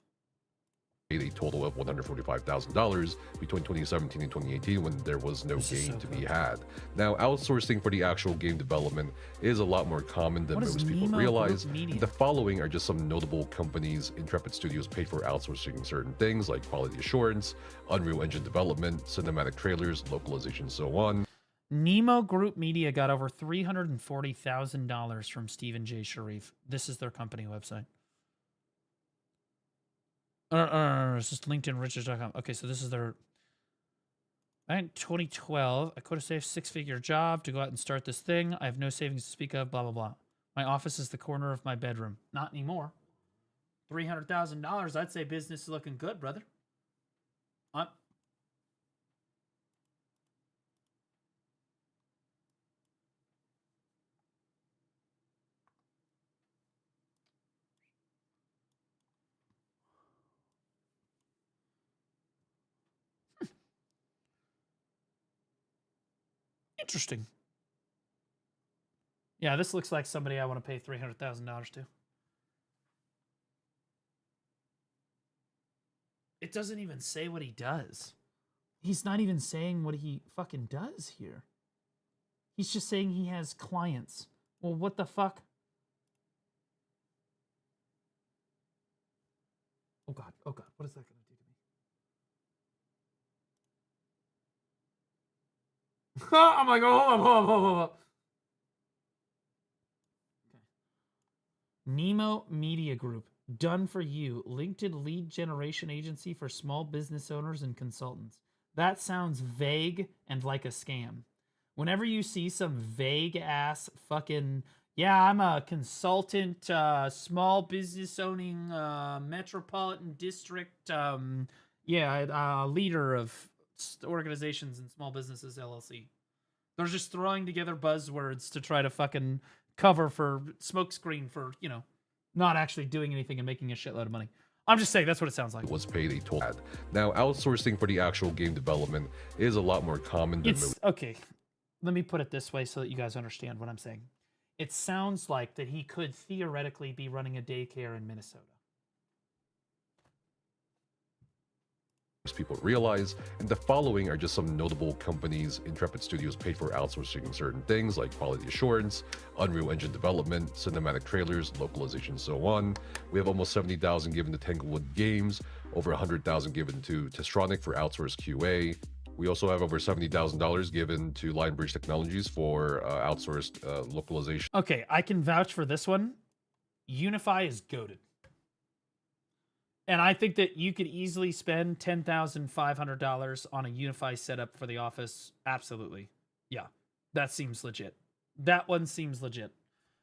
total of $145,000 between 2017 and 2018 when there was no game to be had. Now, outsourcing for the actual game development is a lot more common than most people realize. The following are just some notable companies Intrepid Studios paid for outsourcing certain things like quality assurance, Unreal Engine development, cinematic trailers, localization, so on. Nemo Group Media got over $340,000 from Stephen J. Sharif. This is their company website. It's just LinkedInRiches.com. Okay, so this is their... In 2012, I could have saved a six-figure job to go out and start this thing. I have no savings to speak of, blah, blah, blah. My office is the corner of my bedroom. Not anymore. $300,000, I'd say business is looking good, brother. Interesting. Yeah, this looks like somebody I want to pay $300,000 to. It doesn't even say what he does. He's not even saying what he fucking does here. He's just saying he has clients. Well, what the fuck? Oh God, what is that going to do to me? I'm like, hold up. Okay. Nemo Media Group, done for you. LinkedIn lead generation agency for small business owners and consultants. That sounds vague and like a scam. Whenever you see some vague ass fucking, yeah, I'm a consultant, small business owning, metropolitan district, leader of organizations and small businesses LLC. They're just throwing together buzzwords to try to fucking cover for smokescreen for, you know, not actually doing anything and making a shitload of money. I'm just saying that's what it sounds like. Was paid a total. Now, outsourcing for the actual game development is a lot more common than It's okay. Let me put it this way so that you guys understand what I'm saying. It sounds like that he could theoretically be running a daycare in Minnesota. people realize, and the following are just some notable companies Intrepid Studios paid for outsourcing certain things like quality assurance, Unreal Engine development, cinematic trailers, localization, so on. We have almost $70,000 given to Tanglewood Games, over $100,000 given to Testronic for outsourced QA. We also have over $70,000 given to Lionbridge Technologies for outsourced localization. Okay, I can vouch for this one. Unify is goated. And I think that you could easily spend $10,500 on a Unify setup for the office. Absolutely. Yeah, that seems legit. That one seems legit.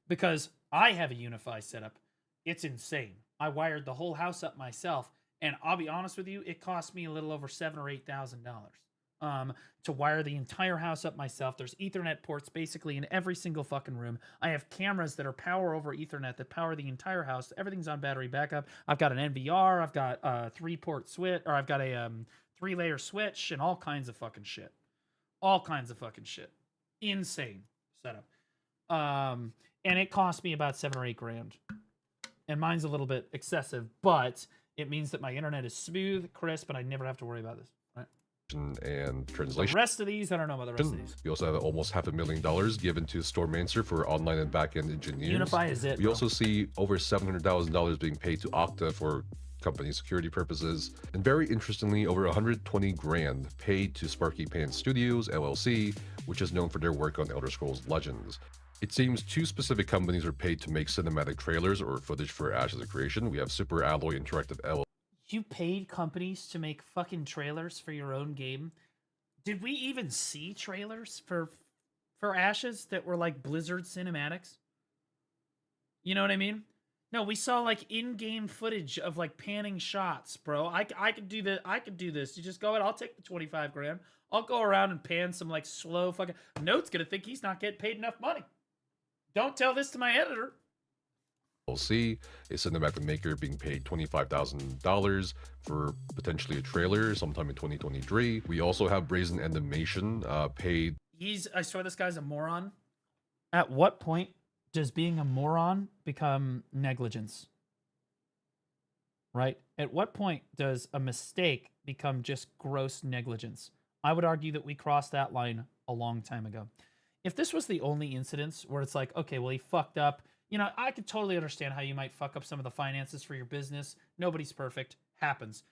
Because I have a Unify setup. It's insane. I wired the whole house up myself. And I'll be honest with you, it cost me a little over $7,000 or $8,000 to wire the entire house up myself. There's Ethernet ports basically in every single fucking room. I have cameras that are power over Ethernet that power the entire house. Everything's on battery backup. I've got an NVR. I've got a 3-port switch, or I've got a 3-layer switch, and all kinds of fucking shit. All kinds of fucking shit. Insane setup. And it cost me about $7,000 or $8,000. And mine's a little bit excessive, but it means that my internet is smooth, crisp, and I never have to worry about this. Right? And translation. The rest of these, I don't know about the rest of these. We also have almost $500,000 given to Stormancer for online and back-end engineers. Unify is it. We also see over $700,000 being paid to Okta for company security purposes, and very interestingly, over $120,000 paid to Sparky Pants Studios LLC, which is known for their work on Elder Scrolls Legends. It seems 2 specific companies are paid to make cinematic trailers or footage for Ashes of Creation. We have Super Alloy Interactive LLC. You paid companies to make fucking trailers for your own game? Did we even see trailers for Ashes that were like Blizzard cinematics? You know what I mean? No, we saw like in-game footage of like panning shots, bro. I could do that. I could do this. You just go ahead. I'll take the $25,000. I'll go around and pan some like slow fucking. Note's gonna think he's not getting paid enough money. Don't tell this to my editor. LLC, a cinematic maker being paid $25,000 for potentially a trailer sometime in 2023. We also have Brazen Animation paid. I swear this guy's a moron. At what point does being a moron become negligence? Right? At what point does a mistake become just gross negligence? I would argue that we crossed that line a long time ago. If this was the only incidence where it's like, okay, well, he fucked up, you know, I could totally understand how you might fuck up some of the finances for your business. Nobody's perfect. Happens.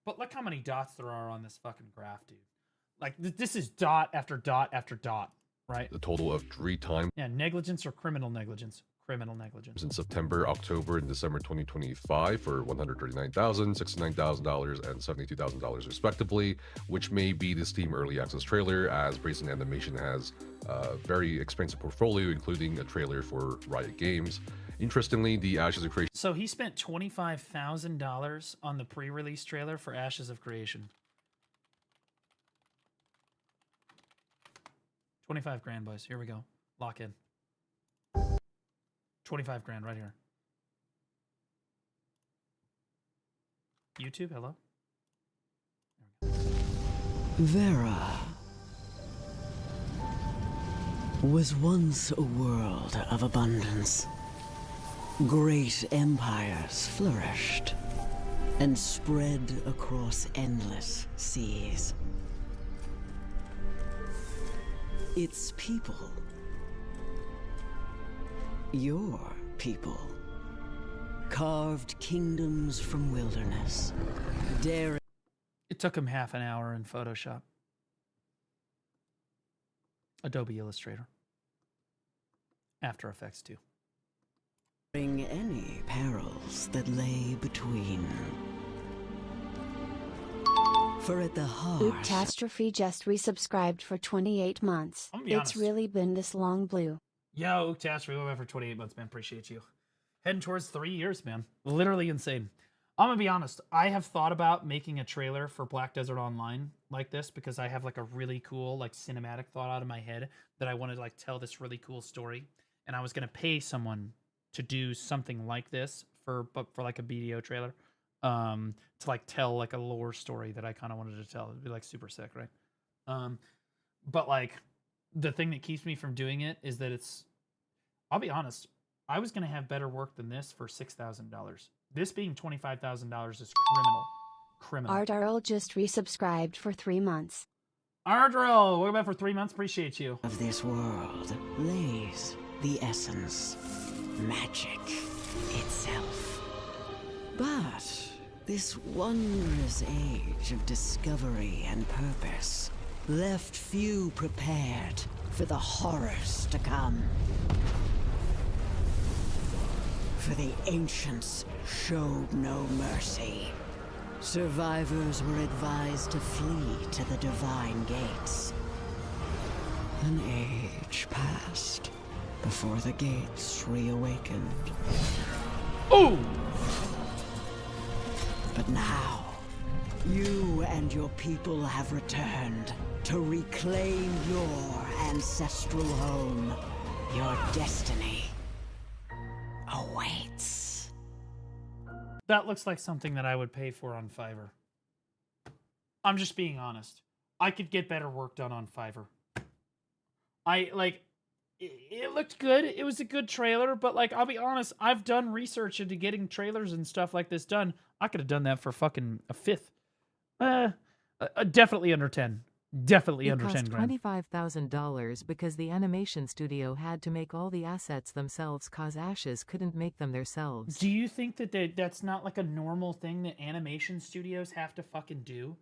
But look how many dots there are on this fucking graph, dude. Like, this is dot after dot after dot, right? A total of 3 times. Yeah, negligence or criminal negligence. Criminal negligence. In September, October, and December 2025 for $139,000, $69,000, and $72,000 respectively, which may be the Steam Early Access trailer, as Brazen Animation has a very expensive portfolio, including a trailer for Riot Games. Interestingly, the Ashes of Creation. So he spent $25,000 on the pre-release trailer for Ashes of Creation. $25,000, boys. Here we go. Lock in. $25,000 right here. YouTube, hello? Vera was once a world of abundance. Great empires flourished and spread across endless seas. Its people, your people, carved kingdoms from wilderness, daring. It took him half an hour in Photoshop. Adobe Illustrator. After Effects too. Any perils that lay between. For at the heart. Ooptastrophe just resubscribed for 28 months. be It's honest. really been this long, Blue. Yo, Ooptastrophe, we went for 28 months, man. Appreciate you. Heading towards 3 years, man. Literally insane. I'm gonna be honest. I have thought about making a trailer for Black Desert Online like this because I have like a really cool like cinematic thought out of my head that I want to like tell this really cool story, and I was gonna pay someone to do something like this for like a BDO trailer. to like tell like a lore story that I kind of wanted to tell. It'd be like super sick, right? But like the thing that keeps me from doing it is that I'll be honest, I was gonna have better work than this for $6,000. This being $25,000 is criminal. Art Earl just resubscribed for 3 months. Ardrell, welcome back for 3 months. Appreciate you. Of this world lays the essence, magic itself. But this wondrous age of discovery and purpose left few prepared for the horrors to come. For the ancients showed no mercy. Survivors were advised to flee to the divine gates. An age passed before the gates reawakened. Ooh! But now, you and your people have returned to reclaim your ancestral home. Your destiny awaits. That looks like something that I would pay for on Fiverr. I'm just being honest. I could get better work done on Fiverr. It looked good. It was a good trailer, but like, I'll be honest, I've done research into getting trailers and stuff like this done. I could have done that for fucking a fifth. Definitely under 10. Definitely under 10 grand. It cost $25,000 because the animation studio had to make all the assets themselves cause Ashes couldn't make them themselves. Do you think that that's not like a normal thing that animation studios have to fucking do?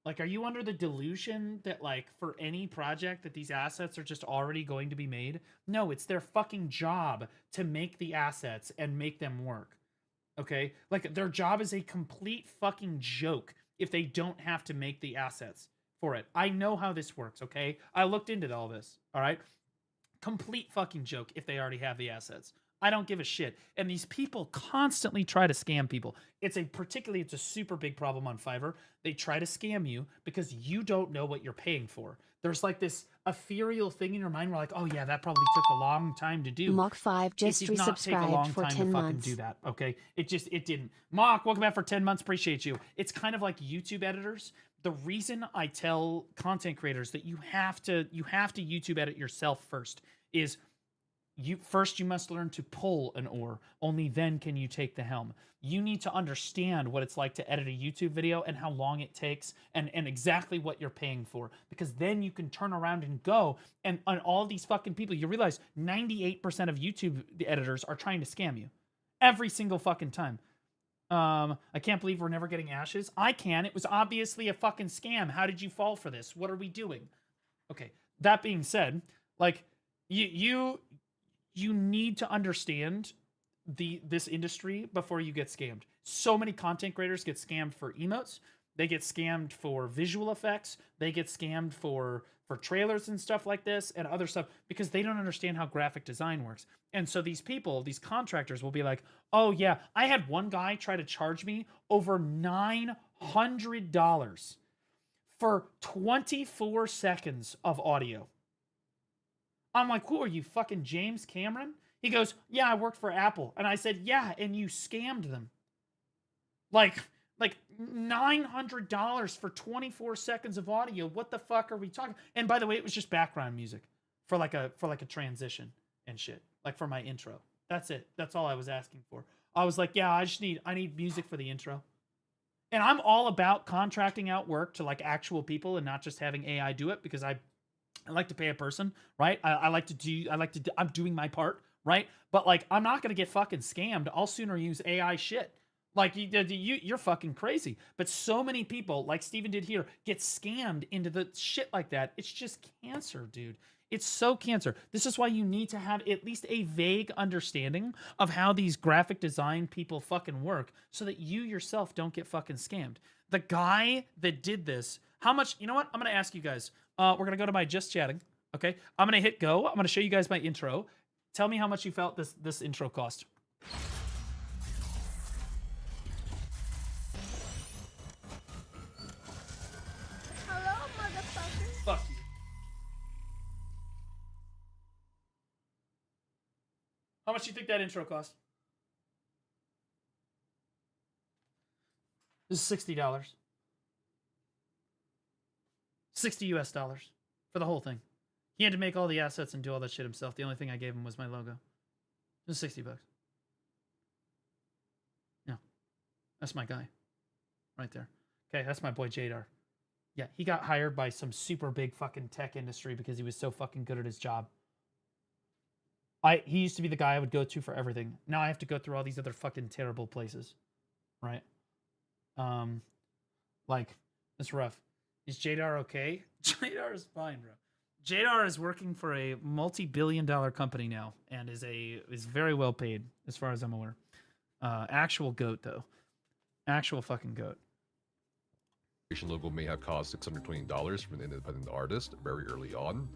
Like, are you under the delusion that, like, for any project that these assets are just already going to be made? No, it's their fucking job to make the assets and make them work. Okay? Like, their job is a complete fucking joke if they don't have to make the assets for it. I know how this works, okay? I looked into all this, all right? Complete fucking joke if they already have the assets. I don't give a shit. And these people constantly try to scam people. It's a super big problem on Fiverr. They try to scam you because you don't know what you're paying for. There's like this ethereal thing in your mind where like, oh yeah, that probably took a long time to do. Mach 5 just it did not take a long resubscribed for time 10 to fucking months. do that, okay? It didn't. Mach, welcome back for 10 months. Appreciate you. It's kind of like YouTube editors. The reason I tell content creators that you have to YouTube edit yourself first is you must learn to pull an oar. Only then can you take the helm. You need to understand what it's like to edit a YouTube video and how long it takes and exactly what you're paying for. Because then you can turn around and go and on all these fucking people, you realize 98% of YouTube editors are trying to scam you. Every single fucking time. I can't believe we're never getting Ashes. I can. It was obviously a fucking scam. How did you fall for this? What are we doing? Okay. That being said, like you need to understand this industry before you get scammed. So many content creators get scammed for emotes. They get scammed for visual effects. They get scammed for trailers and stuff like this and other stuff because they don't understand how graphic design works. And so these people, these contractors will be like, oh yeah, I had one guy try to charge me over $900 for 24 seconds of audio. I'm like, who are you, fucking James Cameron? He goes, yeah, I worked for Apple. And I said, yeah, and you scammed them. Like $900 for 24 seconds of audio. What the fuck are we talking? And by the way, it was just background music for like a transition and shit. Like for my intro. That's it. That's all I was asking for. I was like, yeah, I need music for the intro. And I'm all about contracting out work to like actual people and not just having AI do it because I like to pay a person, right? I'm doing my part, right? But like, I'm not going to get fucking scammed. I'll sooner use AI shit. Like, you're fucking crazy. But so many people, like Steven did here, get scammed into the shit like that. It's just cancer, dude. It's so cancer. This is why you need to have at least a vague understanding of how these graphic design people fucking work so that you yourself don't get fucking scammed. The guy that did this, how much, you know what? I'm going to ask you guys. We're going to go to my just chatting. Okay. I'm going to hit go. I'm going to show you guys my intro. Tell me how much you felt this intro cost. Hello, motherfucker. Fuck you. How much do you think that intro cost? This is $60. 60 US dollars for the whole thing. He had to make all the assets and do all that shit himself. The only thing I gave him was my logo. It was 60 bucks. Yeah. That's my guy. Right there. Okay, that's my boy Jadar. Yeah, he got hired by some super big fucking tech industry because he was so fucking good at his job. He used to be the guy I would go to for everything. Now I have to go through all these other fucking terrible places. Right? Like, it's rough. Is Jadar okay? Jadar is fine, bro. Jadar is working for a multi-billion-dollar company now and is very well paid, as far as I'm aware. Actual goat, though. Actual fucking goat. Logo may have cost $620 from an independent artist very early on.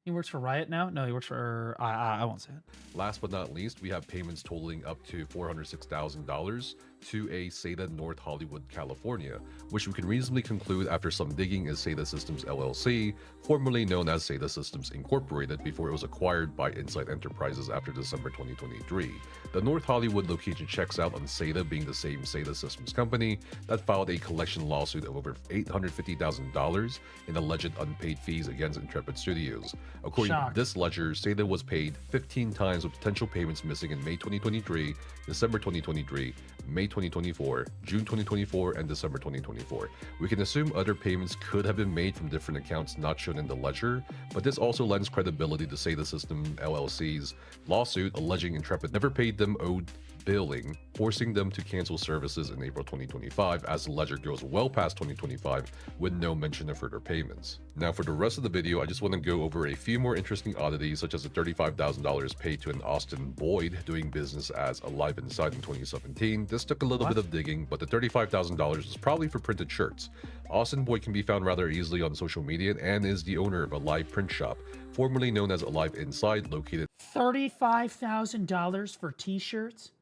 He works for Riot now? No, he works for... I won't say it. Last but not least, we have payments totaling up to $406,000 to a SATA North Hollywood, California, which we can reasonably conclude after some digging is SATA Systems LLC, formerly known as SATA Systems Incorporated before it was acquired by Insight Enterprises after December 2023. The North Hollywood location checks out on SATA being the same SATA Systems company that filed a collection lawsuit of over $850,000 in alleged unpaid fees against Intrepid Studios. According to this ledger, SATA was paid 15 times with potential payments missing in May 2023, December 2023, May 2024, June 2024, and December 2024. We can assume other payments could have been made from different accounts not shown in the ledger, but this also lends credibility to SATA System LLC's lawsuit alleging Intrepid never paid them owed billing, forcing them to cancel services in April 2025 as the ledger goes well past 2025 with no mention of further payments. Now for the rest of the video, I just want to go over a few more interesting oddities, such as the $35,000 paid to an Austin Boyd doing business as Alive Inside in 2017. This took a little bit of digging, but the $35,000 is probably for printed shirts. Austin Boyd can be found rather easily on social media and is the owner of a live print shop, formerly known as Alive Inside, located $35,000 for t-shirts?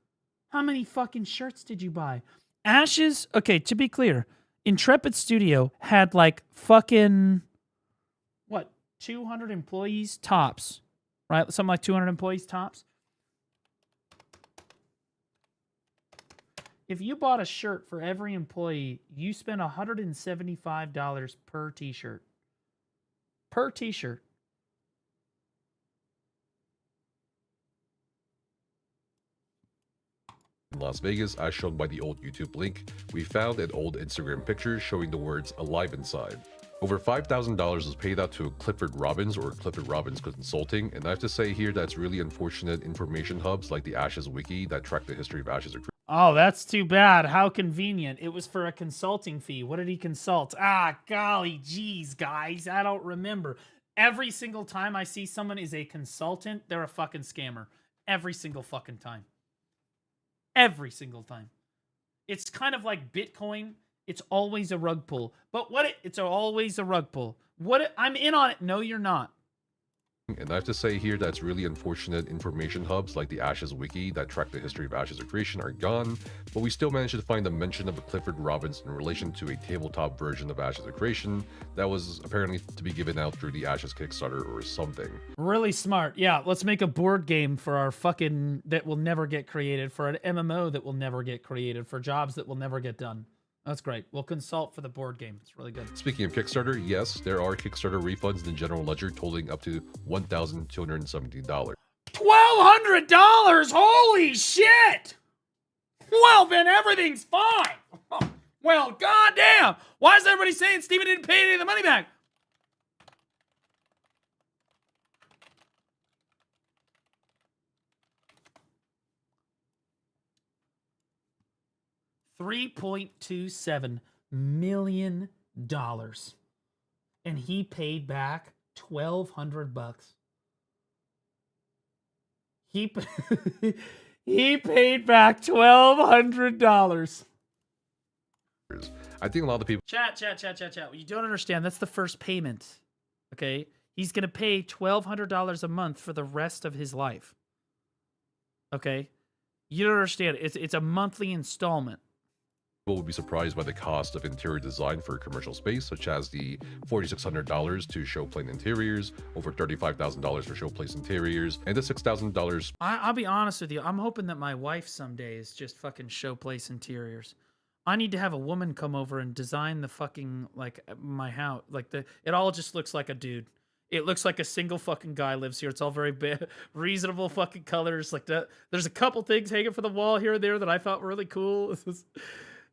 How many fucking shirts did you buy? Ashes, okay, to be clear, Intrepid Studio had like fucking, 200 employees tops, right? Something like 200 employees tops. If you bought a shirt for every employee, you spent $175 per t-shirt. Per t-shirt. in Las Vegas, as shown by the old YouTube link. We found an old Instagram picture showing the words Alive Inside. Over $5,000 was paid out to Clifford Robbins or Clifford Robbins Consulting, and I have to say here that's really unfortunate information hubs like the Ashes Wiki that track the history of Ashes. Oh, that's too bad. How convenient. It was for a consulting fee. What did he consult? Ah, golly geez, guys. I don't remember. Every single time I see someone is a consultant, they're a fucking scammer. Every single fucking time. Every single time. It's kind of like Bitcoin. It's always a rug pull. But it's always a rug pull. I'm in on it. No, you're not. And I have to say here that's really unfortunate information hubs like the Ashes Wiki that track the history of Ashes of Creation are gone, but we still managed to find a mention of a Clifford Robbins in relation to a tabletop version of Ashes of Creation that was apparently to be given out through the Ashes Kickstarter or something. Really smart. Yeah, let's make a board game for our fucking that will never get created, for an MMO that will never get created, for jobs that will never get done. That's great. We'll consult for the board game. It's really good. Speaking of Kickstarter, yes, there are Kickstarter refunds in the general ledger totaling up to $1,217. $1,200? Holy shit! Well, then everything's fine. Well, goddamn. Why is everybody saying Steven didn't pay any of the money back? $3.27 million, and he paid back $1,200. He paid back $1,200. I think a lot of people. Chat. You don't understand. That's the first payment. Okay, he's gonna pay $1,200 a month for the rest of his life. Okay, you don't understand. It's a monthly installment. People would be surprised by the cost of interior design for commercial space, such as the $4,600 to show plain interiors, over $35,000 for show place interiors, and the $6,000. I'll be honest with you. I'm hoping that my wife someday is just fucking show place interiors. I need to have a woman come over and design the fucking, like, my house. Like, it all just looks like a dude. It looks like a single fucking guy lives here. It's all very reasonable fucking colors. Like, there's a couple things hanging from the wall here and there that I thought were really cool.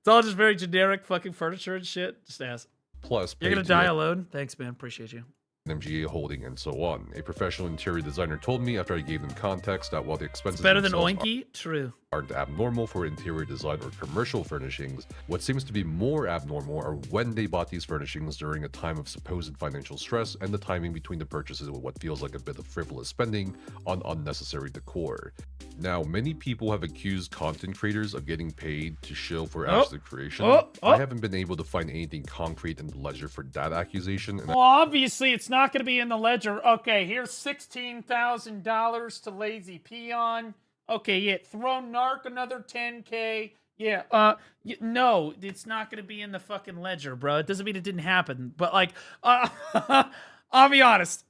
It's all just very generic fucking furniture and shit. Just ask. Plus, you're gonna die alone? Thanks, man. Appreciate you. MGA holding and so on. A professional interior designer told me after I gave them context that while the expenses it's better than Oinky, true, aren't abnormal for interior design or commercial furnishings, what seems to be more abnormal are when they bought these furnishings during a time of supposed financial stress and the timing between the purchases with what feels like a bit of frivolous spending on unnecessary decor. Now, many people have accused content creators of getting paid to shill for abstract creation. I haven't been able to find anything concrete in the ledger for that accusation. And well, obviously, it's not going to be in the ledger. Okay, here's $16,000 to Lazy Peon. Okay, yeah, throw Narc another 10K. Yeah, no, it's not going to be in the fucking ledger, bro. It doesn't mean it didn't happen. But, like, I'll be honest.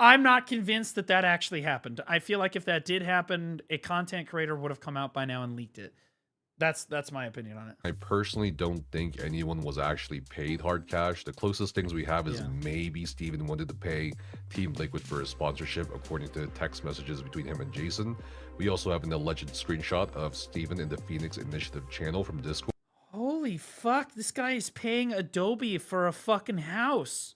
I'm not convinced that that actually happened. I feel like if that did happen, a content creator would have come out by now and leaked it. That's my opinion on it. I personally don't think anyone was actually paid hard cash. The closest things we have is maybe Steven wanted to pay Team Liquid for a sponsorship, according to text messages between him and Jason. We also have an alleged screenshot of Steven in the Phoenix Initiative channel from Discord. Holy fuck, this guy is paying Adobe for a fucking house.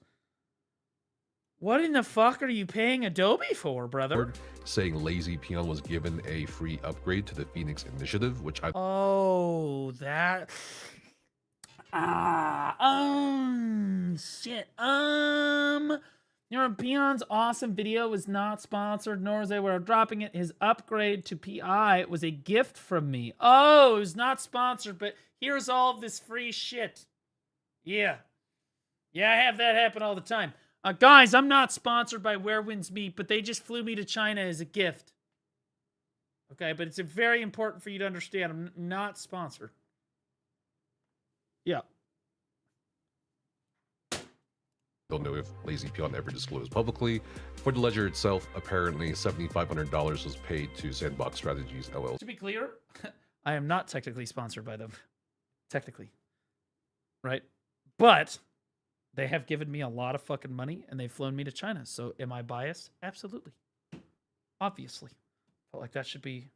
What in the fuck are you paying Adobe for, brother? Saying Lazy Peon was given a free upgrade to the Phoenix Initiative, which I... Oh, that... shit. Your Peon's awesome video was not sponsored, nor is they were dropping it. His upgrade to PI was a gift from me. Oh, it was not sponsored, but here's all of this free shit. Yeah. Yeah, I have that happen all the time. Guys, I'm not sponsored by Where Winds Meet, but they just flew me to China as a gift. Okay, but it's very important for you to understand I'm not sponsored. Yeah. Don't know if Lazy Peon ever disclosed publicly. For the ledger itself, apparently $7,500 was paid to Sandbox Strategies LLC. To be clear, I am not technically sponsored by them. Technically. Right? But they have given me a lot of fucking money, and they've flown me to China. So am I biased? Absolutely. Obviously. Felt like that should be,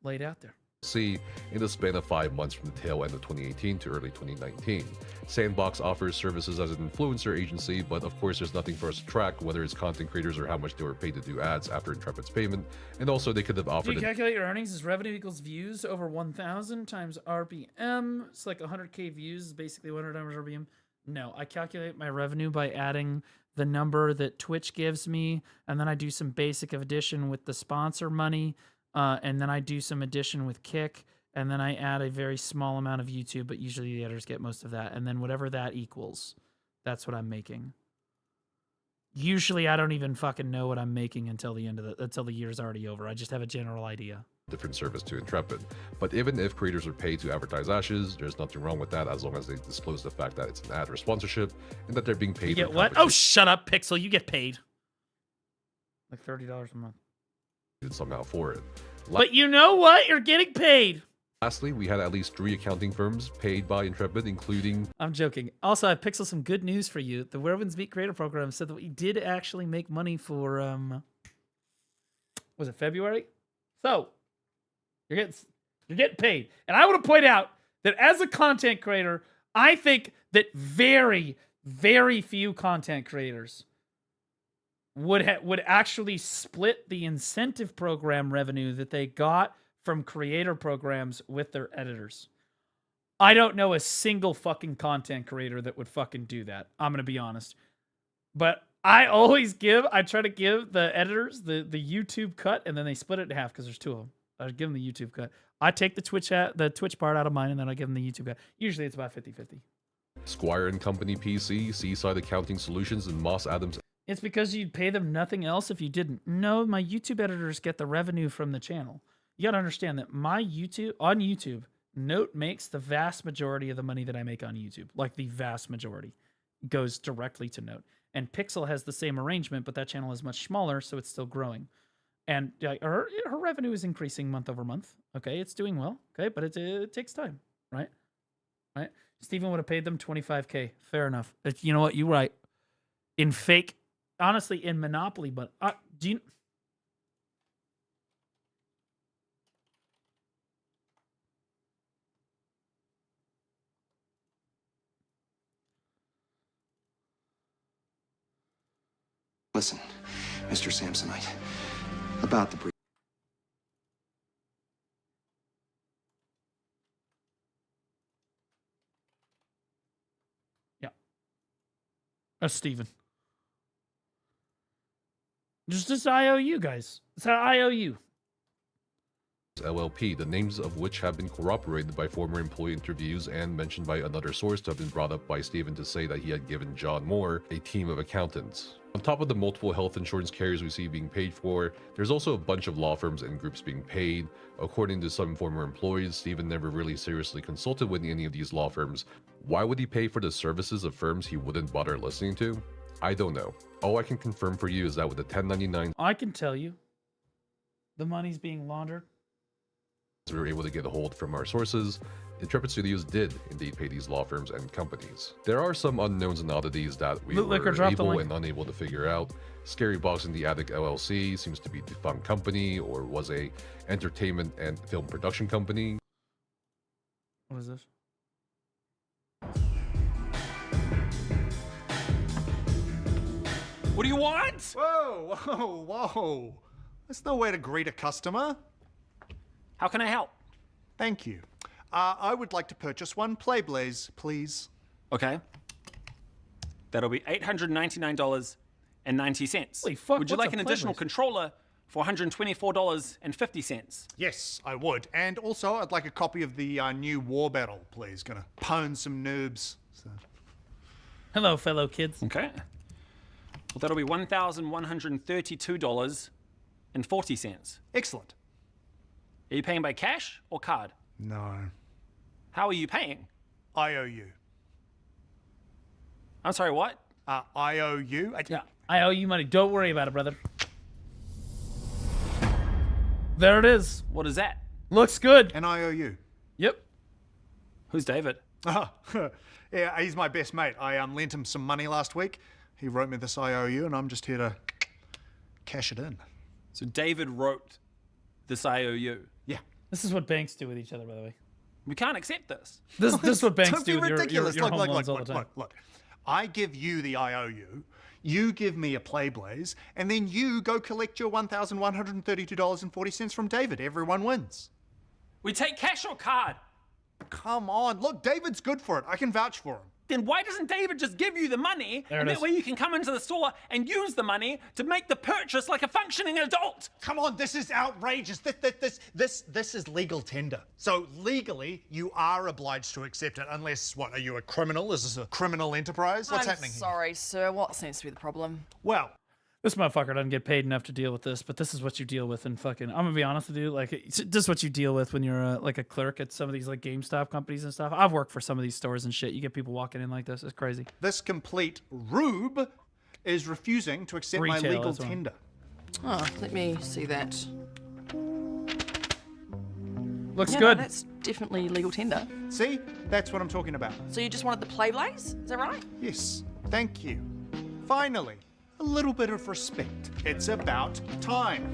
laid out there. See, in the span of 5 months from the tail end of 2018 to early 2019. Sandbox offers services as an influencer agency, but of course there's nothing for us to track, whether it's content creators or how much they were paid to do ads after Intrepid's payment, and also they could have offered... Do you calculate your earnings as revenue equals views over 1,000 times RPM? It's like 100K views is basically 100 times RPM. No, I calculate my revenue by adding the number that Twitch gives me, and then I do some basic addition with the sponsor money, and then I do some addition with Kick, and then I add a very small amount of YouTube, but usually the editors get most of that, and then whatever that equals, that's what I'm making. Usually I don't even fucking know what I'm making until the year's already over. I just have a general idea. Different service to Intrepid. But even if creators are paid to advertise Ashes, there's nothing wrong with that as long as they disclose the fact that it's an ad or sponsorship and that they're being paid. You get what? Oh, shut up, Pixel. You get paid. Like $30 a month. Somehow for it. But you know what? You're getting paid. Lastly, we had at least 3 accounting firms paid by Intrepid, including... I'm joking. Also, I have Pixel some good news for you. The Where Winds Meet Creator program said that we did actually make money for, was it February? So, you're getting paid. And I want to point out that as a content creator, I think that very, very few content creators would actually split the incentive program revenue that they got from creator programs with their editors. I don't know a single fucking content creator that would fucking do that. I'm going to be honest. But I try to give the editors the YouTube cut, and then they split it in half because there's 2 of them. I give them the YouTube cut. I take the Twitch part out of mine, and then I give them the YouTube cut. Usually it's about 50-50. Squire & Company PC, Seaside Accounting Solutions, and Moss Adams. It's because you'd pay them nothing else if you didn't. No, my YouTube editors get the revenue from the channel. You got to understand that my YouTube, Note makes the vast majority of the money that I make on YouTube. Like the vast majority goes directly to Note. And Pixel has the same arrangement, but that channel is much smaller, so it's still growing. And her revenue is increasing month over month. Okay, it's doing well. Okay, but it takes time, right? Right? Steven would have paid them $25K. Fair enough. You know what? You're right. In fake, honestly, in Monopoly, but do you... Listen, Mr. Samsonite, about the brief. Yeah. That's Steven. Just IOU, guys. It's an IOU. LLP, the names of which have been corroborated by former employee interviews and mentioned by another source to have been brought up by Steven to say that he had given John Moore a team of accountants. On top of the multiple health insurance carriers we see being paid for, there's also a bunch of law firms and groups being paid. According to some former employees, Steven never really seriously consulted with any of these law firms. Why would he pay for the services of firms he wouldn't bother listening to? I don't know. All I can confirm for you is that with the 1099, I can tell you the money's being laundered. we were able to get a hold from our sources, Intrepid Studios did indeed pay these law firms and companies. There are some unknowns and oddities that we were able and unable to figure out. Scary Box in the Attic LLC seems to be a defunct company or was a entertainment and film production company. What is this? What do you want? Whoa, whoa, whoa. That's no way to greet a customer. How can I help? Thank you. I would like to purchase one Playblaze, please. Okay. That'll be $899.90. Holy fuck, would you what's like a an additional Playblaze? controller for $124.50? Yes, I would. And also, I'd like a copy of the new War Battle, please. Gonna pwn some noobs. So. Hello, fellow kids. Okay. Well, that'll be $1,132.40. Excellent. Are you paying by cash or card? No. How are you paying? IOU. I'm sorry, what? IOU? Yeah, I owe you money. Don't worry about it, brother. There it is. What is that? Looks good. An IOU. Yep. Who's David? Yeah, he's my best mate. I lent him some money last week. He wrote me this IOU, and I'm just here to cash it in. So David wrote this IOU? Yeah. This is what banks do with each other, by the way. We can't accept this. This is what banks Don't do be with your ridiculous. home Look, loans all the time. Look. I give you the IOU, you give me a Playblaze, and then you go collect your $1,132.40 from David. Everyone wins. We take cash or card? Come on. Look, David's good for it. I can vouch for him. Then why doesn't David just give you the money, and that way you can come into the store and use the money to make the purchase like a functioning adult? Come on, this is outrageous. This is legal tender. So legally, you are obliged to accept it, unless, what, are you a criminal? Is this a criminal enterprise? What's happening here? Sorry, sir. What seems to be the problem? Well, this motherfucker doesn't get paid enough to deal with this, but this is what you deal with in fucking... I'm gonna be honest with you, like, this is what you deal with when you're like a clerk at some of these like GameStop companies and stuff. I've worked for some of these stores and shit. You get people walking in like this. It's crazy. This complete rube is refusing to accept my legal tender. Oh, let me see that. Looks yeah, good. No, that's definitely legal tender. See? That's what I'm talking about. So you just wanted the Playblaze? Is that right? Yes. Thank you. Finally, a little bit of respect. It's about time.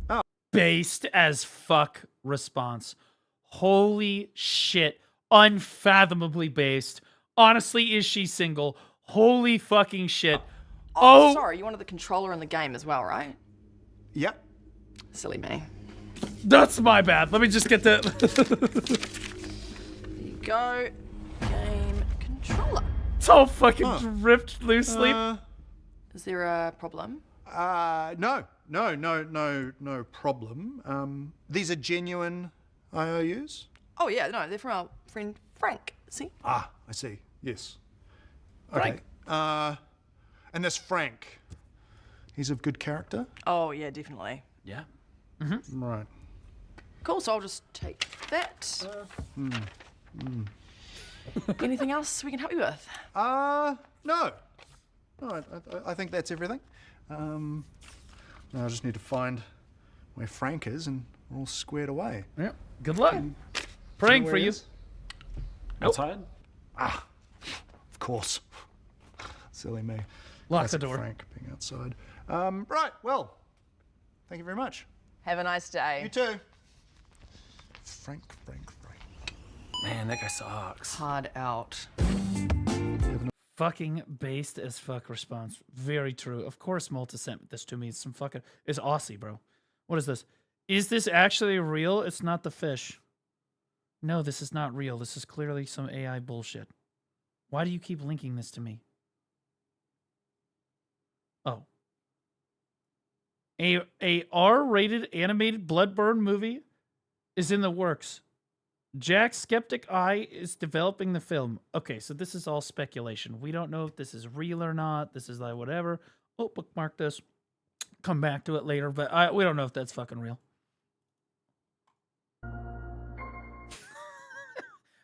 Go. Based as fuck response. Holy shit. Unfathomably based. Honestly, is she single? Holy fucking shit. Oh, sorry. You wanted the controller in the game as well, right? Yep. Silly me. That's my bad. Let me just get the... There you go. Game controller. It's all fucking ripped loosely. Is there a problem? No problem. These are genuine IOUs? Oh, yeah, no, they're from our friend Frank, see? Ah, I see. Yes. Frank. Okay. And this Frank, he's of good character? Oh, yeah, definitely. Yeah. Right. Cool, so I'll just take that. Anything else we can help you with? No. No, I think that's everything. Now I just need to find where Frank is and we're all squared away. Yeah. Good luck. Praying for you. Outside? Ah, of course. Silly me. Lock the Classic door. Frank being outside. Right, well, thank you very much. Have a nice day. You too. Frank. Man, that guy sucks. Hard out. Fucking based as fuck response. Very true. Of course Malta sent this to me. It's some fucking... It's Aussie, bro. What is this? Is this actually real? It's not the fish. No, this is not real. This is clearly some AI bullshit. Why do you keep linking this to me? Oh. A R-rated animated Bloodburn movie is in the works. Jack Skeptic Eye is developing the film. Okay, so this is all speculation. We don't know if this is real or not. This is like whatever. Oh, bookmark this. Come back to it later, but we don't know if that's fucking real.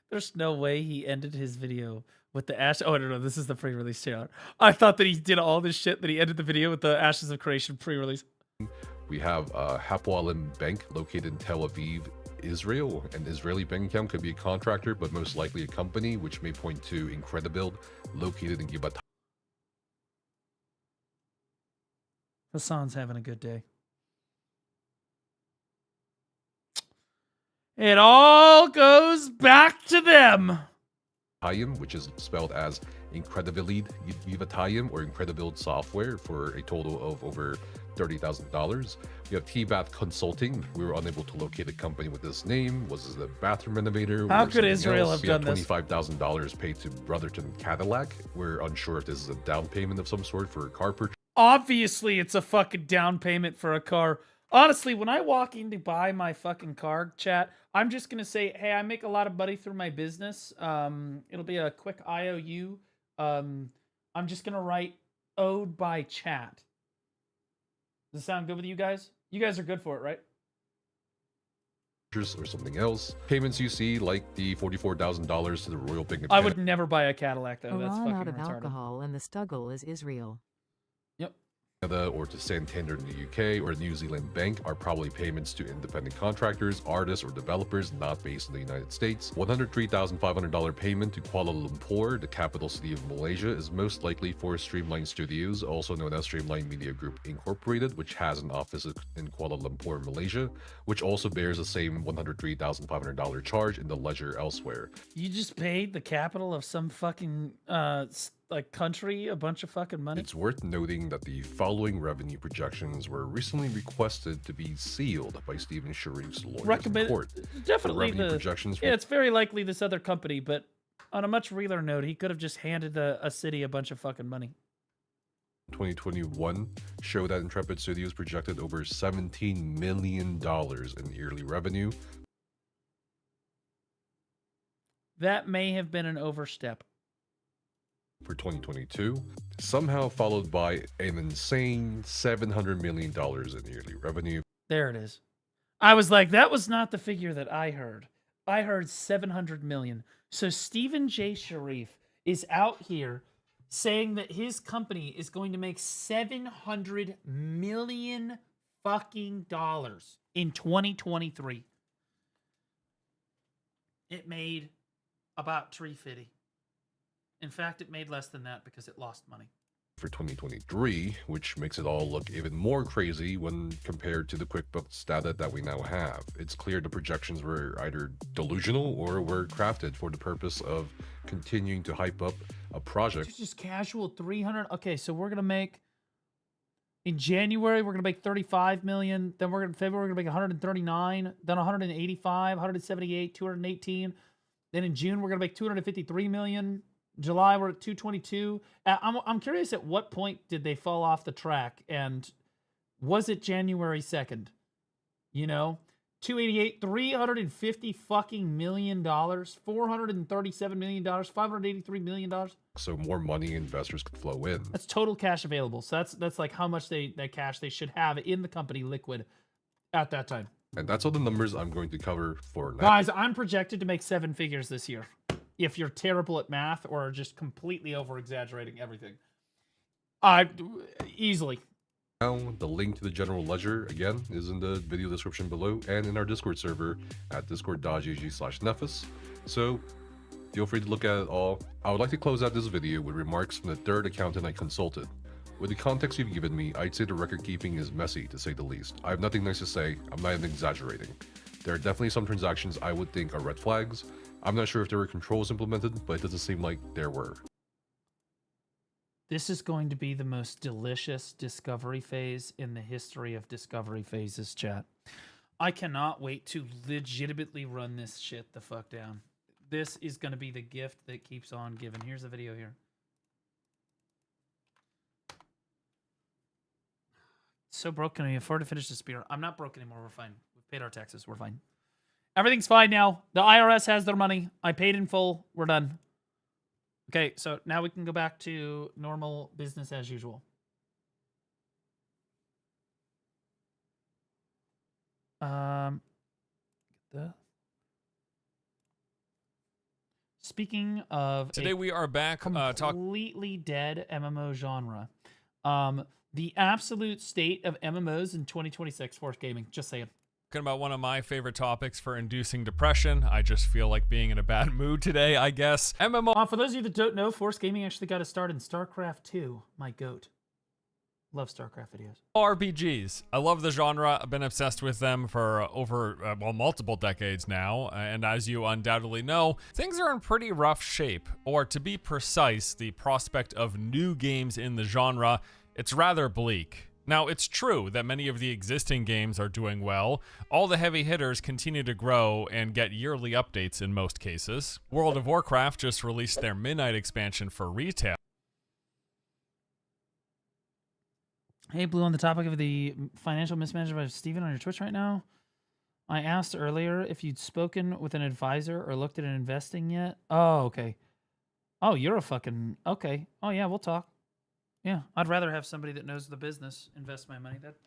There's no way he ended his video with the ash. Oh, no, this is the pre-release trailer. I thought that he did all this shit, that he ended the video with the Ashes of Creation pre-release. We have Hapoalim Bank located in Tel Aviv, Israel. An Israeli bank account could be a contractor, but most likely a company, which may point to Incredibuild, located in Givat. Hassan's having a good day. It all goes back to them. Which is spelled as Incredibuild Givatayim or Incredibuild Software for a total of over $30,000. We have T-Bath Consulting. We were unable to locate a company with this name. Was this a bathroom renovator? How could Israel have done this? $25,000 paid to Brotherton Cadillac. We're unsure if this is a down payment of some sort for a car purchase. Obviously, it's a fucking down payment for a car. Honestly, when I walk in to buy my fucking car, chat, I'm just going to say, hey, I make a lot of money through my business. It'll be a quick IOU. I'm just going to write owed by chat. Does it sound good with you guys? You guys are good for it, right? Or something else. Payments you see, like the $44,000 to the Royal Bank of I would never buy a Cadillac, though. Iran That's fucking out of retarded. alcohol and the struggle is Israel. Canada or to Santander in the UK or New Zealand Bank are probably payments to independent contractors, artists, or developers not based in the United States. $103,500 payment to Kuala Lumpur, the capital city of Malaysia, is most likely for Streamline Studios, also known as Streamline Media Group Incorporated, which has an office in Kuala Lumpur, Malaysia, which also bears the same $103,500 charge in the ledger elsewhere. You just paid the capital of some fucking like country a bunch of fucking money. It's worth noting that the following revenue projections were recently requested to be sealed by Stephen Sharif's lawyers in court. Definitely the projections. Yeah, it's very likely this other company, but on a much realer note, he could have just handed a city a bunch of fucking money. 2021 show that Intrepid Studios projected over $17 million in yearly revenue. That may have been an overstep. For 2022, somehow followed by an insane $700 million in yearly revenue. There it is. I was like, that was not the figure that I heard. I heard 700 million. So Stephen J. Sharif is out here saying that his company is going to make $700 million fucking dollars in 2023. It made about $350. In fact, it made less than that because it lost money. For 2023, which makes it all look even more crazy when compared to the QuickBooks data that we now have. It's clear the projections were either delusional or were crafted for the purpose of continuing to hype up a project. It's just casual 300. Okay, so we're going to make, in January, we're going to make 35 million. Then we're going to, February, we're going to make 139. Then 185, 178, 218. Then in June, we're going to make 253 million. July, we're at 222. I'm curious, at what point did they fall off the track? And was it January 2nd? You know, 288, 350 fucking $million, $437 million, $583 million. So more money investors could flow in. That's total cash available. So that's like how much that cash they should have in the company liquid at that time. And that's all the numbers I'm going to cover for now. Guys, I'm projected to make 7 figures this year. If you're terrible at math or just completely over-exaggerating everything. Easily. Now, the link to the general ledger, again, is in the video description below and in our Discord server at discord.gg/Nephis. So, feel free to look at it all. I would like to close out this video with remarks from the third accountant I consulted. With the context you've given me, I'd say the record keeping is messy, to say the least. I have nothing nice to say, I'm not even exaggerating. There are definitely some transactions I would think are red flags. I'm not sure if there were controls implemented, but it doesn't seem like there were. This is going to be the most delicious discovery phase in the history of discovery phases, chat. I cannot wait to legitimately run this shit the fuck down. This is going to be the gift that keeps on giving. Here's the video here. So broke, can we afford to finish the spear? I'm not broke anymore. We're fine. We've paid our taxes. We're fine. Everything's fine now. The IRS has their money. I paid in full. We're done. Okay, so now we can go back to normal business as usual. Speaking of today, we are back completely dead MMO genre. The absolute state of MMOs in 2026 Force Gaming. Just saying. Talking about one of my favorite topics for inducing depression. I just feel like being in a bad mood today, I guess. MMO. For those of you that don't know, Force Gaming actually got a start in StarCraft 2. My goat. Love StarCraft videos. RPGs. I love the genre. I've been obsessed with them for over, multiple decades now. And as you undoubtedly know, things are in pretty rough shape. Or to be precise, the prospect of new games in the genre, it's rather bleak. Now, it's true that many of the existing games are doing well. All the heavy hitters continue to grow and get yearly updates in most cases. World of Warcraft just released their Midnight expansion for retail. Hey, Blue, on the topic of the financial mismanagement of Steven on your Twitch right now, I asked earlier if you'd spoken with an advisor or looked at investing yet. Oh, okay. Oh, you're a fucking... Okay. Oh, yeah, we'll talk. Yeah, I'd rather have somebody that knows the business invest my money. That's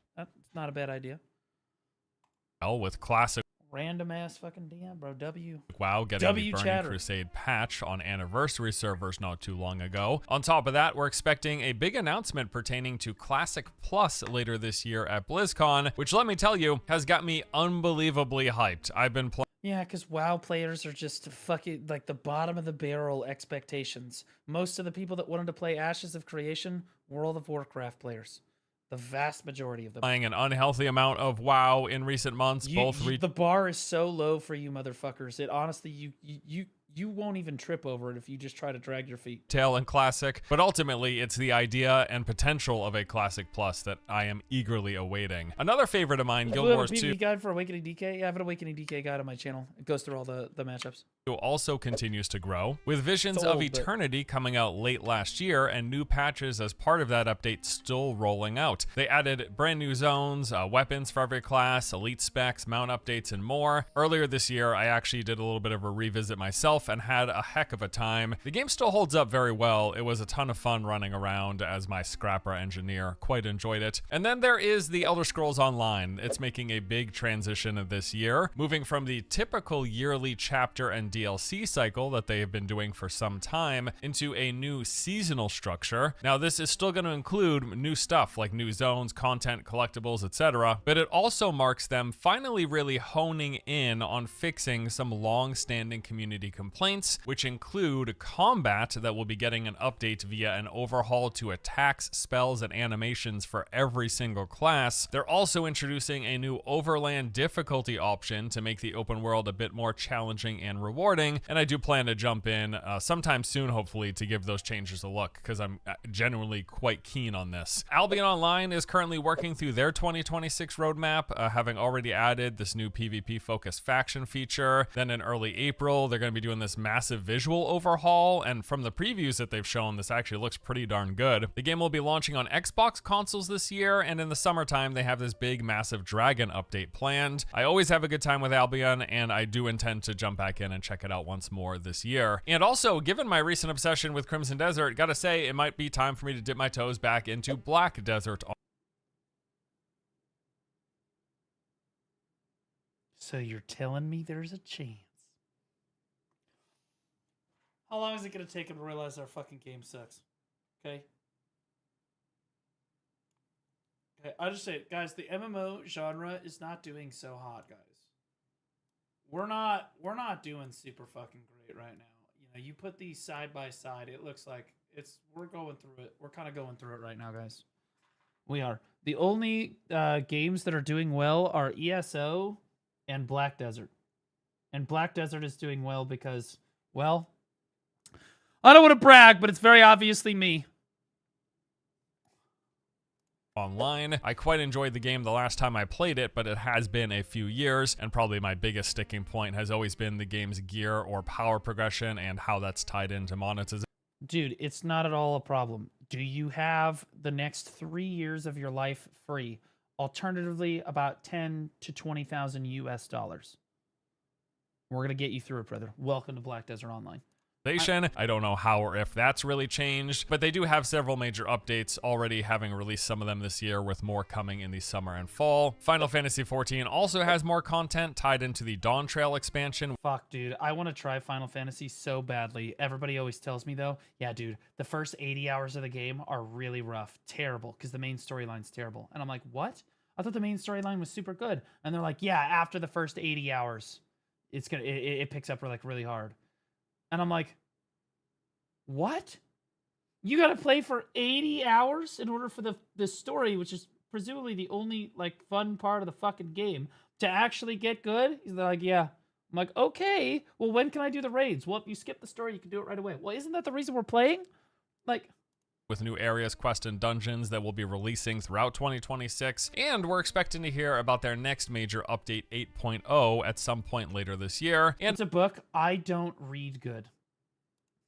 not a bad idea. Well, with classic random ass fucking DM, bro. WoW getting the Burning Crusade patch on anniversary servers not too long ago. On top of that, we're expecting a big announcement pertaining to Classic Plus later this year at BlizzCon, which let me tell you has got me unbelievably hyped. I've been playing. Yeah, because WoW players are just fucking like the bottom of the barrel expectations. Most of the people that wanted to play Ashes of Creation, World of Warcraft players. The vast majority of them. Playing an unhealthy amount of WoW in recent months. The bar is so low for you motherfuckers. It honestly, you won't even trip over it if you just try to drag your feet. Tail and Classic, but ultimately it's the idea and potential of a Classic Plus that I am eagerly awaiting. Another favorite of mine, Guild Wars 2. Do you have a PvP guide for Awakening DK? Yeah, I have an Awakening DK guide on my channel. It goes through all the matchups. Also continues to grow, with Visions of Eternity coming out late last year and new patches as part of that update still rolling out. They added brand new zones, weapons for every class, elite specs, mount updates, and more. Earlier this year, I actually did a little bit of a revisit myself and had a heck of a time. The game still holds up very well. It was a ton of fun running around as my scrapper engineer. Quite enjoyed it. And then there is the Elder Scrolls Online. It's making a big transition this year, moving from the typical yearly chapter and DLC cycle that they have been doing for some time into a new seasonal structure. Now, this is still going to include new stuff like new zones, content, collectibles, etc., but it also marks them finally really honing in on fixing some long-standing community complaints, which include combat that will be getting an update via an overhaul to attacks, spells, and animations for every single class. They're also introducing a new overland difficulty option to make the open world a bit more challenging and rewarding. And I do plan to jump in sometime soon, hopefully, to give those changes a look, because I'm genuinely quite keen on this. Albion Online is currently working through their 2026 roadmap, having already added this new PvP-focused faction feature. Then in early April, they're going to be doing this massive visual overhaul, and from the previews that they've shown, this actually looks pretty darn good. The game will be launching on Xbox consoles this year, and in the summertime, they have this big, massive Dragon update planned. I always have a good time with Albion, and I do intend to jump back in and check it out once more this year. And also, given my recent obsession with Crimson Desert, gotta say, it might be time for me to dip my toes back into Black Desert. So you're telling me there's a chance? How long is it going to take him to realize our fucking game sucks? Okay. Okay, I just say it, guys. The MMO genre is not doing so hot, guys. We're not doing super fucking great right now. You know, you put these side by side, it looks like we're going through it. We're kind of going through it right now, guys. We are. The only games that are doing well are ESO and Black Desert. And Black Desert is doing well because, well, I don't want to brag, but it's very obviously me. Online. I quite enjoyed the game the last time I played it, but it has been a few years, and probably my biggest sticking point has always been the game's gear or power progression and how that's tied into monetization. Dude, it's not at all a problem. Do you have the next 3 years of your life free? Alternatively, about 10 to 20,000 US dollars. We're going to get you through it, brother. Welcome to Black Desert Online. I don't know how or if that's really changed, but they do have several major updates already, having released some of them this year, with more coming in the summer and fall. Final Fantasy XIV also has more content tied into the Dawn Trail expansion. Fuck, dude. I want to try Final Fantasy so badly. Everybody always tells me, though, yeah, dude, the first 80 hours of the game are really rough. Terrible, because the main storyline's terrible. And I'm like, what? I thought the main storyline was super good. And they're like, yeah, after the first 80 hours, it picks up really hard. And I'm like, what? You gotta play for 80 hours in order for the story, which is presumably the only, like, fun part of the fucking game, to actually get good? He's like, yeah. I'm like, okay, well, when can I do the raids? Well, if you skip the story, you can do it right away. Well, isn't that the reason we're playing? Like... With new areas, quests, and dungeons that will be releasing throughout 2026, and we're expecting to hear about their next major update 8.0 at some point later this year. And it's a book. I don't read good.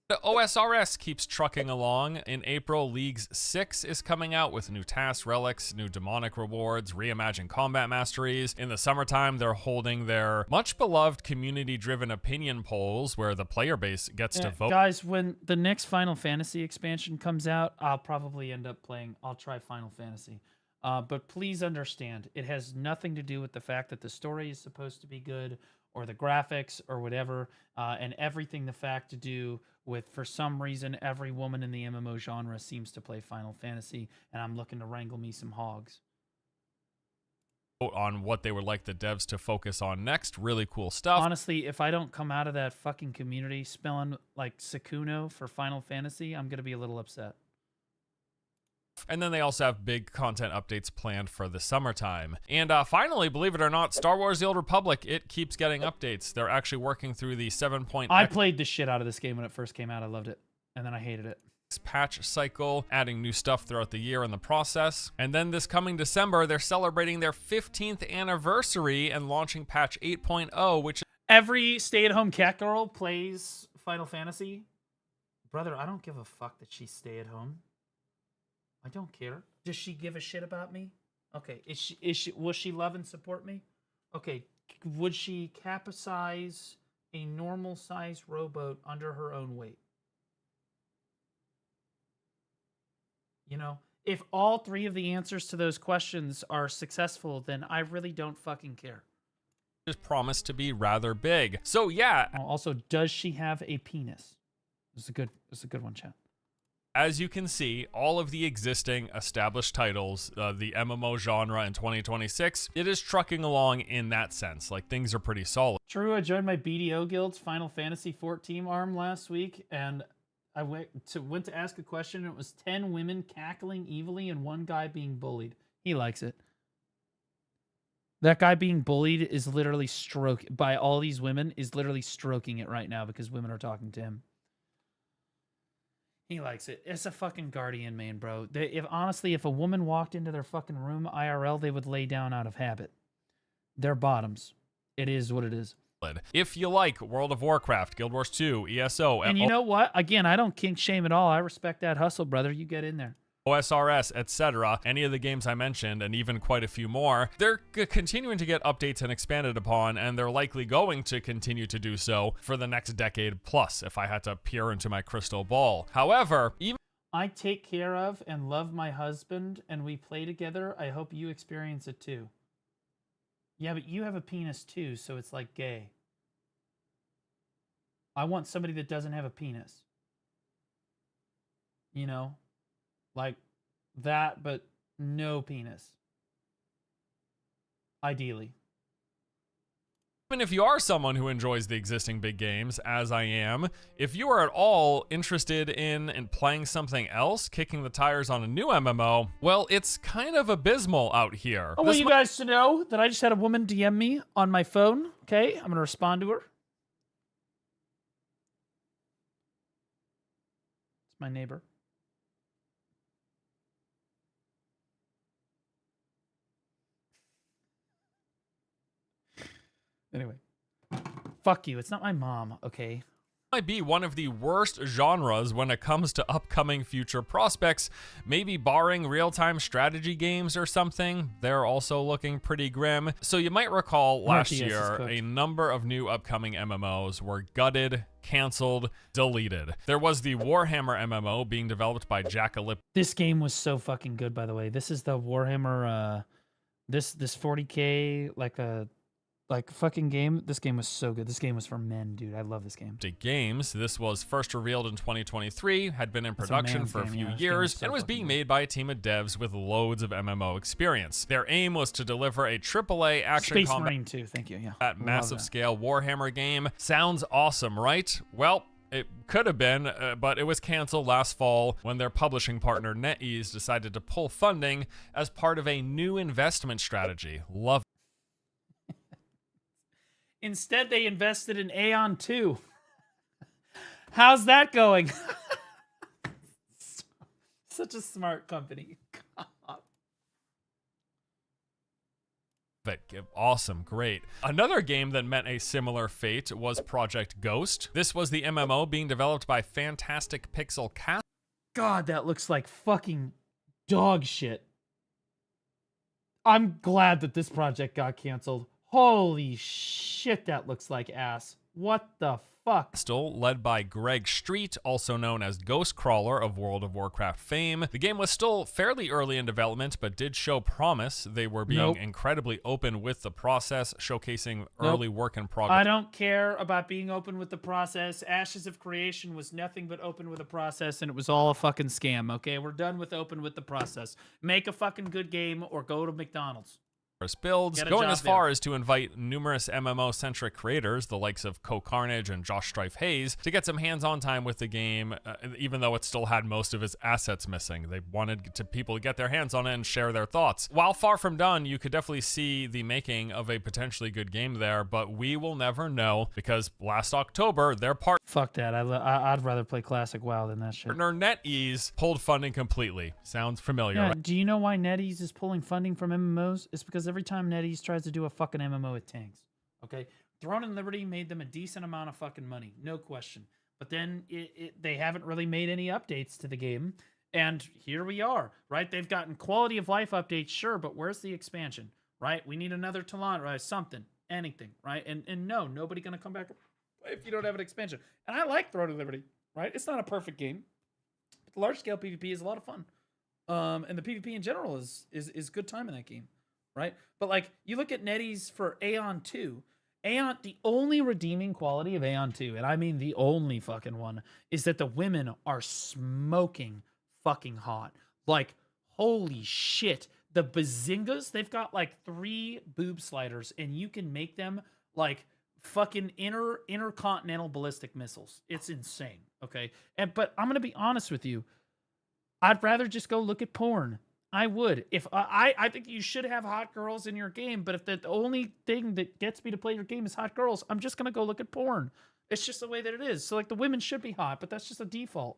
The OSRS keeps trucking along. In April, Leagues 6 is coming out with new tasks, relics, new demonic rewards, reimagined combat masteries. In the summertime, they're holding their much-beloved community-driven opinion polls where the player base gets to vote. Guys, when the next Final Fantasy expansion comes out, I'll probably end up playing. I'll try Final Fantasy. But please understand, it has nothing to do with the fact that the story is supposed to be good or the graphics or whatever, and everything the fact to do with, for some reason, every woman in the MMO genre seems to play Final Fantasy, and I'm looking to wrangle me some hogs. On what they would like the devs to focus on next. Really cool stuff. Honestly, if I don't come out of that fucking community spelling like Sakuno for Final Fantasy, I'm going to be a little upset. And then they also have big content updates planned for the summertime. And finally, believe it or not, Star Wars The Old Republic, it keeps getting updates. They're actually working through the 7.x. I played the shit out of this game when it first came out. I loved it. And then I hated it. Patch cycle, adding new stuff throughout the year in the process. And then this coming December, they're celebrating their 15th anniversary and launching patch 8.0, which... Every stay-at-home cat girl plays Final Fantasy. Brother, I don't give a fuck that she's stay-at-home. I don't care. Does she give a shit about me? Okay. Will she love and support me? Okay. Would she capsize a normal size rowboat under her own weight? You know, if all three of the answers to those questions are successful, then I really don't fucking care. Is promised to be rather big. So yeah. Also, does she have a penis? This is a good one, chat. As you can see, all of the existing established titles, the MMO genre in 2026, it is trucking along in that sense. Like, things are pretty solid. True, I joined my BDO guild's Final Fantasy XIV arm last week, and I went to ask a question, and it was 10 women cackling evilly and one guy being bullied. He likes it. That guy being bullied is literally by all these women, is literally stroking it right now because women are talking to him. He likes it. It's a fucking Guardian main, bro. Honestly, if a woman walked into their fucking room IRL, they would lay down out of habit. They're bottoms. It is what it is. If you like World of Warcraft, Guild Wars 2, ESO... And you know what? Again, I don't kink shame at all. I respect that hustle, brother. You get in there. OSRS, etc., any of the games I mentioned, and even quite a few more, they're continuing to get updates and expanded upon, and they're likely going to continue to do so for the next decade plus, if I had to peer into my crystal ball. However, even... I take care of and love my husband, and we play together. I hope you experience it too. Yeah, but you have a penis too, so it's like gay. I want somebody that doesn't have a penis. You know? Like that, but no penis. Ideally. Even if you are someone who enjoys the existing big games, as I am, if you are at all interested in playing something else, kicking the tires on a new MMO, well, it's kind of abysmal out here. I want you guys to know that I just had a woman DM me on my phone, okay? I'm going to respond to her. It's my neighbor. Anyway, fuck you. It's not my mom, okay? Might be one of the worst genres when it comes to upcoming future prospects, maybe barring real-time strategy games or something. They're also looking pretty grim. So you might recall last year, a number of new upcoming MMOs were gutted, canceled, deleted. There was the Warhammer MMO being developed by Jackalip. This game was so fucking good, by the way. This is the Warhammer, this 40K, like fucking game. This game was so good. This game was for men, dude. I love this game. Games. This was first revealed in 2023, had been in production for a few years, and was being made by a team of devs with loads of MMO experience. Their aim was to deliver a AAA action Space combat Marine 2, thank you, yeah. At massive scale Warhammer game. Sounds awesome, right? Well, it could have been, but it was canceled last fall when their publishing partner NetEase decided to pull funding as part of a new investment strategy. Love it. Instead, they invested in Aeon 2. How's that going? Such a smart company. Awesome, great. Another game that met a similar fate was Project Ghost. This was the MMO being developed by Fantastic Pixel Cast. God, that looks like fucking dog shit. I'm glad that this project got canceled. Holy shit, that looks like ass. What the fuck? Still led by Greg Street, also known as Ghostcrawler of World of Warcraft fame. The game was still fairly early in development, but did show promise. They were being incredibly open with the process, showcasing early work in progress. I don't care about being open with the process. Ashes of Creation was nothing but open with the process, and it was all a fucking scam, okay? We're done with open with the process. Make a fucking good game or go to McDonald's. Builds, going as far as to invite numerous MMO-centric creators, the likes of Carnage and Josh Strife Hayes, to get some hands-on time with the game, even though it still had most of its assets missing. They wanted people to get their hands on it and share their thoughts. While far from done, you could definitely see the making of a potentially good game there, but we will never know, because last October, their partner... Fuck that. I'd rather play Classic WoW than that shit. Partner NetEase pulled funding completely. Sounds familiar, Yeah, right? do you know why NetEase is pulling funding from MMOs? It's because every time NetEase tries to do a fucking MMO, it tanks. Okay? Throne and Liberty made them a decent amount of fucking money. No question. But then they haven't really made any updates to the game. And here we are, right? They've gotten quality of life updates, sure, but where's the expansion, right? We need another Talon, right? Something, anything, right? And no, nobody gonna come back if you don't have an expansion. And I like Throne of Liberty, right? It's not a perfect game, but the large scale PvP is a lot of fun. And the PvP in general is good time in that game, right? But like you look at NetEase for Aeon 2, Aeon, the only redeeming quality of Aeon 2, and I mean the only fucking one, is that the women are smoking fucking hot. Like, holy shit. The Bazingas, they've got like 3 boob sliders, and you can make them like fucking intercontinental ballistic missiles. It's insane, okay? But I'm gonna be honest with you. I'd rather just go look at porn. I would. If I think you should have hot girls in your game, but if the only thing that gets me to play your game is hot girls, I'm just gonna go look at porn. It's just the way that it is. So like the women should be hot, but that's just a default.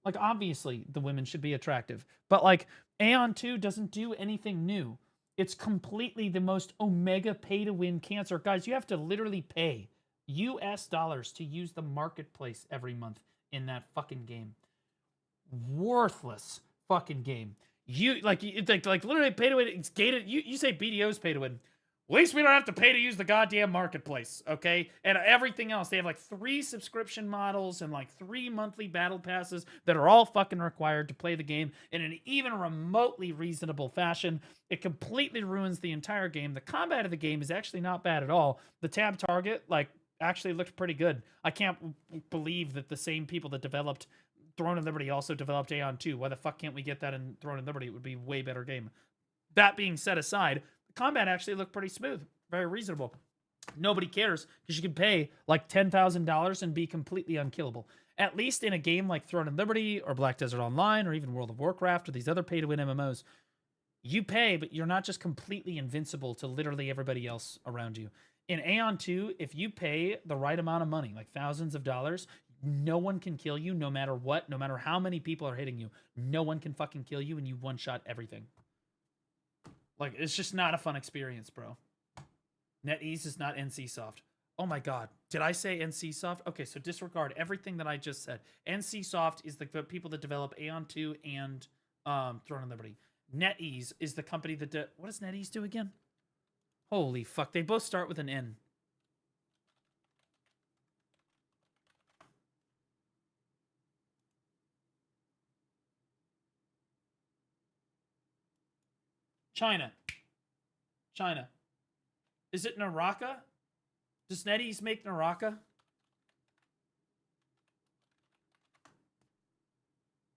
Like obviously the women should be attractive, but like Aeon 2 doesn't do anything new. It's completely the most omega pay-to-win cancer. Guys, you have to literally pay US dollars to use the marketplace every month in that fucking game. Worthless fucking game. You like literally pay to win. It's gated. You say BDO's pay to win. At least we don't have to pay to use the goddamn marketplace, okay? And everything else. They have like 3 subscription models and like 3 monthly battle passes that are all fucking required to play the game in an even remotely reasonable fashion. It completely ruins the entire game. The combat of the game is actually not bad at all. The tab target, like, actually looked pretty good. I can't believe that the same people that developed Throne of Liberty also developed Aeon 2. Why the fuck can't we get that in Throne of Liberty? It would be a way better game. That being set aside, combat actually looked pretty smooth, very reasonable. Nobody cares because you can pay like $10,000 and be completely unkillable. At least in a game like Throne of Liberty or Black Desert Online or even World of Warcraft or these other pay-to-win MMOs, you pay, but you're not just completely invincible to literally everybody else around you. In Aeon 2, if you pay the right amount of money, like thousands of dollars, no one can kill you no matter what, no matter how many people are hitting you. No one can fucking kill you and you one-shot everything. Like, it's just not a fun experience, bro. NetEase is not NCSoft. Oh my god. Did I say NCSoft? Okay, so disregard everything that I just said. NCSoft is the people that develop Aeon 2 and Throne of Liberty. NetEase is the company that... what does NetEase do again? Holy fuck. They both start with an N. China. Is it Naraka? Does NetEase make Naraka?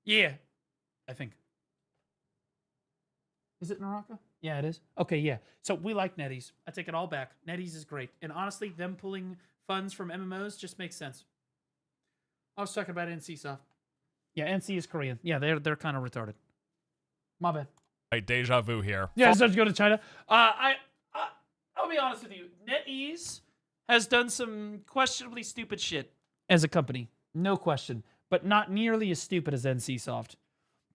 Yeah, I think. Is it Naraka? Yeah, it is. Okay, yeah. So we like NetEase. I take it all back. NetEase is great. And honestly, them pulling funds from MMOs just makes sense. I was talking about NCSoft. Yeah, NC is Korean. Yeah, they're kind of retarded. My bad. Right, deja vu here. Yeah, so to go to China. I'll be honest with you. NetEase has done some questionably stupid shit as a company. No question. But not nearly as stupid as NCSoft.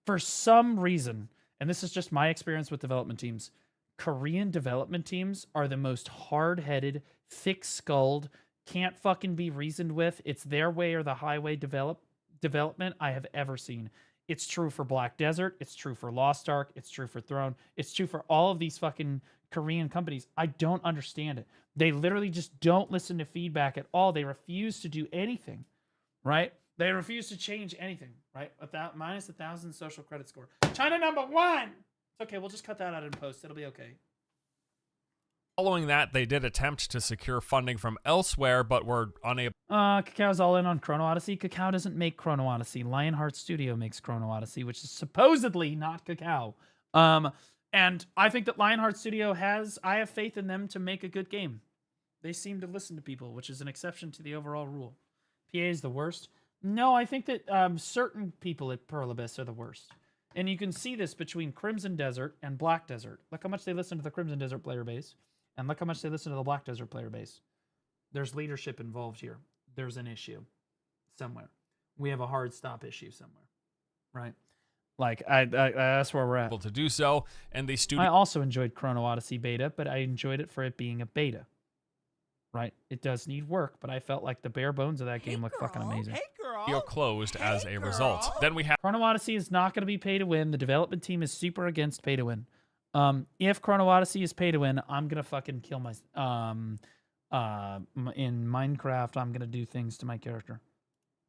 For some reason, and this is just my experience with development teams, Korean development teams are the most hard-headed, thick-skulled, can't fucking be reasoned with, it's their way or the highway development I have ever seen. It's true for Black Desert, it's true for Lost Ark, it's true for Throne, it's true for all of these fucking Korean companies. I don't understand it. They literally just don't listen to feedback at all. They refuse to do anything, right? They refuse to change anything, right? Minus 1,000 social credit score. China #1! It's okay, we'll just cut that out in post. It'll be okay. Following that, they did attempt to secure funding from elsewhere, but were unable. Kakao's all in on Chrono Odyssey. Kakao doesn't make Chrono Odyssey. Lionheart Studio makes Chrono Odyssey, which is supposedly not Kakao. And I think that Lionheart Studio I have faith in them to make a good game. They seem to listen to people, which is an exception to the overall rule. PA is the worst. No, I think that certain people at Pearl Abyss are the worst. And you can see this between Crimson Desert and Black Desert. Look how much they listen to the Crimson Desert player base. And look how much they listen to the Black Desert player base. There's leadership involved here. There's an issue somewhere. We have a hard stop issue somewhere, right? Like, that's where we're at. Able to do so, and the studio. I also enjoyed Chrono Odyssey beta, but I enjoyed it for it being a beta, right? It does need work, but I felt like the bare bones of that game looked fucking amazing. Studio closed as a result. Then we have Chrono Odyssey is not going to be pay to win. The development team is super against pay to win. If Chrono Odyssey is pay to win, I'm gonna fucking kill my in Minecraft. I'm gonna do things to my character.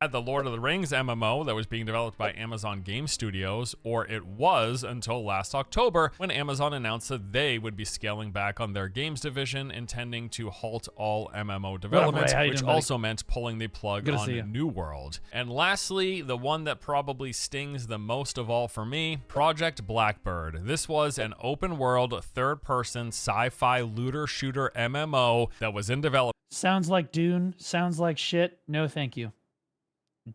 Had the Lord of the Rings MMO that was being developed by Amazon Game Studios, or it was until last October when Amazon announced that they would be scaling back on their games division, intending to halt all MMO development, which also meant pulling the plug on New World. And lastly, the one that probably stings the most of all for me, Project Blackbird. This was an open world, third-person, sci-fi looter shooter MMO that was in development. Sounds like Dune, sounds like shit. No thank you.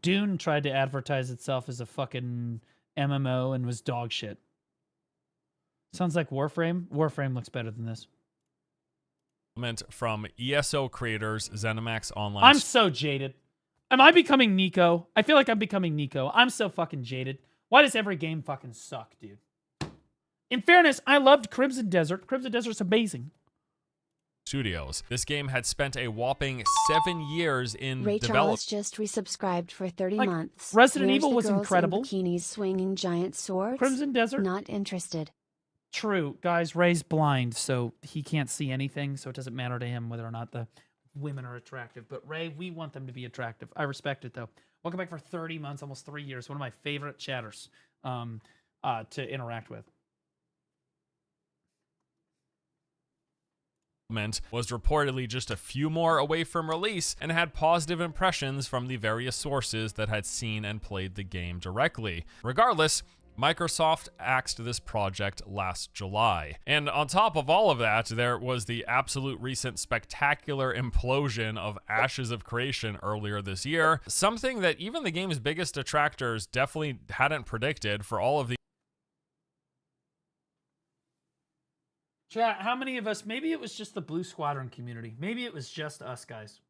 Dune tried to advertise itself as a fucking MMO and was dog shit. Sounds like Warframe. Warframe looks better than this. From ESO creators ZeniMax Online. I'm so jaded. Am I becoming Nico? I feel like I'm becoming Nico. I'm so fucking jaded. Why does every game fucking suck, dude? In fairness, I loved Crimson Desert. Crimson Desert's amazing. Studios. This game had spent a whopping 7 years in Ray development. Charles just resubscribed for 30 months. Resident Where's Evil the was girls incredible. In bikinis swinging giant swords. Crimson Desert. Not interested. True, guys, Ray's blind, so he can't see anything, so it doesn't matter to him whether or not the women are attractive. But Ray, we want them to be attractive. I respect it, though. Welcome back for 30 months, almost 3 years. One of my favorite chatters to interact with. Was reportedly just a few more away from release and had positive impressions from the various sources that had seen and played the game directly. Regardless, Microsoft axed this project last July. And on top of all of that, there was the absolute recent spectacular implosion of Ashes of Creation earlier this year, something that even the game's biggest detractors definitely hadn't predicted for all of the Chat, how many of us, maybe it was just the Blue Squadron community. Maybe it was just us guys.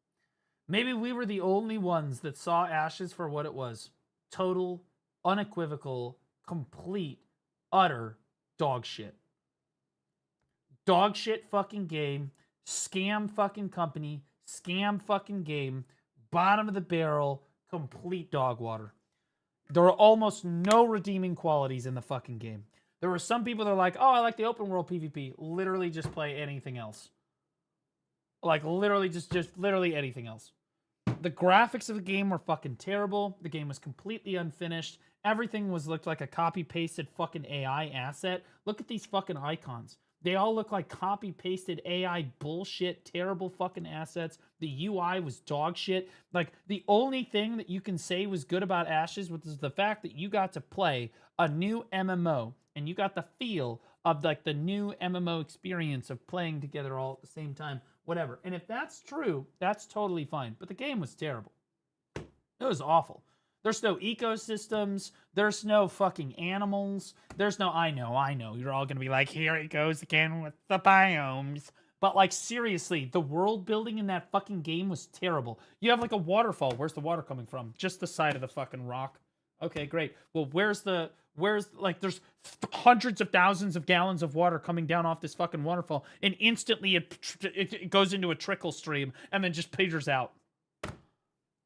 Maybe we were the only ones that saw Ashes for what it was. Total, unequivocal, complete, utter dog shit. Dog shit fucking game. Scam fucking company. Scam fucking game. Bottom of the barrel. Complete dog water. There are almost no redeeming qualities in the fucking game. There were some people that are like, oh, I like the open world PvP. Literally just play anything else. Like, literally just literally anything else. The graphics of the game were fucking terrible. The game was completely unfinished. Everything looked like a copy-pasted fucking AI asset. Look at these fucking icons. They all look like copy-pasted AI bullshit, terrible fucking assets. The UI was dog shit. Like, the only thing that you can say was good about Ashes was the fact that you got to play a new MMO. And you got the feel of like the new MMO experience of playing together all at the same time, whatever. And if that's true, that's totally fine. But the game was terrible. It was awful. There's no ecosystems. There's no fucking animals. There's no, I know. You're all going to be like, here it goes again with the biomes. But like, seriously, the world building in that fucking game was terrible. You have like a waterfall. Where's the water coming from? Just the side of the fucking rock. Okay, great. Well, where's like there's hundreds of thousands of gallons of water coming down off this fucking waterfall, and instantly it goes into a trickle stream and then just peters out.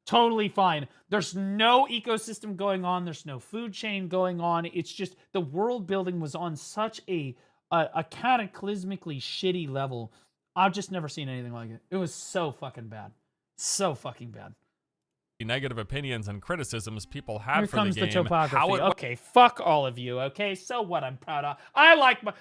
Totally fine. There's no ecosystem going on. There's no food chain going on. It's just the world building was on such a cataclysmically shitty level. I've just never seen anything like it. It was so fucking bad. So fucking bad. Negative opinions and criticisms people had Here for the comes game. the topography. Okay, fuck all of you, okay? So what I'm proud of.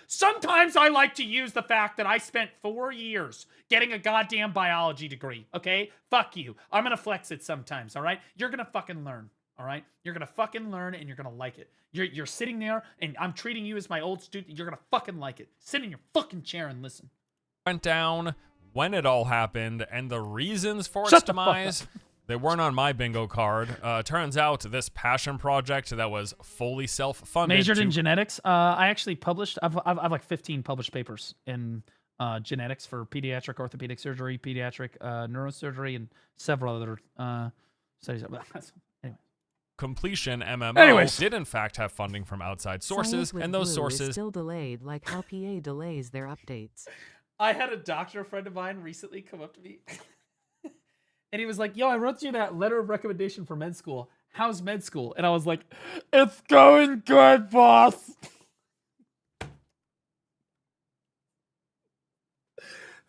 Sometimes I like to use the fact that I spent 4 years getting a goddamn biology degree, okay? Fuck you. I'm gonna flex it sometimes, all right? You're gonna fucking learn, all right? You're gonna fucking learn and you're gonna like it. You're sitting there and I'm treating you as my old student. You're gonna fucking like it. Sit in your fucking chair and listen. Went down, when it all happened, and the reasons for Shut its demise. They weren't on my bingo card. Turns out this passion project that was fully self-funded. Majored in genetics. I actually published. I've like 15 published papers in genetics for pediatric orthopedic surgery, pediatric neurosurgery, and several other studies. Anyway. Completion MMO did in fact have funding from outside sources, and those sources is still delayed, like how PA delays their updates. I had a doctor friend of mine recently come up to me. And he was like, yo, I wrote you that letter of recommendation for med school. How's med school? And I was like, it's going good, boss.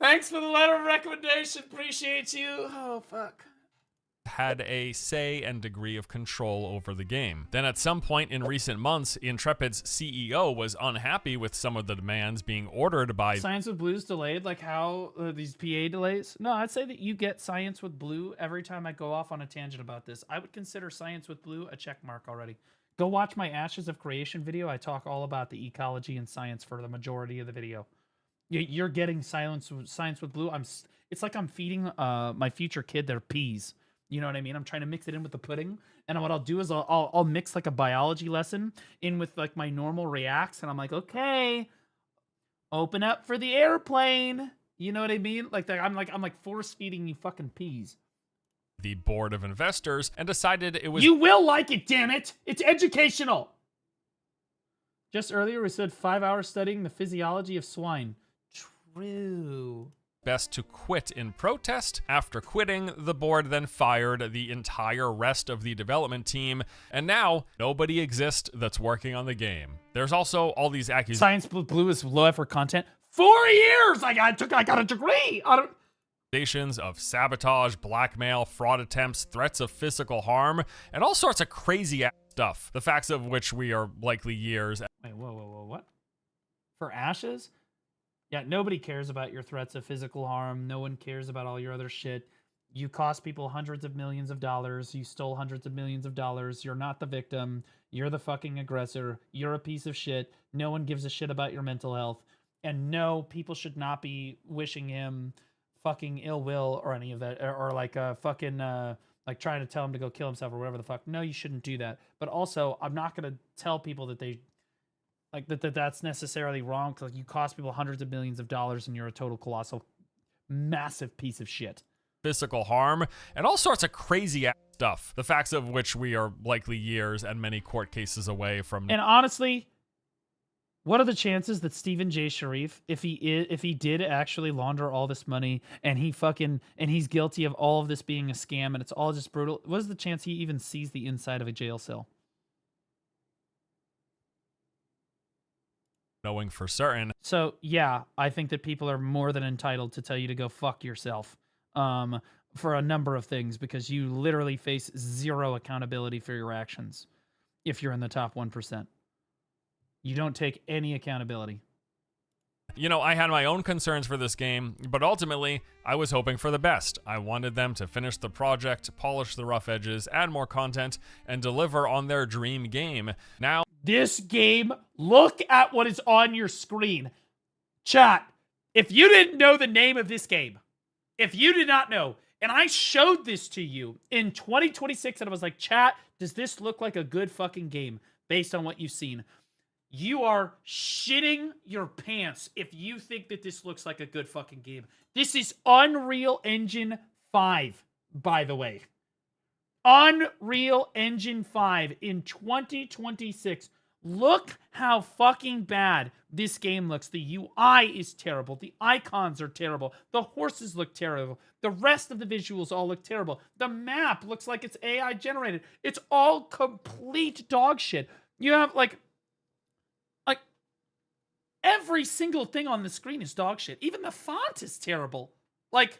Thanks for the letter of recommendation. Appreciate you. Oh, fuck. had a say and degree of control over the game. Then at some point in recent months, Intrepid's CEO was unhappy with some of the demands being ordered by Science with Blue's delayed, like how these PA delays? No, I'd say that you get Science with Blue every time I go off on a tangent about this. I would consider Science with Blue a check mark already. Go watch my Ashes of Creation video. I talk all about the ecology and science for the majority of the video. You're getting Science with Blue. It's like I'm feeding my future kid their peas. You know what I mean? I'm trying to mix it in with the pudding. And what I'll do is I'll mix like a biology lesson in with like my normal reacts. And I'm like, okay, open up for the airplane. You know what I mean? Like I'm like force feeding you fucking peas. The board of investors and decided it was... You will like it, damn it! It's educational! Just earlier we spent 5 hours studying the physiology of swine. True. best to quit in protest. After quitting, the board then fired the entire rest of the development team, and now nobody exists that's working on the game. There's also all these accusations. Science Blue is low effort content. 4 years! I got a degree! Of sabotage, blackmail, fraud attempts, threats of physical harm, and all sorts of crazy ass stuff, the facts of which we are likely years. Wait, whoa, what? For Ashes? Yeah, nobody cares about your threats of physical harm. No one cares about all your other shit. You cost people hundreds of millions of dollars. You stole hundreds of millions of dollars. You're not the victim. You're the fucking aggressor. You're a piece of shit. No one gives a shit about your mental health. And no, people should not be wishing him fucking ill will or any of that, or like fucking like trying to tell him to go kill himself or whatever the fuck. No, you shouldn't do that. But also, I'm not gonna tell people that they like that's necessarily wrong, because like, you cost people hundreds of millions of dollars and you're a total colossal, massive piece of shit. Physical harm and all sorts of crazy ass stuff, the facts of which we are likely years and many court cases away from. And honestly, what are the chances that Stephen J. Sharif, if he did actually launder all this money and he's guilty of all of this being a scam and it's all just brutal, what is the chance he even sees the inside of a jail cell? Knowing for certain. So yeah, I think that people are more than entitled to tell you to go fuck yourself for a number of things, because you literally face zero accountability for your actions if you're in the top 1%. You don't take any accountability. You know, I had my own concerns for this game, but ultimately, I was hoping for the best. I wanted them to finish the project, polish the rough edges, add more content, and deliver on their dream game. Now, this game, look at what is on your screen. Chat, if you didn't know the name of this game, if you did not know, and I showed this to you in 2026, and I was like, chat, does this look like a good fucking game based on what you've seen? You are shitting your pants if you think that this looks like a good fucking game. This is Unreal Engine 5, by the way. Unreal Engine 5 in 2026. Look how fucking bad this game looks. The UI is terrible. The icons are terrible. The horses look terrible. The rest of the visuals all look terrible. The map looks like it's AI generated. It's all complete dog shit. You have like every single thing on the screen is dog shit. Even the font is terrible. Like,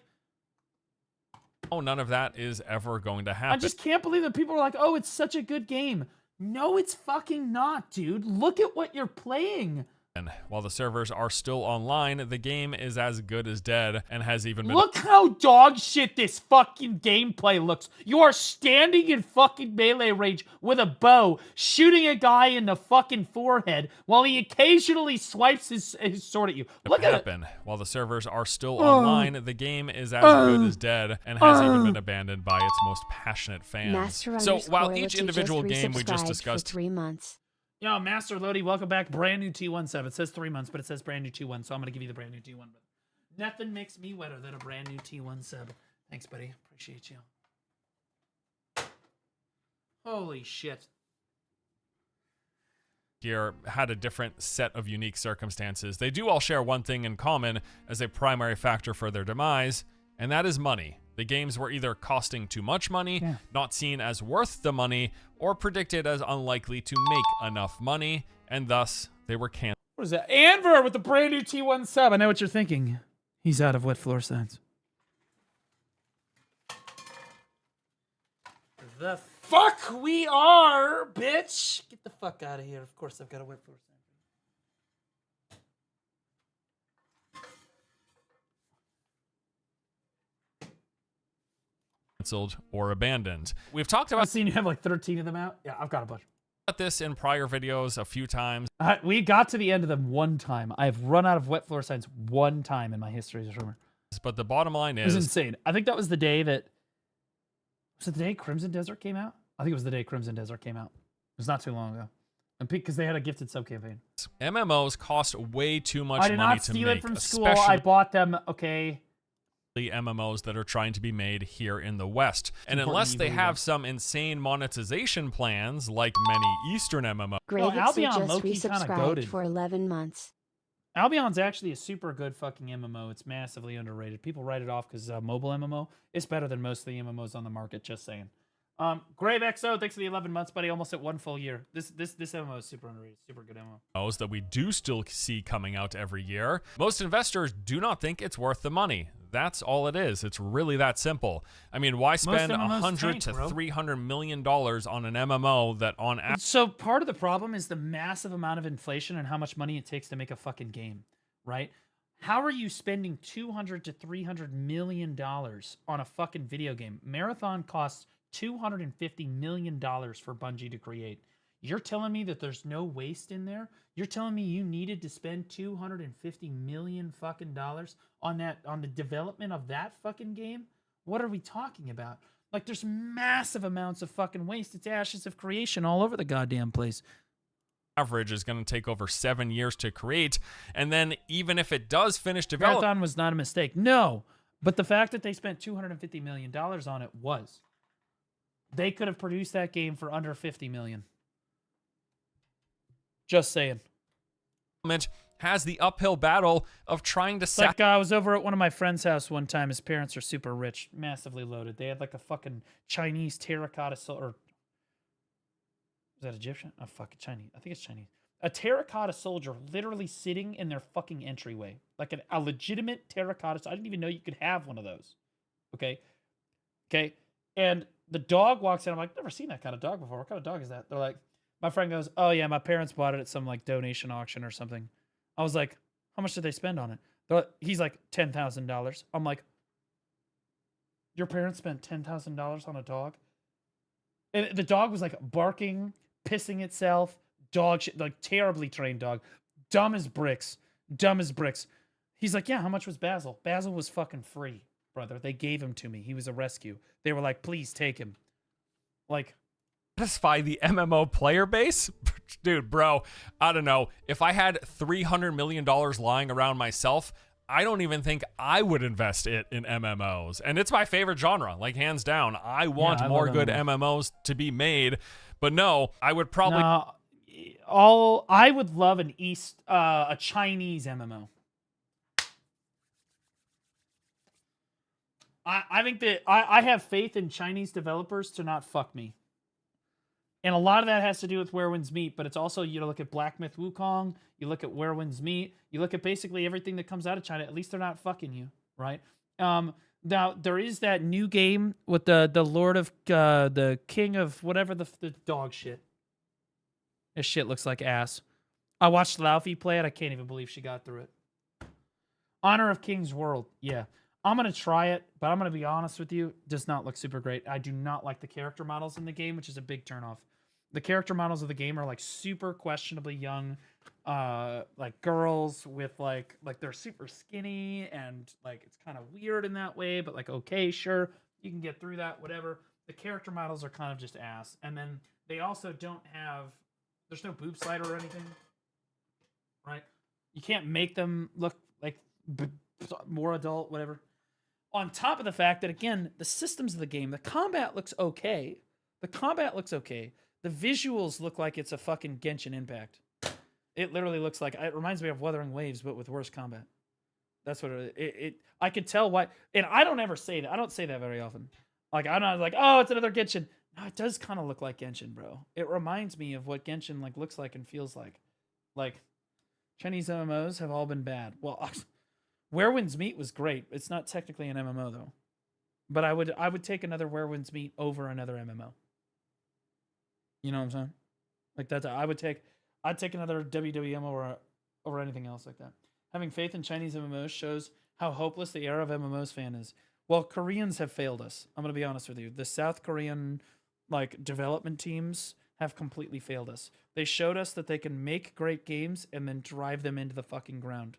oh, none of that is ever going to happen. I just can't believe that people are like, oh, it's such a good game. No, it's fucking not, dude. Look at what you're playing. And while the servers are still online, the game is as good as dead and has even been— Look how dog shit this fucking gameplay looks. You are standing in fucking melee range with a bow, shooting a guy in the fucking forehead while he occasionally swipes his sword at you. Look at it. While the servers are still online, the game is as good as dead and has even been abandoned by its most passionate fans. So while each individual game we just discussed— 3 months. Yo, Master Lodi, welcome back. Brand new T1 sub. It says 3 months, but it says brand new T1, so I'm going to give you the brand new T1. But nothing makes me wetter than a brand new T1 sub. Thanks, buddy. Appreciate you. Holy shit. Here had a different set of unique circumstances. They do all share one thing in common as a primary factor for their demise, and that is money. The games were either costing too much money, not seen as worth the money, or predicted as unlikely to make enough money, and thus they were canceled. What is that? Anver with the brand new T1 sub. I know what you're thinking. He's out of wet floor signs. The fuck we are, bitch! Get the fuck out of here. Of course I've got a wet floor sign. Canceled or abandoned. We've talked about— I've seen you have like 13 of them out. Yeah, I've got a bunch. About this in prior videos a few times. We got to the end of them one time. I've run out of wet floor signs one time in my history as a streamer. But the bottom line is— it was insane. I think that was the day that— was it the day Crimson Desert came out? I think it was the day Crimson Desert came out. It was not too long ago. And because they had a gifted sub campaign. MMOs cost way too much money to make. I did not steal it from school. I bought them, okay. MMOs that are trying to be made here in the West. And unless they have some insane monetization plans like many Eastern MMOs. Gravitsu just resubscribed for 11 months. Albion's actually a super good fucking MMO. It's massively underrated. People write it off because mobile MMO. It's better than most of the MMOs on the market, just saying. Grave XO, thanks for the 11 months, buddy. Almost at 1 full year. This MMO is super underrated. Super good MMO. That we do still see coming out every year. Most investors do not think it's worth the money. That's all it is. It's really that simple. I mean, why spend $100 to $300 million on an MMO that on average... So part of the problem is the massive amount of inflation and how much money it takes to make a fucking game, right? How are you spending $200 to $300 million on a fucking video game? Marathon costs $250 million for Bungie to create. You're telling me that there's no waste in there? You're telling me you needed to spend $250 million fucking dollars on the development of that fucking game? What are we talking about? Like, there's massive amounts of fucking waste. It's ashes of creation all over the goddamn place. Average is going to take over 7 years to create, and then even if it does finish development... Marathon was not a mistake. No, but the fact that they spent $250 million on it was. They could have produced that game for under $50 million. Just saying. Has the uphill battle of trying to... Like, I was over at one of my friend's house one time. His parents are super rich, massively loaded. They had like a fucking Chinese terracotta or... Is that Egyptian? Oh, fucking Chinese. I think it's Chinese. A terracotta soldier literally sitting in their fucking entryway. Like a legitimate terracotta. I didn't even know you could have one of those. Okay? Okay? And the dog walks in. I'm like, never seen that kind of dog before. What kind of dog is that? They're like... My friend goes, oh, yeah, my parents bought it at some, like, donation auction or something. I was like, how much did they spend on it? He's like, $10,000. I'm like, your parents spent $10,000 on a dog? And the dog was, like, barking, pissing itself, dog shit, like, terribly trained dog. Dumb as bricks. Dumb as bricks. He's like, yeah, how much was Basil? Basil was fucking free, brother. They gave him to me. He was a rescue. They were like, please take him. Like... Satisfy the MMO player base? Dude, bro, I don't know. If I had $300 million lying around myself, I don't even think I would invest it in MMOs. And it's my favorite genre, like hands down. I want more good MMOs to be made. But no, I would probably... I would love a Chinese MMO. I think that I have faith in Chinese developers to not fuck me. And a lot of that has to do with Where Winds Meet, but it's also, you look at Black Myth Wukong, you look at Where Winds Meet, you look at basically everything that comes out of China. At least they're not fucking you, right? Now, there is that new game with the Lord of, the King of whatever the dog shit. This shit looks like ass. I watched Laufey play it. I can't even believe she got through it. Honor of King's World, yeah. I'm going to try it, but I'm going to be honest with you, it does not look super great. I do not like the character models in the game, which is a big turnoff. The character models of the game are like super questionably young, like girls with like they're super skinny and like it's kind of weird in that way, but like, okay, sure, you can get through that, whatever. The character models are kind of just ass. And then they also don't have, there's no boob slider or anything, right? You can't make them look like more adult, whatever. On top of the fact that, again, the systems of the game, the combat looks okay. The combat looks okay. The visuals look like it's a fucking Genshin Impact. It literally looks like, it reminds me of Wuthering Waves, but with worse combat. That's what I could tell why, and I don't ever say that. I don't say that very often. Like, I'm not like, oh, it's another Genshin. No, it does kind of look like Genshin, bro. It reminds me of what Genshin like looks like and feels like. Like, Chinese MMOs have all been bad. Well, Where Winds Meet was great. It's not technically an MMO though. But I would take another Where Winds Meet over another MMO. You know what I'm saying? Like that, I'd take another WWM over anything else like that. Having faith in Chinese MMOs shows how hopeless the era of MMOs fan is. Well, Koreans have failed us. I'm going to be honest with you. The South Korean like development teams have completely failed us. They showed us that they can make great games and then drive them into the fucking ground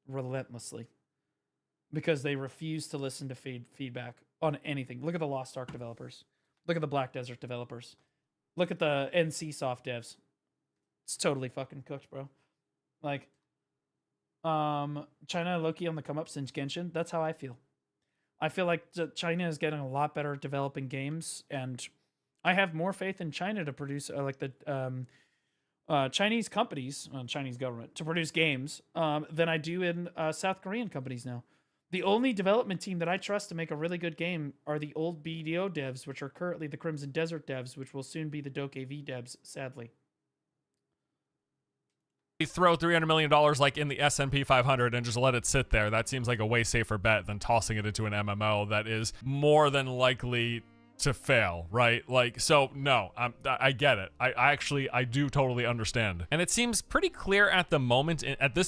relentlessly because they refuse to listen to feedback on anything. Look at the Lost Ark developers. Look at the Black Desert developers. Look at the NC Soft devs. It's totally fucking cooked, bro. Like, China low-key on the come up since Genshin. That's how I feel. I feel like China is getting a lot better at developing games, and I have more faith in China to produce like the Chinese companies, Chinese government, to produce games than I do in South Korean companies now. The only development team that I trust to make a really good game are the old BDO devs, which are currently the Crimson Desert devs, which will soon be the DokeV devs, sadly. Throw $300 million like in the S&P 500 and just let it sit there. That seems like a way safer bet than tossing it into an MMO that is more than likely to fail, right? Like, so no, I get it. I do totally understand. And it seems pretty clear at this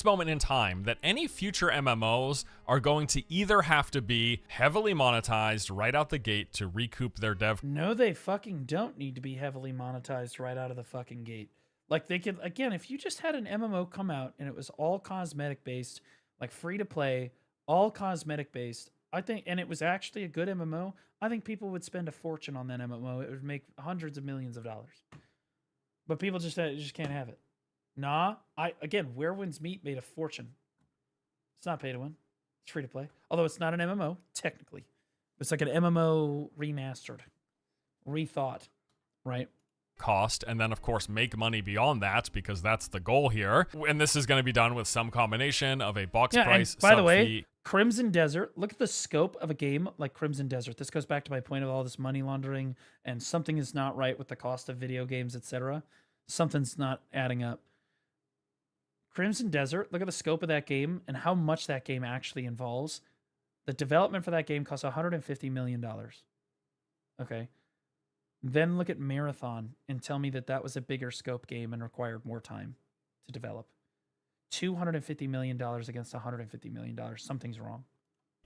moment in time that any future MMOs are going to either have to be heavily monetized right out the gate to recoup their dev. No, they fucking don't need to be heavily monetized right out of the fucking gate. Like, they could, again, if you just had an MMO come out and it was all cosmetic based, like free to play, all cosmetic based, I think, and it was actually a good MMO, I think people would spend a fortune on that MMO. It would make hundreds of millions of dollars. But people just can't have it. Nah, again, Where Winds Meet made a fortune. It's not pay to win. It's free to play. Although it's not an MMO, technically. It's like an MMO remastered, rethought, right? Cost, and then of course make money beyond that, because that's the goal here. And this is going to be done with some combination of a box price, and by the way, fee. Crimson Desert, look at the scope of a game like Crimson Desert. This goes back to my point of all this money laundering and something is not right with the cost of video games, etc. Something's not adding up. Crimson Desert, look at the scope of that game and how much that game actually involves. The development for that game costs $150 million. Okay. Then look at Marathon and tell me that that was a bigger scope game and required more time to develop. $250 million against $150 million. Something's wrong.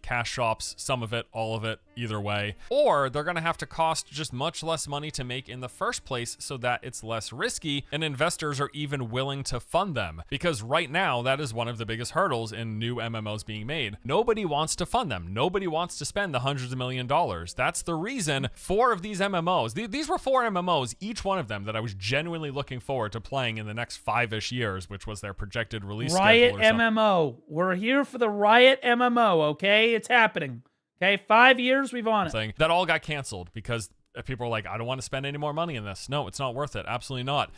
Cash shops, some of it, all of it, either way. Or they're going to have to cost just much less money to make in the first place so that it's less risky and investors are even willing to fund them. Because right now, that is one of the biggest hurdles in new MMOs being made. Nobody wants to fund them. Nobody wants to spend the hundreds of millions of dollars. That's the reason 4 of these MMOs, these were 4 MMOs, each one of them that I was genuinely looking forward to playing in the next 5-ish years, which was their projected release Riot schedule. MMO. We're here for the Riot MMO, okay? It's happening. Okay, 5 years, we've on it. That all got canceled because people were like, I don't want to spend any more money in this. No, it's not worth it. Absolutely not.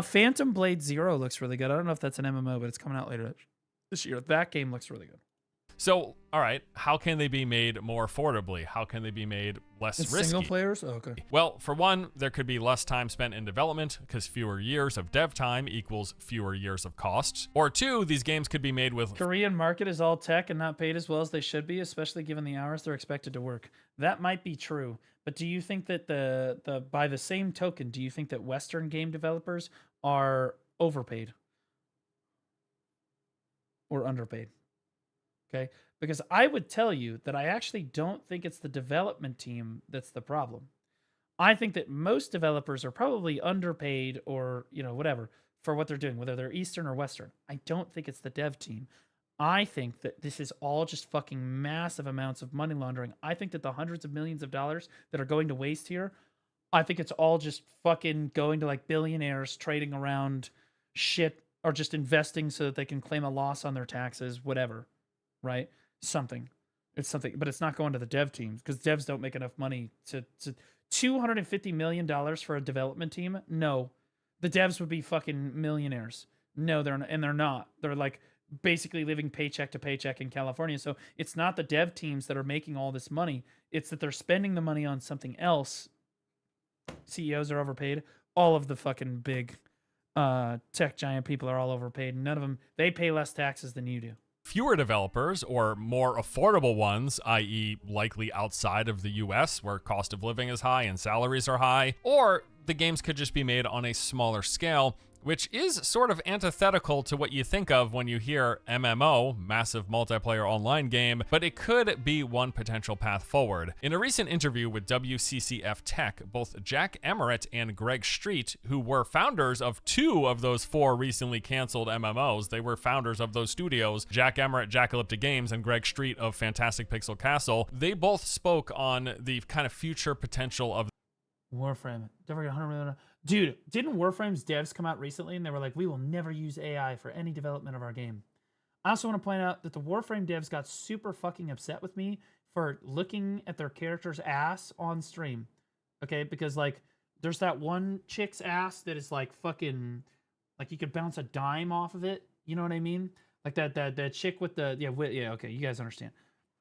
Phantom Blade Zero looks really good. I don't know if that's an MMO, but it's coming out later this year. That game looks really good. So, all right, how can they be made more affordably? How can they be made less risky? Single players? Oh, okay. Well, for one, there could be less time spent in development because fewer years of dev time equals fewer years of costs. Or 2, these games could be made with... Korean market is all tech and not paid as well as they should be, especially given the hours they're expected to work. That might be true, but do you think that by the same token, do you think that Western game developers are overpaid or underpaid? Okay, because I would tell you that I actually don't think it's the development team that's the problem. I think that most developers are probably underpaid or, whatever for what they're doing, whether they're Eastern or Western. I don't think it's the dev team. I think that this is all just fucking massive amounts of money laundering. I think that the hundreds of millions of dollars that are going to waste here, I think it's all just fucking going to like billionaires trading around shit or just investing so that they can claim a loss on their taxes, whatever. Right? It's something, but it's not going to the dev teams because devs don't make enough money to $250 million for a development team. No, the devs would be fucking millionaires. No, they're not. They're like basically living paycheck to paycheck in California. So it's not the dev teams that are making all this money. It's that they're spending the money on something else. CEOs are overpaid. All of the fucking big tech giant people are all overpaid. None of them, they pay less taxes than you do. Fewer developers or more affordable ones, i.e. likely outside of the US where cost of living is high and salaries are high, or the games could just be made on a smaller scale, which is sort of antithetical to what you think of when you hear MMO, massive multiplayer online game, but it could be one potential path forward. In a recent interview with WCCF Tech, both Jack Emmeret and Greg Street, who were founders of 2 of those 4 recently canceled MMOs, they were founders of those studios, Jack Emmeret, Jackalyptic Games, and Greg Street of Fantastic Pixel Castle, they both spoke on the kind of future potential of Warframe. Don't forget 100 million. Dude, didn't Warframe's devs come out recently and they were like, we will never use AI for any development of our game? I also want to point out that the Warframe devs got super fucking upset with me for looking at their character's ass on stream. Okay, because like there's that one chick's ass that is like fucking Like you could bounce a dime off of it. You know what I mean? Like that chick with the yeah. Okay, you guys understand.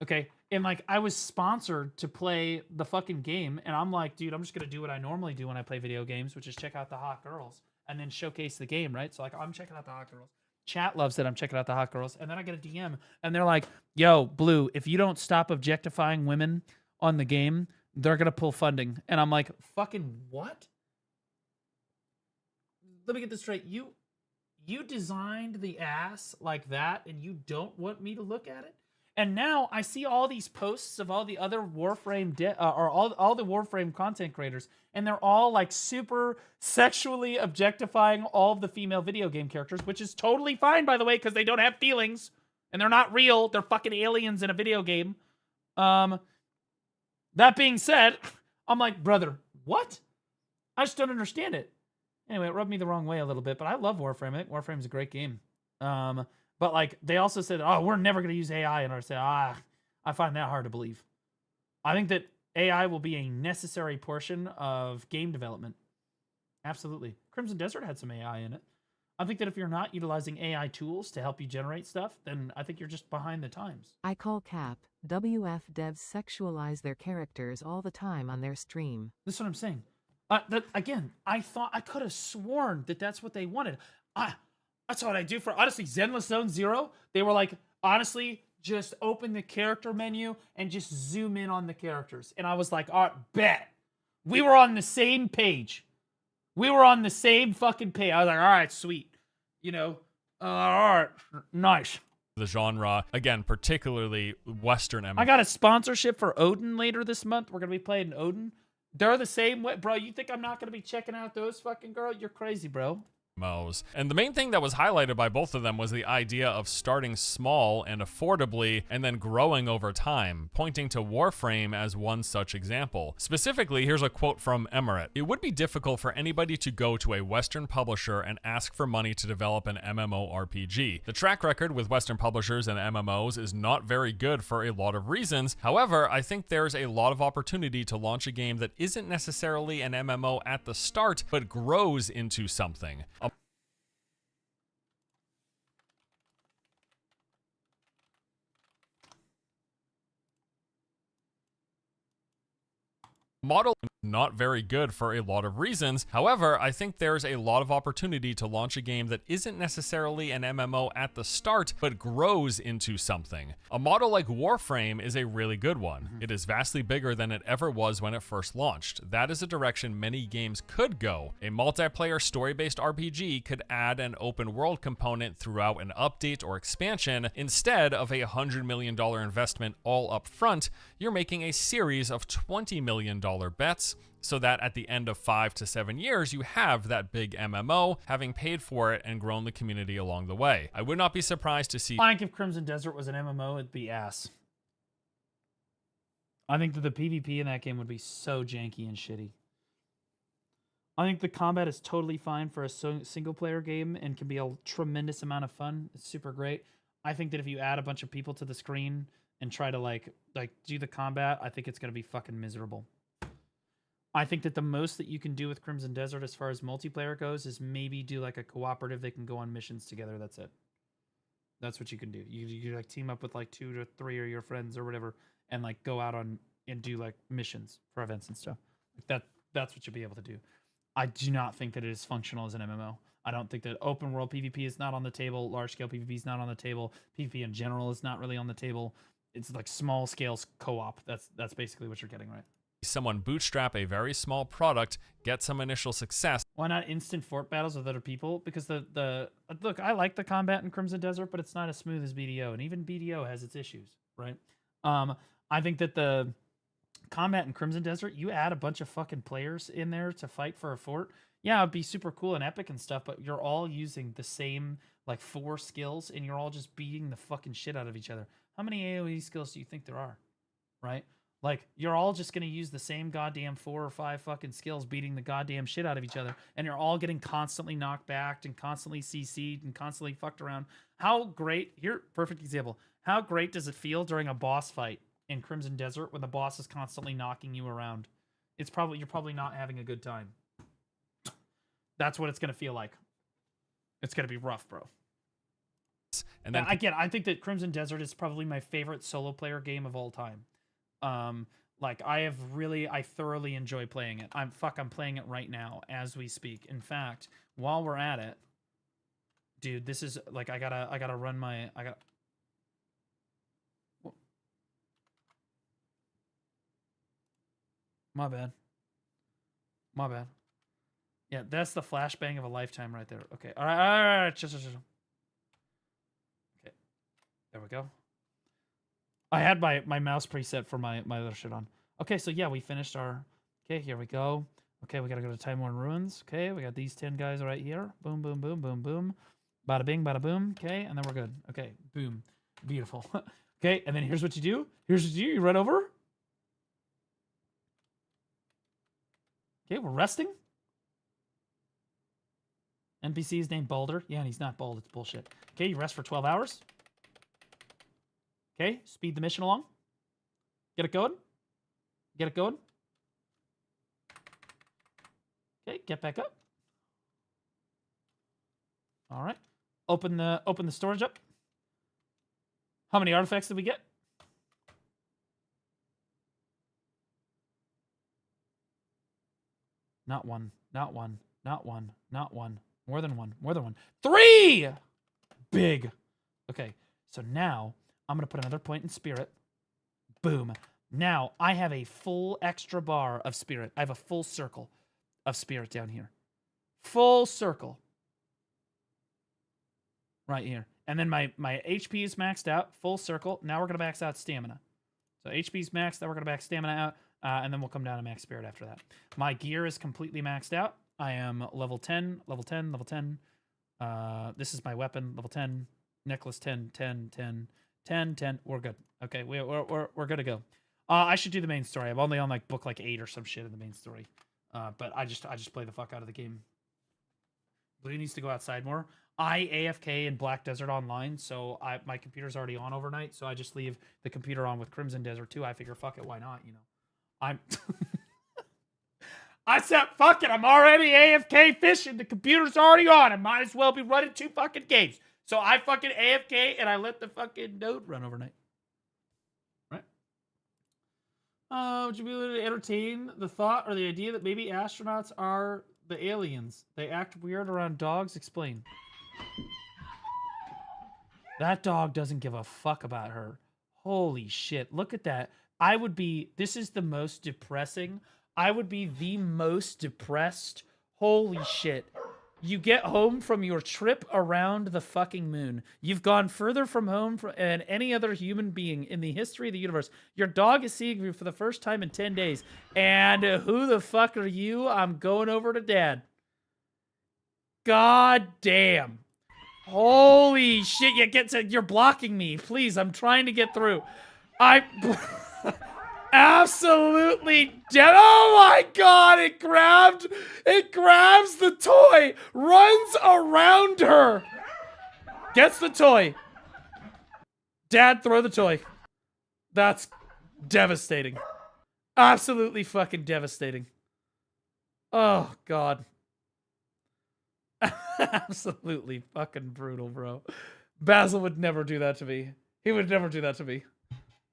Okay, and like I was sponsored to play the fucking game, and I'm like, dude, I'm just gonna do what I normally do when I play video games, which is check out the hot girls and then showcase the game, right? So like I'm checking out the hot girls. Chat loves it. I'm checking out the hot girls, and then I get a DM, and they're like, "Yo, Blue, if you don't stop objectifying women on the game, they're gonna pull funding." And I'm like, "Fucking what?" Let me get this straight. You designed the ass like that, and you don't want me to look at it? And now I see all these posts of all the other Warframe or all the Warframe content creators, and they're all like super sexually objectifying all of the female video game characters, which is totally fine, by the way, because they don't have feelings and they're not real. They're fucking aliens in a video game. That being said, I'm like, brother, what? I just don't understand it. Anyway, it rubbed me the wrong way a little bit, but I love Warframe. I think Warframe's a great game. But like they also said, oh, we're never going to use AI, and I said, I find that hard to believe. I think that AI will be a necessary portion of game development. Absolutely. Crimson Desert had some AI in it. I think that if you're not utilizing AI tools to help you generate stuff, then I think you're just behind the times. I call cap. WF devs sexualize their characters all the time on their stream. That's what I'm saying. Again, I thought I could have sworn that that's what they wanted. That's what I do for, honestly, Zenless Zone Zero. They were like, honestly, just open the character menu and just zoom in on the characters. And I was like, all right, bet. We were on the same page. We were on the same fucking page. I was like, all right, sweet. You know, all right, nice. The genre, again, particularly Western MMO. I got a sponsorship for Odin later this month. We're going to be playing Odin. They're the same way. Bro, you think I'm not going to be checking out those fucking girls? You're crazy, bro. And the main thing that was highlighted by both of them was the idea of starting small and affordably and then growing over time, pointing to Warframe as one such example. Specifically, here's a quote from Emmerich. It would be difficult for anybody to go to a Western publisher and ask for money to develop an MMORPG. The track record with Western publishers and MMOs is not very good for a lot of reasons. However, I think there's a lot of opportunity to launch a game that isn't necessarily an MMO at the start, but grows into something. Model not very good for a lot of reasons. However, I think there's a lot of opportunity to launch a game that isn't necessarily an MMO at the start, but grows into something. A model like Warframe is a really good one. It is vastly bigger than it ever was when it first launched. That is a direction many games could go. A multiplayer story-based RPG could add an open world component throughout an update or expansion. Instead of a $100 million investment all up front, you're making a series of $20 million bets, so that at the end of 5 to 7 years, you have that big MMO, having paid for it and grown the community along the way. I would not be surprised to see— I think if Crimson Desert was an MMO, it'd be ass. I think that the PvP in that game would be so janky and shitty. I think the combat is totally fine for a single-player game and can be a tremendous amount of fun. It's super great. I think that if you add a bunch of people to the screen and try to like do the combat, I think it's going to be fucking miserable. I think that the most that you can do with Crimson Desert as far as multiplayer goes is maybe do like a cooperative. They can go on missions together. That's it. That's what you can do. You like team up with like 2 to 3 of your friends or whatever and like go out on and do like missions for events and stuff. Like that's what you'll be able to do. I do not think that it is functional as an MMO. I don't think that open world PvP is not on the table. Large scale PvP is not on the table. PvP in general is not really on the table. It's like small scale co-op. That's basically what you're getting, right? Someone bootstrap a very small product, get some initial success. Why not instant fort battles with other people? Because look, I like the combat in Crimson Desert, but it's not as smooth as BDO, and even BDO has its issues, right? I think that the combat in Crimson Desert, you add a bunch of fucking players in there to fight for a fort. Yeah, it'd be super cool and epic and stuff, but you're all using the same like 4 skills, and you're all just beating the fucking shit out of each other. How many AoE skills do you think there are, right? Like, you're all just going to use the same goddamn 4 or 5 fucking skills beating the goddamn shit out of each other, and you're all getting constantly knocked back and constantly CC'd and constantly fucked around. How great, here, perfect example, how great does it feel during a boss fight in Crimson Desert when the boss is constantly knocking you around? You're probably not having a good time. That's what it's going to feel like. It's gonna be rough, bro. And then again, I think that Crimson Desert is probably my favorite solo player game of all time. Like I thoroughly enjoy playing it. I'm playing it right now as we speak. In fact, while we're at it, dude, this is like I gotta run my My bad. My bad. Yeah, that's the flashbang of a lifetime right there. Okay. All right. Just. Okay. There we go. I had my mouse preset for my other shit on. Okay, so yeah, we finished our... Okay, here we go. Okay, we gotta go to Time Worn Ruins. Okay, we got these 10 guys right here. Boom, boom, boom, boom, boom. Bada bing, bada boom. Okay, and then we're good. Okay, boom. Beautiful. Okay, and then here's what you do. You run over. Okay, we're resting. NPC is named Balder. Yeah, and he's not bald. It's bullshit. Okay, you rest for 12 hours. Okay, speed the mission along. Get it going. Get it going. Okay, get back up. All right. Open the storage up. How many artifacts did we get? Not one. Not one. Not one. Not one. More than one. More than one. 3! Big. Okay, so now I'm going to put another point in spirit. Boom. Now I have a full extra bar of spirit. I have a full circle of spirit down here. Full circle. Right here. And then my HP is maxed out. Full circle. Now we're going to max out stamina. So HP is maxed. Then we're going to max stamina out. And then we'll come down to max spirit after that. My gear is completely maxed out. I am level 10, level 10, level 10. This is my weapon, level 10. Necklace 10, 10, 10, 10, 10. We're good. Okay, we're good to go. I should do the main story. I'm only on like book like 8 or some shit in the main story. But I just play the fuck out of the game. Blue needs to go outside more. I AFK in Black Desert Online, so my computer's already on overnight, so I just leave the computer on with Crimson Desert too. I figure, fuck it, why not, you know? I said, fuck it, I'm already AFK fishing. The computer's already on. I might as well be running 2 fucking games. So I fucking AFK and I let the fucking node run overnight. Right? Would you be able to entertain the thought or the idea that maybe astronauts are the aliens? They act weird around dogs? Explain. That dog doesn't give a fuck about her. Holy shit. Look at that. This is the most depressing. I would be the most depressed. Holy shit. You get home from your trip around the fucking moon. You've gone further from home than any other human being in the history of the universe. Your dog is seeing you for the first time in 10 days. And who the fuck are you? I'm going over to dad. God damn. Holy shit. You're blocking me. Please, I'm trying to get through. Absolutely dead. Oh my god, it grabs the toy, runs around her, gets the toy. Dad, throw the toy. That's devastating. Absolutely fucking devastating. Oh god. Absolutely fucking brutal, bro. Basil would never do that to me. He would never do that to me.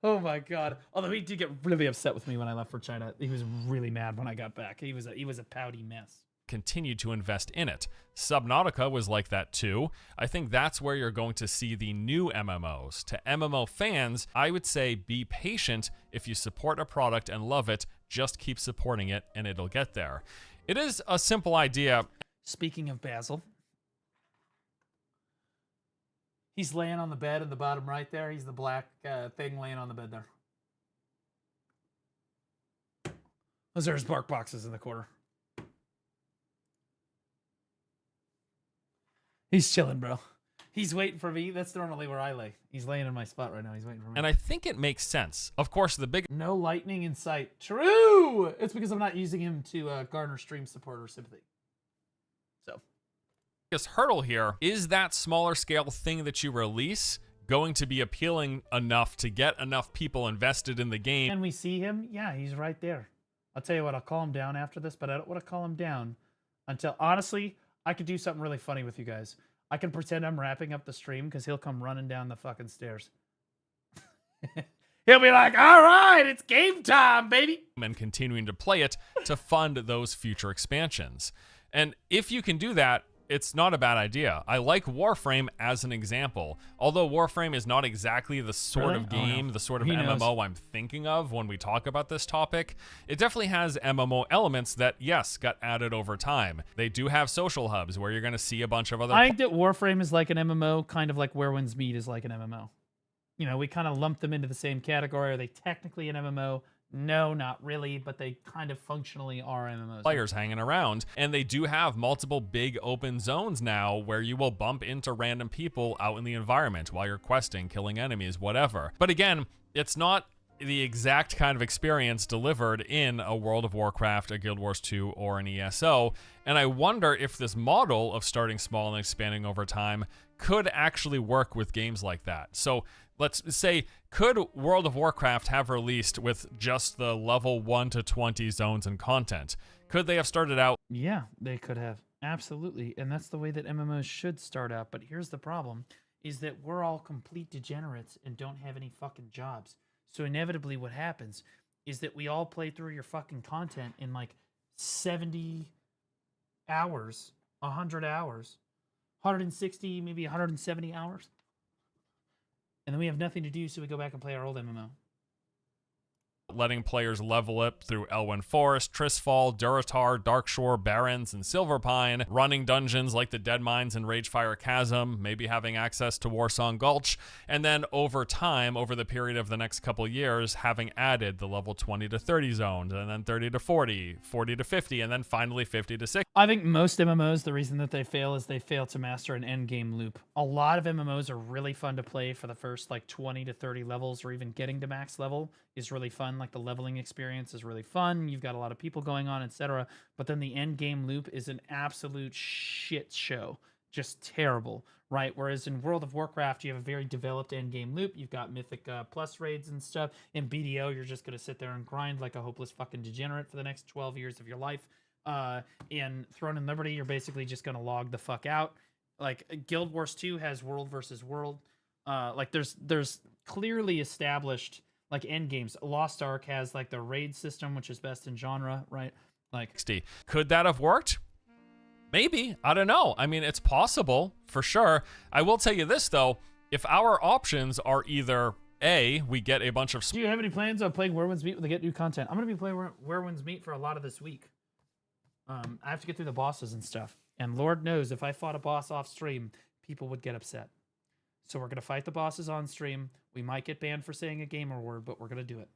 Oh my god. Although he did get really upset with me when I left for China. He was really mad when I got back. He was a pouty mess. Continued to invest in it. Subnautica was like that too. I think that's where you're going to see the new MMOs. To MMO fans, I would say be patient. If you support a product and love it, just keep supporting it and it'll get there. It is a simple idea. Speaking of Basil, he's laying on the bed in the bottom right there. He's the black thing laying on the bed there. Those are his bark boxes in the corner. He's chilling, bro. He's waiting for me. That's normally where I lay. He's laying in my spot right now. He's waiting for me. And I think it makes sense. Of course, the big... No lightning in sight. True! It's because I'm not using him to garner stream support or sympathy. So... biggest hurdle here is that smaller scale thing that you release going to be appealing enough to get enough people invested in the game. Can we see him? Yeah, he's right there. I'll tell you what, I'll call him down after this, but I don't want to call him down until, honestly, I could do something really funny with you guys. I can pretend I'm wrapping up the stream because he'll come running down the fucking stairs. He'll be like, all right, it's game time, baby. And continuing to play it to fund those future expansions. And if you can do that, it's not a bad idea. I like Warframe as an example. Although Warframe is not exactly the sort of game, the sort of MMO I'm thinking of when we talk about this topic, it definitely has MMO elements that, yes, got added over time. They do have social hubs where you're going to see a bunch of other... I think that Warframe is like an MMO, kind of like Where Winds Meet is like an MMO. You know, we kind of lump them into the same category. Are they technically an MMO? No, not really, but they kind of functionally are MMOs. Players hanging around, and they do have multiple big open zones now where you will bump into random people out in the environment while you're questing, killing enemies, whatever. But again, it's not the exact kind of experience delivered in a World of Warcraft, a Guild Wars 2, or an ESO, and I wonder if this model of starting small and expanding over time could actually work with games like that. So let's say, could World of Warcraft have released with just the level 1 to 20 zones and content? Could they have started out? Yeah, they could have. Absolutely. And that's the way that MMOs should start out. But here's the problem, is that we're all complete degenerates and don't have any fucking jobs. So inevitably what happens is that we all play through your fucking content in like 70 hours, 100 hours, 160, maybe 170 hours. And then we have nothing to do, so we go back and play our old MMO. Letting players level up through Elwyn Forest, Tristfall, Durotar, Darkshore, Barrens, and Silverpine, running dungeons like the Dead Mines and Ragefire Chasm, maybe having access to Warsong Gulch, and then over time, over the period of the next couple years, having added the level 20 to 30 zones, and then 30 to 40, 40 to 50, and then finally 50 to 60. I think most MMOs, the reason that they fail is they fail to master an end game loop. A lot of MMOs are really fun to play for the first like 20 to 30 levels, or even getting to max level is really fun. Like the leveling experience is really fun. You've got a lot of people going on, etc. But then the end game loop is an absolute shit show. Just terrible, right? Whereas in World of Warcraft, you have a very developed end game loop. You've got Mythic Plus raids and stuff. In BDO, you're just going to sit there and grind like a hopeless fucking degenerate for the next 12 years of your life. In Throne and Liberty, you're basically just going to log the fuck out. Like Guild Wars 2 has world versus world. Like there's clearly established like end games. Lost Ark has like the raid system, which is best in genre, right? Like 60. Could that have worked? Maybe. I don't know. I mean, it's possible for sure. I will tell you this though, if our options are either A, we get a bunch of... Do you have any plans on playing Where Winds Meet when they get new content? I'm going to be playing Where Winds Meet for a lot of this week. I have to get through the bosses and stuff. And Lord knows if I fought a boss off stream, people would get upset. So we're going to fight the bosses on stream. We might get banned for saying a gamer word, but we're going to do it.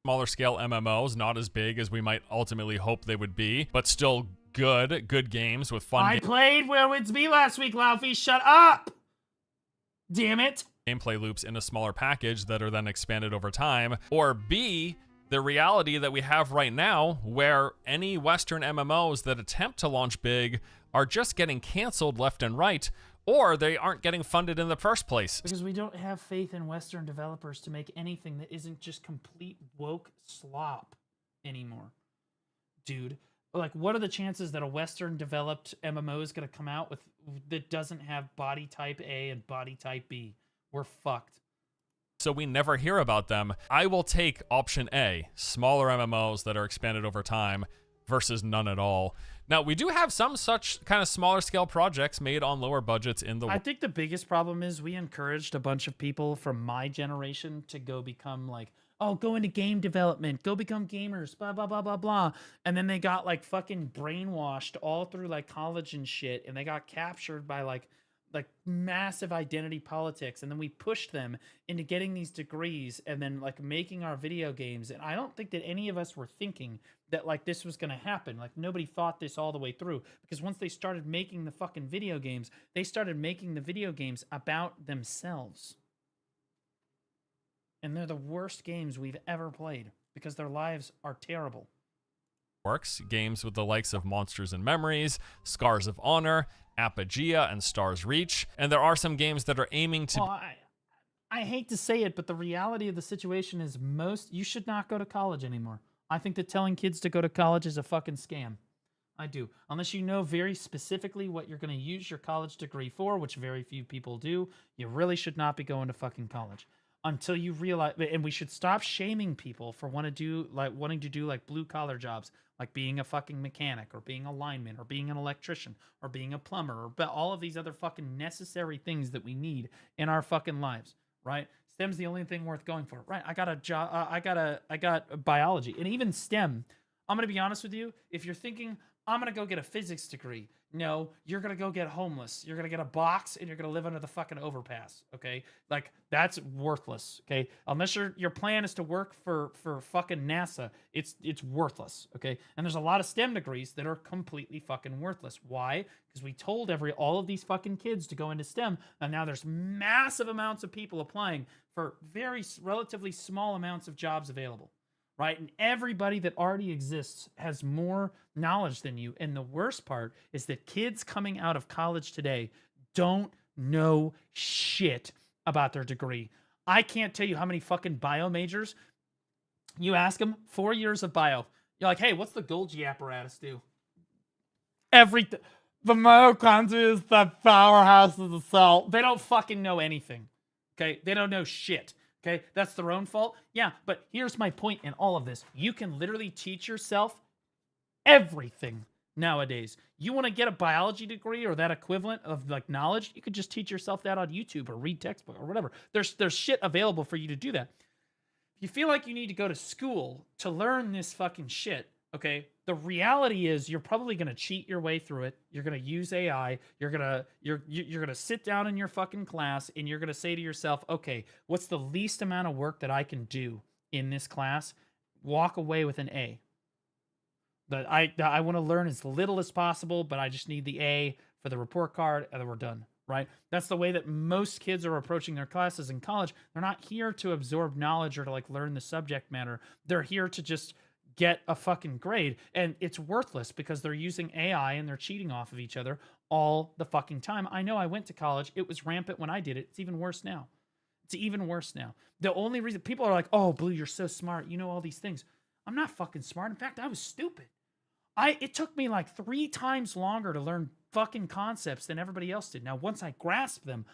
Smaller scale MMOs, not as big as we might ultimately hope they would be, but still good games with fun. I played Where Winds Meet last week, Laufey. Shut up! Damn it. Gameplay loops in a smaller package that are then expanded over time. Or B, the reality that we have right now where any Western MMOs that attempt to launch big are just getting canceled left and right, or they aren't getting funded in the first place. Because we don't have faith in Western developers to make anything that isn't just complete woke slop anymore. Dude, like what are the chances that a Western developed MMO is going to come out with that doesn't have body type A and body type B? We're fucked. So we never hear about them. I will take option A, smaller MMOs that are expanded over time versus none at all. Now, we do have some such kind of smaller scale projects made on lower budgets in the... I think the biggest problem is we encouraged a bunch of people from my generation to go become like, oh, go into game development, go become gamers, blah, blah, blah, blah, blah. And then they got like fucking brainwashed all through like college and shit. And they got captured by like massive identity politics, and then we pushed them into getting these degrees and then like making our video games. And I don't think that any of us were thinking that like this was going to happen. Like nobody thought this all the way through, because once they started making the fucking video games, they started making the video games about themselves. And they're the worst games we've ever played because their lives are terrible. Works games with the likes of Monsters and Memories, Scars of Honor, Apogea, and Stars Reach, and there are some games that are aiming to... Well, I hate to say it, but the reality of the situation is you should not go to college anymore. I think that telling kids to go to college is a fucking scam. I do. Unless you know very specifically what you're going to use your college degree for, which very few people do, you really should not be going to fucking college. Until you realize, and we should stop shaming people for wanting to do like blue collar jobs, like being a fucking mechanic or being a lineman or being an electrician or being a plumber or all of these other fucking necessary things that we need in our fucking lives, right? STEM's the only thing worth going for, right? I got a job, I got biology, and even STEM. I'm gonna be honest with you. If you're thinking I'm gonna go get a physics degree, no, you're gonna go get homeless. You're gonna get a box and you're gonna live under the fucking overpass. Okay, like that's worthless. Okay, unless your plan is to work for fucking NASA, it's worthless. Okay, and there's a lot of STEM degrees that are completely fucking worthless. Why? Because we told all of these fucking kids to go into STEM, and now there's massive amounts of people applying for very relatively small amounts of jobs available. Right? And everybody that already exists has more knowledge than you. And the worst part is that kids coming out of college today don't know shit about their degree. I can't tell you how many fucking bio majors. You ask them, 4 years of bio. You're like, hey, what's the Golgi apparatus do? Everything. The mitochondria is the powerhouse of the cell. They don't fucking know anything. Okay? They don't know shit. Okay, that's their own fault. Yeah, but here's my point in all of this. You can literally teach yourself everything nowadays. You want to get a biology degree or that equivalent of like knowledge, you could just teach yourself that on YouTube or read textbook or whatever. There's shit available for you to do that. If you feel like you need to go to school to learn this fucking shit, okay, the reality is you're probably going to cheat your way through it. You're going to use AI. You're going to sit down in your fucking class and you're going to say to yourself, okay, what's the least amount of work that I can do in this class? Walk away with an A. That I want to learn as little as possible, but I just need the A for the report card and then we're done, right? That's the way that most kids are approaching their classes in college. They're not here to absorb knowledge or to like learn the subject matter. They're here to just get a fucking grade, and it's worthless because they're using AI and they're cheating off of each other all the fucking time. I know I went to college. It was rampant when I did it. It's even worse now. It's even worse now. The only reason people are like, oh, Blue, you're so smart. You know all these things. I'm not fucking smart. In fact, I was stupid. It took me like 3 times longer to learn fucking concepts than everybody else did. Now, once I grasp them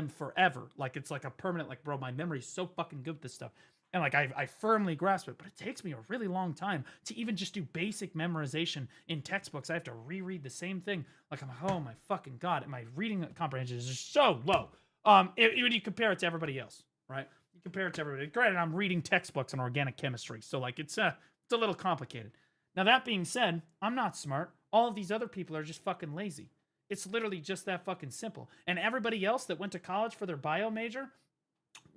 forever. Like, it's like a permanent, like, bro, my memory's so fucking good with this stuff. And like I firmly grasp it, but it takes me a really long time to even just do basic memorization in textbooks. I have to reread the same thing. Like I'm like, oh my fucking God, and my reading comprehension is just so low. When you compare it to everybody else, right? You compare it to everybody. Granted, I'm reading textbooks on organic chemistry, so like it's a little complicated. Now that being said, I'm not smart. All of these other people are just fucking lazy. It's literally just that fucking simple. And everybody else that went to college for their bio major,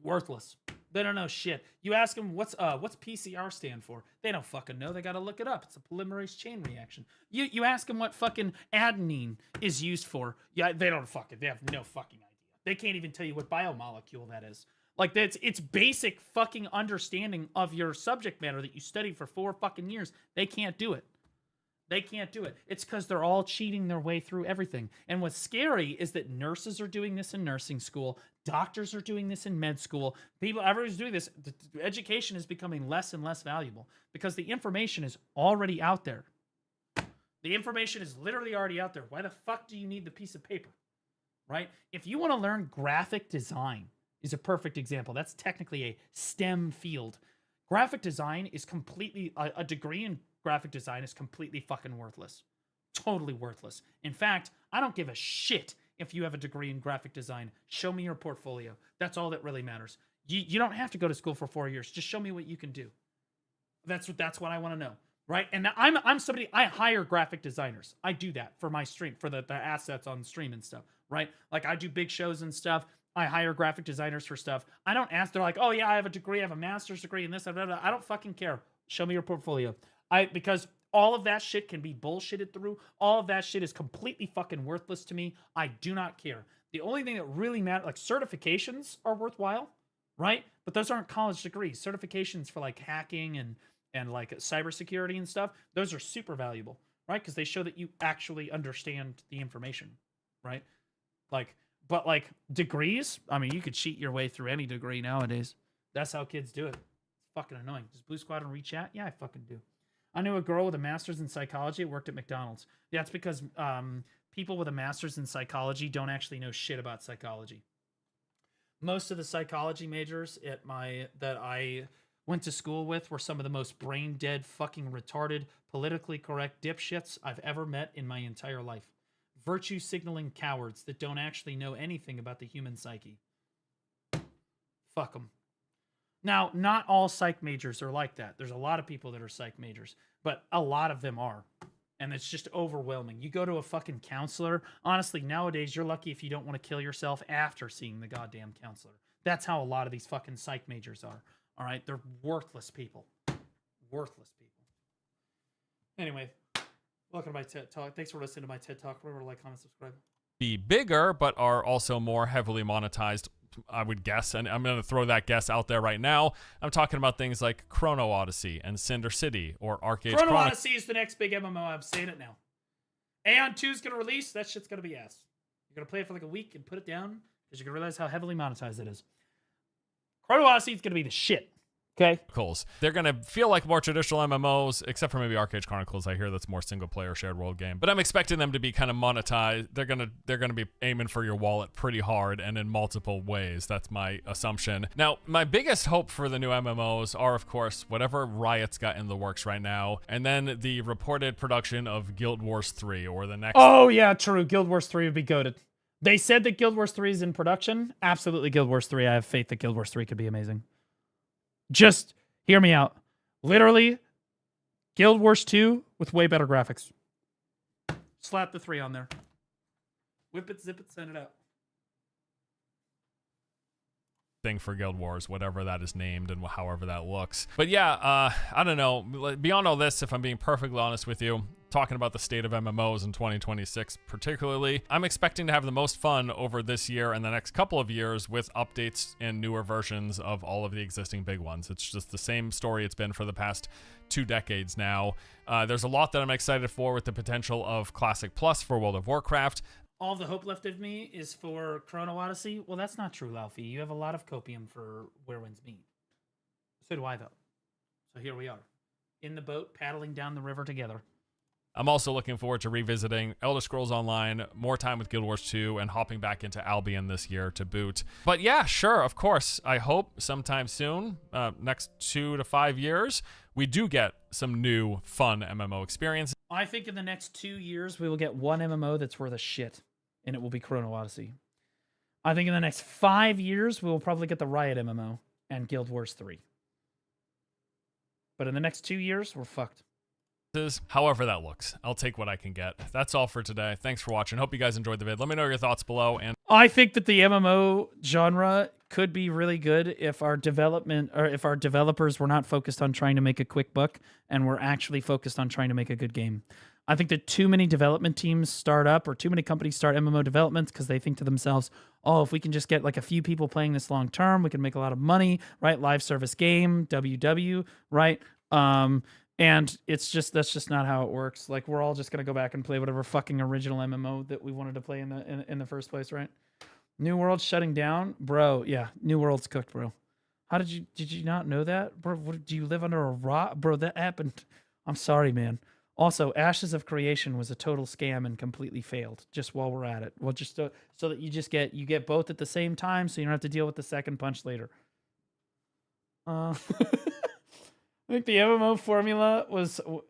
worthless. They don't know shit. You ask them what's PCR stand for. They don't fucking know. They got to look it up. It's a polymerase chain reaction. You ask them what fucking adenine is used for. Yeah, they don't fucking. They have no fucking idea. They can't even tell you what biomolecule that is. Like it's basic fucking understanding of your subject matter that you studied for 4 fucking years. They can't do it. They can't do it. It's because they're all cheating their way through everything. And what's scary is that nurses are doing this in nursing school. Doctors are doing this in med school. Everybody's doing this. Education is becoming less and less valuable because the information is already out there. The information is literally already out there. Why the fuck do you need the piece of paper? Right? If you want to learn graphic design is a perfect example. That's technically a STEM field. Graphic design is completely, a degree in graphic design is completely fucking worthless. Totally worthless. In fact, I don't give a shit if you have a degree in graphic design. Show me your portfolio. That's all that really matters. You don't have to go to school for 4 years. Just show me what you can do. That's what I want to know. Right? And I'm somebody, I hire graphic designers. I do that for my stream, for the assets on the stream and stuff. Right? Like I do big shows and stuff. I hire graphic designers for stuff. I don't ask, they're like, oh yeah, I have a degree, I have a master's degree in this, blah, blah, blah. I don't fucking care. Show me your portfolio. Because all of that shit can be bullshitted through. All of that shit is completely fucking worthless to me. I do not care. The only thing that really matters, like certifications are worthwhile, right? But those aren't college degrees. Certifications for like hacking and like cybersecurity and stuff, those are super valuable, right? Because they show that you actually understand the information, right? But like degrees, I mean, you could cheat your way through any degree nowadays. That's how kids do it. It's fucking annoying. Does Blue Squadron reach out? Yeah, I fucking do. I knew a girl with a master's in psychology that worked at McDonald's. Yeah, it's because people with a master's in psychology don't actually know shit about psychology. Most of the psychology majors that I went to school with were some of the most brain dead, fucking retarded, politically correct dipshits I've ever met in my entire life. Virtue signaling cowards that don't actually know anything about the human psyche. Fuck them. Now, not all psych majors are like that. There's a lot of people that are psych majors, but a lot of them are. And it's just overwhelming. You go to a fucking counselor. Honestly, nowadays, you're lucky if you don't want to kill yourself after seeing the goddamn counselor. That's how a lot of these fucking psych majors are. All right? They're worthless people. Worthless people. Anyway, welcome to my TED Talk. Thanks for listening to my TED Talk. Remember to like, comment, subscribe. Be bigger, but are also more heavily monetized, I would guess, and I'm going to throw that guess out there right now. I'm talking about things like Chrono Odyssey and Cinder City or Arcade Chrono Odyssey is the next big MMO. I'm saying it now. Aeon 2 is going to release. That shit's going to be ass. You're going to play it for like a week and put it down because you're going to realize how heavily monetized it is. Chrono Odyssey is going to be the shit. Okay. They're going to feel like more traditional MMOs, except for maybe Arcade Chronicles. I hear that's more single player shared world game. But I'm expecting them to be kind of monetized. They're going to be aiming for your wallet pretty hard and in multiple ways. That's my assumption. Now, my biggest hope for the new MMOs are, of course, whatever Riot's got in the works right now, and then the reported production of Guild Wars 3 or the next. Oh, yeah, true. Guild Wars 3 would be goated. They said that Guild Wars 3 is in production. Absolutely, Guild Wars 3. I have faith that Guild Wars 3 could be amazing. Just hear me out. Literally, Guild Wars 2 with way better graphics. Slap the 3 on there. Whip it, zip it, send it out. Thing for Guild Wars, whatever that is named and however that looks. But yeah, I don't know. Beyond all this, if I'm being perfectly honest with you, talking about the state of MMOs in 2026 particularly, I'm expecting to have the most fun over this year and the next couple of years with updates and newer versions of all of the existing big ones. It's just the same story it's been for the past 2 decades now. There's a lot that I'm excited for with the potential of Classic Plus for World of Warcraft. All the hope left of me is for Chrono Odyssey. Well, that's not true, Laufey. You have a lot of copium for Where Winds Meet. So do I, though. So here we are. In the boat, paddling down the river together. I'm also looking forward to revisiting Elder Scrolls Online, more time with Guild Wars 2, and hopping back into Albion this year to boot. But yeah, sure, of course. I hope sometime soon, next 2 to 5 years, we do get some new fun MMO experiences. I think in the next 2 years, we will get one MMO that's worth a shit, and it will be Chrono Odyssey. I think in the next 5 years, we will probably get the Riot MMO and Guild Wars 3. But in the next 2 years, we're fucked. However that looks. I'll take what I can get. That's all for today. Thanks for watching. Hope you guys enjoyed the vid. Let me know your thoughts below. And I think that the MMO genre could be really good if our developers were not focused on trying to make a quick buck and were actually focused on trying to make a good game. I think that too many development teams start up or too many companies start MMO developments because they think to themselves, oh, if we can just get like a few people playing this long term, we can make a lot of money, right? Live service game, WW, right? And it's just, that's just not how it works. Like, we're all just going to go back and play whatever fucking original MMO that we wanted to play in the first place, right? New World's shutting down? Bro, yeah, New World's cooked, bro. Did you not know that? Bro, do you live under a rock? Bro, that happened. I'm sorry, man. Also, Ashes of Creation was a total scam and completely failed, just while we're at it. Well, just so that you get both at the same time, so you don't have to deal with the second punch later. I think the MMO formula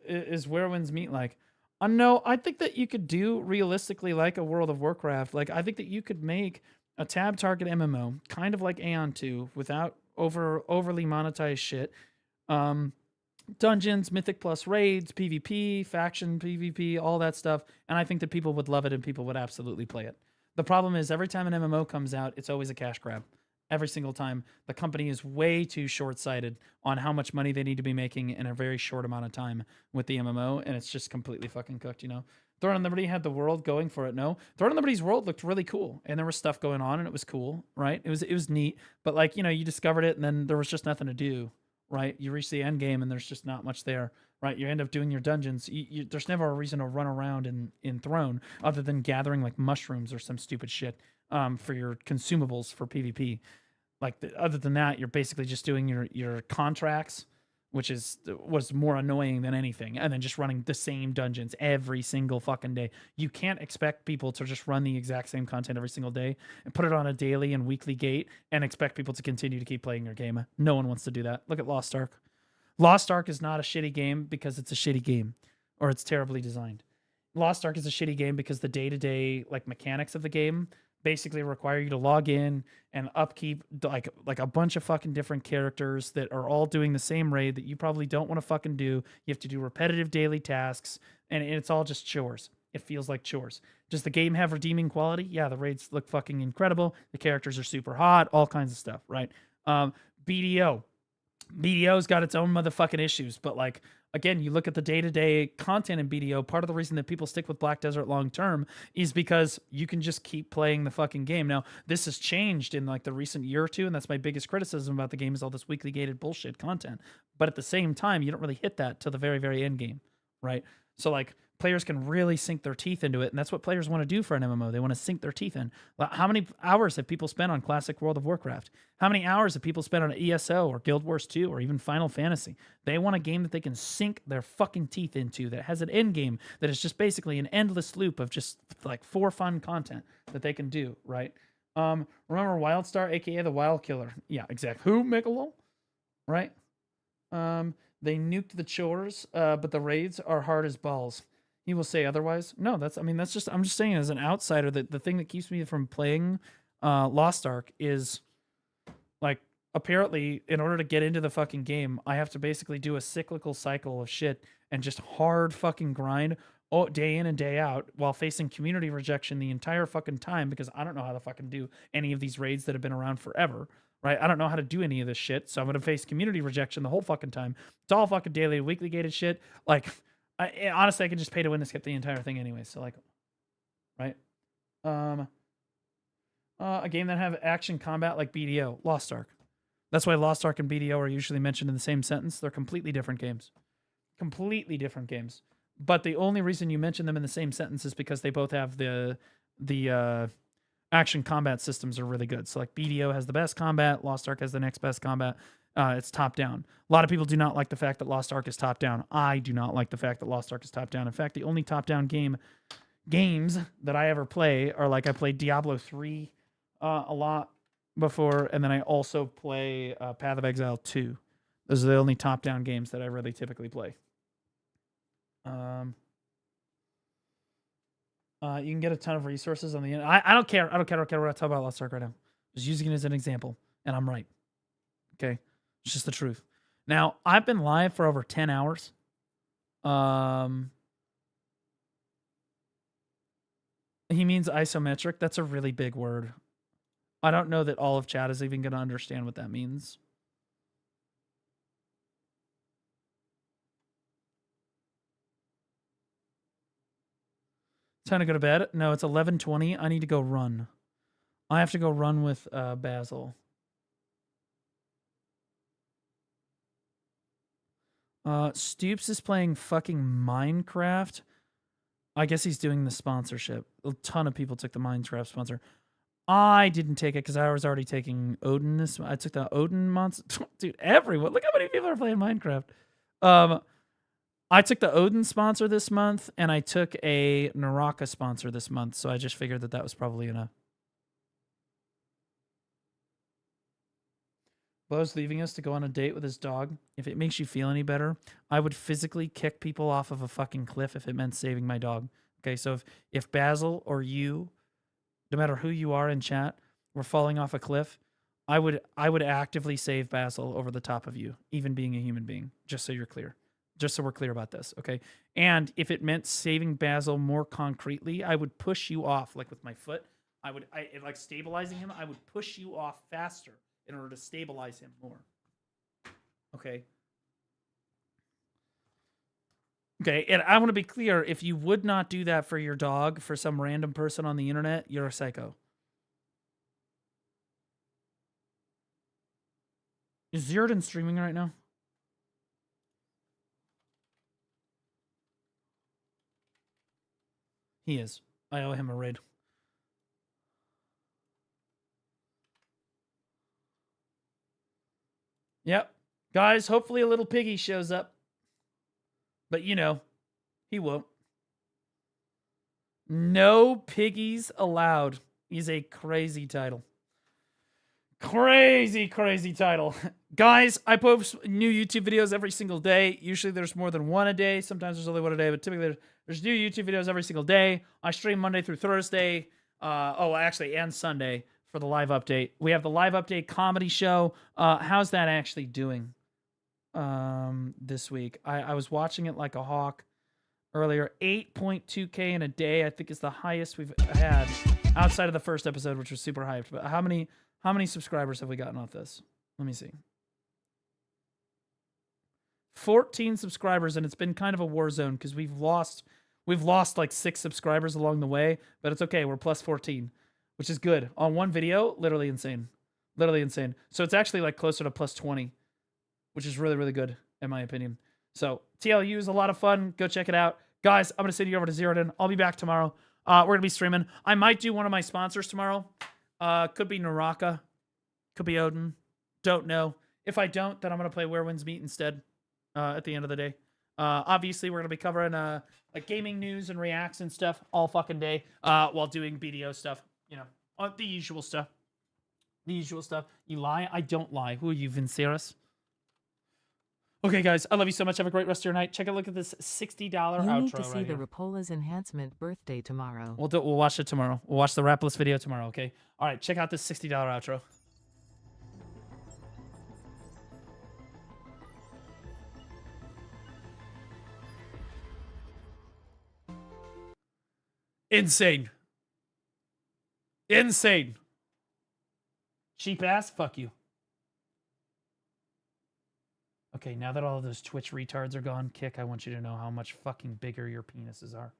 is Where Winds Meet like. No, I think that you could do realistically like a World of Warcraft. Like, I think that you could make a tab target MMO, kind of like Aeon 2, without overly monetized shit. Dungeons, Mythic Plus raids, PvP, faction PvP, all that stuff. And I think that people would love it and people would absolutely play it. The problem is every time an MMO comes out, it's always a cash grab. Every single time. The company is way too short-sighted on how much money they need to be making in a very short amount of time with the MMO, and it's just completely fucking cooked, you know? Throne and Liberty had the world going for it, no? Throne and Liberty's world looked really cool, and there was stuff going on, and it was cool, right? It was neat, but like, you know, you discovered it, and then there was just nothing to do, right? You reach the end game, and there's just not much there, right? You end up doing your dungeons. There's never a reason to run around in Throne other than gathering like mushrooms or some stupid shit for your consumables for PvP. Like, other than that, you're basically just doing your contracts which was more annoying than anything, and then just running the same dungeons every single fucking day. You can't expect people to just run the exact same content every single day and put it on a daily and weekly gate and expect people to continue to keep playing your game. No one wants to do that. Look at Lost Ark. Lost Ark is not a shitty game because it's a shitty game or it's terribly designed. Lost Ark is a shitty game because the day-to-day like mechanics of the game basically require you to log in and upkeep like a bunch of fucking different characters that are all doing the same raid that you probably don't want to fucking do. You have to do repetitive daily tasks, and it's all just chores. It feels like chores. Does the game have redeeming quality? Yeah, the raids look fucking incredible. The characters are super hot, all kinds of stuff, right? BDO's got its own motherfucking issues, but like, again, you look at the day-to-day content in BDO, part of the reason that people stick with Black Desert long term is because you can just keep playing the fucking game. Now, this has changed in like the recent year or two, and that's my biggest criticism about the game is all this weekly gated bullshit content. But at the same time, you don't really hit that till the very, very end game, right? So like, players can really sink their teeth into it, and that's what players want to do for an MMO. They want to sink their teeth in. How many hours have people spent on classic World of Warcraft? How many hours have people spent on ESO or Guild Wars 2 or even Final Fantasy? They want a game that they can sink their fucking teeth into, that has an end game that is just basically an endless loop of just like for fun content that they can do, right? Remember Wildstar, aka the Wild Killer? Yeah, exactly. Who, Michelob? Right? They nuked the chores, but the raids are hard as balls. He will say otherwise. No, I'm just saying as an outsider that the thing that keeps me from playing Lost Ark is like, apparently in order to get into the fucking game, I have to basically do a cyclical cycle of shit and just hard fucking grind day in and day out while facing community rejection the entire fucking time because I don't know how to fucking do any of these raids that have been around forever. Right? I don't know how to do any of this shit, so I'm gonna face community rejection the whole fucking time. It's all fucking daily, weekly gated shit. Like, honestly, I can just pay to win to skip the entire thing anyway. So like, right? A game that have action combat like BDO, Lost Ark. That's why Lost Ark and BDO are usually mentioned in the same sentence. They're completely different games. Completely different games. But the only reason you mention them in the same sentence is because they both have the action combat systems are really good. So like BDO has the best combat, Lost Ark has the next best combat. It's top down. A lot of people do not like the fact that Lost Ark is top down. I do not like the fact that Lost Ark is top down. In fact, the only top down games that I ever play are like I played Diablo 3 a lot before, and then I also play Path of Exile 2. Those are the only top down games that I really typically play. You can get a ton of resources on the internet. I don't care. We're not talking about Lost Ark right now. Just using it as an example, and I'm right. Okay, it's just the truth. Now, I've been live for over 10 hours. He means isometric. That's a really big word. I don't know that all of chat is even going to understand what that means. Time to go to bed? No, it's 11:20. I need to go run. I have to go run with Basil. Stoops is playing fucking Minecraft. I guess he's doing the sponsorship. A ton of people took the Minecraft sponsor. I didn't take it because I was already taking Odin. I took the Odin monster. Dude, everyone. Look how many people are playing Minecraft. I took the Odin sponsor this month, and I took a Naraka sponsor this month, so I just figured that that was probably enough. Bo's leaving us to go on a date with his dog. If it makes you feel any better, I would physically kick people off of a fucking cliff if it meant saving my dog. Okay, so if Basil or you, no matter who you are in chat, were falling off a cliff, I would actively save Basil over the top of you, even being a human being, just so you're clear. Just so we're clear about this, okay? And if it meant saving Basil more concretely, I would push you off, like with my foot. Like stabilizing him, I would push you off faster in order to stabilize him more. Okay? Okay, and I want to be clear, if you would not do that for your dog, for some random person on the internet, you're a psycho. Is Zirdan streaming right now? He is. I owe him a raid. Yep. Guys, hopefully a little piggy shows up. But you know, he won't. No piggies allowed is a crazy title. Crazy title. Guys, I post new YouTube videos every single day. Usually there's more than one a day. Sometimes there's only one a day, but typically there's new YouTube videos every single day. I stream Monday through Thursday. And Sunday for the live update. We have the live update comedy show. How's that actually doing this week? I was watching it like a hawk earlier. 8.2K in a day, I think, is the highest we've had outside of the first episode, which was super hyped. But how many subscribers have we gotten off this? Let me see. 14 subscribers, and it's been kind of a war zone because we've lost like 6 subscribers along the way, but it's okay. We're plus 14, which is good. On one video, literally insane. Literally insane. So it's actually like closer to plus 20, which is really, really good, in my opinion. So TLU is a lot of fun. Go check it out. Guys, I'm going to send you over to Zeroed In. I'll be back tomorrow. We're going to be streaming. I might do one of my sponsors tomorrow. Could be Naraka. Could be Odin. Don't know. If I don't, then I'm going to play Where Winds Meet instead at the end of the day. Obviously, we're going to be covering like gaming news and reacts and stuff all fucking day while doing BDO stuff. You know, the usual stuff. The usual stuff. You lie? I don't lie. Who are you, Vinceras? Okay, guys, I love you so much. Have a great rest of your night. Check a look at this $60 outro. You need to see right the here. Rapola's enhancement birthday tomorrow. We'll watch it tomorrow. We'll watch the Rapless video tomorrow, okay? All right, check out this $60 outro. Insane. Insane. Cheap ass, fuck you. Okay, now that all of those Twitch retards are gone, Kick, I want you to know how much fucking bigger your penises are.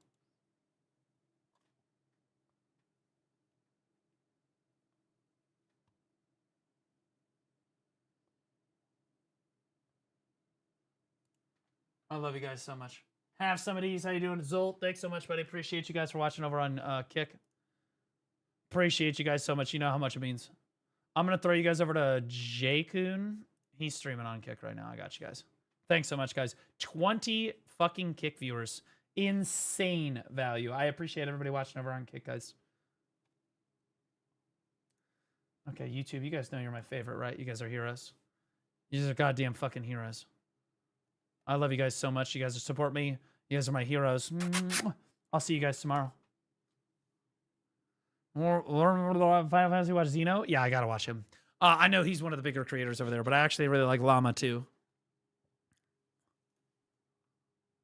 I love you guys so much. Have some of these. How you doing, Zolt? Thanks so much, buddy. Appreciate you guys for watching over on Kick. Appreciate you guys so much. You know how much it means. I'm going to throw you guys over to J-Kun. He's streaming on Kick right now. I got you guys. Thanks so much, guys. 20 fucking Kick viewers. Insane value. I appreciate everybody watching over on Kick, guys. Okay, YouTube, you guys know you're my favorite, right? You guys are heroes. You guys are goddamn fucking heroes. I love you guys so much. You guys support me. You guys are my heroes. I'll see you guys tomorrow. More Final Fantasy watch Xeno? Yeah, I gotta watch him. I know he's one of the bigger creators over there, but I actually really like Llama too.